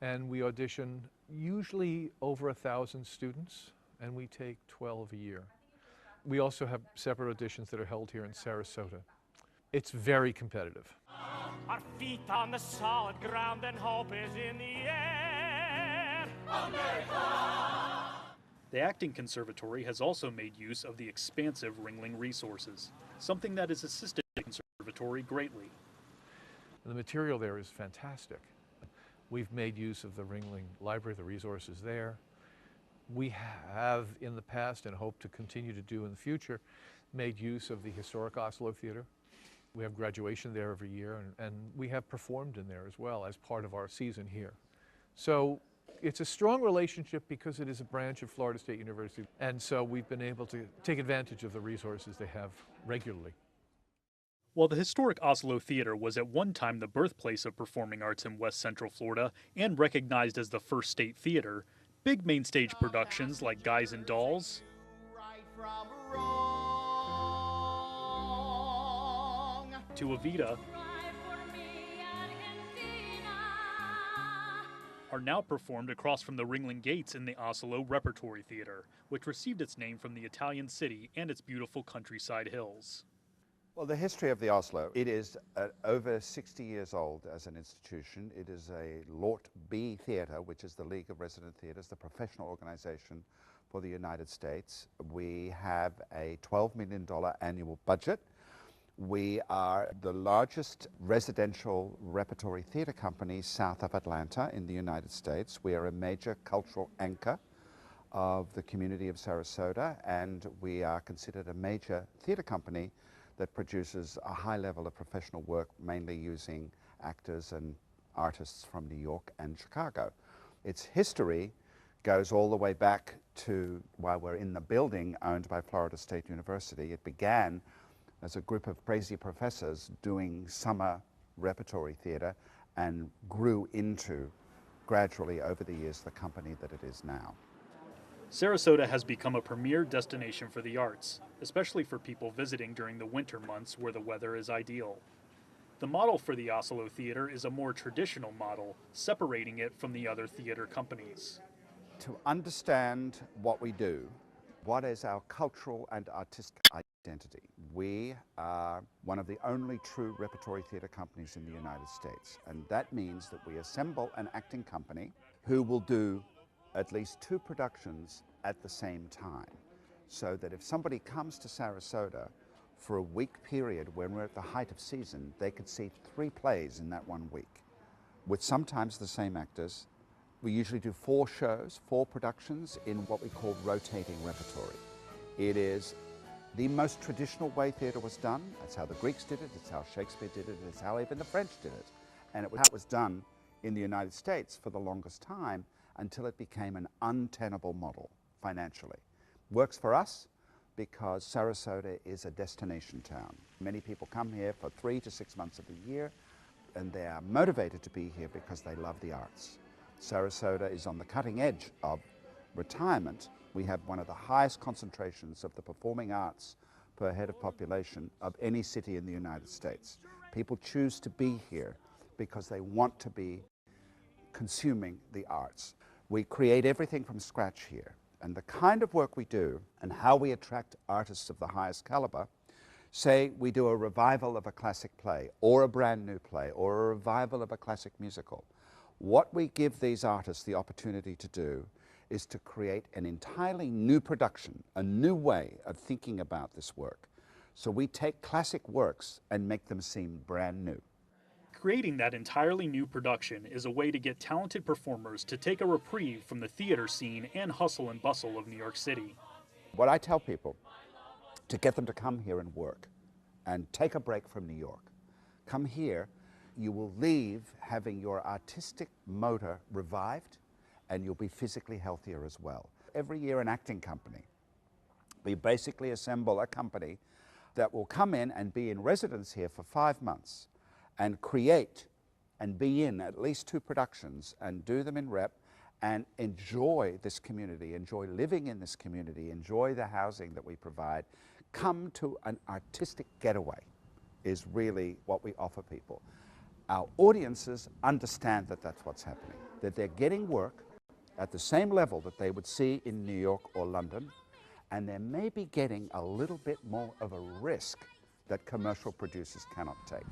Speaker 1: and we audition usually over 1,000 students, and we take 12 a year. We also have separate auditions that are held here in Sarasota. It's very competitive.
Speaker 9: Our feet on the solid ground and hope is in the air. America!
Speaker 14: The Acting Conservatory has also made use of the expansive Ringling resources, something that has assisted the conservatory greatly.
Speaker 1: The material there is fantastic. We've made use of the Ringling Library, the resources there. We have in the past, and hope to continue to do in the future, made use of the historic Oslo Theater. We have graduation there every year, and we have performed in there as well as part of our season here. So it's a strong relationship because it is a branch of Florida State University, and so we've been able to take advantage of the resources they have regularly.
Speaker 14: While the historic Oslo Theater was at one time the birthplace of performing arts in West Central Florida and recognized as the first state theater, big main stage productions like Guys and Dolls, to Evita, are now performed across from the Ringling Gates in the Oslo Repertory Theater, which received its name from the Italian city and its beautiful countryside hills.
Speaker 5: Well, the history of the Oslo, it is over 60 years old as an institution. It is a Lot B theater, which is the League of Resident Theaters, the professional organization for the United States. We have a $12 million annual budget. We are the largest residential repertory theater company south of Atlanta in the United States. We are a major cultural anchor of the community of Sarasota, and we are considered a major theater company that produces a high level of professional work, mainly using actors and artists from New York and Chicago. Its history goes all the way back to while we're in the building owned by Florida State University. It began as a group of crazy professors doing summer repertory theater and grew into, gradually over the years, the company that it is now.
Speaker 14: Sarasota has become a premier destination for the arts, especially for people visiting during the winter months where the weather is ideal. The model for the Oslo Theater is a more traditional model, separating it from the other theater companies.
Speaker 5: To understand what we do, what is our cultural and artistic identity, we are one of the only true repertory theater companies in the United States, and that means that we assemble an acting company who will do at least 2 productions at the same time, so that if somebody comes to Sarasota for a week period when we're at the height of season, they could see 3 plays in that 1 week, with sometimes the same actors. We usually do 4 shows, 4 productions in what we call rotating repertory. It is the most traditional way theater was done. That's how the Greeks did it, it's how Shakespeare did it, it's how even the French did it. And it was how it was done in the United States for the longest time, until it became an untenable model financially. Works for us because Sarasota is a destination town. Many people come here for 3 to 6 months of the year, and they are motivated to be here because they love the arts. Sarasota is on the cutting edge of retirement. We have one of the highest concentrations of the performing arts per head of population of any city in the United States. People choose to be here because they want to be consuming the arts. We create everything from scratch here, and the kind of work we do and how we attract artists of the highest caliber, say we do a revival of a classic play or a brand new play or a revival of a classic musical. What we give these artists the opportunity to do is to create an entirely new production, a new way of thinking about this work. So we take classic works and make them seem brand new.
Speaker 14: Creating that entirely new production is a way to get talented performers to take a reprieve from the theater scene and hustle and bustle of New York City.
Speaker 5: What I tell people, to get them to come here and work and take a break from New York. Come here, you will leave having your artistic motor revived, and you'll be physically healthier as well. Every year an acting company, we basically assemble a company that will come in and be in residence here for 5 months and create and be in at least 2 productions and do them in rep and enjoy this community, enjoy living in this community, enjoy the housing that we provide. Come to an artistic getaway is really what we offer people. Our audiences understand that that's what's happening, that they're getting work at the same level that they would see in New York or London, and they're maybe getting a little bit more of a risk that commercial producers cannot take.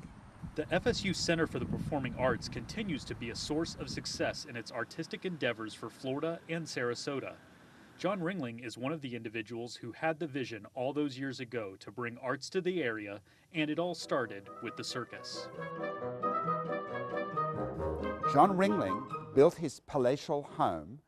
Speaker 14: The FSU Center for the Performing Arts continues to be a source of success in its artistic endeavors for Florida and Sarasota. John Ringling is one of the individuals who had the vision all those years ago to bring arts to the area, and it all started with the circus.
Speaker 5: John Ringling built his palatial home,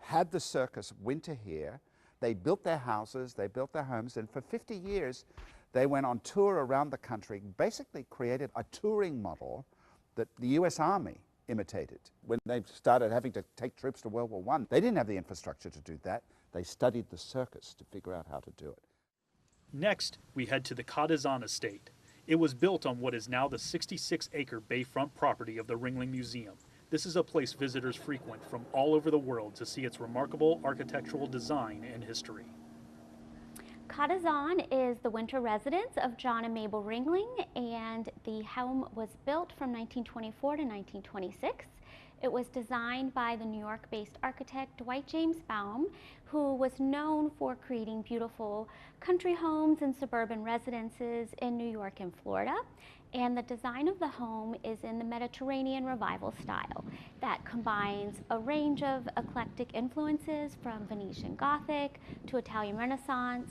Speaker 5: had the circus winter here. They built their houses, they built their homes, and for 50 years they went on tour around the country, basically created a touring model that the US Army imitated. When they started having to take troops to World War I, they didn't have the infrastructure to do that. They studied the circus to figure out how to do it.
Speaker 14: Next, we head to the Cadizan Estate. It was built on what is now the 66-acre bayfront property of the Ringling Museum. This is a place visitors frequent from all over the world to see its remarkable architectural design and history.
Speaker 6: Cadizan is the winter residence of John and Mabel Ringling, and the home was built from 1924 to 1926. It was designed by the New York-based architect Dwight James Baum, who was known for creating beautiful country homes and suburban residences in New York and Florida. And the design of the home is in the Mediterranean Revival style that combines a range of eclectic influences from Venetian Gothic to Italian Renaissance,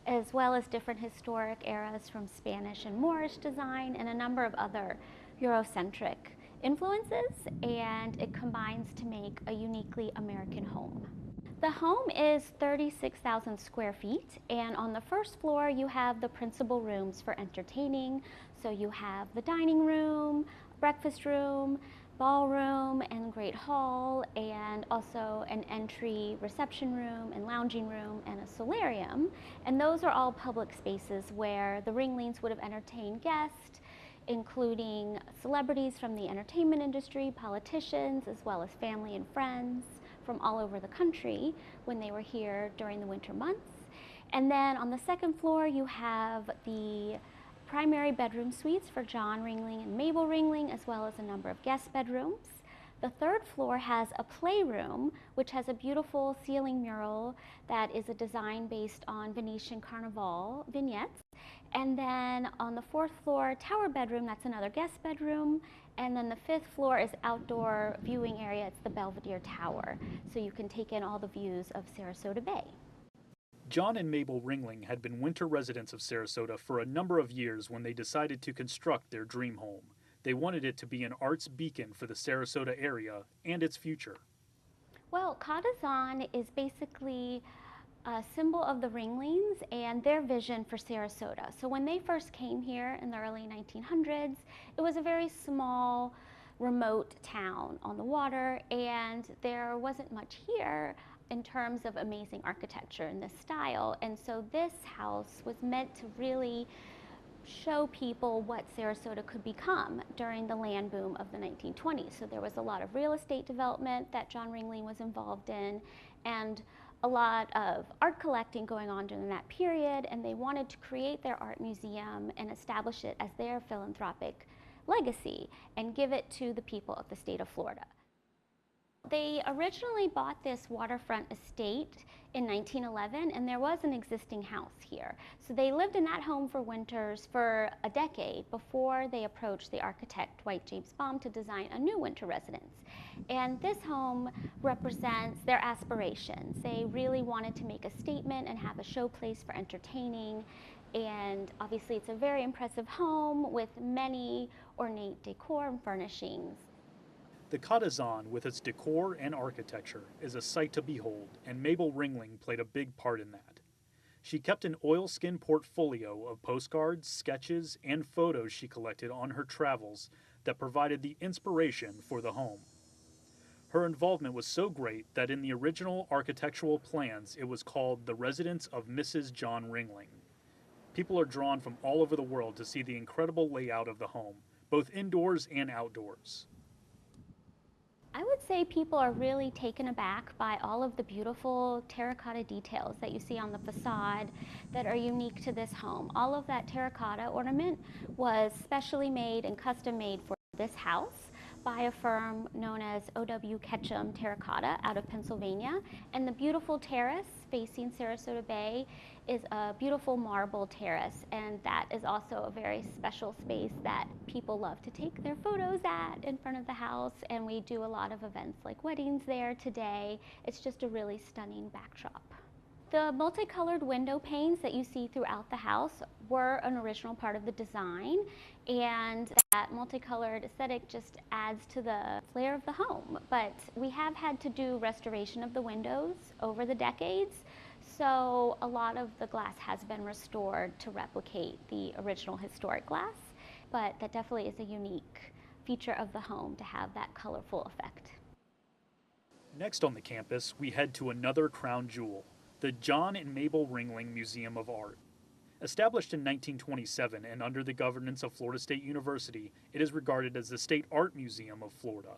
Speaker 6: as well as different historic eras from Spanish and Moorish design and a number of other Eurocentric influences, and it combines to make a uniquely American home. The home is 36,000 square feet, and on the first floor you have the principal rooms for entertaining. So you have the dining room, breakfast room, ballroom, and great hall, and also an entry reception room and lounging room and a solarium. And those are all public spaces where the Ringlings would have entertained guests, including celebrities from the entertainment industry, politicians, as well as family and friends from all over the country when they were here during the winter months. And then on the second floor you have the primary bedroom suites for John Ringling and Mabel Ringling, as well as a number of guest bedrooms. The third floor has a playroom, which has a beautiful ceiling mural that is a design based on Venetian Carnival vignettes. And then on the fourth floor, tower bedroom, that's another guest bedroom. And then the fifth floor is outdoor viewing area. It's the Belvedere Tower. So you can take in all the views of Sarasota Bay.
Speaker 14: John and Mabel Ringling had been winter residents of Sarasota for a number of years when they decided to construct their dream home. They wanted it to be an arts beacon for the Sarasota area and its future.
Speaker 6: Well, Cadizan is basically a symbol of the Ringlings and their vision for Sarasota. So when they first came here in the early 1900s, it was a very small, remote town on the water, and there wasn't much here in terms of amazing architecture in this style. And so this house was meant to really show people what Sarasota could become during the land boom of the 1920s. So there was a lot of real estate development that John Ringling was involved in, and a lot of art collecting going on during that period, and they wanted to create their art museum and establish it as their philanthropic legacy and give it to the people of the state of Florida. They originally bought this waterfront estate in 1911, and there was an existing house here. So they lived in that home for winters for a decade before they approached the architect, Dwight James Baum, to design a new winter residence. And this home represents their aspirations. They really wanted to make a statement and have a showplace for entertaining. And obviously it's a very impressive home with many ornate decor and furnishings.
Speaker 14: The Cottazon, with its decor and architecture, is a sight to behold, and Mabel Ringling played a big part in that. She kept an oilskin portfolio of postcards, sketches, and photos she collected on her travels that provided the inspiration for the home. Her involvement was so great that in the original architectural plans it was called the Residence of Mrs. John Ringling. People are drawn from all over the world to see the incredible layout of the home, both indoors and outdoors.
Speaker 6: I would say people are really taken aback by all of the beautiful terracotta details that you see on the facade that are unique to this home. All of that terracotta ornament was specially made and custom made for this house by a firm known as O.W. Ketchum Terracotta out of Pennsylvania. And the beautiful terrace facing Sarasota Bay is a beautiful marble terrace, and that is also a very special space that people love to take their photos at in front of the house, and we do a lot of events like weddings there today. It's just a really stunning backdrop. The multicolored window panes that you see throughout the house were an original part of the design, and that multicolored aesthetic just adds to the flair of the home. But we have had to do restoration of the windows over the decades, so a lot of the glass has been restored to replicate the original historic glass, but that definitely is a unique feature of the home to have that colorful effect.
Speaker 14: Next on the campus, we head to another crown jewel, the John and Mabel Ringling Museum of Art. Established in 1927 and under the governance of Florida State University, it is regarded as the State Art Museum of Florida.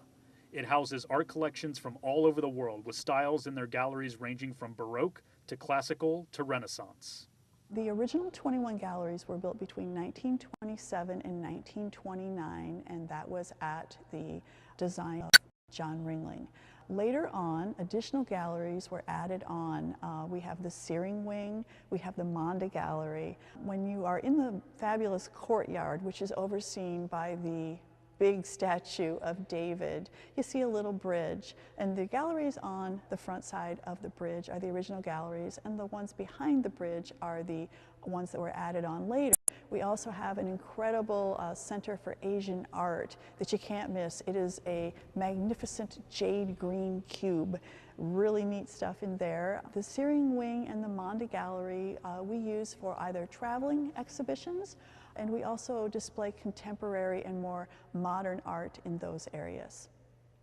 Speaker 14: It houses art collections from all over the world, with styles in their galleries ranging from Baroque to Classical to Renaissance.
Speaker 13: The original 21 galleries were built between 1927 and 1929, and that was at the design of John Ringling. Later on, additional galleries were added on. We have the Searing Wing, we have the Monda Gallery. When you are in the fabulous courtyard, which is overseen by the big statue of David, you see a little bridge, and the galleries on the front side of the bridge are the original galleries, and the ones behind the bridge are the ones that were added on later. We also have an incredible Center for Asian Art that you can't miss. It is a magnificent jade green cube. Really neat stuff in there. The Searing Wing and the Monda Gallery we use for either traveling exhibitions, and we also display contemporary and more modern art in those areas.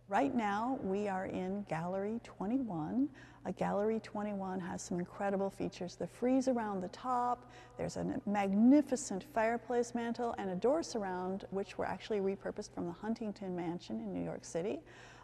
Speaker 13: Right now we are in Gallery 21. Gallery 21 has some incredible features. The frieze around the top, there's a magnificent fireplace mantel and a door surround, which were actually repurposed from the Huntington Mansion in New York City.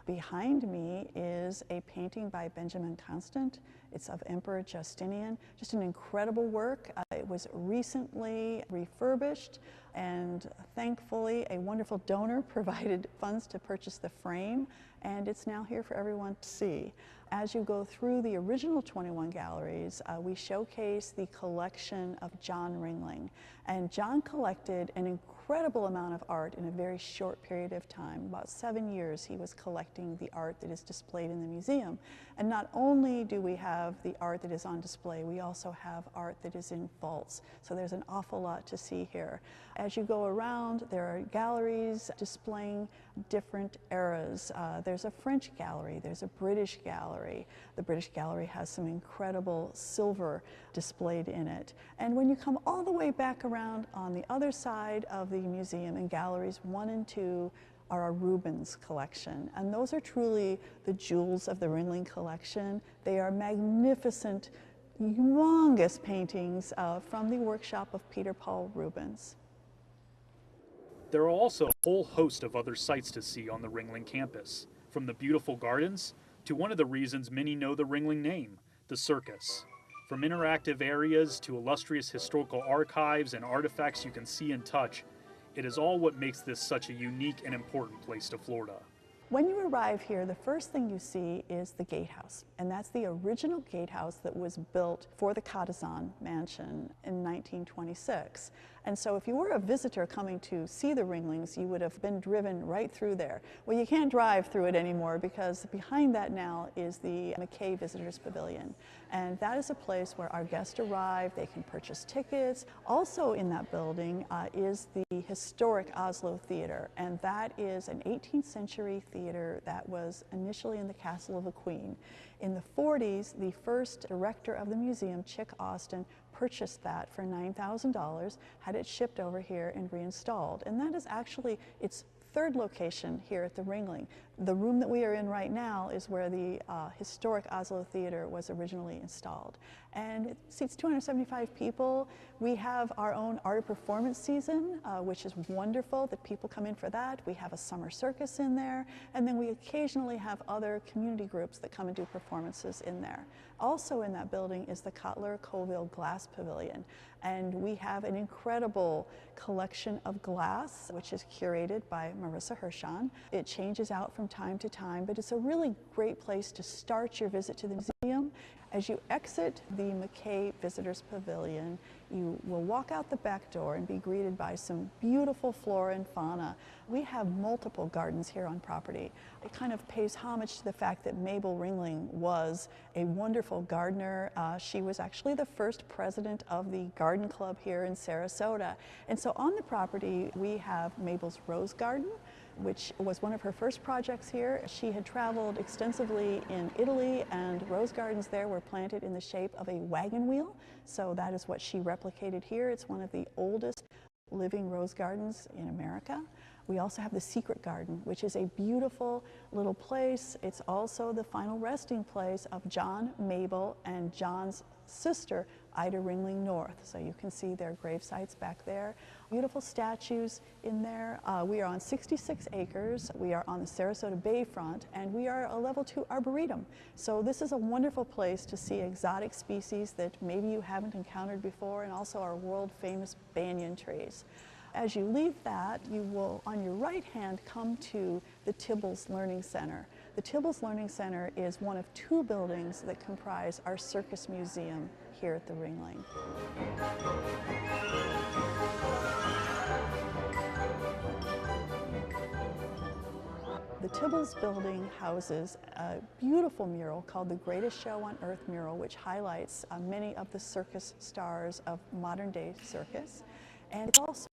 Speaker 13: Behind me is a painting by Benjamin Constant. It's of Emperor Justinian. Just an incredible work. It was recently refurbished, and thankfully a wonderful donor provided funds to purchase the frame, and it's now here for everyone to see. As you go through the original 21 galleries, we showcase the collection of John Ringling. And John collected an incredible amount of art in a very short period of time. About 7 years he was collecting the art that is displayed in the museum. And not only do we have the art that is on display, we also have art that is in vaults. So there's an awful lot to see here. As you go around, there are galleries displaying different eras. There's a French gallery, there's a British gallery. The British gallery has some incredible silver displayed in it. And when you come all the way back around on the other side of the museum in galleries 1 and 2 are our Rubens collection. And those are truly the jewels of the Ringling collection. They are magnificent, humongous paintings from the workshop of Peter Paul Rubens.
Speaker 14: There are also a whole host of other sights to see on the Ringling campus, from the beautiful gardens to one of the reasons many know the Ringling name, the circus. From interactive areas to illustrious historical archives and artifacts you can see and touch, it is all what makes this such a unique and important place to Florida.
Speaker 13: When you arrive here, the first thing you see is the gatehouse, and that's the original gatehouse that was built for the Katazan mansion in 1926. And so if you were a visitor coming to see the Ringlings, you would have been driven right through there. Well, you can't drive through it anymore because behind that now is the McKay Visitors Pavilion. And that is a place where our guests arrive, they can purchase tickets. Also in that building is the historic Oslo Theater, and that is an 18th century theater that was initially in the Castle of the Queen. In the 40s, the first director of the museum, Chick Austin, purchased that for $9,000, had it shipped over here and reinstalled. And that is actually its third location here at the Ringling. The room that we are in right now is where the historic Oslo Theater was originally installed. And it seats 275 people. We have our own art of performance season, which is wonderful that people come in for that. We have a summer circus in there, and then we occasionally have other community groups that come and do performances in there. Also in that building is the Kotler-Colville Glass Pavilion, and we have an incredible collection of glass, which is curated by Marissa Hirschon. It changes out from time to time, but it's a really great place to start your visit to the museum. As you exit the McKay Visitors Pavilion, you will walk out the back door and be greeted by some beautiful flora and fauna. We have multiple gardens here on property. It kind of pays homage to the fact that Mabel Ringling was a wonderful gardener. She was actually the first president of the garden club here in Sarasota. And so on the property, we have Mabel's Rose Garden, which was one of her first projects here. She had traveled extensively in Italy, and rose gardens there were planted in the shape of a wagon wheel. So that is what she replicated here. It's one of the oldest living rose gardens in America. We also have the Secret Garden, which is a beautiful little place. It's also the final resting place of John, Mabel, and John's sister, Ida Ringling North. So you can see their grave sites back there. Beautiful statues in there. We are on 66 acres. We are on the Sarasota Bayfront, and we are a level 2 arboretum. So this is a wonderful place to see exotic species that maybe you haven't encountered before, and also our world famous banyan trees. As you leave that, you will, on your right hand, come to the Tibbles Learning Center. The Tibbles Learning Center is one of 2 buildings that comprise our Circus Museum here at the Ringling. The Tibbles building houses a beautiful mural called the Greatest Show on Earth mural, which highlights many of the circus stars of modern day circus. And it's also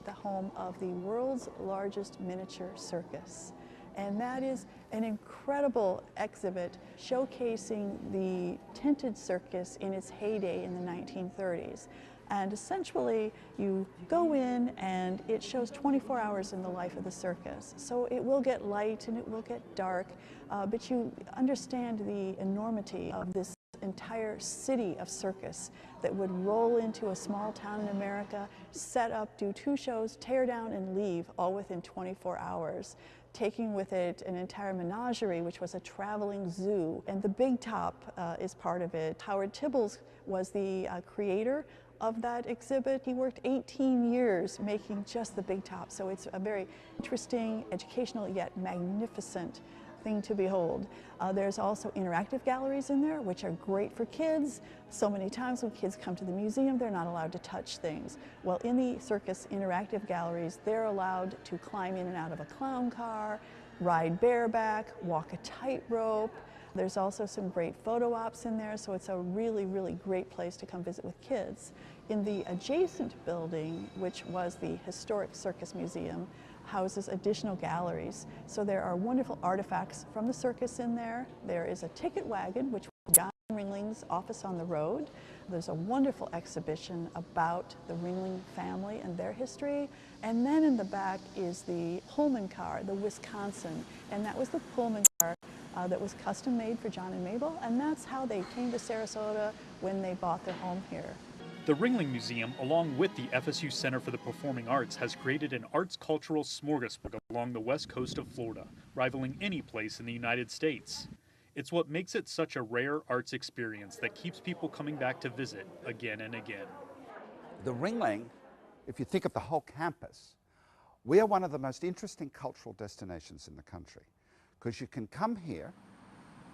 Speaker 13: the home of the world's largest miniature circus. And that is an incredible exhibit showcasing the tinted circus in its heyday in the 1930s. And essentially, you go in and it shows 24 hours in the life of the circus. So it will get light and it will get dark, but you understand the enormity of this entire city of circus that would roll into a small town in America, set up, do 2 shows, tear down and leave, all within 24 hours. Taking with it an entire menagerie, which was a traveling zoo. And the Big Top is part of it. Howard Tibbles was the creator of that exhibit. He worked 18 years making just the Big Top. So it's a very interesting, educational, yet magnificent thing to behold. There's also interactive galleries in there, which are great for kids. So many times when kids come to the museum, they're not allowed to touch things. Well, in the circus interactive galleries, they're allowed to climb in and out of a clown car, ride bareback, walk a tightrope. There's also some great photo ops in there, so it's a really, really great place to come visit with kids. In the adjacent building, which was the Historic Circus Museum, houses additional galleries. So there are wonderful artifacts from the circus in there. There is a ticket wagon, which was John Ringling's office on the road. There's a wonderful exhibition about the Ringling family and their history. And then in the back is the Pullman car, the Wisconsin. And that was the Pullman car that was custom made for John and Mabel. And that's how they came to Sarasota when they bought their home here.
Speaker 14: The Ringling Museum, along with the FSU Center for the Performing Arts, has created an arts cultural smorgasbord along the west coast of Florida, rivaling any place in the United States. It's what makes it such a rare arts experience that keeps people coming back to visit again and again.
Speaker 5: The Ringling, if you think of the whole campus, we are one of the most interesting cultural destinations in the country. because you can come here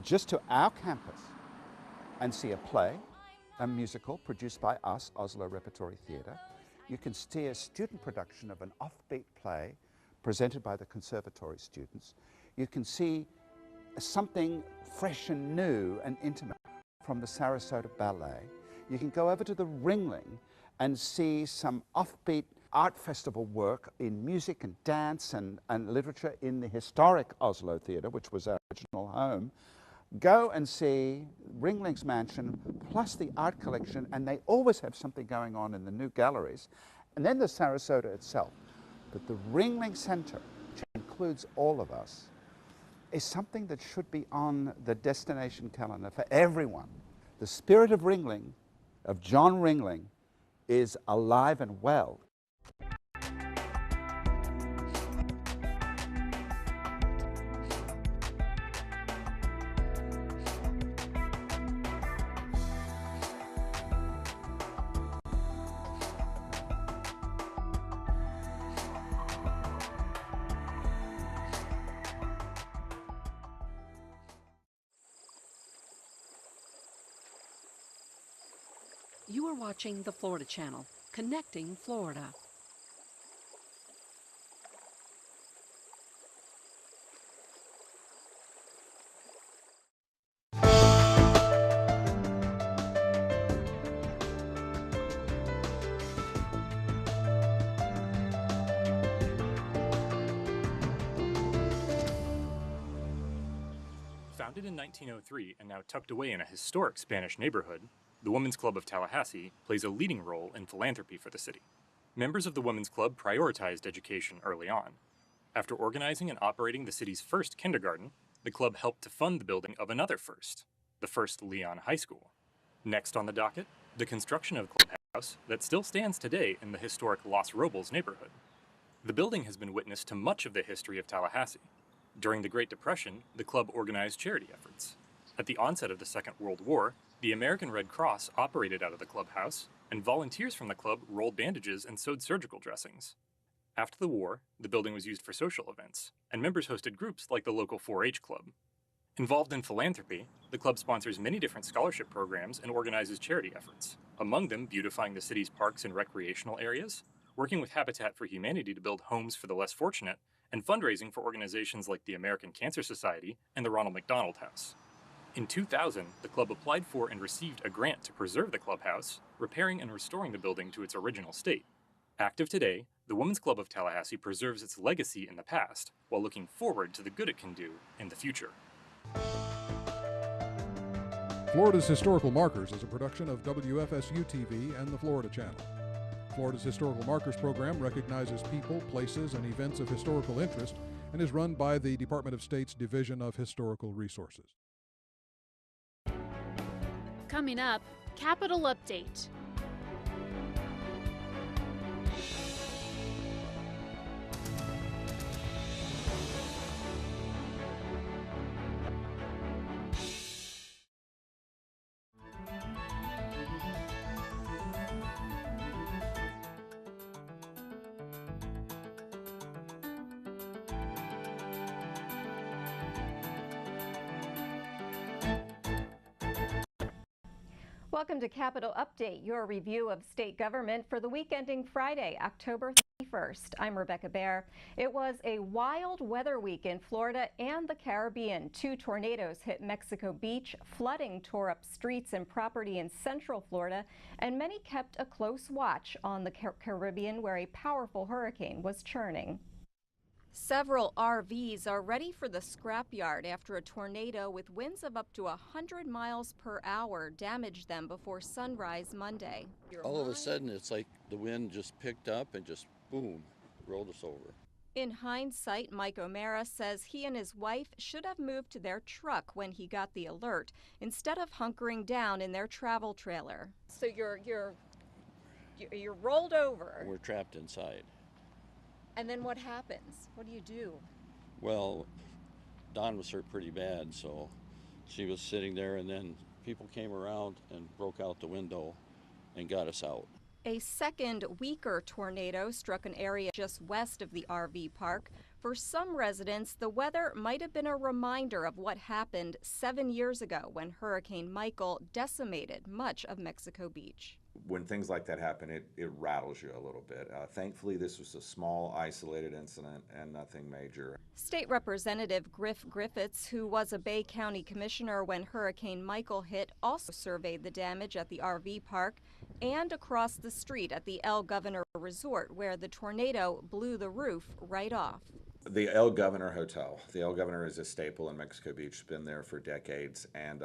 Speaker 5: just to our campus and see a play, a musical produced by us, Oslo Repertory Theatre. You can see a student production of an offbeat play presented by the conservatory students. You can see something fresh and new and intimate from the Sarasota Ballet. You can go over to the Ringling and see some offbeat art festival work in music and dance and literature in the historic Oslo Theatre, which was our original home. Go and see Ringling's Mansion plus the art collection, and they always have something going on in the new galleries. And then the Sarasota itself. But the Ringling Center, which includes all of us, is something that should be on the destination calendar for everyone. The spirit of Ringling, of John Ringling, is alive and well.
Speaker 26: You are watching the Florida Channel, connecting Florida.
Speaker 16: Founded in 1903 and now tucked away in a historic Spanish neighborhood, the Women's Club of Tallahassee plays a leading role in philanthropy for the city. Members of the Women's Club prioritized education early on. After organizing and operating the city's first kindergarten, the club helped to fund the building of another first, the first Leon High School. Next on the docket, the construction of Clubhouse that still stands today in the historic Los Robles neighborhood. The building has been witness to much of the history of Tallahassee. During the Great Depression, the club organized charity efforts. At the onset of the Second World War, the American Red Cross operated out of the clubhouse, and volunteers from the club rolled bandages and sewed surgical dressings. After the war, the building was used for social events, and members hosted groups like the local 4-H club. Involved in philanthropy, the club sponsors many different scholarship programs and organizes charity efforts, among them beautifying the city's parks and recreational areas, working with Habitat for Humanity to build homes for the less fortunate, and fundraising for organizations like the American Cancer Society and the Ronald McDonald House. In 2000, the club applied for and received a grant to preserve the clubhouse, repairing and restoring the building to its original state. Active today, the Women's Club of Tallahassee preserves its legacy in the past, while looking forward to the good it can do in the future.
Speaker 17: Florida's Historical Markers is a production of WFSU-TV and the Florida Channel. Florida's Historical Markers program recognizes people, places, and events of historical interest and is run by the Department of State's Division of Historical Resources.
Speaker 3: Coming up, Capitol Update.
Speaker 4: Welcome to Capitol Update, your review of state government for the week ending Friday, October 31st. I'm Rebecca Baer. It was a wild weather week in Florida and the Caribbean. 2 tornadoes hit Mexico Beach, flooding tore up streets and property in central Florida, and many kept a close watch on the Caribbean, where a powerful hurricane was churning. Several RVs are ready for the scrapyard after a tornado with winds of up to 100 miles per hour damaged them before sunrise Monday.
Speaker 18: All of a sudden, it's like the wind just picked up and just, boom, rolled us over.
Speaker 4: In hindsight, Mike O'Mara says he and his wife should have moved to their truck when he got the alert, instead of hunkering down in their travel trailer. So you're rolled over.
Speaker 18: We're trapped inside.
Speaker 4: And then what happens? What do you do?
Speaker 18: Well, Dawn was hurt pretty bad, so she was sitting there, and then people came around and broke out the window and got us out.
Speaker 4: A second, weaker tornado struck an area just west of the RV park. For some residents, the weather might have been a reminder of what happened 7 years ago when Hurricane Michael decimated much of Mexico Beach.
Speaker 19: When things like that happen, it rattles you a little bit. Thankfully, this was a small, isolated incident and nothing major.
Speaker 4: State Representative Griff Griffiths, who was a Bay County commissioner when Hurricane Michael hit, also surveyed the damage at the RV park and across the street at the El Governor Resort, where the tornado blew the roof right off.
Speaker 19: The El Governor Hotel. The El Governor is a staple in Mexico Beach. It's been there for decades and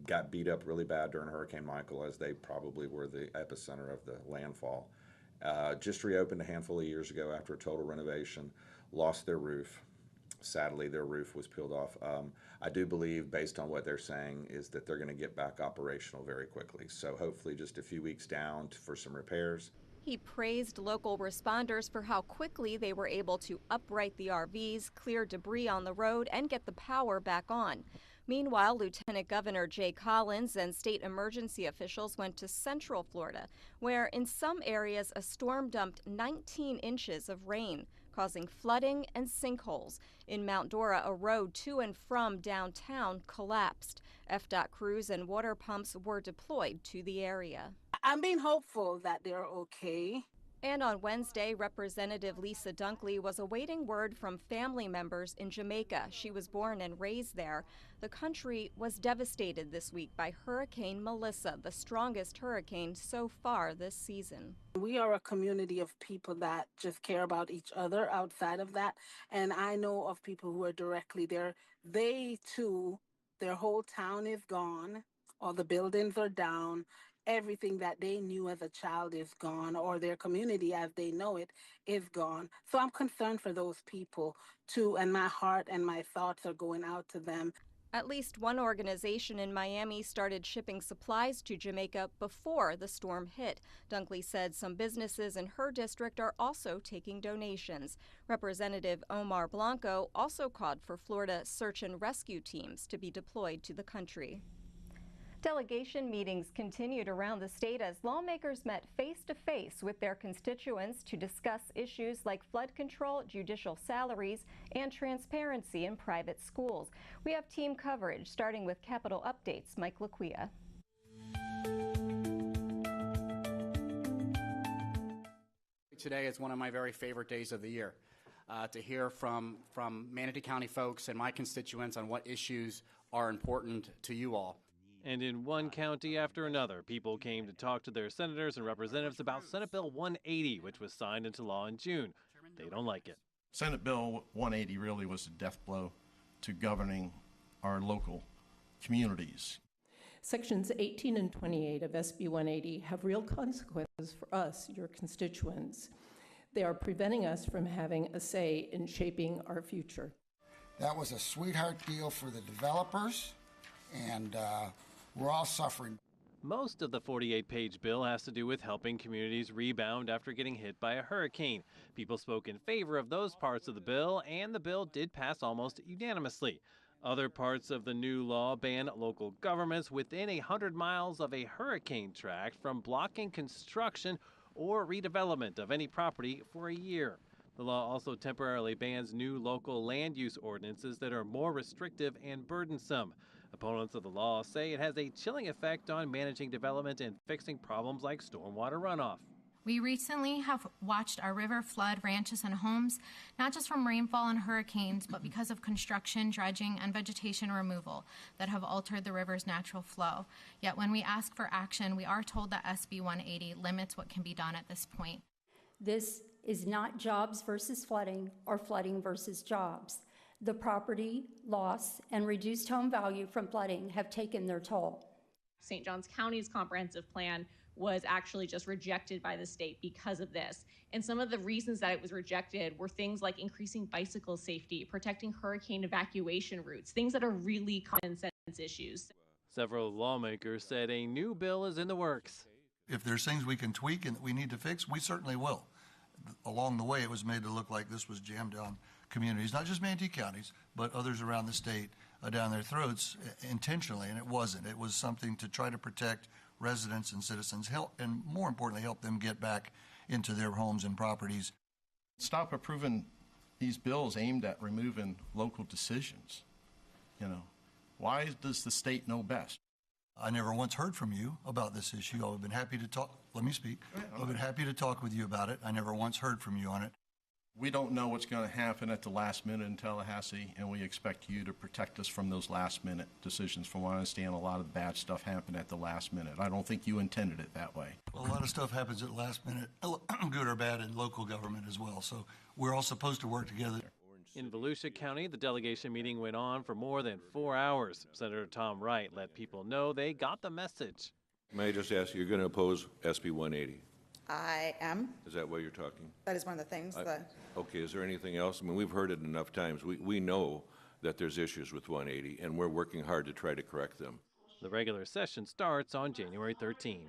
Speaker 19: got beat up really bad during Hurricane Michael, as they probably were the epicenter of the landfall. Just reopened a handful of years ago after a total renovation, lost their roof. Sadly, their roof was peeled off. I do believe, based on what they're saying, is that they're going to get back operational very quickly. So hopefully just a few weeks down for some repairs.
Speaker 4: He praised local responders for how quickly they were able to upright the RVs, clear debris on the road, and get the power back on. Meanwhile, Lieutenant Governor Jay Collins and state emergency officials went to Central Florida, where in some areas a storm dumped 19 inches of rain, causing flooding and sinkholes. In Mount Dora, a road to and from downtown collapsed. FDOT crews and water pumps were deployed to the area.
Speaker 20: I'm being hopeful that they're okay.
Speaker 4: And on Wednesday, Representative Lisa Dunkley was awaiting word from family members in Jamaica. She was born and raised there. The country was devastated this week by Hurricane Melissa, the strongest hurricane so far this season.
Speaker 20: We are a community of people that just care about each other outside of that. And I know of people who are directly there. They too, their whole town is gone. All the buildings are down. Everything that they knew as a child is gone, or their community as they know it is gone. So I'm concerned for those people too, and my heart and my thoughts are going out to them.
Speaker 4: At least one organization in Miami started shipping supplies to Jamaica before the storm hit. Dunkley said some businesses in her district are also taking donations. Representative Omar Blanco also called for Florida search and rescue teams to be deployed to the country. Delegation meetings continued around the state as lawmakers met face-to-face with their constituents to discuss issues like flood control, judicial salaries, and transparency in private schools. We have team coverage, starting with Capitol Updates' Mike Laquia.
Speaker 21: Today is one of my very favorite days of the year, to hear from Manatee County folks and my constituents on what issues are important to you all.
Speaker 22: And in one county after another, people came to talk to their senators and representatives about Senate Bill 180, which was signed into law in June. They don't like it.
Speaker 23: Senate Bill 180 really was a death blow to governing our local communities.
Speaker 24: Sections 18 and 28 of SB 180 have real consequences for us, your constituents. They are preventing us from having a say in shaping our future.
Speaker 25: That was a sweetheart deal for the developers, and we're all suffering.
Speaker 22: Most of the 48-page bill has to do with helping communities rebound after getting hit by a hurricane. People spoke in favor of those parts of the bill, and the bill did pass almost unanimously. Other parts of the new law ban local governments within 100 miles of a hurricane tract from blocking construction or redevelopment of any property for a year. The law also temporarily bans new local land use ordinances that are more restrictive and burdensome. Opponents of the law say it has a chilling effect on managing development and fixing problems like stormwater runoff.
Speaker 27: We recently have watched our river flood ranches and homes, not just from rainfall and hurricanes, but because of construction, dredging, and vegetation removal that have altered the river's natural flow. Yet when we ask for action, we are told that SB 180 limits what can be done at this point.
Speaker 29: This is not jobs versus flooding or flooding versus jobs. The property loss and reduced home value from flooding have taken their toll.
Speaker 30: St. Johns County's comprehensive plan was actually just rejected by the state because of this. And some of the reasons that it was rejected were things like increasing bicycle safety, protecting hurricane evacuation routes, things that are really common sense issues.
Speaker 22: Several lawmakers said a new bill is in the works.
Speaker 31: If there's things we can tweak and that we need to fix, we certainly will. Along the way, it was made to look like this was jammed down communities, not just Manatee counties, but others around the state down their throats intentionally, and it wasn't. It was something to try to protect residents and citizens, help, and more importantly, help them get back into their homes and properties.
Speaker 23: Stop approving, these bills aimed at removing local decisions. You know, why does the state know best?
Speaker 31: I never once heard from you about this issue. I've been happy to talk. Let me speak. I've been happy to talk with you about it. I never once heard from you on it.
Speaker 23: We don't know what's going to happen at the last minute in Tallahassee, and we expect you to protect us from those last-minute decisions. From what I understand, a lot of bad stuff happened at the last minute. I don't think you intended it that way.
Speaker 31: Well, a lot of stuff happens at the last minute, good or bad, in local government as well. So we're all supposed to work together.
Speaker 22: In Volusia County, the delegation meeting went on for more than 4 hours. Senator Tom Wright let people know they got the message.
Speaker 1: May I just ask, you're going to oppose SB 180?
Speaker 2: I am.
Speaker 1: Is that why you're talking?
Speaker 2: That is one of the things that...
Speaker 1: Okay, is there anything else? I mean, we've heard it enough times. We know that there's issues with 180, and we're working hard to try to correct them.
Speaker 22: The regular session starts on January 13.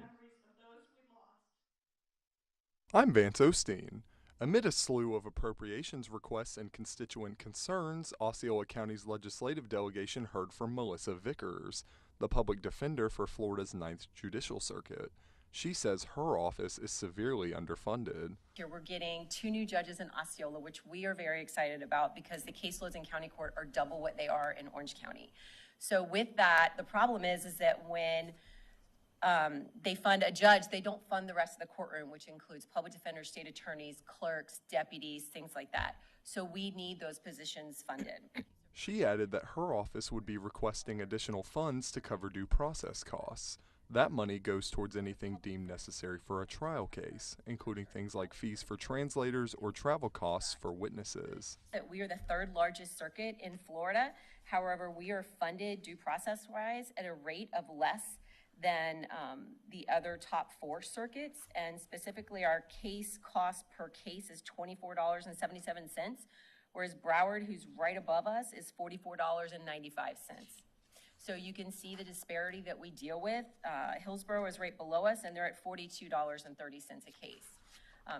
Speaker 6: I'm Vance Osteen. Amid a slew of appropriations requests and constituent concerns, Osceola County's legislative delegation heard from Melissa Vickers, the public defender for Florida's 9th Judicial Circuit. She says her office is severely underfunded.
Speaker 7: Here we're getting 2 new judges in Osceola, which we are very excited about because the caseloads in county court are double what they are in Orange County. So with that, the problem is that when they fund a judge, they don't fund the rest of the courtroom, which includes public defenders, state attorneys, clerks, deputies, things like that. So we need those positions funded.
Speaker 6: She added that her office would be requesting additional funds to cover due process costs. That money goes towards anything deemed necessary for a trial case, including things like fees for translators or travel costs for witnesses.
Speaker 7: We are the 3rd largest circuit in Florida. However, we are funded due process-wise at a rate of less than the other top 4 circuits, and specifically our case cost per case is $24.77, whereas Broward, who's right above us, is $44.95. So you can see the disparity that we deal with. Hillsborough is right below us, and they're at $42.30 a case.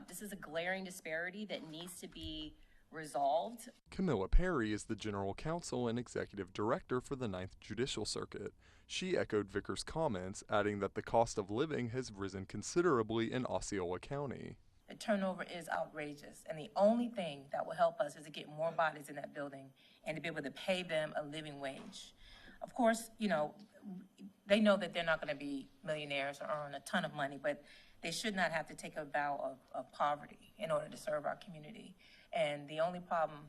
Speaker 7: This is a glaring disparity that needs to be resolved.
Speaker 6: Camilla Perry is the General Counsel and Executive Director for the 9th Judicial Circuit. She echoed Vickers' comments, adding that the cost of living has risen considerably in Osceola County.
Speaker 8: The turnover is outrageous, and the only thing that will help us is to get more bodies in that building and to be able to pay them a living wage. Of course, you know, they know that they're not going to be millionaires or earn a ton of money, but they should not have to take a vow of poverty in order to serve our community. And the only problem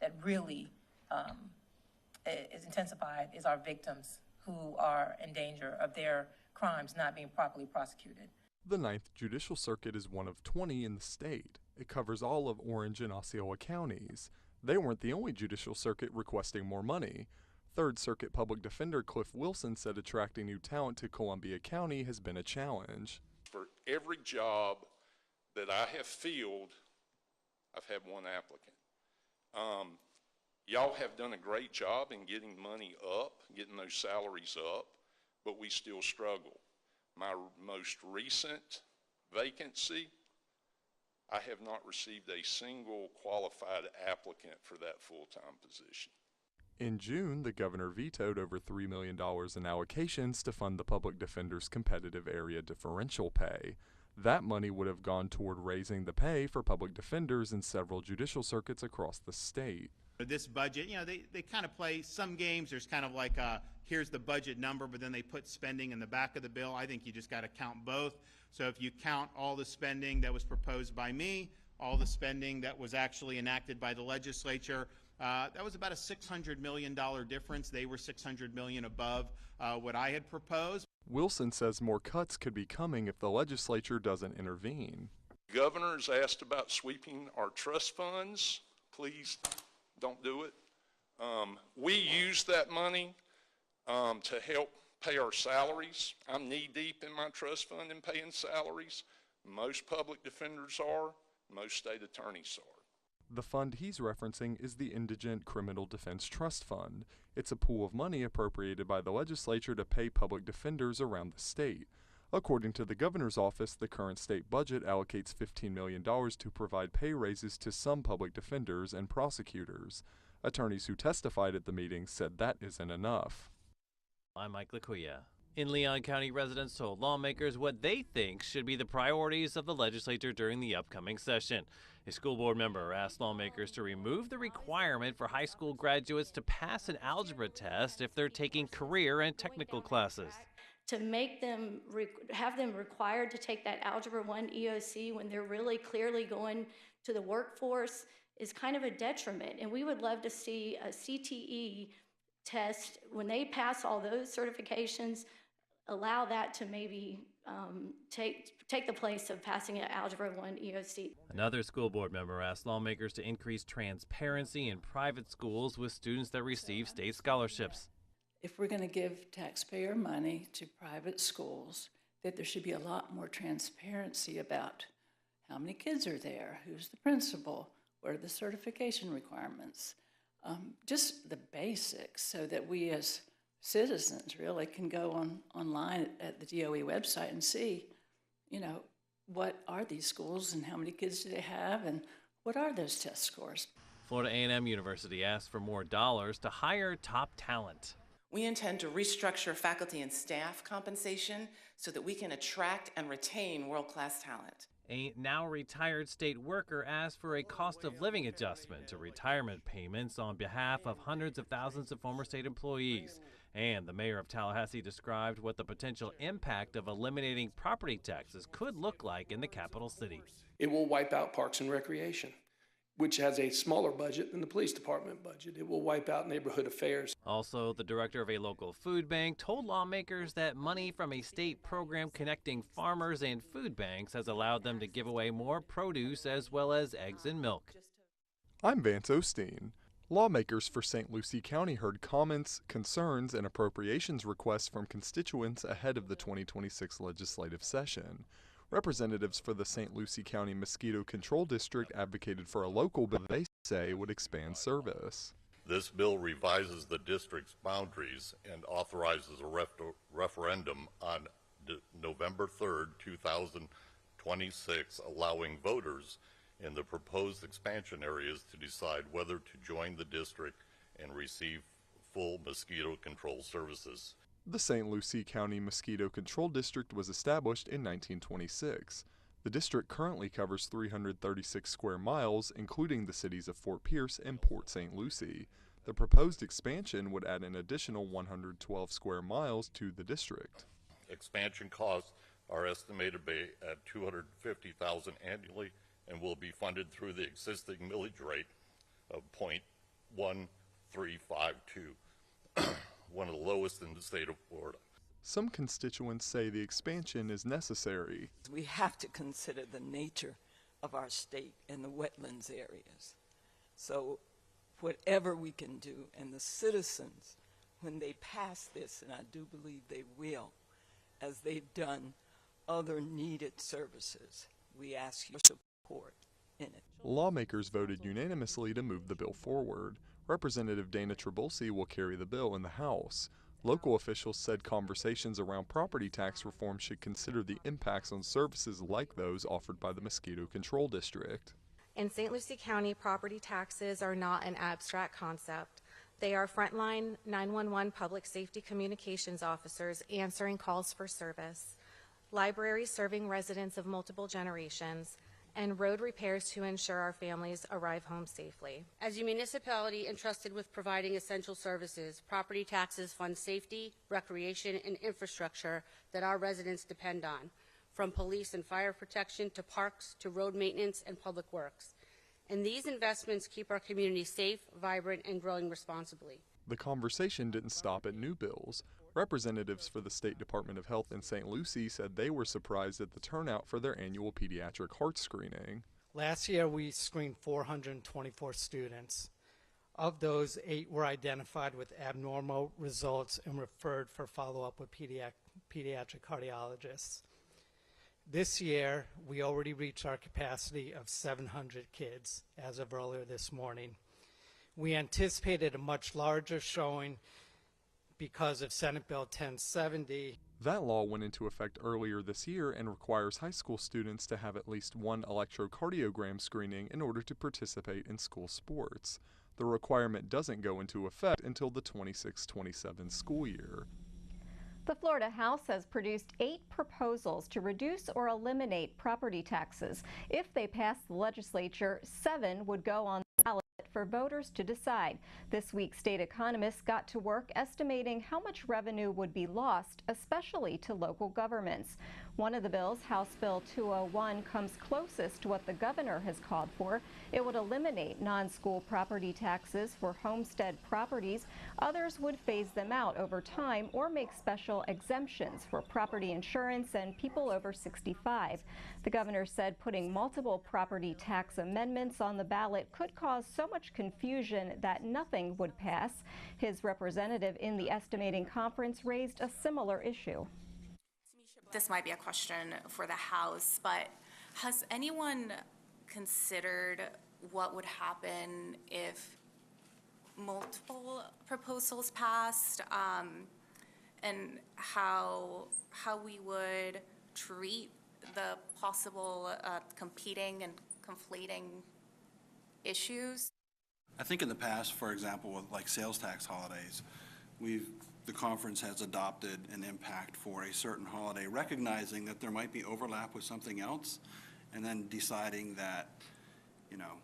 Speaker 8: that really is intensified is our victims who are in danger of their crimes not being properly prosecuted.
Speaker 6: The 9th Judicial Circuit is one of 20 in the state. It covers all of Orange and Osceola counties. They weren't the only judicial circuit requesting more money. 3rd Circuit Public Defender Cliff Wilson said attracting new talent to Columbia County has been a challenge.
Speaker 9: For every job that I have filled, I've had one applicant. Y'all have done a great job in getting money up, getting those salaries up, but we still struggle. My most recent vacancy, I have not received a single qualified applicant for that full-time position.
Speaker 6: In June, the governor vetoed over $3 million in allocations to fund the public defender's competitive area differential pay. That money would have gone toward raising the pay for public defenders in several judicial circuits across the state.
Speaker 10: This budget, you know, they kind of play some games. There's kind of like here's the budget number, but then they put spending in the back of the bill. I think you just got to count both. So if you count all the spending that was proposed by me, all the spending that was actually enacted by the legislature, that was about a $600 million difference. They were $600 million above what I had proposed.
Speaker 6: Wilson says more cuts could be coming if the legislature doesn't intervene.
Speaker 9: Governor's asked about sweeping our trust funds. Please don't do it. We use that money to help pay our salaries. I'm knee-deep in my trust fund in paying salaries. Most public defenders are. Most state attorneys are.
Speaker 6: The fund he's referencing is the Indigent Criminal Defense Trust Fund. It's a pool of money appropriated by the legislature to pay public defenders around the state. According to the governor's office, the current state budget allocates $15 million to provide pay raises to some public defenders and prosecutors. Attorneys who testified at the meeting said that isn't enough.
Speaker 22: I'm Mike Laquia. In Leon County, residents told lawmakers what they think should be the priorities of the legislature during the upcoming session. A school board member asked lawmakers to remove the requirement for high school graduates to pass an algebra test if they're taking career and technical classes.
Speaker 3: To make them, have them required to take that Algebra 1 EOC when they're really clearly going to the workforce is kind of a detriment. And we would love to see a CTE test, when they pass all those certifications, allow that to maybe take the place of passing an Algebra 1 EOC.
Speaker 22: Another school board member asked lawmakers to increase transparency in private schools with students that receive state scholarships.
Speaker 5: If we're going to give taxpayer money to private schools, that there should be a lot more transparency about how many kids are there, who's the principal, what are the certification requirements, just the basics, so that we as citizens really can go online at the DOE website and see, what are these schools and how many kids do they have and what are those test scores.
Speaker 22: Florida A&M University asked for more dollars to hire top talent.
Speaker 11: We intend to restructure faculty and staff compensation so that we can attract and retain world-class talent.
Speaker 22: A now retired state worker asked for a cost of living adjustment to retirement payments on behalf of hundreds of thousands of former state employees. And the mayor of Tallahassee described what the potential impact of eliminating property taxes could look like in the capital city.
Speaker 12: It will wipe out Parks and Recreation, which has a smaller budget than the police department budget. It will wipe out neighborhood affairs.
Speaker 22: Also, the director of a local food bank told lawmakers that money from a state program connecting farmers and food banks has allowed them to give away more produce as well as eggs and milk.
Speaker 6: I'm Vance Osteen. Lawmakers for St. Lucie County heard comments, concerns, and appropriations requests from constituents ahead of the 2026 legislative session. Representatives for the St. Lucie County Mosquito Control District advocated for a local bill they say would expand service.
Speaker 13: This bill revises the district's boundaries and authorizes a referendum on November 3rd, 2026, allowing voters in the proposed expansion areas to decide whether to join the district and receive full mosquito control services.
Speaker 6: The St. Lucie County Mosquito Control District was established in 1926. The district currently covers 336 square miles, including the cities of Fort Pierce and Port St. Lucie. The proposed expansion would add an additional 112 square miles to the district.
Speaker 13: Expansion costs are estimated at $250,000 annually and will be funded through the existing millage rate of 0.1352. One of the lowest in the state of Florida.
Speaker 6: Some constituents say the expansion is necessary.
Speaker 14: We have to consider the nature of our state and the wetlands areas. So whatever we can do, and the citizens, when they pass this, and I do believe they will, as they've done other needed services, we ask your support in it.
Speaker 6: Lawmakers voted unanimously to move the bill forward. Representative Dana Trabulsi will carry the bill in the House. Local officials said conversations around property tax reform should consider the impacts on services like those offered by the Mosquito Control District.
Speaker 15: In St. Lucie County, property taxes are not an abstract concept. They are frontline 911 public safety communications officers answering calls for service, libraries serving residents of multiple generations, and road repairs to ensure our families arrive home safely.
Speaker 16: As a municipality entrusted with providing essential services, property taxes fund safety, recreation, and infrastructure that our residents depend on, from police and fire protection to parks to road maintenance and public works. And these investments keep our community safe, vibrant, and growing responsibly.
Speaker 6: The conversation didn't stop at new bills. Representatives for the State Department of Health in St. Lucie said they were surprised at the turnout for their annual pediatric heart screening.
Speaker 17: Last year, we screened 424 students. Of those, 8 were identified with abnormal results and referred for follow-up with pediatric cardiologists. This year, we already reached our capacity of 700 kids as of earlier this morning. We anticipated a much larger showing because of Senate Bill 1070.
Speaker 6: That law went into effect earlier this year and requires high school students to have at least one electrocardiogram screening in order to participate in school sports. The requirement doesn't go into effect until the 26-27 school year.
Speaker 4: The Florida House has produced 8 proposals to reduce or eliminate property taxes. If they pass the legislature, 7 would go on the ballot for voters to decide. This week, state economists got to work estimating how much revenue would be lost, especially to local governments. One of the bills, House Bill 201, comes closest to what the governor has called for. It would eliminate non-school property taxes for homestead properties. Others would phase them out over time or make special exemptions for property insurance and people over 65. The governor said putting multiple property tax amendments on the ballot could cause so much confusion that nothing would pass. His representative in the estimating conference raised a similar issue.
Speaker 18: This might be a question for the House, but has anyone considered what would happen if multiple proposals passed, and how we would treat the possible competing and conflating issues?
Speaker 19: I think in the past, for example, with like sales tax holidays, the conference has adopted an impact for a certain holiday, recognizing that there might be overlap with something else, and then deciding that, you know,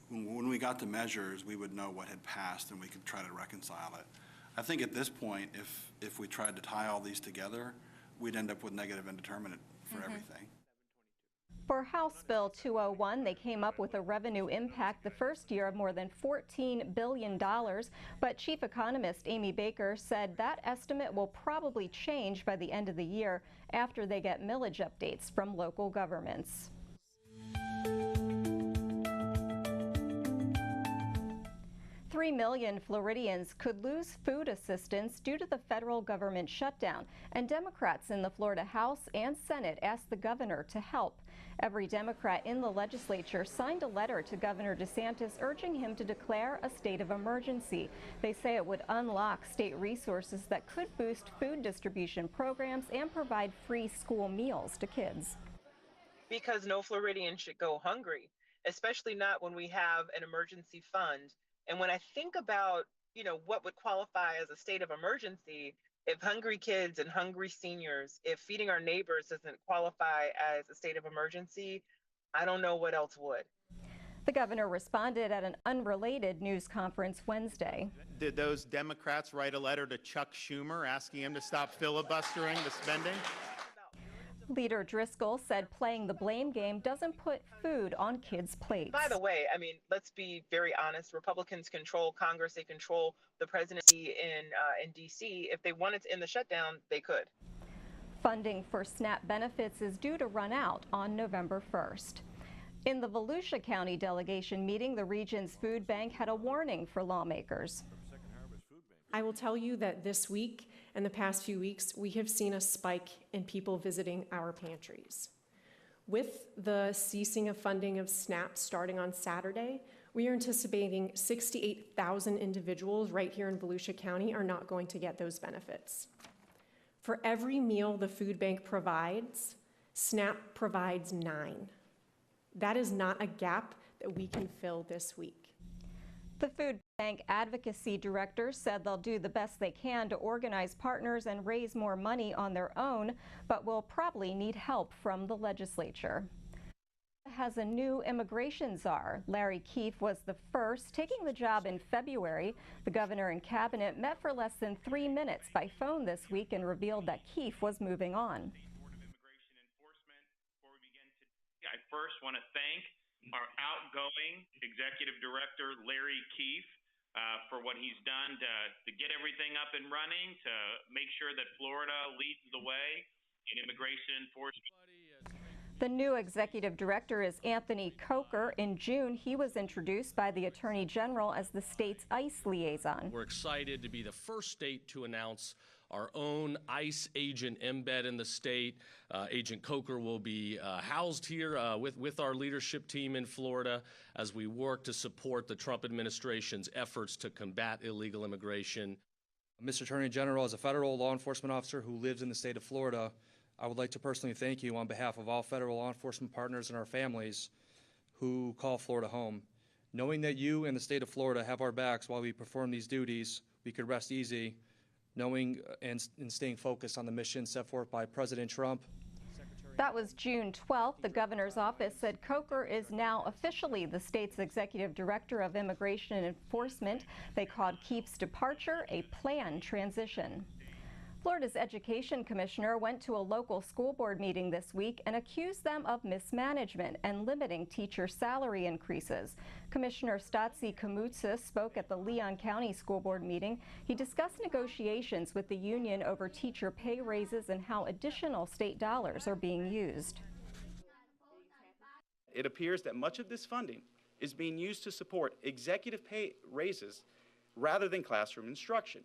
Speaker 19: when we got the measures, we would know what had passed and we could try to reconcile it. I think at this point, if we tried to tie all these together, we'd end up with negative indeterminate for everything.
Speaker 4: For House Bill 201, they came up with a revenue impact the first year of more than $14 billion, but chief economist Amy Baker said that estimate will probably change by the end of the year after they get millage updates from local governments. $3 million Floridians could lose food assistance due to the federal government shutdown, and Democrats in the Florida House and Senate asked the governor to help. Every Democrat in the legislature signed a letter to Governor DeSantis urging him to declare a state of emergency. They say it would unlock state resources that could boost food distribution programs and provide free school meals to kids.
Speaker 20: Because no Floridian should go hungry, especially not when we have an emergency fund. And when I think about, you know, what would qualify as a state of emergency, if hungry kids and hungry seniors, if feeding our neighbors doesn't qualify as a state of emergency, I don't know what else would.
Speaker 4: The governor responded at an unrelated news conference Wednesday.
Speaker 10: Did those Democrats write a letter to Chuck Schumer asking him to stop filibustering the spending?
Speaker 4: Leader Driscoll said playing the blame game doesn't put food on kids' plates.
Speaker 20: By the way, I mean, let's be very honest. Republicans control Congress. They control the presidency in D.C. If they wanted to end the shutdown, they could.
Speaker 4: Funding for SNAP benefits is due to run out on November 1st. In the Volusia County delegation meeting, the region's food bank had a warning for lawmakers.
Speaker 21: I will tell you that this week and the past few weeks, we have seen a spike in people visiting our pantries. With the ceasing of funding of SNAP starting on Saturday, we are anticipating 68,000 individuals right here in Volusia County are not going to get those benefits. For every meal the food bank provides, SNAP provides 9. That is not a gap that we can fill this week.
Speaker 4: The Food Bank Advocacy Director said they'll do the best they can to organize partners and raise more money on their own, but will probably need help from the legislature. Has a new immigration czar. Larry Keefe was the first, taking the job in February. The governor and cabinet met for less than 3 minutes by phone this week and revealed that Keefe was moving on.
Speaker 24: I first want to thank our outgoing executive director, Larry Keefe, for what he's done to get everything up and running, to make sure that Florida leads the way in immigration enforcement.
Speaker 4: The new executive director is Anthony Coker. In June, he was introduced by the Attorney General as the state's ICE liaison.
Speaker 25: We're excited to be the first state to announce our own ICE agent embed in the state. Agent Coker will be housed here with our leadership team in Florida as we work to support the Trump administration's efforts to combat illegal immigration.
Speaker 26: Mr. Attorney General, as a federal law enforcement officer who lives in the state of Florida, I would like to personally thank you on behalf of all federal law enforcement partners and our families who call Florida home. Knowing that you and the state of Florida have our backs while we perform these duties, we could rest easy knowing and staying focused on the mission set forth by President Trump.
Speaker 4: That was June 12th. The governor's office said Coker is now officially the state's executive director of immigration and enforcement. They called Keefe's departure a planned transition. Florida's education commissioner went to a local school board meeting this week and accused them of mismanagement and limiting teacher salary increases. Commissioner Stotzi Kamutsa spoke at the Leon County School Board meeting. He discussed negotiations with the union over teacher pay raises and how additional state dollars are being used.
Speaker 1: It appears that much of this funding is being used to support executive pay raises rather than classroom instruction.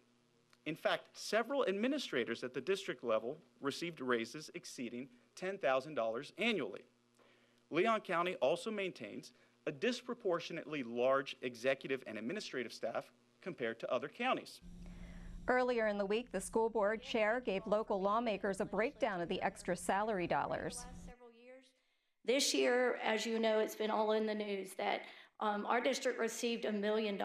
Speaker 1: In fact, several administrators at the district level received raises exceeding $10,000 annually. Leon County also maintains a disproportionately large executive and administrative staff compared to other counties.
Speaker 4: Earlier in the week, the school board chair gave local lawmakers a breakdown of the extra salary dollars.
Speaker 3: This year, as you know, it's been all in the news that our district received $1 million,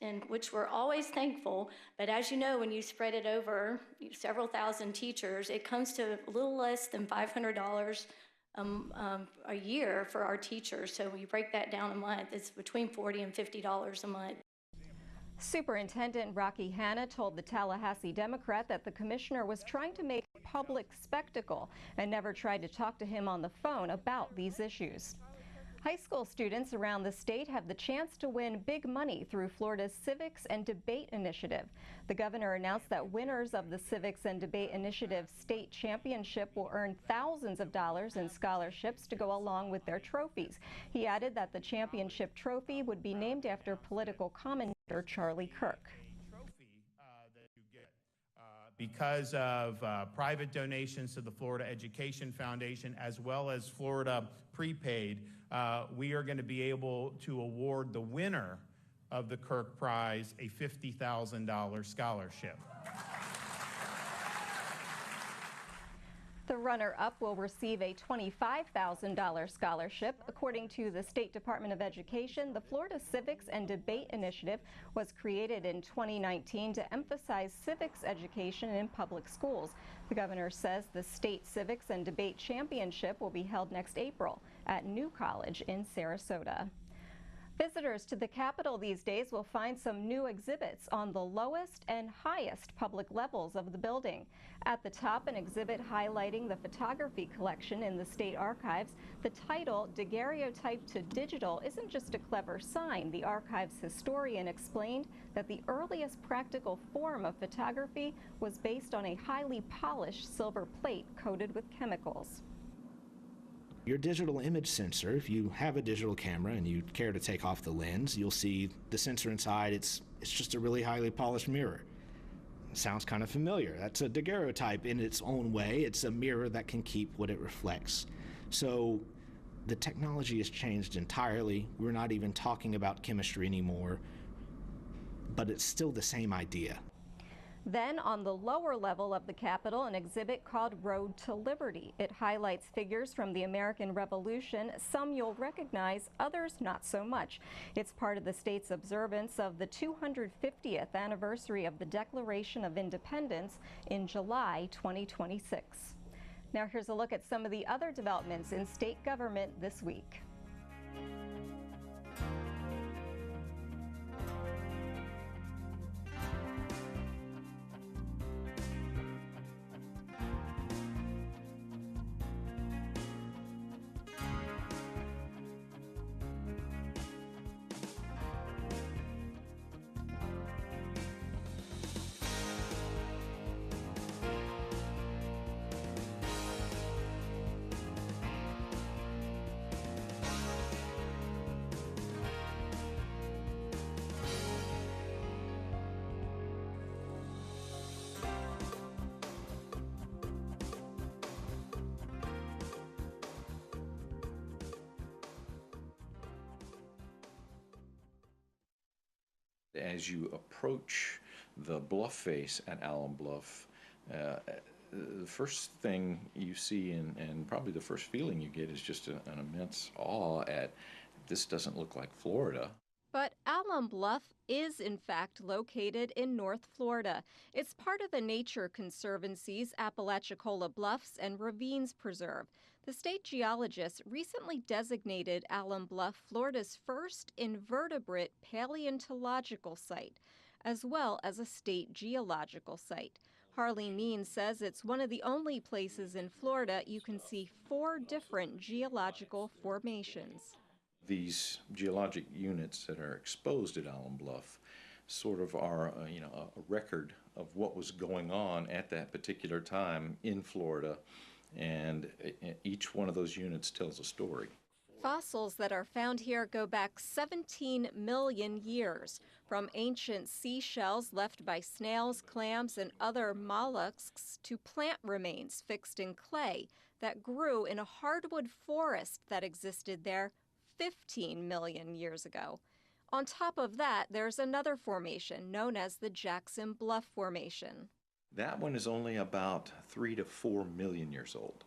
Speaker 3: and which we're always thankful. But as you know, when you spread it over several thousand teachers, it comes to a little less than $500 a year for our teachers. So when you break that down a month, it's between $40 and $50 a month.
Speaker 4: Superintendent Rocky Hanna told the Tallahassee Democrat that the commissioner was trying to make a public spectacle and never tried to talk to him on the phone about these issues. High school students around the state have the chance to win big money through Florida's Civics and Debate Initiative. The governor announced that winners of the Civics and Debate Initiative state championship will earn thousands of dollars in scholarships to go along with their trophies. He added that the championship trophy would be named after political commentator Charlie Kirk.
Speaker 10: Because of private donations to the Florida Education Foundation as well as Florida Prepaid, we are going to be able to award the winner of the Kirk Prize a $50,000 scholarship.
Speaker 4: The runner-up will receive a $25,000 scholarship. According to the State Department of Education, the Florida Civics and Debate Initiative was created in 2019 to emphasize civics education in public schools. The governor says the State Civics and Debate Championship will be held next April at New College in Sarasota. Visitors to the Capitol these days will find some new exhibits on the lowest and highest public levels of the building. At the top, an exhibit highlighting the photography collection in the state archives. The title, Daguerreotype to Digital, isn't just a clever sign. The archives historian explained that the earliest practical form of photography was based on a highly polished silver plate coated with chemicals.
Speaker 2: Your digital image sensor, if you have a digital camera and you care to take off the lens, you'll see the sensor inside. It's just a really highly polished mirror. It sounds kind of familiar. That's a daguerreotype in its own way. It's a mirror that can keep what it reflects. So the technology has changed entirely. We're not even talking about chemistry anymore, but it's still the same idea.
Speaker 4: Then on the lower level of the Capitol, an exhibit called Road to Liberty. It highlights figures from the American Revolution. Some you'll recognize, others not so much. It's part of the state's observance of the 250th anniversary of the Declaration of Independence in July 2026. Now here's a look at some of the other developments in state government this week.
Speaker 7: As you approach the bluff face at Allen Bluff, the first thing you see and probably the first feeling you get is just an immense awe at, this doesn't look like Florida.
Speaker 4: But Alum Bluff is, in fact, located in North Florida. It's part of the Nature Conservancy's Apalachicola Bluffs and Ravines Preserve. The state geologists recently designated Alum Bluff Florida's first invertebrate paleontological site, as well as a state geological site. Harley Means says it's one of the only places in Florida you can see 4 different geological formations.
Speaker 7: These geologic units that are exposed at Alum Bluff sort of are, a record of what was going on at that particular time in Florida, and each one of those units tells a story.
Speaker 4: Fossils that are found here go back 17 million years, from ancient seashells left by snails, clams, and other mollusks to plant remains fixed in clay that grew in a hardwood forest that existed there 15 million years ago. On top of that, there's another formation known as the Jackson Bluff Formation.
Speaker 7: That one is only about 3 to 4 million years old.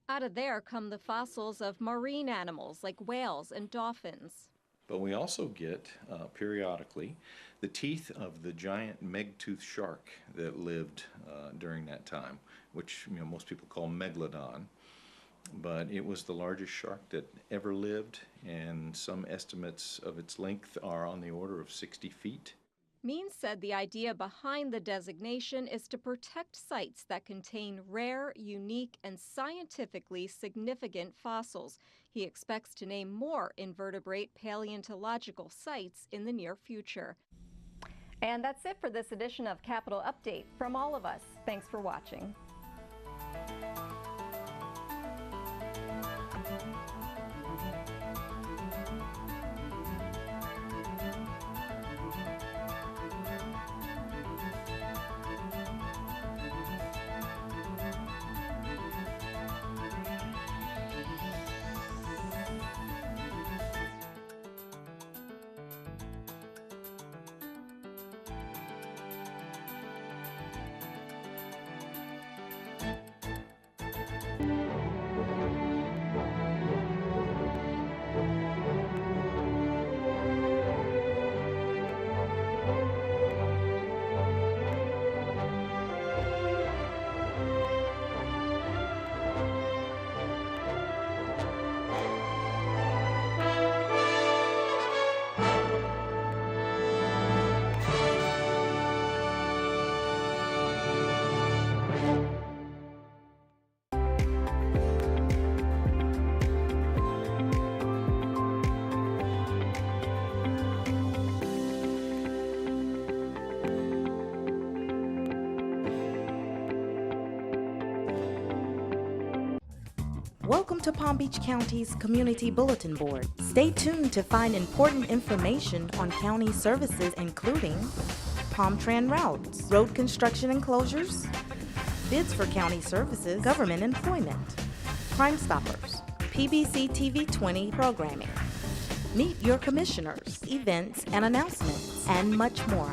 Speaker 4: Out of there come the fossils of marine animals like whales and dolphins.
Speaker 7: But we also get, periodically, the teeth of the giant meg-toothed shark that lived during that time, which most people call megalodon. But it was the largest shark that ever lived, and some estimates of its length are on the order of 60 feet.
Speaker 4: Means said the idea behind the designation is to protect sites that contain rare, unique, and scientifically significant fossils. He expects to name more invertebrate paleontological sites in the near future. And that's it for this edition of Capitol Update. From all of us, thanks for watching.
Speaker 5: Welcome to Palm Beach County's Community Bulletin Board. Stay tuned to find important information on county services including Palm Tran routes, road construction and closures, bids for county services, government employment, Crime Stoppers, PBC TV 20 programming, meet your commissioners, events and announcements, and much more.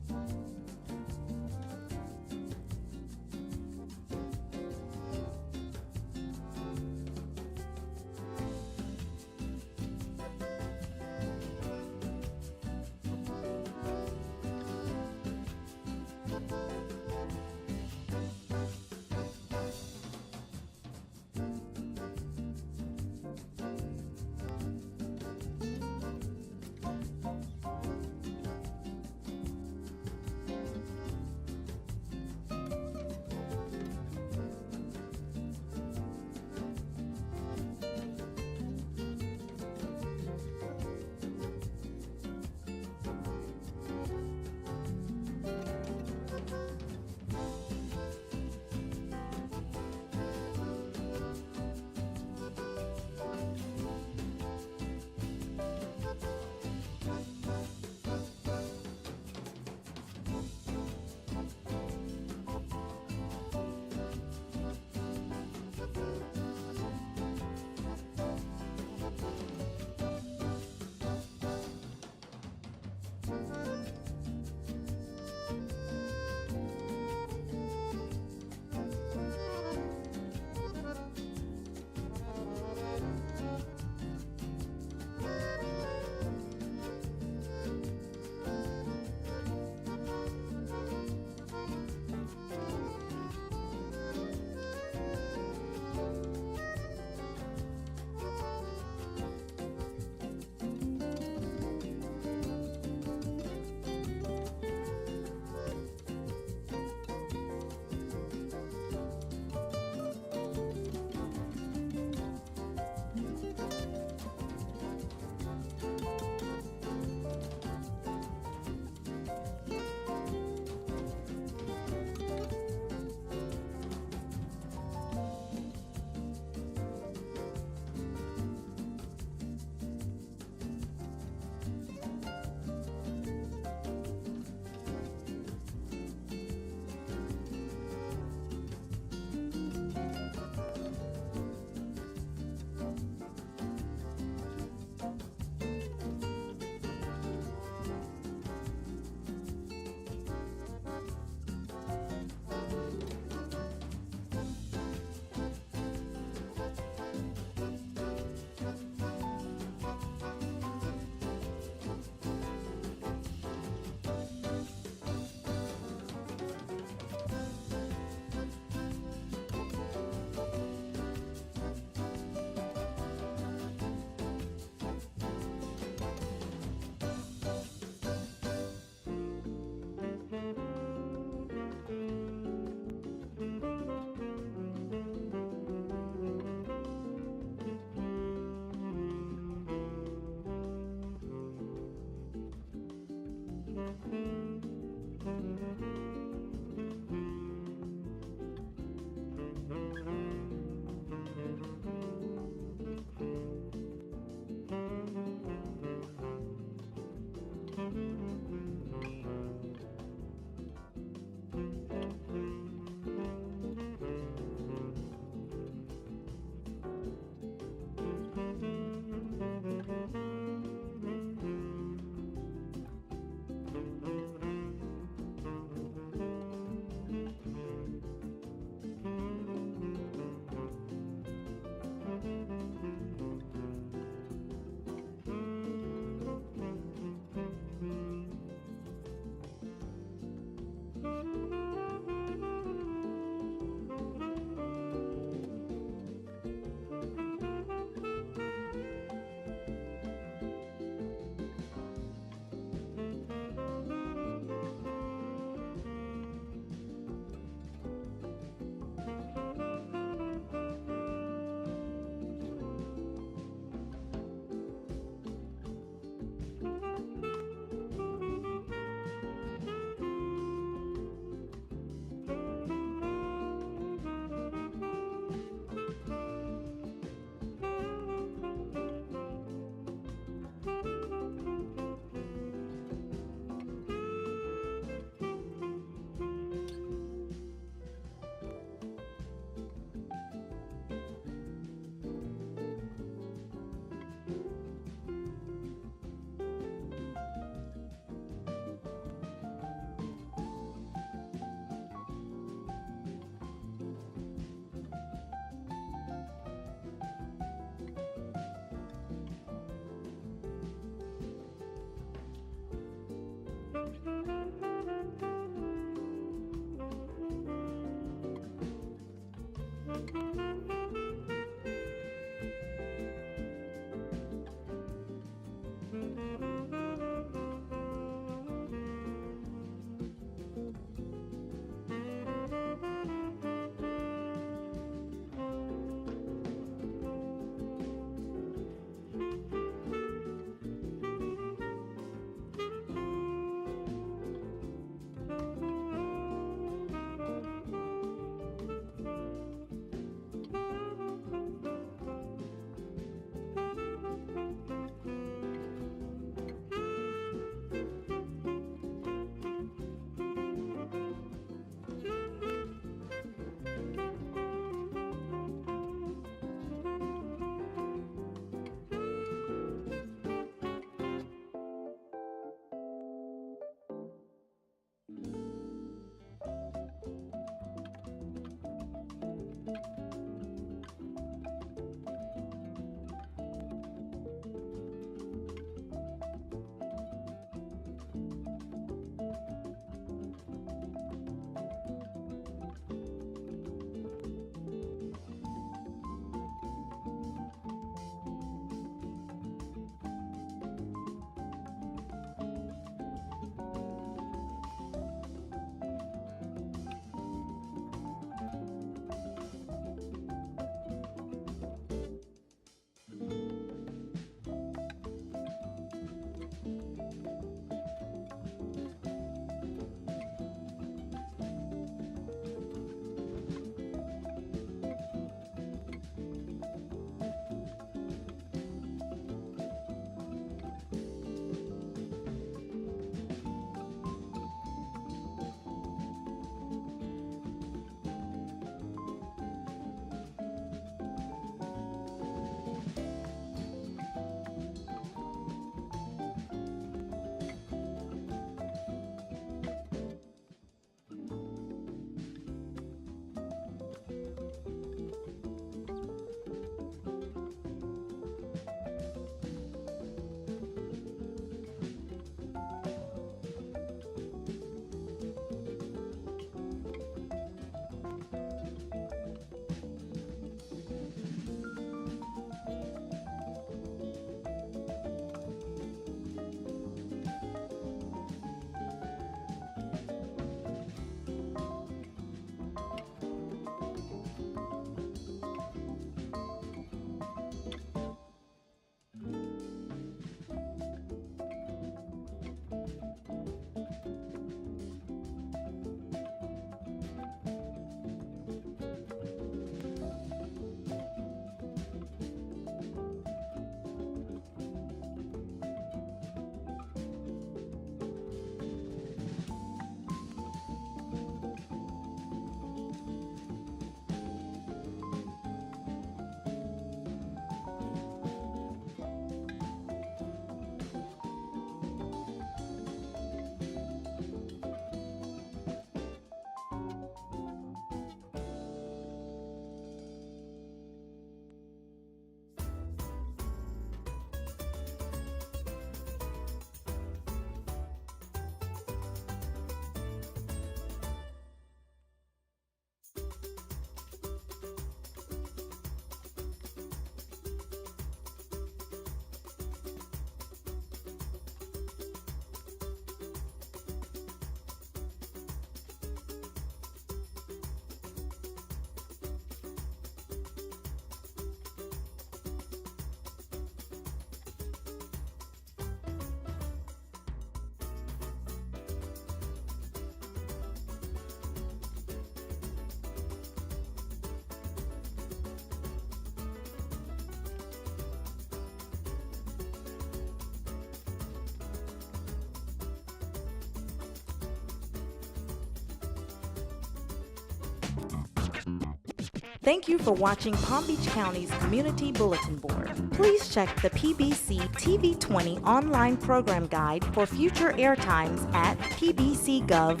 Speaker 5: Thank you for watching Palm Beach County's Community Bulletin Board. Please check the PBC TV20 online program guide for future airtimes at pbcgov.com.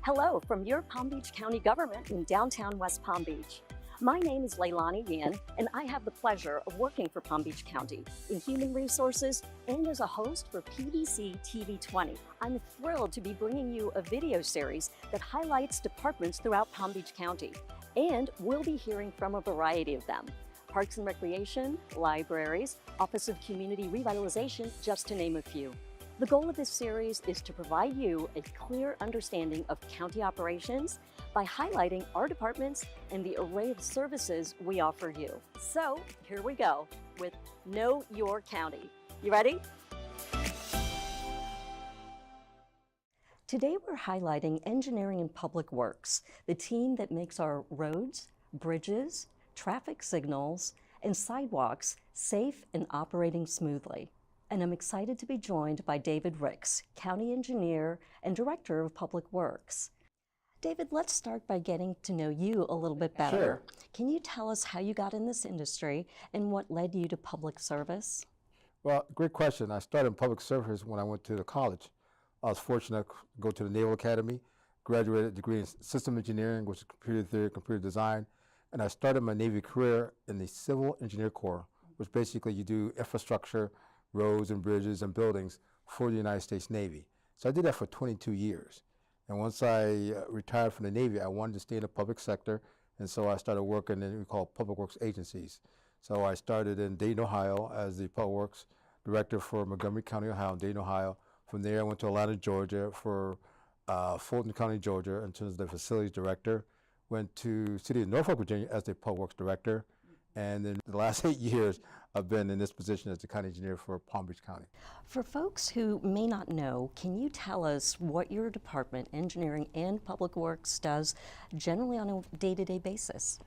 Speaker 8: Hello from your Palm Beach County government in downtown West Palm Beach. My name is Leilani Yin, and I have the pleasure of working for Palm Beach County in human resources and as a host for PBC TV 20. I'm thrilled to be bringing you a video series that highlights departments throughout Palm Beach County, and we'll be hearing from a variety of them. Parks and Recreation, libraries, Office of Community Revitalization, just to name a few. The goal of this series is to provide you a clear understanding of county operations by highlighting our departments and the array of services we offer you. So here we go with Know Your County. You ready? Today we're highlighting Engineering and Public Works, the team that makes our roads, bridges, traffic signals, and sidewalks safe and operating smoothly. And I'm excited to be joined by David Ricks, County Engineer and Director of Public Works. David, let's start by getting to know you a little bit better.
Speaker 9: Sure.
Speaker 8: Can you tell us how you got in this industry and what led you to public service?
Speaker 9: Well, great question. I started in public service when I went to the college. I was fortunate to go to the Naval Academy, graduated a degree in system engineering, which is computer theory, computer design, and I started my Navy career in the Civil Engineer Corps, which basically you do infrastructure, roads and bridges and buildings for the United States Navy. So I did that for 22 years. And once I retired from the Navy, I wanted to stay in the public sector, and so I started working in what we call public works agencies. So I started in Dayton, Ohio as the public works director for Montgomery County, Ohio, in Dayton, Ohio. From there, I went to Atlanta, Georgia for Fulton County, Georgia, in terms of the facilities director. Went to City of Norfolk, Virginia as the public works director. And in the last 8 years, I've been in this position as the county engineer for Palm Beach County.
Speaker 8: For folks who may not know, can you tell us what your department, Engineering and Public Works, does generally on a day-to-day basis?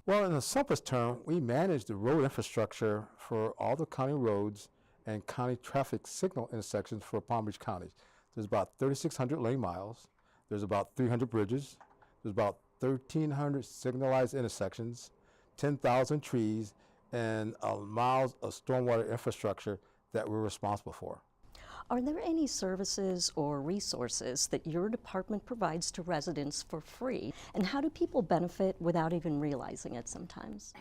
Speaker 9: Well, in the simplest term, we manage the road infrastructure for all the county roads and county traffic signal intersections for Palm Beach County. There's about 3,600 lane miles. There's about 300 bridges. There's about 1,300 signalized intersections, 10,000 trees, and miles of stormwater infrastructure that we're responsible for.
Speaker 8: Are there any services or resources that your department provides to residents for free? And how do people benefit without even realizing it sometimes?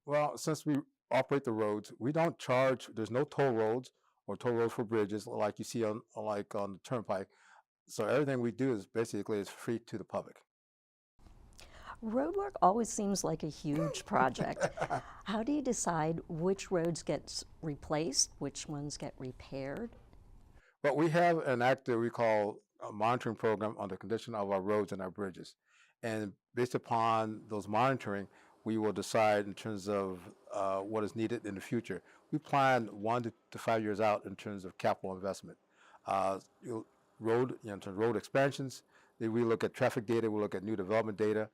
Speaker 9: Well, since we operate the roads, we don't charge, there's no toll roads or toll roads for bridges like you see on the turnpike. So everything we do is basically free to the public.
Speaker 8: Roadwork always seems like a huge project. How do you decide which roads get replaced, which ones get repaired?
Speaker 9: But we have an act that we call a monitoring program on the condition of our roads and our bridges. And based upon those monitoring, we will decide in terms of what is needed in the future. We plan 1 to 5 years out in terms of capital investment. In terms of road expansions, we look at traffic data, we look at new development data,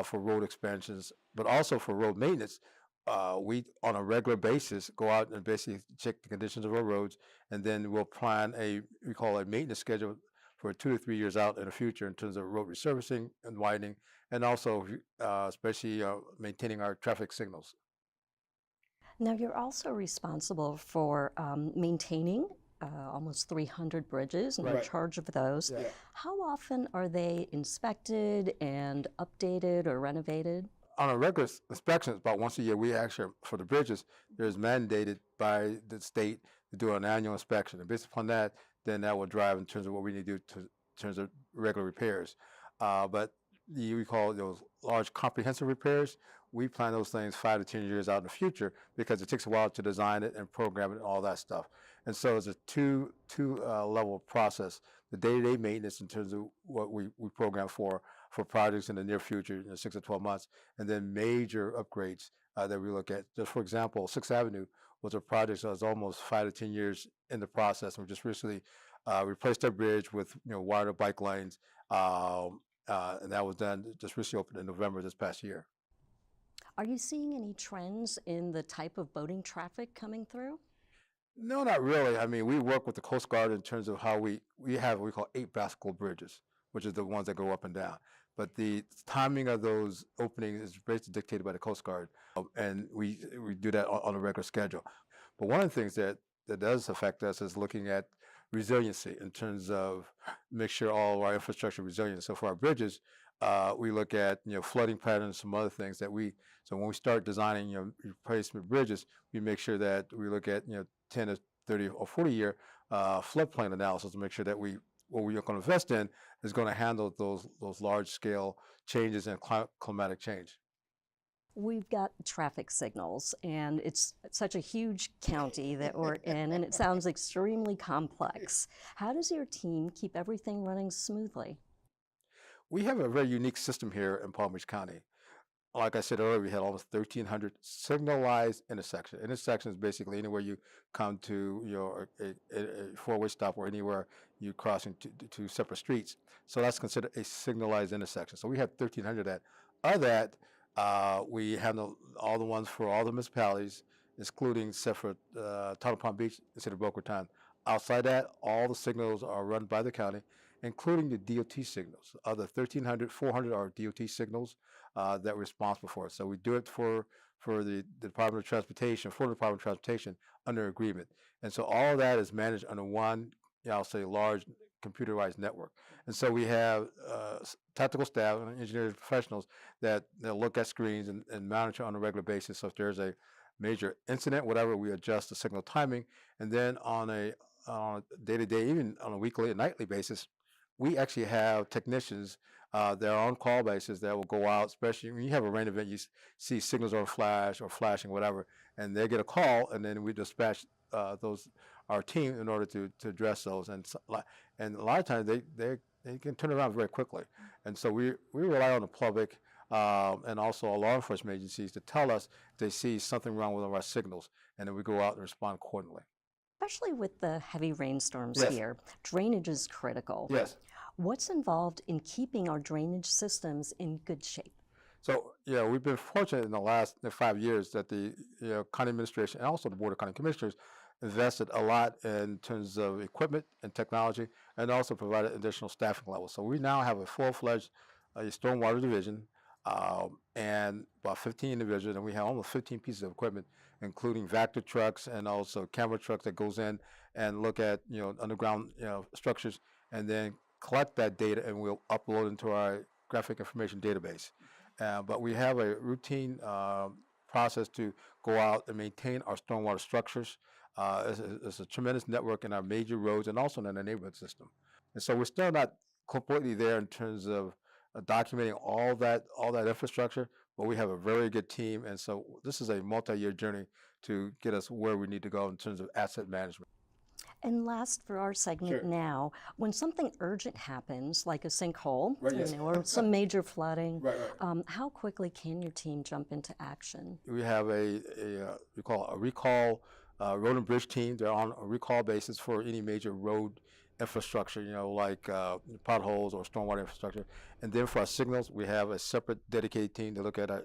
Speaker 9: for road expansions, but also for road maintenance. We, on a regular basis, go out and basically check the conditions of our roads, and then we'll plan we call a maintenance schedule for 2 to 3 years out in the future in terms of road resurfacing and widening, and also especially maintaining our traffic signals.
Speaker 8: Now, you're also responsible for maintaining almost 300 bridges and in charge of those.
Speaker 9: Yeah.
Speaker 8: How often are they inspected and updated or renovated?
Speaker 9: On a regular inspection, about once a year. We actually, for the bridges, there's mandated by the state to do an annual inspection. And based upon that, then that will drive in terms of what we need to do in terms of regular repairs. But we call those large comprehensive repairs. We plan those things 5 to 10 years out in the future because it takes a while to design it and program it and all that stuff. And so it's a two level process. The day-to-day maintenance in terms of what we program for projects in the near future, 6 to 12 months, and then major upgrades that we look at. Just for example, 6th Avenue was a project that was almost 5 to 10 years in the process. And we just recently replaced our bridge with wider bike lanes, and that was done just recently opened in November this past year.
Speaker 8: Are you seeing any trends in the type of boating traffic coming through?
Speaker 9: No, not really. I mean, we work with the Coast Guard in terms of how we have what we call 8 bascule bridges, which is the ones that go up and down. But the timing of those openings is basically dictated by the Coast Guard, and we do that on a regular schedule. But one of the things that does affect us is looking at resiliency in terms of make sure all of our infrastructure is resilient. So for our bridges, we look at flooding patterns, some other things that so when we start designing replacement bridges, we make sure that we look at 10 to 30 or 40 year floodplain analysis to make sure that what we are going to invest in is going to handle those large scale changes in climatic change.
Speaker 8: We've got traffic signals, and it's such a huge county that we're in, and it sounds extremely complex. How does your team keep everything running smoothly?
Speaker 9: We have a very unique system here in Palm Beach County. Like I said earlier, we had almost 1,300 signalized intersections. Intersection is basically anywhere you come to a four-way stop or anywhere you crossing two separate streets. So that's considered a signalized intersection. So we have 1,300 that. Of that, we handle all the ones for all the municipalities, excluding except for Town of Palm Beach and City of Boca Raton. Outside that, all the signals are run by the county, including the DOT signals. Of the 1,300, 400 are DOT signals that we're responsible for. So we do it for the Department of Transportation, for the Department of Transportation under agreement. And so all of that is managed under one, I'll say, large computerized network. And so we have tactical staff and engineering professionals that look at screens and monitor on a regular basis. So if there's a major incident, whatever, we adjust the signal timing. And then on a day-to-day, even on a weekly and nightly basis, we actually have technicians that are on call basis that will go out, especially when you have a rain event, you see signals on flash or flashing, whatever, and they get a call, and then we dispatch our team in order to address those. And a lot of times they can turn around very quickly. And so we rely on the public and also our law enforcement agencies to tell us if they see something wrong with our signals, and then we go out and respond accordingly.
Speaker 8: Especially with the heavy rainstorms
Speaker 9: Yes.
Speaker 8: here, drainage is critical.
Speaker 9: Yes.
Speaker 8: What's involved in keeping our drainage systems in good shape?
Speaker 9: So, we've been fortunate in the last 5 years that the county administration and also the Board of County Commissioners invested a lot in terms of equipment and technology, and also provided additional staffing levels. So we now have a full-fledged stormwater division and about 15 individuals, and we have almost 15 pieces of equipment, including Vector trucks and also camera trucks that goes in and look at underground structures, and then collect that data, and we'll upload into our graphic information database. But we have a routine process to go out and maintain our stormwater structures. It's a tremendous network in our major roads and also in the neighborhood system. And so we're still not completely there in terms of documenting all that infrastructure, but we have a very good team. And so this is a multi-year journey to get us where we need to go in terms of asset management.
Speaker 8: And last for our segment
Speaker 9: Sure.
Speaker 8: now, when something urgent happens, like a sinkhole,
Speaker 9: Right, yes.
Speaker 8: or some major flooding,
Speaker 9: Right.
Speaker 8: how quickly can your team jump into action?
Speaker 9: We have we call a recall road and bridge team. They're on a recall basis for any major road infrastructure, like potholes or stormwater infrastructure. And then for our signals, we have a separate dedicated team to look at our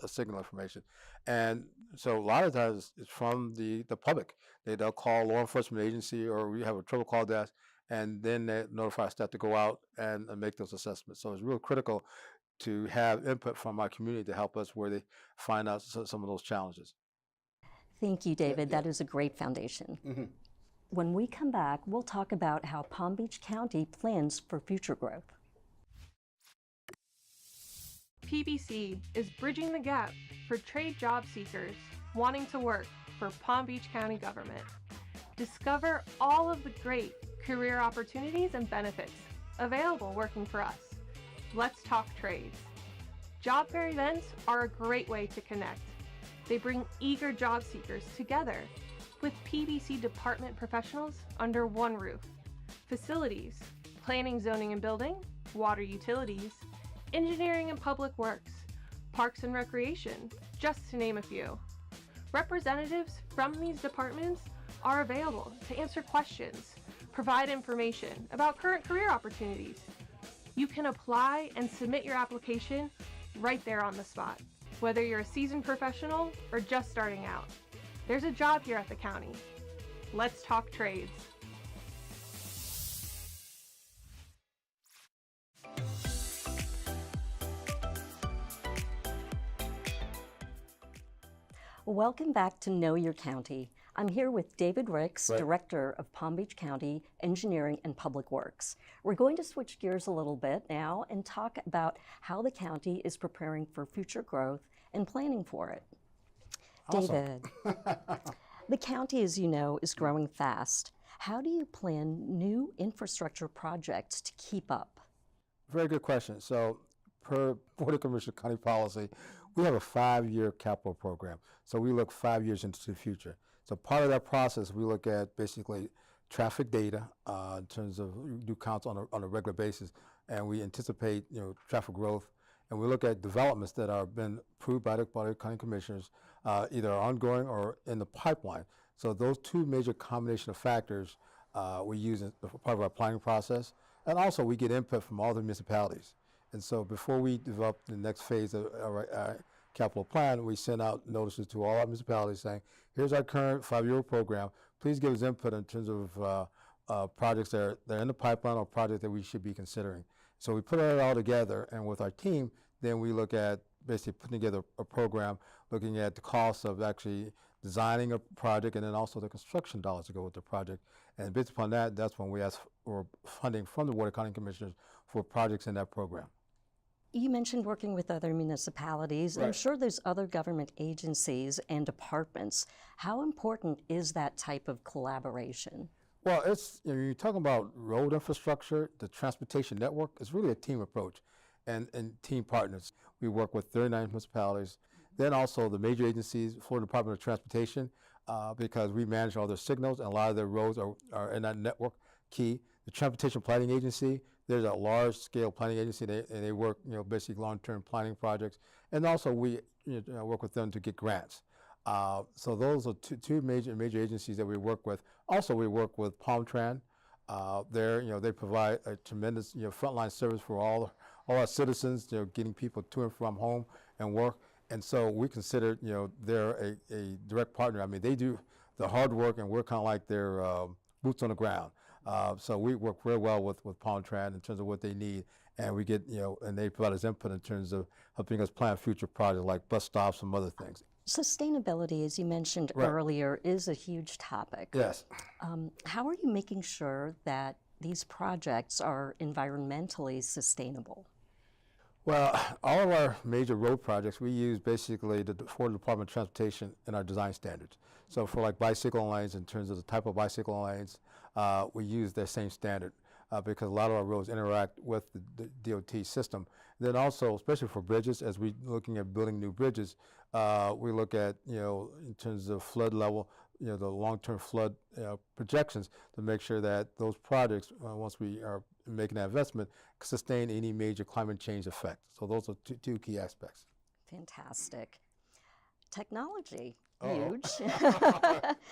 Speaker 9: signal information. And so a lot of times it's from the public. They'll call law enforcement agency, or we have a trouble call desk, and then they notify staff to go out and make those assessments. So it's real critical to have input from our community to help us where they find out some of those challenges.
Speaker 8: Thank you, David. That is a great foundation.
Speaker 9: Mm-hmm.
Speaker 8: When we come back, we'll talk about how Palm Beach County plans for future growth.
Speaker 11: PBC is bridging the gap for trade job seekers wanting to work for Palm Beach County government. Discover all of the great career opportunities and benefits available working for us. Let's talk trades. Job fair events are a great way to connect. They bring eager job seekers together with PBC department professionals under one roof. Facilities, planning, zoning and building, water utilities, engineering and public works, parks and recreation, just to name a few. Representatives from these departments are available to answer questions, provide information about current career opportunities. You can apply and submit your application right there on the spot, whether you're a seasoned professional or just starting out. There's a job here at the county. Let's talk trades.
Speaker 8: Welcome back to Know Your County. I'm here with David Ricks,
Speaker 9: Right.
Speaker 8: Director of Palm Beach County Engineering and Public Works. We're going to switch gears a little bit now and talk about how the county is preparing for future growth and planning for it.
Speaker 9: Awesome.
Speaker 8: David, the county, as you know, is growing fast. How do you plan new infrastructure projects to keep up?
Speaker 9: Very good question. So, per Board of Commissioners County policy, we have a 5-year capital program. So we look 5 years into the future. So part of that process, we look at basically traffic data in terms of we do counts on a regular basis, and we anticipate traffic growth, and we look at developments that are been approved by the county commissioners, either ongoing or in the pipeline. So those two major combination of factors we use as part of our planning process, and also we get input from all the municipalities. And so before we develop the next phase of our capital plan, we send out notices to all our municipalities saying, here's our current 5-year program. Please give us input in terms of projects that are in the pipeline or projects that we should be considering. So we put it all together, and with our team, then we look at basically putting together a program, looking at the cost of actually designing a project and then also the construction dollars to go with the project. And based upon that, that's when we ask for funding from the Board of County Commissioners for projects in that program.
Speaker 8: You mentioned working with other municipalities.
Speaker 9: Right.
Speaker 8: I'm sure there's other government agencies and departments. How important is that type of collaboration?
Speaker 9: Well, it's, you're talking about road infrastructure, the transportation network, it's really a team approach and team partners. We work with 39 municipalities, then also the major agencies, Florida Department of Transportation, because we manage all their signals and a lot of their roads are in that network key. The Transportation Planning Agency, there's a large-scale planning agency, and they work, basically long-term planning projects, and also we work with them to get grants. So those are two major agencies that we work with. Also, we work with PalmTran. They provide a tremendous frontline service for all our citizens, getting people to and from home and work. And so we consider they're a direct partner. I mean, they do the hard work, and we're kind of like their boots on the ground. So we work very well with PalmTran in terms of what they need, and we get and they provide us input in terms of helping us plan future projects like bus stops and other things.
Speaker 8: Sustainability, as you mentioned
Speaker 9: Right.
Speaker 8: earlier, is a huge topic.
Speaker 9: Yes.
Speaker 8: How are you making sure that these projects are environmentally sustainable?
Speaker 9: Well, all of our major road projects, we use basically the Florida Department of Transportation in our design standards. So for like bicycle lanes, in terms of the type of bicycle lanes, we use that same standard because a lot of our roads interact with the DOT system. Then also, especially for bridges, as we're looking at building new bridges, we look at, in terms of flood level, the long-term flood projections to make sure that those projects, once we are making that investment, sustain any major climate change effect. So those are two key aspects.
Speaker 8: Fantastic. Technology,
Speaker 9: Uh-oh.
Speaker 8: huge.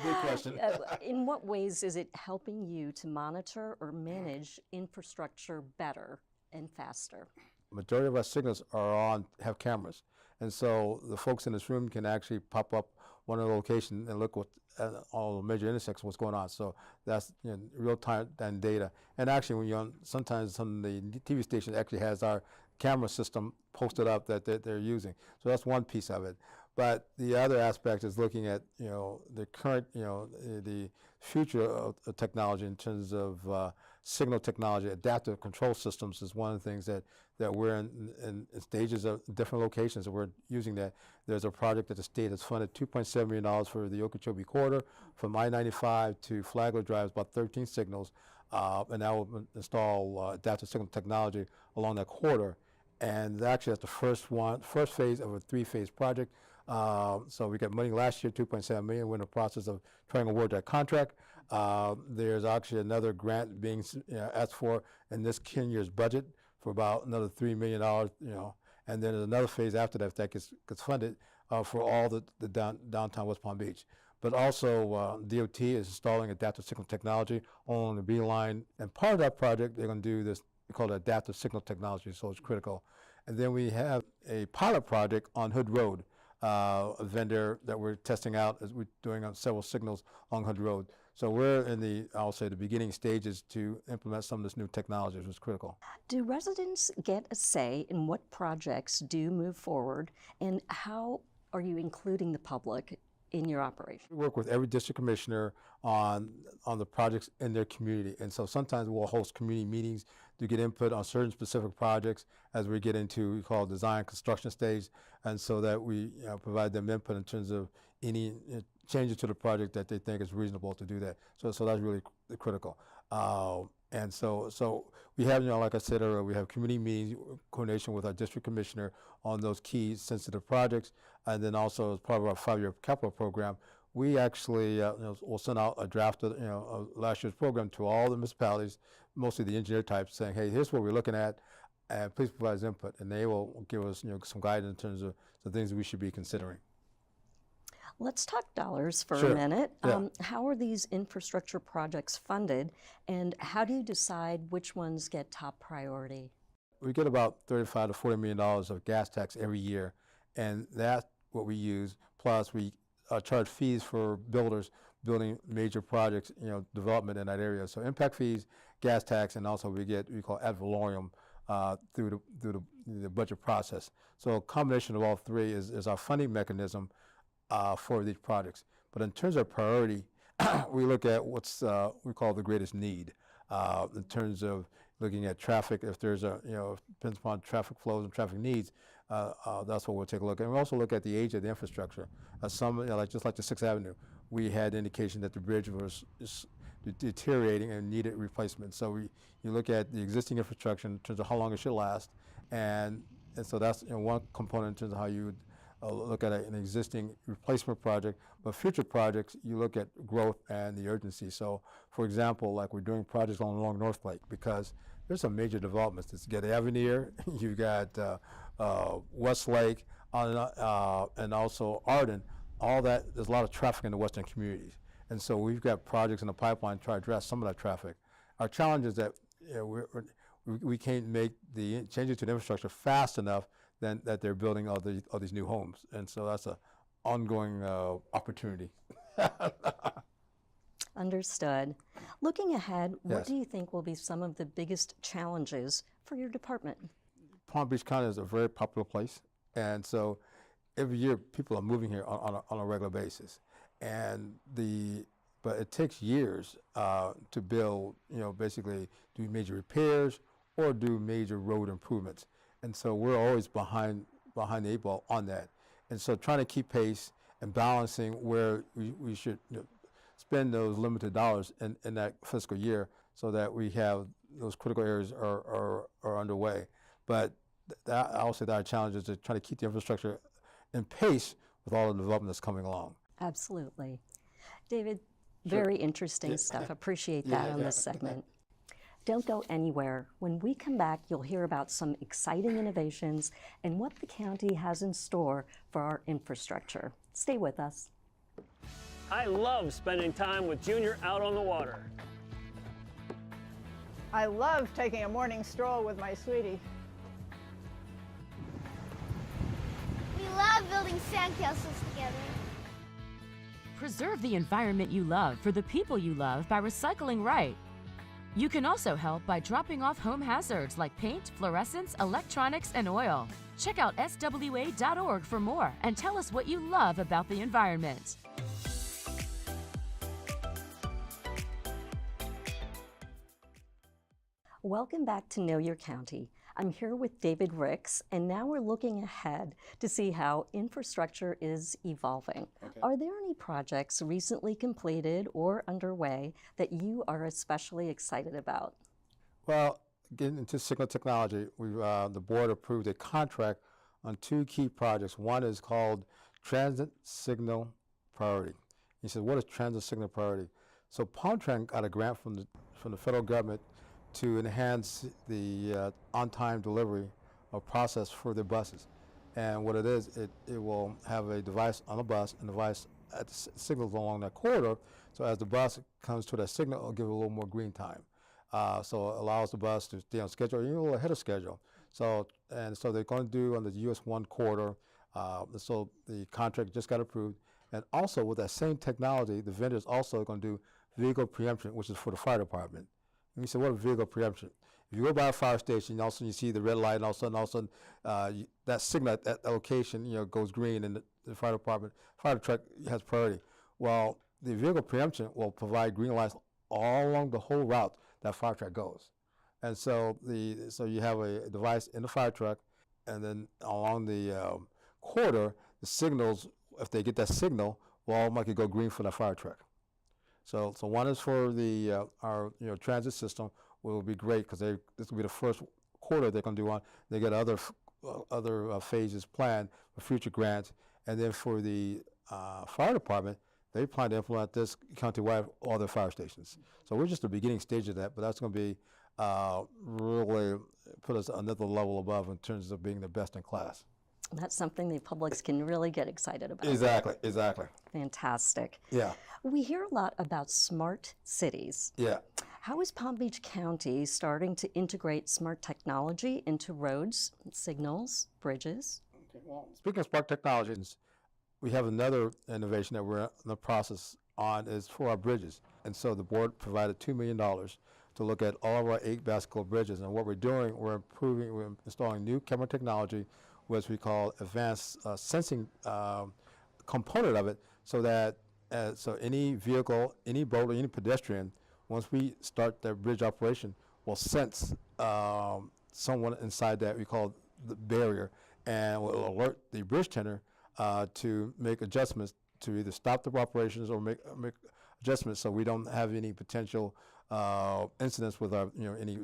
Speaker 9: Good question.
Speaker 8: In what ways is it helping you to monitor or manage infrastructure better and faster?
Speaker 9: Majority of our signals have cameras. And so the folks in this room can actually pop up one of the locations and look at all the major intersections, what's going on. So that's real-time data. And actually, when you're on, sometimes some of the TV stations actually has our camera system posted up that they're using. So that's one piece of it. But the other aspect is looking at the current, the future of technology in terms of signal technology. Adaptive control systems is one of the things that we're in stages of different locations that we're using that. There's a project that the state has funded $2.7 million for the Okeechobee corridor from I-95 to Flagler Drive, about 13 signals, and that will install adaptive signal technology along that corridor. And actually that's the first phase of a 3-phase project. So we got money last year, $2.7 million. We're in the process of trying to award that contract. There's actually another grant being asked for in this 10 year's budget for about another $3 million, and then there's another phase after that if that gets funded for all the downtown West Palm Beach. But also DOT is installing adaptive signal technology on the B line, and part of that project they're going to do this, we call it adaptive signal technology, so it's critical. And then we have a pilot project on Hood Road, a vendor that we're testing out as we're doing on several signals on Hood Road. So we're in the beginning stages to implement some of this new technology, which is critical.
Speaker 8: Do residents get a say in what projects do move forward, and how are you including the public in your operation?
Speaker 9: We work with every district commissioner on the projects in their community. And so sometimes we'll host community meetings to get input on certain specific projects as we get into, we call design construction stage. And so that we provide them input in terms of any changes to the project that they think is reasonable to do that. So that's really critical. And so we have, like I said earlier, we have community meetings, coordination with our district commissioner on those key sensitive projects. And then also as part of our 5-year capital program, we actually will send out a draft of last year's program to all the municipalities, mostly the engineer types, saying, hey, here's what we're looking at, and please provide us input. And they will give us some guidance in terms of the things we should be considering.
Speaker 8: Let's talk dollars for
Speaker 9: Sure.
Speaker 8: a minute.
Speaker 9: Yeah.
Speaker 8: How are these infrastructure projects funded, and how do you decide which ones get top priority?
Speaker 9: We get about $35 to $40 million of gas tax every year, and that's what we use. Plus, we charge fees for builders building major projects, development in that area. So impact fees, gas tax, and also we call ad valorem through the budget process. So a combination of all three is our funding mechanism for these projects. But in terms of priority, we look at what's we call the greatest need in terms of looking at traffic. If there's depends upon traffic flows and traffic needs, that's what we'll take a look at. And we also look at the age of the infrastructure. Some, just like the 6th Avenue, we had indication that the bridge was deteriorating and needed replacement. So you look at the existing infrastructure in terms of how long it should last, and so that's one component in terms of how you would look at an existing replacement project. But future projects, you look at growth and the urgency. So, for example, like we're doing projects along North Lake because there's some major developments. It's got Avenir, you've got West Lake, and also Arden. All that, there's a lot of traffic in the western communities. And so we've got projects in the pipeline to try to address some of that traffic. Our challenge is that we can't make the changes to the infrastructure fast enough than that they're building all these new homes. And so that's an ongoing opportunity.
Speaker 8: Understood. Looking ahead, what
Speaker 9: Yes.
Speaker 8: do you think will be some of the biggest challenges for your department?
Speaker 9: Palm Beach County is a very popular place. And so every year people are moving here on a regular basis. But it takes years to build, basically do major repairs or do major road improvements. And so we're always behind the 8 ball on that. And so trying to keep pace and balancing where we should spend those limited dollars in that fiscal year so that we have those critical areas are underway. But I would say that our challenge is to try to keep the infrastructure in pace with all the development that's coming along.
Speaker 8: Absolutely. David, very interesting stuff. Appreciate that on this segment. Don't go anywhere. When we come back, you'll hear about some exciting innovations and what the county has in store for our infrastructure. Stay with us.
Speaker 12: I love spending time with Junior out on the water.
Speaker 13: I love taking a morning stroll with my sweetie.
Speaker 14: We love building sandcastles together.
Speaker 15: Preserve the environment you love for the people you love by recycling right. You can also help by dropping off home hazards like paint, fluorescents, electronics, and oil. Check out swa.org for more and tell us what you love about the environment.
Speaker 8: Welcome back to Know Your County. I'm here with David Ricks, and now we're looking ahead to see how infrastructure is evolving.
Speaker 9: Okay.
Speaker 8: Are there any projects recently completed or underway that you are especially excited about?
Speaker 9: Well, getting into signal technology, the board approved a contract on 2 key projects. One is called Transit Signal Priority. He said, what is Transit Signal Priority? So Palmtran got a grant from the federal government to enhance the on-time delivery of process for their buses. And what it is, it will have a device on the bus and a device at the signals along that corridor. So as the bus comes to that signal, it'll give it a little more green time. So it allows the bus to stay on schedule, even a little ahead of schedule. So they're going to do on the US 1 corridor. So the contract just got approved. And also with that same technology, the vendor's also going to do vehicle preemption, which is for the fire department. And you say, what is vehicle preemption? If you go by a fire station, all of a sudden you see the red light, and all of a sudden that signal at that location, goes green, and the fire department, fire truck has priority. Well, the vehicle preemption will provide green lights all along the whole route that fire truck goes. And so you have a device in the fire truck, and then along the corridor, the signals, if they get that signal, will automatically go green for the fire truck. So one is for the our transit system, will be great because this will be the first quarter they're going to do on. They get other phases planned for future grants, and then for the fire department, they plan to implement this countywide all their fire stations. So we're just the beginning stage of that, but that's going to be really put us another level above in terms of being the best in class.
Speaker 8: That's something the publics can really get excited about.
Speaker 9: Exactly.
Speaker 8: Fantastic.
Speaker 9: Yeah.
Speaker 8: We hear a lot about smart cities.
Speaker 9: Yeah.
Speaker 8: How is Palm Beach County starting to integrate smart technology into roads, signals, bridges?
Speaker 9: Okay, well, speaking of smart technologies, we have another innovation that we're in the process on is for our bridges. And so the board provided $2 million to look at all of our 8 basketball bridges. And what we're doing, we're installing new camera technology, which we call advanced sensing component of it, so that so any vehicle, any boat, or any pedestrian, once we start that bridge operation, will sense someone inside that we call the barrier, and will alert the bridge tender to make adjustments to either stop the operations or make adjustments so we don't have any potential incidents with our any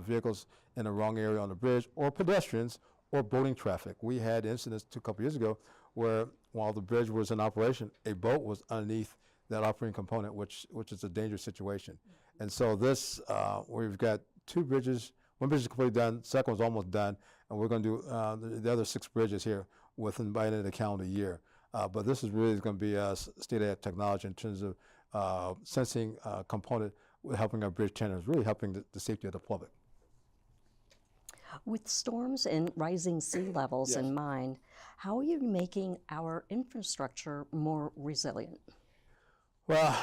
Speaker 9: vehicles in the wrong area on the bridge, or pedestrians, or boating traffic. We had incidents a couple years ago where while the bridge was in operation, a boat was underneath that operating component, which is a dangerous situation. And so this, we've got 2 bridges. One bridge is completely done, second one's almost done, and we're going to do the other 6 bridges here by the end of the calendar year. But this is really going to be a state-of-the-art technology in terms of sensing component, helping our bridge tenders, really helping the safety of the public.
Speaker 8: With storms and rising sea levels in mind, how are you making our infrastructure more resilient?
Speaker 9: Well,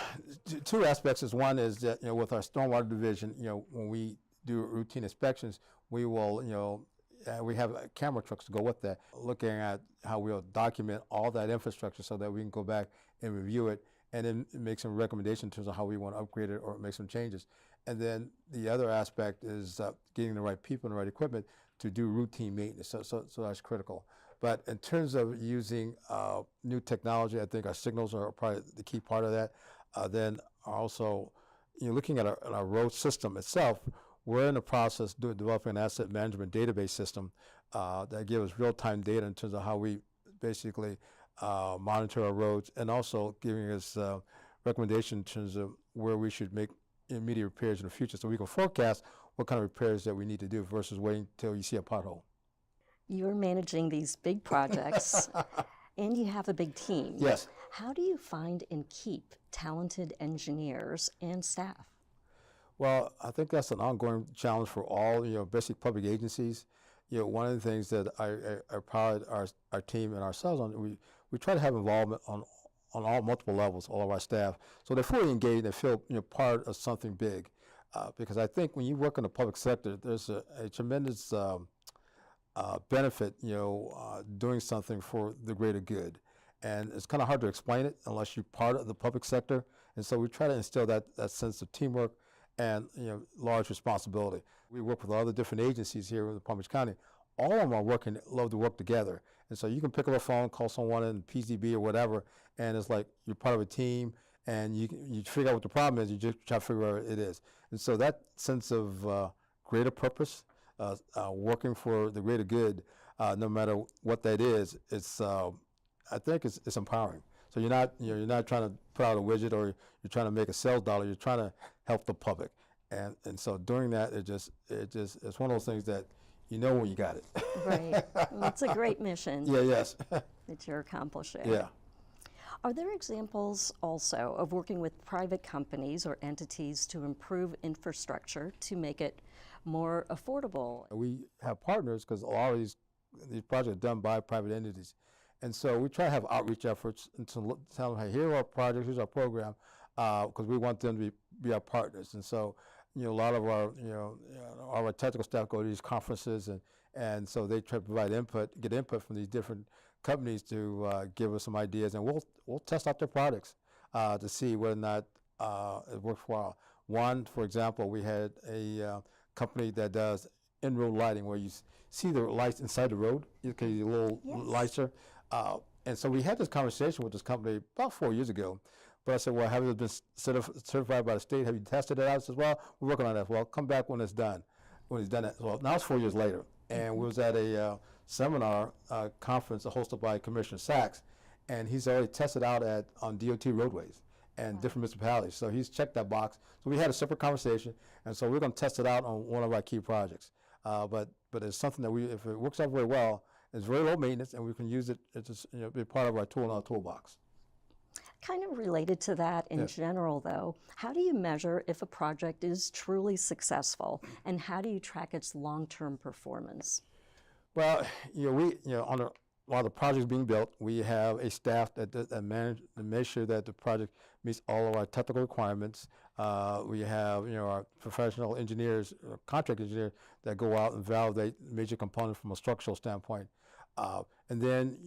Speaker 9: 2 aspects. One is that with our stormwater division, when we do routine inspections, we will we have camera trucks to go with that, looking at how we'll document all that infrastructure so that we can go back and review it and then make some recommendations in terms of how we want to upgrade it or make some changes. And then the other aspect is getting the right people and the right equipment to do routine maintenance. So that's critical. But in terms of using new technology, I think our signals are probably the key part of that. Then also, looking at our road system itself, we're in the process of developing an asset management database system that gives us real-time data in terms of how we basically monitor our roads, and also giving us recommendation in terms of where we should make immediate repairs in the future, so we can forecast what kind of repairs that we need to do versus waiting until you see a pothole.
Speaker 8: You're managing these big projects and you have a big team.
Speaker 9: Yes.
Speaker 8: How do you find and keep talented engineers and staff?
Speaker 9: Well, I think that's an ongoing challenge for all basic public agencies. One of the things that I pride our team and ourselves on, we try to have involvement on all multiple levels, all of our staff, so they're fully engaged and feel part of something big. Because I think when you work in the public sector, there's a tremendous benefit, doing something for the greater good. And it's kind of hard to explain it unless you're part of the public sector. And so we try to instill that sense of teamwork and large responsibility. We work with all the different agencies here in Palm Beach County. All of them love to work together. And so you can pick up a phone, call someone in PZB or whatever, and it's like you're part of a team, and you figure out what the problem is, you just try to figure out what it is. And so that sense of greater purpose, working for the greater good, no matter what that is, I think it's empowering. So you're not trying to put out a widget, or you're trying to make a sales dollar, you're trying to help the public. And so doing that, it's one of those things that when you got it.
Speaker 8: Right. Well, it's a great mission.
Speaker 9: Yes.
Speaker 8: That you're accomplishing.
Speaker 9: Yeah.
Speaker 8: Are there examples also of working with private companies or entities to improve infrastructure to make it more affordable?
Speaker 9: We have partners because a lot of these projects are done by private entities. And so we try to have outreach efforts and to tell them, hey, here are our projects, here's our program, because we want them to be our partners. And so, a lot of our technical staff go to these conferences, and so they try to provide get input from these different companies to give us some ideas, and we'll test out their products to see whether or not it works well. One, for example, we had a company that does in-road lighting where you see the lights inside the road, okay, your little lighter. And so we had this conversation with this company about 4 years ago. But I said, well, have it been certified by the state? Have you tested it out? I said, well, we're working on that. Well, come back when it's done. When he's done it. Well, now it's 4 years later. And we was at a seminar conference hosted by Commissioner Sachs, and he's already tested out on DOT roadways and different municipalities. So he's checked that box. So we had a separate conversation, and so we're going to test it out on one of our key projects. But it's something that if it works out very well, it's very low maintenance, and we can use it. It's just, be part of our tool in our toolbox.
Speaker 8: Kind of related to that in general, though, how do you measure if a project is truly successful, and how do you track its long-term performance?
Speaker 9: Well, while the project is being built, we have a staff that makes sure that the project meets all of our technical requirements. We have our professional engineers, contract engineers that go out and validate major components from a structural standpoint. And then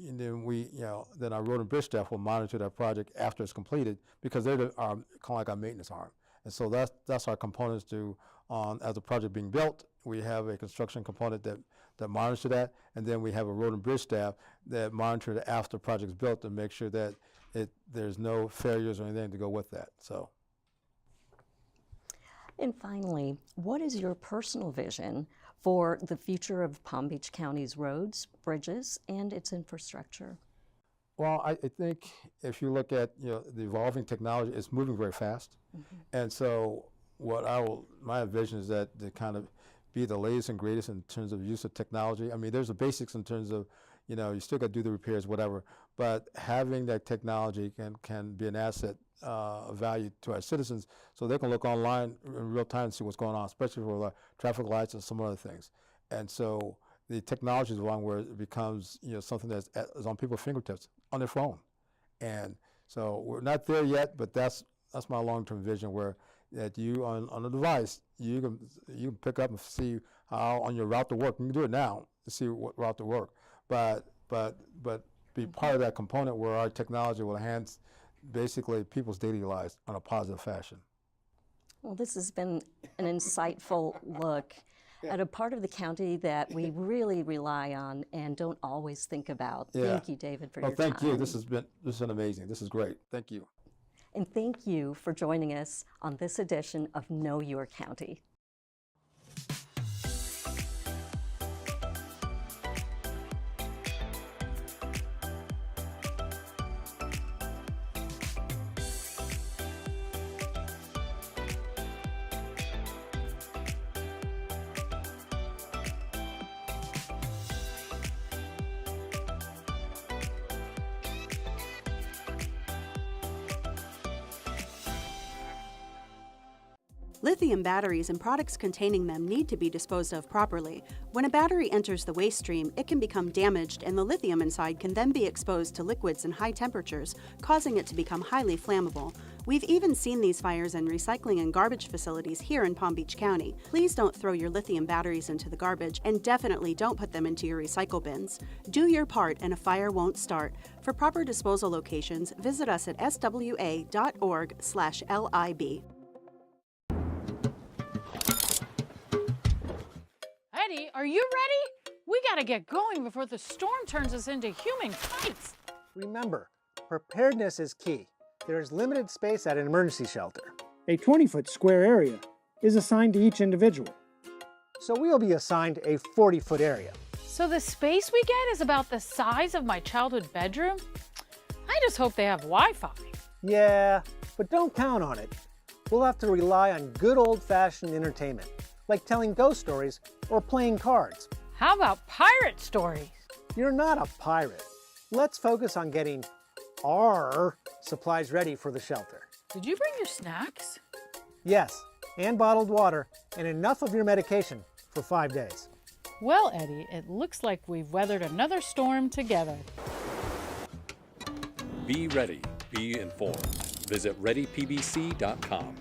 Speaker 9: our road and bridge staff will monitor that project after it's completed, because they're kind of like our maintenance arm. And so that's our components as the project being built. We have a construction component that monitors that, and then we have a road and bridge staff that monitor it after the project's built to make sure that there's no failures or anything to go with that. So.
Speaker 8: And finally, what is your personal vision for the future of Palm Beach County's roads, bridges, and its infrastructure?
Speaker 9: Well, I think if you look at the evolving technology, it's moving very fast. And so my vision is that to kind of be the latest and greatest in terms of use of technology. I mean, there's the basics in terms of, you still got to do the repairs, whatever, but having that technology can be an asset of value to our citizens, so they can look online in real time and see what's going on, especially for traffic lights and some other things. And so the technology is one where it becomes something that's on people's fingertips, on their phone. And so we're not there yet, but that's my long-term vision, where that you on a device you can pick up and see how on your route to work. You can do it now to see what route to work, but be part of that component where our technology will enhance basically people's daily lives in a positive fashion.
Speaker 8: Well, this has been an insightful look at a part of the county that we really rely on and don't always think about. Thank you, David, for your time.
Speaker 9: Thank you. This has been amazing. This is great. Thank you.
Speaker 8: And thank you for joining us on this edition of Know Your County.
Speaker 6: Lithium batteries and products containing them need to be disposed of properly. When a battery enters the waste stream, it can become damaged, and the lithium inside can then be exposed to liquids and high temperatures, causing it to become highly flammable. We've even seen these fires in recycling and garbage facilities here in Palm Beach County. Please don't throw your lithium batteries into the garbage, and definitely don't put them into your recycle bins. Do your part and a fire won't start. For proper disposal locations, visit us at swa.org/LIB.
Speaker 16: Eddie, are you ready? We gotta get going before the storm turns us into human kites.
Speaker 17: Remember, preparedness is key. There is limited space at an emergency shelter.
Speaker 18: A 20-foot square area is assigned to each individual.
Speaker 17: So we'll be assigned a 40-foot area.
Speaker 16: So the space we get is about the size of my childhood bedroom? I just hope they have Wi-Fi.
Speaker 17: Yeah, but don't count on it. We'll have to rely on good old-fashioned entertainment, like telling ghost stories or playing cards.
Speaker 16: How about pirate stories?
Speaker 17: You're not a pirate. Let's focus on getting our supplies ready for the shelter.
Speaker 16: Did you bring your snacks?
Speaker 17: Yes, and bottled water, and enough of your medication for 5 days.
Speaker 16: Well, Eddie, it looks like we've weathered another storm together.
Speaker 22: Be ready, be informed. Visit readypbc.com.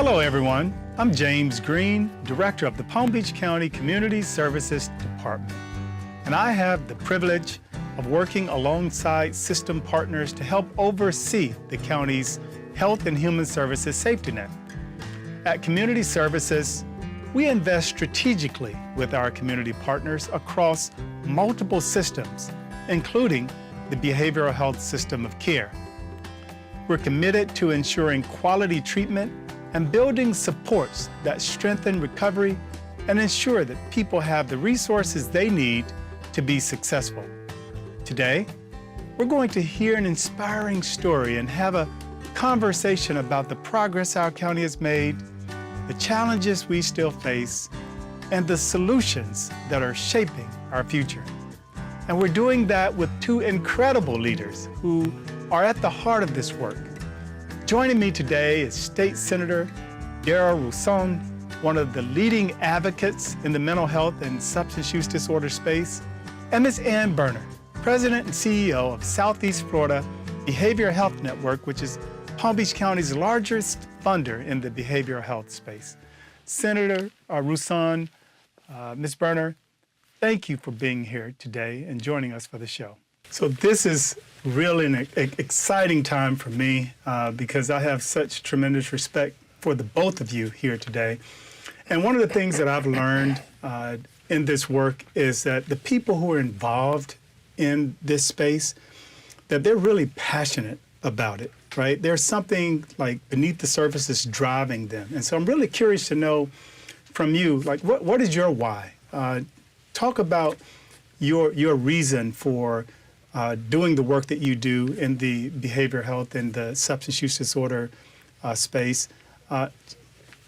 Speaker 19: Hello, everyone. I'm James Green, Director of the Palm Beach County Community Services Department. And I have the privilege of working alongside system partners to help oversee the county's Health and Human Services safety net. At Community Services, we invest strategically with our community partners across multiple systems, including the behavioral health system of care. We're committed to ensuring quality treatment and building supports that strengthen recovery and ensure that people have the resources they need to be successful. Today, we're going to hear an inspiring story and have a conversation about the progress our county has made, the challenges we still face, and the solutions that are shaping our future. And we're doing that with two incredible leaders who are at the heart of this work. Joining me today is State Senator Darryl Rousson, one of the leading advocates in the mental health and substance use disorder space, and Ms. Ann Berner, President and CEO of Southeast Florida Behavioral Health Network, which is Palm Beach County's largest funder in the behavioral health space. Senator Rousson, Ms. Berner, thank you for being here today and joining us for the show. So this is really an exciting time for me because I have such tremendous respect for the both of you here today. And one of the things that I've learned in this work is that the people who are involved in this space, that they're really passionate about it, right? There's something like beneath the surface that's driving them. And so I'm really curious to know from you, like what is your why? Talk about your reason for doing the work that you do in the behavioral health and the substance use disorder space.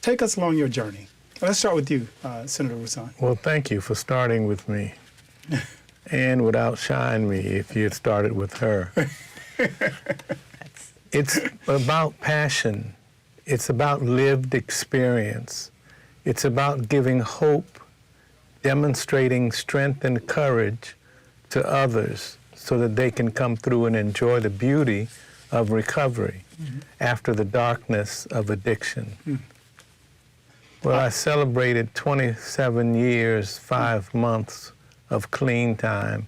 Speaker 19: Take us along your journey. Let's start with you, Senator Rousson.
Speaker 20: Well, thank you for starting with me. And would outshine me if you had started with her. It's about passion. It's about lived experience. It's about giving hope, demonstrating strength and courage to others so that they can come through and enjoy the beauty of recovery after the darkness of addiction. Well, I celebrated 27 years, 5 months of clean time,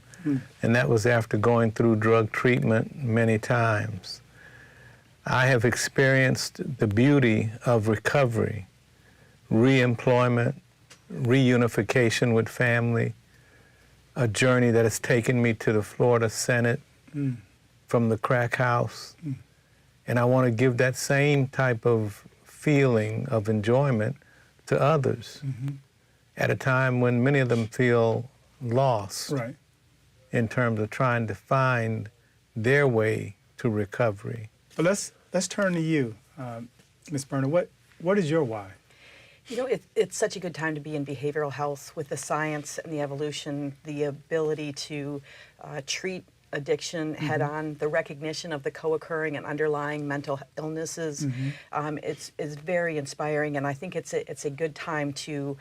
Speaker 20: and that was after going through drug treatment many times. I have experienced the beauty of recovery, reemployment, reunification with family, a journey that has taken me to the Florida Senate from the crack house. And I want to give that same type of feeling of enjoyment to others at a time when many of them feel lost in terms of trying to find their way to recovery.
Speaker 19: But let's turn to you, Ms. Berner. What is your why?
Speaker 21: You know, it's such a good time to be in behavioral health with the science and the evolution, the ability to treat addiction head-on, the recognition of the co-occurring and underlying mental illnesses. It's very inspiring, and I think it's a good time to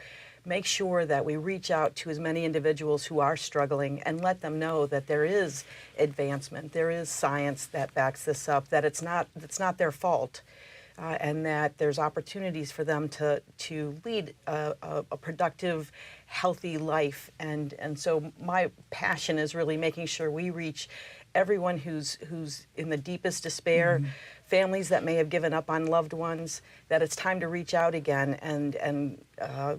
Speaker 21: make sure that we reach out to as many individuals who are struggling and let them know that there is advancement, there is science that backs this up, that it's not their fault. And that there's opportunities for them to lead a productive, healthy life. And so my passion is really making sure we reach everyone who's in the deepest despair, families that may have given up on loved ones, that it's time to reach out again and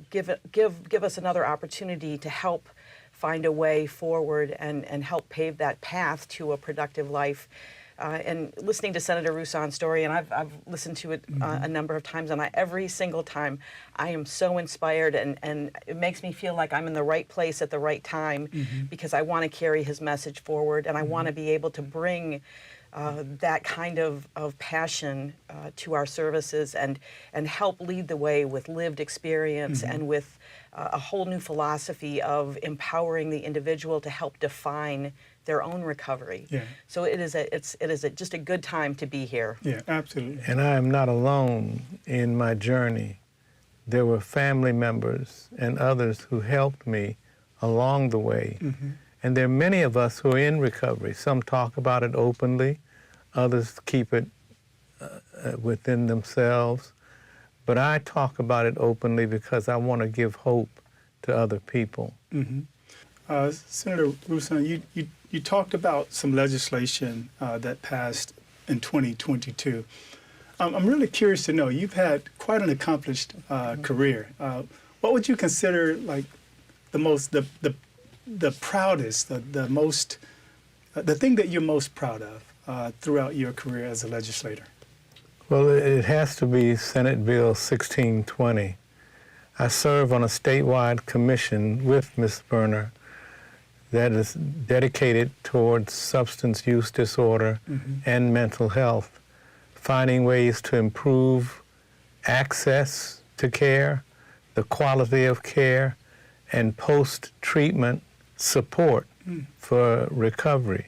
Speaker 21: give us another opportunity to help find a way forward and help pave that path to a productive life. And listening to Senator Rousson's story, and I've listened to it a number of times, and every single time I am so inspired, and it makes me feel like I'm in the right place at the right time because I want to carry his message forward, and I want to be able to bring that kind of passion to our services and help lead the way with lived experience and with a whole new philosophy of empowering the individual to help define their own recovery. So it is just a good time to be here.
Speaker 19: Yeah, absolutely.
Speaker 20: And I am not alone in my journey. There were family members and others who helped me along the way. And there are many of us who are in recovery. Some talk about it openly, others keep it within themselves. but I talk about it openly because I want to give hope to other people.
Speaker 19: Senator Rousseau, you talked about some legislation that passed in 2022. I'm really curious to know, you've had quite an accomplished career. What would you consider like the proudest, the most, the thing that you're most proud of throughout your career as a legislator?
Speaker 20: Well, it has to be Senate Bill 1620. I serve on a statewide commission with Ms. Berner that is dedicated towards substance use disorder and mental health, finding ways to improve access to care, the quality of care, and post-treatment support for recovery.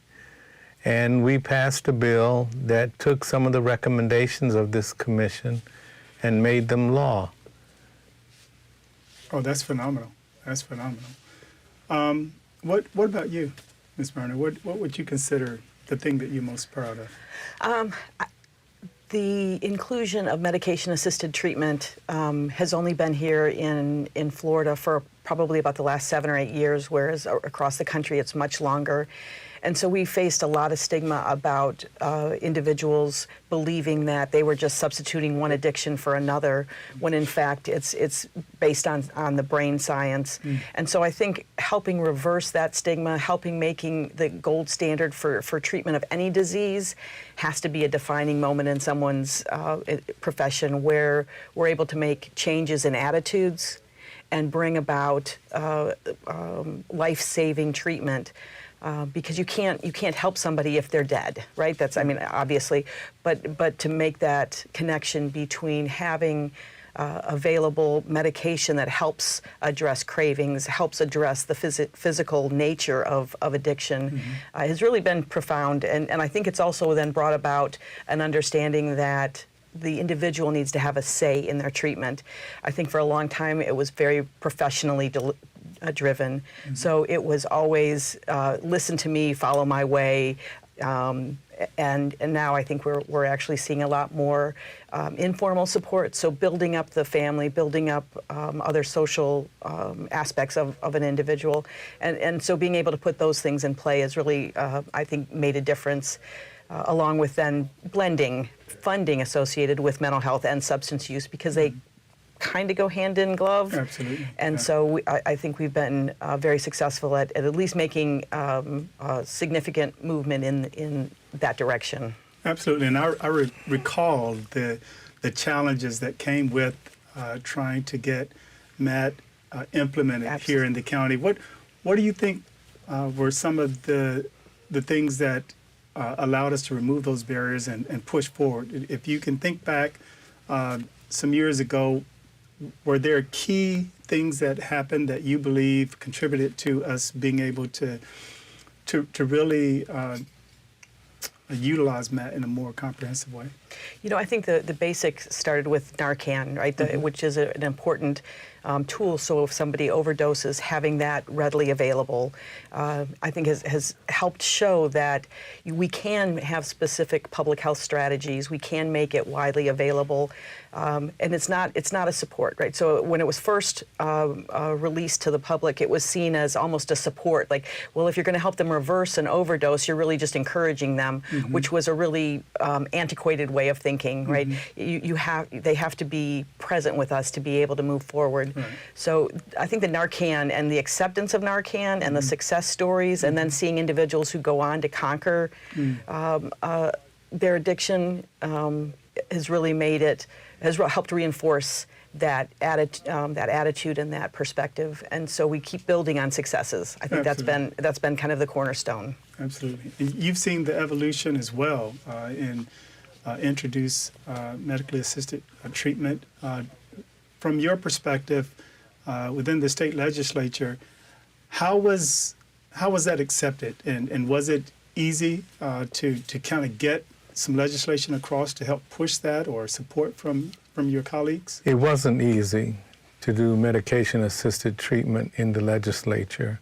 Speaker 20: And we passed a bill that took some of the recommendations of this commission and made them law.
Speaker 19: Oh, that's phenomenal. That's phenomenal. What about you, Ms. Berner? What would you consider the thing that you're most proud of?
Speaker 21: The inclusion of medication-assisted treatment has only been here in Florida for probably about the last 7 or 8 years, whereas across the country it's much longer. And so we faced a lot of stigma about individuals believing that they were just substituting one addiction for another, when in fact it's based on the brain science. And so I think helping reverse that stigma, making the gold standard for treatment of any disease has to be a defining moment in someone's profession, where we're able to make changes in attitudes and bring about life-saving treatment. Because you can't help somebody if they're dead, right? That's, I mean, obviously, but to make that connection between having available medication that helps address cravings, helps address the physical nature of addiction has really been profound. And I think it's also then brought about an understanding that the individual needs to have a say in their treatment. I think for a long time it was very professionally driven. So it was always listen to me, follow my way, and now I think we're actually seeing a lot more informal support. So building up the family, building up other social aspects of an individual, and so being able to put those things in play has really, I think, made a difference. Along with then blending funding associated with mental health and substance use, because they kind of go hand in glove.
Speaker 19: Absolutely.
Speaker 21: And so I think we've been very successful at least making a significant movement in that direction.
Speaker 19: Absolutely. And I recall the challenges that came with trying to get MAT implemented here in the county. What do you think were some of the things that allowed us to remove those barriers and push forward? If you can think back some years ago, were there key things that happened that you believe contributed to us being able to really utilize MAT in a more comprehensive way?
Speaker 21: You know, I think the basics started with Narcan, right, which is an important tool. So if somebody overdoses, having that readily available, I think has helped show that we can have specific public health strategies. We can make it widely available, and it's not a support, right? So when it was first released to the public, it was seen as almost a support. Like, well, if you're going to help them reverse an overdose, you're really just encouraging them, which was a really antiquated way of thinking, right? They have to be present with us to be able to move forward. Right. So I think the Narcan and the acceptance of Narcan and the success stories, and then seeing individuals who go on to conquer their addiction has really has helped reinforce that attitude and that perspective. And so we keep building on successes. I think that's been kind of the cornerstone.
Speaker 19: Absolutely. And you've seen the evolution as well in introduce medically assisted treatment. From your perspective, within the state legislature, how was that accepted, and was it easy to kind of get some legislation across to help push that, or support from your colleagues?
Speaker 20: It wasn't easy to do medication-assisted treatment in the legislature.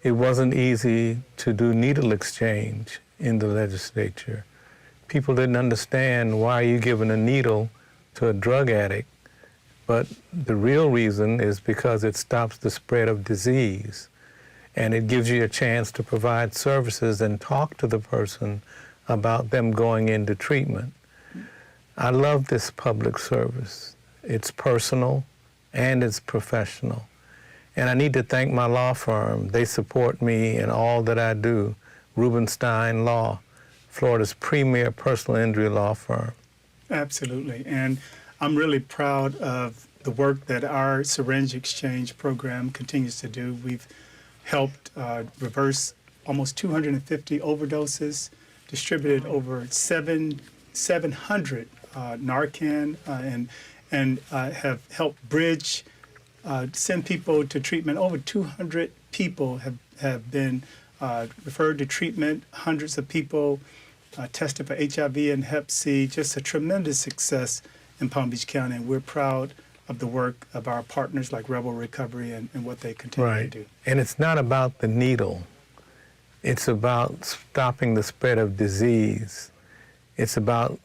Speaker 20: It wasn't easy to do needle exchange in the legislature. People didn't understand, why are you giving a needle to a drug addict But the real reason is because it stops the spread of disease, and it gives you a chance to provide services and talk to the person about them going into treatment. I love this public service. It's personal and it's professional. And I need to thank my law firm. They support me in all that I do. Rubenstein Law, Florida's premier personal injury law firm.
Speaker 19: Absolutely. And I'm really proud of the work that our syringe exchange program continues to do. We've helped reverse almost 250 overdoses, distributed over 700 Narcan, and have helped bridge, send people to treatment. Over 200 people have been referred to treatment. Hundreds of people tested for HIV and Hep C. Just a tremendous success in Palm Beach County, and we're proud of the work of our partners like Rebel Recovery and what they continue to do.
Speaker 20: And it's not about the needle. It's about stopping the spread of disease. It's about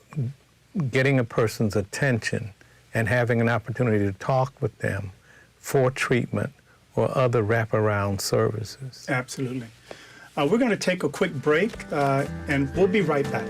Speaker 20: getting a person's attention and having an opportunity to talk with them for treatment or other wraparound services.
Speaker 19: Absolutely. We're going to take a quick break, and we'll be right back.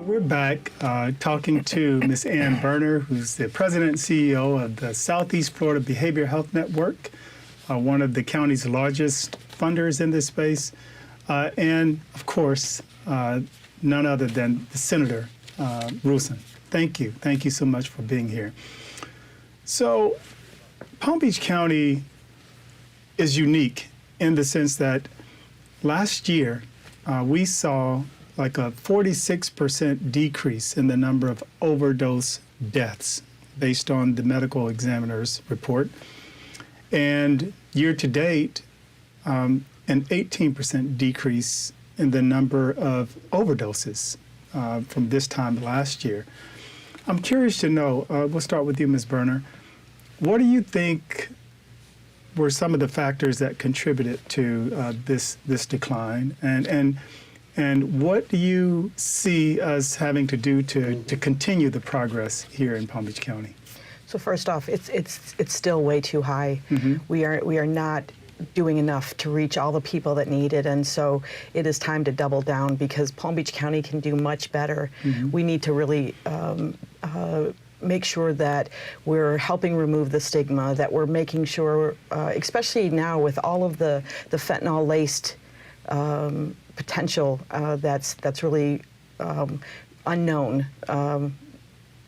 Speaker 19: We're back talking to Ms. Ann Berner, who's the president and CEO of the Southeast Florida Behavioral Health Network, one of the county's largest funders in this space, and of course, none other than the Senator Rusin. Thank you. Thank you so much for being here. So, Palm Beach County is unique in the sense that last year we saw like a 46% decrease in the number of overdose deaths based on the medical examiner's report. And year to date, an 18% decrease in the number of overdoses from this time last year. I'm curious to know, we'll start with you, Ms. Berner. What do you think were some of the factors that contributed to this decline? And what do you see us having to do to continue the progress here in Palm Beach County?
Speaker 21: So first off, it's still way too high.
Speaker 19: Mm-hmm.
Speaker 21: We are not doing enough to reach all the people that need it, and so it is time to double down because Palm Beach County can do much better.
Speaker 19: Mm-hmm.
Speaker 21: We need to really make sure that we're helping remove the stigma, that we're making sure, especially now with all of the fentanyl-laced potential that's really unknown.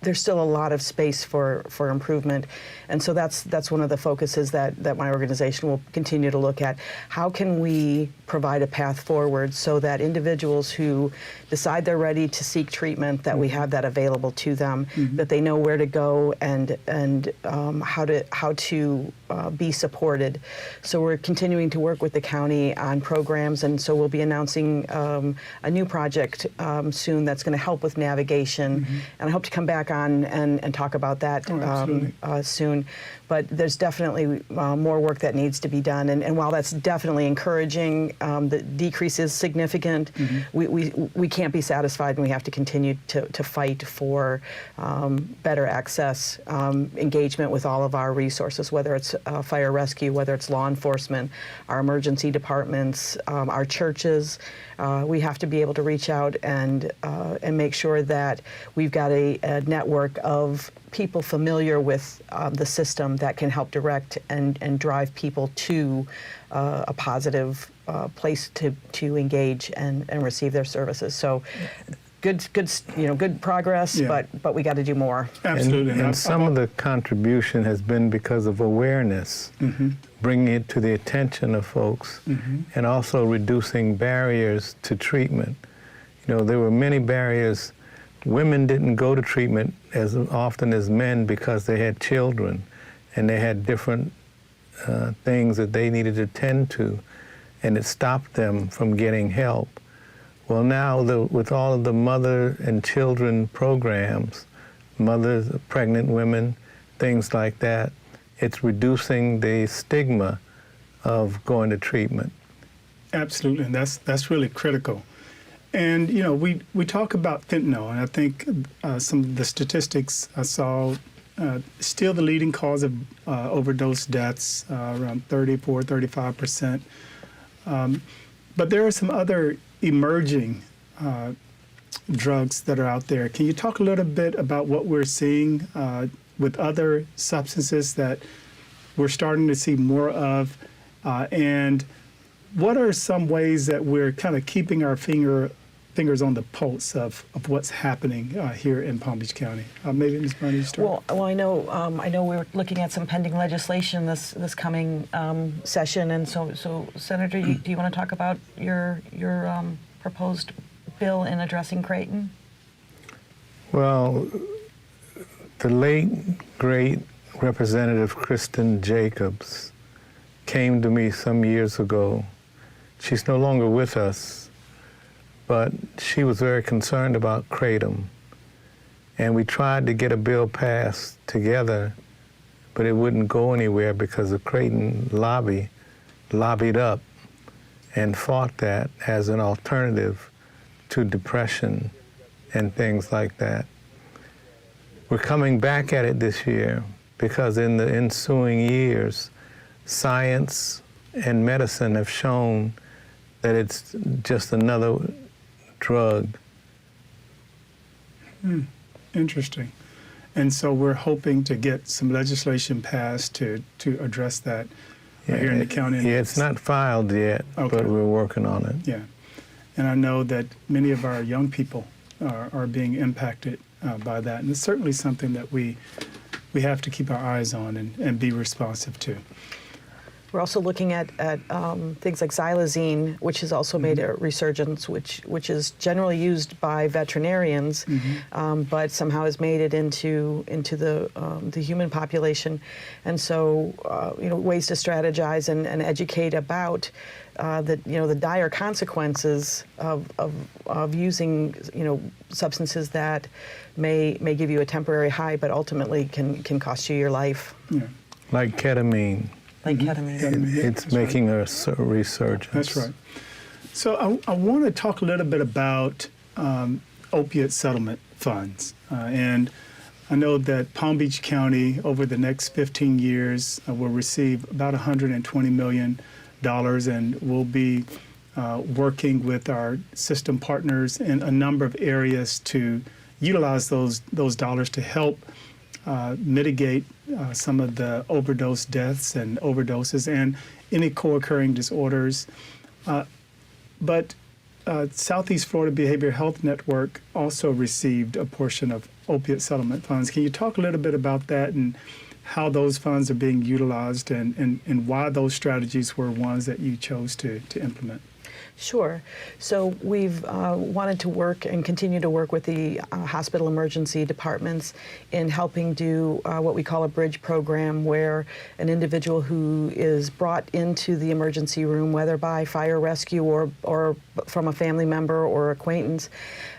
Speaker 21: There's still a lot of space for improvement, and so that's one of the focuses that my organization will continue to look at. How can we provide a path forward so that individuals who decide they're ready to seek treatment, that we have that available to them,
Speaker 19: Mm-hmm.
Speaker 21: that they know where to go and how to be supported. So we're continuing to work with the county on programs, and so we'll be announcing a new project soon that's going to help with navigation,
Speaker 19: Mm-hmm.
Speaker 21: and I hope to come back on and talk about that soon. But there's definitely more work that needs to be done, and while that's definitely encouraging, the decrease is significant.
Speaker 19: Mm-hmm.
Speaker 21: We can't be satisfied, and we have to continue to fight for better access, engagement with all of our resources, whether it's fire rescue, whether it's law enforcement, our emergency departments, our churches. We have to be able to reach out and make sure that we've got a network of people familiar with the system that can help direct and drive people to a positive place to engage and receive their services. So good progress,
Speaker 19: Yeah.
Speaker 21: but we got to do more.
Speaker 19: Absolutely.
Speaker 20: And some of the contribution has been because of awareness,
Speaker 19: Mm-hmm.
Speaker 20: bringing it to the attention of folks,
Speaker 19: Mm-hmm.
Speaker 20: and also reducing barriers to treatment. You know, there were many barriers. Women didn't go to treatment as often as men because they had children and they had different things that they needed to tend to, and it stopped them from getting help. Well, now with all of the mother and children programs, mothers, pregnant women, things like that, it's reducing the stigma of going to treatment.
Speaker 19: Absolutely, and that's really critical. And you know, we talk about fentanyl, and I think some of the statistics I saw, still the leading cause of overdose deaths, around 34, 35%. But there are some other emerging drugs that are out there. Can you talk a little bit about what we're seeing with other substances that we're starting to see more of, and what are some ways that we're kind of keeping our fingers on the pulse of what's happening here in Palm Beach County? Maybe Ms. Bunny, you start.
Speaker 21: Well, I know we're looking at some pending legislation this coming session, and so Senator, do you want to talk about your proposed bill in addressing Creighton?
Speaker 20: Well, the late great Representative Kristen Jacobs came to me some years ago. She's no longer with us, but she was very concerned about Kratom. And we tried to get a bill passed together, but it wouldn't go anywhere because the Creighton lobby lobbied up and fought that as an alternative to depression and things like that. We're coming back at it this year because in the ensuing years, science and medicine have shown that it's just another drug.
Speaker 19: Interesting. And so we're hoping to get some legislation passed to address that here in the county.
Speaker 20: Yeah, it's not filed yet,
Speaker 19: Okay.
Speaker 20: but we're working on it.
Speaker 19: Yeah. And I know that many of our young people are being impacted by that. And it's certainly something that we have to keep our eyes on and be responsive to.
Speaker 21: We're also looking at things like xylazine, which has also made a resurgence, which is generally used by veterinarians, but somehow has made it into the human population, and so ways to strategize and educate about the dire consequences of using substances that may give you a temporary high, but ultimately can cost you your life.
Speaker 19: Yeah.
Speaker 20: Like ketamine.
Speaker 21: Like ketamine.
Speaker 20: It's making a resurgence.
Speaker 19: That's right. So I want to talk a little bit about opiate settlement funds. And I know that Palm Beach County, over the next 15 years, will receive about $120 million, and we'll be working with our system partners in a number of areas to utilize those dollars to help mitigate some of the overdose deaths and overdoses and any co-occurring disorders. But Southeast Florida Behavioral Health Network also received a portion of opiate settlement funds. Can you talk a little bit about that and how those funds are being utilized and why those strategies were ones that you chose to implement?
Speaker 21: Sure. So we've wanted to work and continue to work with the hospital emergency departments in helping do what we call a bridge program, where an individual who is brought into the emergency room, whether by fire rescue or from a family member or acquaintance,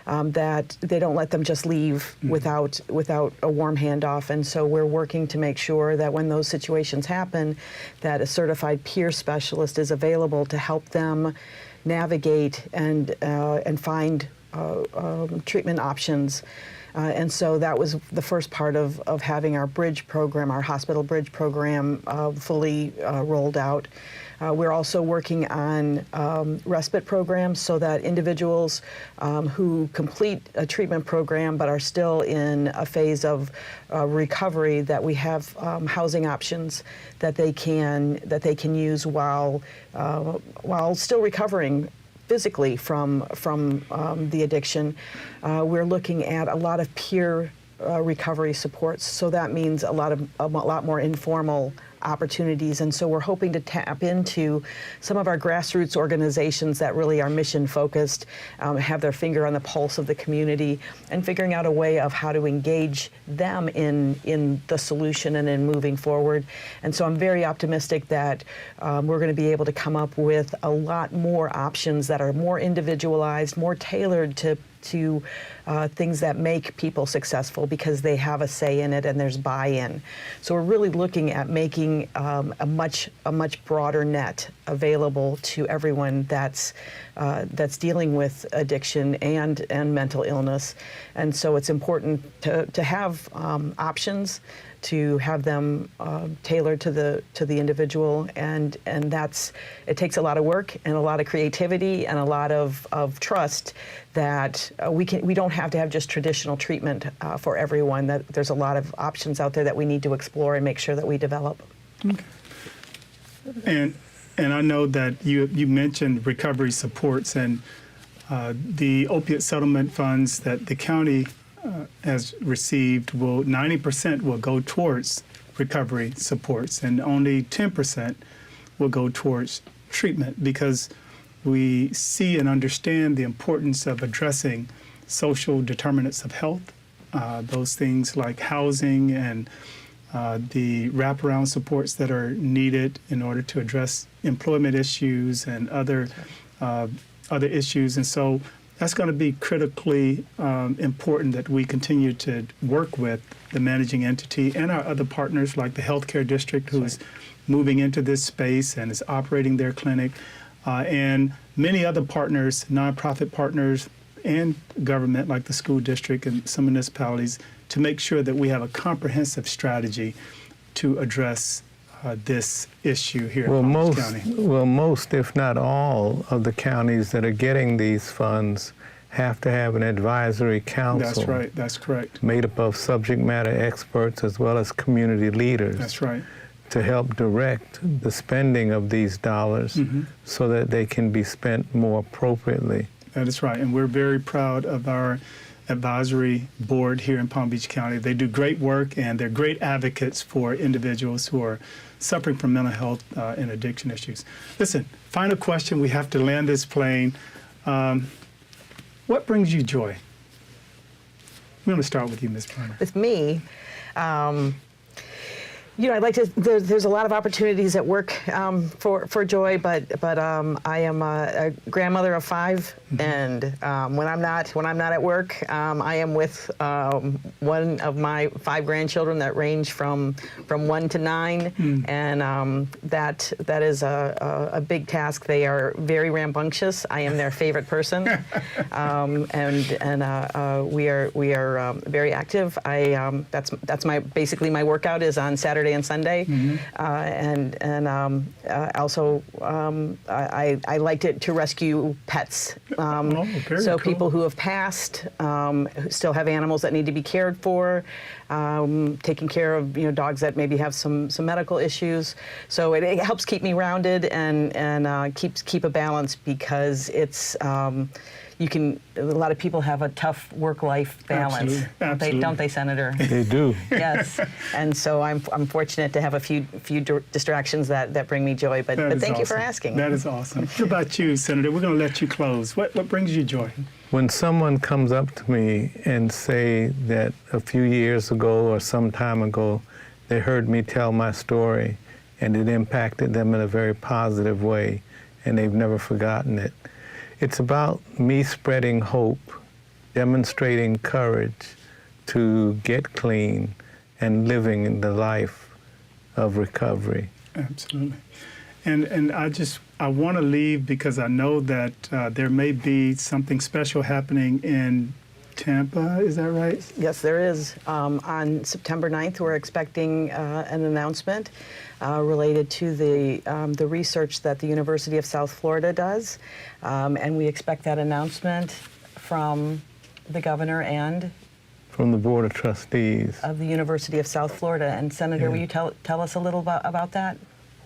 Speaker 21: that they don't let them just leave without a warm handoff. And so we're working to make sure that when those situations happen, that a certified peer specialist is available to help them navigate and find treatment options. And so that was the first part of having our bridge program, our hospital bridge program, fully rolled out. We're also working on respite programs so that individuals who complete a treatment program but are still in a phase of recovery, that we have housing options that they can use while still recovering physically from the addiction. We're looking at a lot of peer recovery supports, so that means a lot more informal opportunities. And so we're hoping to tap into some of our grassroots organizations that really are mission focused, have their finger on the pulse of the community, and figuring out a way of how to engage them in the solution and in moving forward. And so I'm very optimistic that we're going to be able to come up with a lot more options that are more individualized, more tailored to things that make people successful because they have a say in it and there's buy-in. So we're really looking at making a much broader net available to everyone that's dealing with addiction and mental illness. And so it's important to have options, to have them tailored to the individual, and it takes a lot of work and a lot of creativity and a lot of trust that we don't have to have just traditional treatment for everyone. That there's a lot of options out there that we need to explore and make sure that we develop.
Speaker 19: Okay. And I know that you mentioned recovery supports and the opiate settlement funds that the county has received, 90% will go towards recovery supports, and only 10% will go towards treatment, because we see and understand the importance of addressing social determinants of health, those things like housing and the wraparound supports that are needed in order to address employment issues and other issues. And so that's going to be critically important that we continue to work with the managing entity and our other partners like the healthcare district, who's moving into this space and is operating their clinic, and many other partners, nonprofit partners and government like the school district and some municipalities, to make sure that we have a comprehensive strategy to address this issue here in Palm Beach County.
Speaker 20: Well, most, if not all, of the counties that are getting these funds have to have an advisory council.
Speaker 19: That's right, that's correct.
Speaker 20: Made up of subject matter experts as well as community leaders.
Speaker 19: That's right.
Speaker 20: To help direct the spending of these dollars so that they can be spent more appropriately.
Speaker 19: That is right, and we're very proud of our advisory board here in Palm Beach County. They do great work, and they're great advocates for individuals who are suffering from mental health and addiction issues. Listen, final question, we have to land this plane. What brings you joy? We're going to start with you, Ms. Brenner.
Speaker 21: With me, I'd like to. There's a lot of opportunities at work for joy, but I am a grandmother of 5, and when I'm not at work, I am with one of my 5 grandchildren that range from 1 to 9, and that is a big task. They are very rambunctious. I am their favorite person, and we are very active. That's basically my workout is on Saturday and Sunday, also I like to rescue pets. So cool. People who have passed, who still have animals that need to be cared for, taking care of dogs that maybe have some medical issues. So it helps keep me rounded and keep a balance, because it's a lot of people have a tough work-life balance.
Speaker 19: Absolutely.
Speaker 21: Don't they, Senator?
Speaker 20: They do.
Speaker 21: Yes, and so I'm fortunate to have a few distractions that bring me joy. But thank you for asking.
Speaker 19: That is awesome. What about you, Senator? We're going to let you close. What brings you joy?
Speaker 20: When someone comes up to me and say that a few years ago or some time ago they heard me tell my story and it impacted them in a very positive way and they've never forgotten it. It's about me spreading hope, demonstrating courage to get clean and living in the life of recovery.
Speaker 19: Absolutely. And I want to leave because I know that there may be something special happening in Tampa, is that right?
Speaker 21: Yes, there is. On September 9th, we're expecting an announcement related to the research that the University of South Florida does. And we expect that announcement from the governor and
Speaker 20: from the Board of Trustees
Speaker 21: of the University of South Florida. And Senator, will you tell us a little about that?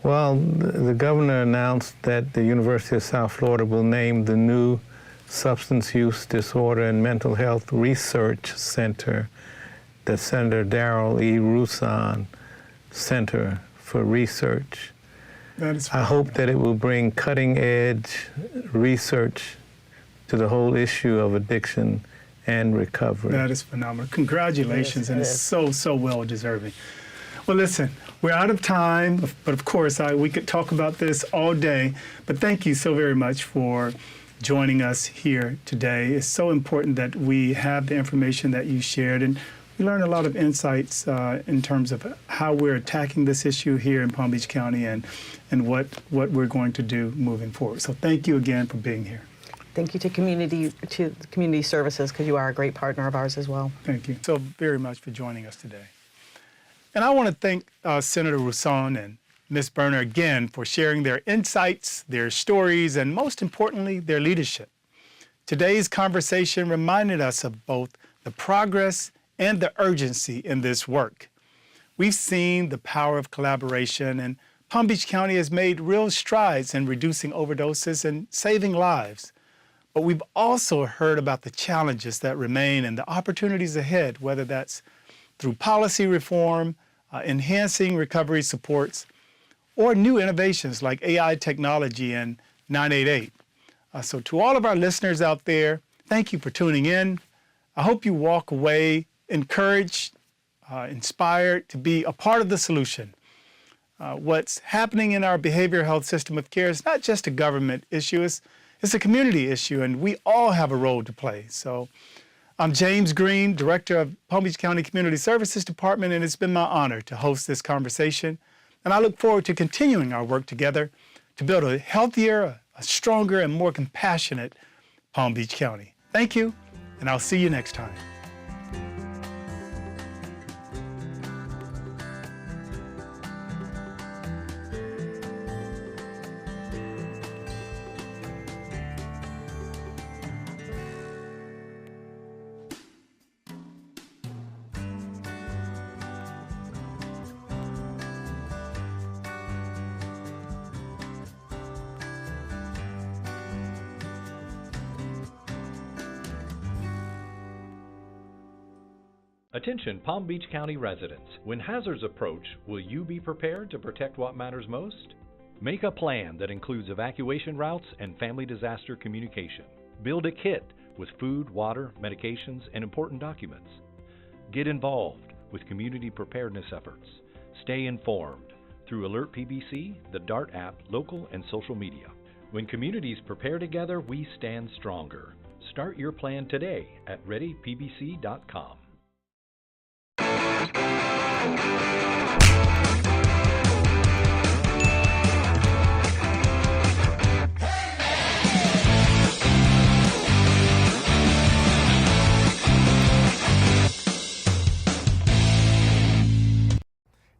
Speaker 20: Well, the governor announced that the University of South Florida will name the new Substance Use Disorder and Mental Health Research Center, the Senator Darrell E. Roussan Center for research.
Speaker 19: That is
Speaker 20: I hope that it will bring cutting-edge research to the whole issue of addiction and recovery.
Speaker 19: That is phenomenal. Congratulations, and it's so well deserving. Well, listen, we're out of time, but of course, we could talk about this all day. But thank you so very much for joining us here today. It's so important that we have the information that you shared, and we learned a lot of insights in terms of how we're attacking this issue here in Palm Beach County and what we're going to do moving forward. So thank you again for being here.
Speaker 21: Thank you to community services, because you are a great partner of ours as well.
Speaker 19: Thank you so very much for joining us today. And I want to thank Senator Rousson and Ms. Berner again for sharing their insights, their stories, and most importantly, their leadership. Today's conversation reminded us of both the progress and the urgency in this work. We've seen the power of collaboration, and Palm Beach County has made real strides in reducing overdoses and saving lives. But we've also heard about the challenges that remain and the opportunities ahead, whether that's through policy reform, enhancing recovery supports, or new innovations like AI technology and 988. So to all of our listeners out there, thank you for tuning in. I hope you walk away encouraged, inspired to be a part of the solution. What's happening in our behavioral health system of care is not just a government issue, it's a community issue, and we all have a role to play. So I'm James Green, Director of Palm Beach County Community Services Department, and it's been my honor to host this conversation. And I look forward to continuing our work together to build a healthier, a stronger, and more compassionate Palm Beach County. Thank you, and I'll see you next time.
Speaker 1: Attention Palm Beach County residents. When hazards approach, will you be prepared to protect what matters most? Make a plan that includes evacuation routes and family disaster communication. Build a kit with food, water, medications, and important documents. Get involved with community preparedness efforts. Stay informed through Alert PBC, the DART app, local and social media. When communities prepare together, we stand stronger. Start your plan today at readypbc.com.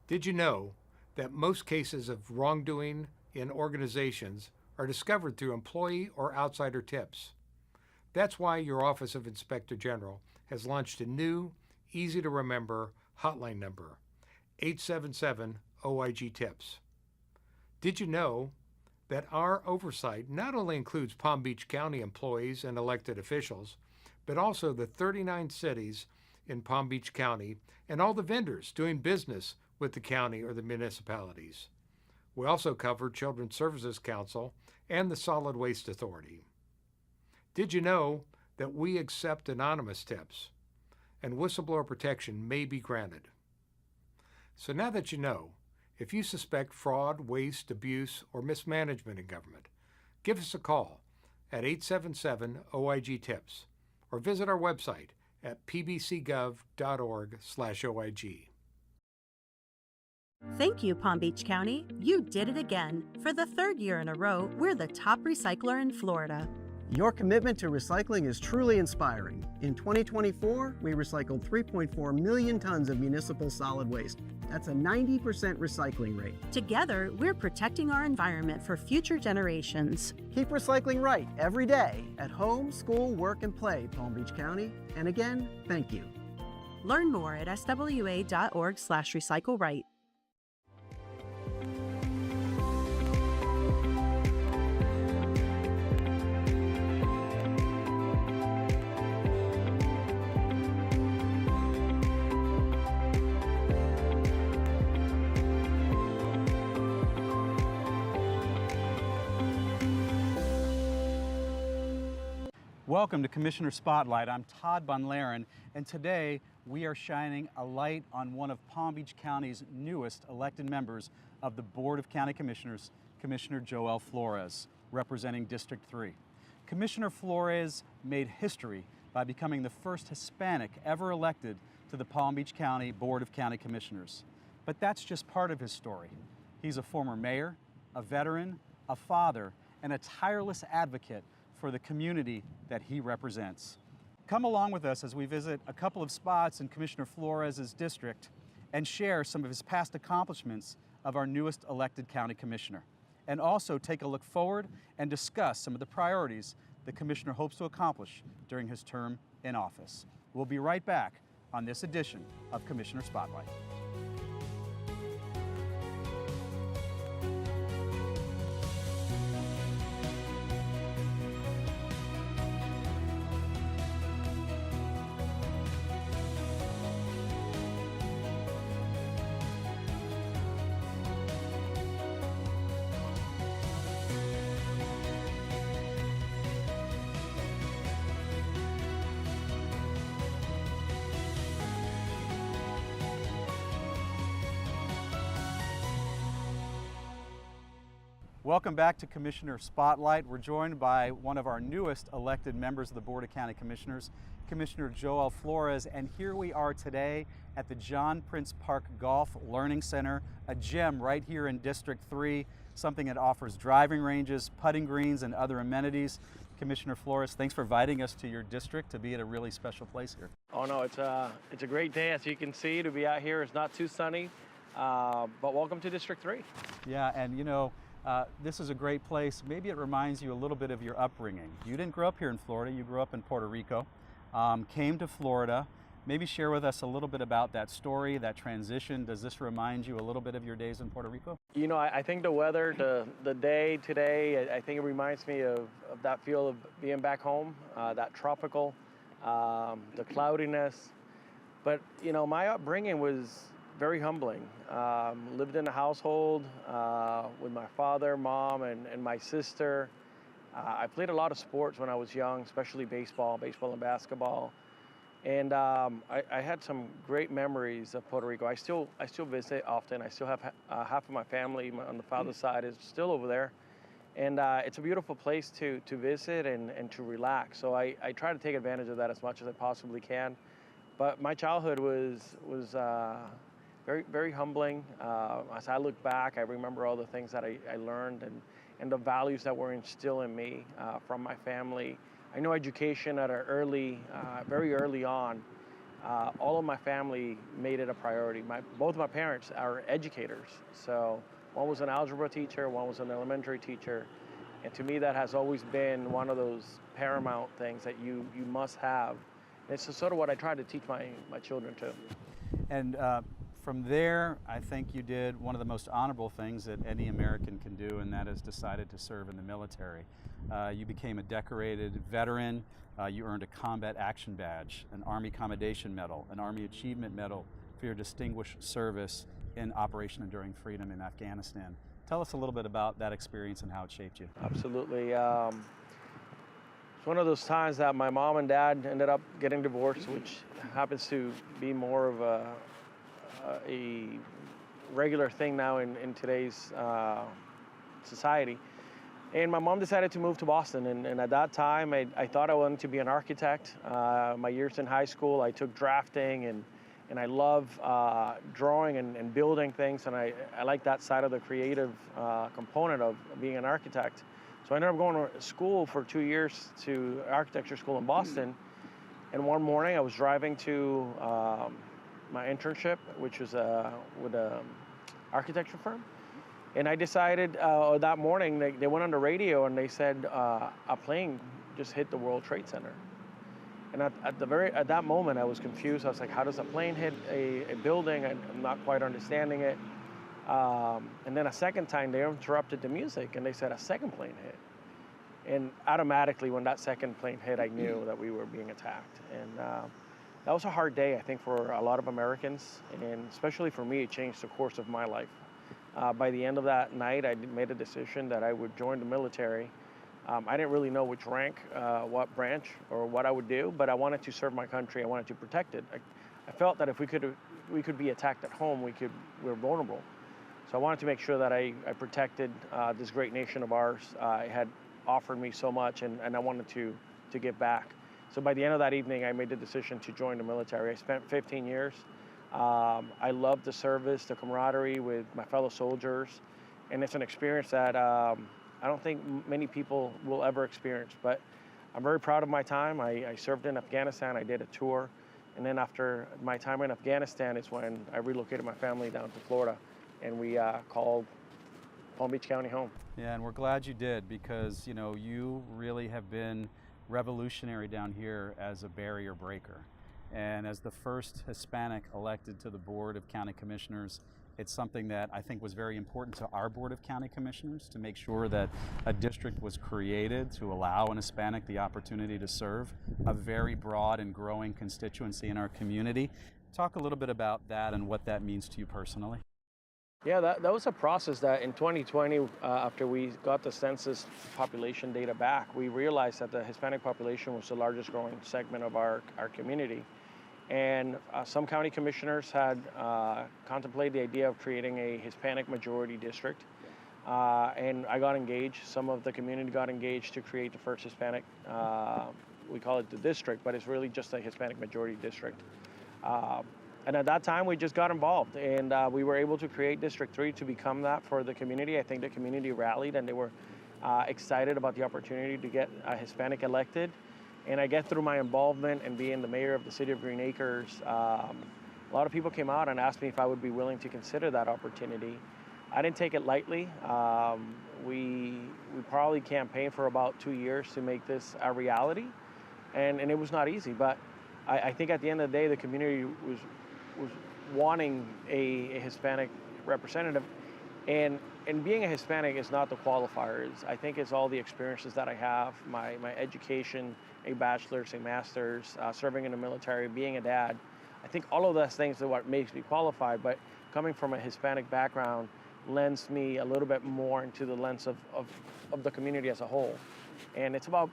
Speaker 3: Did you know that most cases of wrongdoing in organizations are discovered through employee or outsider tips? That's why your Office of Inspector General has launched a new, easy-to-remember hotline number, 877-OIG-TIPS. Did you know that our oversight not only includes Palm Beach County employees and elected officials, but also the 39 cities in Palm Beach County and all the vendors doing business with the county or the municipalities? We also cover Children's Services Council and the Solid Waste Authority. Did you know that we accept anonymous tips and whistleblower protection may be granted? So now that you know, if you suspect fraud, waste, abuse, or mismanagement in government, give us a call at 877-OIG-TIPS or visit our website at pbcgov.org/OIG.
Speaker 23: Thank you, Palm Beach County. You did it again. For the third year in a row, we're the top recycler in Florida.
Speaker 24: Your commitment to recycling is truly inspiring. In 2024, we recycled 3.4 million tons of municipal solid waste. That's a 90% recycling rate.
Speaker 23: Together, we're protecting our environment for future generations.
Speaker 24: Keep recycling right every day at home, school, work, and play, Palm Beach County. And again, thank you.
Speaker 23: Learn more at swa.org/recycleright.
Speaker 2: Welcome to Commissioner Spotlight. I'm Todd Bonlaren, and today we are shining a light on one of Palm Beach County's newest elected members of the Board of County Commissioners, Commissioner Joel Flores, representing District 3. Commissioner Flores made history by becoming the first Hispanic ever elected to the Palm Beach County Board of County Commissioners. But that's just part of his story. He's a former mayor, a veteran, a father, and a tireless advocate for the community that he represents. Come along with us as we visit a couple of spots in Commissioner Flores' district and share some of his past accomplishments of our newest elected county commissioner. And also take a look forward and discuss some of the priorities the commissioner hopes to accomplish during his term in office. We'll be right back on this edition of Commissioner Spotlight. Welcome back to Commissioner Spotlight. We're joined by one of our newest elected members of the Board of County Commissioners, Commissioner Joel Flores, and here we are today at the John Prince Park Golf Learning Center, a gem right here in District 3, something that offers driving ranges, putting greens, and other amenities. Commissioner Flores, thanks for inviting us to your district to be at a really special place here.
Speaker 4: Oh no, it's a great day, as you can see, to be out here. It's not too sunny, but welcome to District 3.
Speaker 2: Yeah, and you know, this is a great place. Maybe it reminds you a little bit of your upbringing. You didn't grow up here in Florida, you grew up in Puerto Rico, came to Florida. Maybe share with us a little bit about that story, that transition. Does this remind you a little bit of your days in Puerto Rico?
Speaker 4: You know, I think the weather, the day today, I think it reminds me of that feel of being back home, that tropical, the cloudiness. But, you know, my upbringing was very humbling. Lived in a household with my father, mom, and my sister. I played a lot of sports when I was young, especially baseball and basketball. And I had some great memories of Puerto Rico. I still visit often. I still have half of my family on the father's side is still over there. And it's a beautiful place to visit and to relax. So I try to take advantage of that as much as I possibly can. But my childhood was very, very humbling. As I look back, I remember all the things that I learned and the values that were instilled in me from my family. I know education at very early on. All of my family made it a priority. Both of my parents are educators. So one was an algebra teacher, one was an elementary teacher. And to me, that has always been one of those paramount things that you must have. And it's sort of what I try to teach my children too.
Speaker 2: And from there, I think you did one of the most honorable things that any American can do, and that is decided to serve in the military. You became a decorated veteran. You earned a Combat Action Badge, an Army Commendation Medal, an Army Achievement Medal for your distinguished service in Operation Enduring Freedom in Afghanistan. Tell us a little bit about that experience and how it shaped you.
Speaker 4: Absolutely. It's one of those times that my mom and dad ended up getting divorced, which happens to be more of a regular thing now in today's society. And my mom decided to move to Boston, and at that time I thought I wanted to be an architect. My years in high school, I took drafting, and I love drawing and building things, and I like that side of the creative component of being an architect. So I ended up going to school for 2 years to architecture school in Boston, and one morning I was driving to my internship, which was with an architecture firm. And I decided that morning, they went on the radio and they said a plane just hit the World Trade Center. And at that moment, I was confused. I was like, how does a plane hit a building? I'm not quite understanding it. And then a second time, they interrupted the music and they said a second plane hit. And automatically, when that second plane hit, I knew that we were being attacked. And that was a hard day, I think, for a lot of Americans. And especially for me, it changed the course of my life. By the end of that night, I made a decision that I would join the military I didn't really know which rank, what branch, or what I would do, but I wanted to serve my country. I wanted to protect it. I felt that if we could be attacked at home, we're vulnerable. So I wanted to make sure that I protected this great nation of ours. It had offered me so much, and I wanted to give back. So by the end of that evening, I made the decision to join the military. I spent 15 years. I loved the service, the camaraderie with my fellow soldiers, and it's an experience that I don't think many people will ever experience, but I'm very proud of my time. I served in Afghanistan. I did a tour, and then after my time in Afghanistan is when I relocated my family down to Florida, and we called Palm Beach County home.
Speaker 2: Yeah, and we're glad you did, because you really have been revolutionary down here as a barrier breaker. And as the first Hispanic elected to the Board of County Commissioners, it's something that I think was very important to our Board of County Commissioners, to make sure that a district was created to allow an Hispanic the opportunity to serve a very broad and growing constituency in our community. Talk a little bit about that and what that means to you personally.
Speaker 4: Yeah, that was a process that in 2020, after we got the census population data back, we realized that the Hispanic population was the largest growing segment of our community. And some county commissioners had contemplated the idea of creating a Hispanic majority district. And I got engaged. Some of the community got engaged to create the first Hispanic, we call it the district, but it's really just a Hispanic majority district. And at that time, we just got involved, and we were able to create District 3 to become that for the community. I think the community rallied, and they were excited about the opportunity to get a Hispanic elected. And I guess through my involvement and being the mayor of the city of Green Acres, a lot of people came out and asked me if I would be willing to consider that opportunity. I didn't take it lightly. We probably campaigned for about 2 years to make this a reality, and it was not easy. But I think at the end of the day, the community was wanting a Hispanic representative, and being a Hispanic is not the qualifier. I think it's all the experiences that I have, my education, a bachelor's, a master's, serving in the military, being a dad. I think all of those things are what makes me qualified, but coming from a Hispanic background lends me a little bit more into the lens of the community as a whole. And it's about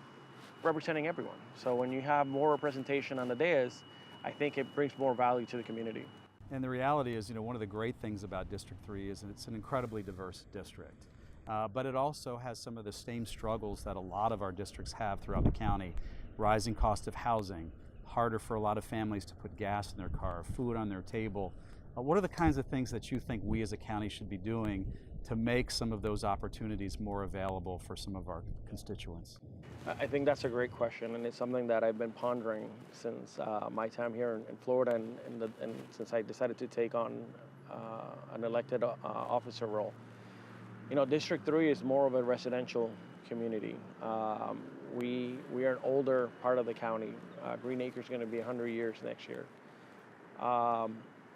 Speaker 4: representing everyone. So when you have more representation on the dais, I think it brings more value to the community.
Speaker 2: And the reality is, one of the great things about District 3 is that it's an incredibly diverse district. But it also has some of the same struggles that a lot of our districts have throughout the county. Rising cost of housing, harder for a lot of families to put gas in their car, food on their table. What are the kinds of things that you think we as a county should be doing to make some of those opportunities more available for some of our constituents?
Speaker 4: I think that's a great question, and it's something that I've been pondering since my time here in Florida, and since I decided to take on an elected officer role. District 3 is more of a residential community. We are an older part of the county. Green Acres is going to be 100 years next year.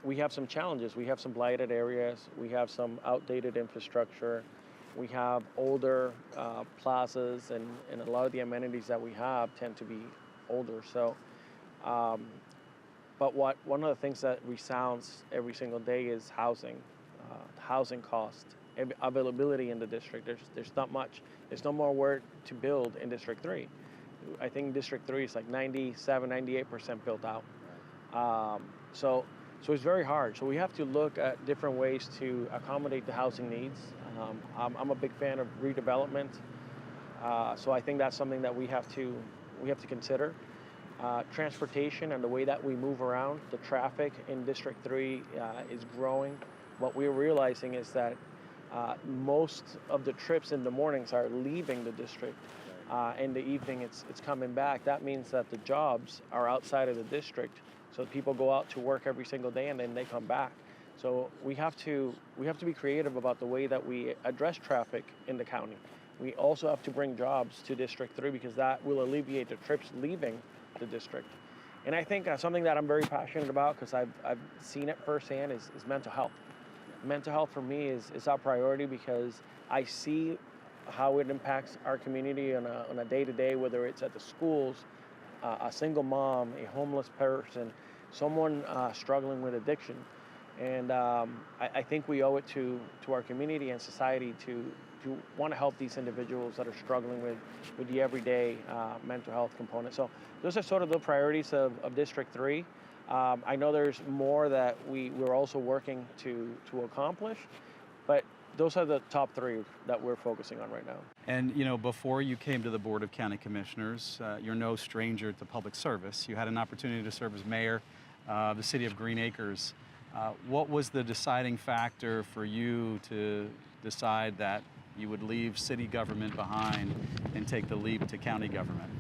Speaker 4: We have some challenges. We have some blighted areas. We have some outdated infrastructure. We have older plazas, and a lot of the amenities that we have tend to be older. So, but one of the things that resounds every single day is housing, housing cost, availability in the district. There's not much. There's no more work to build in District 3. I think District 3 is like 97, 98% built out. So it's very hard. So we have to look at different ways to accommodate the housing needs. I'm a big fan of redevelopment. So I think that's something that we have to consider. Transportation and the way that we move around, the traffic in District 3 is growing. What we're realizing is that most of the trips in the mornings are leaving the district. In the evening, it's coming back. That means that the jobs are outside of the district. So people go out to work every single day and then they come back. So we have to be creative about the way that we address traffic in the county. We also have to bring jobs to District 3 because that will alleviate the trips leaving the district. And I think something that I'm very passionate about, because I've seen it firsthand, is mental health. Mental health for me is our priority because I see how it impacts our community on a day-to-day, whether it's at the schools, a single mom, a homeless person, someone struggling with addiction. And I think we owe it to our community and society to you want to help these individuals that are struggling with the everyday mental health component. So those are sort of the priorities of District 3. I know there's more that we're also working to accomplish, but those are the top 3 that we're focusing on right now.
Speaker 2: And before you came to the Board of County Commissioners, you're no stranger to public service. You had an opportunity to serve as mayor of the city of Green Acres. What was the deciding factor for you to decide that you would leave city government behind and take the leap to county government?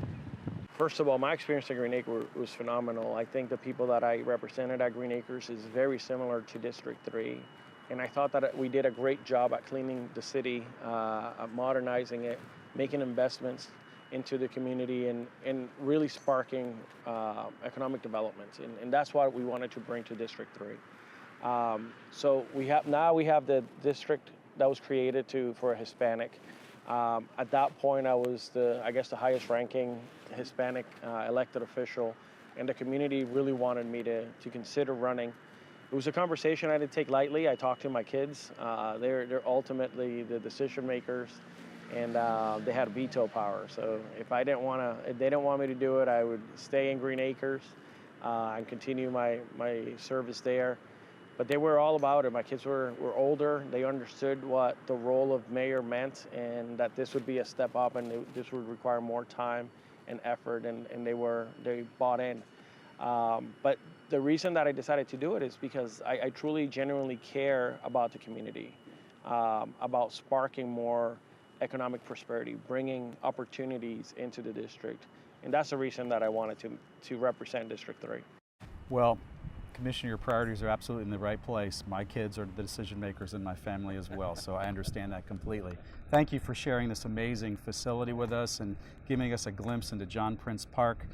Speaker 4: First of all, my experience at Green Acres was phenomenal. I think the people that I represented at Green Acres is very similar to District 3. And I thought that we did a great job at cleaning the city, modernizing it, making investments into the community, and really sparking economic development. And that's what we wanted to bring to District 3. So we have the district that was created for a Hispanic. At that point, I was the highest ranking Hispanic elected official, and the community really wanted me to consider running. It was a conversation I didn't take lightly. I talked to my kids. They're ultimately the decision makers, and they had veto power. So if they didn't want me to do it, I would stay in Green Acres and continue my service there. But they were all about it. My kids were older. They understood what the role of mayor meant, and that this would be a step up, and this would require more time and effort, and they bought in. But the reason that I decided to do it is because I truly, genuinely care about the community, about sparking more economic prosperity, bringing opportunities into the district. And that's the reason that I wanted to represent District 3.
Speaker 2: Well, Commissioner, your priorities are absolutely in the right place. My kids are the decision makers in my family as well, so I understand that completely. Thank you for sharing this amazing facility with us and giving us a glimpse into John Prince Park.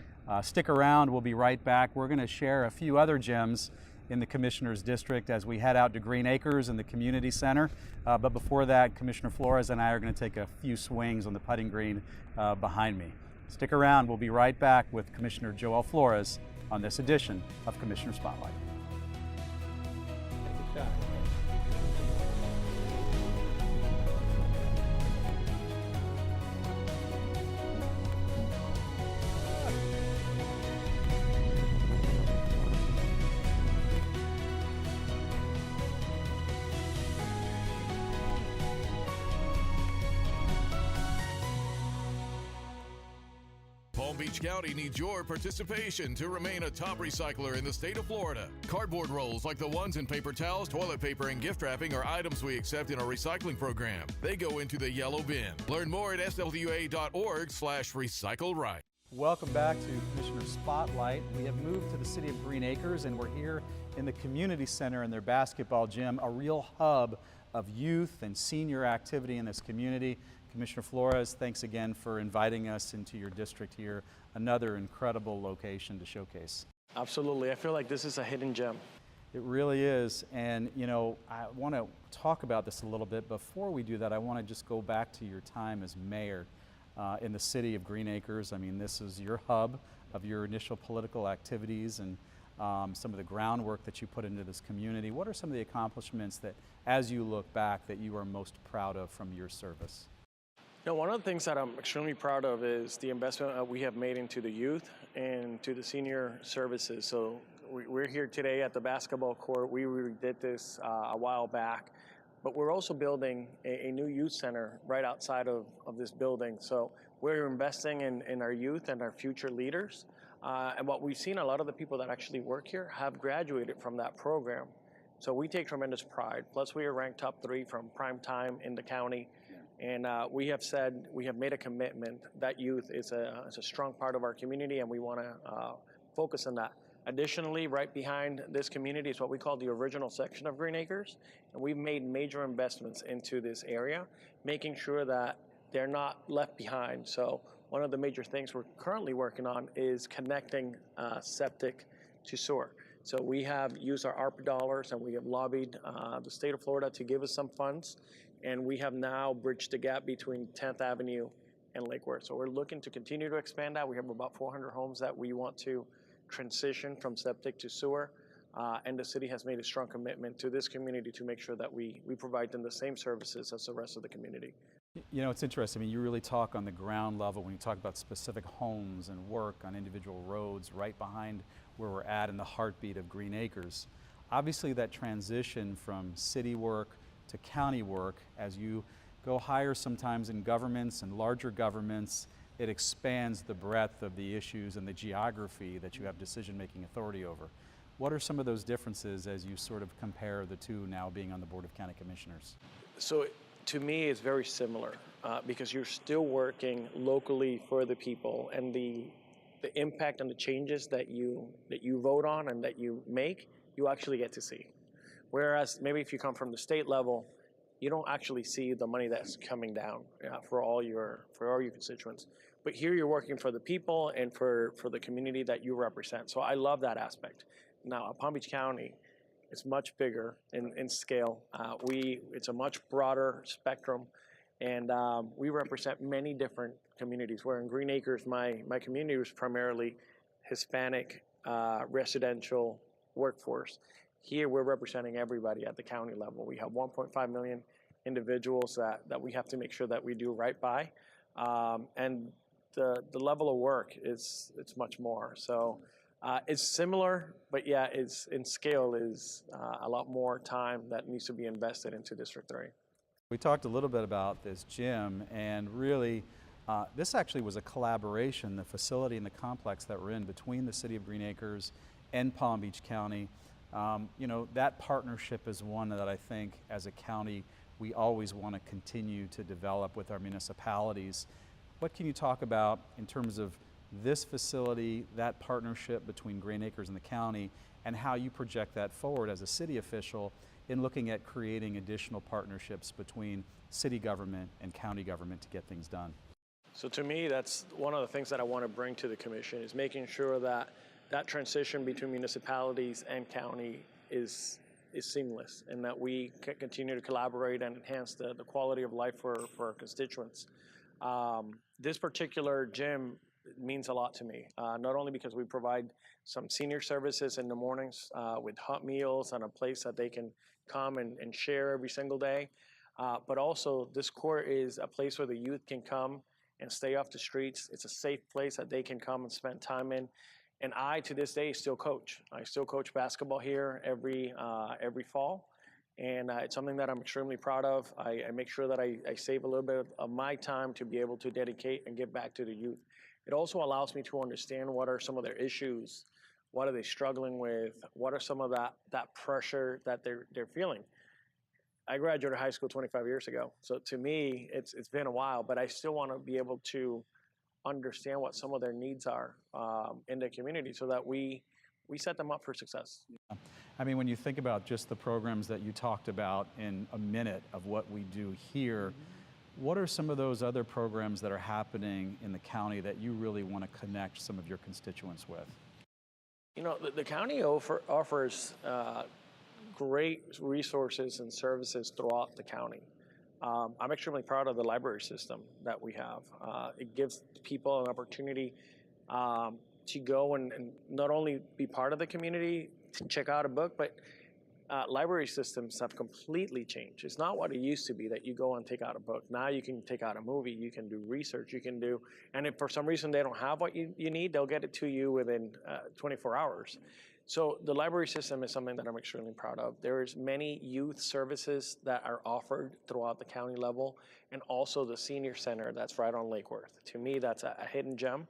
Speaker 2: Stick around, we'll be right back. We're going to share a few other gems in the Commissioner's District as we head out to Green Acres and the Community Center. But before that, Commissioner Flores and I are going to take a few swings on the putting green behind me. Stick around, we'll be right back with Commissioner Joel Flores on this edition of Commissioner Spotlight. Take a shot.
Speaker 5: Palm Beach County needs your participation to remain a top recycler in the state of Florida. Cardboard rolls like the ones in paper towels, toilet paper, and gift wrapping are items we accept in our recycling program. They go into the yellow bin. Learn more at swA.org/recycleright.
Speaker 2: Welcome back to Commissioner Spotlight. We have moved to the city of Green Acres, and we're here in the Community Center in their basketball gym, a real hub of youth and senior activity in this community. Commissioner Flores, thanks again for inviting us into your district here. Another incredible location to showcase.
Speaker 4: Absolutely. I feel like this is a hidden gem.
Speaker 2: It really is. And, I want to talk about this a little bit. Before we do that, I want to just go back to your time as mayor in the city of Green Acres. I mean, this is your hub of your initial political activities and some of the groundwork that you put into this community. What are some of the accomplishments that, as you look back, that you are most proud of from your service?
Speaker 4: One of the things that I'm extremely proud of is the investment we have made into the youth and to the senior services. So we're here today at the basketball court. We did this a while back, but we're also building a new youth center right outside of this building. So we're investing in our youth and our future leaders. And what we've seen, a lot of the people that actually work here have graduated from that program. So we take tremendous pride. Plus we are ranked top 3 from prime time in the county. And we have made a commitment that youth is a strong part of our community, and we want to focus on that. Additionally, right behind this community is what we call the original section of Green Acres, and we've made major investments into this area, making sure that they're not left behind. So one of the major things we're currently working on is connecting septic to sewer. So we have used our ARPA dollars, and we have lobbied the state of Florida to give us some funds. And we have now bridged the gap between 10th Avenue and Lake Worth. So we're looking to continue to expand that. We have about 400 homes that we want to transition from septic to sewer. And the city has made a strong commitment to this community to make sure that we provide them the same services as the rest of the community.
Speaker 2: You know, it's interesting. I mean, you really talk on the ground level when you talk about specific homes and work on individual roads right behind where we're at in the heartbeat of Green Acres. Obviously, that transition from city work to county work, as you go higher sometimes in governments and larger governments, it expands the breadth of the issues and the geography that you have decision-making authority over. What are some of those differences as you sort of compare the two now being on the Board of County Commissioners?
Speaker 4: So to me, it's very similar because you're still working locally for the people, and the impact and the changes that you vote on and that you make, you actually get to see. Whereas maybe if you come from the state level, you don't actually see the money that's coming down for all your constituents. But here you're working for the people and for the community that you represent. So I love that aspect. Now, Palm Beach County, it's much bigger in scale. It's a much broader spectrum, and we represent many different communities. Where in Green Acres, my community was primarily Hispanic residential workforce. Here, we're representing everybody at the county level. We have 1.5 million individuals that we have to make sure that we do right by, and the level of work it's much more. So. It's similar, but yeah, it's in scale is a lot more time that needs to be invested into District 3.
Speaker 2: We talked a little bit about this gym, and really this actually was a collaboration, the facility and the complex that we're in between the City of Green Acres and Palm Beach County. You know, that partnership is one that I think as a county we always want to continue to develop with our municipalities. What can you talk about in terms of this facility, that partnership between Green Acres and the county, and how you project that forward as a city official in looking at creating additional partnerships between city government and county government to get things done?
Speaker 4: So to me, that's one of the things that I want to bring to the commission is making sure that that transition between municipalities and county is seamless, and that we can continue to collaborate and enhance the quality of life for our constituents. This particular gym means a lot to me, not only because we provide some senior services in the mornings with hot meals and a place that they can come and share every single day, but also this court is a place where the youth can come and stay off the streets. It's a safe place that they can come and spend time in. And I, to this day, still coach. I still coach basketball here every fall. And it's something that I'm extremely proud of. I make sure that I save a little bit of my time to be able to dedicate and give back to the youth. It also allows me to understand what are some of their issues, what are they struggling with, what are some of that pressure that they're feeling. I graduated high school 25 years ago, so to me, it's been a while, but I still want to be able to understand what some of their needs are in the community so that we set them up for success.
Speaker 2: I mean, when you think about just the programs that you talked about in a minute of what we do here, what are some of those other programs that are happening in the county that you really want to connect some of your constituents with?
Speaker 4: You know, the county offers great resources and services throughout the county. I'm extremely proud of the library system that we have. It gives people an opportunity to go and not only be part of the community, to check out a book, but library systems have completely changed. It's not what it used to be that you go and take out a book. Now you can take out a movie, you can do research, you can do, and if for some reason they don't have what you need, they'll get it to you within 24 hours. So the library system is something that I'm extremely proud of. There's many youth services that are offered throughout the county level, and also the senior center that's right on Lake Worth. To me, that's a hidden gem.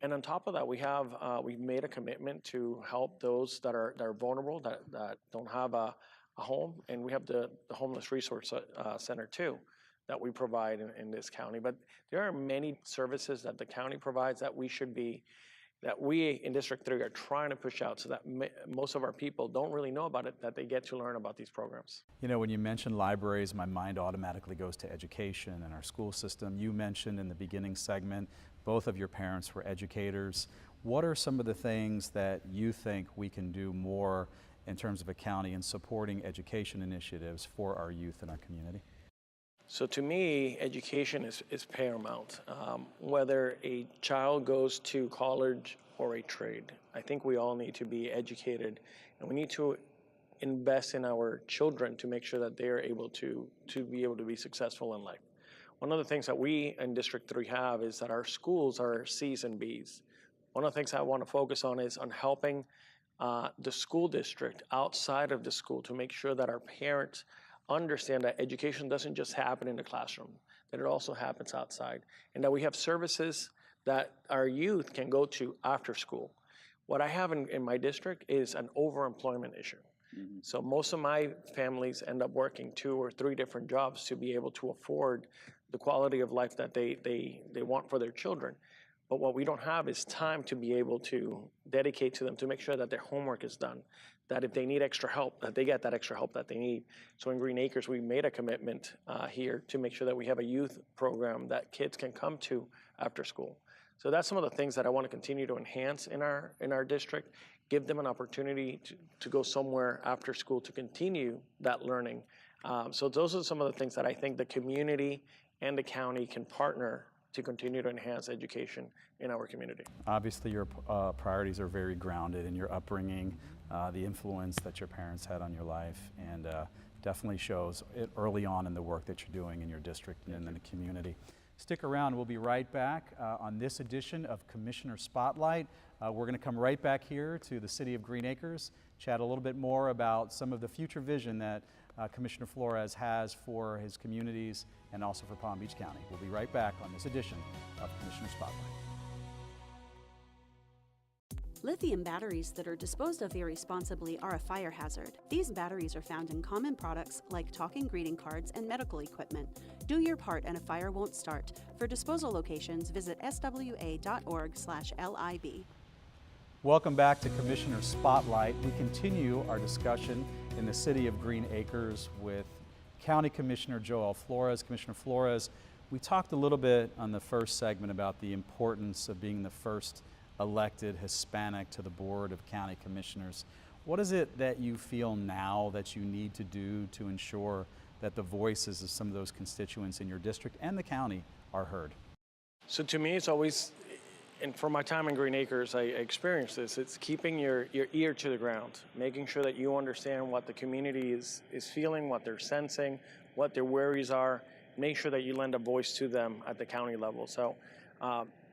Speaker 4: And on top of that, we've made a commitment to help those that are vulnerable, that don't have a home, and we have the Homeless Resource Center too, that we provide in this county. But there are many services that the county provides that we in District 3 are trying to push out so that most of our people don't really know about it, that they get to learn about these programs.
Speaker 2: You know, when you mention libraries, my mind automatically goes to education and our school system. You mentioned in the beginning segment, both of your parents were educators. What are some of the things that you think we can do more in terms of a county in supporting education initiatives for our youth in our community?
Speaker 4: So to me, education is paramount. Whether a child goes to college or a trade, I think we all need to be educated, and we need to invest in our children to make sure that they are able to be successful in life. one of the things that we in District 3 have is that our schools are C's and B's. One of the things I want to focus on is on helping the school district outside of the school to make sure that our parents understand that education doesn't just happen in the classroom, that it also happens outside, and that we have services that our youth can go to after school. What I have in my district is an overemployment issue. So most of my families end up working 2 or 3 different jobs to be able to afford the quality of life that they want for their children. But what we don't have is time to be able to dedicate to them to make sure that their homework is done, that if they need extra help, that they get that extra help that they need. So in Green Acres, we made a commitment here to make sure that we have a youth program that kids can come to after school. So that's some of the things that I want to continue to enhance in our district, give them an opportunity to go somewhere after school to continue that learning. So those are some of the things that I think the community and the county can partner to continue to enhance education in our community.
Speaker 2: Obviously, your priorities are very grounded in your upbringing, the influence that your parents had on your life, and definitely shows it early on in the work that you're doing in your district and in the community. Stick around. We'll be right back on this edition of Commissioner Spotlight. We're going to come right back here to the city of Green Acres, chat a little bit more about some of the future vision that Commissioner Flores has for his communities and also for Palm Beach County. We'll be right back on this edition of Commissioner Spotlight.
Speaker 6: Lithium batteries that are disposed of irresponsibly are a fire hazard. These batteries are found in common products like talking greeting cards and medical equipment. Do your part and a fire won't start. For disposal locations, visit swa.org/LIB.
Speaker 2: Welcome back to Commissioner Spotlight. We continue our discussion in the city of Green Acres with County Commissioner Joel Flores. Commissioner Flores, we talked a little bit on the first segment about the importance of being the first elected Hispanic to the Board of County Commissioners. What is it that you feel now that you need to do to ensure that the voices of some of those constituents in your district and the county are heard?
Speaker 4: So to me, it's always, and from my time in Green Acres, I experienced this, it's keeping your ear to the ground, making sure that you understand what the community is feeling, what they're sensing, what their worries are, make sure that you lend a voice to them at the county level. So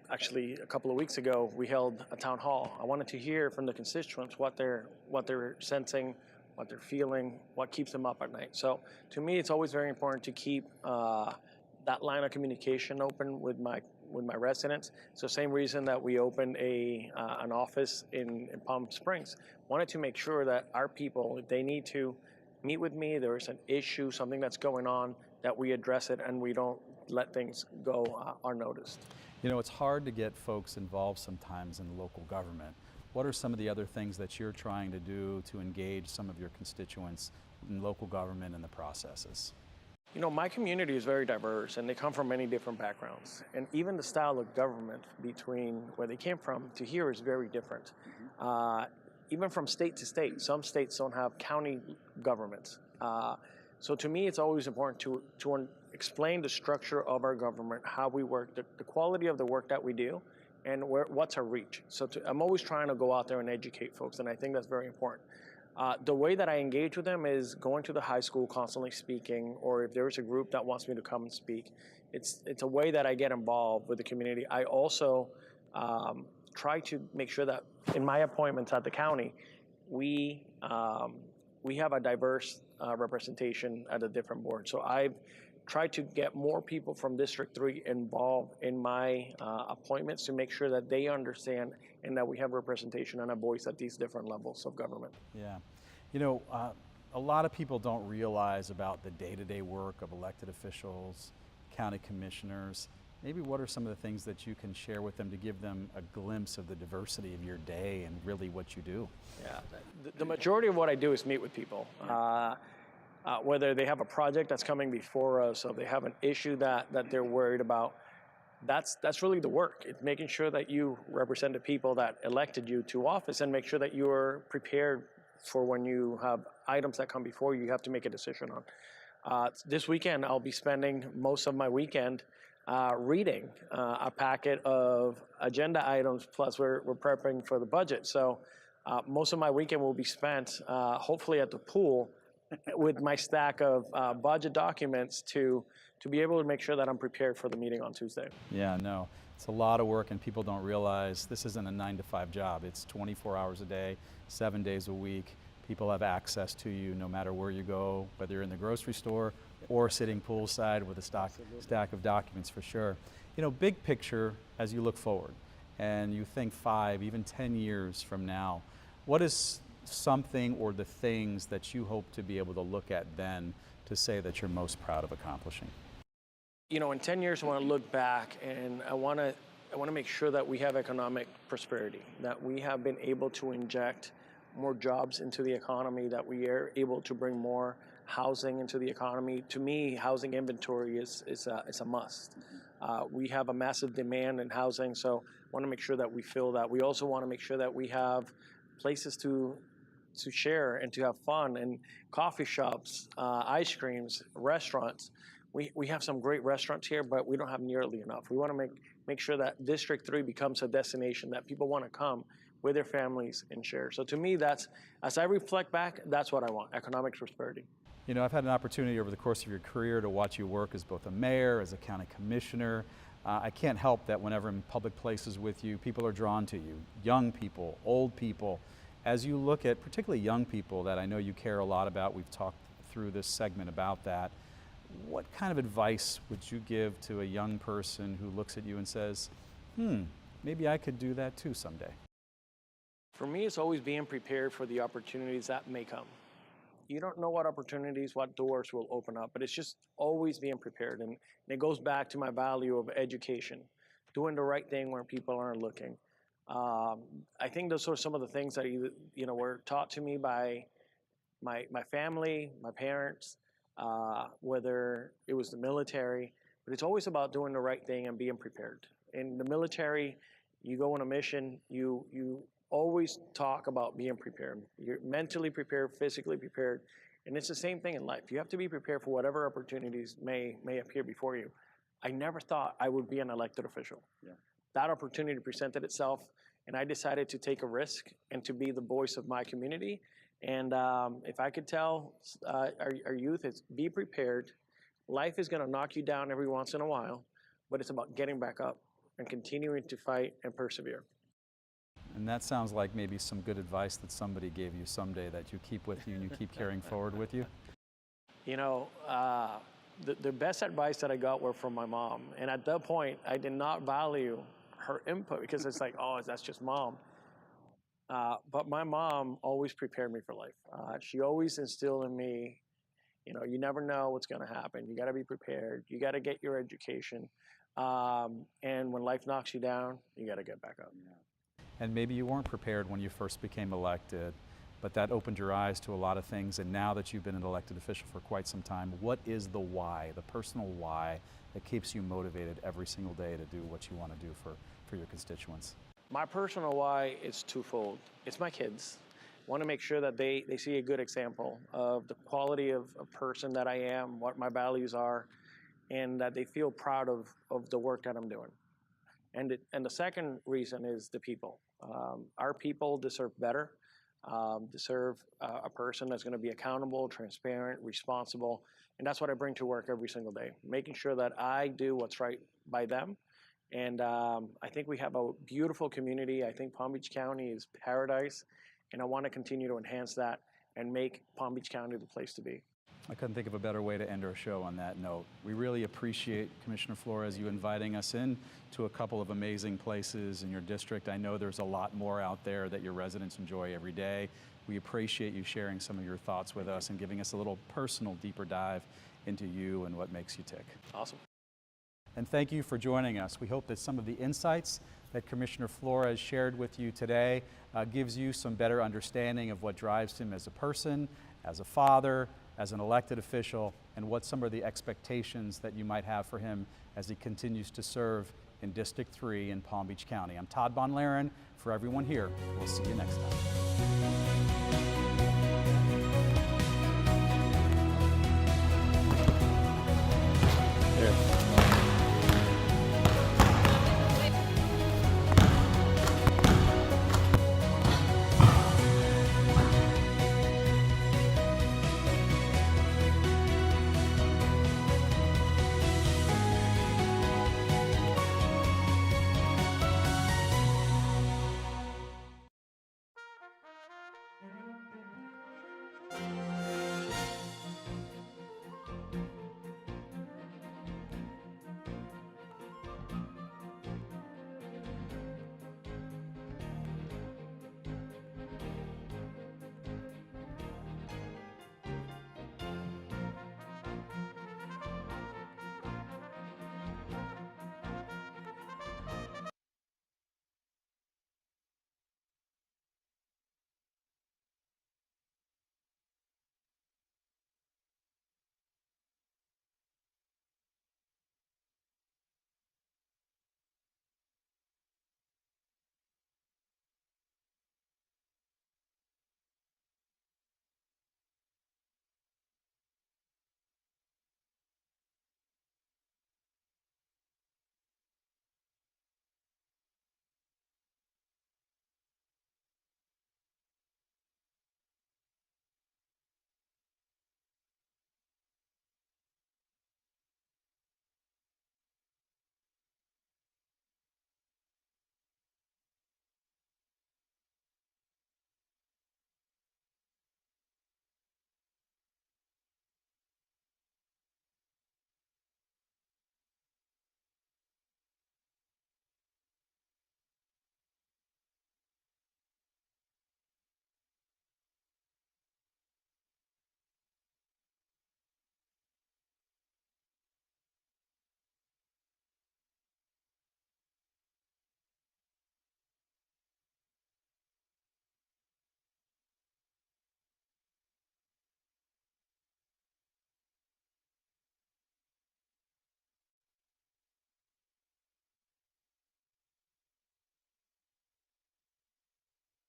Speaker 4: actually, a couple of weeks ago, we held a town hall. I wanted to hear from the constituents what they're sensing, what they're feeling, what keeps them up at night. So to me, it's always very important to keep that line of communication open with my residents. It's the same reason that we opened an office in Palm Springs. Wanted to make sure that our people, if they need to meet with me, there's an issue, something that's going on, that we address it and we don't let things go unnoticed.
Speaker 2: You know, it's hard to get folks involved sometimes in local government. What are some of the other things that you're trying to do to engage some of your constituents in local government and the processes?
Speaker 4: You know, my community is very diverse and they come from many different backgrounds. And even the style of government between where they came from to here is very different. Even from state to state, some states don't have county governments. So to me, it's always important to explain the structure of our government, how we work, the quality of the work that we do, and what's our reach. So I'm always trying to go out there and educate folks, and I think that's very important. The way that I engage with them is going to the high school, constantly speaking, or if there's a group that wants me to come and speak. It's a way that I get involved with the community. I also try to make sure that in my appointments at the county, we have a diverse representation at a different board. So I've tried to get more people from District 3 involved in my appointments to make sure that they understand and that we have representation and a voice at these different levels of government.
Speaker 2: Yeah. You know, a lot of people don't realize about the day-to-day work of elected officials, county commissioners. Maybe what are some of the things that you can share with them to give them a glimpse of the diversity of your day and really what you do?
Speaker 4: Yeah, the majority of what I do is meet with people. Whether they have a project that's coming before us or they have an issue that they're worried about, that's really the work. It's making sure that you represent the people that elected you to office and make sure that you're prepared for when you have items that come before you have to make a decision on. This weekend, I'll be spending most of my weekend reading a packet of agenda items, plus we're prepping for the budget. So most of my weekend will be spent hopefully at the pool with my stack of budget documents to be able to make sure that I'm prepared for the meeting on Tuesday.
Speaker 2: Yeah, no, it's a lot of work, and people don't realize this isn't a 9-to-5 job. It's 24 hours a day, 7 days a week. People have access to you no matter where you go, whether you're in the grocery store or sitting poolside with a stack of documents, for sure. You know, big picture, as you look forward and you think 5, even 10 years from now, what is something or the things that you hope to be able to look at then to say that you're most proud of accomplishing?
Speaker 4: You know, in 10 years, I want to look back, and I want to make sure that we have economic prosperity, that we have been able to inject more jobs into the economy, that we are able to bring more housing into the economy. To me, housing inventory is a must. We have a massive demand in housing, so I want to make sure that we fill that. We also want to make sure that we have places to share and to have fun, and coffee shops, ice creams, restaurants. We have some great restaurants here, but we don't have nearly enough. We want to make sure that District 3 becomes a destination that people want to come with their families and share. So to me, that's, as I reflect back, that's what I want, economic prosperity.
Speaker 2: You know, I've had an opportunity over the course of your career to watch you work as both a mayor, as a county commissioner. I can't help that whenever I'm in public places with you, people are drawn to you, young people, old people. As you look at particularly young people that I know you care a lot about, we've talked through this segment about that, what kind of advice would you give to a young person who looks at you and says, maybe I could do that too someday?
Speaker 4: For me, it's always being prepared for the opportunities that may come. You don't know what opportunities, what doors will open up, but it's just always being prepared. And it goes back to my value of education, doing the right thing where people aren't looking. I think those are some of the things that were taught to me by my family, my parents, whether it was the military, but it's always about doing the right thing and being prepared. In the military, you go on a mission, you always talk about being prepared. You're mentally prepared, physically prepared, and it's the same thing in life. You have to be prepared for whatever opportunities may appear before you. I never thought I would be an elected official. Yeah. That opportunity presented itself, and I decided to take a risk and to be the voice of my community. And if I could tell our youth, it's be prepared. Life is going to knock you down every once in a while, but it's about getting back up and continuing to fight and persevere.
Speaker 2: And that sounds like maybe some good advice that somebody gave you someday that you keep with you and you keep carrying forward with you.
Speaker 4: You know, the best advice that I got were from my mom. And at that point, I did not value her input because it's like, oh, that's just mom. But my mom always prepared me for life. She always instilled in me, you know, you never know what's going to happen. You got to be prepared. You got to get your education. And when life knocks you down, you got to get back up. Yeah.
Speaker 2: And maybe you weren't prepared when you first became elected, but that opened your eyes to a lot of things. And now that you've been an elected official for quite some time, what is the why, the personal why that keeps you motivated every single day to do what you want to do for your constituents?
Speaker 4: My personal why is twofold. It's my kids. I want to make sure that they see a good example of the quality of a person that I am, what my values are, and that they feel proud of the work that I'm doing. And the second reason is the people. Our people deserve better, deserve a person that's going to be accountable, transparent, responsible, and that's what I bring to work every single day, making sure that I do what's right by them. And I think we have a beautiful community. I think Palm Beach County is paradise, and I want to continue to enhance that and make Palm Beach County the place to be.
Speaker 2: I couldn't think of a better way to end our show on that note. We really appreciate, Commissioner Flores, you inviting us in to a couple of amazing places in your district. I know there's a lot more out there that your residents enjoy every day. We appreciate you sharing some of your thoughts with us and giving us a little personal, deeper dive into you and what makes you tick.
Speaker 4: Awesome.
Speaker 2: And thank you for joining us. We hope that some of the insights that Commissioner Flores shared with you today gives you some better understanding of what drives him as a person, as a father, as an elected official, and what some of the expectations that you might have for him as he continues to serve in District 3 in Palm Beach County. I'm Todd Von Laren. For everyone here, we'll see you next time.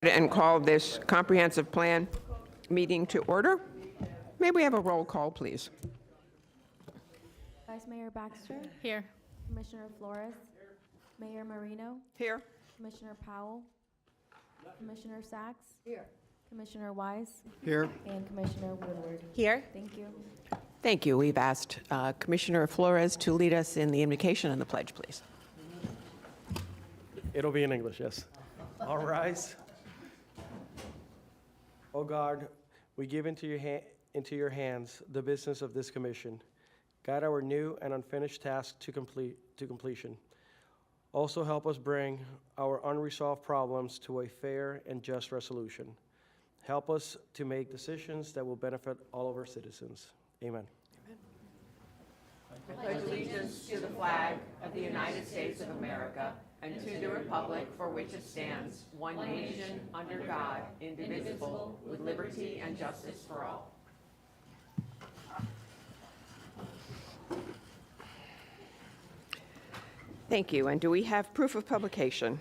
Speaker 7: and call this comprehensive plan meeting to order. May we have a roll call, please?
Speaker 10: Vice Mayor Baxter.
Speaker 16: Here.
Speaker 10: Commissioner Flores. Mayor Marino.
Speaker 7: Here.
Speaker 10: Commissioner Powell. Commissioner Sachs. Here. Commissioner Wise.
Speaker 2: Here.
Speaker 10: And Commissioner Woodward.
Speaker 21: Here.
Speaker 10: Thank you.
Speaker 7: Thank you. We've asked Commissioner Flores to lead us in the invocation and the pledge, please.
Speaker 11: It'll be in English, yes. All rise. Oh God, we give into your hands the business of this commission. Guide our new and unfinished task to completion. Also help us bring our unresolved problems to a fair and just resolution. Help us to make decisions that will benefit all of our citizens. Amen.
Speaker 7: I pledge allegiance to the flag of the United States of America and to the republic for which it stands, one nation, under God, indivisible, with liberty and justice for all. Thank you. And do we have proof of publication?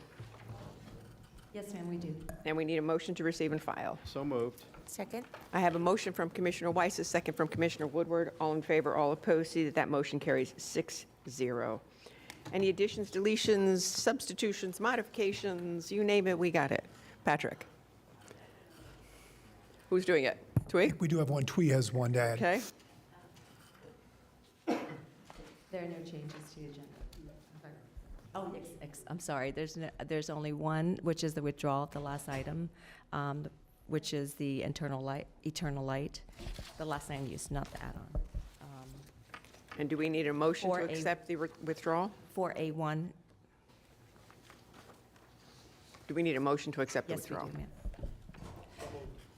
Speaker 12: Yes, ma'am, we do.
Speaker 7: And we need a motion to receive and file.
Speaker 2: So moved.
Speaker 12: Second.
Speaker 7: I have a motion from Commissioner Weiss, a second from Commissioner Woodward. All in favor, all opposed. See that that motion carries 6-0. Any additions, deletions, substitutions, modifications, you name it, we got it. Patrick. Who's doing it? Twee?
Speaker 25: We do have one. Twee has one to add.
Speaker 7: Okay.
Speaker 12: There are no changes to the agenda. Oh, I'm sorry. There's only one, which is the withdrawal of the last item, which is the eternal light, the last land use, not the add-on.
Speaker 7: And do we need a motion to accept the withdrawal?
Speaker 12: 4A1.
Speaker 7: Do we need a motion to accept the
Speaker 12: Yes, we
Speaker 7: withdrawal?
Speaker 12: do, ma'am.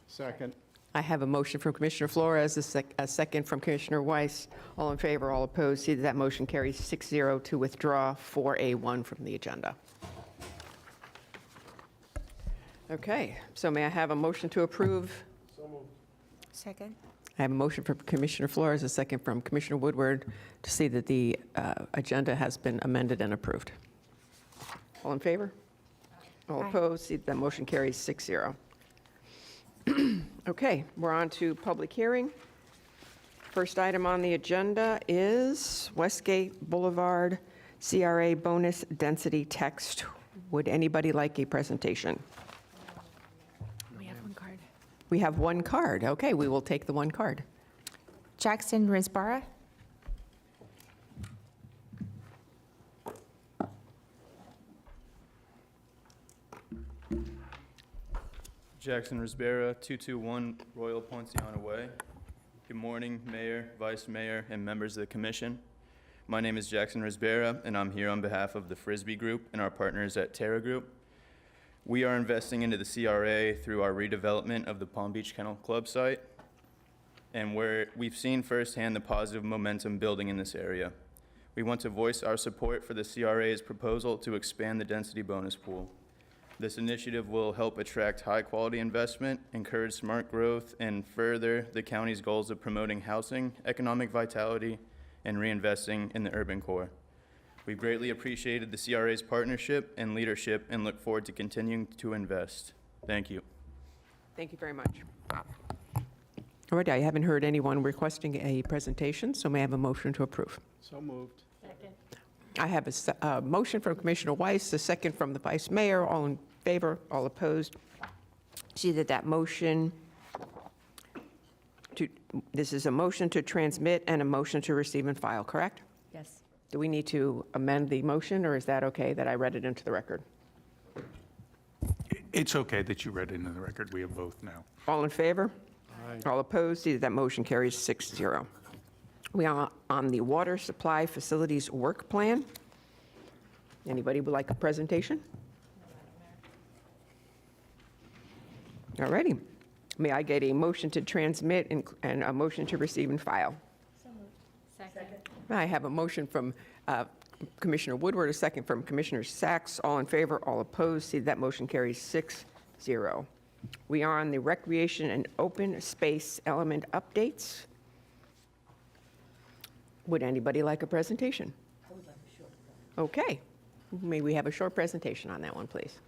Speaker 2: Second.
Speaker 7: I have a motion from Commissioner Flores, a second from Commissioner Weiss. All in favor, all opposed. See that that motion carries 6-0 to withdraw 4A1 from the agenda. Okay, so may I have a motion to approve?
Speaker 11: So moved.
Speaker 12: Second.
Speaker 7: I have a motion from Commissioner Flores, a second from Commissioner Woodward to see that the agenda has been amended and approved. All in favor? All opposed? See that that motion carries 6-0. Okay, we're on to public hearing. First item on the agenda is Westgate Boulevard CRA bonus density text. Would anybody like a presentation?
Speaker 26: We have one card.
Speaker 7: We have one card. Okay, we will take the one card.
Speaker 26: Jackson Risbara.
Speaker 27: Jackson Risbara, 221 Royal Poinciana Way. Good morning, Mayor, Vice Mayor, and members of the Commission. My name is Jackson Risbara, and I'm here on behalf of the Frisbee Group and our partners at Terra Group. We are investing into the CRA through our redevelopment of the Palm Beach Kennel Club site, and where we've seen firsthand the positive momentum building in this area. We want to voice our support for the CRA's proposal to expand the density bonus pool. This initiative will help attract high-quality investment, encourage smart growth, and further the county's goals of promoting housing, economic vitality, and reinvesting in the urban core. We've greatly appreciated the CRA's partnership and leadership and look forward to continuing to invest. Thank you.
Speaker 7: Thank you very much. All right, I haven't heard anyone requesting a presentation, so may I have a motion to approve?
Speaker 2: So moved.
Speaker 26: Second.
Speaker 7: I have a motion from Commissioner Weiss, a second from the Vice Mayor. All in favor, all opposed. See that that motion this is a motion to transmit and a motion to receive and file, correct?
Speaker 12: Yes.
Speaker 7: Do we need to amend the motion, or is that okay that I read it into the record?
Speaker 28: It's okay that you read it into the record. We have both now.
Speaker 7: All in favor?
Speaker 2: Aye.
Speaker 7: All opposed? See that that motion carries 6-0. We are on the Water Supply Facilities Work Plan. Anybody would like a presentation? All righty. May I get a motion to transmit and a motion to receive and file?
Speaker 26: So moved. Second.
Speaker 7: I have a motion from Commissioner Woodward, a second from Commissioner Sachs. All in favor, all opposed. See that motion carries 6-0. We are on the Recreation and Open Space Element Updates. Would anybody like a presentation?
Speaker 12: I would like a short.
Speaker 7: Okay. May we have a short presentation on that one, please?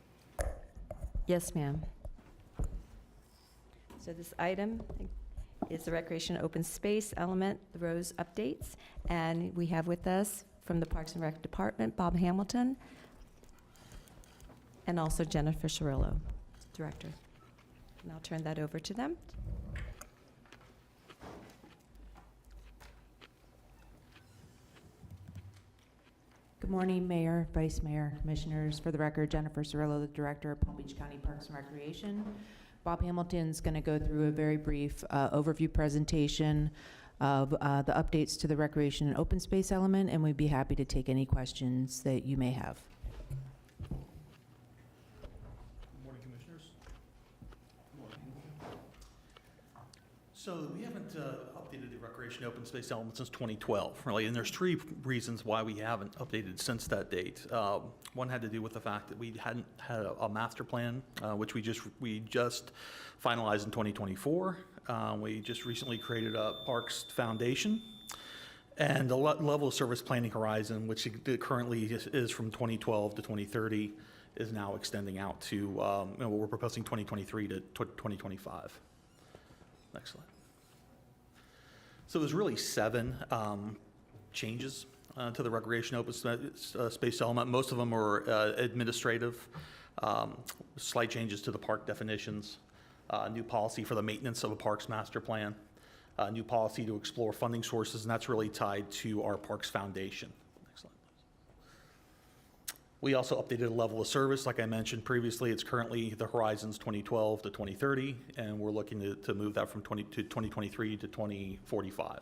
Speaker 12: Yes, ma'am. So this item is the recreation open space element, the Rose updates. And we have with us from the Parks and Rec Department, Bob Hamilton, and also Jennifer Cirillo, Director. And I'll turn that over to them.
Speaker 8: Good morning, Mayor, Vice Mayor, Commissioners. For the record, Jennifer Cirillo, the Director of Palm Beach County Parks and Recreation. Bob Hamilton's going to go through a very brief overview presentation of the updates to the recreation and open space element, and we'd be happy to take any questions that you may have.
Speaker 9: Good morning, Commissioners. Good morning. So we haven't updated the recreation open space element since 2012, really, and there's 3 reasons why we haven't updated since that date. One had to do with the fact that we hadn't had a master plan, which we just finalized in 2024. We just recently created a Parks Foundation, and the level of service planning horizon, which currently is from 2012 to 2030, is now extending out to we're proposing 2023 to 2025. Next slide. So there's really 7 changes to the recreation open space element. Most of them are administrative, slight changes to the park definitions, new policy for the maintenance of a parks master plan, new policy to explore funding sources, and that's really tied to our Parks Foundation. Next slide, please. We also updated the level of service. Like I mentioned previously, it's currently the horizon's 2012 to 2030, and we're looking to move that from 2023 to 2045.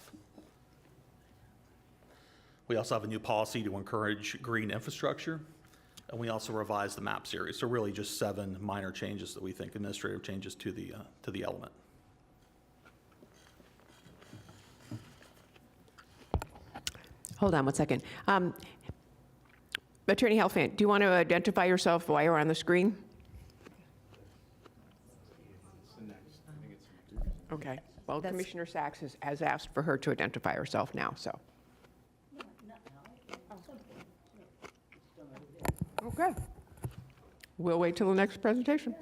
Speaker 9: We also have a new policy to encourage green infrastructure, and we also revised the map series. So really just 7 minor changes that we think, administrative changes to the element.
Speaker 7: Hold on one second. Attorney Helfand, do you want to identify yourself while you're on the screen? Okay. Well, Commissioner Sachs has asked for her to identify herself now, so. Okay. We'll wait till the next presentation.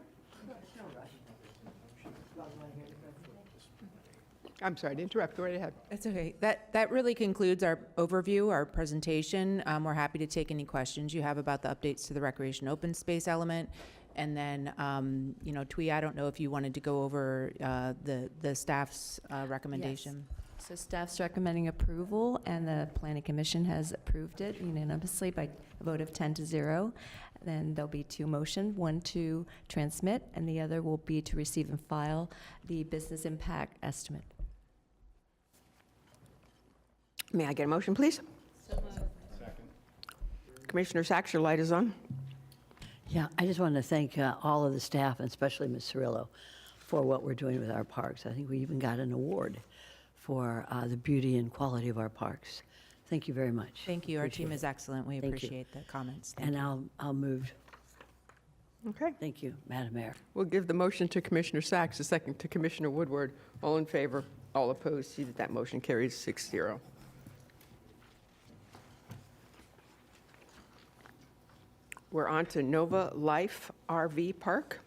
Speaker 7: I'm sorry to interrupt. Go right ahead.
Speaker 8: That's okay. That really concludes our overview, our presentation. We're happy to take any questions you have about the updates to the recreation open space element. And then, Twee, I don't know if you wanted to go over the staff's recommendation.
Speaker 12: Yes. So staff's recommending approval, and the Planning Commission has approved it unanimously by a vote of 10-0. Then there'll be 2 motions, one to transmit, and the other will be to receive and file the business impact estimate.
Speaker 7: May I get a motion, please?
Speaker 26: So moved.
Speaker 9: Second.
Speaker 7: Commissioner Sachs, your light is on.
Speaker 13: Yeah, I just want to thank all of the staff, and especially Ms. Cirillo, for what we're doing with our parks. I think we even got an award for the beauty and quality of our parks. Thank you very much.
Speaker 8: Thank you. Our
Speaker 13: Appreciate
Speaker 8: team
Speaker 13: it.
Speaker 8: is excellent. We
Speaker 13: Thank you.
Speaker 8: appreciate the comments.
Speaker 13: And I'll move.
Speaker 7: Okay.
Speaker 13: Thank you, Madam Mayor.
Speaker 7: We'll give the motion to Commissioner Sachs, a second to Commissioner Woodward. All in favor, all opposed. See that motion carries 6-0. We're on to Nova Life RV Park.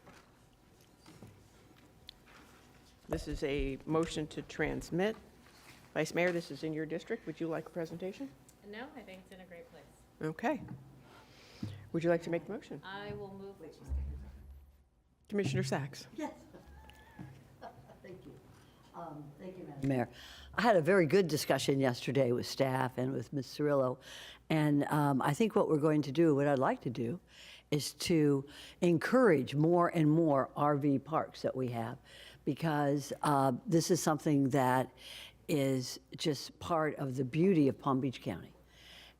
Speaker 7: This is a motion to transmit. Vice Mayor, this is in your district. Would you like a presentation?
Speaker 26: No, I think it's in a great place.
Speaker 7: Okay. Would you like to make the motion?
Speaker 26: I will move.
Speaker 7: Commissioner Sachs.
Speaker 13: Yes. Thank you. Thank you, Madam Mayor. I had a very good discussion yesterday with staff and with Ms. Cirillo, and I think what we're going to do, what I'd like to do, is to encourage more and more RV parks that we have, because this is something that is just part of the beauty of Palm Beach County.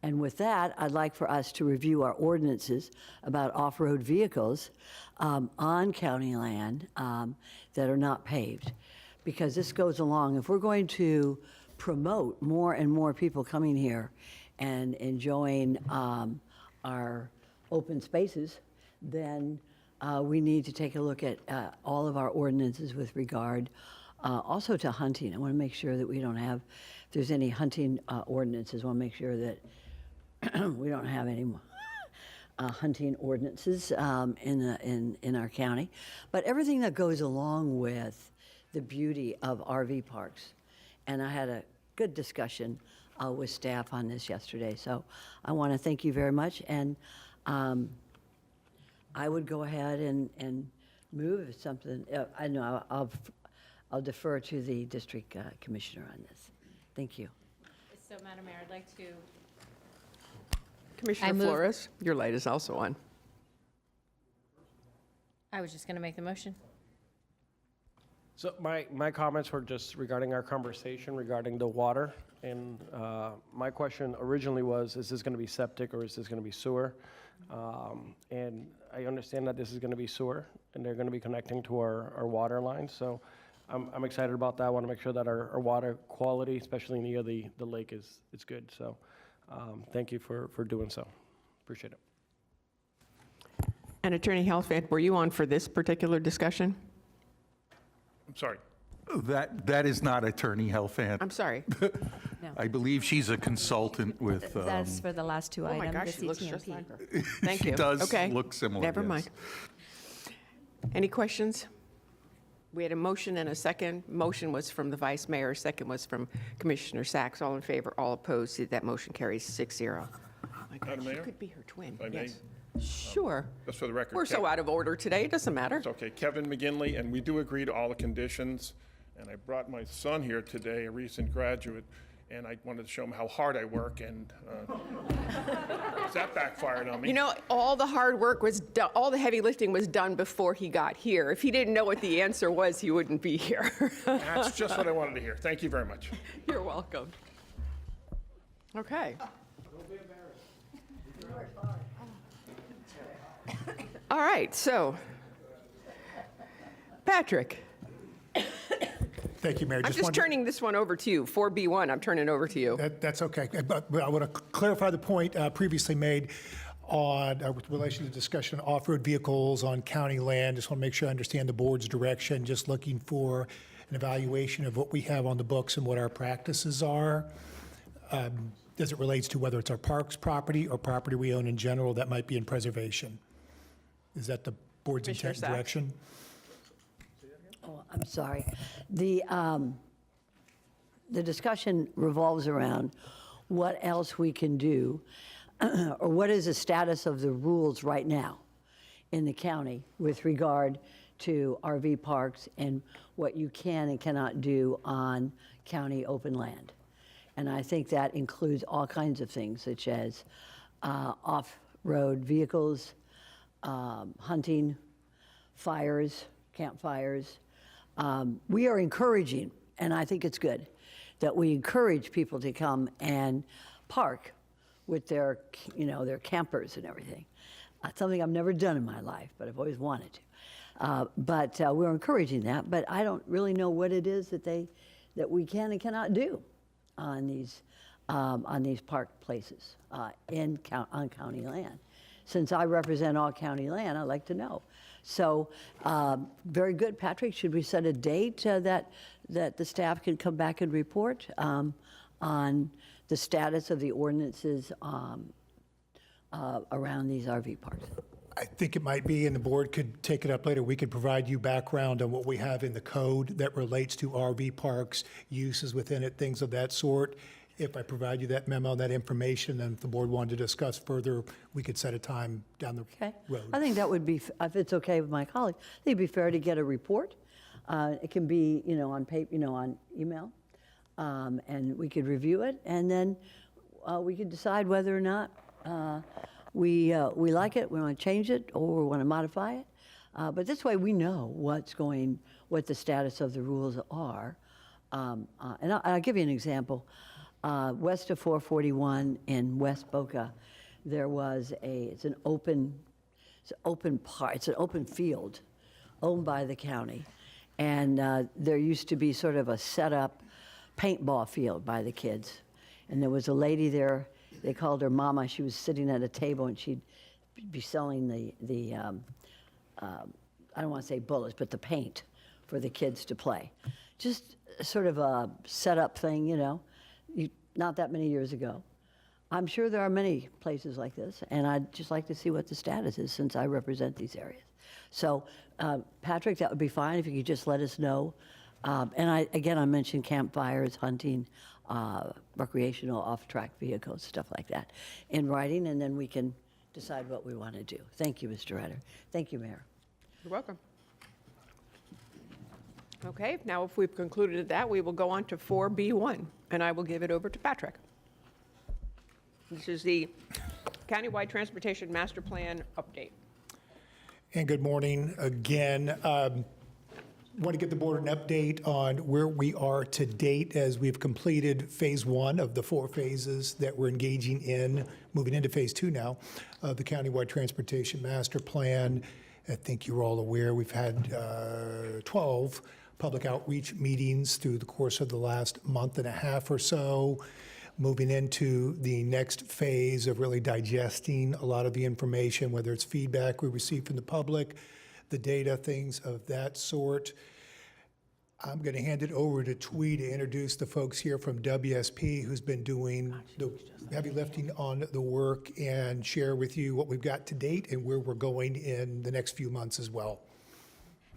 Speaker 13: And with that, I'd like for us to review our ordinances about off-road vehicles on county land that are not paved. Because this goes along, if we're going to promote more and more people coming here and enjoying our open spaces, then we need to take a look at all of our ordinances with regard also to hunting. I want to make sure that we don't have, if there's any hunting ordinances, I want to make sure that we don't have any hunting ordinances in our county. But everything that goes along with the beauty of RV parks. And I had a good discussion with staff on this yesterday. So I want to thank you very much. And I would go ahead and move something. I know I'll defer to the district commissioner on this. Thank you.
Speaker 16: So, Madam Mayor, I'd like to.
Speaker 7: Commissioner Flores, your light is also on.
Speaker 16: I was just going to make the motion.
Speaker 11: So my comments were just regarding our conversation regarding the water. And my question originally was, is this going to be septic or is this going to be sewer? And I understand that this is going to be sewer, and they're going to be connecting to our water lines. So I'm excited about that. I want to make sure that our water quality, especially near the lake, is good. So thank you for doing so. Appreciate it.
Speaker 7: And Attorney Helfand, were you on for this particular discussion?
Speaker 28: I'm sorry. That is not Attorney Helfand.
Speaker 7: I'm sorry.
Speaker 12: No.
Speaker 28: I believe she's a consultant with.
Speaker 12: That's for the last two
Speaker 7: Oh my
Speaker 12: items.
Speaker 7: gosh,
Speaker 12: the
Speaker 7: she looks just
Speaker 12: CTMP.
Speaker 7: like her. Thank
Speaker 28: She
Speaker 7: you.
Speaker 28: does
Speaker 7: Okay.
Speaker 28: look similar,
Speaker 7: Never
Speaker 28: yes.
Speaker 7: mind. Any questions? We had a motion and a second. Motion was from the Vice Mayor, second was from Commissioner Sacks. All in favor, all opposed. See, that motion carries 6-0. Oh my gosh,
Speaker 14: Madam
Speaker 7: she
Speaker 14: Mayor?
Speaker 7: could be her twin.
Speaker 14: If I may?
Speaker 7: Yes. Sure.
Speaker 14: Just for the record.
Speaker 7: We're so out of order today, it doesn't matter.
Speaker 14: It's okay. Kevin McGinley, and we do agree to all the conditions. And I brought my son here today, a recent graduate, and I wanted to show him how hard I work, and that backfired on me.
Speaker 7: You know, all the hard work was done, all the heavy lifting was done before he got here. If he didn't know what the answer was, he wouldn't be here.
Speaker 14: That's just what I wanted to hear. Thank you very much.
Speaker 7: You're welcome. Okay. All right, so, Patrick.
Speaker 15: Thank you, Mayor.
Speaker 7: I'm just turning this one over to you. 4B1, I'm turning it over to you.
Speaker 15: That's okay. But I want to clarify the point previously made on with relation to discussion on off-road vehicles on county land. Just want to make sure I understand the board's direction. Just looking for an evaluation of what we have on the books and what our practices are. As it relates to whether it's our parks property or property we own in general that might be in preservation. Is that the board's intent and direction?
Speaker 13: Oh, I'm sorry. The discussion revolves around what else we can do, or what is the status of the rules right now in the county with regard to RV parks and what you can and cannot do on county open land. And I think that includes all kinds of things, such as off-road vehicles, hunting, fires, campfires. We are encouraging, and I think it's good, that we encourage people to come and park with their, their campers and everything. Something I've never done in my life, but I've always wanted to. But we're encouraging that, but I don't really know what it is that we can and cannot do on these park places on county land. Since I represent all county land, I'd like to know. So, very good, Patrick. Should we set a date that the staff can come back and report on the status of the ordinances around these RV parks?
Speaker 15: I think it might be, and the board could take it up later. We could provide you background on what we have in the code that relates to RV parks, uses within it, things of that sort. If I provide you that memo, that information, and if the board wanted to discuss further, we could set a time down the road.
Speaker 13: I think that would be, if it's okay with my colleague, I think it'd be fair to get a report. It can be, on paper, on email, and we could review it, and then we could decide whether or not we like it, we want to change it, or we want to modify it. But this way, we know what the status of the rules are. And I'll give you an example. West of 441 in West Boca, there was it's an open field owned by the county, and there used to be sort of a set-up paintball field by the kids, and there was a lady there. They called her Mama. She was sitting at a table, and she'd be selling the I don't want to say bullets, but the paint for the kids to play. Just sort of a set-up thing, not that many years ago. I'm sure there are many places like this, and I'd just like to see what the status is since I represent these areas. So, Patrick, that would be fine if you could just let us know And I mentioned campfires, hunting, recreational off-track vehicles, stuff like that, in writing, and then we can decide what we want to do. Thank you, Mr. Ryder. Thank you, Mayor.
Speaker 7: You're welcome. Okay, now if we've concluded that, we will go on to 4B1, and I will give it over to Patrick. This is the Countywide Transportation Master Plan update.
Speaker 15: And good morning again. Want to give the board an update on where we are to date as we've completed phase one of the 4 phases that we're engaging in, moving into phase 2 now, of the Countywide Transportation Master Plan. I think you're all aware we've had 12 public outreach meetings through the course of the last month and a half or so, moving into the next phase of really digesting a lot of the information, whether it's feedback we receive from the public, the data, things of that sort. I'm going to hand it over to Twee to introduce the folks here from WSP who's been doing the heavy lifting on the work and share with you what we've got to date and where we're going in the next few months as well.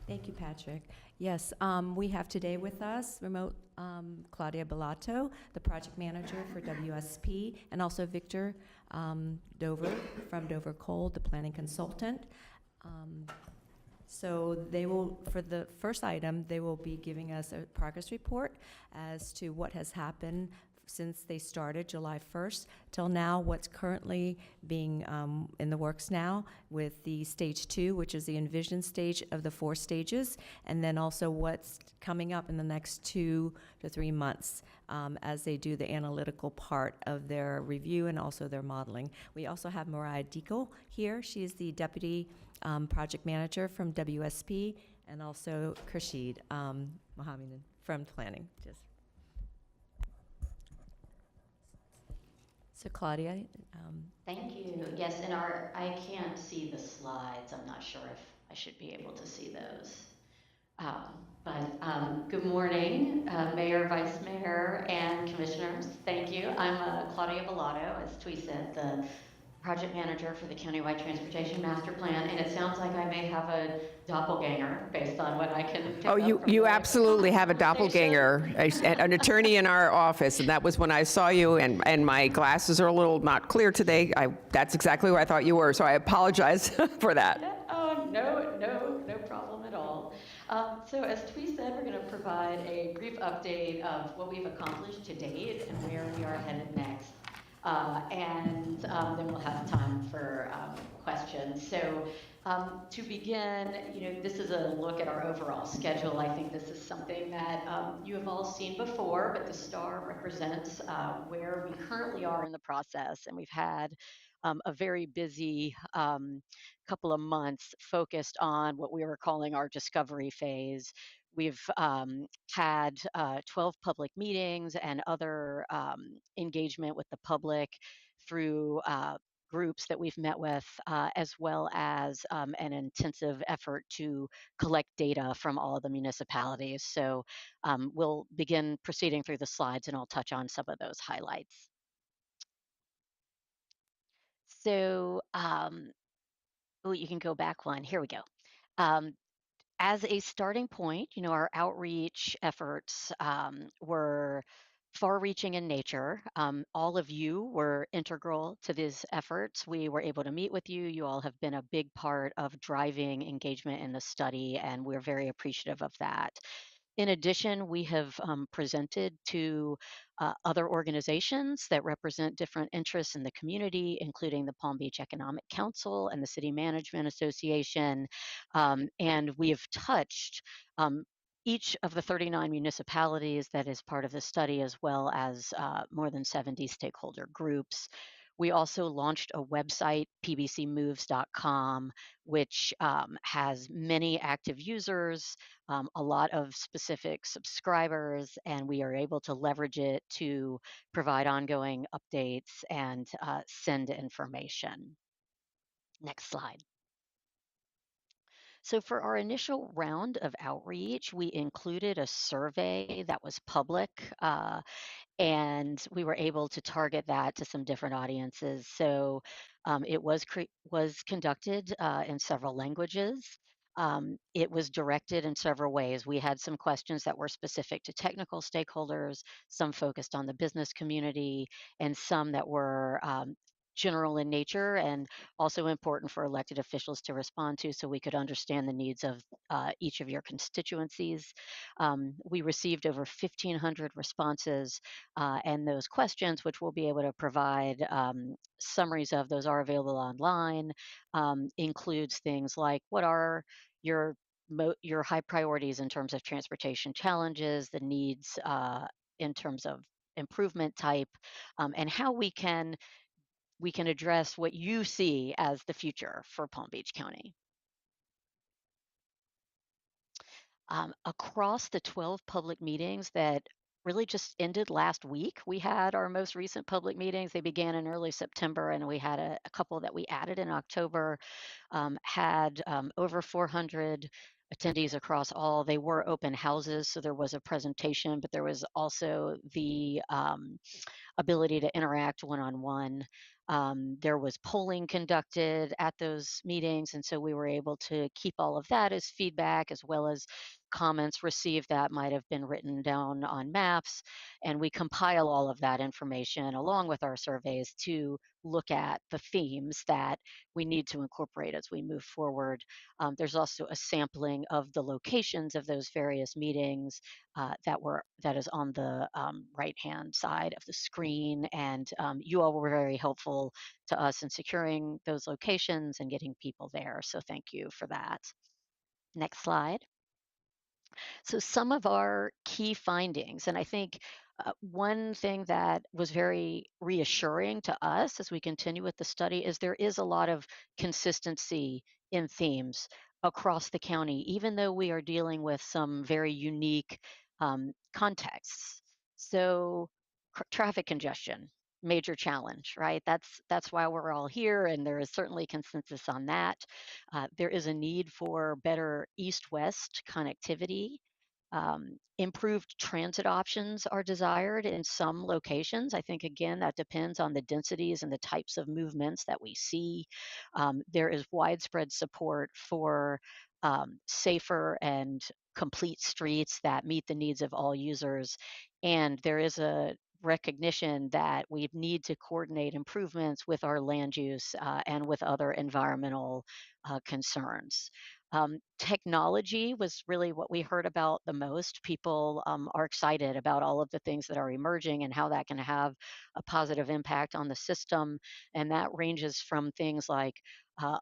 Speaker 12: Thank you, Patrick. Yes, we have today with us remote Claudia Bellato, the project manager for WSP, and also Victor Dover from Dover Cole, the planning consultant. So they will, for the first item, they will be giving us a progress report as to what has happened since they started July 1st till now, what's currently being in the works now with the stage 2, which is the envision stage of the 4 stages, and then also what's coming up in the next 2 to 3 months as they do the analytical part of their review and also their modeling. We also have Mariah Deacle here. She is the deputy project manager from WSP, and also Khurshid Mohammed from planning. So Claudia.
Speaker 1: Thank you. Yes, and I can't see the slides. I'm not sure if I should be able to see those. Good morning, Mayor, Vice Mayor, and Commissioners. Thank you. I'm Claudia Bellato, as Twee said, the project manager for the Countywide Transportation Master Plan, and it sounds like I may have a doppelganger based on what I can pick
Speaker 7: Oh, you absolutely have a doppelganger, an attorney in our office, and that was when I saw you, and my glasses are a little not clear today. That's exactly where I thought you were, so I apologize for that.
Speaker 1: Oh, no problem at all. So as Twee said, we're going to provide a brief update of what we've accomplished to date and where we are headed next. Then we'll have time for questions. So to begin, this is a look at our overall schedule. I think this is something that you have all seen before, but the star represents where we currently are in the process. And we've had a very busy couple of months focused on what we were calling our discovery phase. We've had 12 public meetings and other engagement with the public through groups that we've met with, as well as an intensive effort to collect data from all of the municipalities. So we'll begin proceeding through the slides and I'll touch on some of those highlights. So, you can go back one. Here we go. As a starting point, our outreach efforts were far-reaching in nature. All of you were integral to these efforts. We were able to meet with you. You all have been a big part of driving engagement in the study, and we're very appreciative of that. In addition, we have presented to other organizations that represent different interests in the community, including the Palm Beach Economic Council and the City Management Association. And we have touched each of the 39 municipalities that is part of the study, as well as more than 70 stakeholder groups. We also launched a website, pbcmoves.com, which has many active users, a lot of specific subscribers, and we are able to leverage it to provide ongoing updates and send information. Next slide. So for our initial round of outreach, we included a survey that was public, and we were able to target that to some different audiences. So it was conducted in several languages. It was directed in several ways. We had some questions that were specific to technical stakeholders, some focused on the business community, and some that were general in nature and also important for elected officials to respond to so we could understand the needs of each of your constituencies. We received over 1,500 responses, and those questions, which we'll be able to provide summaries of, those are available online, includes things like what are your your high priorities in terms of transportation challenges, the needs in terms of improvement type, and how we can address what you see as the future for Palm Beach County. Across the 12 public meetings that really just ended last week, we had our most recent public meetings. They began in early September, and we had a couple that we added in October. Had over 400 attendees across all. They were open houses, so there was a presentation, but there was also the ability to interact one-on-one. There was polling conducted at those meetings, and so we were able to keep all of that as feedback as well as comments received that might have been written down on maps. And we compile all of that information along with our surveys to look at the themes that we need to incorporate as we move forward. There's also a sampling of the locations of those various meetings that is on the right hand side of the screen, and you all were very helpful to us in securing those locations and getting people there, so thank you for that. Next slide. So some of our key findings, and I think one thing that was very reassuring to us as we continue with the study is there is a lot of consistency in themes across the county, even though we are dealing with some very unique contexts. So traffic congestion, major challenge, right? That's why we're all here, and there is certainly consensus on that. There is a need for better east-west connectivity. Improved transit options are desired in some locations. I think, again, that depends on the densities and the types of movements that we see. There is widespread support for safer and complete streets that meet the needs of all users. And there is a recognition that we need to coordinate improvements with our land use and with other environmental concerns. Technology was really what we heard about the most. People are excited about all of the things that are emerging and how that can have a positive impact on the system. And that ranges from things like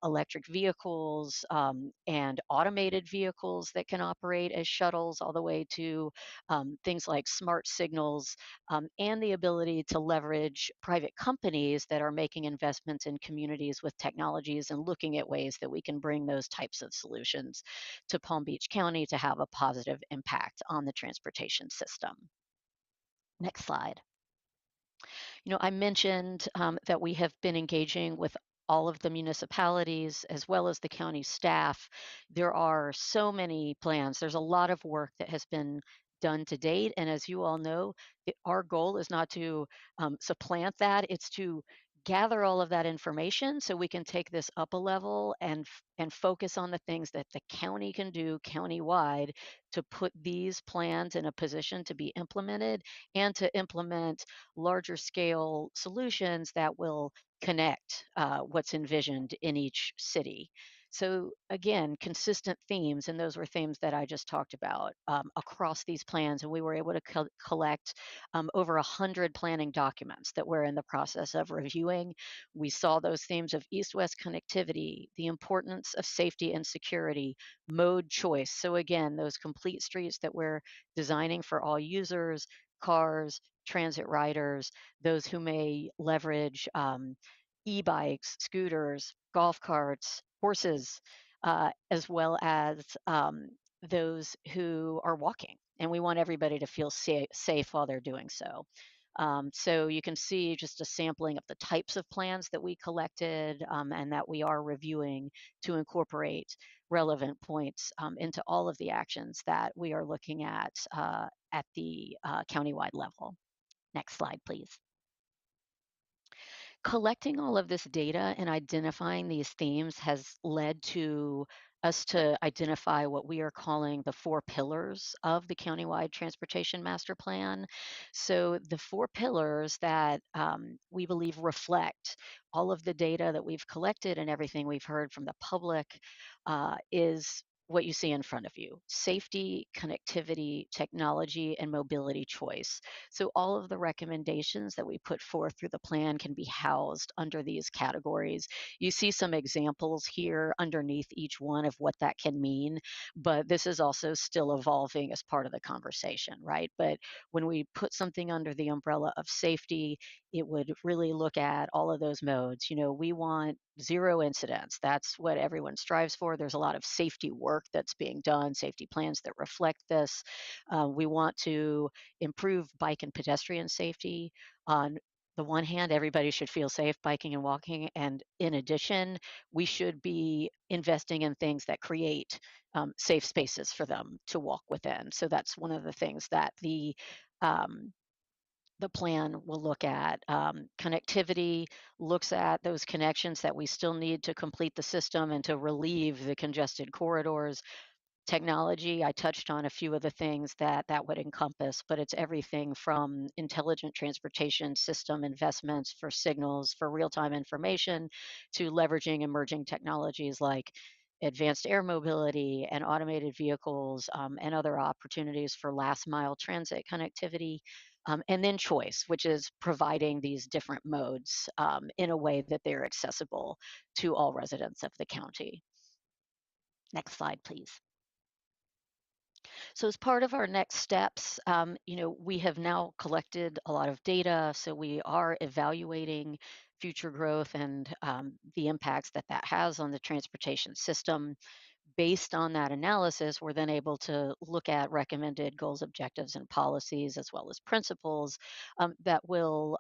Speaker 1: electric vehicles and automated vehicles that can operate as shuttles, all the way to things like smart signals and the ability to leverage private companies that are making investments in communities with technologies and looking at ways that we can bring those types of solutions to Palm Beach County to have a positive impact on the transportation system. Next slide. I mentioned that we have been engaging with all of the municipalities as well as the county staff. There are so many plans. There's a lot of work that has been done to date. And as you all know, our goal is not to supplant that, it's to gather all of that information so we can take this up a level and focus on the things that the county can do countywide to put these plans in a position to be implemented and to implement larger scale solutions that will connect what's envisioned in each city. So again, consistent themes, and those were themes that I just talked about across these plans, and we were able to collect over 100 planning documents that we're in the process of reviewing. We saw those themes of east-west connectivity, the importance of safety and security, mode choice. So again, those complete streets that we're designing for all users, cars, transit riders, those who may leverage e-bikes, scooters, golf carts, horses, as well as those who are walking. And we want everybody to feel safe while they're doing so. So you can see just a sampling of the types of plans that we collected and that we are reviewing to incorporate relevant points into all of the actions that we are looking at the countywide level. Next slide, please. Collecting all of this data and identifying these themes has led to us to identify what we are calling the four pillars of the countywide transportation master plan. So, the four pillars that we believe reflect all of the data that we've collected and everything we've heard from the public is what you see in front of you: safety, connectivity, technology, and mobility choice. So, all of the recommendations that we put forth through the plan can be housed under these categories. You see some examples here underneath each one of what that can mean, but this is also still evolving as part of the conversation, right? But when we put something under the umbrella of safety, it would really look at all of those modes. We want zero incidents. That's what everyone strives for. There's a lot of safety work that's being done, safety plans that reflect this. We want to improve bike and pedestrian safety. On the one hand, everybody should feel safe biking and walking. And in addition, we should be investing in things that create safe spaces for them to walk within. So that's one of the things that um, the plan will look at. Connectivity looks at those connections that we still need to complete the system and to relieve the congested corridors. Technology, I touched on a few of the things that would encompass, but it's everything from intelligent transportation system investments for signals for real-time information to leveraging emerging technologies like advanced air mobility and automated vehicles, and other opportunities for last mile transit connectivity. And then choice, which is providing these different modes in a way that they're accessible to all residents of the county. Next slide, please. So as part of our next steps, we have now collected a lot of data, so we are evaluating future growth and the impacts that that has on the transportation system. Based on that analysis, we're then able to look at recommended goals, objectives, and policies, as well as principles that will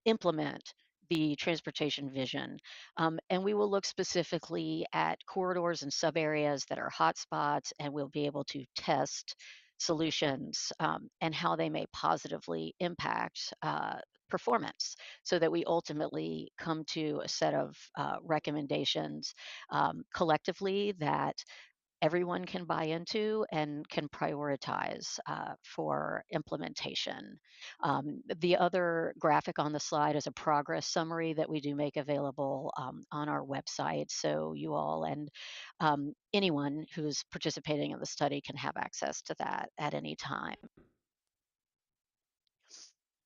Speaker 1: implement the transportation vision. And we will look specifically at corridors and sub areas that are hotspots, and we'll be able to test solutions and how they may positively impact performance so that we ultimately come to a set of recommendations collectively that everyone can buy into and can prioritize for implementation. The other graphic on the slide is a progress summary that we do make available on our website. So you all and anyone who's participating in the study can have access to that at any time.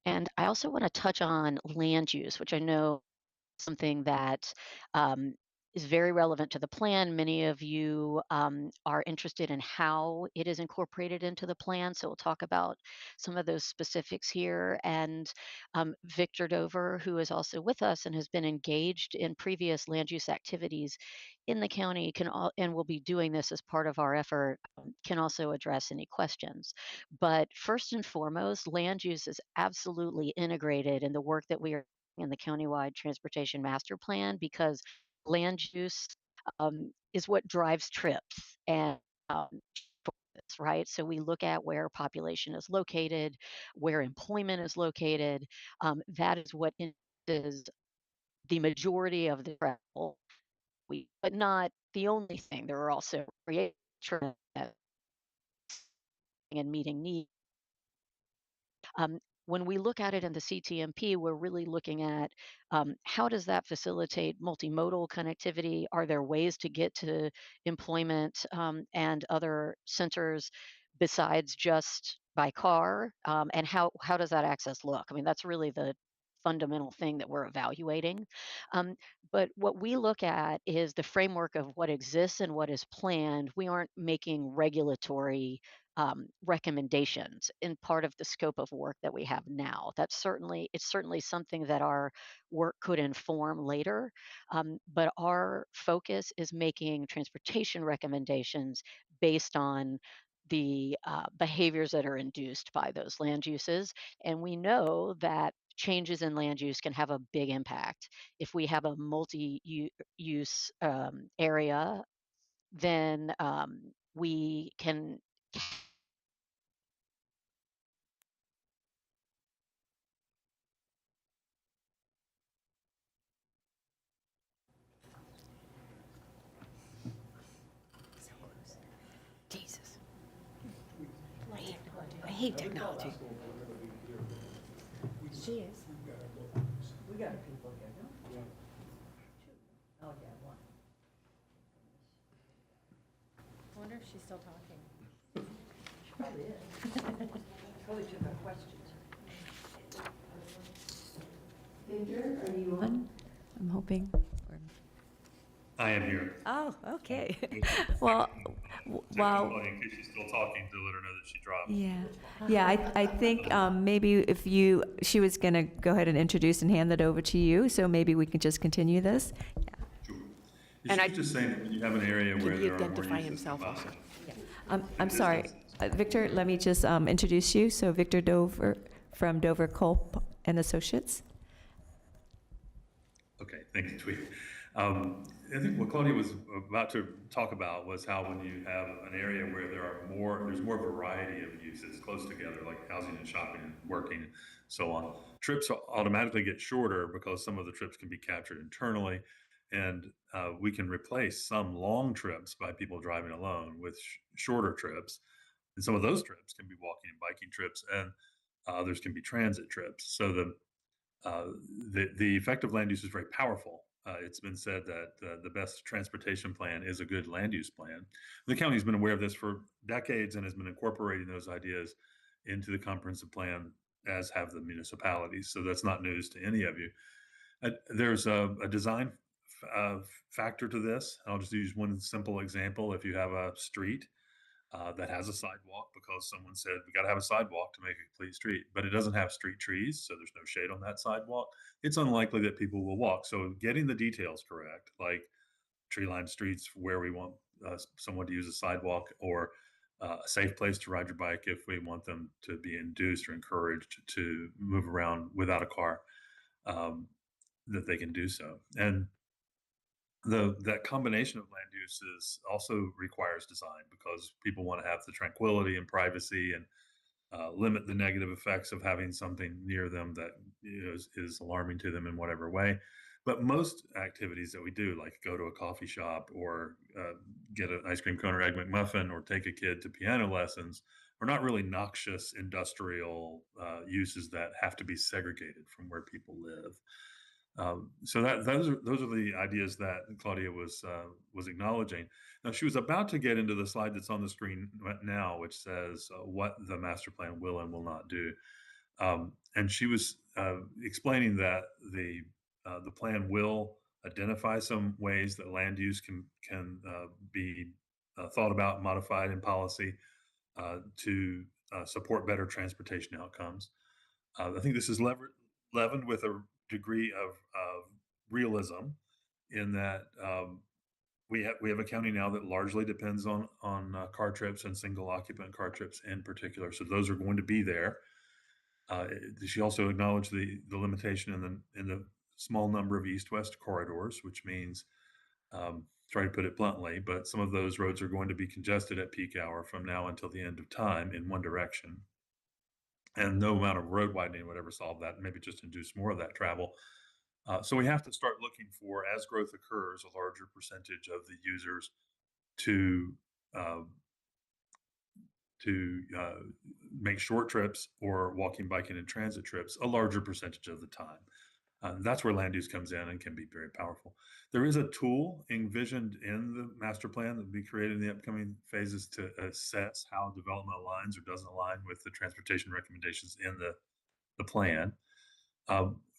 Speaker 1: And I also want to touch on land use, which I know something that um, is very relevant to the plan. Many of you are interested in how it is incorporated into the plan, so we'll talk about some of those specifics here. And Victor Dover, who is also with us and has been engaged in previous land use activities in the county, and will be doing this as part of our effort, can also address any questions. But first and foremost, land use is absolutely integrated in the work that we are in the countywide transportation master plan, because land use is what drives trips and um, right? So we look at where population is located, where employment is located. That is what is the majority of the travel. But not the only thing. There are also recreation and meeting needs. Um, when we look at it in the CTMP, we're really looking at how does that facilitate multimodal connectivity? Are there ways to get to employment and other centers besides just by car? And how does that access look? I mean, that's really the fundamental thing that we're evaluating. Um, but what we look at is the framework of what exists and what is planned. We aren't making regulatory recommendations in part of the scope of work that we have now. It's certainly something that our work could inform later, but our focus is making transportation recommendations based on the behaviors that are induced by those land uses. And we know that changes in land use can have a big impact. If we have a multi-use area, then we can
Speaker 7: hate technology. She is.
Speaker 13: We got people here, no? Oh, yeah, one.
Speaker 16: I wonder if she's still talking.
Speaker 13: She probably is. Probably took our questions.
Speaker 12: Victor, are you on? I'm hoping.
Speaker 3: I am here.
Speaker 12: Oh, okay.
Speaker 3: Well,
Speaker 12: while
Speaker 3: in case she's still talking, to let her know that she dropped.
Speaker 12: yeah, I think maybe if she was going to go ahead and introduce and hand that over to you, so maybe we can just continue this.
Speaker 3: Sure.
Speaker 7: And
Speaker 3: She's just saying that when you have an area where
Speaker 7: Can he
Speaker 3: there are more
Speaker 7: identify
Speaker 3: uses
Speaker 7: himself also?
Speaker 12: I'm sorry, Victor, let me just introduce you. So Victor Dover from Dover Culp and Associates.
Speaker 3: Okay, thank you, Tweet. I think what Claudia was about to talk about was how when you have an area where there's more variety of uses close together, like housing and shopping and working and so on, trips automatically get shorter because some of the trips can be captured internally, and we can replace some long trips by people driving alone with shorter trips, and some of those trips can be walking and biking trips, and others can be transit trips. So the effective land use is very powerful. It's been said that the best transportation plan is a good land use plan. The county's been aware of this for decades and has been incorporating those ideas into the comprehensive plan, as have the municipalities. So that's not news to any of you. There's a design factor to this. I'll just use one simple example. If you have a street that has a sidewalk because someone said we got to have a sidewalk to make a complete street, but it doesn't have street trees, so there's no shade on that sidewalk. It's unlikely that people will walk. So getting the details correct, like tree-lined streets where we want someone to use a sidewalk, or a safe place to ride your bike if we want them to be induced or encouraged to move around without a car, that they can do so. And that combination of land uses also requires design because people want to have the tranquility and privacy and limit the negative effects of having something near them that is alarming to them in whatever way. But most activities that we do, like go to a coffee shop or get an ice cream cone or egg McMuffin or take a kid to piano lessons, are not really noxious industrial uses that have to be segregated from where people live. So those are the ideas that Claudia was acknowledging. Now she was about to get into the slide that's on the screen right now, which says what the master plan will and will not do, and she was explaining that the plan will identify some ways that land use can be thought about, modified in policy to support better transportation outcomes. I think this is leavened with a degree of realism in that we have a county now that largely depends on car trips and single occupant car trips in particular. So those are going to be there. She also acknowledged the limitation in the small number of east-west corridors, which means, try to put it bluntly, but some of those roads are going to be congested at peak hour from now until the end of time in one direction. And no amount of road widening would ever solve that, maybe just induce more of that travel. So we have to start looking for, as growth occurs, a larger percentage of the users to uh, make short trips or walking, biking, and transit trips a larger percentage of the time. That's where land use comes in and can be very powerful. There is a tool envisioned in the master plan that will be created in the upcoming phases to assess how development aligns or doesn't align with the transportation recommendations in the plan.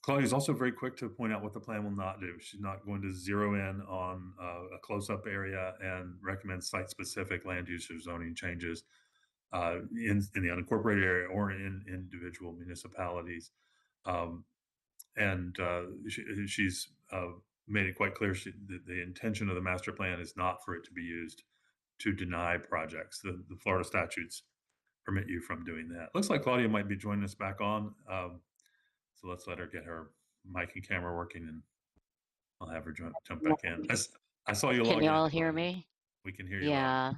Speaker 3: Claudia is also very quick to point out what the plan will not do. She's not going to zero in on a close-up area and recommend site-specific land use or zoning changes in the unincorporated area or in individual municipalities. And she's made it quite clear the intention of the master plan is not for it to be used to deny projects. The Florida statutes permit you from doing that. Looks like Claudia might be joining us back on. So let's let her get her mic and camera working, and I'll have her jump back in. I saw you
Speaker 1: Can
Speaker 3: log
Speaker 1: you
Speaker 3: in,
Speaker 1: all hear
Speaker 3: Claudia.
Speaker 1: me?
Speaker 3: We can hear you loud and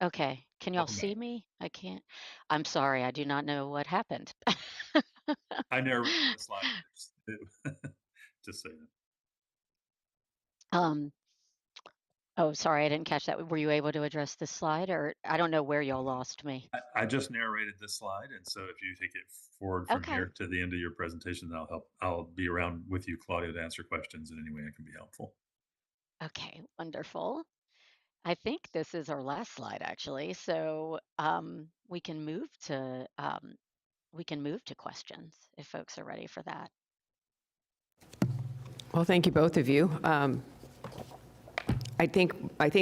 Speaker 1: Yeah. Okay. Can y'all
Speaker 3: welcome back.
Speaker 1: see me? I can't. I'm sorry. I do not know what happened.
Speaker 3: I narrated the slide. Just so you know.
Speaker 1: Um, Oh, sorry, I didn't catch that. Were you able to address this slide, or I don't know where y'all lost me?
Speaker 3: I just narrated this slide, and so if you take it forward from
Speaker 1: Okay.
Speaker 3: here to the end of your presentation, then I'll be around with you, Claudia, to answer questions in any way I can be helpful.
Speaker 1: Okay, wonderful. I think this is our last slide, actually. So we can move to questions if folks are ready for that.
Speaker 7: Well, thank you, both of you. I think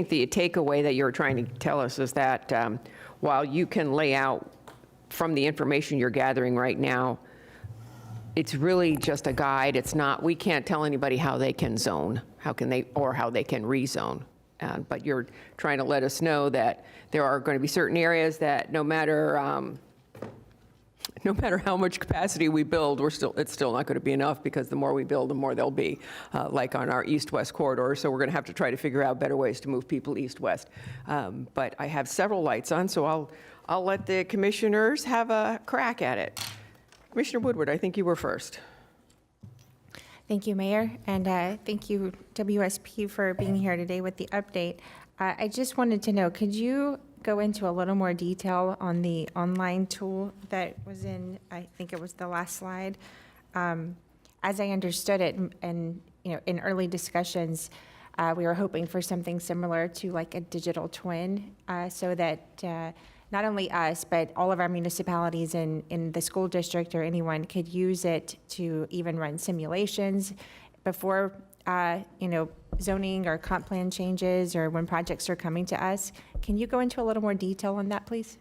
Speaker 7: the takeaway that you're trying to tell us is that while you can lay out from the information you're gathering right now, it's really just a guide. It's not, we can't tell anybody how they can zone, how they can rezone. But you're trying to let us know that there are going to be certain areas that no matter how much capacity we build, it's still not going to be enough, because the more we build, the more there'll be, like on our east-west corridor. So we're going to have to try to figure out better ways to move people east-west. But I have several lights on, so I'll let the commissioners have a crack at it. Commissioner Woodward, I think you were first.
Speaker 17: Thank you, Mayor, and thank you, WSP, for being here today with the update. I just wanted to know, could you go into a little more detail on the online tool that was in, I think it was the last slide? As I understood it, and in early discussions, we were hoping for something similar to like a digital twin, so that not only us, but all of our municipalities in the school district or anyone could use it to even run simulations before, zoning or comp plan changes, or when projects are coming to us. Can you go into a little more detail on that, please?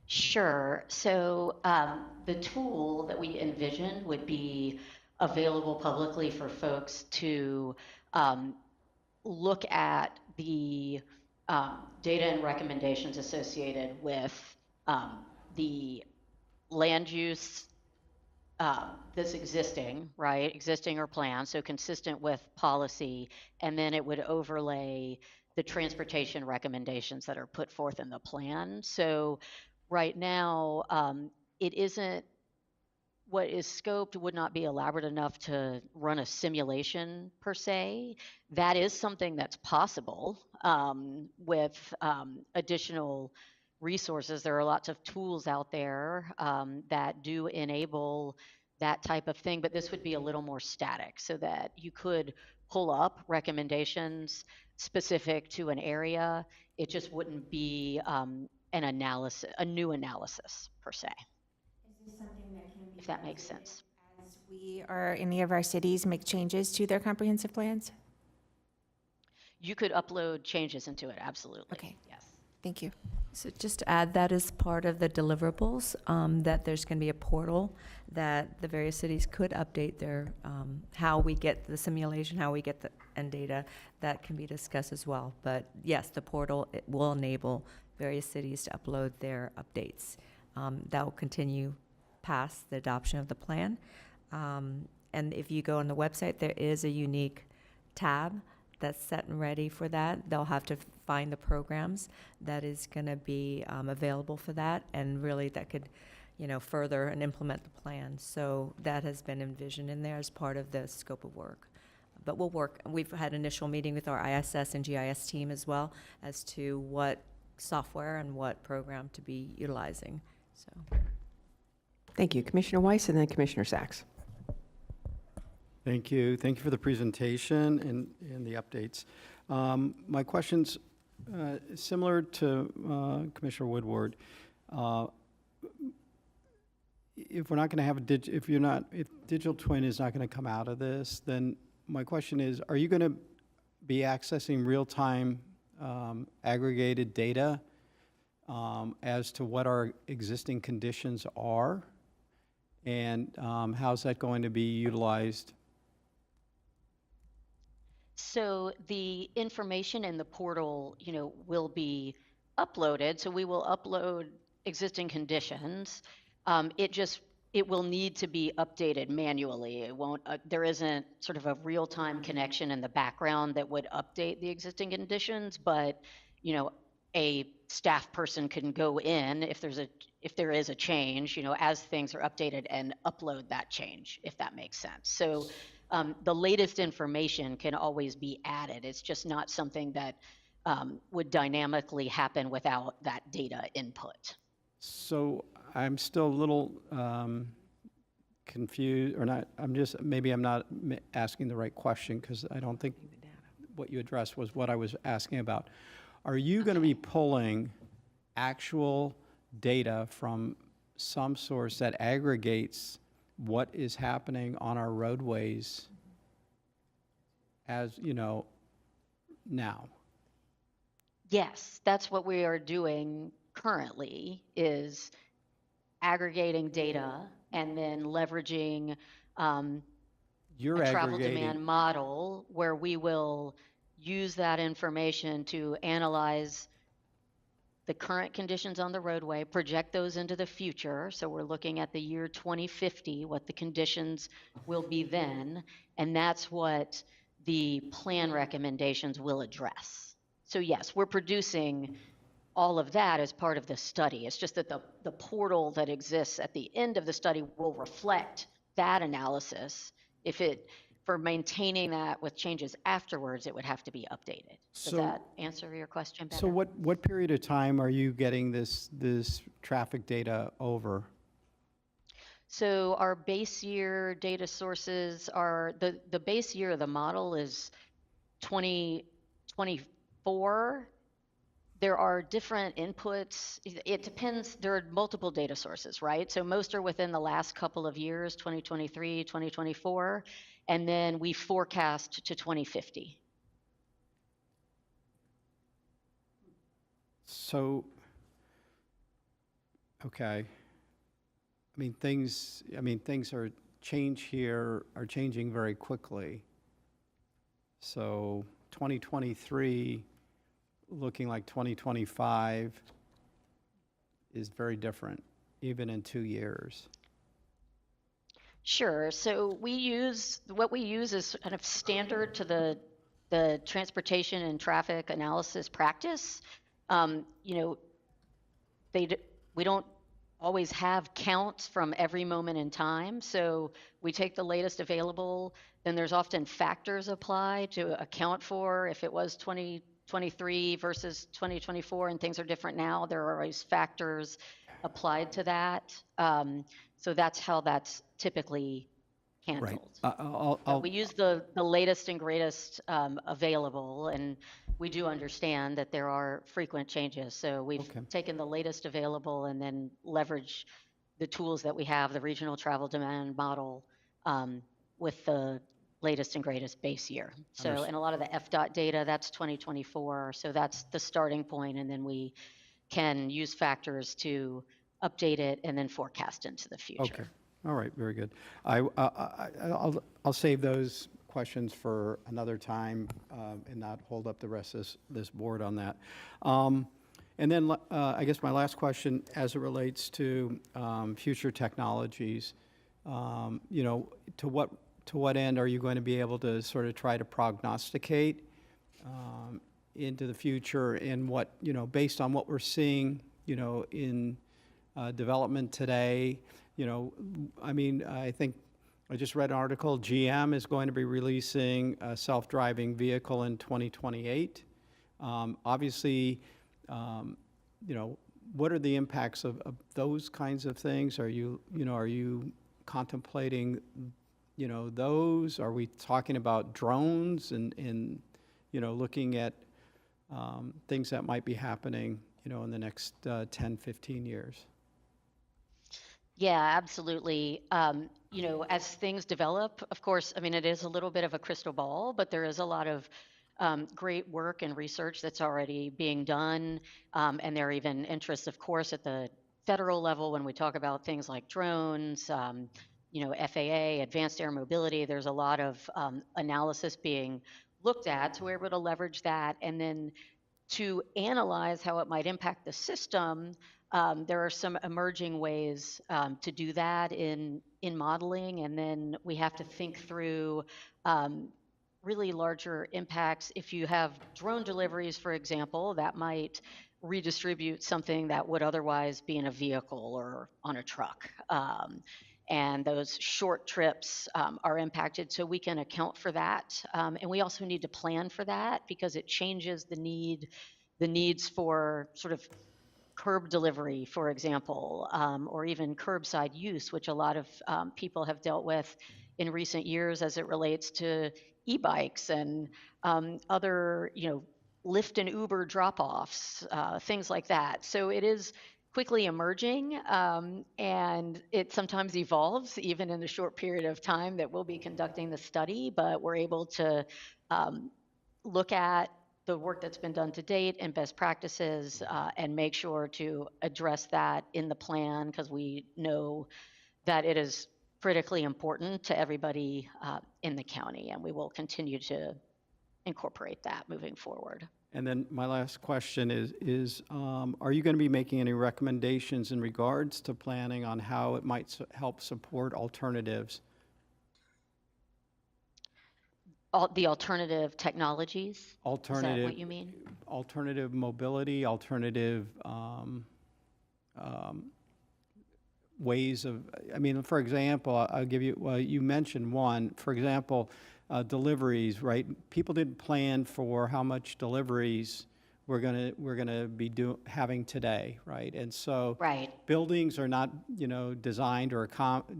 Speaker 1: Sure. So the tool that we envisioned would be available publicly for folks to look at the data and recommendations associated with the land use that's existing, right? Existing or planned, so consistent with policy, and then it would overlay the transportation recommendations that are put forth in the plan. So right now, it isn't, what is scoped would not be elaborate enough to run a simulation per se. That is something that's possible with additional resources. There are lots of tools out there that do enable that type of thing, but this would be a little more static, so that you could pull up recommendations specific to an area. It just wouldn't be an analysis, a new analysis per se.
Speaker 17: Is this something that can be,
Speaker 1: If that makes sense.
Speaker 17: as we or any of our cities make changes to their comprehensive plans?
Speaker 1: You could upload changes into it, absolutely.
Speaker 17: Okay.
Speaker 1: Yes.
Speaker 17: Thank you.
Speaker 12: So just to add, that is part of the deliverables, that there's going to be a portal that the various cities could update their, how we get the simulation, how we get the end data, that can be discussed as well. But yes, the portal, it will enable various cities to upload their updates. That will continue past the adoption of the plan. And if you go on the website, there is a unique tab that's set and ready for that. They'll have to find the programs that is going to be available for that, and really that could, further and implement the plan. So that has been envisioned in there as part of the scope of work. But we'll work. We've had initial meeting with our ISS and GIS team as well as to what software and what program to be utilizing. So,
Speaker 7: Thank you. Commissioner Weiss, and then Commissioner Sachs.
Speaker 18: Thank you. Thank you for the presentation and the updates. My question's similar to Commissioner Woodward. If we're not going to have if digital twin is not going to come out of this, then my question is, are you going to be accessing real-time aggregated data as to what our existing conditions are? And how's that going to be utilized?
Speaker 1: So the information in the portal, will be uploaded. So we will upload existing conditions. It will need to be updated manually. It won't, there isn't sort of a real-time connection in the background that would update the existing conditions, but, a staff person can go in if there is a change, as things are updated, and upload that change, if that makes sense. So the latest information can always be added. It's just not something that would dynamically happen without that data input.
Speaker 18: So I'm still a little confused, or not, maybe I'm not asking the right question, because I don't think what you addressed was what I was asking about. Are you going to be pulling actual data from some source that aggregates what is happening on our roadways as, now?
Speaker 1: Yes, that's what we are doing currently, is aggregating data and then leveraging
Speaker 18: You're
Speaker 1: a travel
Speaker 18: aggregating.
Speaker 1: demand model where we will use that information to analyze the current conditions on the roadway, project those into the future. So we're looking at the year 2050, what the conditions will be then, and that's what the plan recommendations will address. So yes, we're producing all of that as part of the study. It's just that the portal that exists at the end of the study will reflect that analysis. For maintaining that with changes afterwards, it would have to be updated. Does that answer your question better?
Speaker 18: So what period of time are you getting this traffic data over?
Speaker 1: So our base year data sources are, the base year of the model is 2024. There are different inputs. It depends. There are multiple data sources, right? So most are within the last couple of years, 2023, 2024, and then we forecast to 2050.
Speaker 18: So, okay. Things are changing very quickly. So 2023 looking like 2025 is very different, even in 2 years.
Speaker 1: Sure. So what we use is kind of standard to the transportation and traffic analysis practice. We don't always have counts from every moment in time. So we take the latest available, then there's often factors applied to account for if it was 2023 versus 2024 and things are different now, there are always factors applied to that. So that's how that's typically handled.
Speaker 18: Right.
Speaker 1: We use the latest and greatest available, and we do understand that there are frequent changes. So we've taken the latest available and then leverage the tools that we have, the regional travel demand model, with the latest and greatest base year. So, and a lot of the FDOT data, that's 2024. So that's the starting point, and then we can use factors to update it and then forecast into the future.
Speaker 18: Okay. All right. Very good. I'll save those questions for another time and not hold up the rest of this board on that. And then I guess my last question, as it relates to future technologies, to what end are you going to be able to sort of try to prognosticate into the future, and what, based on what we're seeing, in development today, I think I just read an article, GM is going to be releasing a self-driving vehicle in 2028. Obviously, what are the impacts of those kinds of things? Are you contemplating, those? Are we talking about drones and looking at things that might be happening, in the next 10, 15 years?
Speaker 1: Yeah, absolutely. As things develop, of course, it is a little bit of a crystal ball, but there is a lot of great work and research that's already being done. And there are even interests, of course, at the federal level when we talk about things like drones, FAA, advanced air mobility. There's a lot of analysis being looked at, so we're able to leverage that. And then to analyze how it might impact the system, there are some emerging ways to do that in modeling, and then we have to think through really larger impacts. If you have drone deliveries, for example, that might redistribute something that would otherwise be in a vehicle or on a truck. and those short trips are impacted. So we can account for that. And we also need to plan for that because it changes the needs for sort of curb delivery, for example, or even curbside use, which a lot of people have dealt with in recent years as it relates to e-bikes and other, Lyft and Uber drop-offs, things like that. So it is quickly emerging, and it sometimes evolves even in the short period of time that we'll be conducting the study, but we're able to look at the work that's been done to date and best practices, and make sure to address that in the plan because we know that it is critically important to everybody in the county, and we will continue to incorporate that moving forward.
Speaker 18: And then my last question is are you going to be making any recommendations in regards to planning on how it might help support alternatives?
Speaker 1: The alternative technologies? Is that
Speaker 18: Alternative,
Speaker 1: what you mean?
Speaker 18: alternative mobility, alternative ways of, I mean, for example, I'll give you, well, you mentioned one, for example, deliveries, right? People didn't plan for how much deliveries we're gonna be having today, right? And so
Speaker 1: right.
Speaker 18: Buildings are not, designed or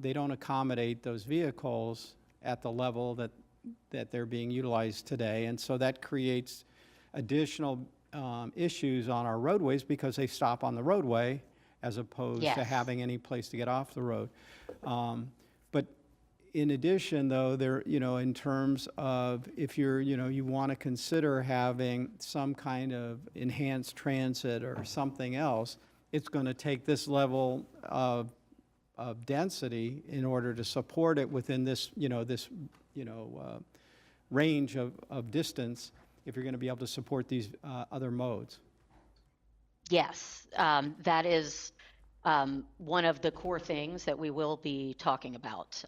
Speaker 18: they don't accommodate those vehicles at the level that they're being utilized today. And so that creates additional issues on our roadways because they stop on the roadway as opposed to
Speaker 1: Yes.
Speaker 18: having any place to get off the road. But in addition, though, in terms of if you want to consider having some kind of enhanced transit or something else, it's going to take this level of density in order to support it within this, range of distance if you're going to be able to support these other modes.
Speaker 1: Yes, that is one of the core things that we will be talking about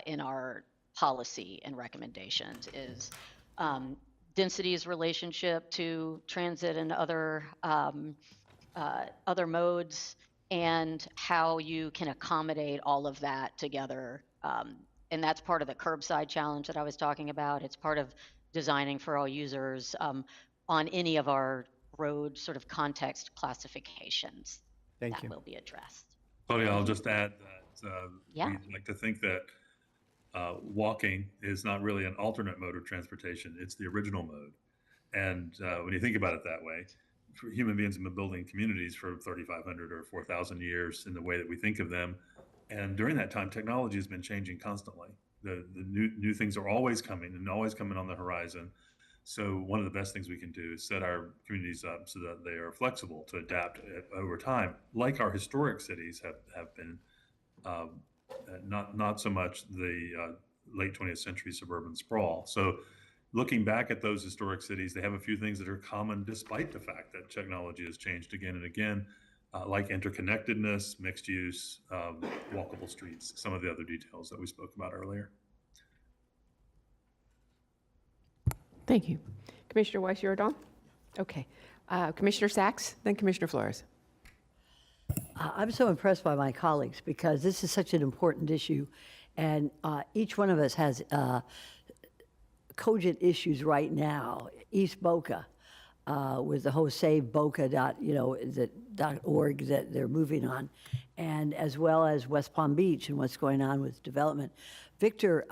Speaker 1: in our policy and recommendations is density's relationship to transit and other modes, and how you can accommodate all of that together. And that's part of the curbside challenge that I was talking about. It's part of designing for all users on any of our road sort of context classifications.
Speaker 18: Thank
Speaker 1: that
Speaker 18: you.
Speaker 1: will be addressed.
Speaker 3: Claudia, I'll just add that
Speaker 1: Yeah.
Speaker 3: we like to think that walking is not really an alternate mode of transportation. It's the original mode. And when you think about it that way, human beings have been building communities for 3,500 or 4,000 years in the way that we think of them. And during that time, technology has been changing constantly. The new things are always coming and always coming on the horizon. So one of the best things we can do is set our communities up so that they are flexible to adapt over time, like our historic cities have been, not so much the late 20th century suburban sprawl. So looking back at those historic cities, they have a few things that are common despite the fact that technology has changed again and again, like interconnectedness, mixed use, walkable streets, some of the other details that we spoke about earlier.
Speaker 7: Thank you. Commissioner Weiss, you're done? Okay. Commissioner Sacks, then Commissioner Flores.
Speaker 13: I'm so impressed by my colleagues because this is such an important issue, and each one of us has cogent issues right now. East Boca, with the whole SaveBoca.org that they're moving on, and as well as West Palm Beach and what's going on with development. Victor,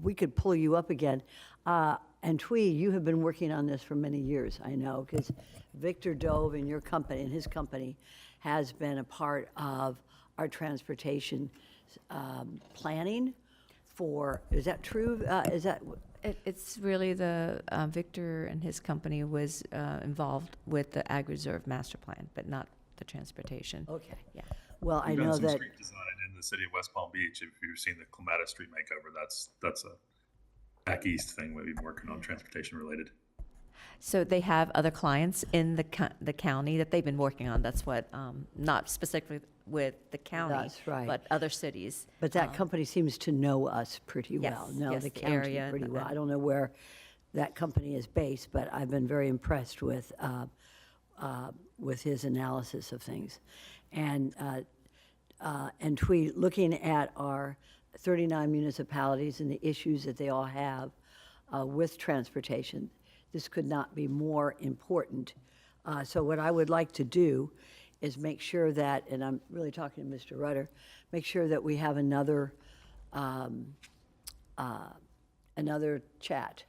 Speaker 13: we could pull you up again. And Twee, you have been working on this for many years, I know, because Victor Dove and your company and his company has been a part of our transportation planning for, is that true? Is that?
Speaker 12: It's really the, Victor and his company was involved with the Ag Reserve Master Plan, but not the transportation.
Speaker 13: Okay.
Speaker 12: Yeah.
Speaker 13: Well, I
Speaker 3: We've done
Speaker 13: know
Speaker 3: some
Speaker 13: that.
Speaker 3: street design in the city of West Palm Beach. If you've seen the Clematis Street makeover, that's a back east thing we've been working on transportation related.
Speaker 12: So they have other clients in the county that they've been working on. That's what, not specifically with the county,
Speaker 13: That's right.
Speaker 12: but other cities.
Speaker 13: But that company seems to know us pretty well,
Speaker 12: Yes,
Speaker 13: know
Speaker 12: yes,
Speaker 13: the
Speaker 12: the
Speaker 13: county
Speaker 12: area
Speaker 13: pretty
Speaker 12: and-
Speaker 13: well. I don't know where that company is based, but I've been very impressed with his analysis of things. And And Twee, looking at our 39 municipalities and the issues that they all have with transportation, this could not be more important. So what I would like to do is make sure that, and I'm really talking to Mr. Rutter, make sure that we have another chat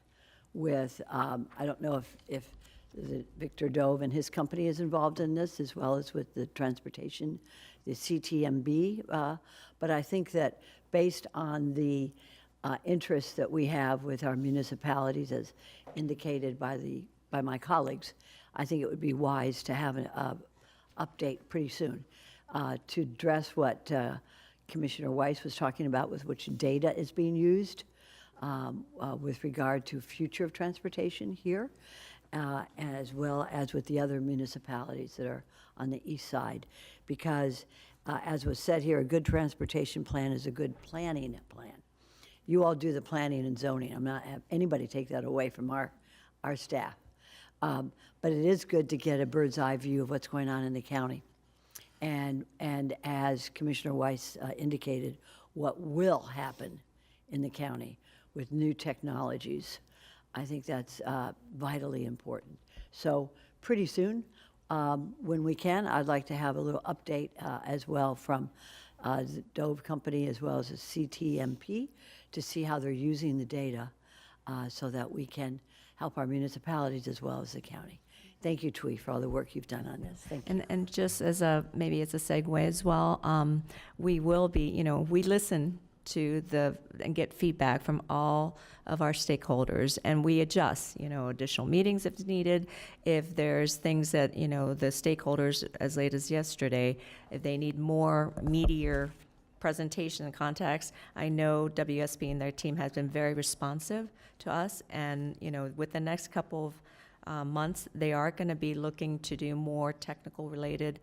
Speaker 13: with, I don't know if Victor Dove and his company is involved in this, as well as with the transportation, the CTMB. But I think that based on the interest that we have with our municipalities, as indicated by my colleagues, I think it would be wise to have an update pretty soon to address what Commissioner Weiss was talking about, with which data is being used with regard to future of transportation here, as well as with the other municipalities that are on the east side. Because as was said here, a good transportation plan is a good planning plan. You all do the planning and zoning. I'm not have anybody take that away from our staff. But it is good to get a bird's eye view of what's going on in the county. And as Commissioner Weiss indicated, what will happen in the county with new technologies. I think that's vitally important. So pretty soon, when we can, I'd like to have a little update as well from the Dove Company as well as the CTMP to see how they're using the data so that we can help our municipalities as well as the county. Thank you, Twee, for all the work you've done on this. Thank you.
Speaker 12: And just as maybe it's a segue as well, we will be, we listen to and get feedback from all of our stakeholders, and we adjust, additional meetings if needed. If there's things that, the stakeholders, as late as yesterday, if they need more meatier presentation and context, I know WSP and their team has been very responsive to us, and, with the next couple of months, they are going to be looking to do more technical related,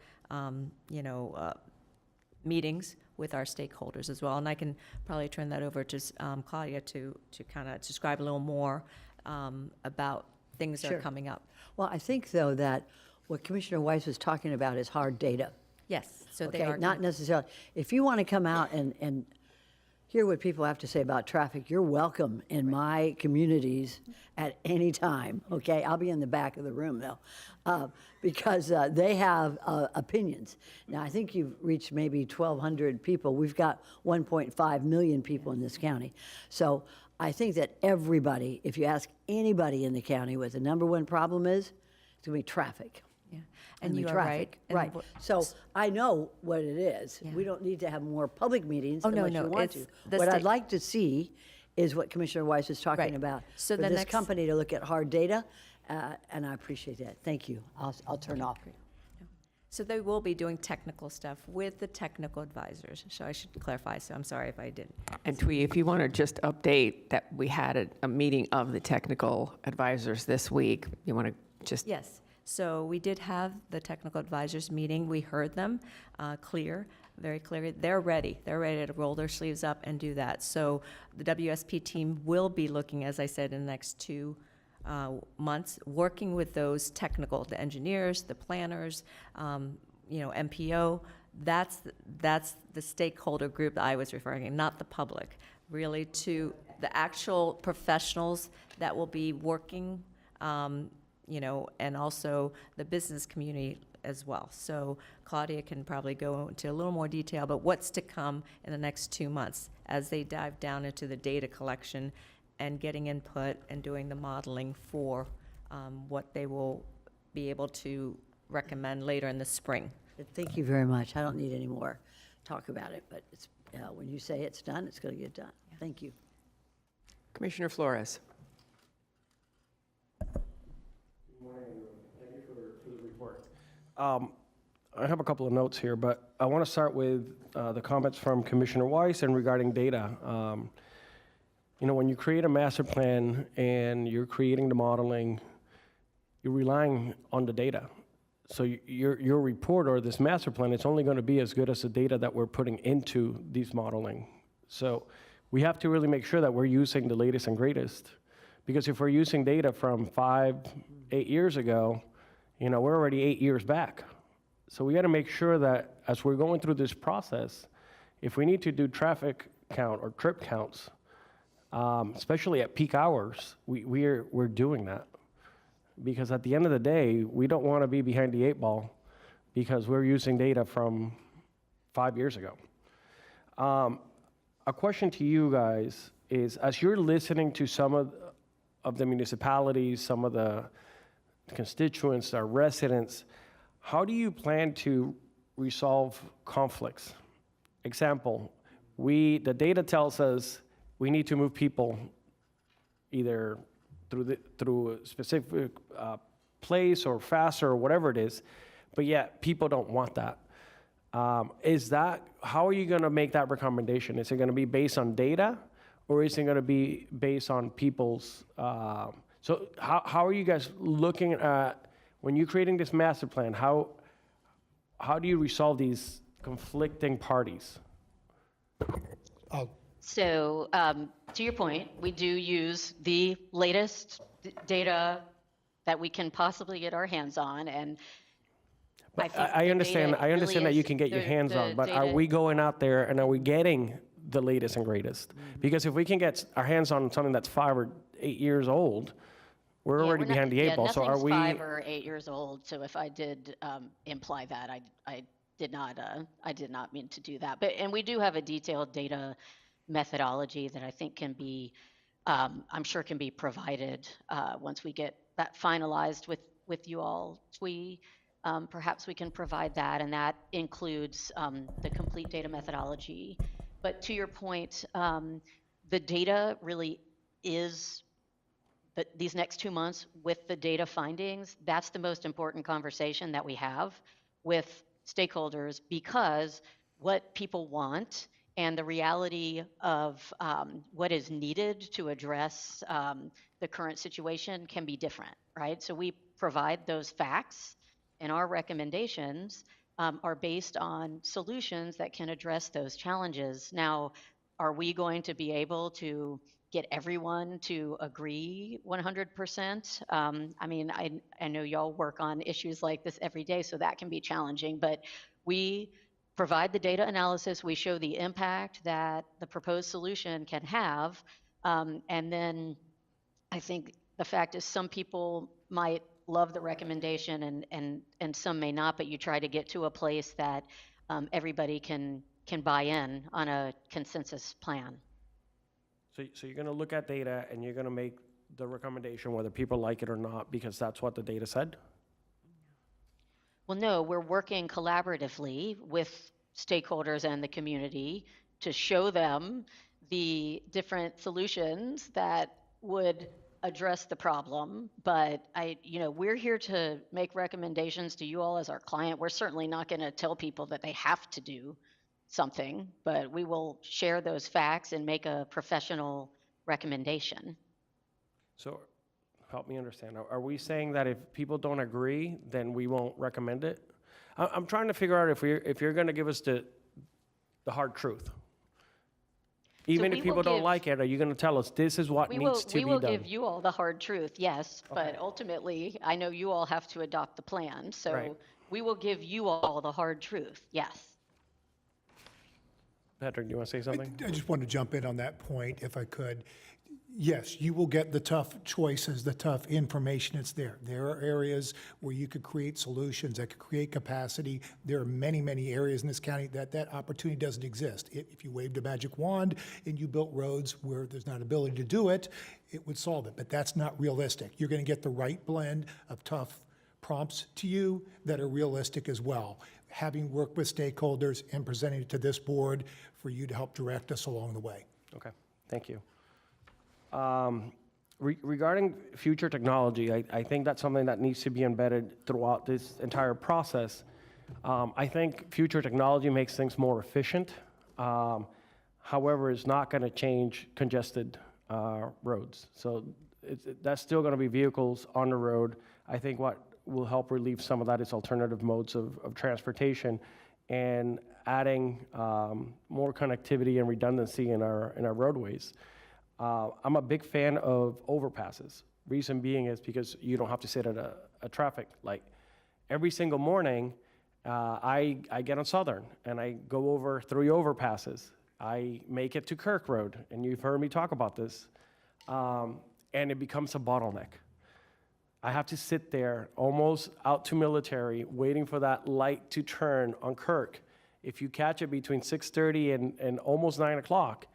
Speaker 12: meetings with our stakeholders as well. And I can probably turn that over to Claudia to kind of describe a little more about things that are coming up.
Speaker 13: Well, I think, though, that what Commissioner Weiss was talking about is hard data.
Speaker 12: Yes, so
Speaker 13: Okay,
Speaker 12: they are
Speaker 13: not necessarily. If you want to come out and hear what people have to say about traffic, you're welcome in my communities at any time, okay? I'll be in the back of the room, though, because they have opinions. Now, I think you've reached maybe 1,200 people. We've got 1.5 million people in this county. So I think that everybody, if you ask anybody in the county what the number one problem is, it's going to be traffic.
Speaker 12: Yeah,
Speaker 13: And
Speaker 12: and you are right.
Speaker 13: Right.
Speaker 12: And
Speaker 13: So I know what it is.
Speaker 12: Yeah.
Speaker 13: We don't need to have more public meetings
Speaker 12: Oh, no,
Speaker 13: unless
Speaker 12: no,
Speaker 13: you want
Speaker 12: it's
Speaker 13: to.
Speaker 12: the
Speaker 13: What I'd
Speaker 12: state-
Speaker 13: like to see is what Commissioner Weiss was talking
Speaker 12: Right.
Speaker 13: about.
Speaker 12: So
Speaker 13: for
Speaker 12: the
Speaker 13: this
Speaker 12: next-
Speaker 13: company to look at hard data, and I appreciate that. Thank you. I'll turn off.
Speaker 12: So they will be doing technical stuff with the technical advisors. So I should clarify, so I'm sorry if I didn't.
Speaker 7: And Twee, if you want to just update that we had a meeting of the technical advisors this week, you want to just.
Speaker 12: Yes, so we did have the technical advisors meeting. We heard them very clear. They're ready to roll their sleeves up and do that. So the WSP team will be looking, as I said, in the next 2 months, working with those technical, the engineers, the planners, MPO. That's the stakeholder group that I was referring to, not the public, really to the actual professionals that will be working, and also the business community as well. So Claudia can probably go into a little more detail about what's to come in the next 2 months as they dive down into the data collection and getting input and doing the modeling for what they will be able to recommend later in the spring.
Speaker 13: Thank you very much. I don't need any more talk about it, but it's, when you say it's done, it's going to get done. Thank you.
Speaker 7: Commissioner Flores.
Speaker 11: Thank you for the report. I have a couple of notes here, but I want to start with the comments from Commissioner Weiss and regarding data. When you create a master plan and you're creating the modeling, you're relying on the data. So your report or this master plan, it's only going to be as good as the data that we're putting into these modeling. So we have to really make sure that we're using the latest and greatest. Because if we're using data from 5, 8 years ago, we're already 8 years back.
Speaker 5: So we got to make sure that as we're going through this process, if we need to do traffic count or trip counts, especially at peak hours, we're doing that. Because at the end of the day, we don't want to be behind the 8 ball because we're using data from 5 years ago. A question to you guys is, as you're listening to some of the municipalities, some of the constituents, our residents, how do you plan to resolve conflicts? Example, the data tells us we need to move people either through a specific place or faster or whatever it is, but yet people don't want that. How are you going to make that recommendation? Is it going to be based on data, or is it going to be based on people's? So how are you guys looking at, when you're creating this master plan, how do you resolve these conflicting parties?
Speaker 1: So to your point, we do use the latest data that we can possibly get our hands on, and
Speaker 5: I understand that you can get your hands on, but are we going out there and are we getting the latest and greatest? Because if we can get our hands on something that's 5 or 8 years old, we're already behind the 8 ball. So are we?
Speaker 1: 5 or 8 years old. So if I did imply that, I did not mean to do that. And we do have a detailed data methodology that I think can be, I'm sure can be provided once we get that finalized with you all. Perhaps we can provide that, and that includes the complete data methodology. But to your point, the data really is, these next 2 months with the data findings, that's the most important conversation that we have with stakeholders, because what people want and the reality of what is needed to address the current situation can be different, right? So we provide those facts, and our recommendations are based on solutions that can address those challenges. Now, are we going to be able to get everyone to agree 100%? I mean, I know y'all work on issues like this every day, so that can be challenging, but we provide the data analysis, we show the impact that the proposed solution can have, and then I think the fact is some people might love the recommendation and some may not, but you try to get to a place that everybody can buy in on a consensus plan.
Speaker 5: So you're going to look at data and you're going to make the recommendation whether people like it or not, because that's what the data said?
Speaker 1: Well, no, we're working collaboratively with stakeholders and the community to show them the different solutions that would address the problem. But we're here to make recommendations to you all as our client. We're certainly not going to tell people that they have to do something, but we will share those facts and make a professional recommendation.
Speaker 5: So help me understand. Are we saying that if people don't agree, then we won't recommend it? I'm trying to figure out if you're going to give us the hard truth. Even if people don't like it, are you going to tell us this is what needs to be done?
Speaker 1: We will give you all the hard truth, yes, but ultimately, I know you all have to adopt the plan, so we will give you all the hard truth, yes.
Speaker 5: Patrick, do you want to say something?
Speaker 15: I just want to jump in on that point, if I could. Yes, you will get the tough choices, the tough information. It's there. There are areas where you could create solutions that could create capacity. There are many, many areas in this county that opportunity doesn't exist. If you waved a magic wand and you built roads where there's not ability to do it, it would solve it. But that's not realistic. You're going to get the right blend of tough prompts to you that are realistic as well. Having worked with stakeholders and presenting it to this board for you to help direct us along the way.
Speaker 5: Okay, thank you. Regarding future technology, I think that's something that needs to be embedded throughout this entire process. I think future technology makes things more efficient. However, it's not going to change congested roads. So that's still going to be vehicles on the road. I think what will help relieve some of that is alternative modes of transportation and adding more connectivity and redundancy in our roadways. I'm a big fan of overpasses. Reason being is because you don't have to sit at a traffic light. Every single morning, I get on Southern and I go over 3 overpasses. I make it to Kirk Road, and you've heard me talk about this, and it becomes a bottleneck. I have to sit there almost out to Military waiting for that light to turn on Kirk. If you catch it between 6:30 and almost 9 o'clock,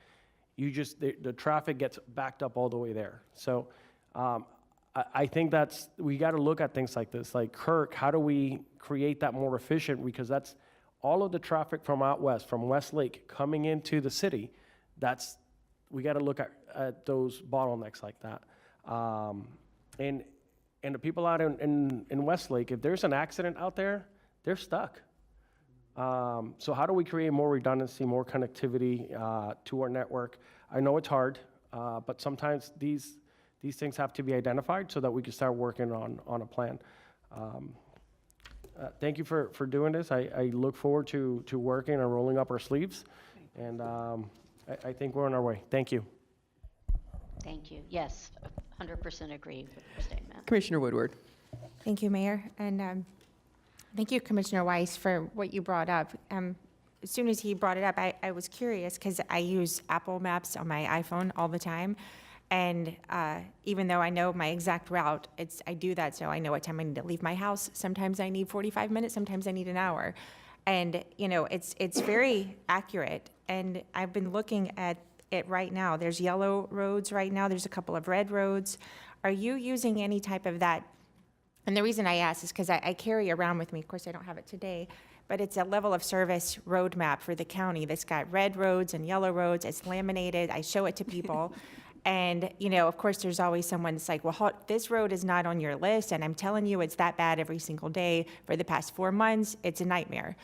Speaker 5: the traffic gets backed up all the way there. So I think we got to look at things like this, like Kirk, how do we create that more efficient? Because that's all of the traffic from out west, from Westlake coming into the city. We got to look at those bottlenecks like that. And the people out in Westlake, if there's an accident out there, they're stuck. So how do we create more redundancy, more connectivity to our network? I know it's hard, but sometimes these things have to be identified so that we can start working on a plan. Thank you for doing this. I look forward to working and rolling up our sleeves, and I think we're on our way. Thank you.
Speaker 1: Thank you. Yes, 100% agree with your statement.
Speaker 7: Commissioner Woodward.
Speaker 17: Thank you, Mayor. And thank you, Commissioner Weiss, for what you brought up. As soon as he brought it up, I was curious because I use Apple Maps on my iPhone all the time. And even though I know my exact route, I do that so I know what time I need to leave my house. Sometimes I need 45 minutes, sometimes I need an hour. And, it's very accurate. And I've been looking at it right now. There's yellow roads right now. There's a couple of red roads. Are you using any type of that? And the reason I ask is because I carry around with me, of course I don't have it today, but it's a level of service roadmap for the county that's got red roads and yellow roads. It's laminated. I show it to people. And, of course, there's always someone that's like, well, this road is not on your list, and I'm telling you it's that bad every single day. For the past 4 months, it's a nightmare.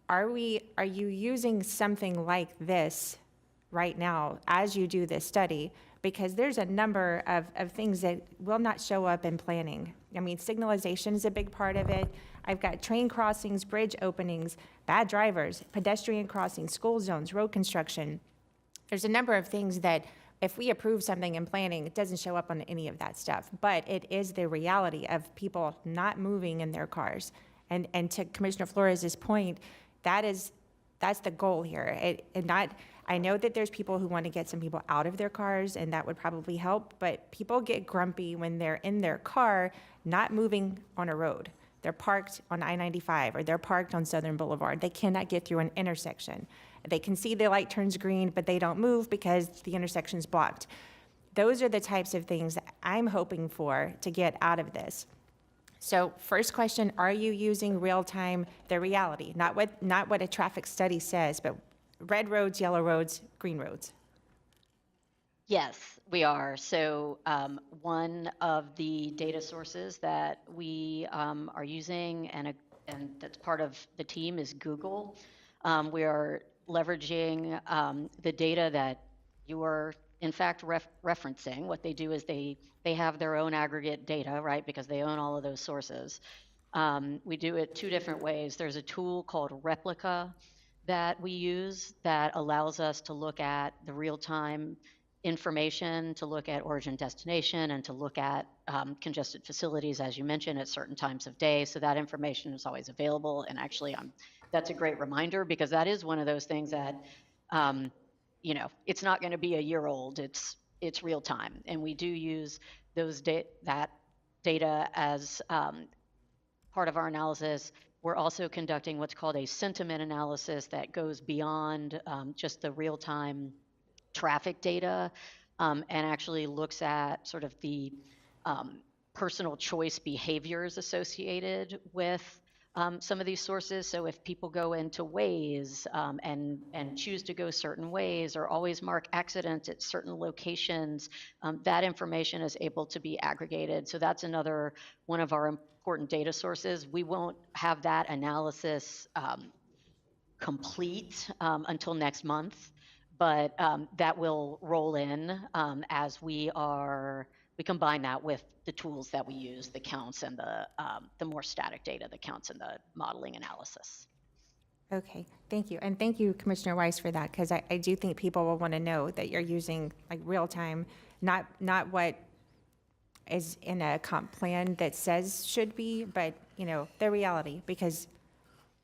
Speaker 17: Are you using something like this right now as you do this study? Because there's a number of things that will not show up in planning. I mean, signalization is a big part of it. I've got train crossings, bridge openings, bad drivers, pedestrian crossings, school zones, road construction. There's a number of things that if we approve something in planning, it doesn't show up on any of that stuff. But it is the reality of people not moving in their cars. And to Commissioner Flores' point, that's the goal here. I know that there's people who want to get some people out of their cars, and that would probably help, but people get grumpy when they're in their car not moving on a road. They're parked on I-95 or they're parked on Southern Boulevard. They cannot get through an intersection. They can see the light turns green, but they don't move because the intersection's blocked. Those are the types of things that I'm hoping for to get out of this. So first question, are you using real-time, the reality, not what a traffic study says, but red roads, yellow roads, green roads?
Speaker 1: Yes, we are. So one of the data sources that we are using and that's part of the team is Google. We are leveraging the data that you are in fact referencing. What they do is they have their own aggregate data, right? Because they own all of those sources. We do it 2 different ways. There's a tool called Replica that we use that allows us to look at the real-time information, to look at origin destination, and to look at congested facilities, as you mentioned, at certain times of day. So that information is always available. And actually, that's a great reminder because that is one of those things that, it's not going to be a year old. It's real time. And we do use that data as part of our analysis. We're also conducting what's called a sentiment analysis that goes beyond just the real-time traffic data and actually looks at sort of the personal choice behaviors associated with some of these sources. So if people go into Waze and choose to go certain ways or always mark accidents at certain locations, that information is able to be aggregated. So that's another one of our important data sources. We won't have that analysis complete until next month, but that will roll in as we combine that with the tools that we use, the counts and the more static data, the counts and the modeling analysis.
Speaker 17: Okay, thank you. And thank you, Commissioner Weiss, for that, because I do think people will want to know that you're using like real time, not what is in a comp plan that says should be, but the reality, because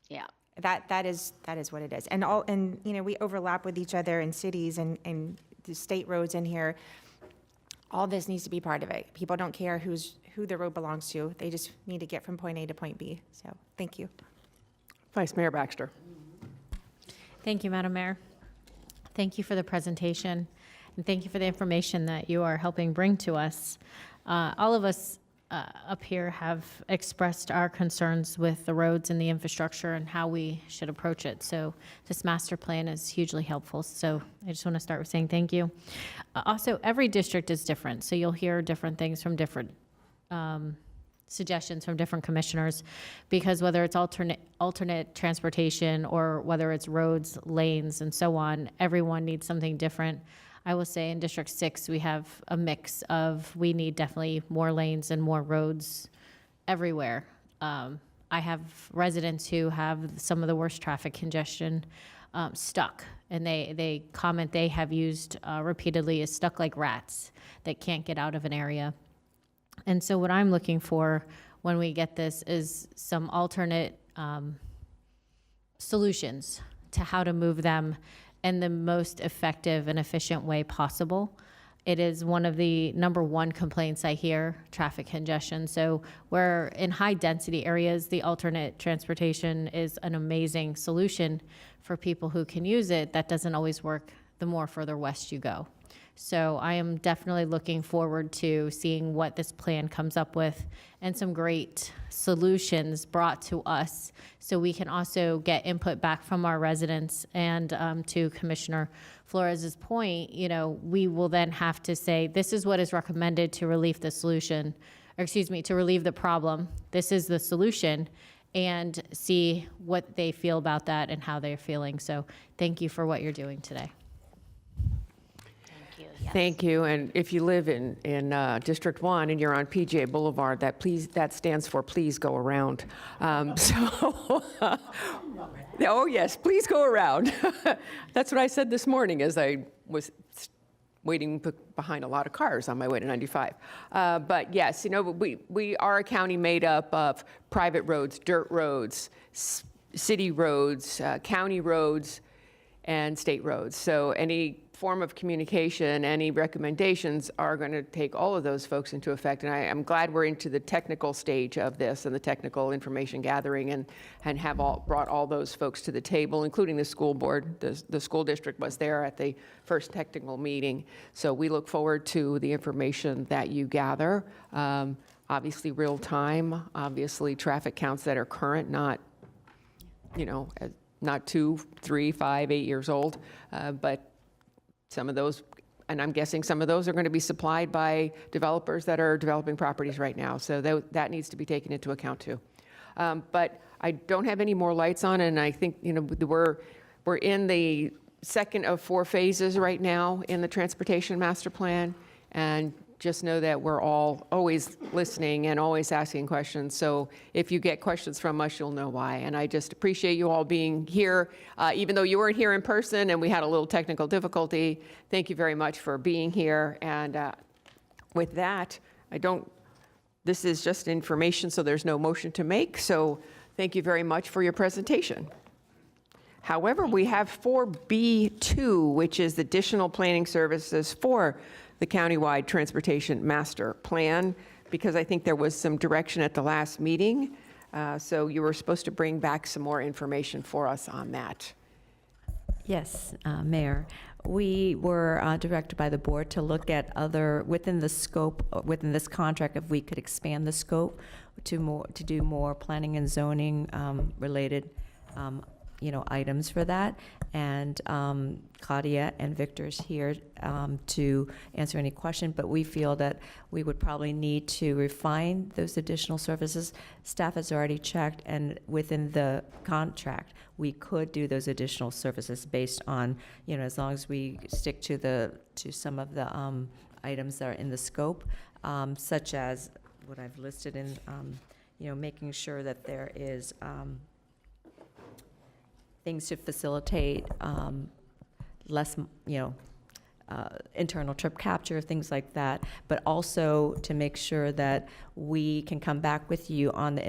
Speaker 1: Yeah.
Speaker 17: That is what it is. And we overlap with each other in cities and the state roads in here. All this needs to be part of it. People don't care who the road belongs to. They just need to get from point A to point B. So, thank you.
Speaker 7: Vice Mayor Baxter.
Speaker 4: Thank you, Madam Mayor. Thank you for the presentation, and thank you for the information that you are helping bring to us. All of us up here have expressed our concerns with the roads and the infrastructure and how we should approach it. So this master plan is hugely helpful. So I just want to start with saying thank you. Also, every district is different. So you'll hear different things from different suggestions from different commissioners, because whether it's alternate transportation or whether it's roads, lanes, and so on, everyone needs something different. I will say in District 6, we have a mix of, we need definitely more lanes and more roads everywhere. I have residents who have some of the worst traffic congestion stuck, and they comment they have used repeatedly is stuck like rats that can't get out of an area. And so what I'm looking for when we get this is some alternate solutions to how to move them in the most effective and efficient way possible. It is one of the number one complaints I hear, traffic congestion. So where in high density areas, the alternate transportation is an amazing solution for people who can use it. That doesn't always work the more further west you go. So I am definitely looking forward to seeing what this plan comes up with and some great solutions brought to us so we can also get input back from our residents. And to Commissioner Flores's point, we will then have to say, this is what is recommended to relieve the solution, or excuse me, to relieve the problem. This is the solution, and see what they feel about that and how they're feeling. So thank you for what you're doing today.
Speaker 1: Yes.
Speaker 7: Thank you. And if you live in District 1 and you're on PGA Boulevard, that stands for please go around. Oh yes, please go around. That's what I said this morning as I was waiting behind a lot of cars on my way to 95. But yes, we are a county made up of private roads, dirt roads, city roads, county roads, and state roads. So any form of communication, any recommendations are going to take all of those folks into effect. And I'm glad we're into the technical stage of this and the technical information gathering, and have brought all those folks to the table, including the school board. The school district was there at the first technical meeting. So we look forward to the information that you gather. Obviously real time, obviously traffic counts that are current, not 2, 3, 5, 8 years old, but some of those, and I'm guessing some of those are going to be supplied by developers that are developing properties right now. So that needs to be taken into account too. But I don't have any more lights on, and I think we're in the second of 4 phases right now in the transportation master plan, and just know that we're all always listening and always asking questions. So if you get questions from us, you'll know why. And I just appreciate you all being here, even though you weren't here in person and we had a little technical difficulty. Thank you very much for being here. And with that, this is just information, so there's no motion to make. So thank you very much for your presentation. However, we have 4B2, which is additional planning services for the countywide transportation master plan, because I think there was some direction at the last meeting. So you were supposed to bring back some more information for us on that.
Speaker 12: Yes, Mayor. We were directed by the board to look at within the scope, within this contract, if we could expand the scope to do more planning and zoning related items for that. And Claudia and Victor's here to answer any question, but we feel that we would probably need to refine those additional services. Staff has already checked, and within the contract, we could do those additional services based on, as long as we stick to some of the items that are in the scope, such as what I've listed in, making sure that there is things to facilitate less, internal trip capture, things like that, but also to make sure that we can come back with you on the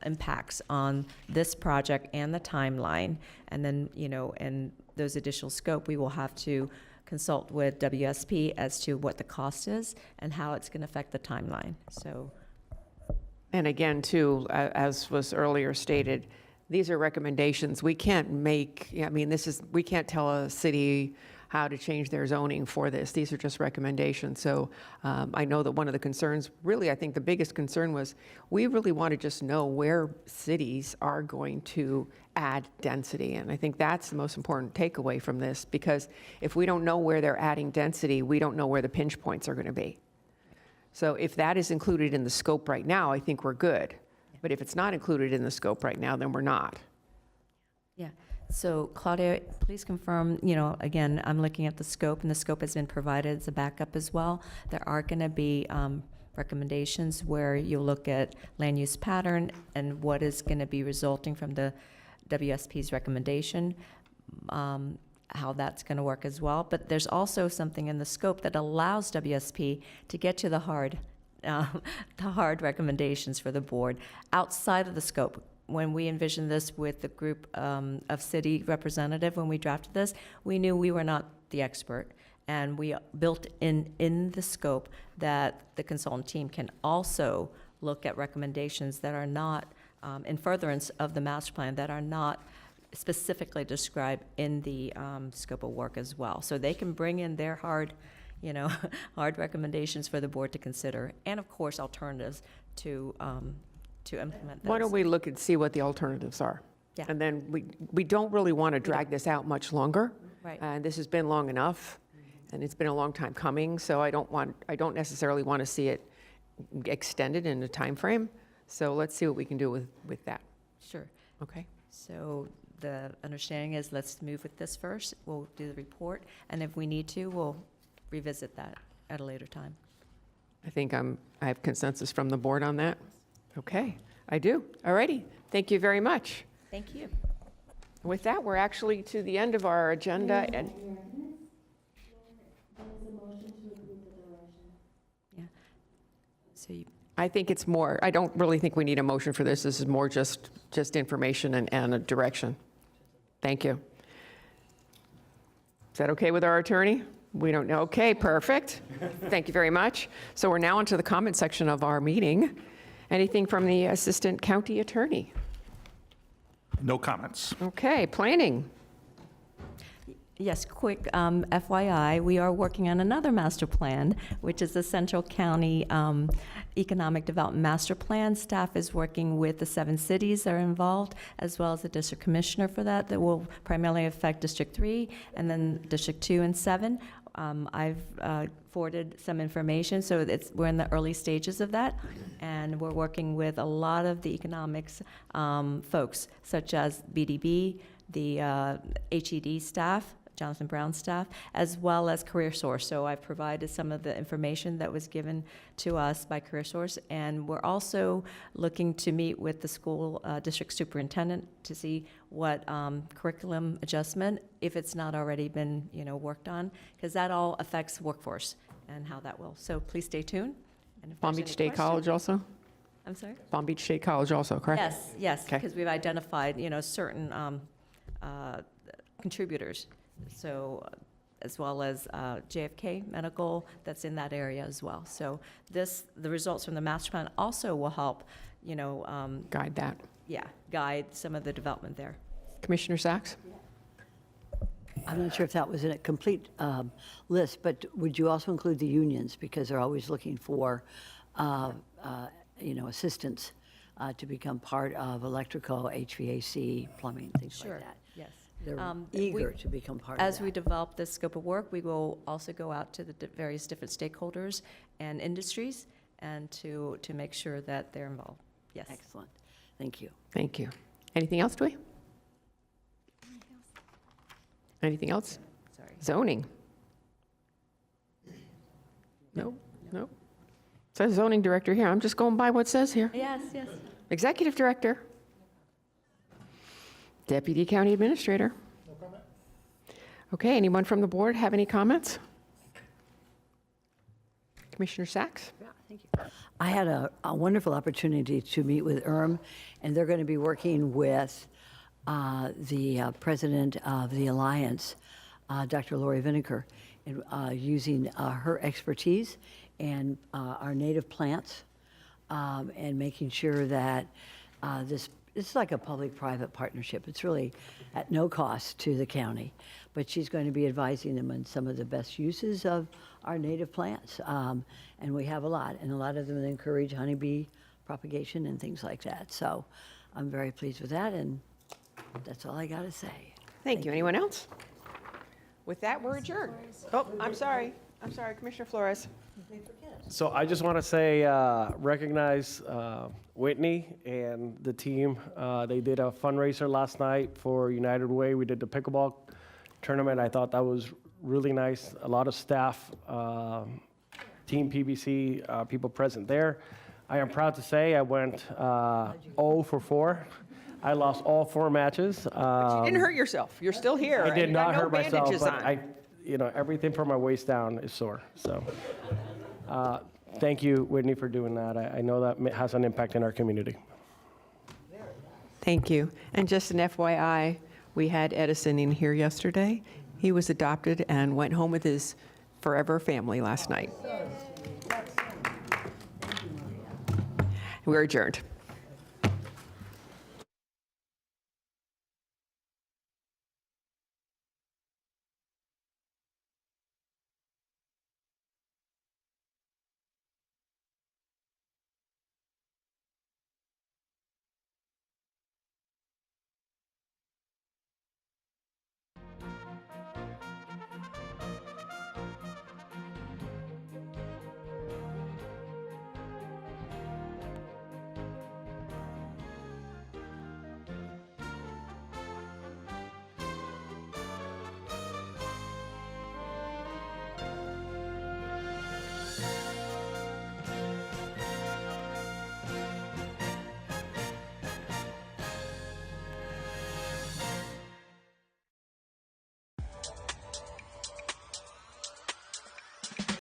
Speaker 12: impacts on this project and the timeline. And then, and those additional scope, we will have to consult with WSP as to what the cost is and how it's going to affect the timeline. So,
Speaker 7: And again, too, as was earlier stated, these are recommendations. We can't make, we can't tell a city how to change their zoning for this. These are just recommendations. So I know that one of the concerns, really, I think the biggest concern was we really want to just know where cities are going to add density. And I think that's the most important takeaway from this, because if we don't know where they're adding density, we don't know where the pinch points are going to be. So if that is included in the scope right now, I think we're good. But if it's not included in the scope right now, then we're not.
Speaker 12: yeah. So Claudia, please confirm, again, I'm looking at the scope, and the scope has been provided as a backup as well. There are going to be recommendations where you look at land use pattern and what is going to be resulting from the WSP's recommendation, how that's going to work as well. But there's also something in the scope that allows WSP to get to the hard recommendations for the board outside of the scope. When we envisioned this with the group of city representative, when we drafted this, we knew we were not the expert. And we built in the scope that the consultant team can also look at recommendations that are not in furtherance of the master plan, that are not specifically described in the scope of work as well. So they can bring in their hard recommendations for the board to consider, and of course alternatives to implement those.
Speaker 7: Why don't we look and see what the alternatives are?
Speaker 12: Yeah.
Speaker 7: And then we don't really want to drag this out much longer.
Speaker 12: Right.
Speaker 7: And this has been long enough, and it's been a long time coming, so I don't necessarily want to see it extended in a time frame. So let's see what we can do with that.
Speaker 12: Sure.
Speaker 7: Okay.
Speaker 12: So the understanding is, let's move with this first. We'll do the report, and if we need to, we'll revisit that at a later time.
Speaker 7: I think I have consensus from the board on that. Okay, I do. All righty. Thank you very much.
Speaker 12: Thank you.
Speaker 7: With that, we're actually to the end of our agenda. And
Speaker 12: Yeah. So
Speaker 7: I think it's more, I don't really think we need a motion for this. This is more just information and a direction. Thank you. Is that okay with our attorney? We don't know. Okay, perfect. Thank you very much. So we're now into the comment section of our meeting. Anything from the Assistant County Attorney?
Speaker 28: No comments.
Speaker 7: Okay, planning.
Speaker 12: Yes, quick FYI, we are working on another master plan, which is the Central County Economic Development Master Plan. Staff is working with the 7 cities that are involved, as well as the district commissioner for that will primarily affect District 3 and then District 2 and 7. I've forwarded some information, so we're in the early stages of that, and we're working with a lot of the economics folks, such as BDB, the HED staff, Jonathan Brown staff, as well as CareerSource. So I've provided some of the information that was given to us by CareerSource, and we're also looking to meet with the school district superintendent to see what curriculum adjustment, if it's not already been worked on, because that all affects workforce and how that will. So please stay tuned. And if
Speaker 7: Palm
Speaker 12: there's
Speaker 7: Beach
Speaker 12: any
Speaker 7: State
Speaker 12: questions-
Speaker 7: College also?
Speaker 12: I'm sorry?
Speaker 7: Palm Beach State College also, correct?
Speaker 12: Yes,
Speaker 7: Okay.
Speaker 12: because we've identified, certain contributors. So, as well as JFK Medical, that's in that area as well. So the results from the master plan also will help,
Speaker 7: guide that.
Speaker 12: Yeah, guide some of the development there.
Speaker 7: Commissioner Sachs?
Speaker 13: I'm not sure if that was in a complete list, but would you also include the unions? Because they're always looking for, assistance to become part of electrical, HVAC, plumbing, things
Speaker 12: Sure,
Speaker 13: like that.
Speaker 12: yes.
Speaker 13: They're eager to become part of
Speaker 12: As
Speaker 13: that.
Speaker 12: we develop this scope of work, we will also go out to the various different stakeholders and industries, and to make sure that they're involved. Yes.
Speaker 13: Excellent. Thank you.
Speaker 7: Thank you. Anything else, Dwayne? Anything else?
Speaker 12: Sorry.
Speaker 7: Zoning? No, no. Says zoning director here. I'm just going by what it says here.
Speaker 12: Yes, yes.
Speaker 7: Executive director. Deputy county administrator. No comment. Okay, anyone from the board have any comments? Commissioner Sacks?
Speaker 13: Yeah, thank you. I had a wonderful opportunity to meet with and they're going to be working with the president of the Alliance, Dr. Lori Vinegar, and using her expertise and our native plants and making sure that this is like a public-private partnership. It's really at no cost to the county, but she's going to be advising them on some of the best uses of our native plants. And we have a lot, and a lot of them encourage honeybee propagation and things like that. So I'm very pleased with that, and that's all I got to say.
Speaker 7: Thank you. Anyone else? With that, we're adjourned. Oh, I'm sorry. Commissioner Flores.
Speaker 5: So I just want to say, recognize Whitney and the team. They did a fundraiser last night for United Way. We did the pickleball tournament. I thought that was really nice. A lot of staff, Team PBC, people present there. I am proud to say I went 0 for 4. I lost all 4 matches.
Speaker 7: But you didn't hurt yourself. You're still here.
Speaker 5: I did
Speaker 7: and you got
Speaker 5: not
Speaker 7: no
Speaker 5: hurt myself,
Speaker 7: bandages
Speaker 5: but
Speaker 7: on.
Speaker 5: everything from my waist down is sore. So thank you, Whitney, for doing that. I know that has an impact in our community.
Speaker 7: Thank you. And just an FYI, we had Edison in here yesterday. He was adopted and went home with his forever family last night. We're adjourned.